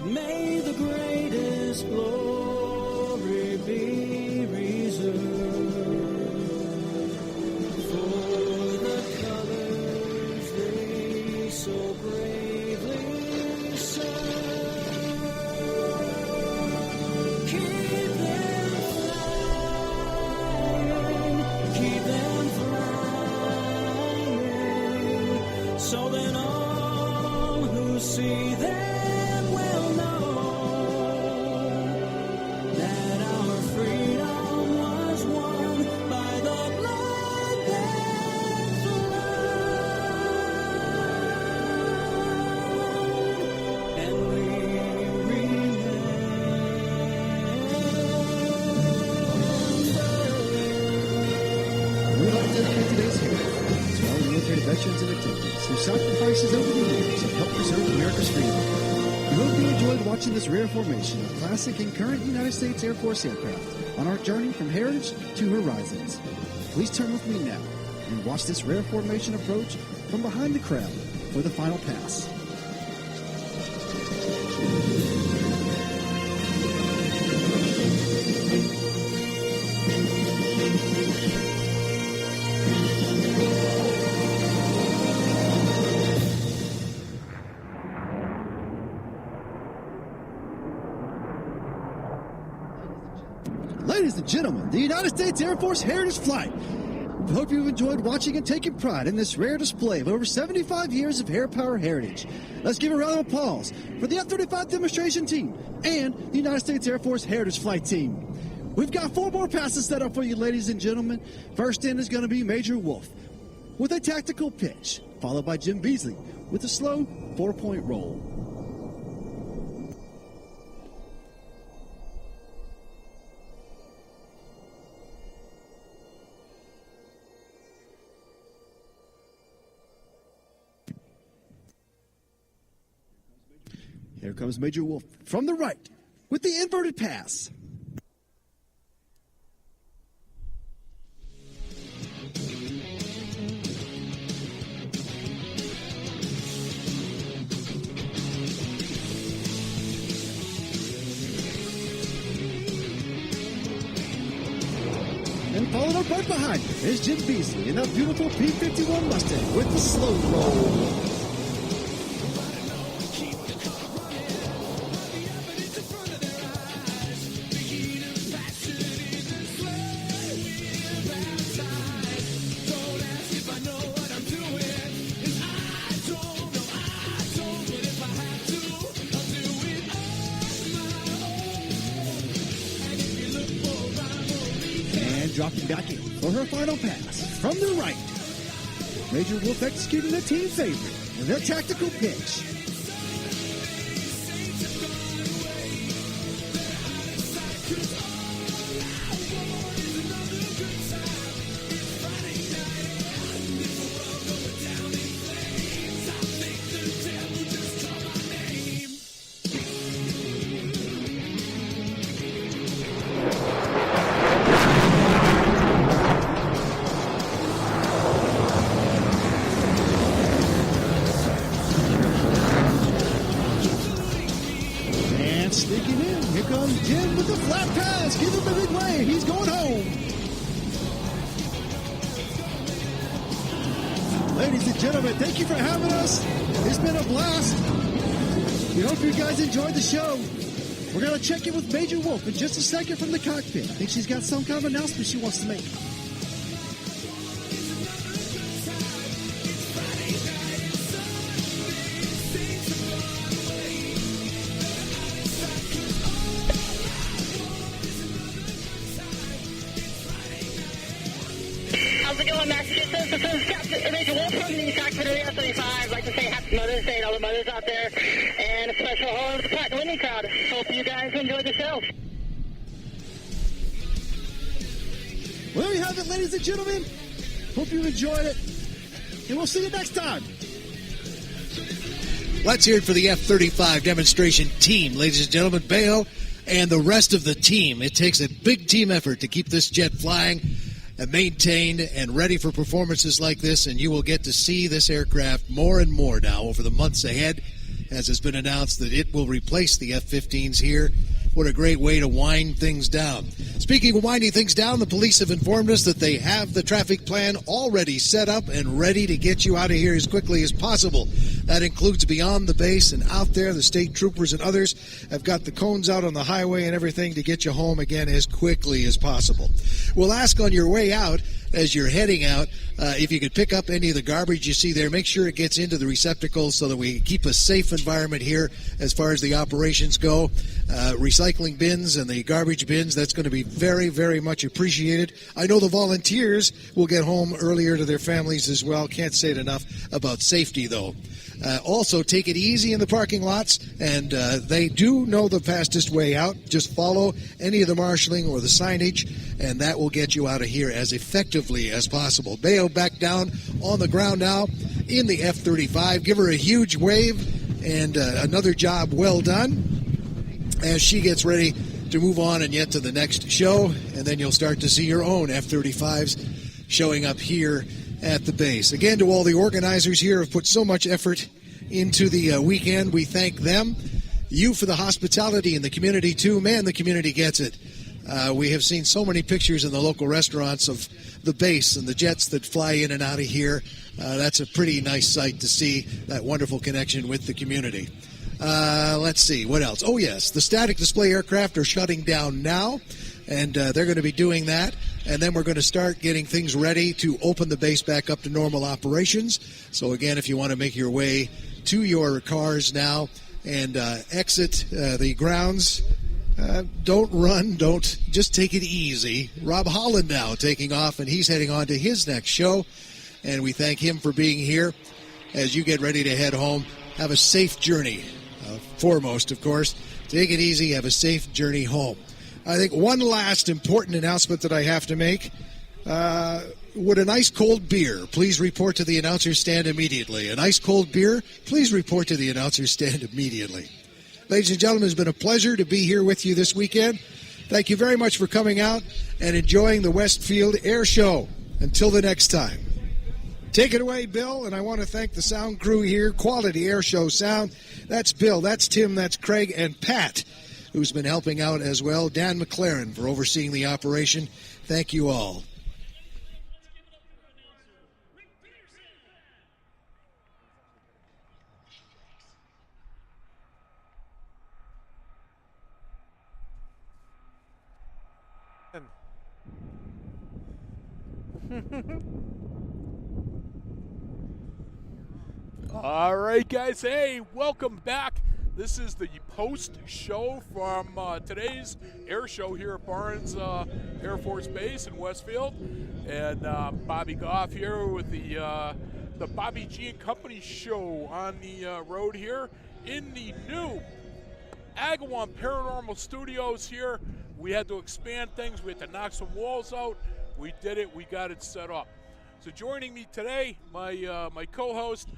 Speaker 2: may the greatest glory be reserved for the colors they so bravely serve. Keep them flying, so that all who see them will know that our freedom was won by the blood that flowed, and we
Speaker 8: We'd like to dedicate today's hero to all the military veterans and attendants whose sacrifices over the years have helped preserve America's freedom. We hope you enjoyed watching this rare formation of classic and current United States Air Force aircraft on our journey from heritage to horizons. Please turn with me now and watch this rare formation approach from behind the crowd for the final pass. Ladies and gentlemen, the United States Air Force Heritage Flight. We hope you've enjoyed watching and taking pride in this rare display of over 75 years of air power heritage. Let's give a round of applause for the F-35 demonstration team and the United States Air Force Heritage Flight team. We've got 4 more passes set up for you, ladies and gentlemen. First in is going to be Major Wolf with a tactical pitch, followed by Jim Beasley with a slow 4-point roll. Here comes Major Wolf from the right with the inverted pass. And followed up right behind him is Jim Beasley in that beautiful P-51 Mustang with the slow roll. Dropping back in for her final pass from the right. Major Wolf executing a team favorite in their tactical pitch. Sneaking in. Here comes Jim with the flat pass. Give him a big way. He's going home. Ladies and gentlemen, thank you for having us. It's been a blast. We hope you guys enjoyed the show. We're going to check in with Major Wolf in just a second from the cockpit. I think she's got some kind of announcement she wants to make.
Speaker 11: How's it going, Massachusetts? This is Captain Major Wolf from the cockpit of the F-35. I'd like to say Happy Mother's Day to all the mothers out there, and a special hello to the Pratt & Whitney crowd. Hope you guys enjoyed the show.
Speaker 8: Well, there you have it, ladies and gentlemen. Hope you enjoyed it, and we'll see you next time.
Speaker 20: Let's hear it for the F-35 demonstration team, ladies and gentlemen. Bale and the rest of the team. It takes a big team effort to keep this jet flying and maintained and ready for performances like this, and you will get to see this aircraft more and more now over the months ahead as has been announced that it will replace the F-15s here. What a great way to wind things down. Speaking of winding things down, the police have informed us that they have the traffic plan already set up and ready to get you out of here as quickly as possible. That includes beyond the base and out there. The state troopers and others have got the cones out on the highway and everything to get you home again as quickly as possible. We'll ask on your way out, as you're heading out, if you could pick up any of the garbage you see there. Make sure it gets into the receptacles so that we keep a safe environment here as far as the operations go. Recycling bins and the garbage bins, that's going to be very, very much appreciated. I know the volunteers will get home earlier to their families as well. Can't say it enough about safety, though. Also, take it easy in the parking lots, and they do know the fastest way out. Just follow any of the marshaling or the signage, and that will get you out of here as effectively as possible. Bayo back down on the ground now in the F-35. Give her a huge wave, and another job well done as she gets ready to move on and get to the next show, and then you'll start to see your own F-35s showing up here at the base. Again, to all the organizers here who have put so much effort into the weekend, we thank them. You for the hospitality and the community, too. Man, the community gets it. We have seen so many pictures in the local restaurants of the base and the jets that fly in and out of here. That's a pretty nice sight to see, that wonderful connection with the community. Let's see, what else? Oh, yes, the static display aircraft are shutting down now, and they're going to be doing that. And then we're going to start getting things ready to open the base back up to normal operations. So, again, if you want to make your way to your cars now and exit the grounds, don't run, just take it easy. Rob Holland now taking off, and he's heading on to his next show. And we thank him for being here. As you get ready to head home, have a safe journey. Foremost, of course, take it easy, have a safe journey home. I think one last important announcement that I have to make. Would an ice cold beer please report to the announcer's stand immediately? An ice cold beer, please report to the announcer's stand immediately. Ladies and gentlemen, it's been a pleasure to be here with you this weekend. Thank you very much for coming out and enjoying the Westfield Air Show. Until the next time. Take it away, Bill, and I want to thank the sound crew here, Quality Air Show Sound. That's Bill, that's Tim, that's Craig, and Pat, who's been helping out as well. Dan McLaren for overseeing the operation. Thank you all.
Speaker 5: All right, guys. Hey, welcome back. This is the post-show from today's air show here at Barnes Air Force Base in Westfield. And Bobby Goff here with the Bobby G and Company show on the road here in the new Agawam Paranormal Studios here. We had to expand things. We had to knock some walls out. We did it. We got it set up. So joining me today, my co-host,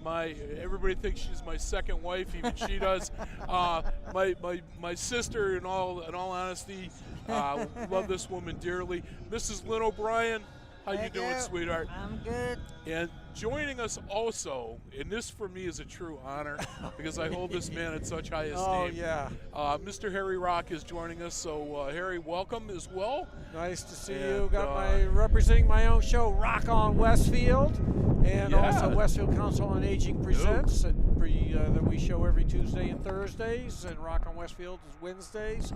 Speaker 5: everybody thinks she's my second wife, even she does. My sister, in all honesty, love this woman dearly. Mrs. Lynn O'Brien, how you doing, sweetheart?
Speaker 22: I'm good.
Speaker 5: And joining us also, and this for me is a true honor because I hold this man in such high esteem.
Speaker 22: Oh, yeah.
Speaker 5: Mr. Harry Rock is joining us, so Harry, welcome as well.
Speaker 22: Nice to see you. Got representing my own show, Rock on Westfield, and also Westfield Council on Aging Presents that we show every Tuesday and Thursdays, and Rock on Westfield is Wednesdays.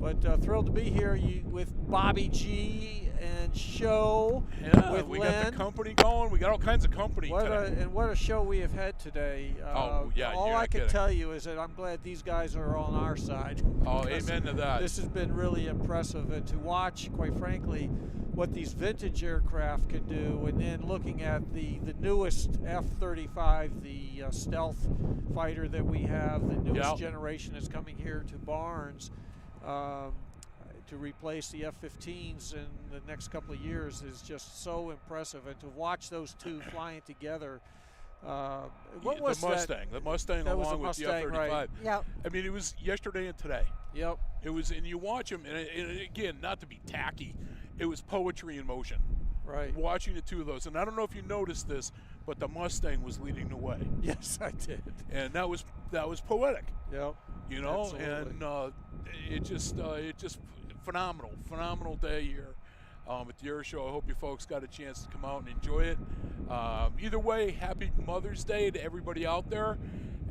Speaker 22: But thrilled to be here with Bobby G and show.
Speaker 5: Yeah,
Speaker 22: with
Speaker 5: we
Speaker 22: Lynn.
Speaker 5: got the company going. We got all kinds of company today.
Speaker 22: And what a show we have had today. All I can tell you is that I'm glad these guys are on our side.
Speaker 5: Oh, amen to that.
Speaker 22: This has been really impressive, and to watch, quite frankly, what these vintage aircraft can do, and then looking at the newest F-35, the stealth fighter that we have, the newest generation that's coming here to Barnes to replace the F-15s in the next couple of years is just so impressive. And to watch those two flying together, what was
Speaker 5: the Mustang?
Speaker 22: that?
Speaker 5: The Mustang
Speaker 22: that
Speaker 5: along
Speaker 22: was
Speaker 5: with
Speaker 22: the
Speaker 5: the
Speaker 22: Mustang,
Speaker 5: F-35.
Speaker 22: right. Yep.
Speaker 5: I mean, it was yesterday and today.
Speaker 22: Yep.
Speaker 5: It was, and you watch them, and again, not to be tacky, it was poetry in motion.
Speaker 22: Right.
Speaker 5: Watching the two of those, and I don't know if you noticed this, but the Mustang was leading the way.
Speaker 22: Yes, I did.
Speaker 5: And that was poetic.
Speaker 22: Yep.
Speaker 5: You know,
Speaker 22: Absolutely.
Speaker 5: and it just phenomenal day here at the Airshow. I hope you folks got a chance to come out and enjoy it. Either way, happy Mother's Day to everybody out there.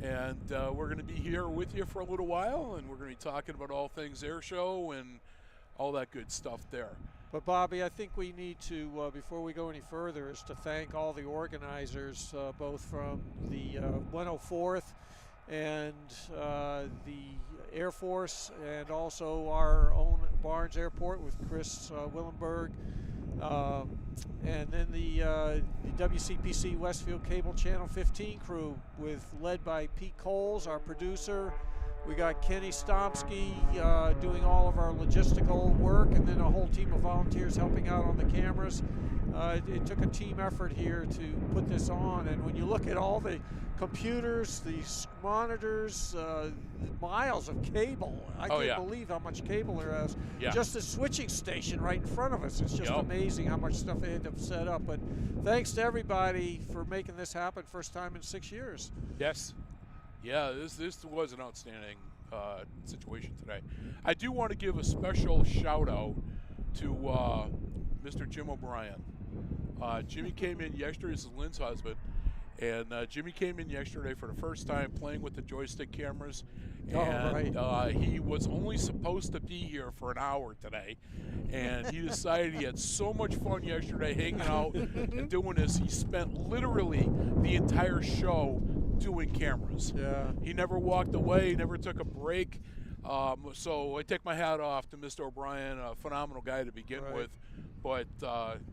Speaker 5: And we're going to be here with you for a little while, and we're going to be talking about all things Airshow and all that good stuff there.
Speaker 22: But Bobby, I think we need to, before we go any further, is to thank all the organizers, both from the 104th and the Air Force, and also our own Barnes Airport with Chris Willenberg, and then the WCPC Westfield Cable Channel 15 crew, led by Pete Coles, our producer. We got Kenny Stomsky doing all of our logistical work, and then a whole team of volunteers helping out on the cameras. It took a team effort here to put this on, and when you look at all the computers, the monitors, miles of cable, I can't believe how much cable there is.
Speaker 5: Yeah.
Speaker 22: Just a switching station right in front of us. It's just amazing how much stuff they had to set up. But thanks to everybody for making this happen. First time in 6 years.
Speaker 5: Yes. Yeah, this was an outstanding situation today. I do want to give a special shout out to Mr. Jim O'Brien. Jimmy came in yesterday. This is Lynn's husband, and Jimmy came in yesterday for the first time playing with the joystick cameras. And he was only supposed to be here for an hour today, and he decided he had so much fun yesterday hanging out and doing this. He spent literally the entire show doing cameras.
Speaker 22: Yeah.
Speaker 5: He never walked away, he never took a break. So I take my hat off to Mr. O'Brien, a phenomenal guy to begin with. But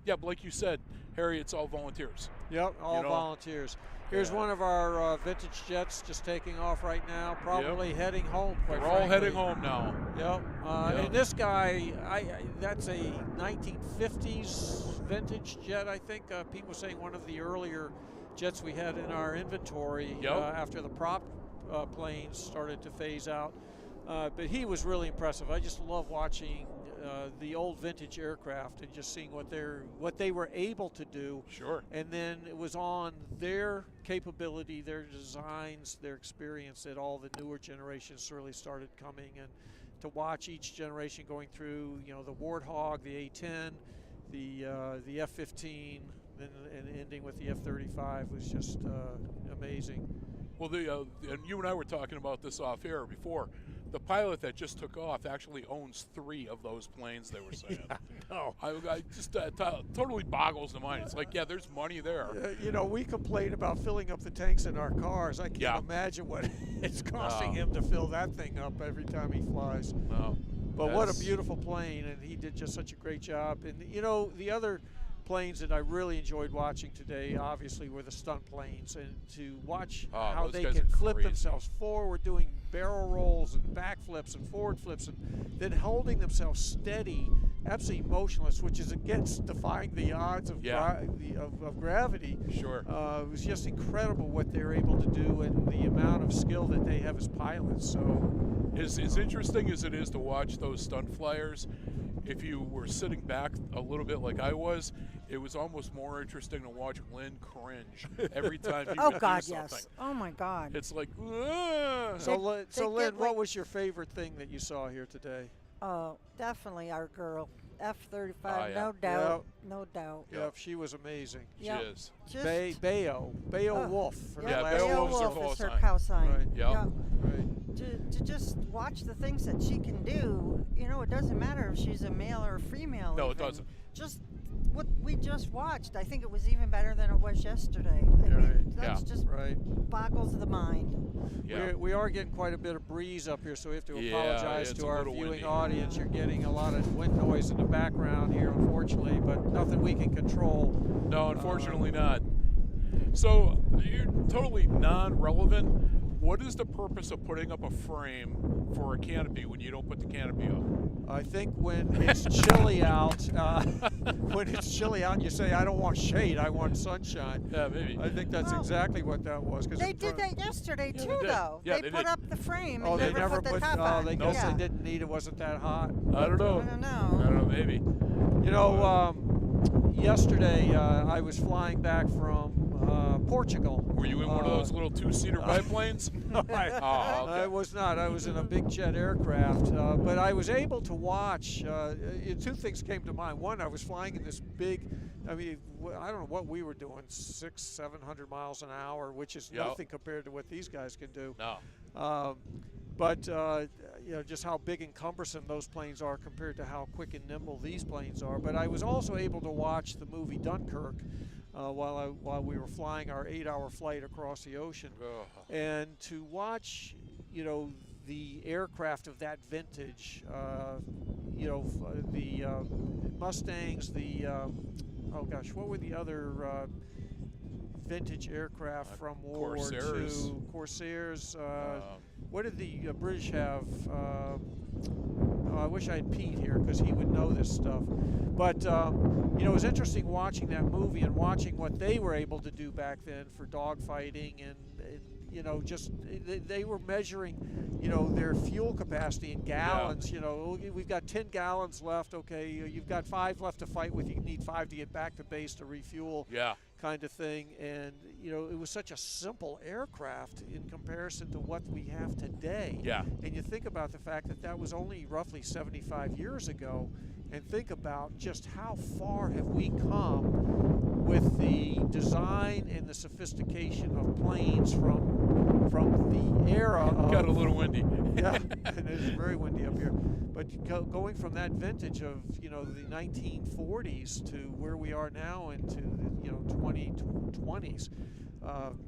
Speaker 5: yeah, like you said, Harry, it's all volunteers.
Speaker 22: Yep, all volunteers. Here's one of our vintage jets just taking off right now, probably heading home.
Speaker 5: We're all heading home now.
Speaker 22: Yep. And this guy, that's a 1950s vintage jet, I think. Pete was saying one of the earlier jets we had in our inventory after the prop planes started to phase out. But he was really impressive. I just love watching the old vintage aircraft and just seeing what they were able to do.
Speaker 5: Sure.
Speaker 22: And then it was on their capability, their designs, their experience that all the newer generations really started coming. And to watch each generation going through, the Warthog, the A-10, the F-15, and ending with the F-35 was just amazing.
Speaker 5: Well, and you and I were talking about this off air before. The pilot that just took off actually owns 3 of those planes, they were saying.
Speaker 22: No.
Speaker 5: I just totally boggles the mind. It's like, yeah, there's money there.
Speaker 22: We complain about filling up the tanks in our cars. I can't imagine what it's costing him to fill that thing up every time he flies.
Speaker 5: No.
Speaker 22: But what a beautiful plane, and he did just such a great job. And, the other planes that I really enjoyed watching today, obviously, were the stunt planes, and to watch how they can flip themselves forward, doing barrel rolls and backflips and forward flips, and then holding themselves steady, absolutely motionless, which is against defying the odds of gravity.
Speaker 5: Sure.
Speaker 22: It was just incredible what they're able to do and the amount of skill that they have as pilots. So,
Speaker 5: as interesting as it is to watch those stunt flyers, if you were sitting back a little bit like I was, it was almost more interesting to watch Lynn cringe every time he would do something.
Speaker 7: Yes. Oh, my God.
Speaker 5: It's like,
Speaker 22: So Lynn, what was your favorite thing that you saw here today?
Speaker 7: Oh, definitely our girl. F-35, no doubt. No doubt.
Speaker 22: Yep, she was amazing.
Speaker 7: Yep.
Speaker 5: She is.
Speaker 22: Bayo Wolf.
Speaker 5: Bayo Wolf
Speaker 7: is her call sign.
Speaker 22: Right.
Speaker 5: Yeah.
Speaker 22: Right.
Speaker 7: To just watch the things that she can do, it doesn't matter if she's a male or a female.
Speaker 5: No, it doesn't.
Speaker 7: Just what we just watched, I think it was even better than it was yesterday. I mean, that's just boggles the mind.
Speaker 22: Yeah. We are getting quite a bit of breeze up here, so we have to apologize to our viewing audience. You're getting a lot of wind noise in the background here, unfortunately, but nothing we can control.
Speaker 5: No, unfortunately not. So you're totally non-relevant. What is the purpose of putting up a frame for a canopy when you don't put the canopy up?
Speaker 22: I think when it's chilly out, you say, I don't want shade, I want sunshine.
Speaker 5: Yeah, maybe.
Speaker 22: I think that's exactly what that was.
Speaker 7: They did that yesterday, too, though.
Speaker 5: Yeah,
Speaker 7: they put up the frame and
Speaker 22: they
Speaker 7: never put the top on.
Speaker 22: They guess they didn't need it, wasn't that hot.
Speaker 5: I don't know.
Speaker 7: I don't know,
Speaker 5: maybe.
Speaker 22: Yesterday I was flying back from Portugal.
Speaker 5: Were you in one of those little two-seater biplanes?
Speaker 22: I was not. I was in a big jet aircraft, but I was able to watch. Two things came to mind. One, I was flying in this big. I mean, I don't know what we were doing, 600-700 miles an hour, which is nothing compared to what these guys can do.
Speaker 5: No.
Speaker 22: But just how big and cumbersome those planes are compared to how quick and nimble these planes are. But I was also able to watch the movie Dunkirk while we were flying our 8-hour flight across the ocean, and to watch, the aircraft of that vintage, the Mustangs, the what were the other vintage aircraft from World War II? Corsairs. What did the British have? I wish I had Pete here because he would know this stuff. But, it was interesting watching that movie and watching what they were able to do back then for dogfighting and they were measuring, their fuel capacity in gallons. We've got 10 gallons left. Okay, you've got 5 left to fight with. You need 5 to get back to base to refuel.
Speaker 5: Yeah.
Speaker 22: Kind of thing. And, it was such a simple aircraft in comparison to what we have today.
Speaker 5: Yeah.
Speaker 22: And you think about the fact that that was only roughly 75 years ago, and think about just how far have we come with the design and the sophistication of planes from the era of...
Speaker 5: Got a little windy.
Speaker 22: Yeah, and it's very windy up here. But going from that vintage of, the 1940s to where we are now into the, 2020s,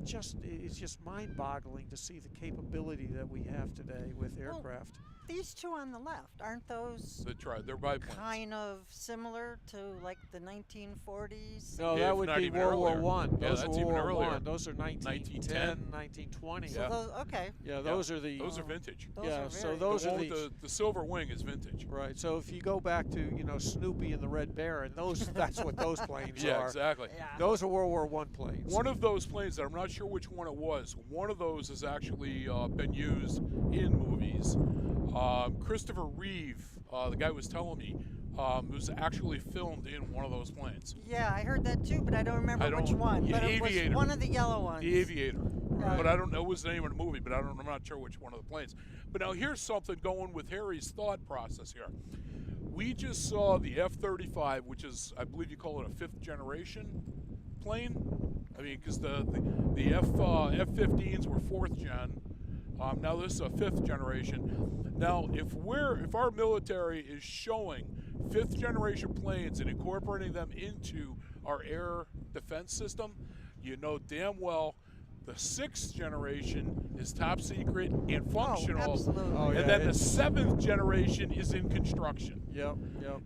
Speaker 22: it's just mind-boggling to see the capability that we have today with aircraft.
Speaker 7: These two on the left, aren't those
Speaker 5: they're biplanes.
Speaker 7: kind of similar to like the 1940s?
Speaker 22: No, that would be World War One.
Speaker 5: Yeah,
Speaker 22: Those
Speaker 5: that's
Speaker 22: are
Speaker 5: even
Speaker 22: World War
Speaker 5: earlier.
Speaker 22: One. Those are 1910, 1920.
Speaker 7: So those, okay.
Speaker 22: Yeah, those are the.
Speaker 5: Those are vintage.
Speaker 22: So those are
Speaker 5: the silver wing is vintage.
Speaker 22: Right. So if you go back to Snoopy and the Red Baron, that's what those planes are.
Speaker 5: Yeah, exactly.
Speaker 22: Yeah. Those are World War One planes.
Speaker 5: One of those planes, I'm not sure which one it was. One of those has actually been used in movies. Christopher Reeve, the guy was telling me, was actually filmed in one of those planes.
Speaker 7: Yeah, I heard that too, but I don't remember which one.
Speaker 5: Yeah,
Speaker 7: but
Speaker 5: Aviator.
Speaker 7: It was one of the yellow ones.
Speaker 5: The Aviator. Right. But I don't know what was the name of the movie, but I'm not sure which one of the planes. But now here's something going with Harry's thought process here. We just saw the F-35, which is, I believe you call it a 5th generation plane. I mean, because the F-15s were 4th gen. Now this is a 5th generation. Now, if our military is showing 5th generation planes and incorporating them into our air defense system, you know damn well the 6th generation is top secret and functional.
Speaker 22: Absolutely.
Speaker 5: And then the 7th generation is in construction.
Speaker 22: Yep.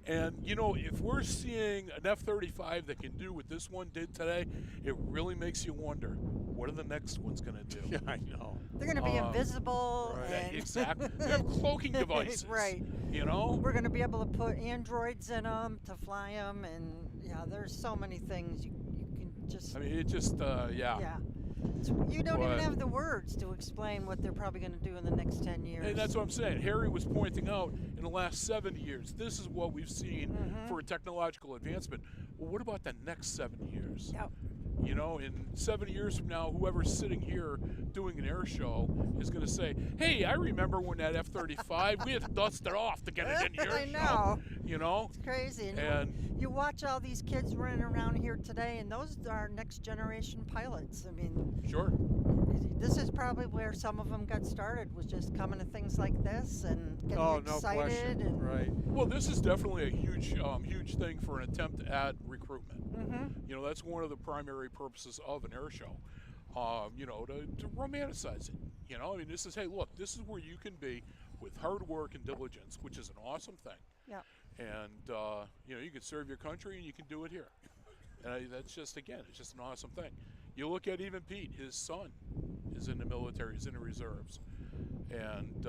Speaker 5: And, if we're seeing an F-35 that can do what this one did today, it really makes you wonder, what are the next ones going to do?
Speaker 22: Yeah, I know.
Speaker 7: They're going to be invisible.
Speaker 5: Right.
Speaker 7: And
Speaker 5: Exactly. They have cloaking devices.
Speaker 7: Right.
Speaker 5: We're
Speaker 7: going to be able to put androids in them to fly them. And, there's so many things you can just...
Speaker 5: I mean, it just,
Speaker 7: Yeah. You don't even have the words to explain what they're probably going to do in the next 10 years.
Speaker 5: And that's what I'm saying. Harry was pointing out in the last 70 years, this is what we've seen for a technological advancement. Well, what about the next 70 years?
Speaker 7: Yep.
Speaker 5: In 70 years from now, whoever's sitting here doing an air show is going to say, hey, I remember when that F-35, we had to dust it off to get it in your
Speaker 7: I know.
Speaker 5: show.
Speaker 7: It's crazy.
Speaker 5: And
Speaker 7: you watch all these kids running around here today, and those are next generation pilots. I mean,
Speaker 5: sure.
Speaker 7: This is probably where some of them got started, was just coming to things like this and getting excited.
Speaker 22: No question.
Speaker 7: And
Speaker 22: right.
Speaker 5: Well, this is definitely a huge thing for an attempt at recruitment. That's one of the primary purposes of an air show. To romanticize it. I mean, this is, hey, look, this is where you can be with hard work and diligence, which is an awesome thing.
Speaker 7: Yeah.
Speaker 5: And, you can serve your country and you can do it here. And that's just, again, it's just an awesome thing. You look at even Pete, his son is in the military, he's in the reserves. And,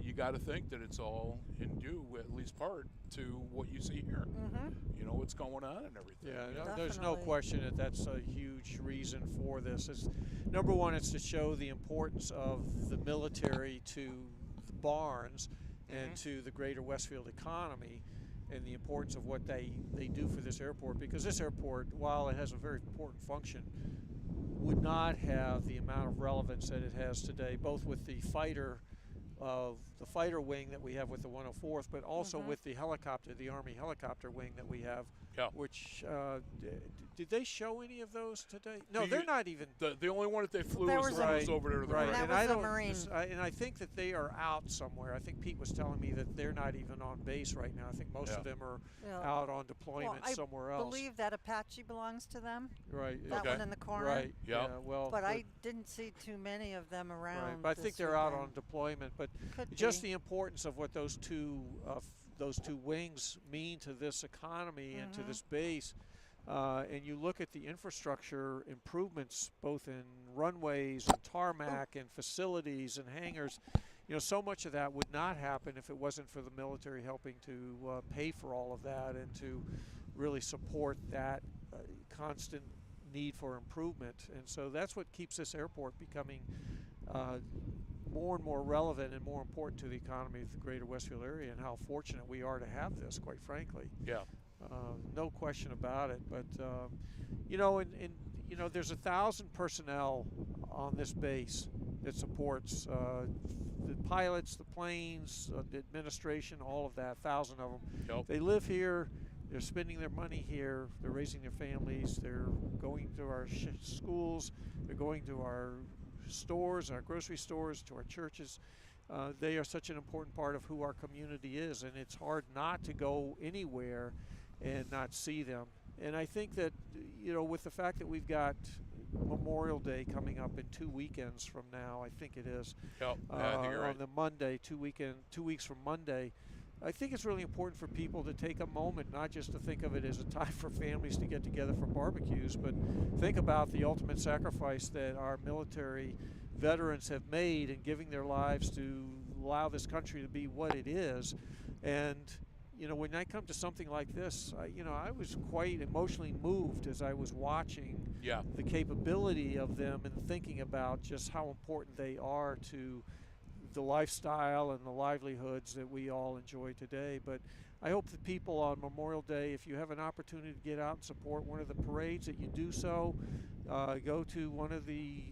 Speaker 5: you got to think that it's all in due, at least part, to what you see here. What's going on and everything.
Speaker 22: Yeah, there's no question that that's a huge reason for this. Number one, it's to show the importance of the military to the Barnes and to the greater Westfield economy, and the importance of what they do for this airport. Because this airport, while it has a very important function, not have the amount of relevance that it has today, both with the fighter wing that we have with the 104th, but also with the helicopter, the Army helicopter wing that we have, which, did they show any of those today? No, they're not even.
Speaker 5: The only one that they flew was the one that was over there to the
Speaker 22: right.
Speaker 5: right.
Speaker 22: And I don't, and I think that they are out somewhere. I think Pete was telling me that they're not even on base right now. I think most of them are out on deployment somewhere else.
Speaker 7: I believe that Apache belongs to them.
Speaker 22: Right.
Speaker 7: That one in the corner.
Speaker 22: Right. Yeah. Well,
Speaker 7: but I didn't see too many of them around.
Speaker 22: Right. But I think they're out on deployment. But just the importance of what those two wings mean to this economy and to this base. And you look at the infrastructure improvements, both in runways and tarmac and facilities and hangars. You know, so much of that would not happen if it wasn't for the military helping to pay for all of that and to really support that constant need for improvement. And so that's what keeps this airport becoming more and more relevant and more important to the economy of the greater Westfield area, and how fortunate we are to have this, quite frankly.
Speaker 5: Yeah.
Speaker 22: No question about it. But, you know, you know, there's 1,000 personnel on this base that supports the pilots, the planes, the administration, all of that, 1,000 of them.
Speaker 5: Yep.
Speaker 22: They live here. They're spending their money here. They're raising their families. They're going to our schools. They're going to our stores, our grocery stores, to our churches. They are such an important part of who our community is, and it's hard not to go anywhere and not see them. And I think that, you know, with the fact that we've got Memorial Day coming up in 2 weekends from now, I think it is,
Speaker 5: I think you're right.
Speaker 22: on the Monday, 2 weeks from Monday, I think it's really important for people to take a moment, not just to think of it as a time for families to get together for barbecues, but think about the ultimate sacrifice that our military veterans have made in giving their lives to allow this country to be what it is. And, you know, when I come to something like this, you know, I was quite emotionally moved as I was watching the capability of them and thinking about just how important they are to the lifestyle and the livelihoods that we all enjoy today. But I hope that people on Memorial Day, if you have an opportunity to get out and support one of the parades, that you do so. Go to one of the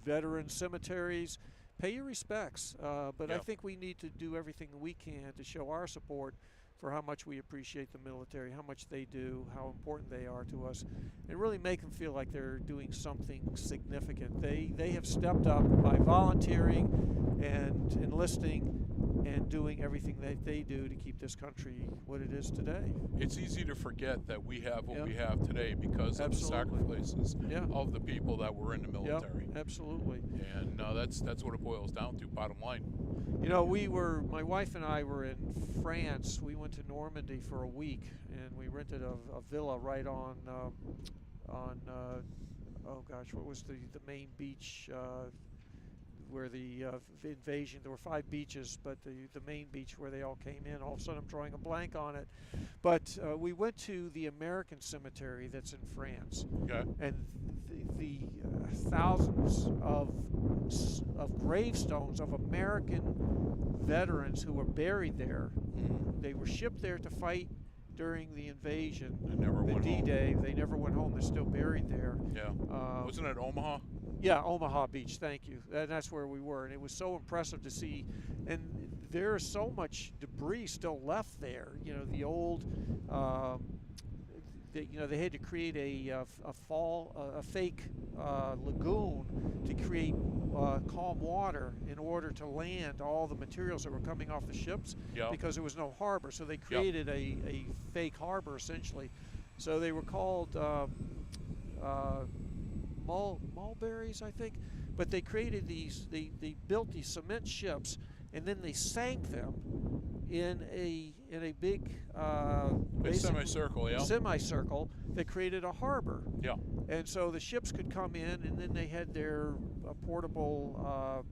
Speaker 22: veteran cemeteries, pay your respects. But I think we need to do everything we can to show our support for how much we appreciate the military, how much they do, how important they are to us, and really make them feel like they're doing something significant. They have stepped up by volunteering and enlisting and doing everything that they do to keep this country what it is today.
Speaker 5: It's easy to forget that we have what we have today because of the sacrifices of the people that were in the military.
Speaker 22: Absolutely.
Speaker 5: And that's what it boils down to, bottom line.
Speaker 22: You know, my wife and I were in France. We went to Normandy for a week, and we rented a villa right on oh gosh, what was the main beach where the invasion, there were 5 beaches, but the main beach where they all came in, all of a sudden I'm drawing a blank on it. But we went to the American cemetery that's in France.
Speaker 5: Okay.
Speaker 22: And the thousands of gravestones of American veterans who were buried there. They were shipped there to fight during the invasion, the D-Day. They never went home. They're still buried there.
Speaker 5: Yeah. Wasn't it Omaha?
Speaker 22: Yeah, Omaha Beach, thank you. And that's where we were, and it was so impressive to see. And there is so much debris still left there. You know, the old, you know, they had to create a fake lagoon to create calm water in order to land all the materials that were coming off the ships because there was no harbor. So they created a fake harbor, essentially. So they were called mulberries, I think, but they created these. They built these cement ships, and then they sank them in a big
Speaker 5: semicircle. Yeah.
Speaker 22: Semicircle that created a harbor.
Speaker 5: Yeah.
Speaker 22: And so the ships could come in, and then they had their portable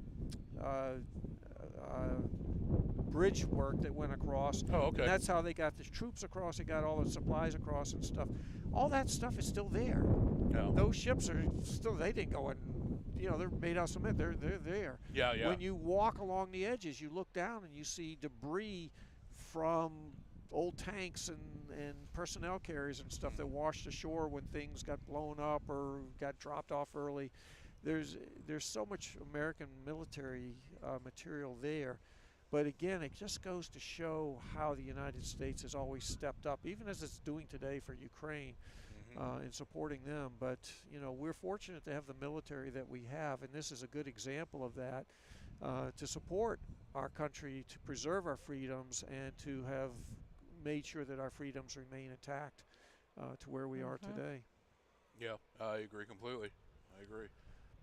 Speaker 22: bridge work that went across.
Speaker 5: Oh, okay.
Speaker 22: And that's how they got the troops across. They got all the supplies across and stuff. All that stuff is still there.
Speaker 5: Yeah.
Speaker 22: Those ships are still. They didn't go in. You know, they're made out of cement. They're there.
Speaker 5: Yeah.
Speaker 22: When you walk along the edges, you look down and you see debris from old tanks and personnel carriers and stuff that washed ashore when things got blown up or got dropped off early. There's so much American military material there. But again, it just goes to show how the United States has always stepped up, even as it's doing today for Ukraine, in supporting them. But, you know, we're fortunate to have the military that we have, and this is a good example of that, to support our country, to preserve our freedoms, and to have made sure that our freedoms remain intact to where we are today.
Speaker 5: Yeah, I agree completely. I agree.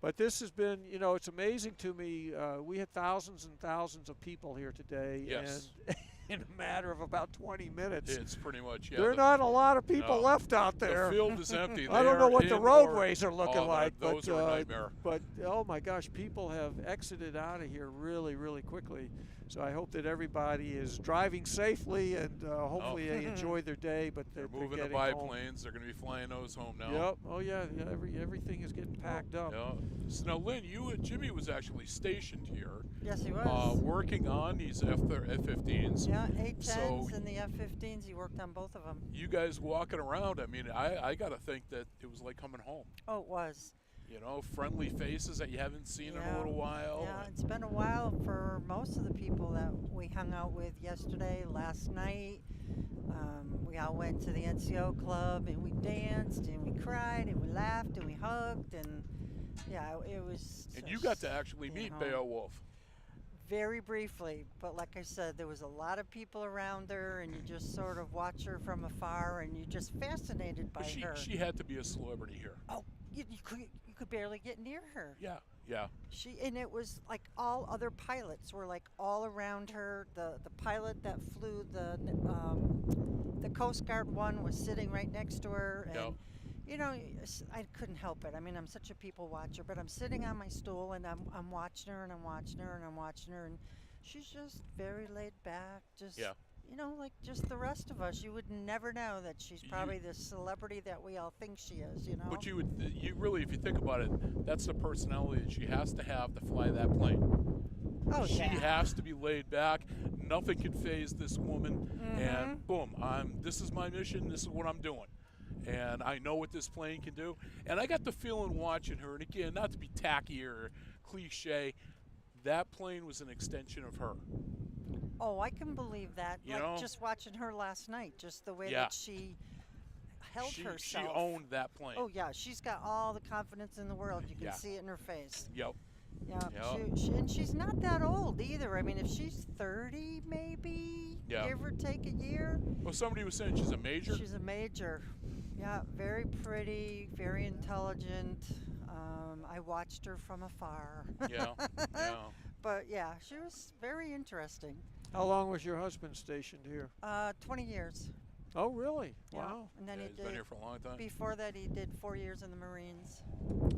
Speaker 22: But this has been, you know, it's amazing to me. We had thousands and thousands of people here today,
Speaker 5: Yes.
Speaker 22: and in a matter of about 20 minutes,
Speaker 5: It's pretty much, yeah.
Speaker 22: there are not a lot of people left out there.
Speaker 5: The field is empty.
Speaker 22: I don't know what the roadways are looking like,
Speaker 5: those
Speaker 22: but
Speaker 5: are a nightmare.
Speaker 22: But oh my gosh, people have exited out of here really, really quickly. So I hope that everybody is driving safely and hopefully they enjoy their day. But
Speaker 5: They're moving the
Speaker 22: getting
Speaker 5: biplanes. They're going to be flying those home now.
Speaker 22: Yep. Oh yeah. Everything is getting packed up.
Speaker 5: Yeah. So now, Lynn, Jimmy was actually stationed here.
Speaker 7: Yes, he was.
Speaker 5: Working on these F-15s.
Speaker 7: Yeah, A-10s
Speaker 5: So
Speaker 7: and the F-15s. He worked on both of them.
Speaker 5: you guys walking around, I mean, I got to think that it was like coming home.
Speaker 7: Oh, it was.
Speaker 5: You know, friendly faces that you haven't seen in a little while.
Speaker 7: Yeah, it's been a while for most of the people that we hung out with yesterday, last night. We all went to the NCO club and we danced and we cried and we laughed and we hugged and yeah, it was.
Speaker 5: And you got to actually meet Beowulf.
Speaker 7: Very briefly, but like I said, there was a lot of people around her, and you just sort of watch her from afar, and you're just fascinated by her.
Speaker 5: She had to be a celebrity here.
Speaker 7: Oh, you could barely get near her.
Speaker 5: Yeah, yeah.
Speaker 7: And it was like all other pilots were like all around her. The pilot that flew the Coast Guard one was sitting right next to her, and.
Speaker 5: Yep.
Speaker 7: You know, I couldn't help it. I mean, I'm such a people watcher, but I'm sitting on my stool and I'm watching her and I'm watching her and I'm watching her, and she's just very laid back, just you know, like just the rest of us. You would never know that she's probably the celebrity that we all think she is. You know.
Speaker 5: But you really, if you think about it, that's the personality that she has to have to fly that plane.
Speaker 7: Oh,
Speaker 5: she has to be laid back. Nothing can faze this woman, and boom, this is my mission. This is what I'm doing. And I know what this plane can do. And I got the feeling watching her, and again, not to be tacky or cliche, that plane was an extension of her.
Speaker 7: Oh, I can believe that.
Speaker 5: You
Speaker 7: like
Speaker 5: know?
Speaker 7: just watching her last night, just the way that she held herself.
Speaker 5: She owned that plane.
Speaker 7: Oh, yeah. She's got all the confidence in the world. You can see it in her face.
Speaker 5: Yep.
Speaker 7: Yeah, and she's not that old either. I mean, if she's 30, maybe, give or take a year.
Speaker 5: Well, somebody was saying she's a major.
Speaker 7: She's a major. Yeah, very pretty, very intelligent. I watched her from afar.
Speaker 5: Yeah.
Speaker 7: But yeah, she was very interesting.
Speaker 22: How long was your husband stationed here?
Speaker 7: 20 years.
Speaker 22: Oh, really?
Speaker 7: Yeah.
Speaker 22: Wow.
Speaker 7: And then
Speaker 5: he's been here for a long time.
Speaker 7: Before that, he did 4 years in the Marines.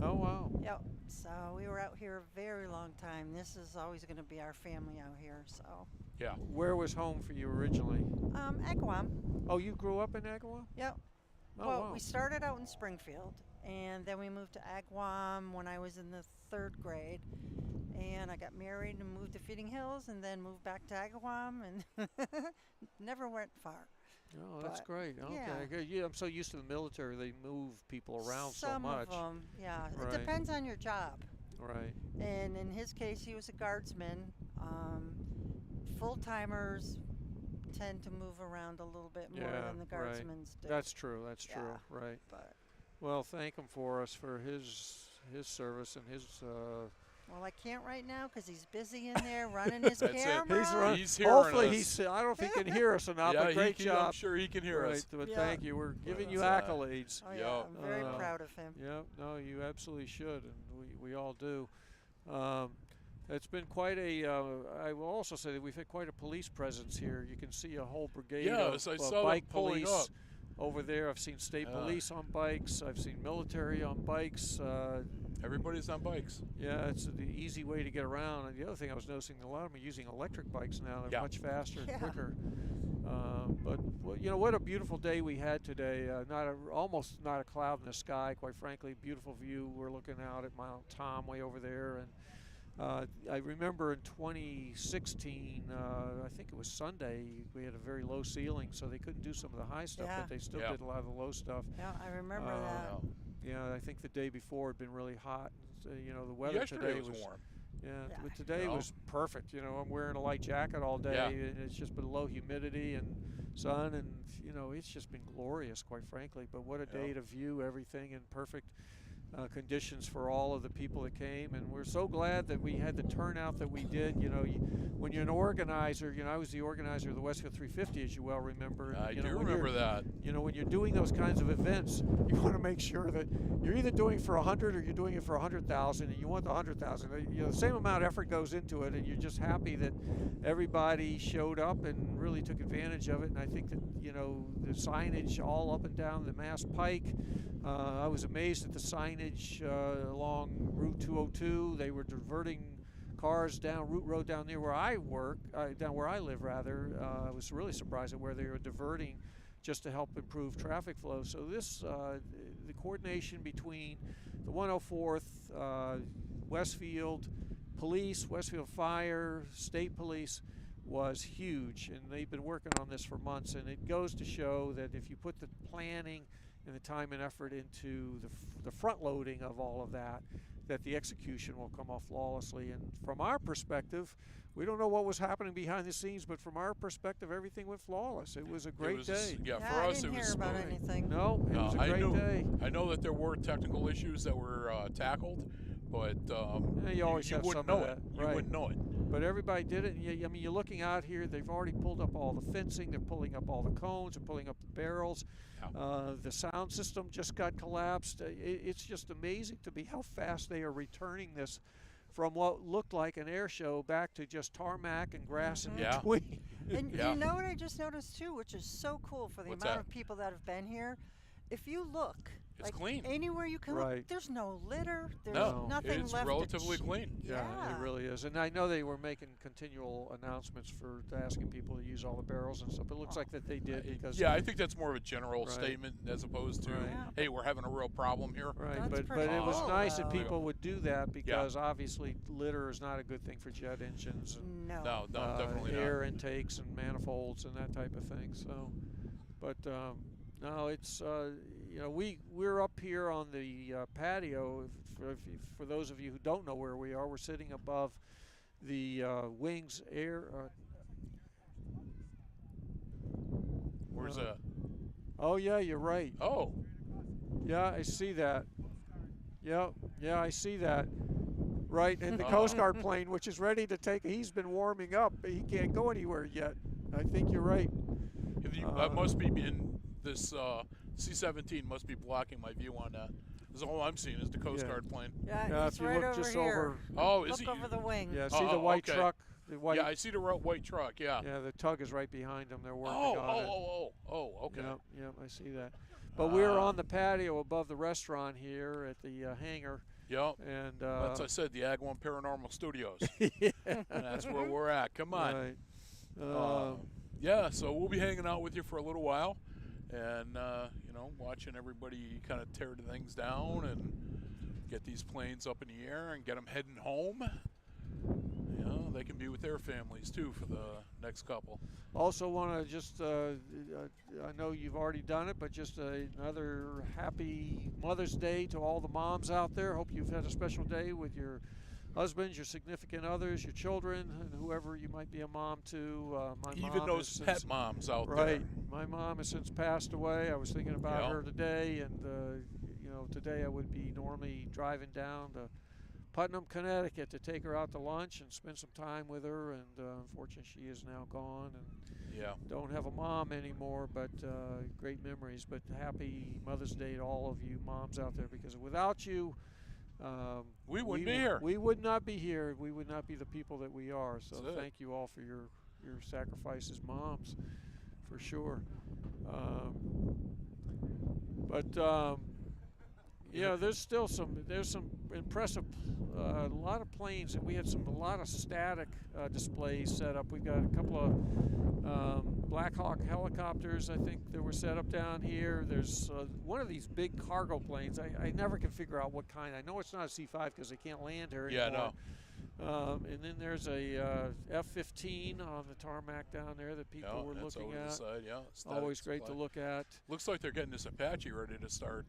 Speaker 22: Oh, wow.
Speaker 7: Yep. So we were out here a very long time. This is always going to be our family out here. So.
Speaker 5: Yeah.
Speaker 22: Where was home for you originally?
Speaker 7: Agawam.
Speaker 22: Oh, you grew up in Agawam?
Speaker 7: Yep.
Speaker 22: Oh,
Speaker 7: well,
Speaker 22: wow.
Speaker 7: we started out in Springfield, and then we moved to Agawam when I was in the 3rd grade. And I got married and moved to Feeding Hills, and then moved back to Agawam, and never went far.
Speaker 22: Oh, that's great. Okay. Yeah, I'm so used to the military; they move people around so much.
Speaker 7: Some of them, yeah.
Speaker 22: Right.
Speaker 7: It depends on your job.
Speaker 22: Right.
Speaker 7: And in his case, he was a guardsman. Full-timers tend to move around a little bit more than the guardsmen do.
Speaker 22: That's true. That's true. Right.
Speaker 7: But
Speaker 22: well, thank him for us for his service and his.
Speaker 7: Well, I can't right now because he's busy in there running his camera.
Speaker 22: He's hearing Hopefully us. I don't think he can hear us or not, but great job.
Speaker 5: I'm sure he can hear us.
Speaker 22: But thank you. We're giving you accolades.
Speaker 7: Oh, yeah, I'm very proud of him.
Speaker 22: Yeah, no, you absolutely should, and we all do. It's been quite a, I will also say that we've had quite a police presence here. You can see a whole brigade of bike police over there. I've seen state police on bikes. I've seen military on bikes.
Speaker 5: Everybody's on bikes.
Speaker 22: Yeah, it's the easy way to get around. And the other thing I was noticing, a lot of them are using electric bikes now. They're much faster and quicker. But you know, what a beautiful day we had today. Almost not a cloud in the sky, quite frankly. Beautiful view. We're looking out at Mount Tom way over there, and I remember in 2016, I think it was Sunday, we had a very low ceiling, so they couldn't do some of the high stuff,
Speaker 7: Yeah.
Speaker 22: but they still did a lot of the low stuff.
Speaker 7: Yeah, I remember that.
Speaker 22: Yeah, I think the day before had been really hot. You know, the weather
Speaker 5: Yesterday
Speaker 22: today
Speaker 5: was warm.
Speaker 22: Yeah,
Speaker 7: Yeah.
Speaker 22: but today was perfect. You know, I'm wearing a light jacket all day, and it's just been low humidity and sun, and you know, it's just been glorious, quite frankly. But what a day to view everything in perfect conditions for all of the people that came, and we're so glad that we had the turnout that we did. You know, when you're an organizer, you know, I was the organizer of the Westfield 350, as you well remember.
Speaker 5: I
Speaker 22: you
Speaker 5: do
Speaker 22: know,
Speaker 5: remember that.
Speaker 22: You know, when you're doing those kinds of events, you want to make sure that you're either doing it for 100 or you're doing it for 100,000, and you want the 100,000. You know, the same amount of effort goes into it, and you're just happy that everybody showed up and really took advantage of it. And I think that, you know, the signage all up and down the Mass Pike. I was amazed at the signage along Route 202. They were diverting cars down Route Road down near where I work, down where I live rather. I was really surprised at where they were diverting just to help improve traffic flow. So this, the coordination between the 104th, Westfield Police, Westfield Fire, State Police was huge, and they've been working on this for months, and it goes to show that if you put the planning and the time and effort into the front loading of all of that, that the execution will come off flawlessly. And from our perspective, we don't know what was happening behind the scenes, but from our perspective, everything went flawless. It was a great day.
Speaker 5: For us, it was
Speaker 7: hear about anything.
Speaker 22: No, it was a great day.
Speaker 5: I know that there were technical issues that were tackled, but
Speaker 22: you always have
Speaker 5: wouldn't
Speaker 22: some
Speaker 5: know
Speaker 22: of
Speaker 5: it.
Speaker 22: that,
Speaker 5: You
Speaker 22: right.
Speaker 5: wouldn't know it.
Speaker 22: But everybody did it. I mean, you're looking out here, they've already pulled up all the fencing, they're pulling up all the cones, they're pulling up the barrels. The sound system just got collapsed. It's just amazing to me how fast they are returning this from what looked like an air show back to just tarmac and grass in between.
Speaker 7: And you know what I just noticed too, which is so cool for the
Speaker 5: What's
Speaker 7: amount
Speaker 5: that?
Speaker 7: of people that have been here. If you look,
Speaker 5: It's
Speaker 7: like
Speaker 5: clean.
Speaker 7: anywhere you can
Speaker 22: Right.
Speaker 7: look, there's no litter. There's
Speaker 5: No,
Speaker 7: nothing
Speaker 5: it's
Speaker 7: left.
Speaker 5: relatively
Speaker 7: to
Speaker 5: clean.
Speaker 22: Yeah, it really is. And I know they were making continual announcements for asking people to use all the barrels and stuff. It looks like that they did because
Speaker 5: I think that's more of a general
Speaker 22: Right.
Speaker 5: statement as opposed to,
Speaker 22: Right.
Speaker 5: hey, we're having a real problem here.
Speaker 22: Right, but it was nice that people would do that because obviously litter is not a good thing for jet engines and
Speaker 5: No, definitely not.
Speaker 22: air intakes and manifolds and that type of thing. So, but no, it's you know, we're up here on the patio. For those of you who don't know where we are, we're sitting above the wings air.
Speaker 5: Where's that?
Speaker 22: Oh yeah, you're right.
Speaker 5: Oh.
Speaker 22: Yeah, I see that. Yeah, I see that. Right, and the Coast Guard plane, which is ready to take, he's been warming up. But he can't go anywhere yet. I think you're right.
Speaker 5: That must be in this C-17 must be blocking my view on that. Because all I'm seeing is the Coast Guard plane.
Speaker 7: Yeah, it's
Speaker 22: if you
Speaker 7: right
Speaker 22: look
Speaker 7: over
Speaker 22: just
Speaker 7: here.
Speaker 22: over.
Speaker 5: Oh, is
Speaker 7: Look
Speaker 5: it?
Speaker 7: over the wing.
Speaker 22: Yeah, see the white
Speaker 5: okay.
Speaker 22: truck. The white.
Speaker 5: Yeah, I see the white truck. Yeah.
Speaker 22: Yeah, the tug is right behind them. They're working on it.
Speaker 5: Okay.
Speaker 22: Yep, I see that. But we're on the patio above the restaurant here at the hangar.
Speaker 5: Yep.
Speaker 22: And
Speaker 5: that's I said, the Ag One Paranormal Studios.
Speaker 22: Yeah.
Speaker 5: And that's where we're at. Come on.
Speaker 22: Right.
Speaker 5: Yeah, so we'll be hanging out with you for a little while, and you know, watching everybody kind of tear the things down and get these planes up in the air and get them heading home. You know, they can be with their families too for the next couple.
Speaker 22: Also want to just, I know you've already done it, but just another happy Mother's Day to all the moms out there. Hope you've had a special day with your husbands, your significant others, your children, and whoever you might be a mom to. My
Speaker 5: Even
Speaker 22: mom
Speaker 5: those
Speaker 22: has
Speaker 5: pet
Speaker 22: since,
Speaker 5: moms out there.
Speaker 22: Right. My mom has since passed away. I was thinking about her today, and you know, today I would be normally driving down to Putnam, Connecticut to take her out to lunch and spend some time with her, and unfortunately she is now gone and don't have a mom anymore, but great memories. But happy Mother's Day to all of you moms out there, because without you,
Speaker 5: we wouldn't be here.
Speaker 22: We would not be here. We would not be the people that we are. So
Speaker 5: That's it.
Speaker 22: thank you all for your sacrifices, moms, for sure. Yeah, there's some impressive, a lot of planes, and we had a lot of static displays set up. We've got a couple of Black Hawk helicopters, I think, that were set up down here. There's one of these big cargo planes. I never can figure out what kind. I know it's not a C-5 because they can't land here anymore.
Speaker 5: Yeah, no.
Speaker 22: And then there's a F-15 on the tarmac down there that people were looking
Speaker 5: over
Speaker 22: at.
Speaker 5: The side,
Speaker 22: Always great to look at.
Speaker 5: Looks like they're getting this Apache ready to start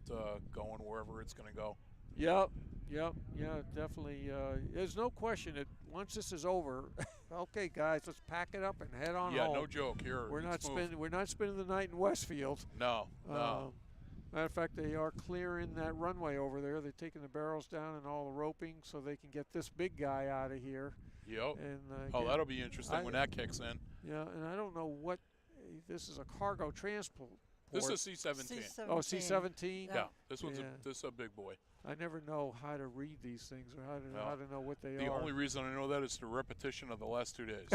Speaker 5: going wherever it's going to go.
Speaker 22: Yep, yeah, definitely. There's no question that once this is over, okay, guys, let's pack it up and head on home.
Speaker 5: Yeah, no joke. Here,
Speaker 22: we're not spending the night in Westfield.
Speaker 5: No.
Speaker 22: Matter of fact, they are clearing that runway over there. They're taking the barrels down and all the roping so they can get this big guy out of here.
Speaker 5: Yep.
Speaker 22: And
Speaker 5: that'll be interesting when that kicks in.
Speaker 22: Yeah, and I don't know what this is, a cargo transport.
Speaker 5: This is C-17.
Speaker 22: Oh, C-17.
Speaker 5: Yeah, this one's this is a big boy.
Speaker 22: I never know how to read these things or how to know what they are.
Speaker 5: The only reason I know that is the repetition of the last 2 days.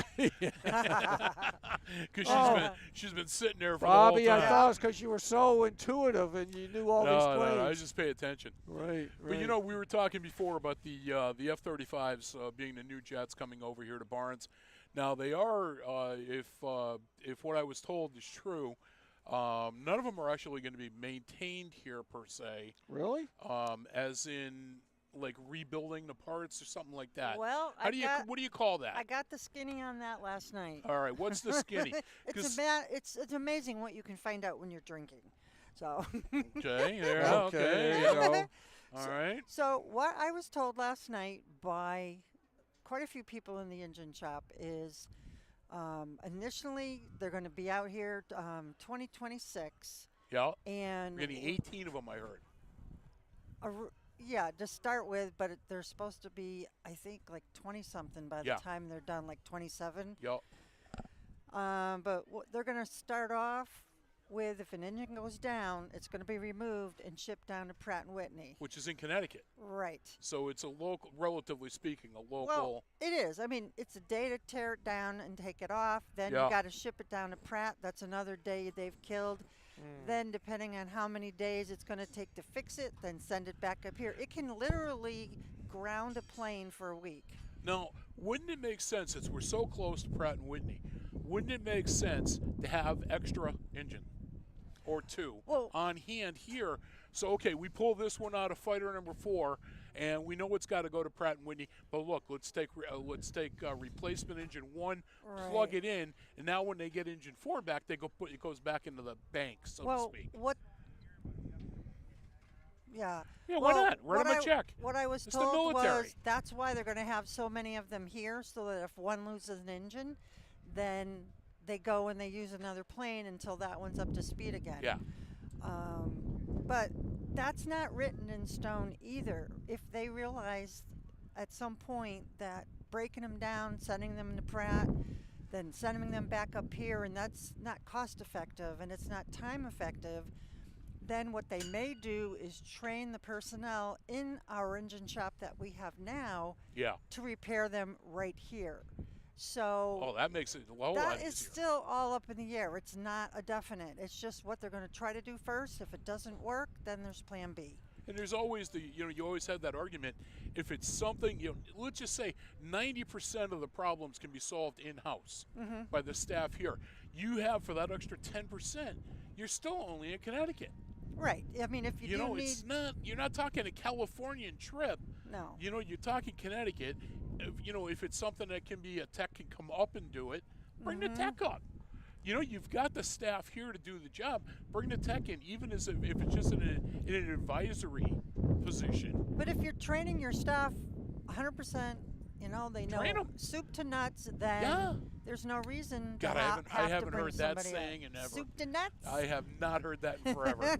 Speaker 5: Because she's been sitting there for
Speaker 22: Bobby,
Speaker 5: the whole time.
Speaker 22: I thought it was because you were so intuitive and you knew all these planes.
Speaker 5: No, I just pay attention.
Speaker 22: Right.
Speaker 5: But you know, we were talking before about the F-35s being the new jets coming over here to Barnes. Now they are, if what I was told is true. None of them are actually going to be maintained here per se.
Speaker 22: Really?
Speaker 5: As in, like rebuilding the parts or something like that.
Speaker 7: Well,
Speaker 5: what do you call that?
Speaker 7: I got the skinny on that last night.
Speaker 5: All right, what's the skinny?
Speaker 7: It's amazing what you can find out when you're drinking. So.
Speaker 5: Okay.
Speaker 22: There you go.
Speaker 5: All right.
Speaker 7: So what I was told last night by quite a few people in the engine shop is. Initially, they're going to be out here 2026.
Speaker 5: Yeah.
Speaker 7: And
Speaker 5: we're getting 18 of them, I heard.
Speaker 7: Yeah, to start with, but they're supposed to be, I think, like 20-something by the time they're done, like 27.
Speaker 5: Yep.
Speaker 7: But they're going to start off with, if an engine goes down, it's going to be removed and shipped down to Pratt & Whitney.
Speaker 5: Which is in Connecticut.
Speaker 7: Right.
Speaker 5: So it's a local, relatively speaking, a local.
Speaker 7: Well, it is. I mean, it's a day to tear it down and take it off. Then you got to ship it down to Pratt. That's another day they've killed. Then, depending on how many days it's going to take to fix it, then send it back up here. It can literally ground a plane for a week.
Speaker 5: Now, wouldn't it make sense, since we're so close to Pratt & Whitney, wouldn't it make sense to have extra engine or two on hand here? So, okay, we pull this one out of fighter number 4, and we know it's got to go to Pratt & Whitney. But look, let's take replacement engine 1, plug it in, and now when they get engine 4 back, it goes back into the bank, so to speak.
Speaker 7: Yeah.
Speaker 5: Yeah, why not? Write them a check.
Speaker 7: What I was told was that's why they're going to have so many of them here, so that if one loses an engine, then they go and they use another plane until that one's up to speed again.
Speaker 5: Yeah.
Speaker 7: But that's not written in stone either. If they realize at some point that breaking them down, sending them to Pratt, then sending them back up here, and that's not cost effective and it's not time effective, then what they may do is train the personnel in our engine shop that we have now to repair them right here. So
Speaker 5: that makes it a lot easier.
Speaker 7: That is still all up in the air. It's not a definite. It's just what they're going to try to do first. If it doesn't work, then there's plan B.
Speaker 5: And there's always you always have that argument. If it's something, let's just say 90% of the problems can be solved in-house by the staff here. You have, for that extra 10%, you're still only in Connecticut.
Speaker 7: Right. I mean, if you do need...
Speaker 5: it's not, you're not talking a Californian trip.
Speaker 7: No.
Speaker 5: You're talking Connecticut. If it's something that can be, a tech can come up and do it, bring the tech up. You've got the staff here to do the job. Bring the tech in, even if it's just in an advisory position.
Speaker 7: But if you're training your staff 100%, they know soup to nuts, then there's no reason to have
Speaker 5: I haven't
Speaker 7: to bring
Speaker 5: heard that
Speaker 7: somebody
Speaker 5: saying in ever.
Speaker 7: Soup to nuts?
Speaker 5: I have not heard that in forever.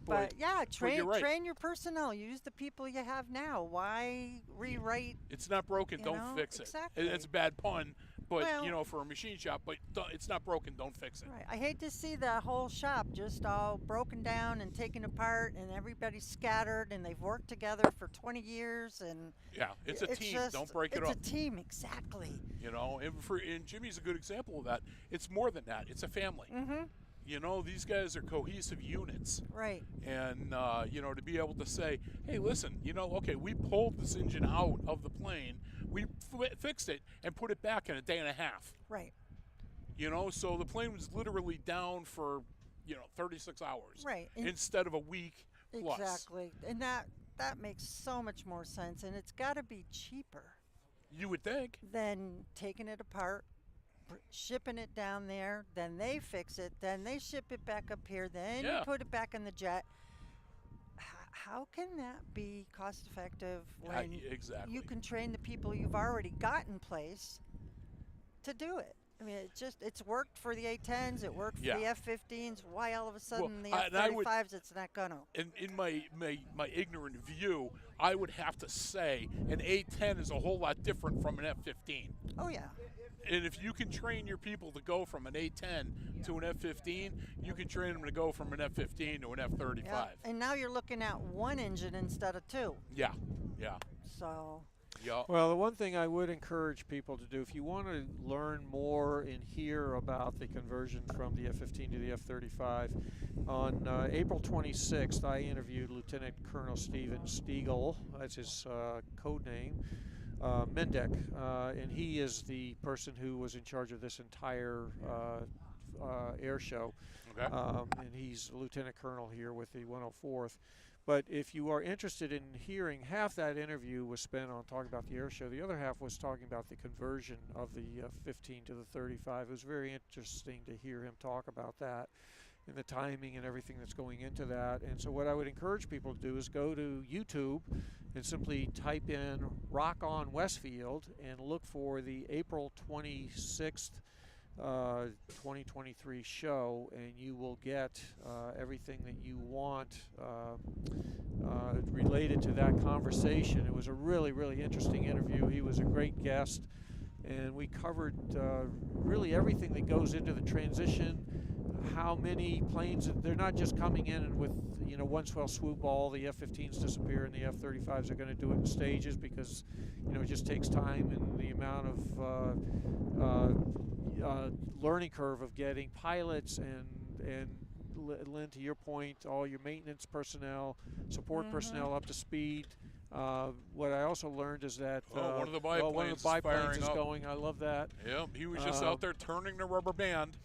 Speaker 7: But train your personnel. Use the people you have now. Why rewrite?
Speaker 5: It's not broken. Don't fix it.
Speaker 7: Exactly.
Speaker 5: It's a bad pun, but for a machine shop. But it's not broken. Don't fix it.
Speaker 7: Right. I hate to see the whole shop just all broken down and taken apart, and everybody's scattered, and they've worked together for 20 years, and
Speaker 5: it's a team. Don't break it up.
Speaker 7: It's a team, exactly.
Speaker 5: And Jimmy's a good example of that. It's more than that. It's a family. These guys are cohesive units.
Speaker 7: Right.
Speaker 5: And, to be able to say, hey, listen, okay, we pulled this engine out of the plane, we fixed it, and put it back in a day and a half.
Speaker 7: Right.
Speaker 5: So the plane was literally down for, 36 hours.
Speaker 7: Right.
Speaker 5: Instead of a week plus.
Speaker 7: Exactly. And that makes so much more sense, and it's got to be cheaper.
Speaker 5: You would think.
Speaker 7: Then taking it apart, shipping it down there, then they fix it, then they ship it back up here, then you put it back in the jet. How can that be cost effective when
Speaker 5: exactly.
Speaker 7: you can train the people you've already got in place to do it? I mean, it's worked for the A-10s, it worked for the F-15s. Why all of a sudden the F-35s it's not gonna?
Speaker 5: In my ignorant view, I would have to say an A-10 is a whole lot different from an F-15.
Speaker 7: Oh yeah.
Speaker 5: And if you can train your people to go from an A-10 to an F-15, you can train them to go from an F-15 to an F-35.
Speaker 7: Yeah. And now you're looking at one engine instead of two.
Speaker 5: Yeah.
Speaker 7: So.
Speaker 5: Yeah.
Speaker 22: Well, the one thing I would encourage people to do, if you want to learn more and hear about the conversion from the F-15 to the F-35, on April 26th, I interviewed Lieutenant Colonel Steven Stiegel, that's his code name, Mendek, and he is the person who was in charge of this entire air show.
Speaker 5: Okay.
Speaker 22: And he's a lieutenant colonel here with the 104th. But if you are interested in hearing, half that interview was spent on talking about the air show. The other half was talking about the conversion of the 15 to the 35. It was very interesting to hear him talk about that and the timing and everything that's going into that. And so what I would encourage people to do is go to YouTube and simply type in Rock On Westfield and look for the April 26th 2023 show, and you will get everything that you want related to that conversation. It was a really, really interesting interview. He was a great guest, and we covered really everything that goes into the transition, how many planes, they're not just coming in and with one swell swoop, all the F-15s disappear and the F-35s are going to do it in stages because it just takes time and the amount of learning curve of getting pilots and Lynn, to your point, all your maintenance personnel, support personnel up to speed. What I also learned is that
Speaker 5: one of the biplanes
Speaker 22: is going. I love that.
Speaker 5: Yep, he was just out there turning the rubber band.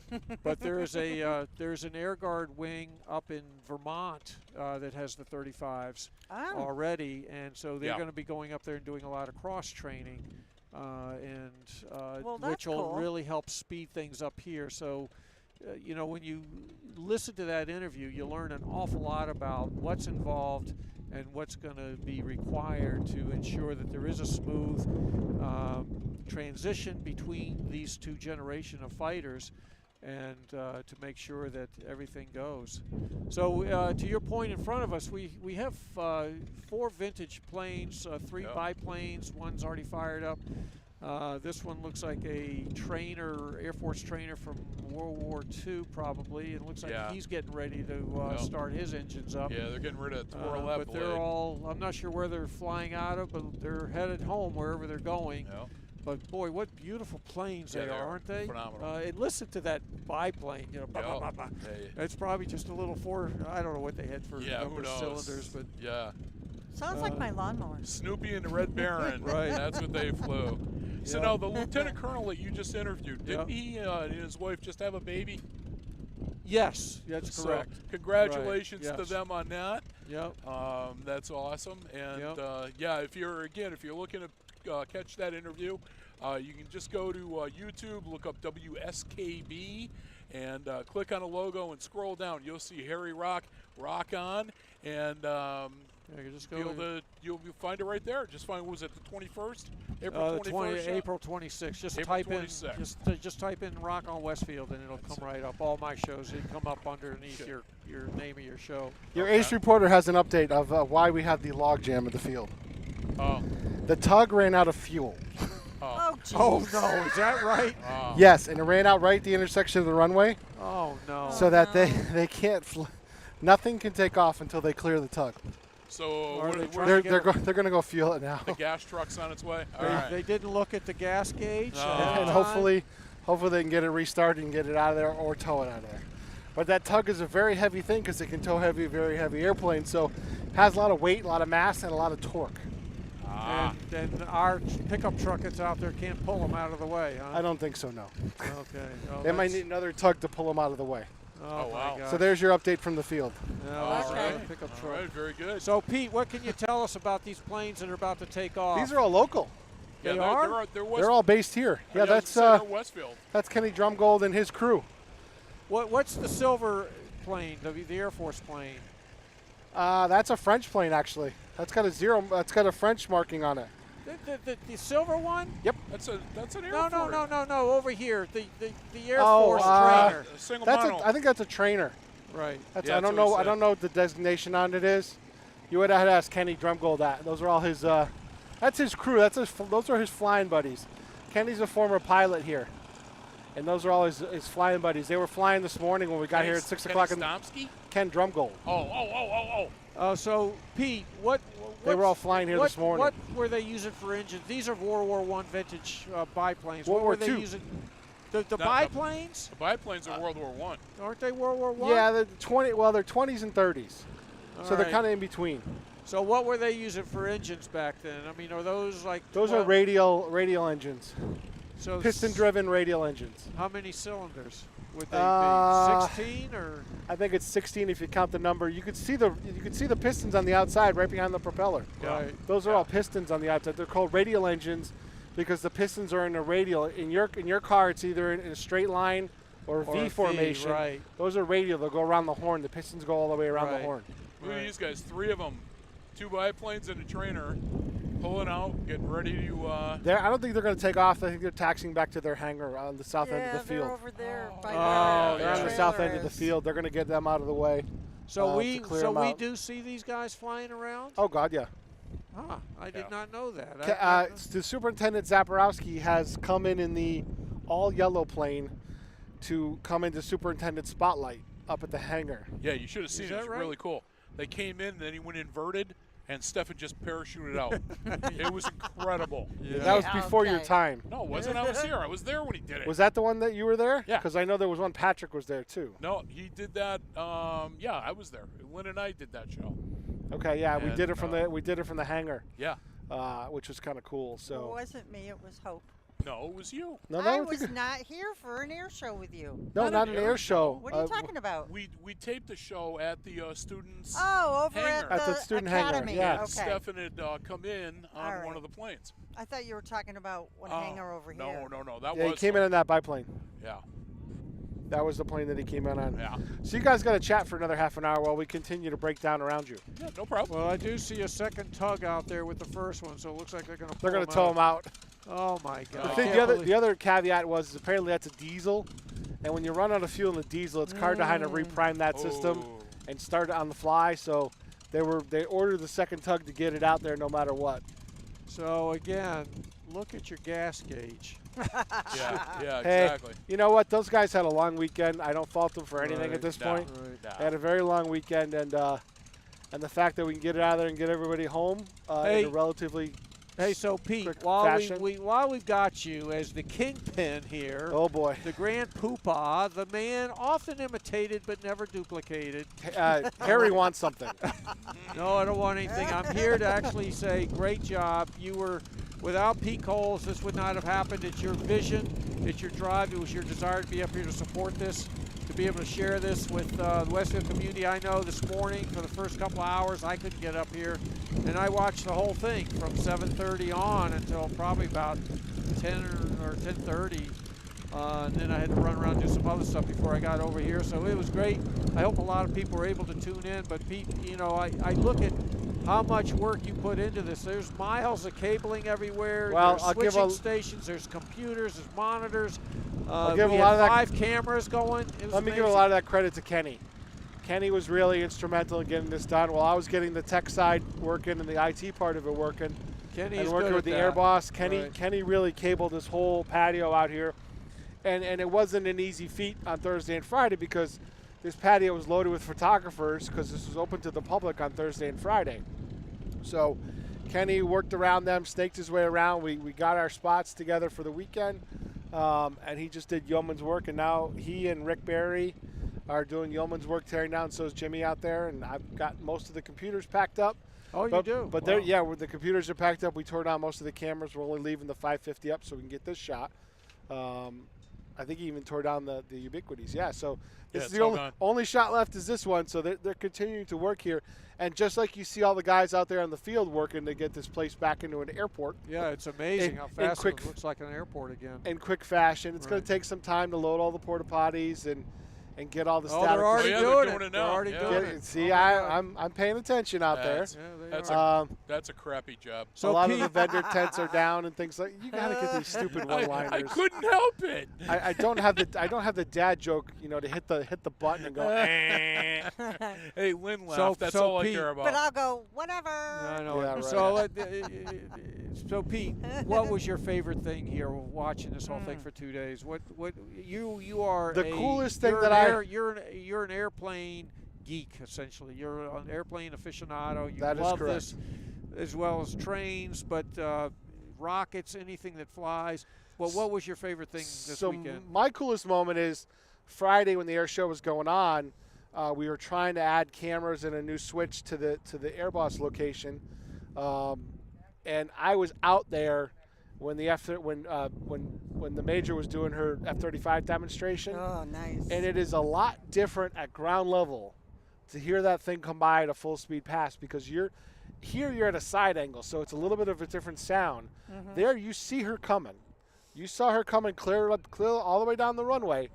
Speaker 22: But there's an Air Guard wing up in Vermont that has the 35s already, and so they're going to be going up there and doing a lot of cross training, which will really help speed things up here. So. When you listen to that interview, you learn an awful lot about what's involved and what's going to be required to ensure that there is a smooth transition between these two generations of fighters and to make sure that everything goes. So to your point in front of us, we have 4 vintage planes, 3 biplanes, one's already fired up. This one looks like a trainer, Air Force trainer from World War II probably. It looks like he's getting ready to start his engines up.
Speaker 5: Yeah, they're getting rid of Twirlette
Speaker 22: but they're all, I'm not sure where they're flying out of, but they're headed home wherever they're going.
Speaker 5: Yeah.
Speaker 22: But boy, what beautiful planes they are, aren't they?
Speaker 5: Phenomenal.
Speaker 22: And listen to that biplane, bah, bah, bah, bah. It's probably just a little I don't know what they had for number of cylinders, but
Speaker 7: sounds like my lawnmower.
Speaker 5: Snoopy and the Red Baron.
Speaker 22: Right.
Speaker 5: That's what they flew. So now the lieutenant colonel that you just interviewed, didn't he and his wife just have a baby?
Speaker 22: Yes, that's correct.
Speaker 5: So congratulations to them on that.
Speaker 22: Yep.
Speaker 5: That's awesome. And if you're looking to catch that interview, you can just go to YouTube, look up WSKB, and click on a logo and scroll down. You'll see Harry Rock On, and
Speaker 22: you just
Speaker 5: you'll find it right there. Just find, what was it, the 21st? April 21st?
Speaker 22: April 26th. Just
Speaker 5: April
Speaker 22: type
Speaker 5: 26th.
Speaker 22: in just type in Rock on Westfield and it'll come right up. All my shows, they come up underneath your name of your show.
Speaker 10: Your ace reporter has an update of why we have the log jam at the field.
Speaker 5: Oh.
Speaker 10: The tug ran out of fuel.
Speaker 7: Oh, geez.
Speaker 22: Oh no, is that right?
Speaker 10: Yes, and it ran out right at the intersection of the runway.
Speaker 22: Oh no.
Speaker 10: So that they can't nothing can take off until they clear the tug.
Speaker 5: So
Speaker 10: they're going to go fuel it now.
Speaker 5: The gas truck's on its way.
Speaker 22: They didn't look at the gas gauge.
Speaker 10: And hopefully they can get it restarted and get it out of there or tow it out of there. But that tug is a very heavy thing because it can tow very heavy airplanes. So it has a lot of weight, a lot of mass, and a lot of torque.
Speaker 22: And our pickup truck that's out there can't pull them out of the way, huh?
Speaker 10: I don't think so, no.
Speaker 22: Okay. Well,
Speaker 10: they might need another tug to pull them out of the way.
Speaker 22: Oh wow.
Speaker 10: So there's your update from the field.
Speaker 5: All right, very good.
Speaker 22: So Pete, what can you tell us about these planes that are about to take off?
Speaker 10: These are all local.
Speaker 22: They are?
Speaker 10: They're all based here. Yeah, that's
Speaker 5: Westfield.
Speaker 10: That's Kenny Drumgold and his crew.
Speaker 22: What's the silver plane, the Air Force plane?
Speaker 10: That's a French plane, actually. That's got a zero. That's got a French marking on it.
Speaker 22: The silver one?
Speaker 10: Yep.
Speaker 5: That's an Air
Speaker 22: No,
Speaker 5: Force.
Speaker 22: no. Over here, the Air Force trainer.
Speaker 10: I think that's a trainer.
Speaker 22: Right.
Speaker 10: I don't know. I don't know what the designation on it is. You would have to ask Kenny Drumgold that. Those are all his. That's his crew. Those are his flying buddies. Kenny's a former pilot here, and those are all his flying buddies. They were flying this morning when we got here at 6 o'clock. Ken Drumgold.
Speaker 5: Oh.
Speaker 22: So Pete, what?
Speaker 10: They were all flying here this morning.
Speaker 22: What were they using for engines? These are World War I vintage biplanes.
Speaker 10: World
Speaker 22: what
Speaker 10: War
Speaker 22: were they
Speaker 10: II.
Speaker 22: using? The biplanes?
Speaker 5: The biplanes are World War I.
Speaker 22: Aren't they World War I?
Speaker 10: Yeah, they're 20s and 30s. So they're
Speaker 22: right.
Speaker 10: kind of in between.
Speaker 22: So what were they using for engines back then? I mean, are those like?
Speaker 10: Those are radial engines.
Speaker 22: So
Speaker 10: piston-driven radial engines.
Speaker 22: How many cylinders would they be? 16 or?
Speaker 10: I think it's 16 if you count the number. You could see the pistons on the outside right behind the propeller.
Speaker 22: Right.
Speaker 10: Those are all pistons on the outside. They're called radial engines because the pistons are in a radial. In your car, it's either in a straight line or V formation.
Speaker 22: Right.
Speaker 10: Those are radial. They'll go around the horn. The pistons go all the way around the horn.
Speaker 5: Look at these guys, 3 of them, 2 biplanes and a trainer, pulling out, getting ready to.
Speaker 10: I don't think they're going to take off. I think they're taxiing back to their hangar on the south end of the field.
Speaker 7: They're over there by
Speaker 10: they're on the south end of the field. They're going to get them out of the way.
Speaker 22: So we do see these guys flying around?
Speaker 10: Oh God, yeah.
Speaker 22: I did not know that.
Speaker 10: The Superintendent Zaporowski has come in the all-yellow plane to come into Superintendent Spotlight up at the hangar.
Speaker 5: Yeah, you should have seen it. It was really cool. They came in, then he went inverted, and Stefan just parachuted out. It was incredible.
Speaker 10: Yeah. That was before your time.
Speaker 5: No, it wasn't. I was here. I was there when he did it.
Speaker 10: Was that the one that you were there?
Speaker 5: Yeah.
Speaker 10: Because I know there was one Patrick was there too.
Speaker 5: No, he did that. Yeah, I was there. Lynn and I did that show.
Speaker 10: Okay, yeah, we did it from the hangar.
Speaker 5: Yeah.
Speaker 10: Which was kind of cool. So.
Speaker 7: It wasn't me. It was Hope.
Speaker 5: No, it was you.
Speaker 10: No,
Speaker 7: I was not here for an air show with you.
Speaker 10: No, not an air show.
Speaker 7: What are you talking about?
Speaker 5: We taped the show at the students'
Speaker 7: over
Speaker 5: hangar.
Speaker 7: at the
Speaker 10: student
Speaker 7: academy.
Speaker 10: hangar. Yeah.
Speaker 7: Okay.
Speaker 5: Stefan had come in on one of the planes.
Speaker 7: I thought you were talking about one hangar over here.
Speaker 5: No. That
Speaker 10: he came in on that biplane.
Speaker 5: Yeah.
Speaker 10: That was the plane that he came in on.
Speaker 5: Yeah.
Speaker 10: So you guys got to chat for another half an hour while we continue to break down around you.
Speaker 5: Yeah, no problem.
Speaker 22: Well, I do see a second tug out there with the first one, so it looks like they're going to
Speaker 10: They're going to tow him out.
Speaker 22: Oh, my God.
Speaker 10: The other caveat was apparently that's a diesel, and when you run out of fuel in the diesel, it's hard to kind of reprime that system and start it on the fly. So they ordered the second tug to get it out there no matter what.
Speaker 22: So, again, look at your gas gauge.
Speaker 5: Yeah,
Speaker 10: hey,
Speaker 5: exactly.
Speaker 10: You know what? Those guys had a long weekend. I don't fault them for anything at this point. They had a very long weekend, and the fact that we can get it out of there and get everybody home in a relatively
Speaker 22: so Pete, while we've got you as the kingpin here,
Speaker 10: oh boy,
Speaker 22: the grand poobah, the man often imitated but never duplicated.
Speaker 10: Harry wants something.
Speaker 22: No, I don't want anything. I'm here to actually say, great job. You were. Without Pete Coles, this would not have happened. It's your vision, it's your drive, it was your desire to be up here to support this, to be able to share this with the Westfield community. I know this morning for the first couple hours I couldn't get up here, and I watched the whole thing from 7:30 on until probably about 10 or 10:30. And then I had to run around and do some other stuff before I got over here. So it was great. I hope a lot of people were able to tune in. But Pete, I look at how much work you put into this. There's miles of cabling everywhere.
Speaker 10: Well,
Speaker 22: there's switching stations. There's computers. There's monitors.
Speaker 10: I'll give
Speaker 22: we
Speaker 10: a lot
Speaker 22: had
Speaker 10: of
Speaker 22: 5 cameras going.
Speaker 10: Let me give a lot of that credit to Kenny. Kenny was really instrumental in getting this done. While I was getting the tech side working and the IT part of it working,
Speaker 22: and
Speaker 10: working with the Air Boss, Kenny really cabled this whole patio out here. And it wasn't an easy feat on Thursday and Friday because this patio was loaded with photographers because this was open to the public on Thursday and Friday. So Kenny worked around them, snaked his way around. We got our spots together for the weekend, and he just did yeoman's work. And now he and Rick Berry are doing yeoman's work tearing down. So is Jimmy out there, and I've got most of the computers packed up.
Speaker 22: Oh, you do?
Speaker 10: But the computers are packed up. We tore down most of the cameras. We're only leaving the 550 up so we can get this shot. I think he even tore down the ubiquities. Yeah, so this is
Speaker 5: it's
Speaker 10: the
Speaker 5: all
Speaker 10: only shot left is this one. So they're continuing to work here. And just like you see all the guys out there on the field working to get this place back into an airport.
Speaker 22: Yeah, it's amazing how fast it looks like an airport again.
Speaker 10: In quick fashion. It's going to take some time to load all the porta potties and get all the static.
Speaker 22: They're already doing it.
Speaker 5: now.
Speaker 22: They're already doing it.
Speaker 10: See, I'm paying attention out there.
Speaker 5: That's a crappy job.
Speaker 10: So a lot of the vendor tents are down and things like. You got to get these stupid one-liners.
Speaker 5: I couldn't help it.
Speaker 10: I don't have the dad joke, to hit the button and go.
Speaker 5: Hey, Lynn laughed. That's all
Speaker 22: Pete,
Speaker 5: I care about.
Speaker 7: But I'll go whatever.
Speaker 22: I know.
Speaker 10: Yeah, right.
Speaker 22: So Pete, what was your favorite thing here watching this whole thing for 2 days? What you are
Speaker 10: the coolest thing
Speaker 22: you're an airplane geek essentially. You're an airplane aficionado. You
Speaker 10: that is
Speaker 22: love
Speaker 10: correct.
Speaker 22: this as well as trains, but rockets, anything that flies. Well, what was your favorite thing this weekend?
Speaker 10: My coolest moment is Friday when the air show was going on. We were trying to add cameras and a new switch to the Airboss location, and I was out there when the when the Major was doing her F-35 demonstration.
Speaker 7: Oh, nice!
Speaker 10: And it is a lot different at ground level to hear that thing come by at a full speed pass because you're at a side angle, so it's a little bit of a different sound.
Speaker 7: Mm-hmm.
Speaker 10: There, you see her coming. You saw her coming clear all the way down the runway.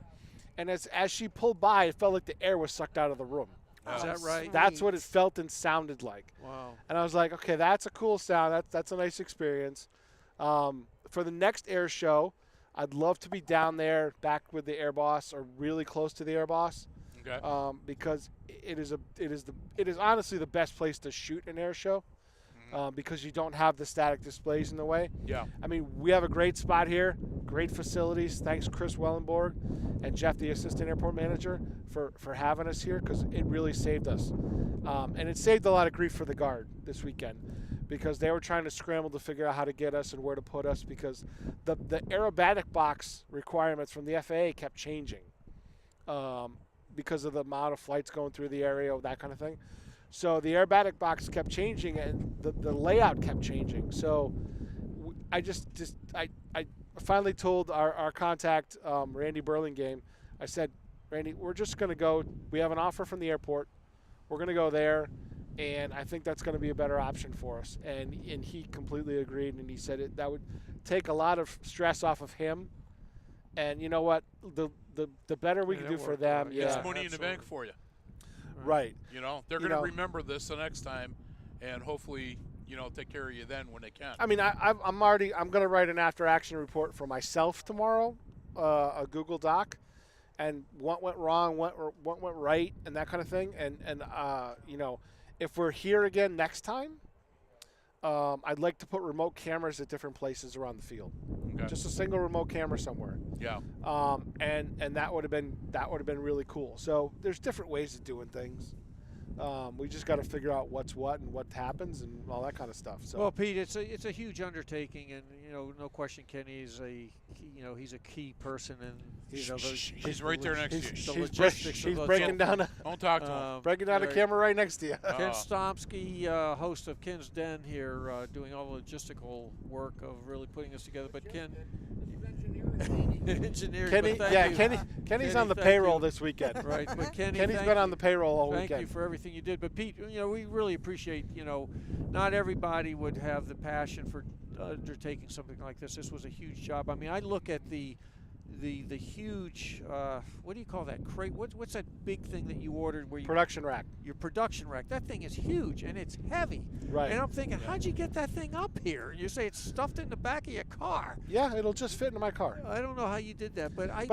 Speaker 10: And as she pulled by, it felt like the air was sucked out of the room.
Speaker 22: Is that right?
Speaker 10: That's what it felt and sounded like.
Speaker 22: Wow.
Speaker 10: And I was like, okay, that's a cool sound. That's a nice experience. For the next air show, I'd love to be down there back with the Air Boss or really close to the Air Boss.
Speaker 5: Okay.
Speaker 10: Because it is honestly the best place to shoot an air show. Because you don't have the static displays in the way.
Speaker 5: Yeah.
Speaker 10: I mean, we have a great spot here, great facilities. Thanks, Chris Wellenborg and Jeff, the assistant airport manager, for having us here because it really saved us. And it saved a lot of grief for the Guard this weekend because they were trying to scramble to figure out how to get us and where to put us because the aerobatic box requirements from the FAA kept changing because of the amount of flights going through the area, that kind of thing. So the aerobatic box kept changing and the layout kept changing. So I finally told our contact, Randy Burlingame, I said, Randy, we're just going to go. We have an offer from the airport. We're going to go there, and I think that's going to be a better option for us. And he completely agreed, and he said that would take a lot of stress off of him. And you know what? The better we can do for them.
Speaker 5: It's money in the bank for you.
Speaker 10: Right.
Speaker 5: They're going to remember this the next time, and hopefully, take care of you then when they can.
Speaker 10: I mean, I'm going to write an after-action report for myself tomorrow, a Google Doc, and what went wrong, what went right, and that kind of thing. And if we're here again next time, I'd like to put remote cameras at different places around the field.
Speaker 5: Okay.
Speaker 10: Just a single remote camera somewhere.
Speaker 5: Yeah.
Speaker 10: And that would have been really cool. So there's different ways of doing things. We just got to figure out what's what and what happens and all that kind of stuff. So.
Speaker 22: Well, Pete, it's a huge undertaking, and no question, Kenny is he's a key person, and
Speaker 5: he's right there next to you.
Speaker 10: He's breaking down.
Speaker 5: Don't talk to him.
Speaker 10: Breaking down a camera right next to you.
Speaker 22: Ken Stomsky, host of Ken's Den here, doing all the logistical work of really putting this together. But Ken, engineering.
Speaker 10: Kenny's on the payroll this weekend.
Speaker 22: Right, but
Speaker 10: Kenny's been on the payroll all weekend.
Speaker 22: Thank you for everything you did. But Pete, we really appreciate. Not everybody would have the passion for undertaking something like this. This was a huge job. I mean, I look at the huge what do you call that crate? What's that big thing that you ordered?
Speaker 10: Production rack.
Speaker 22: Your production rack. That thing is huge and it's heavy.
Speaker 10: Right.
Speaker 22: And I'm thinking, how'd you get that thing up here? You say it's stuffed in the back of your car.
Speaker 10: Yeah, it'll just fit into my car.
Speaker 22: I don't know how you did that, but I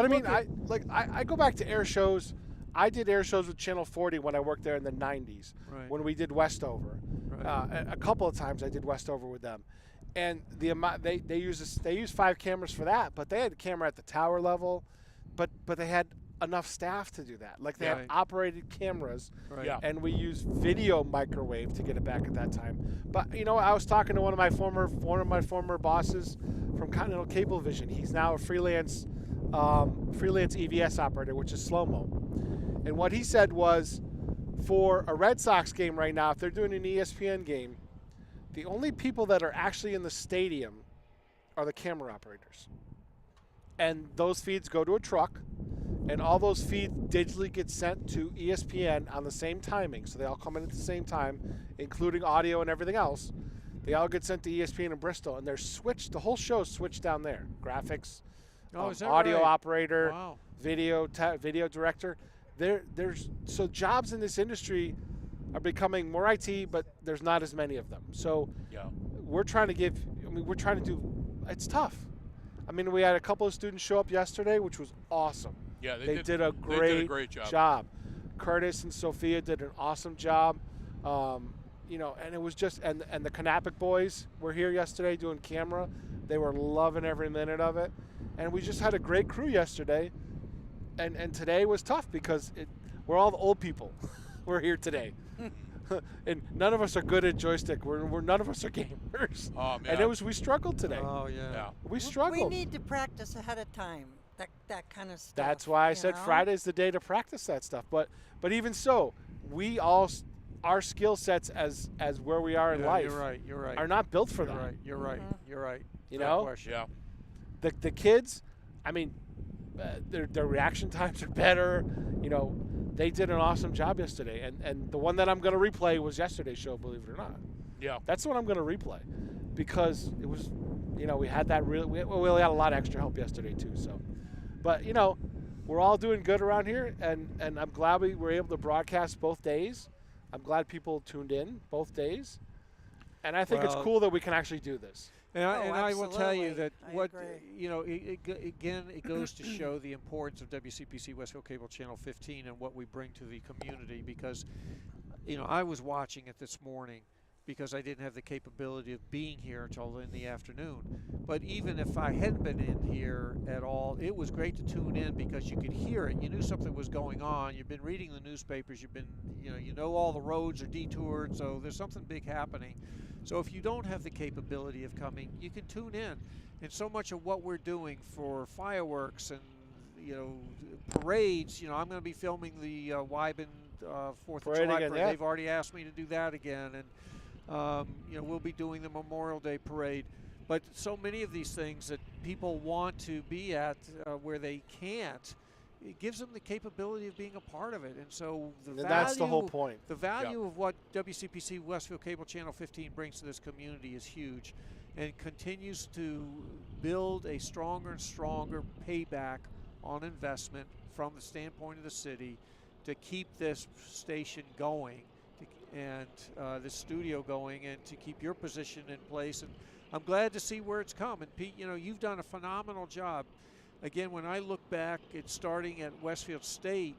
Speaker 10: go back to air shows. I did air shows with Channel 40 when I worked there in the 90s.
Speaker 22: Right.
Speaker 10: When we did Westover. Right. A couple of times I did Westover with them. And the amount they use 5 cameras for that, but they had a camera at the tower level, but they had enough staff to do that. Like they had operated cameras, and we used video microwave to get it back at that time. But I was talking to one of my former bosses from Continental Cablevision. He's now a freelance EVS operator, which is slow-mo. And what he said was, for a Red Sox game right now, if they're doing an ESPN game, the only people that are actually in the stadium are the camera operators. and those feeds go to a truck, and all those feeds digitally get sent to ESPN on the same timing, so they all come in at the same time, including audio and everything else. They all get sent to ESPN in Bristol, and they're switched. The whole show's switched down there. Graphics,
Speaker 22: Is that
Speaker 10: audio
Speaker 22: right?
Speaker 10: operator,
Speaker 22: Wow.
Speaker 10: video director. There's so jobs in this industry are becoming more IT, but there's not as many of them. So we're trying to do. It's tough. I mean, we had a couple of students show up yesterday, which was awesome.
Speaker 5: Yeah,
Speaker 10: they did a great job. Curtis and Sophia did an awesome job. And it was just and the Knappich boys were here yesterday doing camera. They were loving every minute of it, and we just had a great crew yesterday. And today was tough because we're all the old people. We're here today. And none of us are good at joystick. None of us are gamers.
Speaker 5: Oh, man.
Speaker 10: And we struggled today.
Speaker 22: Oh, yeah.
Speaker 10: We struggled.
Speaker 7: We need to practice ahead of time, that kind of stuff.
Speaker 10: That's why I said Friday's the day to practice that stuff. But even so, our skill sets as where we are in life
Speaker 22: you're right.
Speaker 10: are not built for that.
Speaker 22: You're right. You're right.
Speaker 10: You
Speaker 22: No
Speaker 10: know?
Speaker 22: question.
Speaker 5: Yeah.
Speaker 10: The kids, I mean, their reaction times are better. You know, they did an awesome job yesterday. And the one that I'm going to replay was yesterday's show, believe it or not.
Speaker 5: Yeah.
Speaker 10: That's the one I'm going to replay because it was, we had that we really had a lot of extra help yesterday too. So, but, we're all doing good around here. And I'm glad we were able to broadcast both days. I'm glad people tuned in both days. And I think it's cool that we can actually do this.
Speaker 22: And I will tell you that
Speaker 7: agree.
Speaker 22: It goes to show the importance of WCPC Westfield Cable Channel 15 and what we bring to the community because, I was watching it this morning because I didn't have the capability of being here until in the afternoon. But even if I hadn't been in here at all, it was great to tune in because you could hear it. You knew something was going on. You've been reading the newspapers. You've been, you know all the roads are detoured, so there's something big happening. So if you don't have the capability of coming, you can tune in. And so much of what we're doing for fireworks and, parades, I'm going to be filming the Wyben 4th of July parade. They've already asked me to do that again. And, we'll be doing the Memorial Day parade. But so many of these things that people want to be at where they can't, it gives them the capability of being a part of it. And so
Speaker 10: that's the whole point.
Speaker 22: The value of what WCPC Westfield Cable Channel 15 brings to this community is huge and continues to build a stronger and stronger payback on investment from the standpoint of the city to keep this station going and this studio going and to keep your position in place. And I'm glad to see where it's come. And Pete, you've done a phenomenal job. Again, when I look back at starting at Westfield State,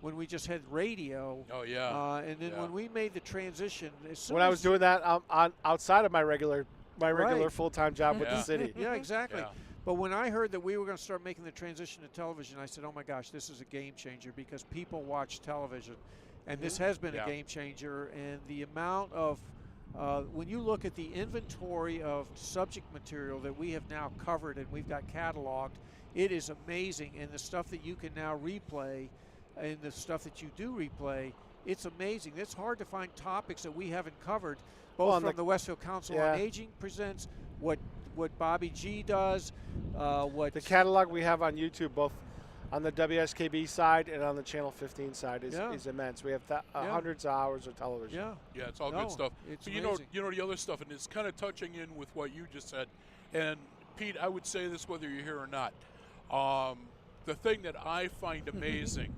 Speaker 22: when we just had radio.
Speaker 5: Oh, yeah.
Speaker 22: And then when we made the transition.
Speaker 10: When I was doing that outside of my regular full-time job with the city.
Speaker 22: Yeah, exactly.
Speaker 5: Yeah.
Speaker 22: But when I heard that we were going to start making the transition to television, I said, oh, my gosh, this is a game changer because people watch television. And this has been a game changer. And the amount of when you look at the inventory of subject material that we have now covered and we've got cataloged, it is amazing. And the stuff that you can now replay and the stuff that you do replay, it's amazing. It's hard to find topics that we haven't covered, both from the Westfield Council on Aging presents, what Bobby G does, what
Speaker 10: the catalog we have on YouTube, both on the WSKB side and on the Channel 15 side is immense. We have hundreds of hours of television.
Speaker 5: Yeah, it's all good stuff.
Speaker 22: It's
Speaker 5: but
Speaker 22: amazing.
Speaker 5: the other stuff, and it's kind of touching in with what you just said. And Pete, I would say this whether you're here or not. The thing that I find amazing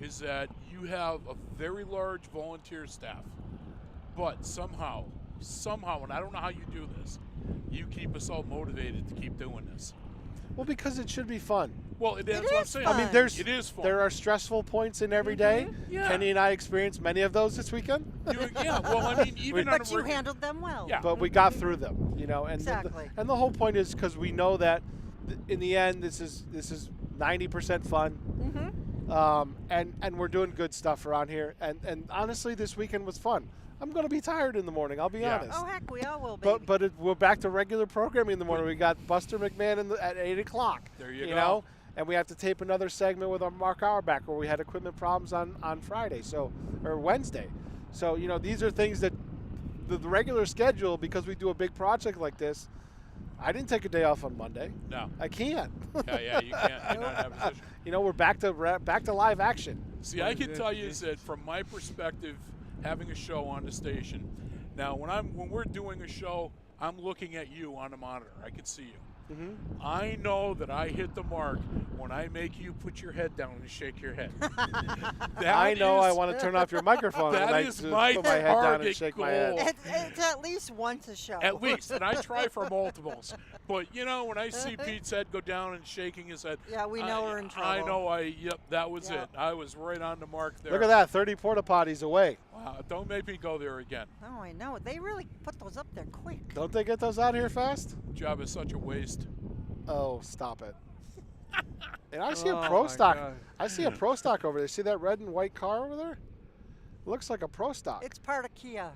Speaker 5: is that you have a very large volunteer staff, but somehow, and I don't know how you do this, you keep us all motivated to keep doing this.
Speaker 10: Well, because it should be fun.
Speaker 5: Well, that's what I'm saying.
Speaker 10: I mean,
Speaker 5: it is fun.
Speaker 10: There are stressful points in every day.
Speaker 5: Yeah.
Speaker 10: Kenny and I experienced many of those this weekend.
Speaker 5: Well, I mean, even
Speaker 7: but you handled them well.
Speaker 5: Yeah.
Speaker 10: But we got through them, and
Speaker 7: exactly.
Speaker 10: And the whole point is because we know that in the end, this is 90% fun. And we're doing good stuff around here. And honestly, this weekend was fun. I'm going to be tired in the morning, I'll be honest.
Speaker 7: Oh, heck, we all will be.
Speaker 10: But we're back to regular programming in the morning. We got Buster McMahon at 8 o'clock.
Speaker 5: There you
Speaker 10: go. And we have to tape another segment with our Mark Auerbach where we had equipment problems on Friday, or Wednesday. So, these are things that the regular schedule, because we do a big project like this, I didn't take a day off on Monday.
Speaker 5: No.
Speaker 10: I can't.
Speaker 5: Yeah, you can't. You're not in that position.
Speaker 10: You know, we're back to live action.
Speaker 5: See, I can tell you is that from my perspective, having a show on the station. Now, when we're doing a show, I'm looking at you on the monitor. I can see you.
Speaker 10: Mm-hmm.
Speaker 5: I know that I hit the mark when I make you put your head down and shake your head.
Speaker 10: I know I want to turn off your microphone when I
Speaker 5: is my
Speaker 10: put my head down and
Speaker 5: target
Speaker 10: shake
Speaker 5: goal.
Speaker 10: my head.
Speaker 7: It's at least once a show.
Speaker 5: At least, and I try for multiples. But, you know, when I see Pete's head go down and shaking his head,
Speaker 7: yeah, we know we're in trouble.
Speaker 5: I know that was it. I was right on the mark there.
Speaker 10: Look at that, 30 porta potties away.
Speaker 5: Wow, don't make me go there again.
Speaker 7: Oh, I know. They really put those up there quick.
Speaker 10: Don't they get those out here fast?
Speaker 5: Job is such a waste.
Speaker 10: Oh, stop it. And I see a Pro Stock.
Speaker 22: God.
Speaker 10: I see a Pro Stock over there. See that red and white car over there? Looks like a Pro Stock.
Speaker 7: It's part of Kia.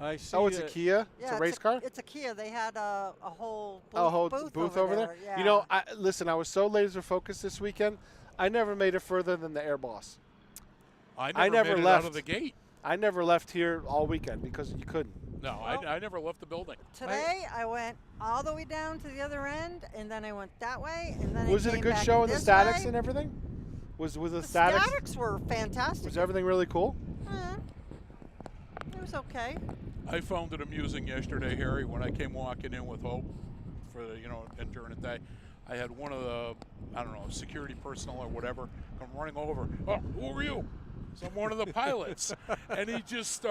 Speaker 22: I see.
Speaker 10: Oh, it's a Kia?
Speaker 7: Yeah,
Speaker 10: it's a race car?
Speaker 7: It's a Kia. They had a whole
Speaker 10: booth over there?
Speaker 7: Yeah.
Speaker 10: You know, listen, I was so laser focused this weekend, I never made it further than the Air Boss.
Speaker 5: I never made it out of the gate.
Speaker 10: I never left here all weekend because you couldn't.
Speaker 5: No, I never left the building.
Speaker 7: Today I went all the way down to the other end, and then I went that way, and then
Speaker 10: Was
Speaker 7: I
Speaker 10: it a
Speaker 7: came
Speaker 10: good
Speaker 7: back
Speaker 10: show in the
Speaker 7: this
Speaker 10: statics
Speaker 7: way.
Speaker 10: and everything? Was the
Speaker 7: Statics
Speaker 10: statics?
Speaker 7: were fantastic.
Speaker 10: Was everything really cool?
Speaker 7: It was okay.
Speaker 5: I found it amusing yesterday, Harry, when I came walking in with Hope for and during the day. I had one of the, security personnel or whatever come running over. Oh, who are you? So I'm one of the pilots. And he just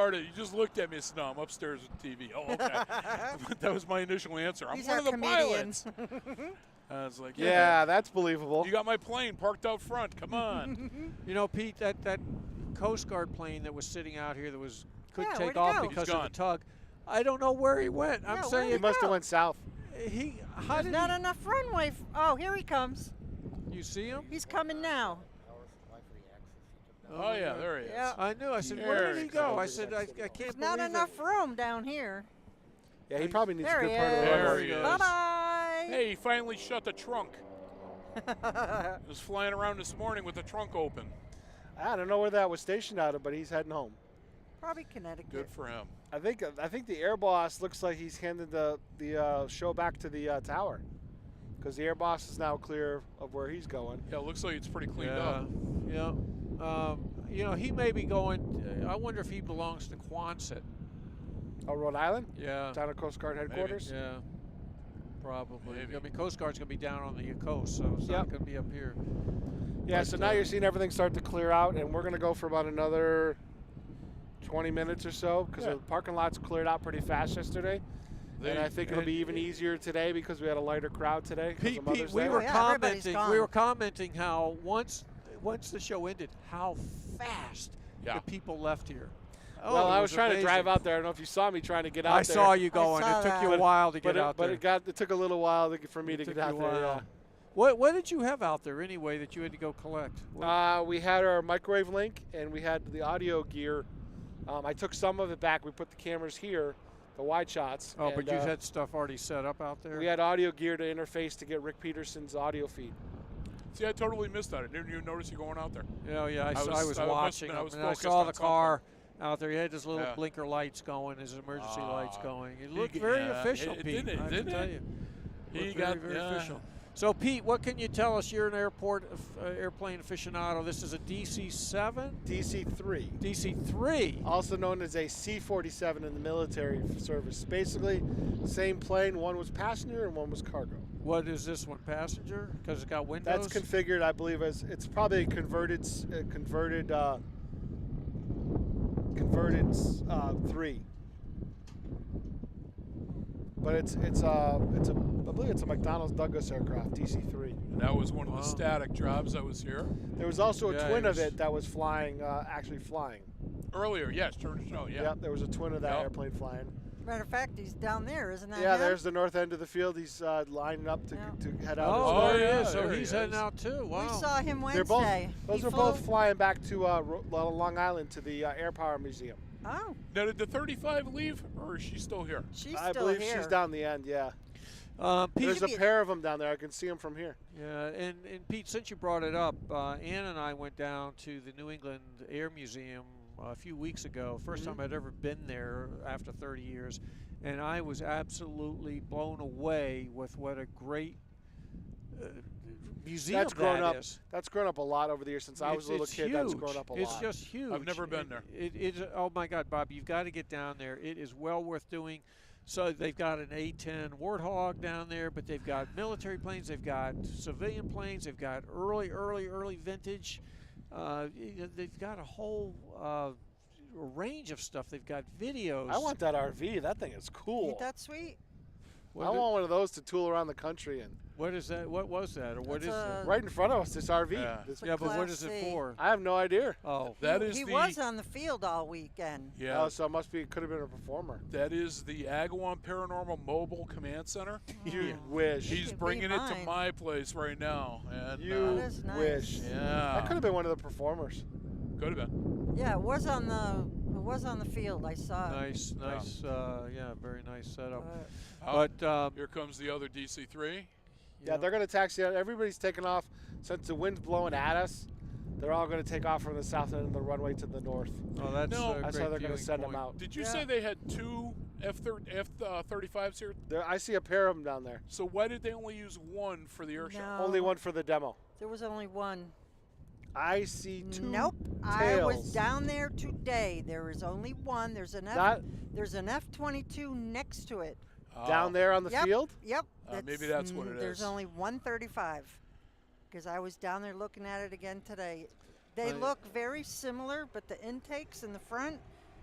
Speaker 5: looked at me and said, no, I'm upstairs with TV. Oh, okay. That was my initial answer. I'm
Speaker 7: These
Speaker 5: one
Speaker 7: are
Speaker 5: of the
Speaker 7: comedians.
Speaker 5: pilots. I was like,
Speaker 10: yeah, that's believable.
Speaker 5: You got my plane parked out front. Come on.
Speaker 22: You know, Pete, that Coast Guard plane that was sitting out here that couldn't take
Speaker 7: where'd he
Speaker 22: off
Speaker 7: go?
Speaker 22: because
Speaker 5: He's
Speaker 22: of
Speaker 5: gone.
Speaker 22: the tug. I don't know where he went. I'm saying
Speaker 10: He must have went south.
Speaker 22: How
Speaker 7: There's not enough runway. Oh, here he comes.
Speaker 22: You see him?
Speaker 7: He's coming now.
Speaker 5: Oh, yeah, there he is.
Speaker 7: Yeah.
Speaker 22: I knew. I said,
Speaker 5: There
Speaker 22: where did he
Speaker 5: he
Speaker 22: go? I
Speaker 5: goes.
Speaker 22: said, I can't
Speaker 7: There's
Speaker 22: believe
Speaker 7: not
Speaker 22: it.
Speaker 7: enough room down here.
Speaker 10: Yeah, he probably needs
Speaker 7: There
Speaker 10: a good
Speaker 7: he
Speaker 10: part of the
Speaker 7: is.
Speaker 5: There
Speaker 10: runway.
Speaker 5: he is.
Speaker 7: Bye-bye.
Speaker 5: Hey, he finally shut the trunk. Was flying around this morning with the trunk open.
Speaker 10: I don't know where that was stationed out of, but he's heading home.
Speaker 7: Probably Connecticut.
Speaker 5: Good for him.
Speaker 10: I think the Air Boss looks like he's handed the show back to the tower, because the Air Boss is now clear of where he's going.
Speaker 5: Yeah, it looks like it's pretty cleaned up.
Speaker 22: Yeah. He may be going. I wonder if he belongs to Quonset.
Speaker 10: Oh, Rhode Island?
Speaker 22: Yeah.
Speaker 10: Down at Coast Guard headquarters?
Speaker 22: Yeah. Probably.
Speaker 5: Maybe.
Speaker 22: I mean, Coast Guard's going to be down on the coast, so it's not going to be up here.
Speaker 10: Yeah,
Speaker 22: But,
Speaker 10: so now you're seeing everything start to clear out, and we're going to go for about another 20 minutes or so, because the parking lots cleared out pretty fast yesterday. And I think it'll be even easier today because we had a lighter crowd today.
Speaker 22: Pete,
Speaker 10: Mother's
Speaker 22: we
Speaker 10: Day.
Speaker 22: were
Speaker 7: everybody's
Speaker 22: commenting.
Speaker 7: gone.
Speaker 22: We were commenting how once the show ended, how fast the people left here.
Speaker 10: Well, I was
Speaker 22: it
Speaker 10: trying to drive
Speaker 22: amazing.
Speaker 10: out there. I don't know if you saw me trying to get out
Speaker 22: I
Speaker 10: there.
Speaker 22: saw you going.
Speaker 7: saw
Speaker 22: It took you a
Speaker 7: that.
Speaker 22: while to get
Speaker 10: but
Speaker 22: out there.
Speaker 10: it took a little while for me to
Speaker 22: Took
Speaker 10: get out
Speaker 22: you a
Speaker 10: there.
Speaker 22: while. What did you have out there anyway that you had to go collect?
Speaker 10: We had our microwave link, and we had the audio gear. I took some of it back. We put the cameras here, the wide shots.
Speaker 22: Oh,
Speaker 10: and,
Speaker 22: but you had stuff already set up out there?
Speaker 10: We had audio gear to interface to get Rick Peterson's audio feed.
Speaker 5: See, I totally missed that. Didn't you notice you going out there?
Speaker 22: Yeah, I was
Speaker 5: I
Speaker 22: watching
Speaker 5: I
Speaker 22: him,
Speaker 5: was
Speaker 22: and I
Speaker 5: focused
Speaker 22: saw
Speaker 5: on
Speaker 22: the
Speaker 5: something.
Speaker 22: car out there. He had his little
Speaker 5: Yeah.
Speaker 22: blinker lights going, his emergency lights going. It
Speaker 5: he
Speaker 22: looked
Speaker 5: g-
Speaker 22: very
Speaker 5: yeah,
Speaker 22: official,
Speaker 5: it
Speaker 22: Pete.
Speaker 5: did,
Speaker 22: I have
Speaker 5: didn't
Speaker 22: to tell
Speaker 5: it?
Speaker 22: you.
Speaker 5: He
Speaker 22: Looked
Speaker 5: got
Speaker 22: very official. So, Pete, what can you tell us? You're an airplane aficionado. This is a DC-7?
Speaker 10: DC-3.
Speaker 22: DC-3.
Speaker 10: Also known as a C-47 in the military service. Basically, same plane. One was passenger and one was cargo.
Speaker 22: What is this one, passenger? Because it's got windows?
Speaker 10: That's configured, I believe, as it's probably a converted 3. But I believe it's a McDonnell's Douglas aircraft, DC-3.
Speaker 5: And that was one of the static jobs that was here.
Speaker 10: There was also a
Speaker 22: Yeah,
Speaker 10: twin
Speaker 22: it
Speaker 10: of
Speaker 22: was-
Speaker 10: it that was flying, actually flying.
Speaker 5: Earlier, yes, during the show, yeah.
Speaker 10: Yep, there was a twin of that
Speaker 5: Yep.
Speaker 10: airplane flying.
Speaker 7: Matter of fact, he's down there, isn't that
Speaker 10: Yeah,
Speaker 7: him?
Speaker 10: there's the north end of the field. He's lining up to head out.
Speaker 22: Oh,
Speaker 10: as well.
Speaker 22: there he
Speaker 5: yeah,
Speaker 22: is. So
Speaker 5: there he
Speaker 22: he's heading
Speaker 5: is.
Speaker 22: out, too. Wow.
Speaker 7: We saw him
Speaker 10: They're
Speaker 7: Wednesday.
Speaker 10: both. Those
Speaker 7: He
Speaker 10: are
Speaker 7: flew-
Speaker 10: both flying back to Long Island to the Air Power Museum.
Speaker 7: Oh,
Speaker 5: Now, did the 35 leave, or is she still here?
Speaker 7: she's
Speaker 10: I
Speaker 7: still
Speaker 10: believe
Speaker 7: here.
Speaker 10: she's down the end. Yeah.
Speaker 22: Pete,
Speaker 10: There's a pair of them down there. I can see them from here.
Speaker 22: Yeah, and Pete, since you brought it up, Ann and I went down to the New England Air Museum a few weeks ago. First time I'd ever been there after 30 years. and I was absolutely blown away with what a great museum
Speaker 10: That's grown
Speaker 22: that
Speaker 10: up.
Speaker 22: is.
Speaker 10: That's grown up a lot over the years. Since I was a little
Speaker 22: It's
Speaker 10: kid,
Speaker 22: huge.
Speaker 10: that's grown up a lot.
Speaker 22: It's just huge.
Speaker 5: I've never been there.
Speaker 22: It's oh my God, Bob, you've got to get down there. It is well worth doing. So they've got an A-10 Warthog down there, but they've got military planes, they've got civilian planes, they've got early vintage. They've got a whole range of stuff. They've got videos.
Speaker 10: I want that RV. That thing is cool.
Speaker 7: Ain't that sweet?
Speaker 10: I want one of those to tool around the country in.
Speaker 22: What is that? What was that? Or what
Speaker 7: That's
Speaker 22: is it?
Speaker 10: Right in front of us, this RV.
Speaker 5: Yeah.
Speaker 22: Yeah, but what is it for?
Speaker 10: I have no idea.
Speaker 22: Oh,
Speaker 7: He was on the field all weekend.
Speaker 5: Yeah.
Speaker 10: Oh, so it could have been a performer.
Speaker 5: That is the Agawam Paranormal Mobile Command Center.
Speaker 10: You wish.
Speaker 5: He's
Speaker 7: Could
Speaker 5: bringing
Speaker 7: be
Speaker 5: it to
Speaker 7: mine.
Speaker 5: my place right now. And
Speaker 10: You
Speaker 7: That is nice.
Speaker 10: wish.
Speaker 5: yeah.
Speaker 10: That could have been one of the performers.
Speaker 5: Could have been.
Speaker 7: Yeah, it was on the field. I saw it.
Speaker 22: nice, yeah, very nice setup.
Speaker 5: Oh,
Speaker 22: But
Speaker 5: here comes the other DC-3.
Speaker 10: Yeah, they're going to taxi out. Everybody's taking off. Since the wind's blowing at us, they're all going to take off from the south end of the runway to the north.
Speaker 22: Oh, that's
Speaker 5: No.
Speaker 10: That's how they're going to send them out.
Speaker 5: Did you say they had two F-35s here?
Speaker 10: I see a pair of them down there.
Speaker 5: So why did they only use one for the air show?
Speaker 7: No.
Speaker 10: Only one for the demo.
Speaker 7: There was only one.
Speaker 10: I see two
Speaker 7: Nope.
Speaker 10: tails.
Speaker 7: I was down there today. There is only one. There's an There's an F-22 next to it.
Speaker 10: Down there on the
Speaker 7: Yep,
Speaker 10: field?
Speaker 7: Yep.
Speaker 5: Maybe that's what it
Speaker 7: There's
Speaker 5: is.
Speaker 7: only one 35 because I was down there looking at it again today. They
Speaker 22: Right.
Speaker 7: look very similar, but the intakes in the front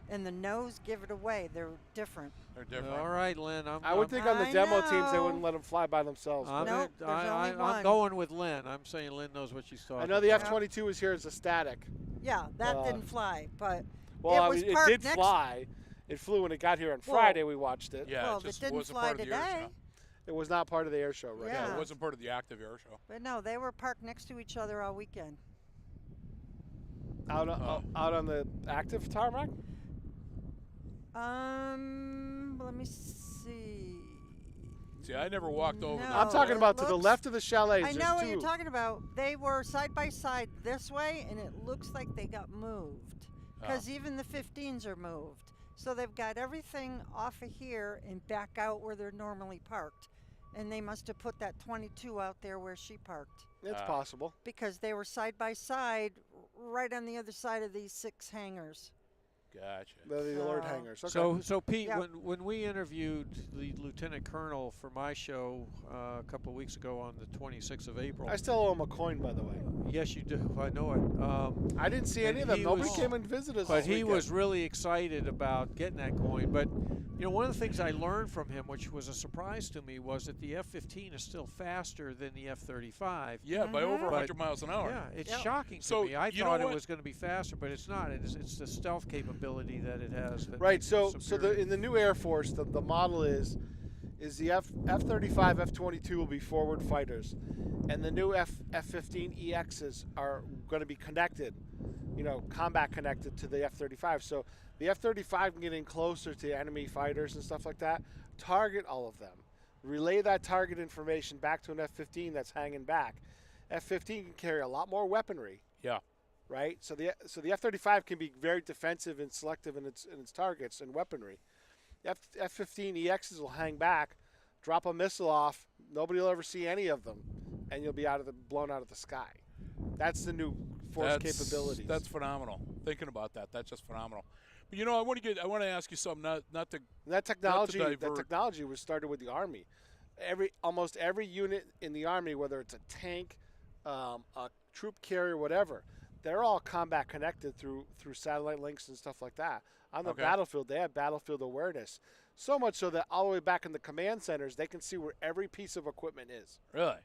Speaker 7: and the nose give it away. They're different.
Speaker 5: They're different.
Speaker 22: all right, Lynn.
Speaker 10: I would think on the
Speaker 7: I
Speaker 10: demo teams they
Speaker 7: know.
Speaker 10: wouldn't let them fly by themselves.
Speaker 22: I'm,
Speaker 10: but
Speaker 7: Nope, there's only
Speaker 22: I'm
Speaker 7: one.
Speaker 22: going with Lynn. I'm saying Lynn knows what she's talking
Speaker 10: I know the
Speaker 22: about.
Speaker 10: F-22 is here as a static.
Speaker 7: Yeah, that didn't fly, but
Speaker 10: Well,
Speaker 7: it was
Speaker 10: it
Speaker 7: parked
Speaker 10: did
Speaker 7: next.
Speaker 10: fly. It flew when it got here on
Speaker 7: Well,
Speaker 10: Friday. We watched it.
Speaker 5: Yeah,
Speaker 7: Well,
Speaker 5: it
Speaker 7: it
Speaker 5: just
Speaker 7: didn't
Speaker 5: wasn't
Speaker 7: fly
Speaker 5: part of the air
Speaker 7: today.
Speaker 5: show.
Speaker 10: It was not part of the air show, right?
Speaker 5: Yeah,
Speaker 7: Yeah.
Speaker 5: it wasn't part of the active air show.
Speaker 7: But no, they were parked next to each other all weekend.
Speaker 10: Out on the active tarmac?
Speaker 7: Let me see.
Speaker 5: See, I never walked over
Speaker 7: No,
Speaker 5: there.
Speaker 10: I'm talking
Speaker 7: it
Speaker 10: about to the
Speaker 7: looks-
Speaker 10: left of the chalets.
Speaker 7: I
Speaker 10: There's
Speaker 7: know what
Speaker 10: two.
Speaker 7: you're talking about. They were side by side this way, and it looks like they got moved. Because even the 15s are moved. So they've got everything off of here and back out where they're normally parked. And they must have put that 22 out there where she parked.
Speaker 10: It's possible.
Speaker 7: Because they were side by side right on the other side of these 6 hangars.
Speaker 5: Gotcha.
Speaker 10: The Lord hangers. Okay.
Speaker 22: So Pete,
Speaker 7: Yeah.
Speaker 22: when we interviewed the lieutenant colonel for my show a couple of weeks ago on the 26th of April.
Speaker 10: I still owe him a coin, by the way.
Speaker 22: Yes, you do. I know it.
Speaker 10: I didn't see any of them. Nobody came and visited us.
Speaker 22: But
Speaker 10: this
Speaker 22: he
Speaker 10: weekend.
Speaker 22: was really excited about getting that coin. But one of the things I learned from him, which was a surprise to me, was that the F-15 is still faster than the F-35.
Speaker 5: Yeah, by over
Speaker 22: But-
Speaker 5: 100 miles an hour.
Speaker 22: Yeah, it's
Speaker 7: Yep.
Speaker 22: shocking
Speaker 5: So,
Speaker 22: to me. I
Speaker 5: you
Speaker 22: thought
Speaker 5: know
Speaker 22: it
Speaker 5: what?
Speaker 22: was going to be faster, but it's not. It's the stealth capability that it has. That
Speaker 10: Right.
Speaker 22: makes it
Speaker 10: So
Speaker 22: superior.
Speaker 10: in the new Air Force, the model is the F-35, F-22 will be forward fighters, and the new F-15 EXs are going to be connected, combat connected to the F-35. So the F-35 can get in closer to enemy fighters and stuff like that, target all of them, relay that target information back to an F-15 that's hanging back. F-15 can carry a lot more weaponry.
Speaker 5: Yeah.
Speaker 10: Right, so the F-35 can be very defensive and selective in its targets and weaponry. F-15 EXs will hang back, drop a missile off. Nobody will ever see any of them, and you'll be blown out of the sky. That's the new force capabilities.
Speaker 5: That's phenomenal. Thinking about that, that's just phenomenal. But I want to ask you something. Not to
Speaker 10: that technology.
Speaker 5: not to
Speaker 10: That
Speaker 5: divert.
Speaker 10: technology was started with the Army. Almost every unit in the Army, whether it's a tank, a troop carrier, whatever. They're all combat connected through satellite links and stuff like that. On the battlefield, they have battlefield awareness. So much so that all the way back in the command centers, they can see where every piece of equipment is.
Speaker 5: Really?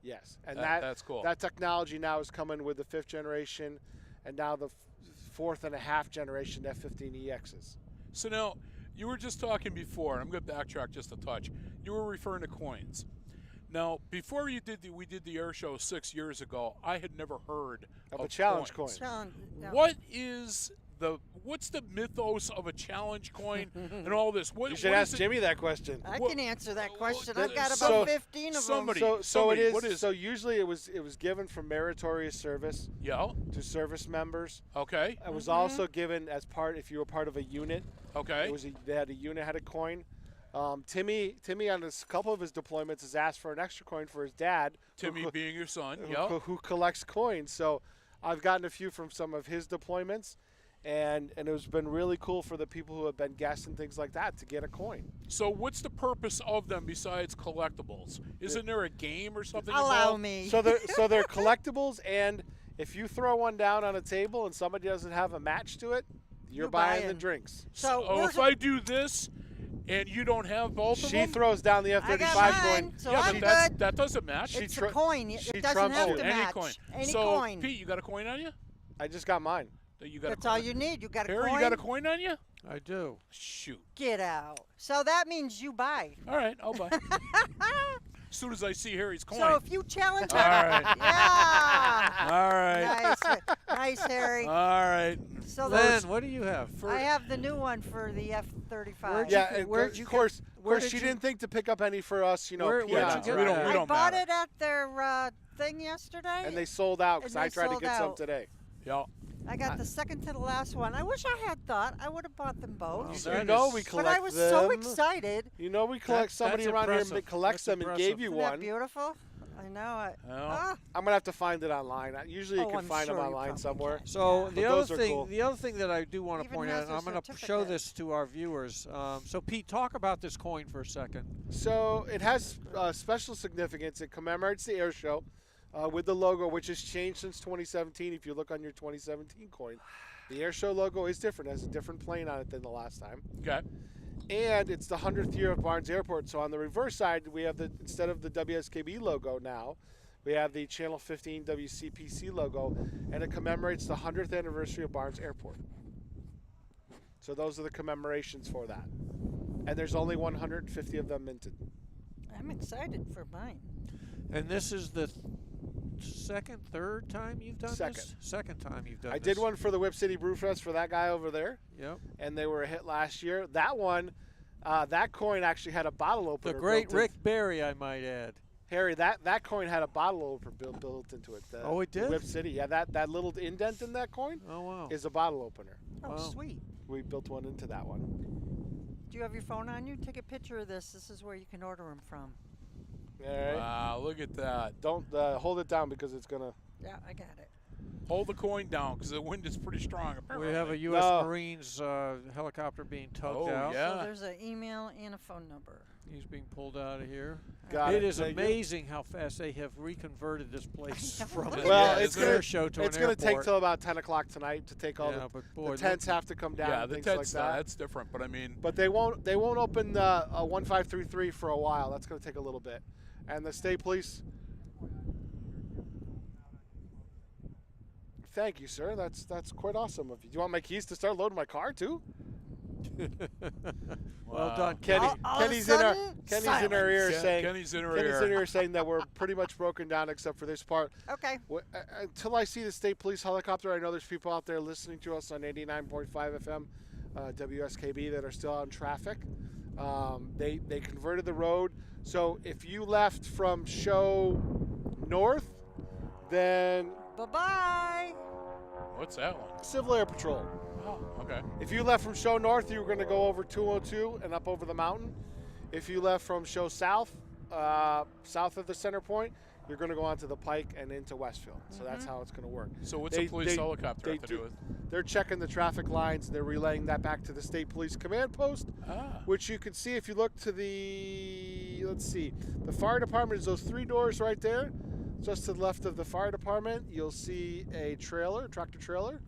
Speaker 10: Yes. And
Speaker 5: that's cool.
Speaker 10: That technology now is coming with the 5th generation and now the 4th and a half generation F-15EXs.
Speaker 5: So now, you were just talking before, and I'm going to backtrack just a touch. You were referring to coins. Now, before we did the air show 6 years ago, I had never heard
Speaker 10: of a challenge
Speaker 5: coins.
Speaker 10: coin.
Speaker 5: What's the mythos of a challenge coin and all this?
Speaker 10: You should ask Jimmy that question.
Speaker 7: I can answer that question. I've got
Speaker 10: so-
Speaker 7: about 15 of them.
Speaker 10: So it is. So usually it was given for meritorious service.
Speaker 5: Yeah.
Speaker 10: To service members.
Speaker 5: Okay.
Speaker 10: It was also given as part if you were part of a unit.
Speaker 5: Okay.
Speaker 10: They had a unit had a coin. Timmy on a couple of his deployments has asked for an extra coin for his dad.
Speaker 5: Timmy being your son,
Speaker 10: who collects coins. So I've gotten a few from some of his deployments, and it's been really cool for the people who have been guests and things like that to get a coin.
Speaker 5: So what's the purpose of them besides collectibles? Isn't there a game or something
Speaker 7: Allow
Speaker 5: involved?
Speaker 7: me.
Speaker 10: So they're collectibles, and if you throw one down on a table and somebody doesn't have a match to it, you're buying the drinks.
Speaker 5: So if I do this and you don't have both of them?
Speaker 10: She throws down the
Speaker 7: I got
Speaker 10: F-35
Speaker 7: mine,
Speaker 10: coin.
Speaker 7: so
Speaker 5: yeah,
Speaker 7: I'm
Speaker 5: but
Speaker 7: good.
Speaker 5: that doesn't match.
Speaker 7: It's a coin. It doesn't
Speaker 10: trumps
Speaker 7: have
Speaker 10: you.
Speaker 7: to
Speaker 5: Any
Speaker 7: match.
Speaker 5: coin.
Speaker 7: Any
Speaker 5: so,
Speaker 7: coin.
Speaker 5: Pete, you got a coin on you?
Speaker 10: I just got mine.
Speaker 5: You got
Speaker 7: That's
Speaker 5: a coin.
Speaker 7: all you need. You got a
Speaker 5: Harry,
Speaker 7: coin.
Speaker 5: you got a coin on you?
Speaker 22: I do.
Speaker 5: Shoot.
Speaker 7: Get out. So that means you buy.
Speaker 5: All right, I'll buy. As soon as I see Harry's coin.
Speaker 7: So if you challenge
Speaker 5: All
Speaker 7: him,
Speaker 5: right.
Speaker 7: yeah.
Speaker 5: All right.
Speaker 7: Nice, Harry.
Speaker 5: All right.
Speaker 7: So
Speaker 22: Len,
Speaker 7: there's-
Speaker 22: what do you have?
Speaker 7: I have the new one for the F-35.
Speaker 10: Yeah, and of course, she didn't think to pick up any for us,
Speaker 22: where'd you
Speaker 10: peons,
Speaker 22: get
Speaker 10: right?
Speaker 22: that?
Speaker 7: I bought it at their thing yesterday.
Speaker 10: And they sold out because
Speaker 7: And
Speaker 10: I
Speaker 7: they
Speaker 10: tried to
Speaker 7: sold
Speaker 10: get some
Speaker 7: out.
Speaker 10: today.
Speaker 5: Yeah.
Speaker 7: I got the second to the last one. I wish I had thought. I would have bought them both.
Speaker 10: You know we collect
Speaker 7: But I was
Speaker 10: them.
Speaker 7: so excited.
Speaker 10: You know we collect. Somebody around here collects them and gave you
Speaker 7: Isn't that
Speaker 10: one.
Speaker 7: beautiful? I know it.
Speaker 10: I'm gonna have to find it online. Usually you
Speaker 7: Oh,
Speaker 10: can
Speaker 7: I'm
Speaker 10: find
Speaker 7: sure
Speaker 10: them
Speaker 7: you
Speaker 10: online
Speaker 7: probably
Speaker 10: somewhere.
Speaker 22: So
Speaker 10: But
Speaker 22: the
Speaker 10: those
Speaker 22: other
Speaker 10: are
Speaker 22: thing,
Speaker 10: cool.
Speaker 22: the other thing that I do want to
Speaker 7: Even
Speaker 22: point
Speaker 7: has
Speaker 22: out, and I'm
Speaker 7: their
Speaker 22: going to show
Speaker 7: certificate.
Speaker 22: this to our viewers. So Pete, talk about this coin for a second.
Speaker 10: So it has special significance. It commemorates the Airshow with the logo, which has changed since 2017. If you look on your 2017 coin, the Airshow logo is different. It has a different plane on it than the last time.
Speaker 5: Okay.
Speaker 10: And it's the 100th year of Barnes Airport. So on the reverse side, we have instead of the WSKB logo now, we have the Channel 15 WCPC logo, and it commemorates the 100th anniversary of Barnes Airport. So those are the commemorations for that. And there's only 150 of them minted.
Speaker 7: I'm excited for mine.
Speaker 22: And this is the third time you've done this? Second time you've done
Speaker 10: I
Speaker 22: this.
Speaker 10: did one for the Whip City Brew Fest for that guy over there.
Speaker 22: Yep.
Speaker 10: And they were a hit last year. That one, that coin actually had a bottle opener.
Speaker 22: The great
Speaker 10: built in.
Speaker 22: Rick Barry, I might add.
Speaker 10: Harry, that coin had a bottle opener built into it.
Speaker 22: Oh, it did?
Speaker 10: Whip City. Yeah, that little indent in that coin is a bottle opener.
Speaker 7: Oh, sweet.
Speaker 10: We built one into that one.
Speaker 7: Do you have your phone on you? Take a picture of this. This is where you can order them from.
Speaker 10: All right.
Speaker 5: Wow, look at that.
Speaker 10: Don't hold it down because it's going to...
Speaker 7: Yeah, I got it.
Speaker 5: Hold the coin down because the wind is pretty strong, apparently.
Speaker 22: We have a U.S. Marines helicopter being tugged out.
Speaker 7: So there's an email and a phone number.
Speaker 22: He's being pulled out of here.
Speaker 10: Got
Speaker 22: It
Speaker 10: it.
Speaker 22: is
Speaker 10: Thank you.
Speaker 22: amazing how fast they have reconverted this place from an
Speaker 10: it's
Speaker 22: air show to
Speaker 10: it's
Speaker 22: an
Speaker 10: gonna
Speaker 22: airport.
Speaker 10: take till about 10 o'clock tonight to take all
Speaker 22: Yeah,
Speaker 10: the,
Speaker 22: but boy,
Speaker 10: the tents have to come down.
Speaker 5: Yeah,
Speaker 10: and
Speaker 5: the
Speaker 10: things
Speaker 5: tents,
Speaker 10: like that.
Speaker 5: that's different, but I mean.
Speaker 10: But they won't open 1533 for a while. That's going to take a little bit. And the state police. Thank you, sir. That's quite awesome of you. Do you want my keys to start loading my car too?
Speaker 22: Well done,
Speaker 10: Kenny. Kenny's in our ear saying.
Speaker 5: Kenny's in her
Speaker 10: Kenny's
Speaker 5: ear.
Speaker 10: in here saying that we're pretty much broken down except for this part.
Speaker 7: Okay.
Speaker 10: Until I see the state police helicopter, I know there's people out there listening to us on 89.5 FM, WSKB, that are still on traffic. They converted the road. So if you left from Show North, then
Speaker 7: Bye-bye.
Speaker 5: What's that one?
Speaker 10: Civil Air Patrol.
Speaker 5: Oh, okay.
Speaker 10: If you left from Show North, you were going to go over 202 and up over the mountain. If you left from Show South, south of the center point, you're going to go onto the Pike and into Westfield. So that's how it's going to work.
Speaker 5: So what's a police helicopter have to do with?
Speaker 10: They're checking the traffic lines. They're relaying that back to the State Police Command Post, which you can see if you look to the, the fire department is those three doors right there. Just to the left of the fire department, you'll see a trailer, tractor trailer.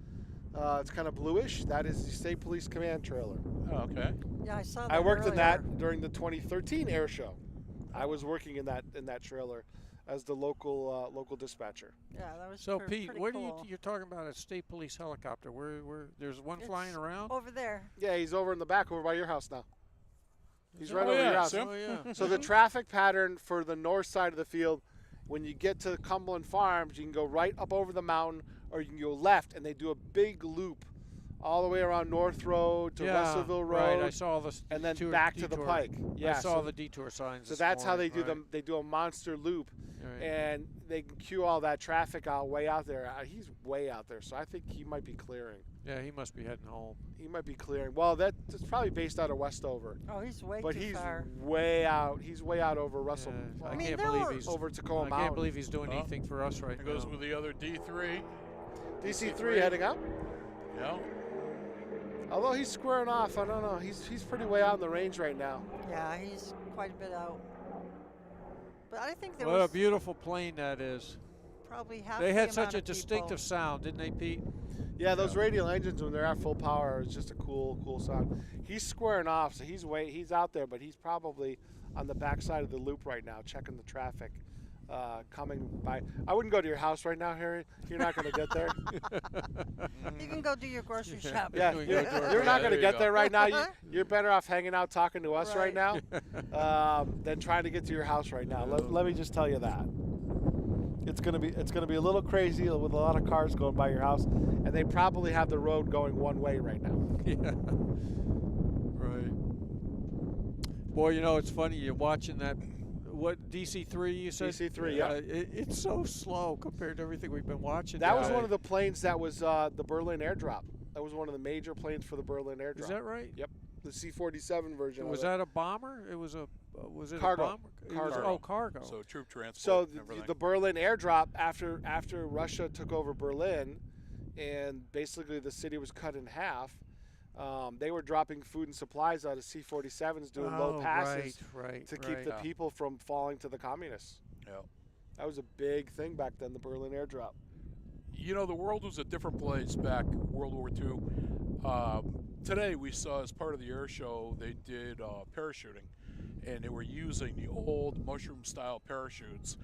Speaker 10: It's kind of bluish. That is the State Police Command trailer.
Speaker 5: Oh, okay.
Speaker 7: Yeah, I saw that.
Speaker 10: I worked in
Speaker 7: earlier.
Speaker 10: that during the 2013 air show. I was working in that trailer as the local dispatcher.
Speaker 7: Yeah, that was
Speaker 22: So
Speaker 7: pretty
Speaker 22: Pete, where
Speaker 7: cool.
Speaker 22: you're talking about a state police helicopter? Where there's one flying around?
Speaker 7: Over there.
Speaker 10: Yeah, he's over in the back, over by your house now. He's right
Speaker 5: Oh,
Speaker 10: over
Speaker 5: yeah,
Speaker 10: your house.
Speaker 5: Sim.
Speaker 22: Oh yeah.
Speaker 10: So the traffic pattern for the north side of the field, when you get to Cumberland Farms, you can go right up over the mountain, or you can go left, and they do a big loop all the way around North Road to Russellville Road.
Speaker 22: Right, I saw the
Speaker 10: and then
Speaker 22: detour,
Speaker 10: back to the
Speaker 22: detour.
Speaker 10: Pike. Yeah,
Speaker 22: I saw the detour signs.
Speaker 10: So
Speaker 22: this
Speaker 10: that's how they
Speaker 22: morning,
Speaker 10: do them. They do a monster loop, and they can cue all that traffic out way out there. He's way out there, so I think he might be clearing.
Speaker 22: Yeah, he must be heading home.
Speaker 10: He might be clearing. Well, that's probably based out of Westover.
Speaker 7: Oh, he's way
Speaker 10: but
Speaker 7: too
Speaker 10: he's
Speaker 7: far.
Speaker 10: way out. He's way out over Russell.
Speaker 22: I can't believe he's
Speaker 10: over Tacoma
Speaker 22: I
Speaker 10: Mountain.
Speaker 22: can't believe he's doing anything for us right
Speaker 5: It
Speaker 22: now.
Speaker 5: goes with the other D3.
Speaker 10: DC3 heading up.
Speaker 5: Yeah.
Speaker 10: Although he's squaring off, I don't know. He's pretty way out in the range right now.
Speaker 7: Yeah, he's quite a bit out. But I think there
Speaker 22: What
Speaker 7: was
Speaker 22: a beautiful plane that is.
Speaker 7: probably half
Speaker 22: They
Speaker 7: the
Speaker 22: had such
Speaker 7: amount
Speaker 22: a
Speaker 7: of
Speaker 22: distinctive
Speaker 7: people.
Speaker 22: sound, didn't they, Pete?
Speaker 10: Yeah, those radial engines when they're at full power is just a cool sound. He's squaring off, so he's out there, but he's probably on the backside of the loop right now, checking the traffic coming by. I wouldn't go to your house right now, Harry. You're not going to get there.
Speaker 7: You can go do your grocery shopping.
Speaker 10: Yeah, you're not going to get there right now. You're better off hanging out talking to us right now than trying to get to your house right now. Let me just tell you that. It's gonna be a little crazy with a lot of cars going by your house, and they probably have the road going one way right now.
Speaker 22: Yeah. Right. Boy, you know, it's funny. You're watching that. What, DC3 you said?
Speaker 10: DC3, yeah.
Speaker 22: It's so slow compared to everything we've been watching.
Speaker 10: That was one of the planes that was the Berlin airdrop. That was one of the major planes for the Berlin airdrop.
Speaker 22: Is that right?
Speaker 10: Yep. The C-47 version.
Speaker 22: Was that a bomber? It was a
Speaker 10: cargo.
Speaker 22: a bomber? Cargo.
Speaker 5: So troop transport.
Speaker 10: So
Speaker 5: and everything.
Speaker 10: the Berlin airdrop after Russia took over Berlin, and basically the city was cut in half. They were dropping food and supplies out of C-47s, doing low passes to keep the people from falling to the communists.
Speaker 5: Yeah.
Speaker 10: That was a big thing back then, the Berlin airdrop.
Speaker 5: You know, the world was a different place back World War II. Today we saw as part of the air show, they did parachuting, and they were using the old mushroom-style parachutes.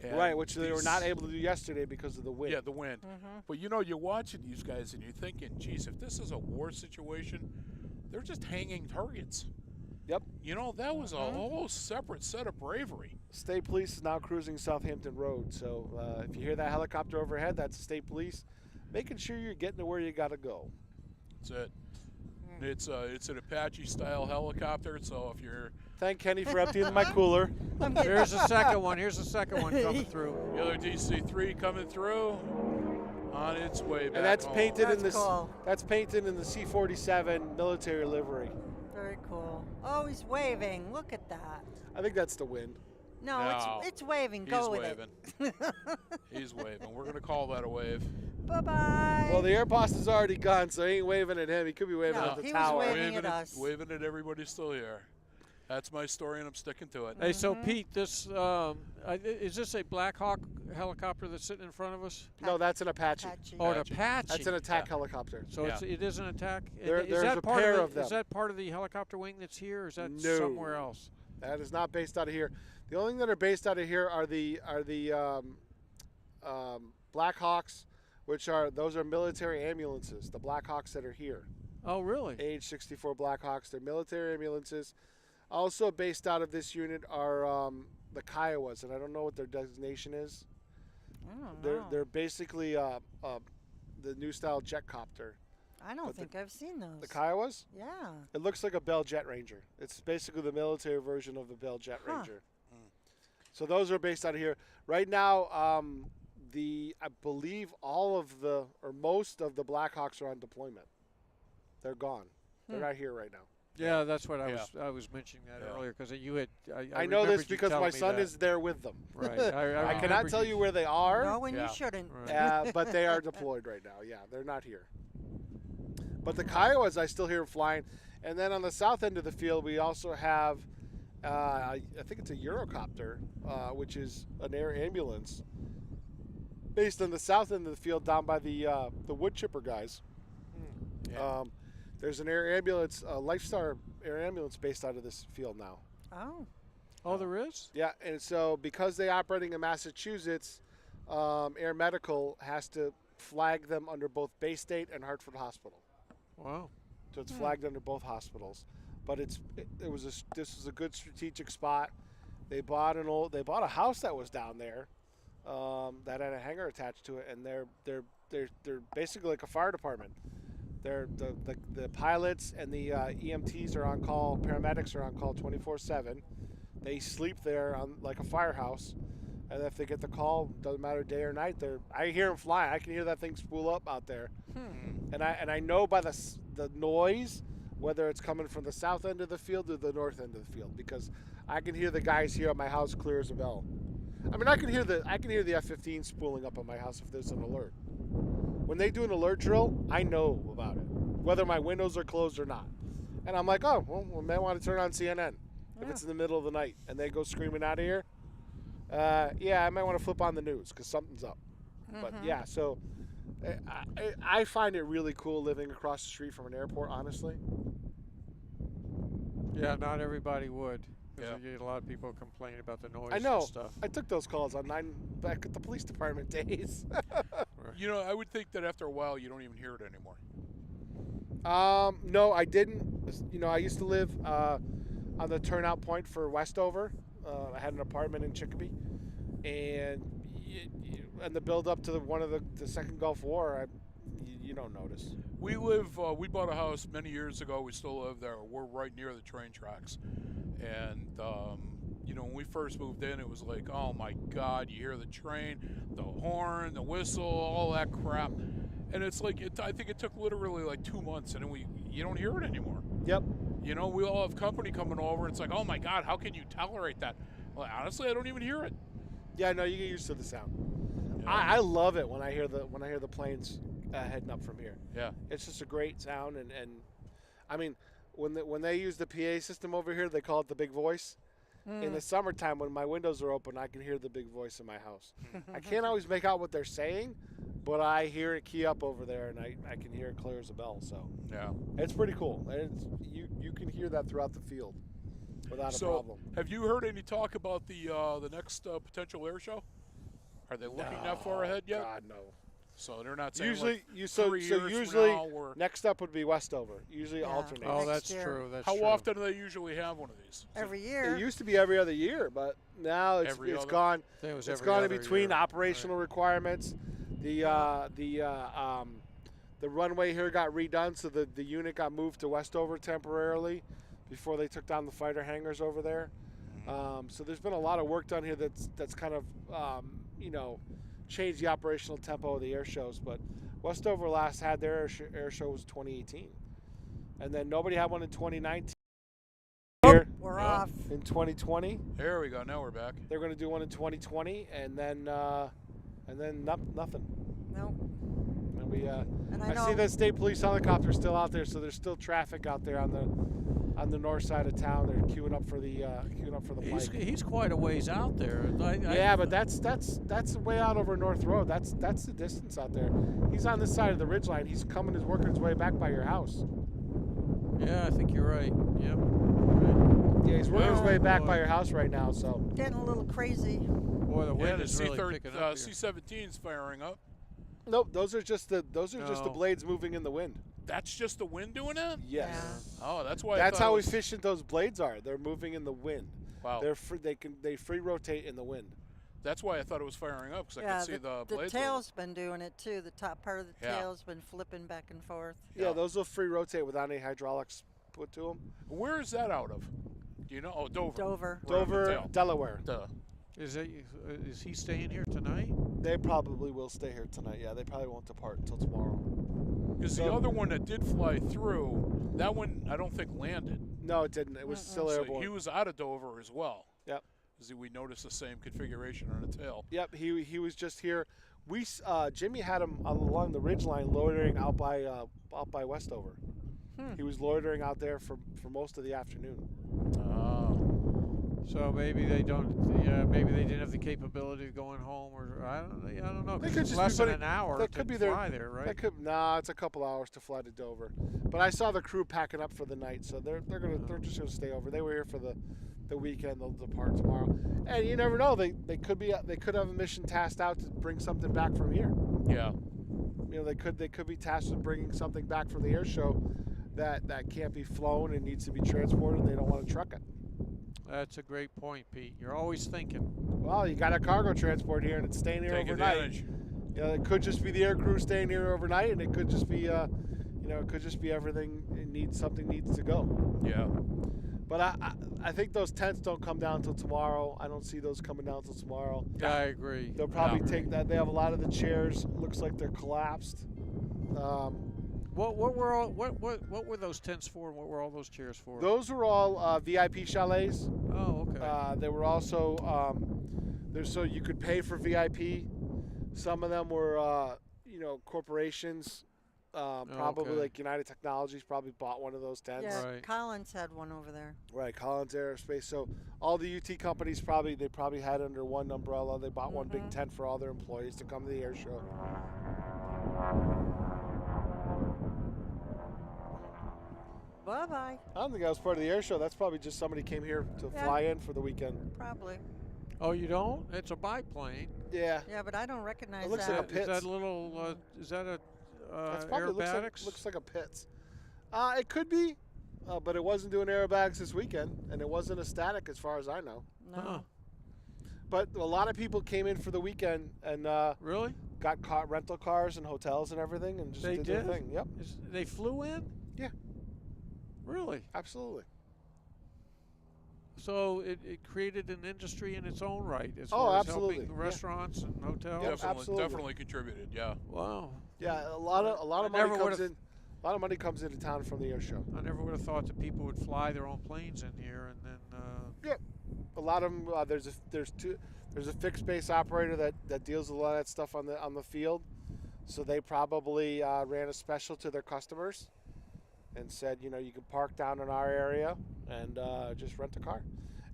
Speaker 5: And
Speaker 10: right, which they were not able to do yesterday because of the wind.
Speaker 5: Yeah, the wind. But you know, you're watching these guys and you're thinking, geez, if this is a war situation, they're just hanging targets.
Speaker 10: Yep.
Speaker 5: You know, that was a whole separate set of bravery.
Speaker 10: State police is now cruising Southampton Road. So if you hear that helicopter overhead, that's state police, making sure you're getting to where you got to go.
Speaker 5: That's it. It's an Apache-style helicopter, so if you're...
Speaker 10: Thank Kenny for emptying my cooler.
Speaker 22: Here's the second one. Here's the second one coming through.
Speaker 5: The other DC-3 coming through on its way back
Speaker 10: And that's
Speaker 5: home.
Speaker 10: painted in this.
Speaker 7: cool.
Speaker 10: That's painted in the C-47 military livery.
Speaker 7: Very cool. Oh, he's waving. Look at that.
Speaker 10: I think that's the wind.
Speaker 7: No, it's waving. Go with
Speaker 5: waving.
Speaker 7: it.
Speaker 5: He's waving. We're going to call that a wave.
Speaker 7: Bye-bye.
Speaker 10: Well, the air boss is already gone, so he ain't waving at him. He could be waving
Speaker 7: No,
Speaker 10: at the
Speaker 7: he was
Speaker 10: tower.
Speaker 7: waving at us.
Speaker 5: Waving at everybody still here. That's my story, and I'm sticking to it.
Speaker 22: Hey, so Pete, this is this a Black Hawk helicopter that's sitting in front of us?
Speaker 10: No, that's an Apache.
Speaker 22: Oh, an Apache.
Speaker 10: That's an attack helicopter.
Speaker 22: So it is an attack.
Speaker 10: There's
Speaker 22: that
Speaker 10: a
Speaker 22: part
Speaker 10: pair
Speaker 22: of,
Speaker 10: of them.
Speaker 22: Is that part of the helicopter wing that's here, or is that
Speaker 10: No.
Speaker 22: somewhere else?
Speaker 10: That is not based out of here. The only thing that are based out of here are the Black Hawks, those are military ambulances. The Black Hawks that are here.
Speaker 22: Oh, really?
Speaker 10: AH-64 Black Hawks. They're military ambulances. Also based out of this unit are the Kiowas, and I don't know what their designation is.
Speaker 7: I don't know.
Speaker 10: They're basically the new style jet copter.
Speaker 7: I don't think I've seen those.
Speaker 10: The Kiowas?
Speaker 7: Yeah.
Speaker 10: It looks like a Bell Jet Ranger. It's basically the military version of the Bell Jet Ranger. So those are based out of here. Right now, I believe most of the Black Hawks are on deployment. They're gone. They're not here right now.
Speaker 22: Yeah, that's what I was mentioning that earlier because you had.
Speaker 10: I know this because my son is there with them.
Speaker 22: Right.
Speaker 10: I cannot tell you where they are.
Speaker 7: No, and you shouldn't.
Speaker 10: But they are deployed right now. Yeah, they're not here. But the Kiowas, I still hear flying. And then on the south end of the field, we also have, I think it's a Eurocopter, which is an air ambulance, based on the south end of the field down by the wood chipper guys. There's an air ambulance, a Lifestar air ambulance based out of this field now.
Speaker 22: Oh, there is?
Speaker 10: Yeah, and so because they're operating in Massachusetts, Air Medical has to flag them under both Bay State and Hartford Hospital.
Speaker 22: Wow.
Speaker 10: So it's flagged under both hospitals. But this was a good strategic spot. They bought a house that was down there that had a hangar attached to it, and they're basically like a fire department. The pilots and the EMTs are on call. Paramedics are on call 24/7. They sleep there like a firehouse, and if they get the call, doesn't matter day or night. I hear them flying. I can hear that thing spool up out there, and I know by the noise whether it's coming from the south end of the field or the north end of the field, because I can hear the guys here at my house clear as a bell. I mean, I can hear the F-15 spooling up on my house if there's an alert. When they do an alert drill, I know about it, whether my windows are closed or not. And I'm like, oh, well, we may want to turn on CNN if it's in the middle of the night and they go screaming out of here. I might want to flip on the news because something's up. But yeah, so I find it really cool living across the street from an airport, honestly.
Speaker 22: Yeah, not everybody would. Because you get a lot of people complaining about the noise
Speaker 10: I know.
Speaker 22: and stuff.
Speaker 10: I took those calls back at the police department days.
Speaker 5: You know, I would think that after a while you don't even hear it anymore.
Speaker 10: No, I didn't. You know, I used to live on the turnout point for Westover. I had an apartment in Chicopee, and the build up to one of the second Gulf War, you don't notice.
Speaker 5: We bought a house many years ago. We still live there. We're right near the train tracks, and you know, when we first moved in, it was like, oh my God, you hear the train, the horn, the whistle, all that crap. And it's like, I think it took literally like 2 months, and then you don't hear it anymore.
Speaker 10: Yep.
Speaker 5: You know, we all have company coming over, and it's like, oh my God, how can you tolerate that? Well, honestly, I don't even hear it.
Speaker 10: Yeah, no, you get used to the sound.
Speaker 5: Yeah.
Speaker 10: I love it when I hear the planes heading up from here.
Speaker 5: Yeah.
Speaker 10: It's just a great sound, and I mean, when they use the PA system over here, they call it the big voice. In the summertime, when my windows are open, I can hear the big voice in my house. I can't always make out what they're saying, but I hear it key up over there, and I can hear it clear as a bell. So
Speaker 5: yeah,
Speaker 10: it's pretty cool. You can hear that throughout the field without a problem.
Speaker 5: Have you heard any talk about the next potential air show? Are they looking that far ahead yet?
Speaker 10: God, no.
Speaker 5: So they're not saying
Speaker 10: usually
Speaker 5: like
Speaker 10: usually next up would be Westover. Usually alternate.
Speaker 22: Oh, that's true. That's
Speaker 5: How
Speaker 22: true.
Speaker 5: often do they usually have one of these?
Speaker 7: Every year.
Speaker 10: It used to be every other year, but now it's gone. It's gone in between operational requirements. The runway here got redone, so the unit got moved to Westover temporarily before they took down the fighter hangars over there. So there's been a lot of work done here that's kind of changed the operational tempo of the air shows. But Westover last had their air show was 2018, and then nobody had one in 2019.
Speaker 7: We're off
Speaker 10: in 2020.
Speaker 5: There we go. Now we're back.
Speaker 10: They're going to do one in 2020, and then nothing.
Speaker 7: Nope.
Speaker 10: And I see the state police helicopter still out there, so there's still traffic out there on the north side of town. They're queuing up for the
Speaker 22: He's quite a ways out there.
Speaker 10: But that's way out over North Road. That's the distance out there. He's on this side of the ridgeline. He's working his way back by your house.
Speaker 22: Yeah, I think you're right. Yep.
Speaker 10: Yeah, he's working his way back by your house right now. So
Speaker 7: getting a little crazy.
Speaker 22: Boy, the wind is really picking up.
Speaker 5: C-17's firing up.
Speaker 10: Nope, those are just the blades moving in the wind.
Speaker 5: That's just the wind doing that?
Speaker 10: Yes.
Speaker 5: Yeah. Oh, that's why.
Speaker 10: That's how efficient those blades are. They're moving in the wind.
Speaker 5: Wow.
Speaker 10: They free rotate in the wind.
Speaker 5: That's why I thought it was firing up, because I could see the blades.
Speaker 7: The tail's been doing it too. The top part of the tail's been flipping back and forth.
Speaker 10: Yeah, those will free rotate without any hydraulics put to them.
Speaker 5: Where is that out of? Do you know? Oh, Dover.
Speaker 10: Dover, Delaware.
Speaker 5: Duh.
Speaker 22: Is he staying here tonight?
Speaker 10: They probably will stay here tonight. Yeah, they probably won't depart until tomorrow.
Speaker 5: Because the other one that did fly through, that one I don't think landed.
Speaker 10: No, it didn't. It was still airborne.
Speaker 5: He was out of Dover as well.
Speaker 10: Yep.
Speaker 5: Because we noticed the same configuration on the tail.
Speaker 10: Yep. He was just here. Jimmy had him along the ridgeline, loitering out by Westover. He was loitering out there for most of the afternoon.
Speaker 22: So maybe they don't. Yeah, maybe they didn't have the capability of going home, or I don't know.
Speaker 10: They could just
Speaker 22: less than an hour.
Speaker 10: That could be
Speaker 22: fly there, right?
Speaker 10: It's a couple hours to fly to Dover. But I saw the crew packing up for the night, so they're just gonna stay over. They were here for the weekend. They'll depart tomorrow. And you never know. They could have a mission tasked out to bring something back from here.
Speaker 5: Yeah.
Speaker 10: You know, they could be tasked with bringing something back from the air show that can't be flown and needs to be transported, and they don't want to truck it.
Speaker 22: That's a great point, Pete. You're always thinking.
Speaker 10: Well, you got a cargo transport here, and it's staying here overnight.
Speaker 5: Advantage.
Speaker 10: You know, it could just be the air crew staying here overnight, and it could just be, it could just be everything. Something needs to go.
Speaker 5: Yeah.
Speaker 10: But I think those tents don't come down until tomorrow. I don't see those coming down until tomorrow.
Speaker 22: Yeah, I agree.
Speaker 10: They'll probably take that. They have a lot of the chairs. Looks like they're collapsed.
Speaker 22: What were those tents for? And what were all those chairs for?
Speaker 10: Those were all VIP chalets.
Speaker 22: Oh, okay.
Speaker 10: They were also so you could pay for VIP. Some of them were corporations. Probably like United Technologies probably bought one of those tents.
Speaker 7: Yeah, right. Collins had one over there.
Speaker 10: Right, Collins Aerospace. So all the UT companies probably had under one umbrella. They bought one big tent for all their employees to come to the air show.
Speaker 7: Bye-bye.
Speaker 10: I don't think I was part of the air show. That's probably just somebody came here to fly in for the weekend.
Speaker 7: Probably.
Speaker 22: Oh, you don't? It's a biplane.
Speaker 10: Yeah.
Speaker 7: Yeah, but I don't recognize
Speaker 10: it looks
Speaker 7: that.
Speaker 10: like a Pitts.
Speaker 22: Is that a little? Is that a aerobatics?
Speaker 10: Looks like a Pitts. It could be, but it wasn't doing aerobatics this weekend, and it wasn't a static as far as I know.
Speaker 7: No.
Speaker 22: Huh.
Speaker 10: But a lot of people came in for the weekend and
Speaker 22: really
Speaker 10: got rental cars and hotels and everything, and just did their thing. Yep.
Speaker 22: They flew in?
Speaker 10: Yeah.
Speaker 22: Really?
Speaker 10: Absolutely.
Speaker 22: So it created an industry in its own right as far as helping restaurants and hotels.
Speaker 5: Definitely contributed. Yeah.
Speaker 22: Wow.
Speaker 10: Yeah, a lot of money comes in. A lot of money comes into town from the air show.
Speaker 22: I never would have thought that people would fly their own planes in here and then.
Speaker 10: Yep. A lot of them. There's a fixed base operator that deals with a lot of that stuff on the field, so they probably ran a special to their customers, and said, you can park down in our area and just rent a car.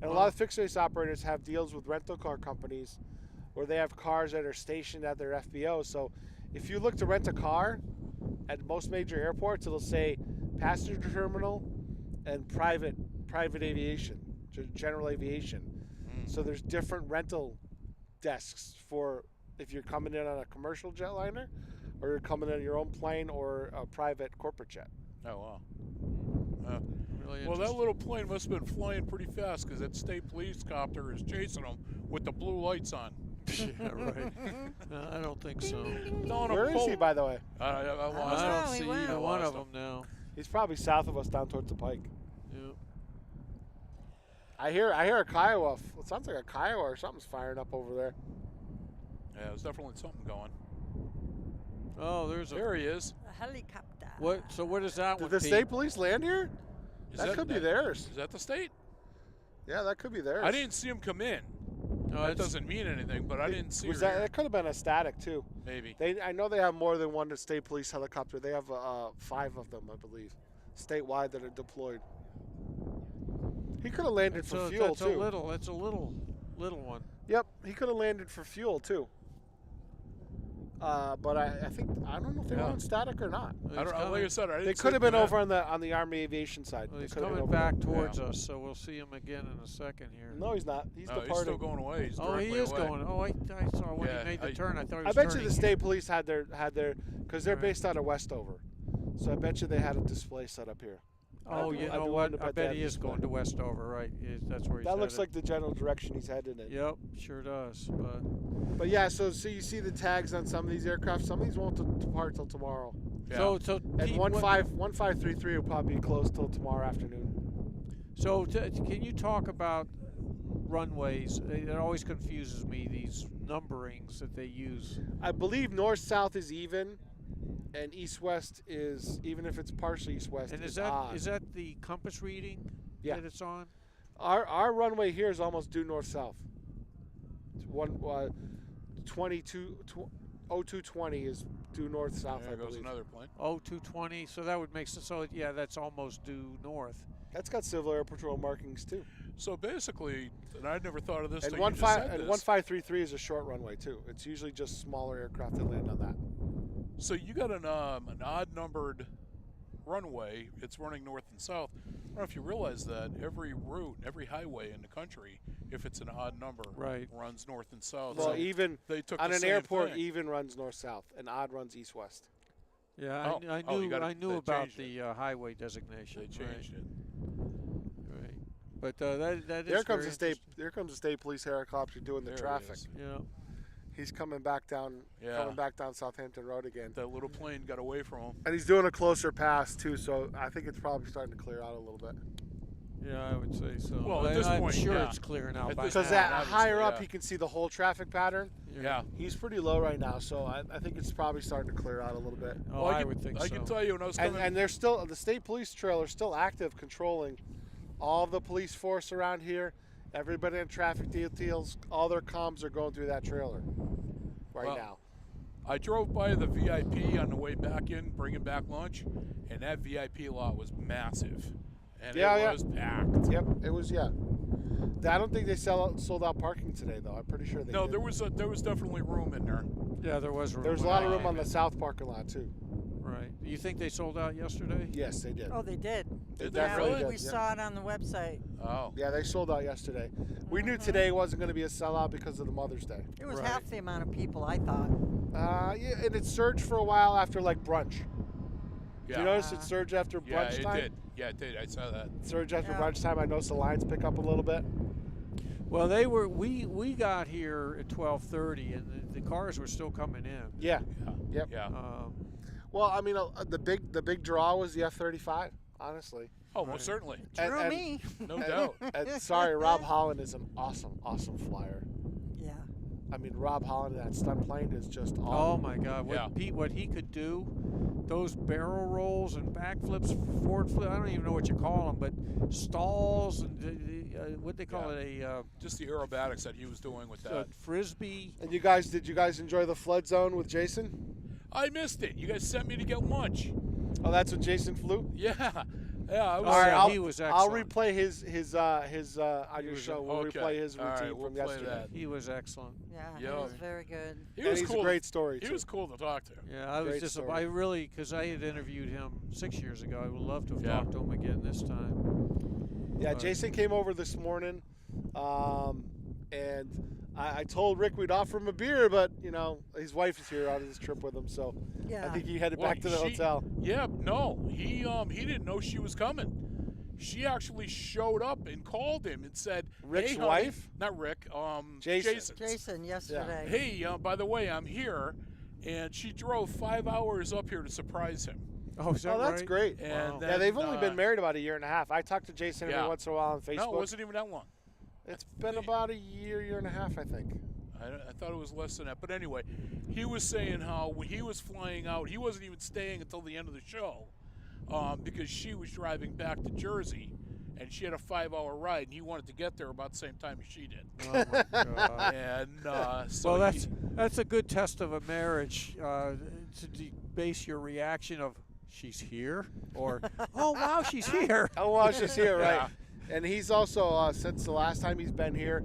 Speaker 10: And a lot of fixed base operators have deals with rental car companies, where they have cars that are stationed at their FBO. So if you look to rent a car at most major airports, it'll say passenger terminal and private aviation, general aviation. So there's different rental desks for if you're coming in on a commercial jetliner, or you're coming in your own plane or a private corporate jet.
Speaker 5: Oh, wow. Well, that little plane must have been flying pretty fast, because that state police copter is chasing them with the blue lights on.
Speaker 22: Yeah, right. No, I don't think so.
Speaker 10: Where is he, by the way?
Speaker 22: I don't see either one of them now.
Speaker 10: He's probably south of us, down towards the Pike.
Speaker 22: Yeah.
Speaker 10: I hear a Kiowa. It sounds like a Kiowa or something's firing up over there.
Speaker 5: Yeah, there's definitely something going.
Speaker 22: Oh,
Speaker 5: there he is.
Speaker 7: A helicopter.
Speaker 22: What? So what is that one?
Speaker 10: Did the state police land here? That could be theirs.
Speaker 5: Is that the state?
Speaker 10: Yeah, that could be theirs.
Speaker 5: I didn't see him come in. No, that doesn't mean anything, but I didn't see her.
Speaker 10: That could have been a static too.
Speaker 5: Maybe.
Speaker 10: I know they have more than one state police helicopter. They have 5 of them, I believe, statewide that are deployed. He could have landed for fuel too.
Speaker 22: It's a little one.
Speaker 10: Yep, he could have landed for fuel too. But I don't know if they were on static or not.
Speaker 5: Like I said, I didn't
Speaker 10: they could have been over on the Army Aviation side.
Speaker 22: Well, he's coming back towards us, so we'll see him again in a second here.
Speaker 10: No, he's not. He's departing.
Speaker 5: He's still going away. He's
Speaker 22: he is going. Oh, I saw when he made the turn. I thought he was
Speaker 10: I bet you
Speaker 22: turning
Speaker 10: the state police had their because they're based out of Westover, so I bet you they had a display set up here.
Speaker 22: Oh, you know what? I bet he is going to Westover, right? That's where he's
Speaker 10: That looks like the general direction he's headed in.
Speaker 22: Yep, sure does.
Speaker 10: But yeah, so you see the tags on some of these aircraft. Some of these won't depart till tomorrow.
Speaker 22: Yeah. So
Speaker 10: and
Speaker 22: Pete,
Speaker 10: 1533 will probably be closed till tomorrow afternoon.
Speaker 22: So can you talk about runways? It always confuses me, these numberings that they use.
Speaker 10: I believe north-south is even, and east-west is, even if it's partially east-west,
Speaker 22: and is
Speaker 10: odd.
Speaker 22: that the compass reading that it's on?
Speaker 10: Our runway here is almost due north-south. It's 0220 is due north-south, I believe.
Speaker 5: Goes another plane.
Speaker 22: 0220, so that would make sense. So, yeah, that's almost due north.
Speaker 10: That's got Civil Air Patrol markings, too.
Speaker 5: So basically, and I'd never thought of this.
Speaker 10: And 1533 is a short runway, too. It's usually just smaller aircraft that land on that.
Speaker 5: So you got an odd-numbered runway. It's running north and south. I don't know if you realize that every route, every highway in the country, if it's an odd number, runs north and south.
Speaker 10: Well,
Speaker 5: so
Speaker 10: even
Speaker 5: they took
Speaker 10: on
Speaker 5: the
Speaker 10: an
Speaker 5: same
Speaker 10: airport,
Speaker 5: thing.
Speaker 10: even runs north-south, and odd runs east-west.
Speaker 22: Yeah, I knew about the highway designation.
Speaker 5: They changed it.
Speaker 22: Right, but that is
Speaker 10: there comes the state police helicopter doing the traffic.
Speaker 22: Yeah.
Speaker 10: He's coming back down.
Speaker 5: Yeah.
Speaker 10: Coming back down Southampton Road again.
Speaker 5: That little plane got away from him.
Speaker 10: And he's doing a closer pass too, so I think it's probably starting to clear out a little bit.
Speaker 22: Yeah, I would say so.
Speaker 5: Well, at this
Speaker 22: I'm
Speaker 5: point,
Speaker 22: sure
Speaker 5: yeah.
Speaker 22: it's clearing out.
Speaker 10: Because that higher up, he can see the whole traffic pattern.
Speaker 5: Yeah.
Speaker 10: He's pretty low right now, so I think it's probably starting to clear out a little bit.
Speaker 22: Oh, I would think so.
Speaker 5: I can tell you when I was coming.
Speaker 10: And they're still, the state police trailer is still active, controlling all of the police force around here. Everybody in traffic details, all their comms are going through that trailer now.
Speaker 5: I drove by the VIP on the way back in, bringing back lunch, and that VIP lot was massive. And it was packed.
Speaker 10: Yep, it was, I don't think they sold out parking today, though. I'm pretty sure they did.
Speaker 5: there was definitely room in there.
Speaker 22: Yeah, there was room.
Speaker 10: There was a lot of room on the south parking lot, too.
Speaker 22: Right. You think they sold out yesterday?
Speaker 10: Yes, they did.
Speaker 7: Oh, they did.
Speaker 5: Did they
Speaker 7: Yeah,
Speaker 5: really?
Speaker 7: we saw it on the website.
Speaker 5: Oh.
Speaker 10: Yeah, they sold out yesterday. We knew today wasn't going to be a sellout because of the Mother's Day.
Speaker 7: It was half the amount of people, I thought.
Speaker 10: Yeah, and it surged for a while after, like, brunch.
Speaker 5: Yeah.
Speaker 10: Did you notice it surged after brunch time?
Speaker 5: Yeah, it did. Yeah, it did. I saw that.
Speaker 10: Surge after brunch time. I noticed the lines pick up a little bit.
Speaker 22: Well, we got here at 12:30, and the cars were still coming in.
Speaker 10: Yeah. Yep.
Speaker 5: Yeah.
Speaker 10: Well, I mean, the big draw was the F-35. Honestly.
Speaker 5: Oh, most certainly.
Speaker 7: Drew me.
Speaker 5: No doubt.
Speaker 10: Sorry, Rob Holland is an awesome flyer.
Speaker 7: Yeah.
Speaker 10: I mean, Rob Holland, that stunt plane is just awesome.
Speaker 22: Oh my God! What he could do, those barrel rolls and backflips, forward flip. I don't even know what you call them, but stalls and what they call it,
Speaker 5: just the aerobatics that he was doing with that
Speaker 22: frisbee.
Speaker 10: And did you guys enjoy the flood zone with Jason?
Speaker 5: I missed it. You guys sent me to get lunch.
Speaker 10: Oh, that's when Jason flew?
Speaker 5: Yeah. Yeah,
Speaker 10: all right,
Speaker 22: he was
Speaker 10: I'll
Speaker 22: excellent.
Speaker 10: replay his on your show. We'll replay his routine
Speaker 5: we'll
Speaker 10: from
Speaker 5: play
Speaker 10: yesterday.
Speaker 5: That.
Speaker 22: He was excellent.
Speaker 7: Yeah, he was very good.
Speaker 10: He's a great story,
Speaker 5: He
Speaker 10: too.
Speaker 5: was cool to talk to.
Speaker 22: Yeah, I was
Speaker 10: Great
Speaker 22: just
Speaker 10: story.
Speaker 22: I really because I had interviewed him 6 years ago. I would love to have talked to him again this time.
Speaker 10: Yeah, Jason came over this morning, and I told Rick we'd offer him a beer, but his wife is here on this trip with him, so I think he headed back to the hotel.
Speaker 5: Yeah, no, he didn't know she was coming. She actually showed up and called him and said,
Speaker 10: Rick's
Speaker 5: "Hey, honey,"
Speaker 10: wife?
Speaker 5: Not Rick,
Speaker 10: Jason.
Speaker 7: Jason, yesterday.
Speaker 5: Yeah. Hey, by the way, I'm here, and she drove 5 hours up here to surprise him.
Speaker 22: Oh, is that
Speaker 10: that's
Speaker 22: right?
Speaker 10: great.
Speaker 5: And
Speaker 10: yeah, they've only been married about a year and a half. I talk to Jason every once in a while on Facebook.
Speaker 5: No, it wasn't even that long.
Speaker 10: It's been about a year and a half, I think.
Speaker 5: I thought it was less than that. But anyway, he was saying how when he was flying out, he wasn't even staying until the end of the show because she was driving back to Jersey, and she had a 5-hour ride, and he wanted to get there about the same time as she did.
Speaker 22: Oh, my God.
Speaker 5: And so
Speaker 22: well, that's a good test of a marriage to base your reaction of she's here or oh wow she's here.
Speaker 10: Oh wow she's here, right?
Speaker 5: Yeah.
Speaker 10: And he's also since the last time he's been here,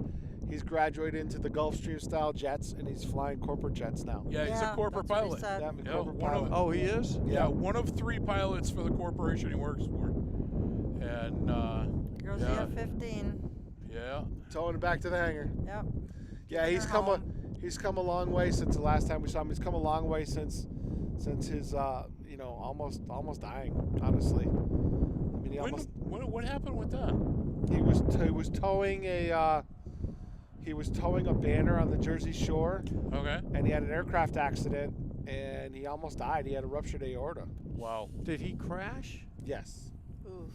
Speaker 10: he's graduated into the Gulfstream style jets, and he's flying corporate jets now.
Speaker 5: Yeah, he's a corporate pilot.
Speaker 10: Corporate pilot.
Speaker 22: Oh, he is?
Speaker 5: Yeah, one of 3 pilots for the corporation he works for. And
Speaker 7: Girls F-15.
Speaker 5: Yeah.
Speaker 10: Towing it back to the hangar.
Speaker 7: Yep.
Speaker 10: Yeah, he's come a long way since the last time we saw him. He's come a long way since his almost dying. Honestly, I mean,
Speaker 5: what happened with that?
Speaker 10: He was towing a banner on the Jersey Shore.
Speaker 5: Okay.
Speaker 10: And he had an aircraft accident, and he almost died. He had a ruptured aorta.
Speaker 5: Wow.
Speaker 22: Did he crash?
Speaker 10: Yes.
Speaker 7: Oof.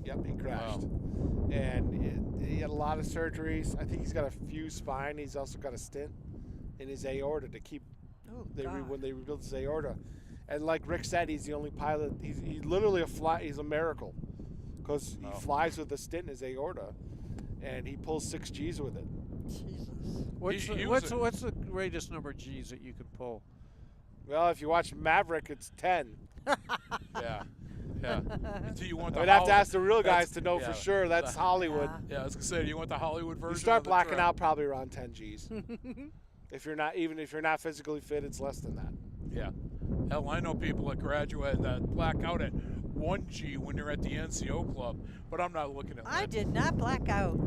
Speaker 10: Yep, he crashed. Wow. And he had a lot of surgeries. I think he's got a fused spine. He's also got a stent in his aorta to keep when they rebuilt his aorta. And like Rick said, he's the only pilot. He's literally he's a miracle because he flies with a stent in his aorta, and he pulls 6 Gs with it.
Speaker 7: Jesus.
Speaker 22: What's the greatest number of Gs that you can pull?
Speaker 10: Well, if you watch Maverick, it's 10.
Speaker 5: Yeah. Yeah. Do you want
Speaker 10: I'd have to ask the real guys to know for sure. That's Hollywood.
Speaker 5: Yeah, I was gonna say, do you want the Hollywood version?
Speaker 10: You start blacking out probably around 10 Gs. If you're not physically fit, it's less than that.
Speaker 5: Yeah. Hell, I know people that graduate that black out at 1 G when they're at the NCO club, but I'm not looking at Lynn.
Speaker 7: I did not black out.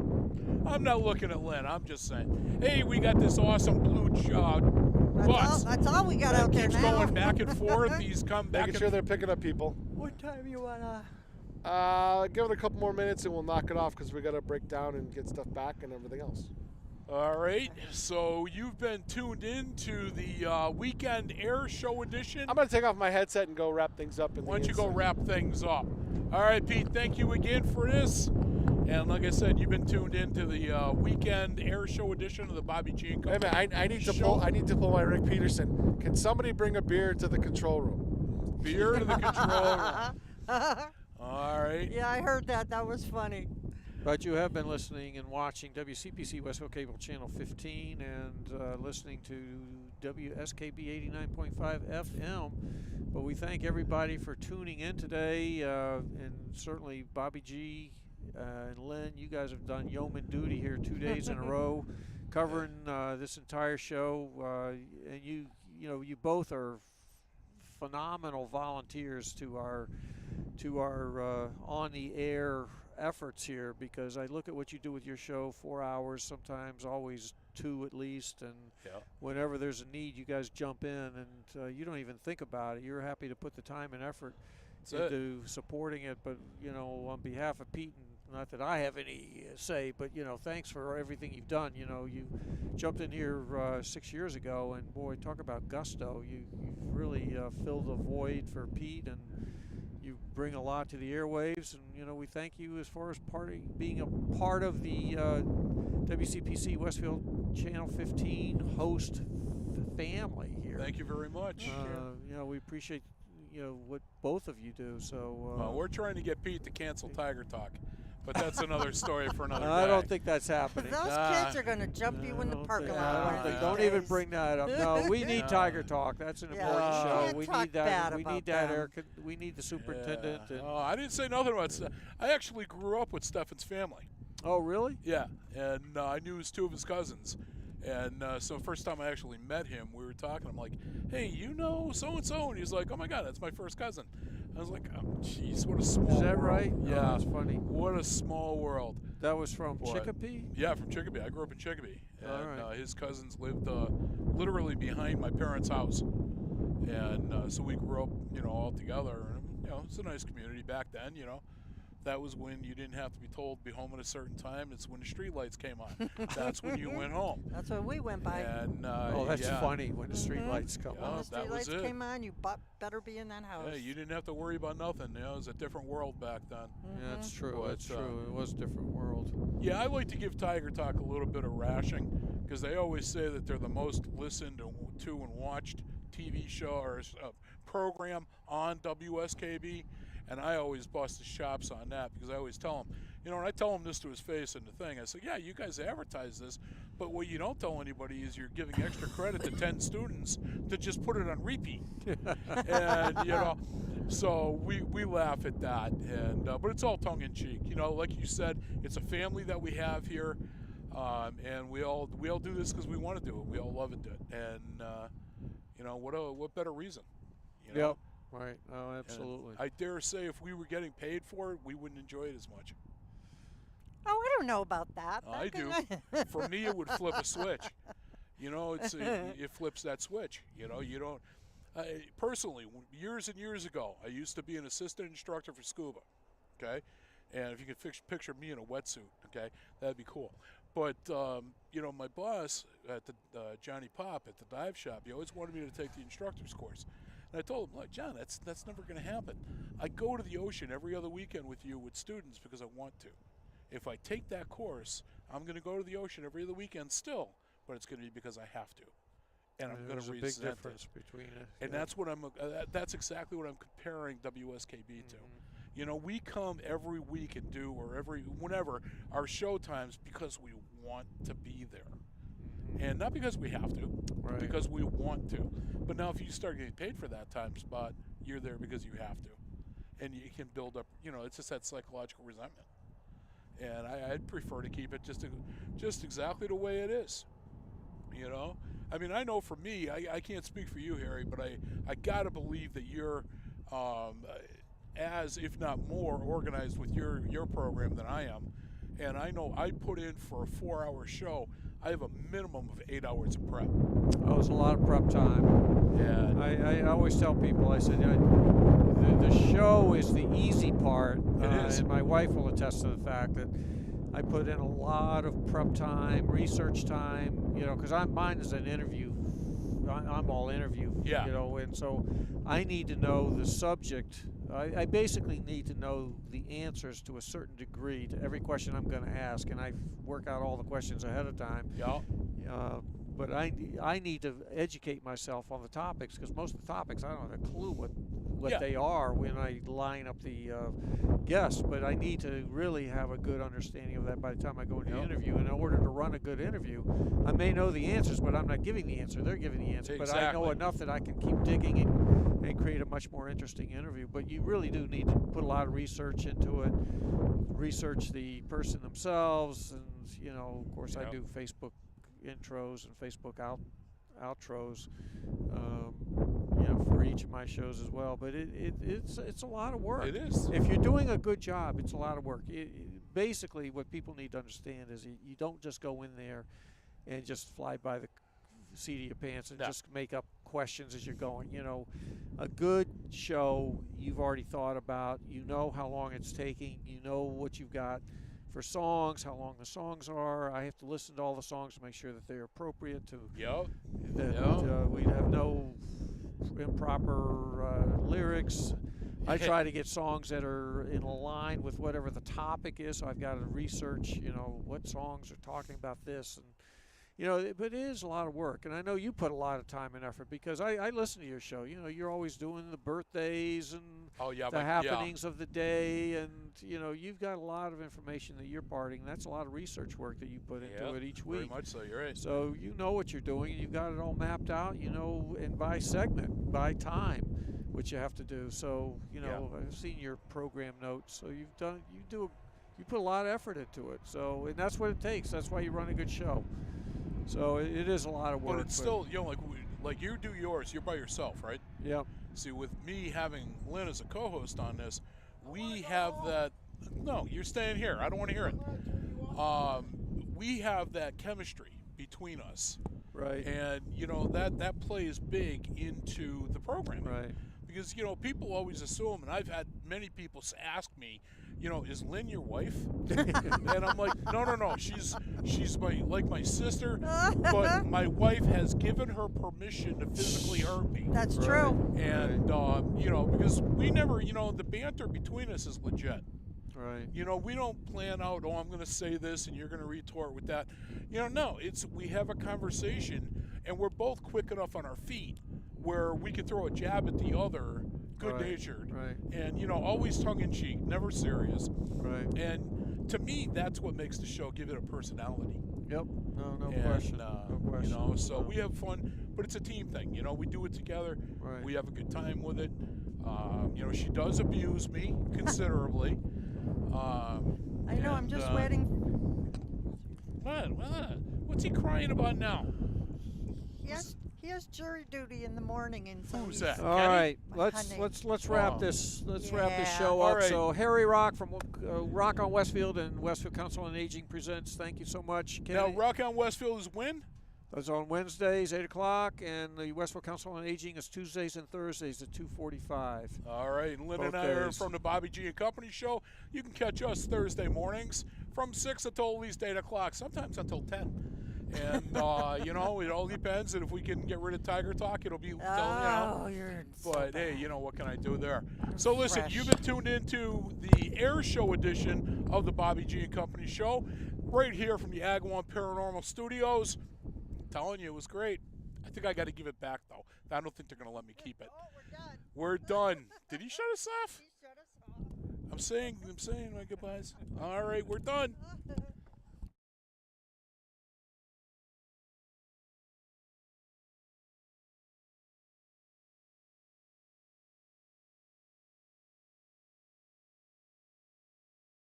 Speaker 5: I'm not looking at Lynn. I'm just saying, hey, we got this awesome blue bus.
Speaker 7: That's all we got out there
Speaker 5: keeps
Speaker 7: now.
Speaker 5: going back and forth. He's come back.
Speaker 10: Making sure they're picking up people.
Speaker 7: What time you wanna?
Speaker 10: Give it a couple more minutes and we'll knock it off because we got to break down and get stuff back and everything else.
Speaker 5: All right, so you've been tuned in to the weekend air show edition.
Speaker 10: I'm going to take off my headset and go wrap things up.
Speaker 5: Why don't you go wrap things up? All right, Pete, thank you again for this. And like I said, you've been tuned into the weekend air show edition of the Bobby G and
Speaker 10: Wait a minute, I need to pull. I need to pull my Rick Peterson. Can somebody bring a beer to the control room?
Speaker 5: Beer to the control room. All right.
Speaker 7: Yeah, I heard that. That was funny.
Speaker 22: But you have been listening and watching WCPC Westfield Cable Channel 15 and listening to WSKB 89.5 FM. But we thank everybody for tuning in today, and certainly Bobby G and Lynn, you guys have done yeoman duty here 2 days in a row, covering this entire show. And you both are phenomenal volunteers to our on the air efforts here, because I look at what you do with your show, 4 hours, sometimes always 2 at least, and whenever there's a need, you guys jump in, and you don't even think about it. You're happy to put the time and effort into supporting it. But on behalf of Pete, and not that I have any say, but thanks for everything you've done. You jumped in here 6 years ago, and boy, talk about gusto. You've really filled a void for Pete, and you bring a lot to the airwaves, and we thank you as far as being a part of the WCPC Westfield Channel 15 host family here.
Speaker 5: Thank you very much.
Speaker 22: We appreciate what both of you do. So
Speaker 5: we're trying to get Pete to cancel Tiger Talk, but that's another story for another day.
Speaker 22: I don't think that's happening.
Speaker 7: Those kids are going to jump you in the parking lot.
Speaker 22: Don't even bring that up. No, we need Tiger Talk. That's an important show. We need that. We need that. We need the superintendent.
Speaker 5: Yeah. I didn't say nothing about Steph. I actually grew up with Stefan's family.
Speaker 22: Oh, really?
Speaker 5: Yeah, and I knew two of his cousins. And so first time I actually met him, we were talking. I'm like, hey, you know so-and-so? And he's like, oh, my God, that's my first cousin. I was like, oh, jeez, what a small world.
Speaker 22: Is that right?
Speaker 5: Yeah.
Speaker 22: Oh, that's funny.
Speaker 5: What a small world.
Speaker 22: That was from Chicopee?
Speaker 5: Yeah, from Chicopee. I grew up in Chicopee. And
Speaker 22: all right.
Speaker 5: His cousins lived literally behind my parents' house. And so we grew up, all together. And, it's a nice community back then, That was when you didn't have to be told to be home at a certain time. It's when the street lights came on. That's when you went home.
Speaker 7: That's when we went by.
Speaker 5: And,
Speaker 22: that's funny, when the street lights come on.
Speaker 7: When the street lights came on, you better be in that house.
Speaker 5: Yeah, you didn't have to worry about nothing. It was a different world back then.
Speaker 22: Yeah, that's true. That's true. It was a different world.
Speaker 5: Yeah, I like to give Tiger Talk a little bit of rashing, because they always say that they're the most listened to and watched TV show or program on WSKB. And I always bust his chops on that, because I always tell him, and I tell him this to his face in the thing. I say, yeah, you guys advertise this, but what you don't tell anybody is you're giving extra credit to 10 students to just put it on repeat. And, so we laugh at that. And but it's all tongue in cheek. Like you said, it's a family that we have here, and we all do this because we want to do it. We all love it. And, what better reason?
Speaker 22: Yep. Right. Oh, absolutely.
Speaker 5: And I dare say if we were getting paid for it, we wouldn't enjoy it as much.
Speaker 7: Oh, I don't know about that.
Speaker 5: I do. For me, it would flip a switch. It flips that switch. You don't. Personally, years and years ago, I used to be an assistant instructor for scuba. Okay, and if you could picture me in a wetsuit, okay, that'd be cool. But my boss at the Johnny Pop at the dive shop, he always wanted me to take the instructor's course. And I told him, like, John, that's never going to happen. I go to the ocean every other weekend with you with students because I want to. If I take that course, I'm going to go to the ocean every other weekend still, but it's going to be because I have to. And I'm going to resent it.
Speaker 22: There's a big difference between it.
Speaker 5: And that's exactly what I'm comparing WSKB to. We come every week and do, or whenever, our show times because we want to be there. And not because we have to, but because we want to. But now if you start getting paid for that time spot, you're there because you have to. And you can build up, it's just that psychological resentment. And I'd prefer to keep it just exactly the way it is. I mean, I know for me, I can't speak for you, Harry, but I got to believe that you're as, if not more, organized with your program than I am. And I know I put in for a 4-hour show, I have a minimum of 8 hours of prep.
Speaker 22: Oh, it's a lot of prep time.
Speaker 5: Yeah.
Speaker 22: I always tell people, I said, the show is the easy part.
Speaker 5: It is.
Speaker 22: And my wife will attest to the fact that I put in a lot of prep time, research time, because mine is an interview. I'm all interview, and so I need to know the subject. I basically need to know the answers to a certain degree to every question I'm going to ask, and I work out all the questions ahead of time.
Speaker 5: Yeah.
Speaker 22: But I need to educate myself on the topics, because most of the topics I don't have a clue what they are when I line up the guests. But I need to really have a good understanding of that by the time I go into the interview. And in order to run a good interview, I may know the answers, but I'm not giving the answer. They're giving the answer.
Speaker 5: Exactly.
Speaker 22: But I know enough that I can keep digging and create a much more interesting interview. But you really do need to put a lot of research into it, research the person themselves, and of course I do Facebook intros and Facebook outros, for each of my shows as well. But it's a lot of work.
Speaker 5: It is.
Speaker 22: If you're doing a good job, it's a lot of work. Basically, what people need to understand is you don't just go in there and just fly by the seat of your pants and just make up questions as you're going. A good show you've already thought about. You know how long it's taking. You know what you've got for songs, how long the songs are. I have to listen to all the songs to make sure that they're appropriate to. We have no improper lyrics. I try to get songs that are in line with whatever the topic is. So I've got to research, what songs are talking about this, and but it is a lot of work. And I know you put a lot of time and effort, because I listen to your show. You're always doing the birthdays and the happenings of the day, and you've got a lot of information that you're parting. That's a lot of research work that you put into it each week.
Speaker 5: Very much so. You're right.
Speaker 22: So you know what you're doing, and you've got it all mapped out. And by segment, by time, what you have to do. So I've seen your program notes. So you put a lot of effort into it. So, and that's what it takes. That's why you run a good show. So it is a lot of work.
Speaker 5: But it's still, like you do yours, you're by yourself, right?
Speaker 22: Yeah.
Speaker 5: See, with me having Lynn as a co-host on this, we have that. No, you're staying here. I don't want to hear it. We have that chemistry between us.
Speaker 22: Right.
Speaker 5: And, that plays big into the program.
Speaker 22: Right.
Speaker 5: Because, people always assume, and I've had many people ask me, is Lynn your wife? And I'm like, no. She's my sister, but my wife has given her permission to physically hurt me.
Speaker 7: That's true.
Speaker 5: And, because we never, the banter between us is legit.
Speaker 22: Right.
Speaker 5: We don't plan out, I'm going to say this and you're going to retort with that. No, we have a conversation, and we're both quick enough on our feet where we could throw a jab at the other, good-natured, and always tongue-in-cheek, never serious.
Speaker 22: Right.
Speaker 5: And to me, that's what makes the show, give it a personality.
Speaker 22: Yep. No question. No question.
Speaker 5: So we have fun, but it's a team thing. We do it together.
Speaker 22: Right.
Speaker 5: We have a good time with it. She does abuse me considerably.
Speaker 7: I know. I'm just waiting.
Speaker 22: What?
Speaker 5: What's he crying about now?
Speaker 7: He has jury duty in the morning, and so
Speaker 5: who's that?
Speaker 22: All right, let's wrap this. Let's wrap this show up.
Speaker 5: Right.
Speaker 22: So Harry Rock from Rock on Westfield and Westfield Council on Aging presents. Thank you so much, Kenny.
Speaker 5: Now, Rock on Westfield is when?
Speaker 22: It's on Wednesdays, 8 o'clock, and the Westfield Council on Aging is Tuesdays and Thursdays at 2:45.
Speaker 5: All right, and Lynn and I are from the Bobby G and Company show. You can catch us Thursday mornings from 6 until at least 8 o'clock, sometimes until 10. And, it all depends. And if we can get rid of Tiger Talk, it'll be, But, hey, what can I do there? So, listen, you've been tuned into the Airshow edition of the Bobby G and Company show, right here from the Agawam Paranormal Studios. I'm telling you, it was great. I think I got to give it back, though. I don't think they're going to let me keep it. We're done. Did he shut us off? I'm saying my goodbyes. All right, we're done.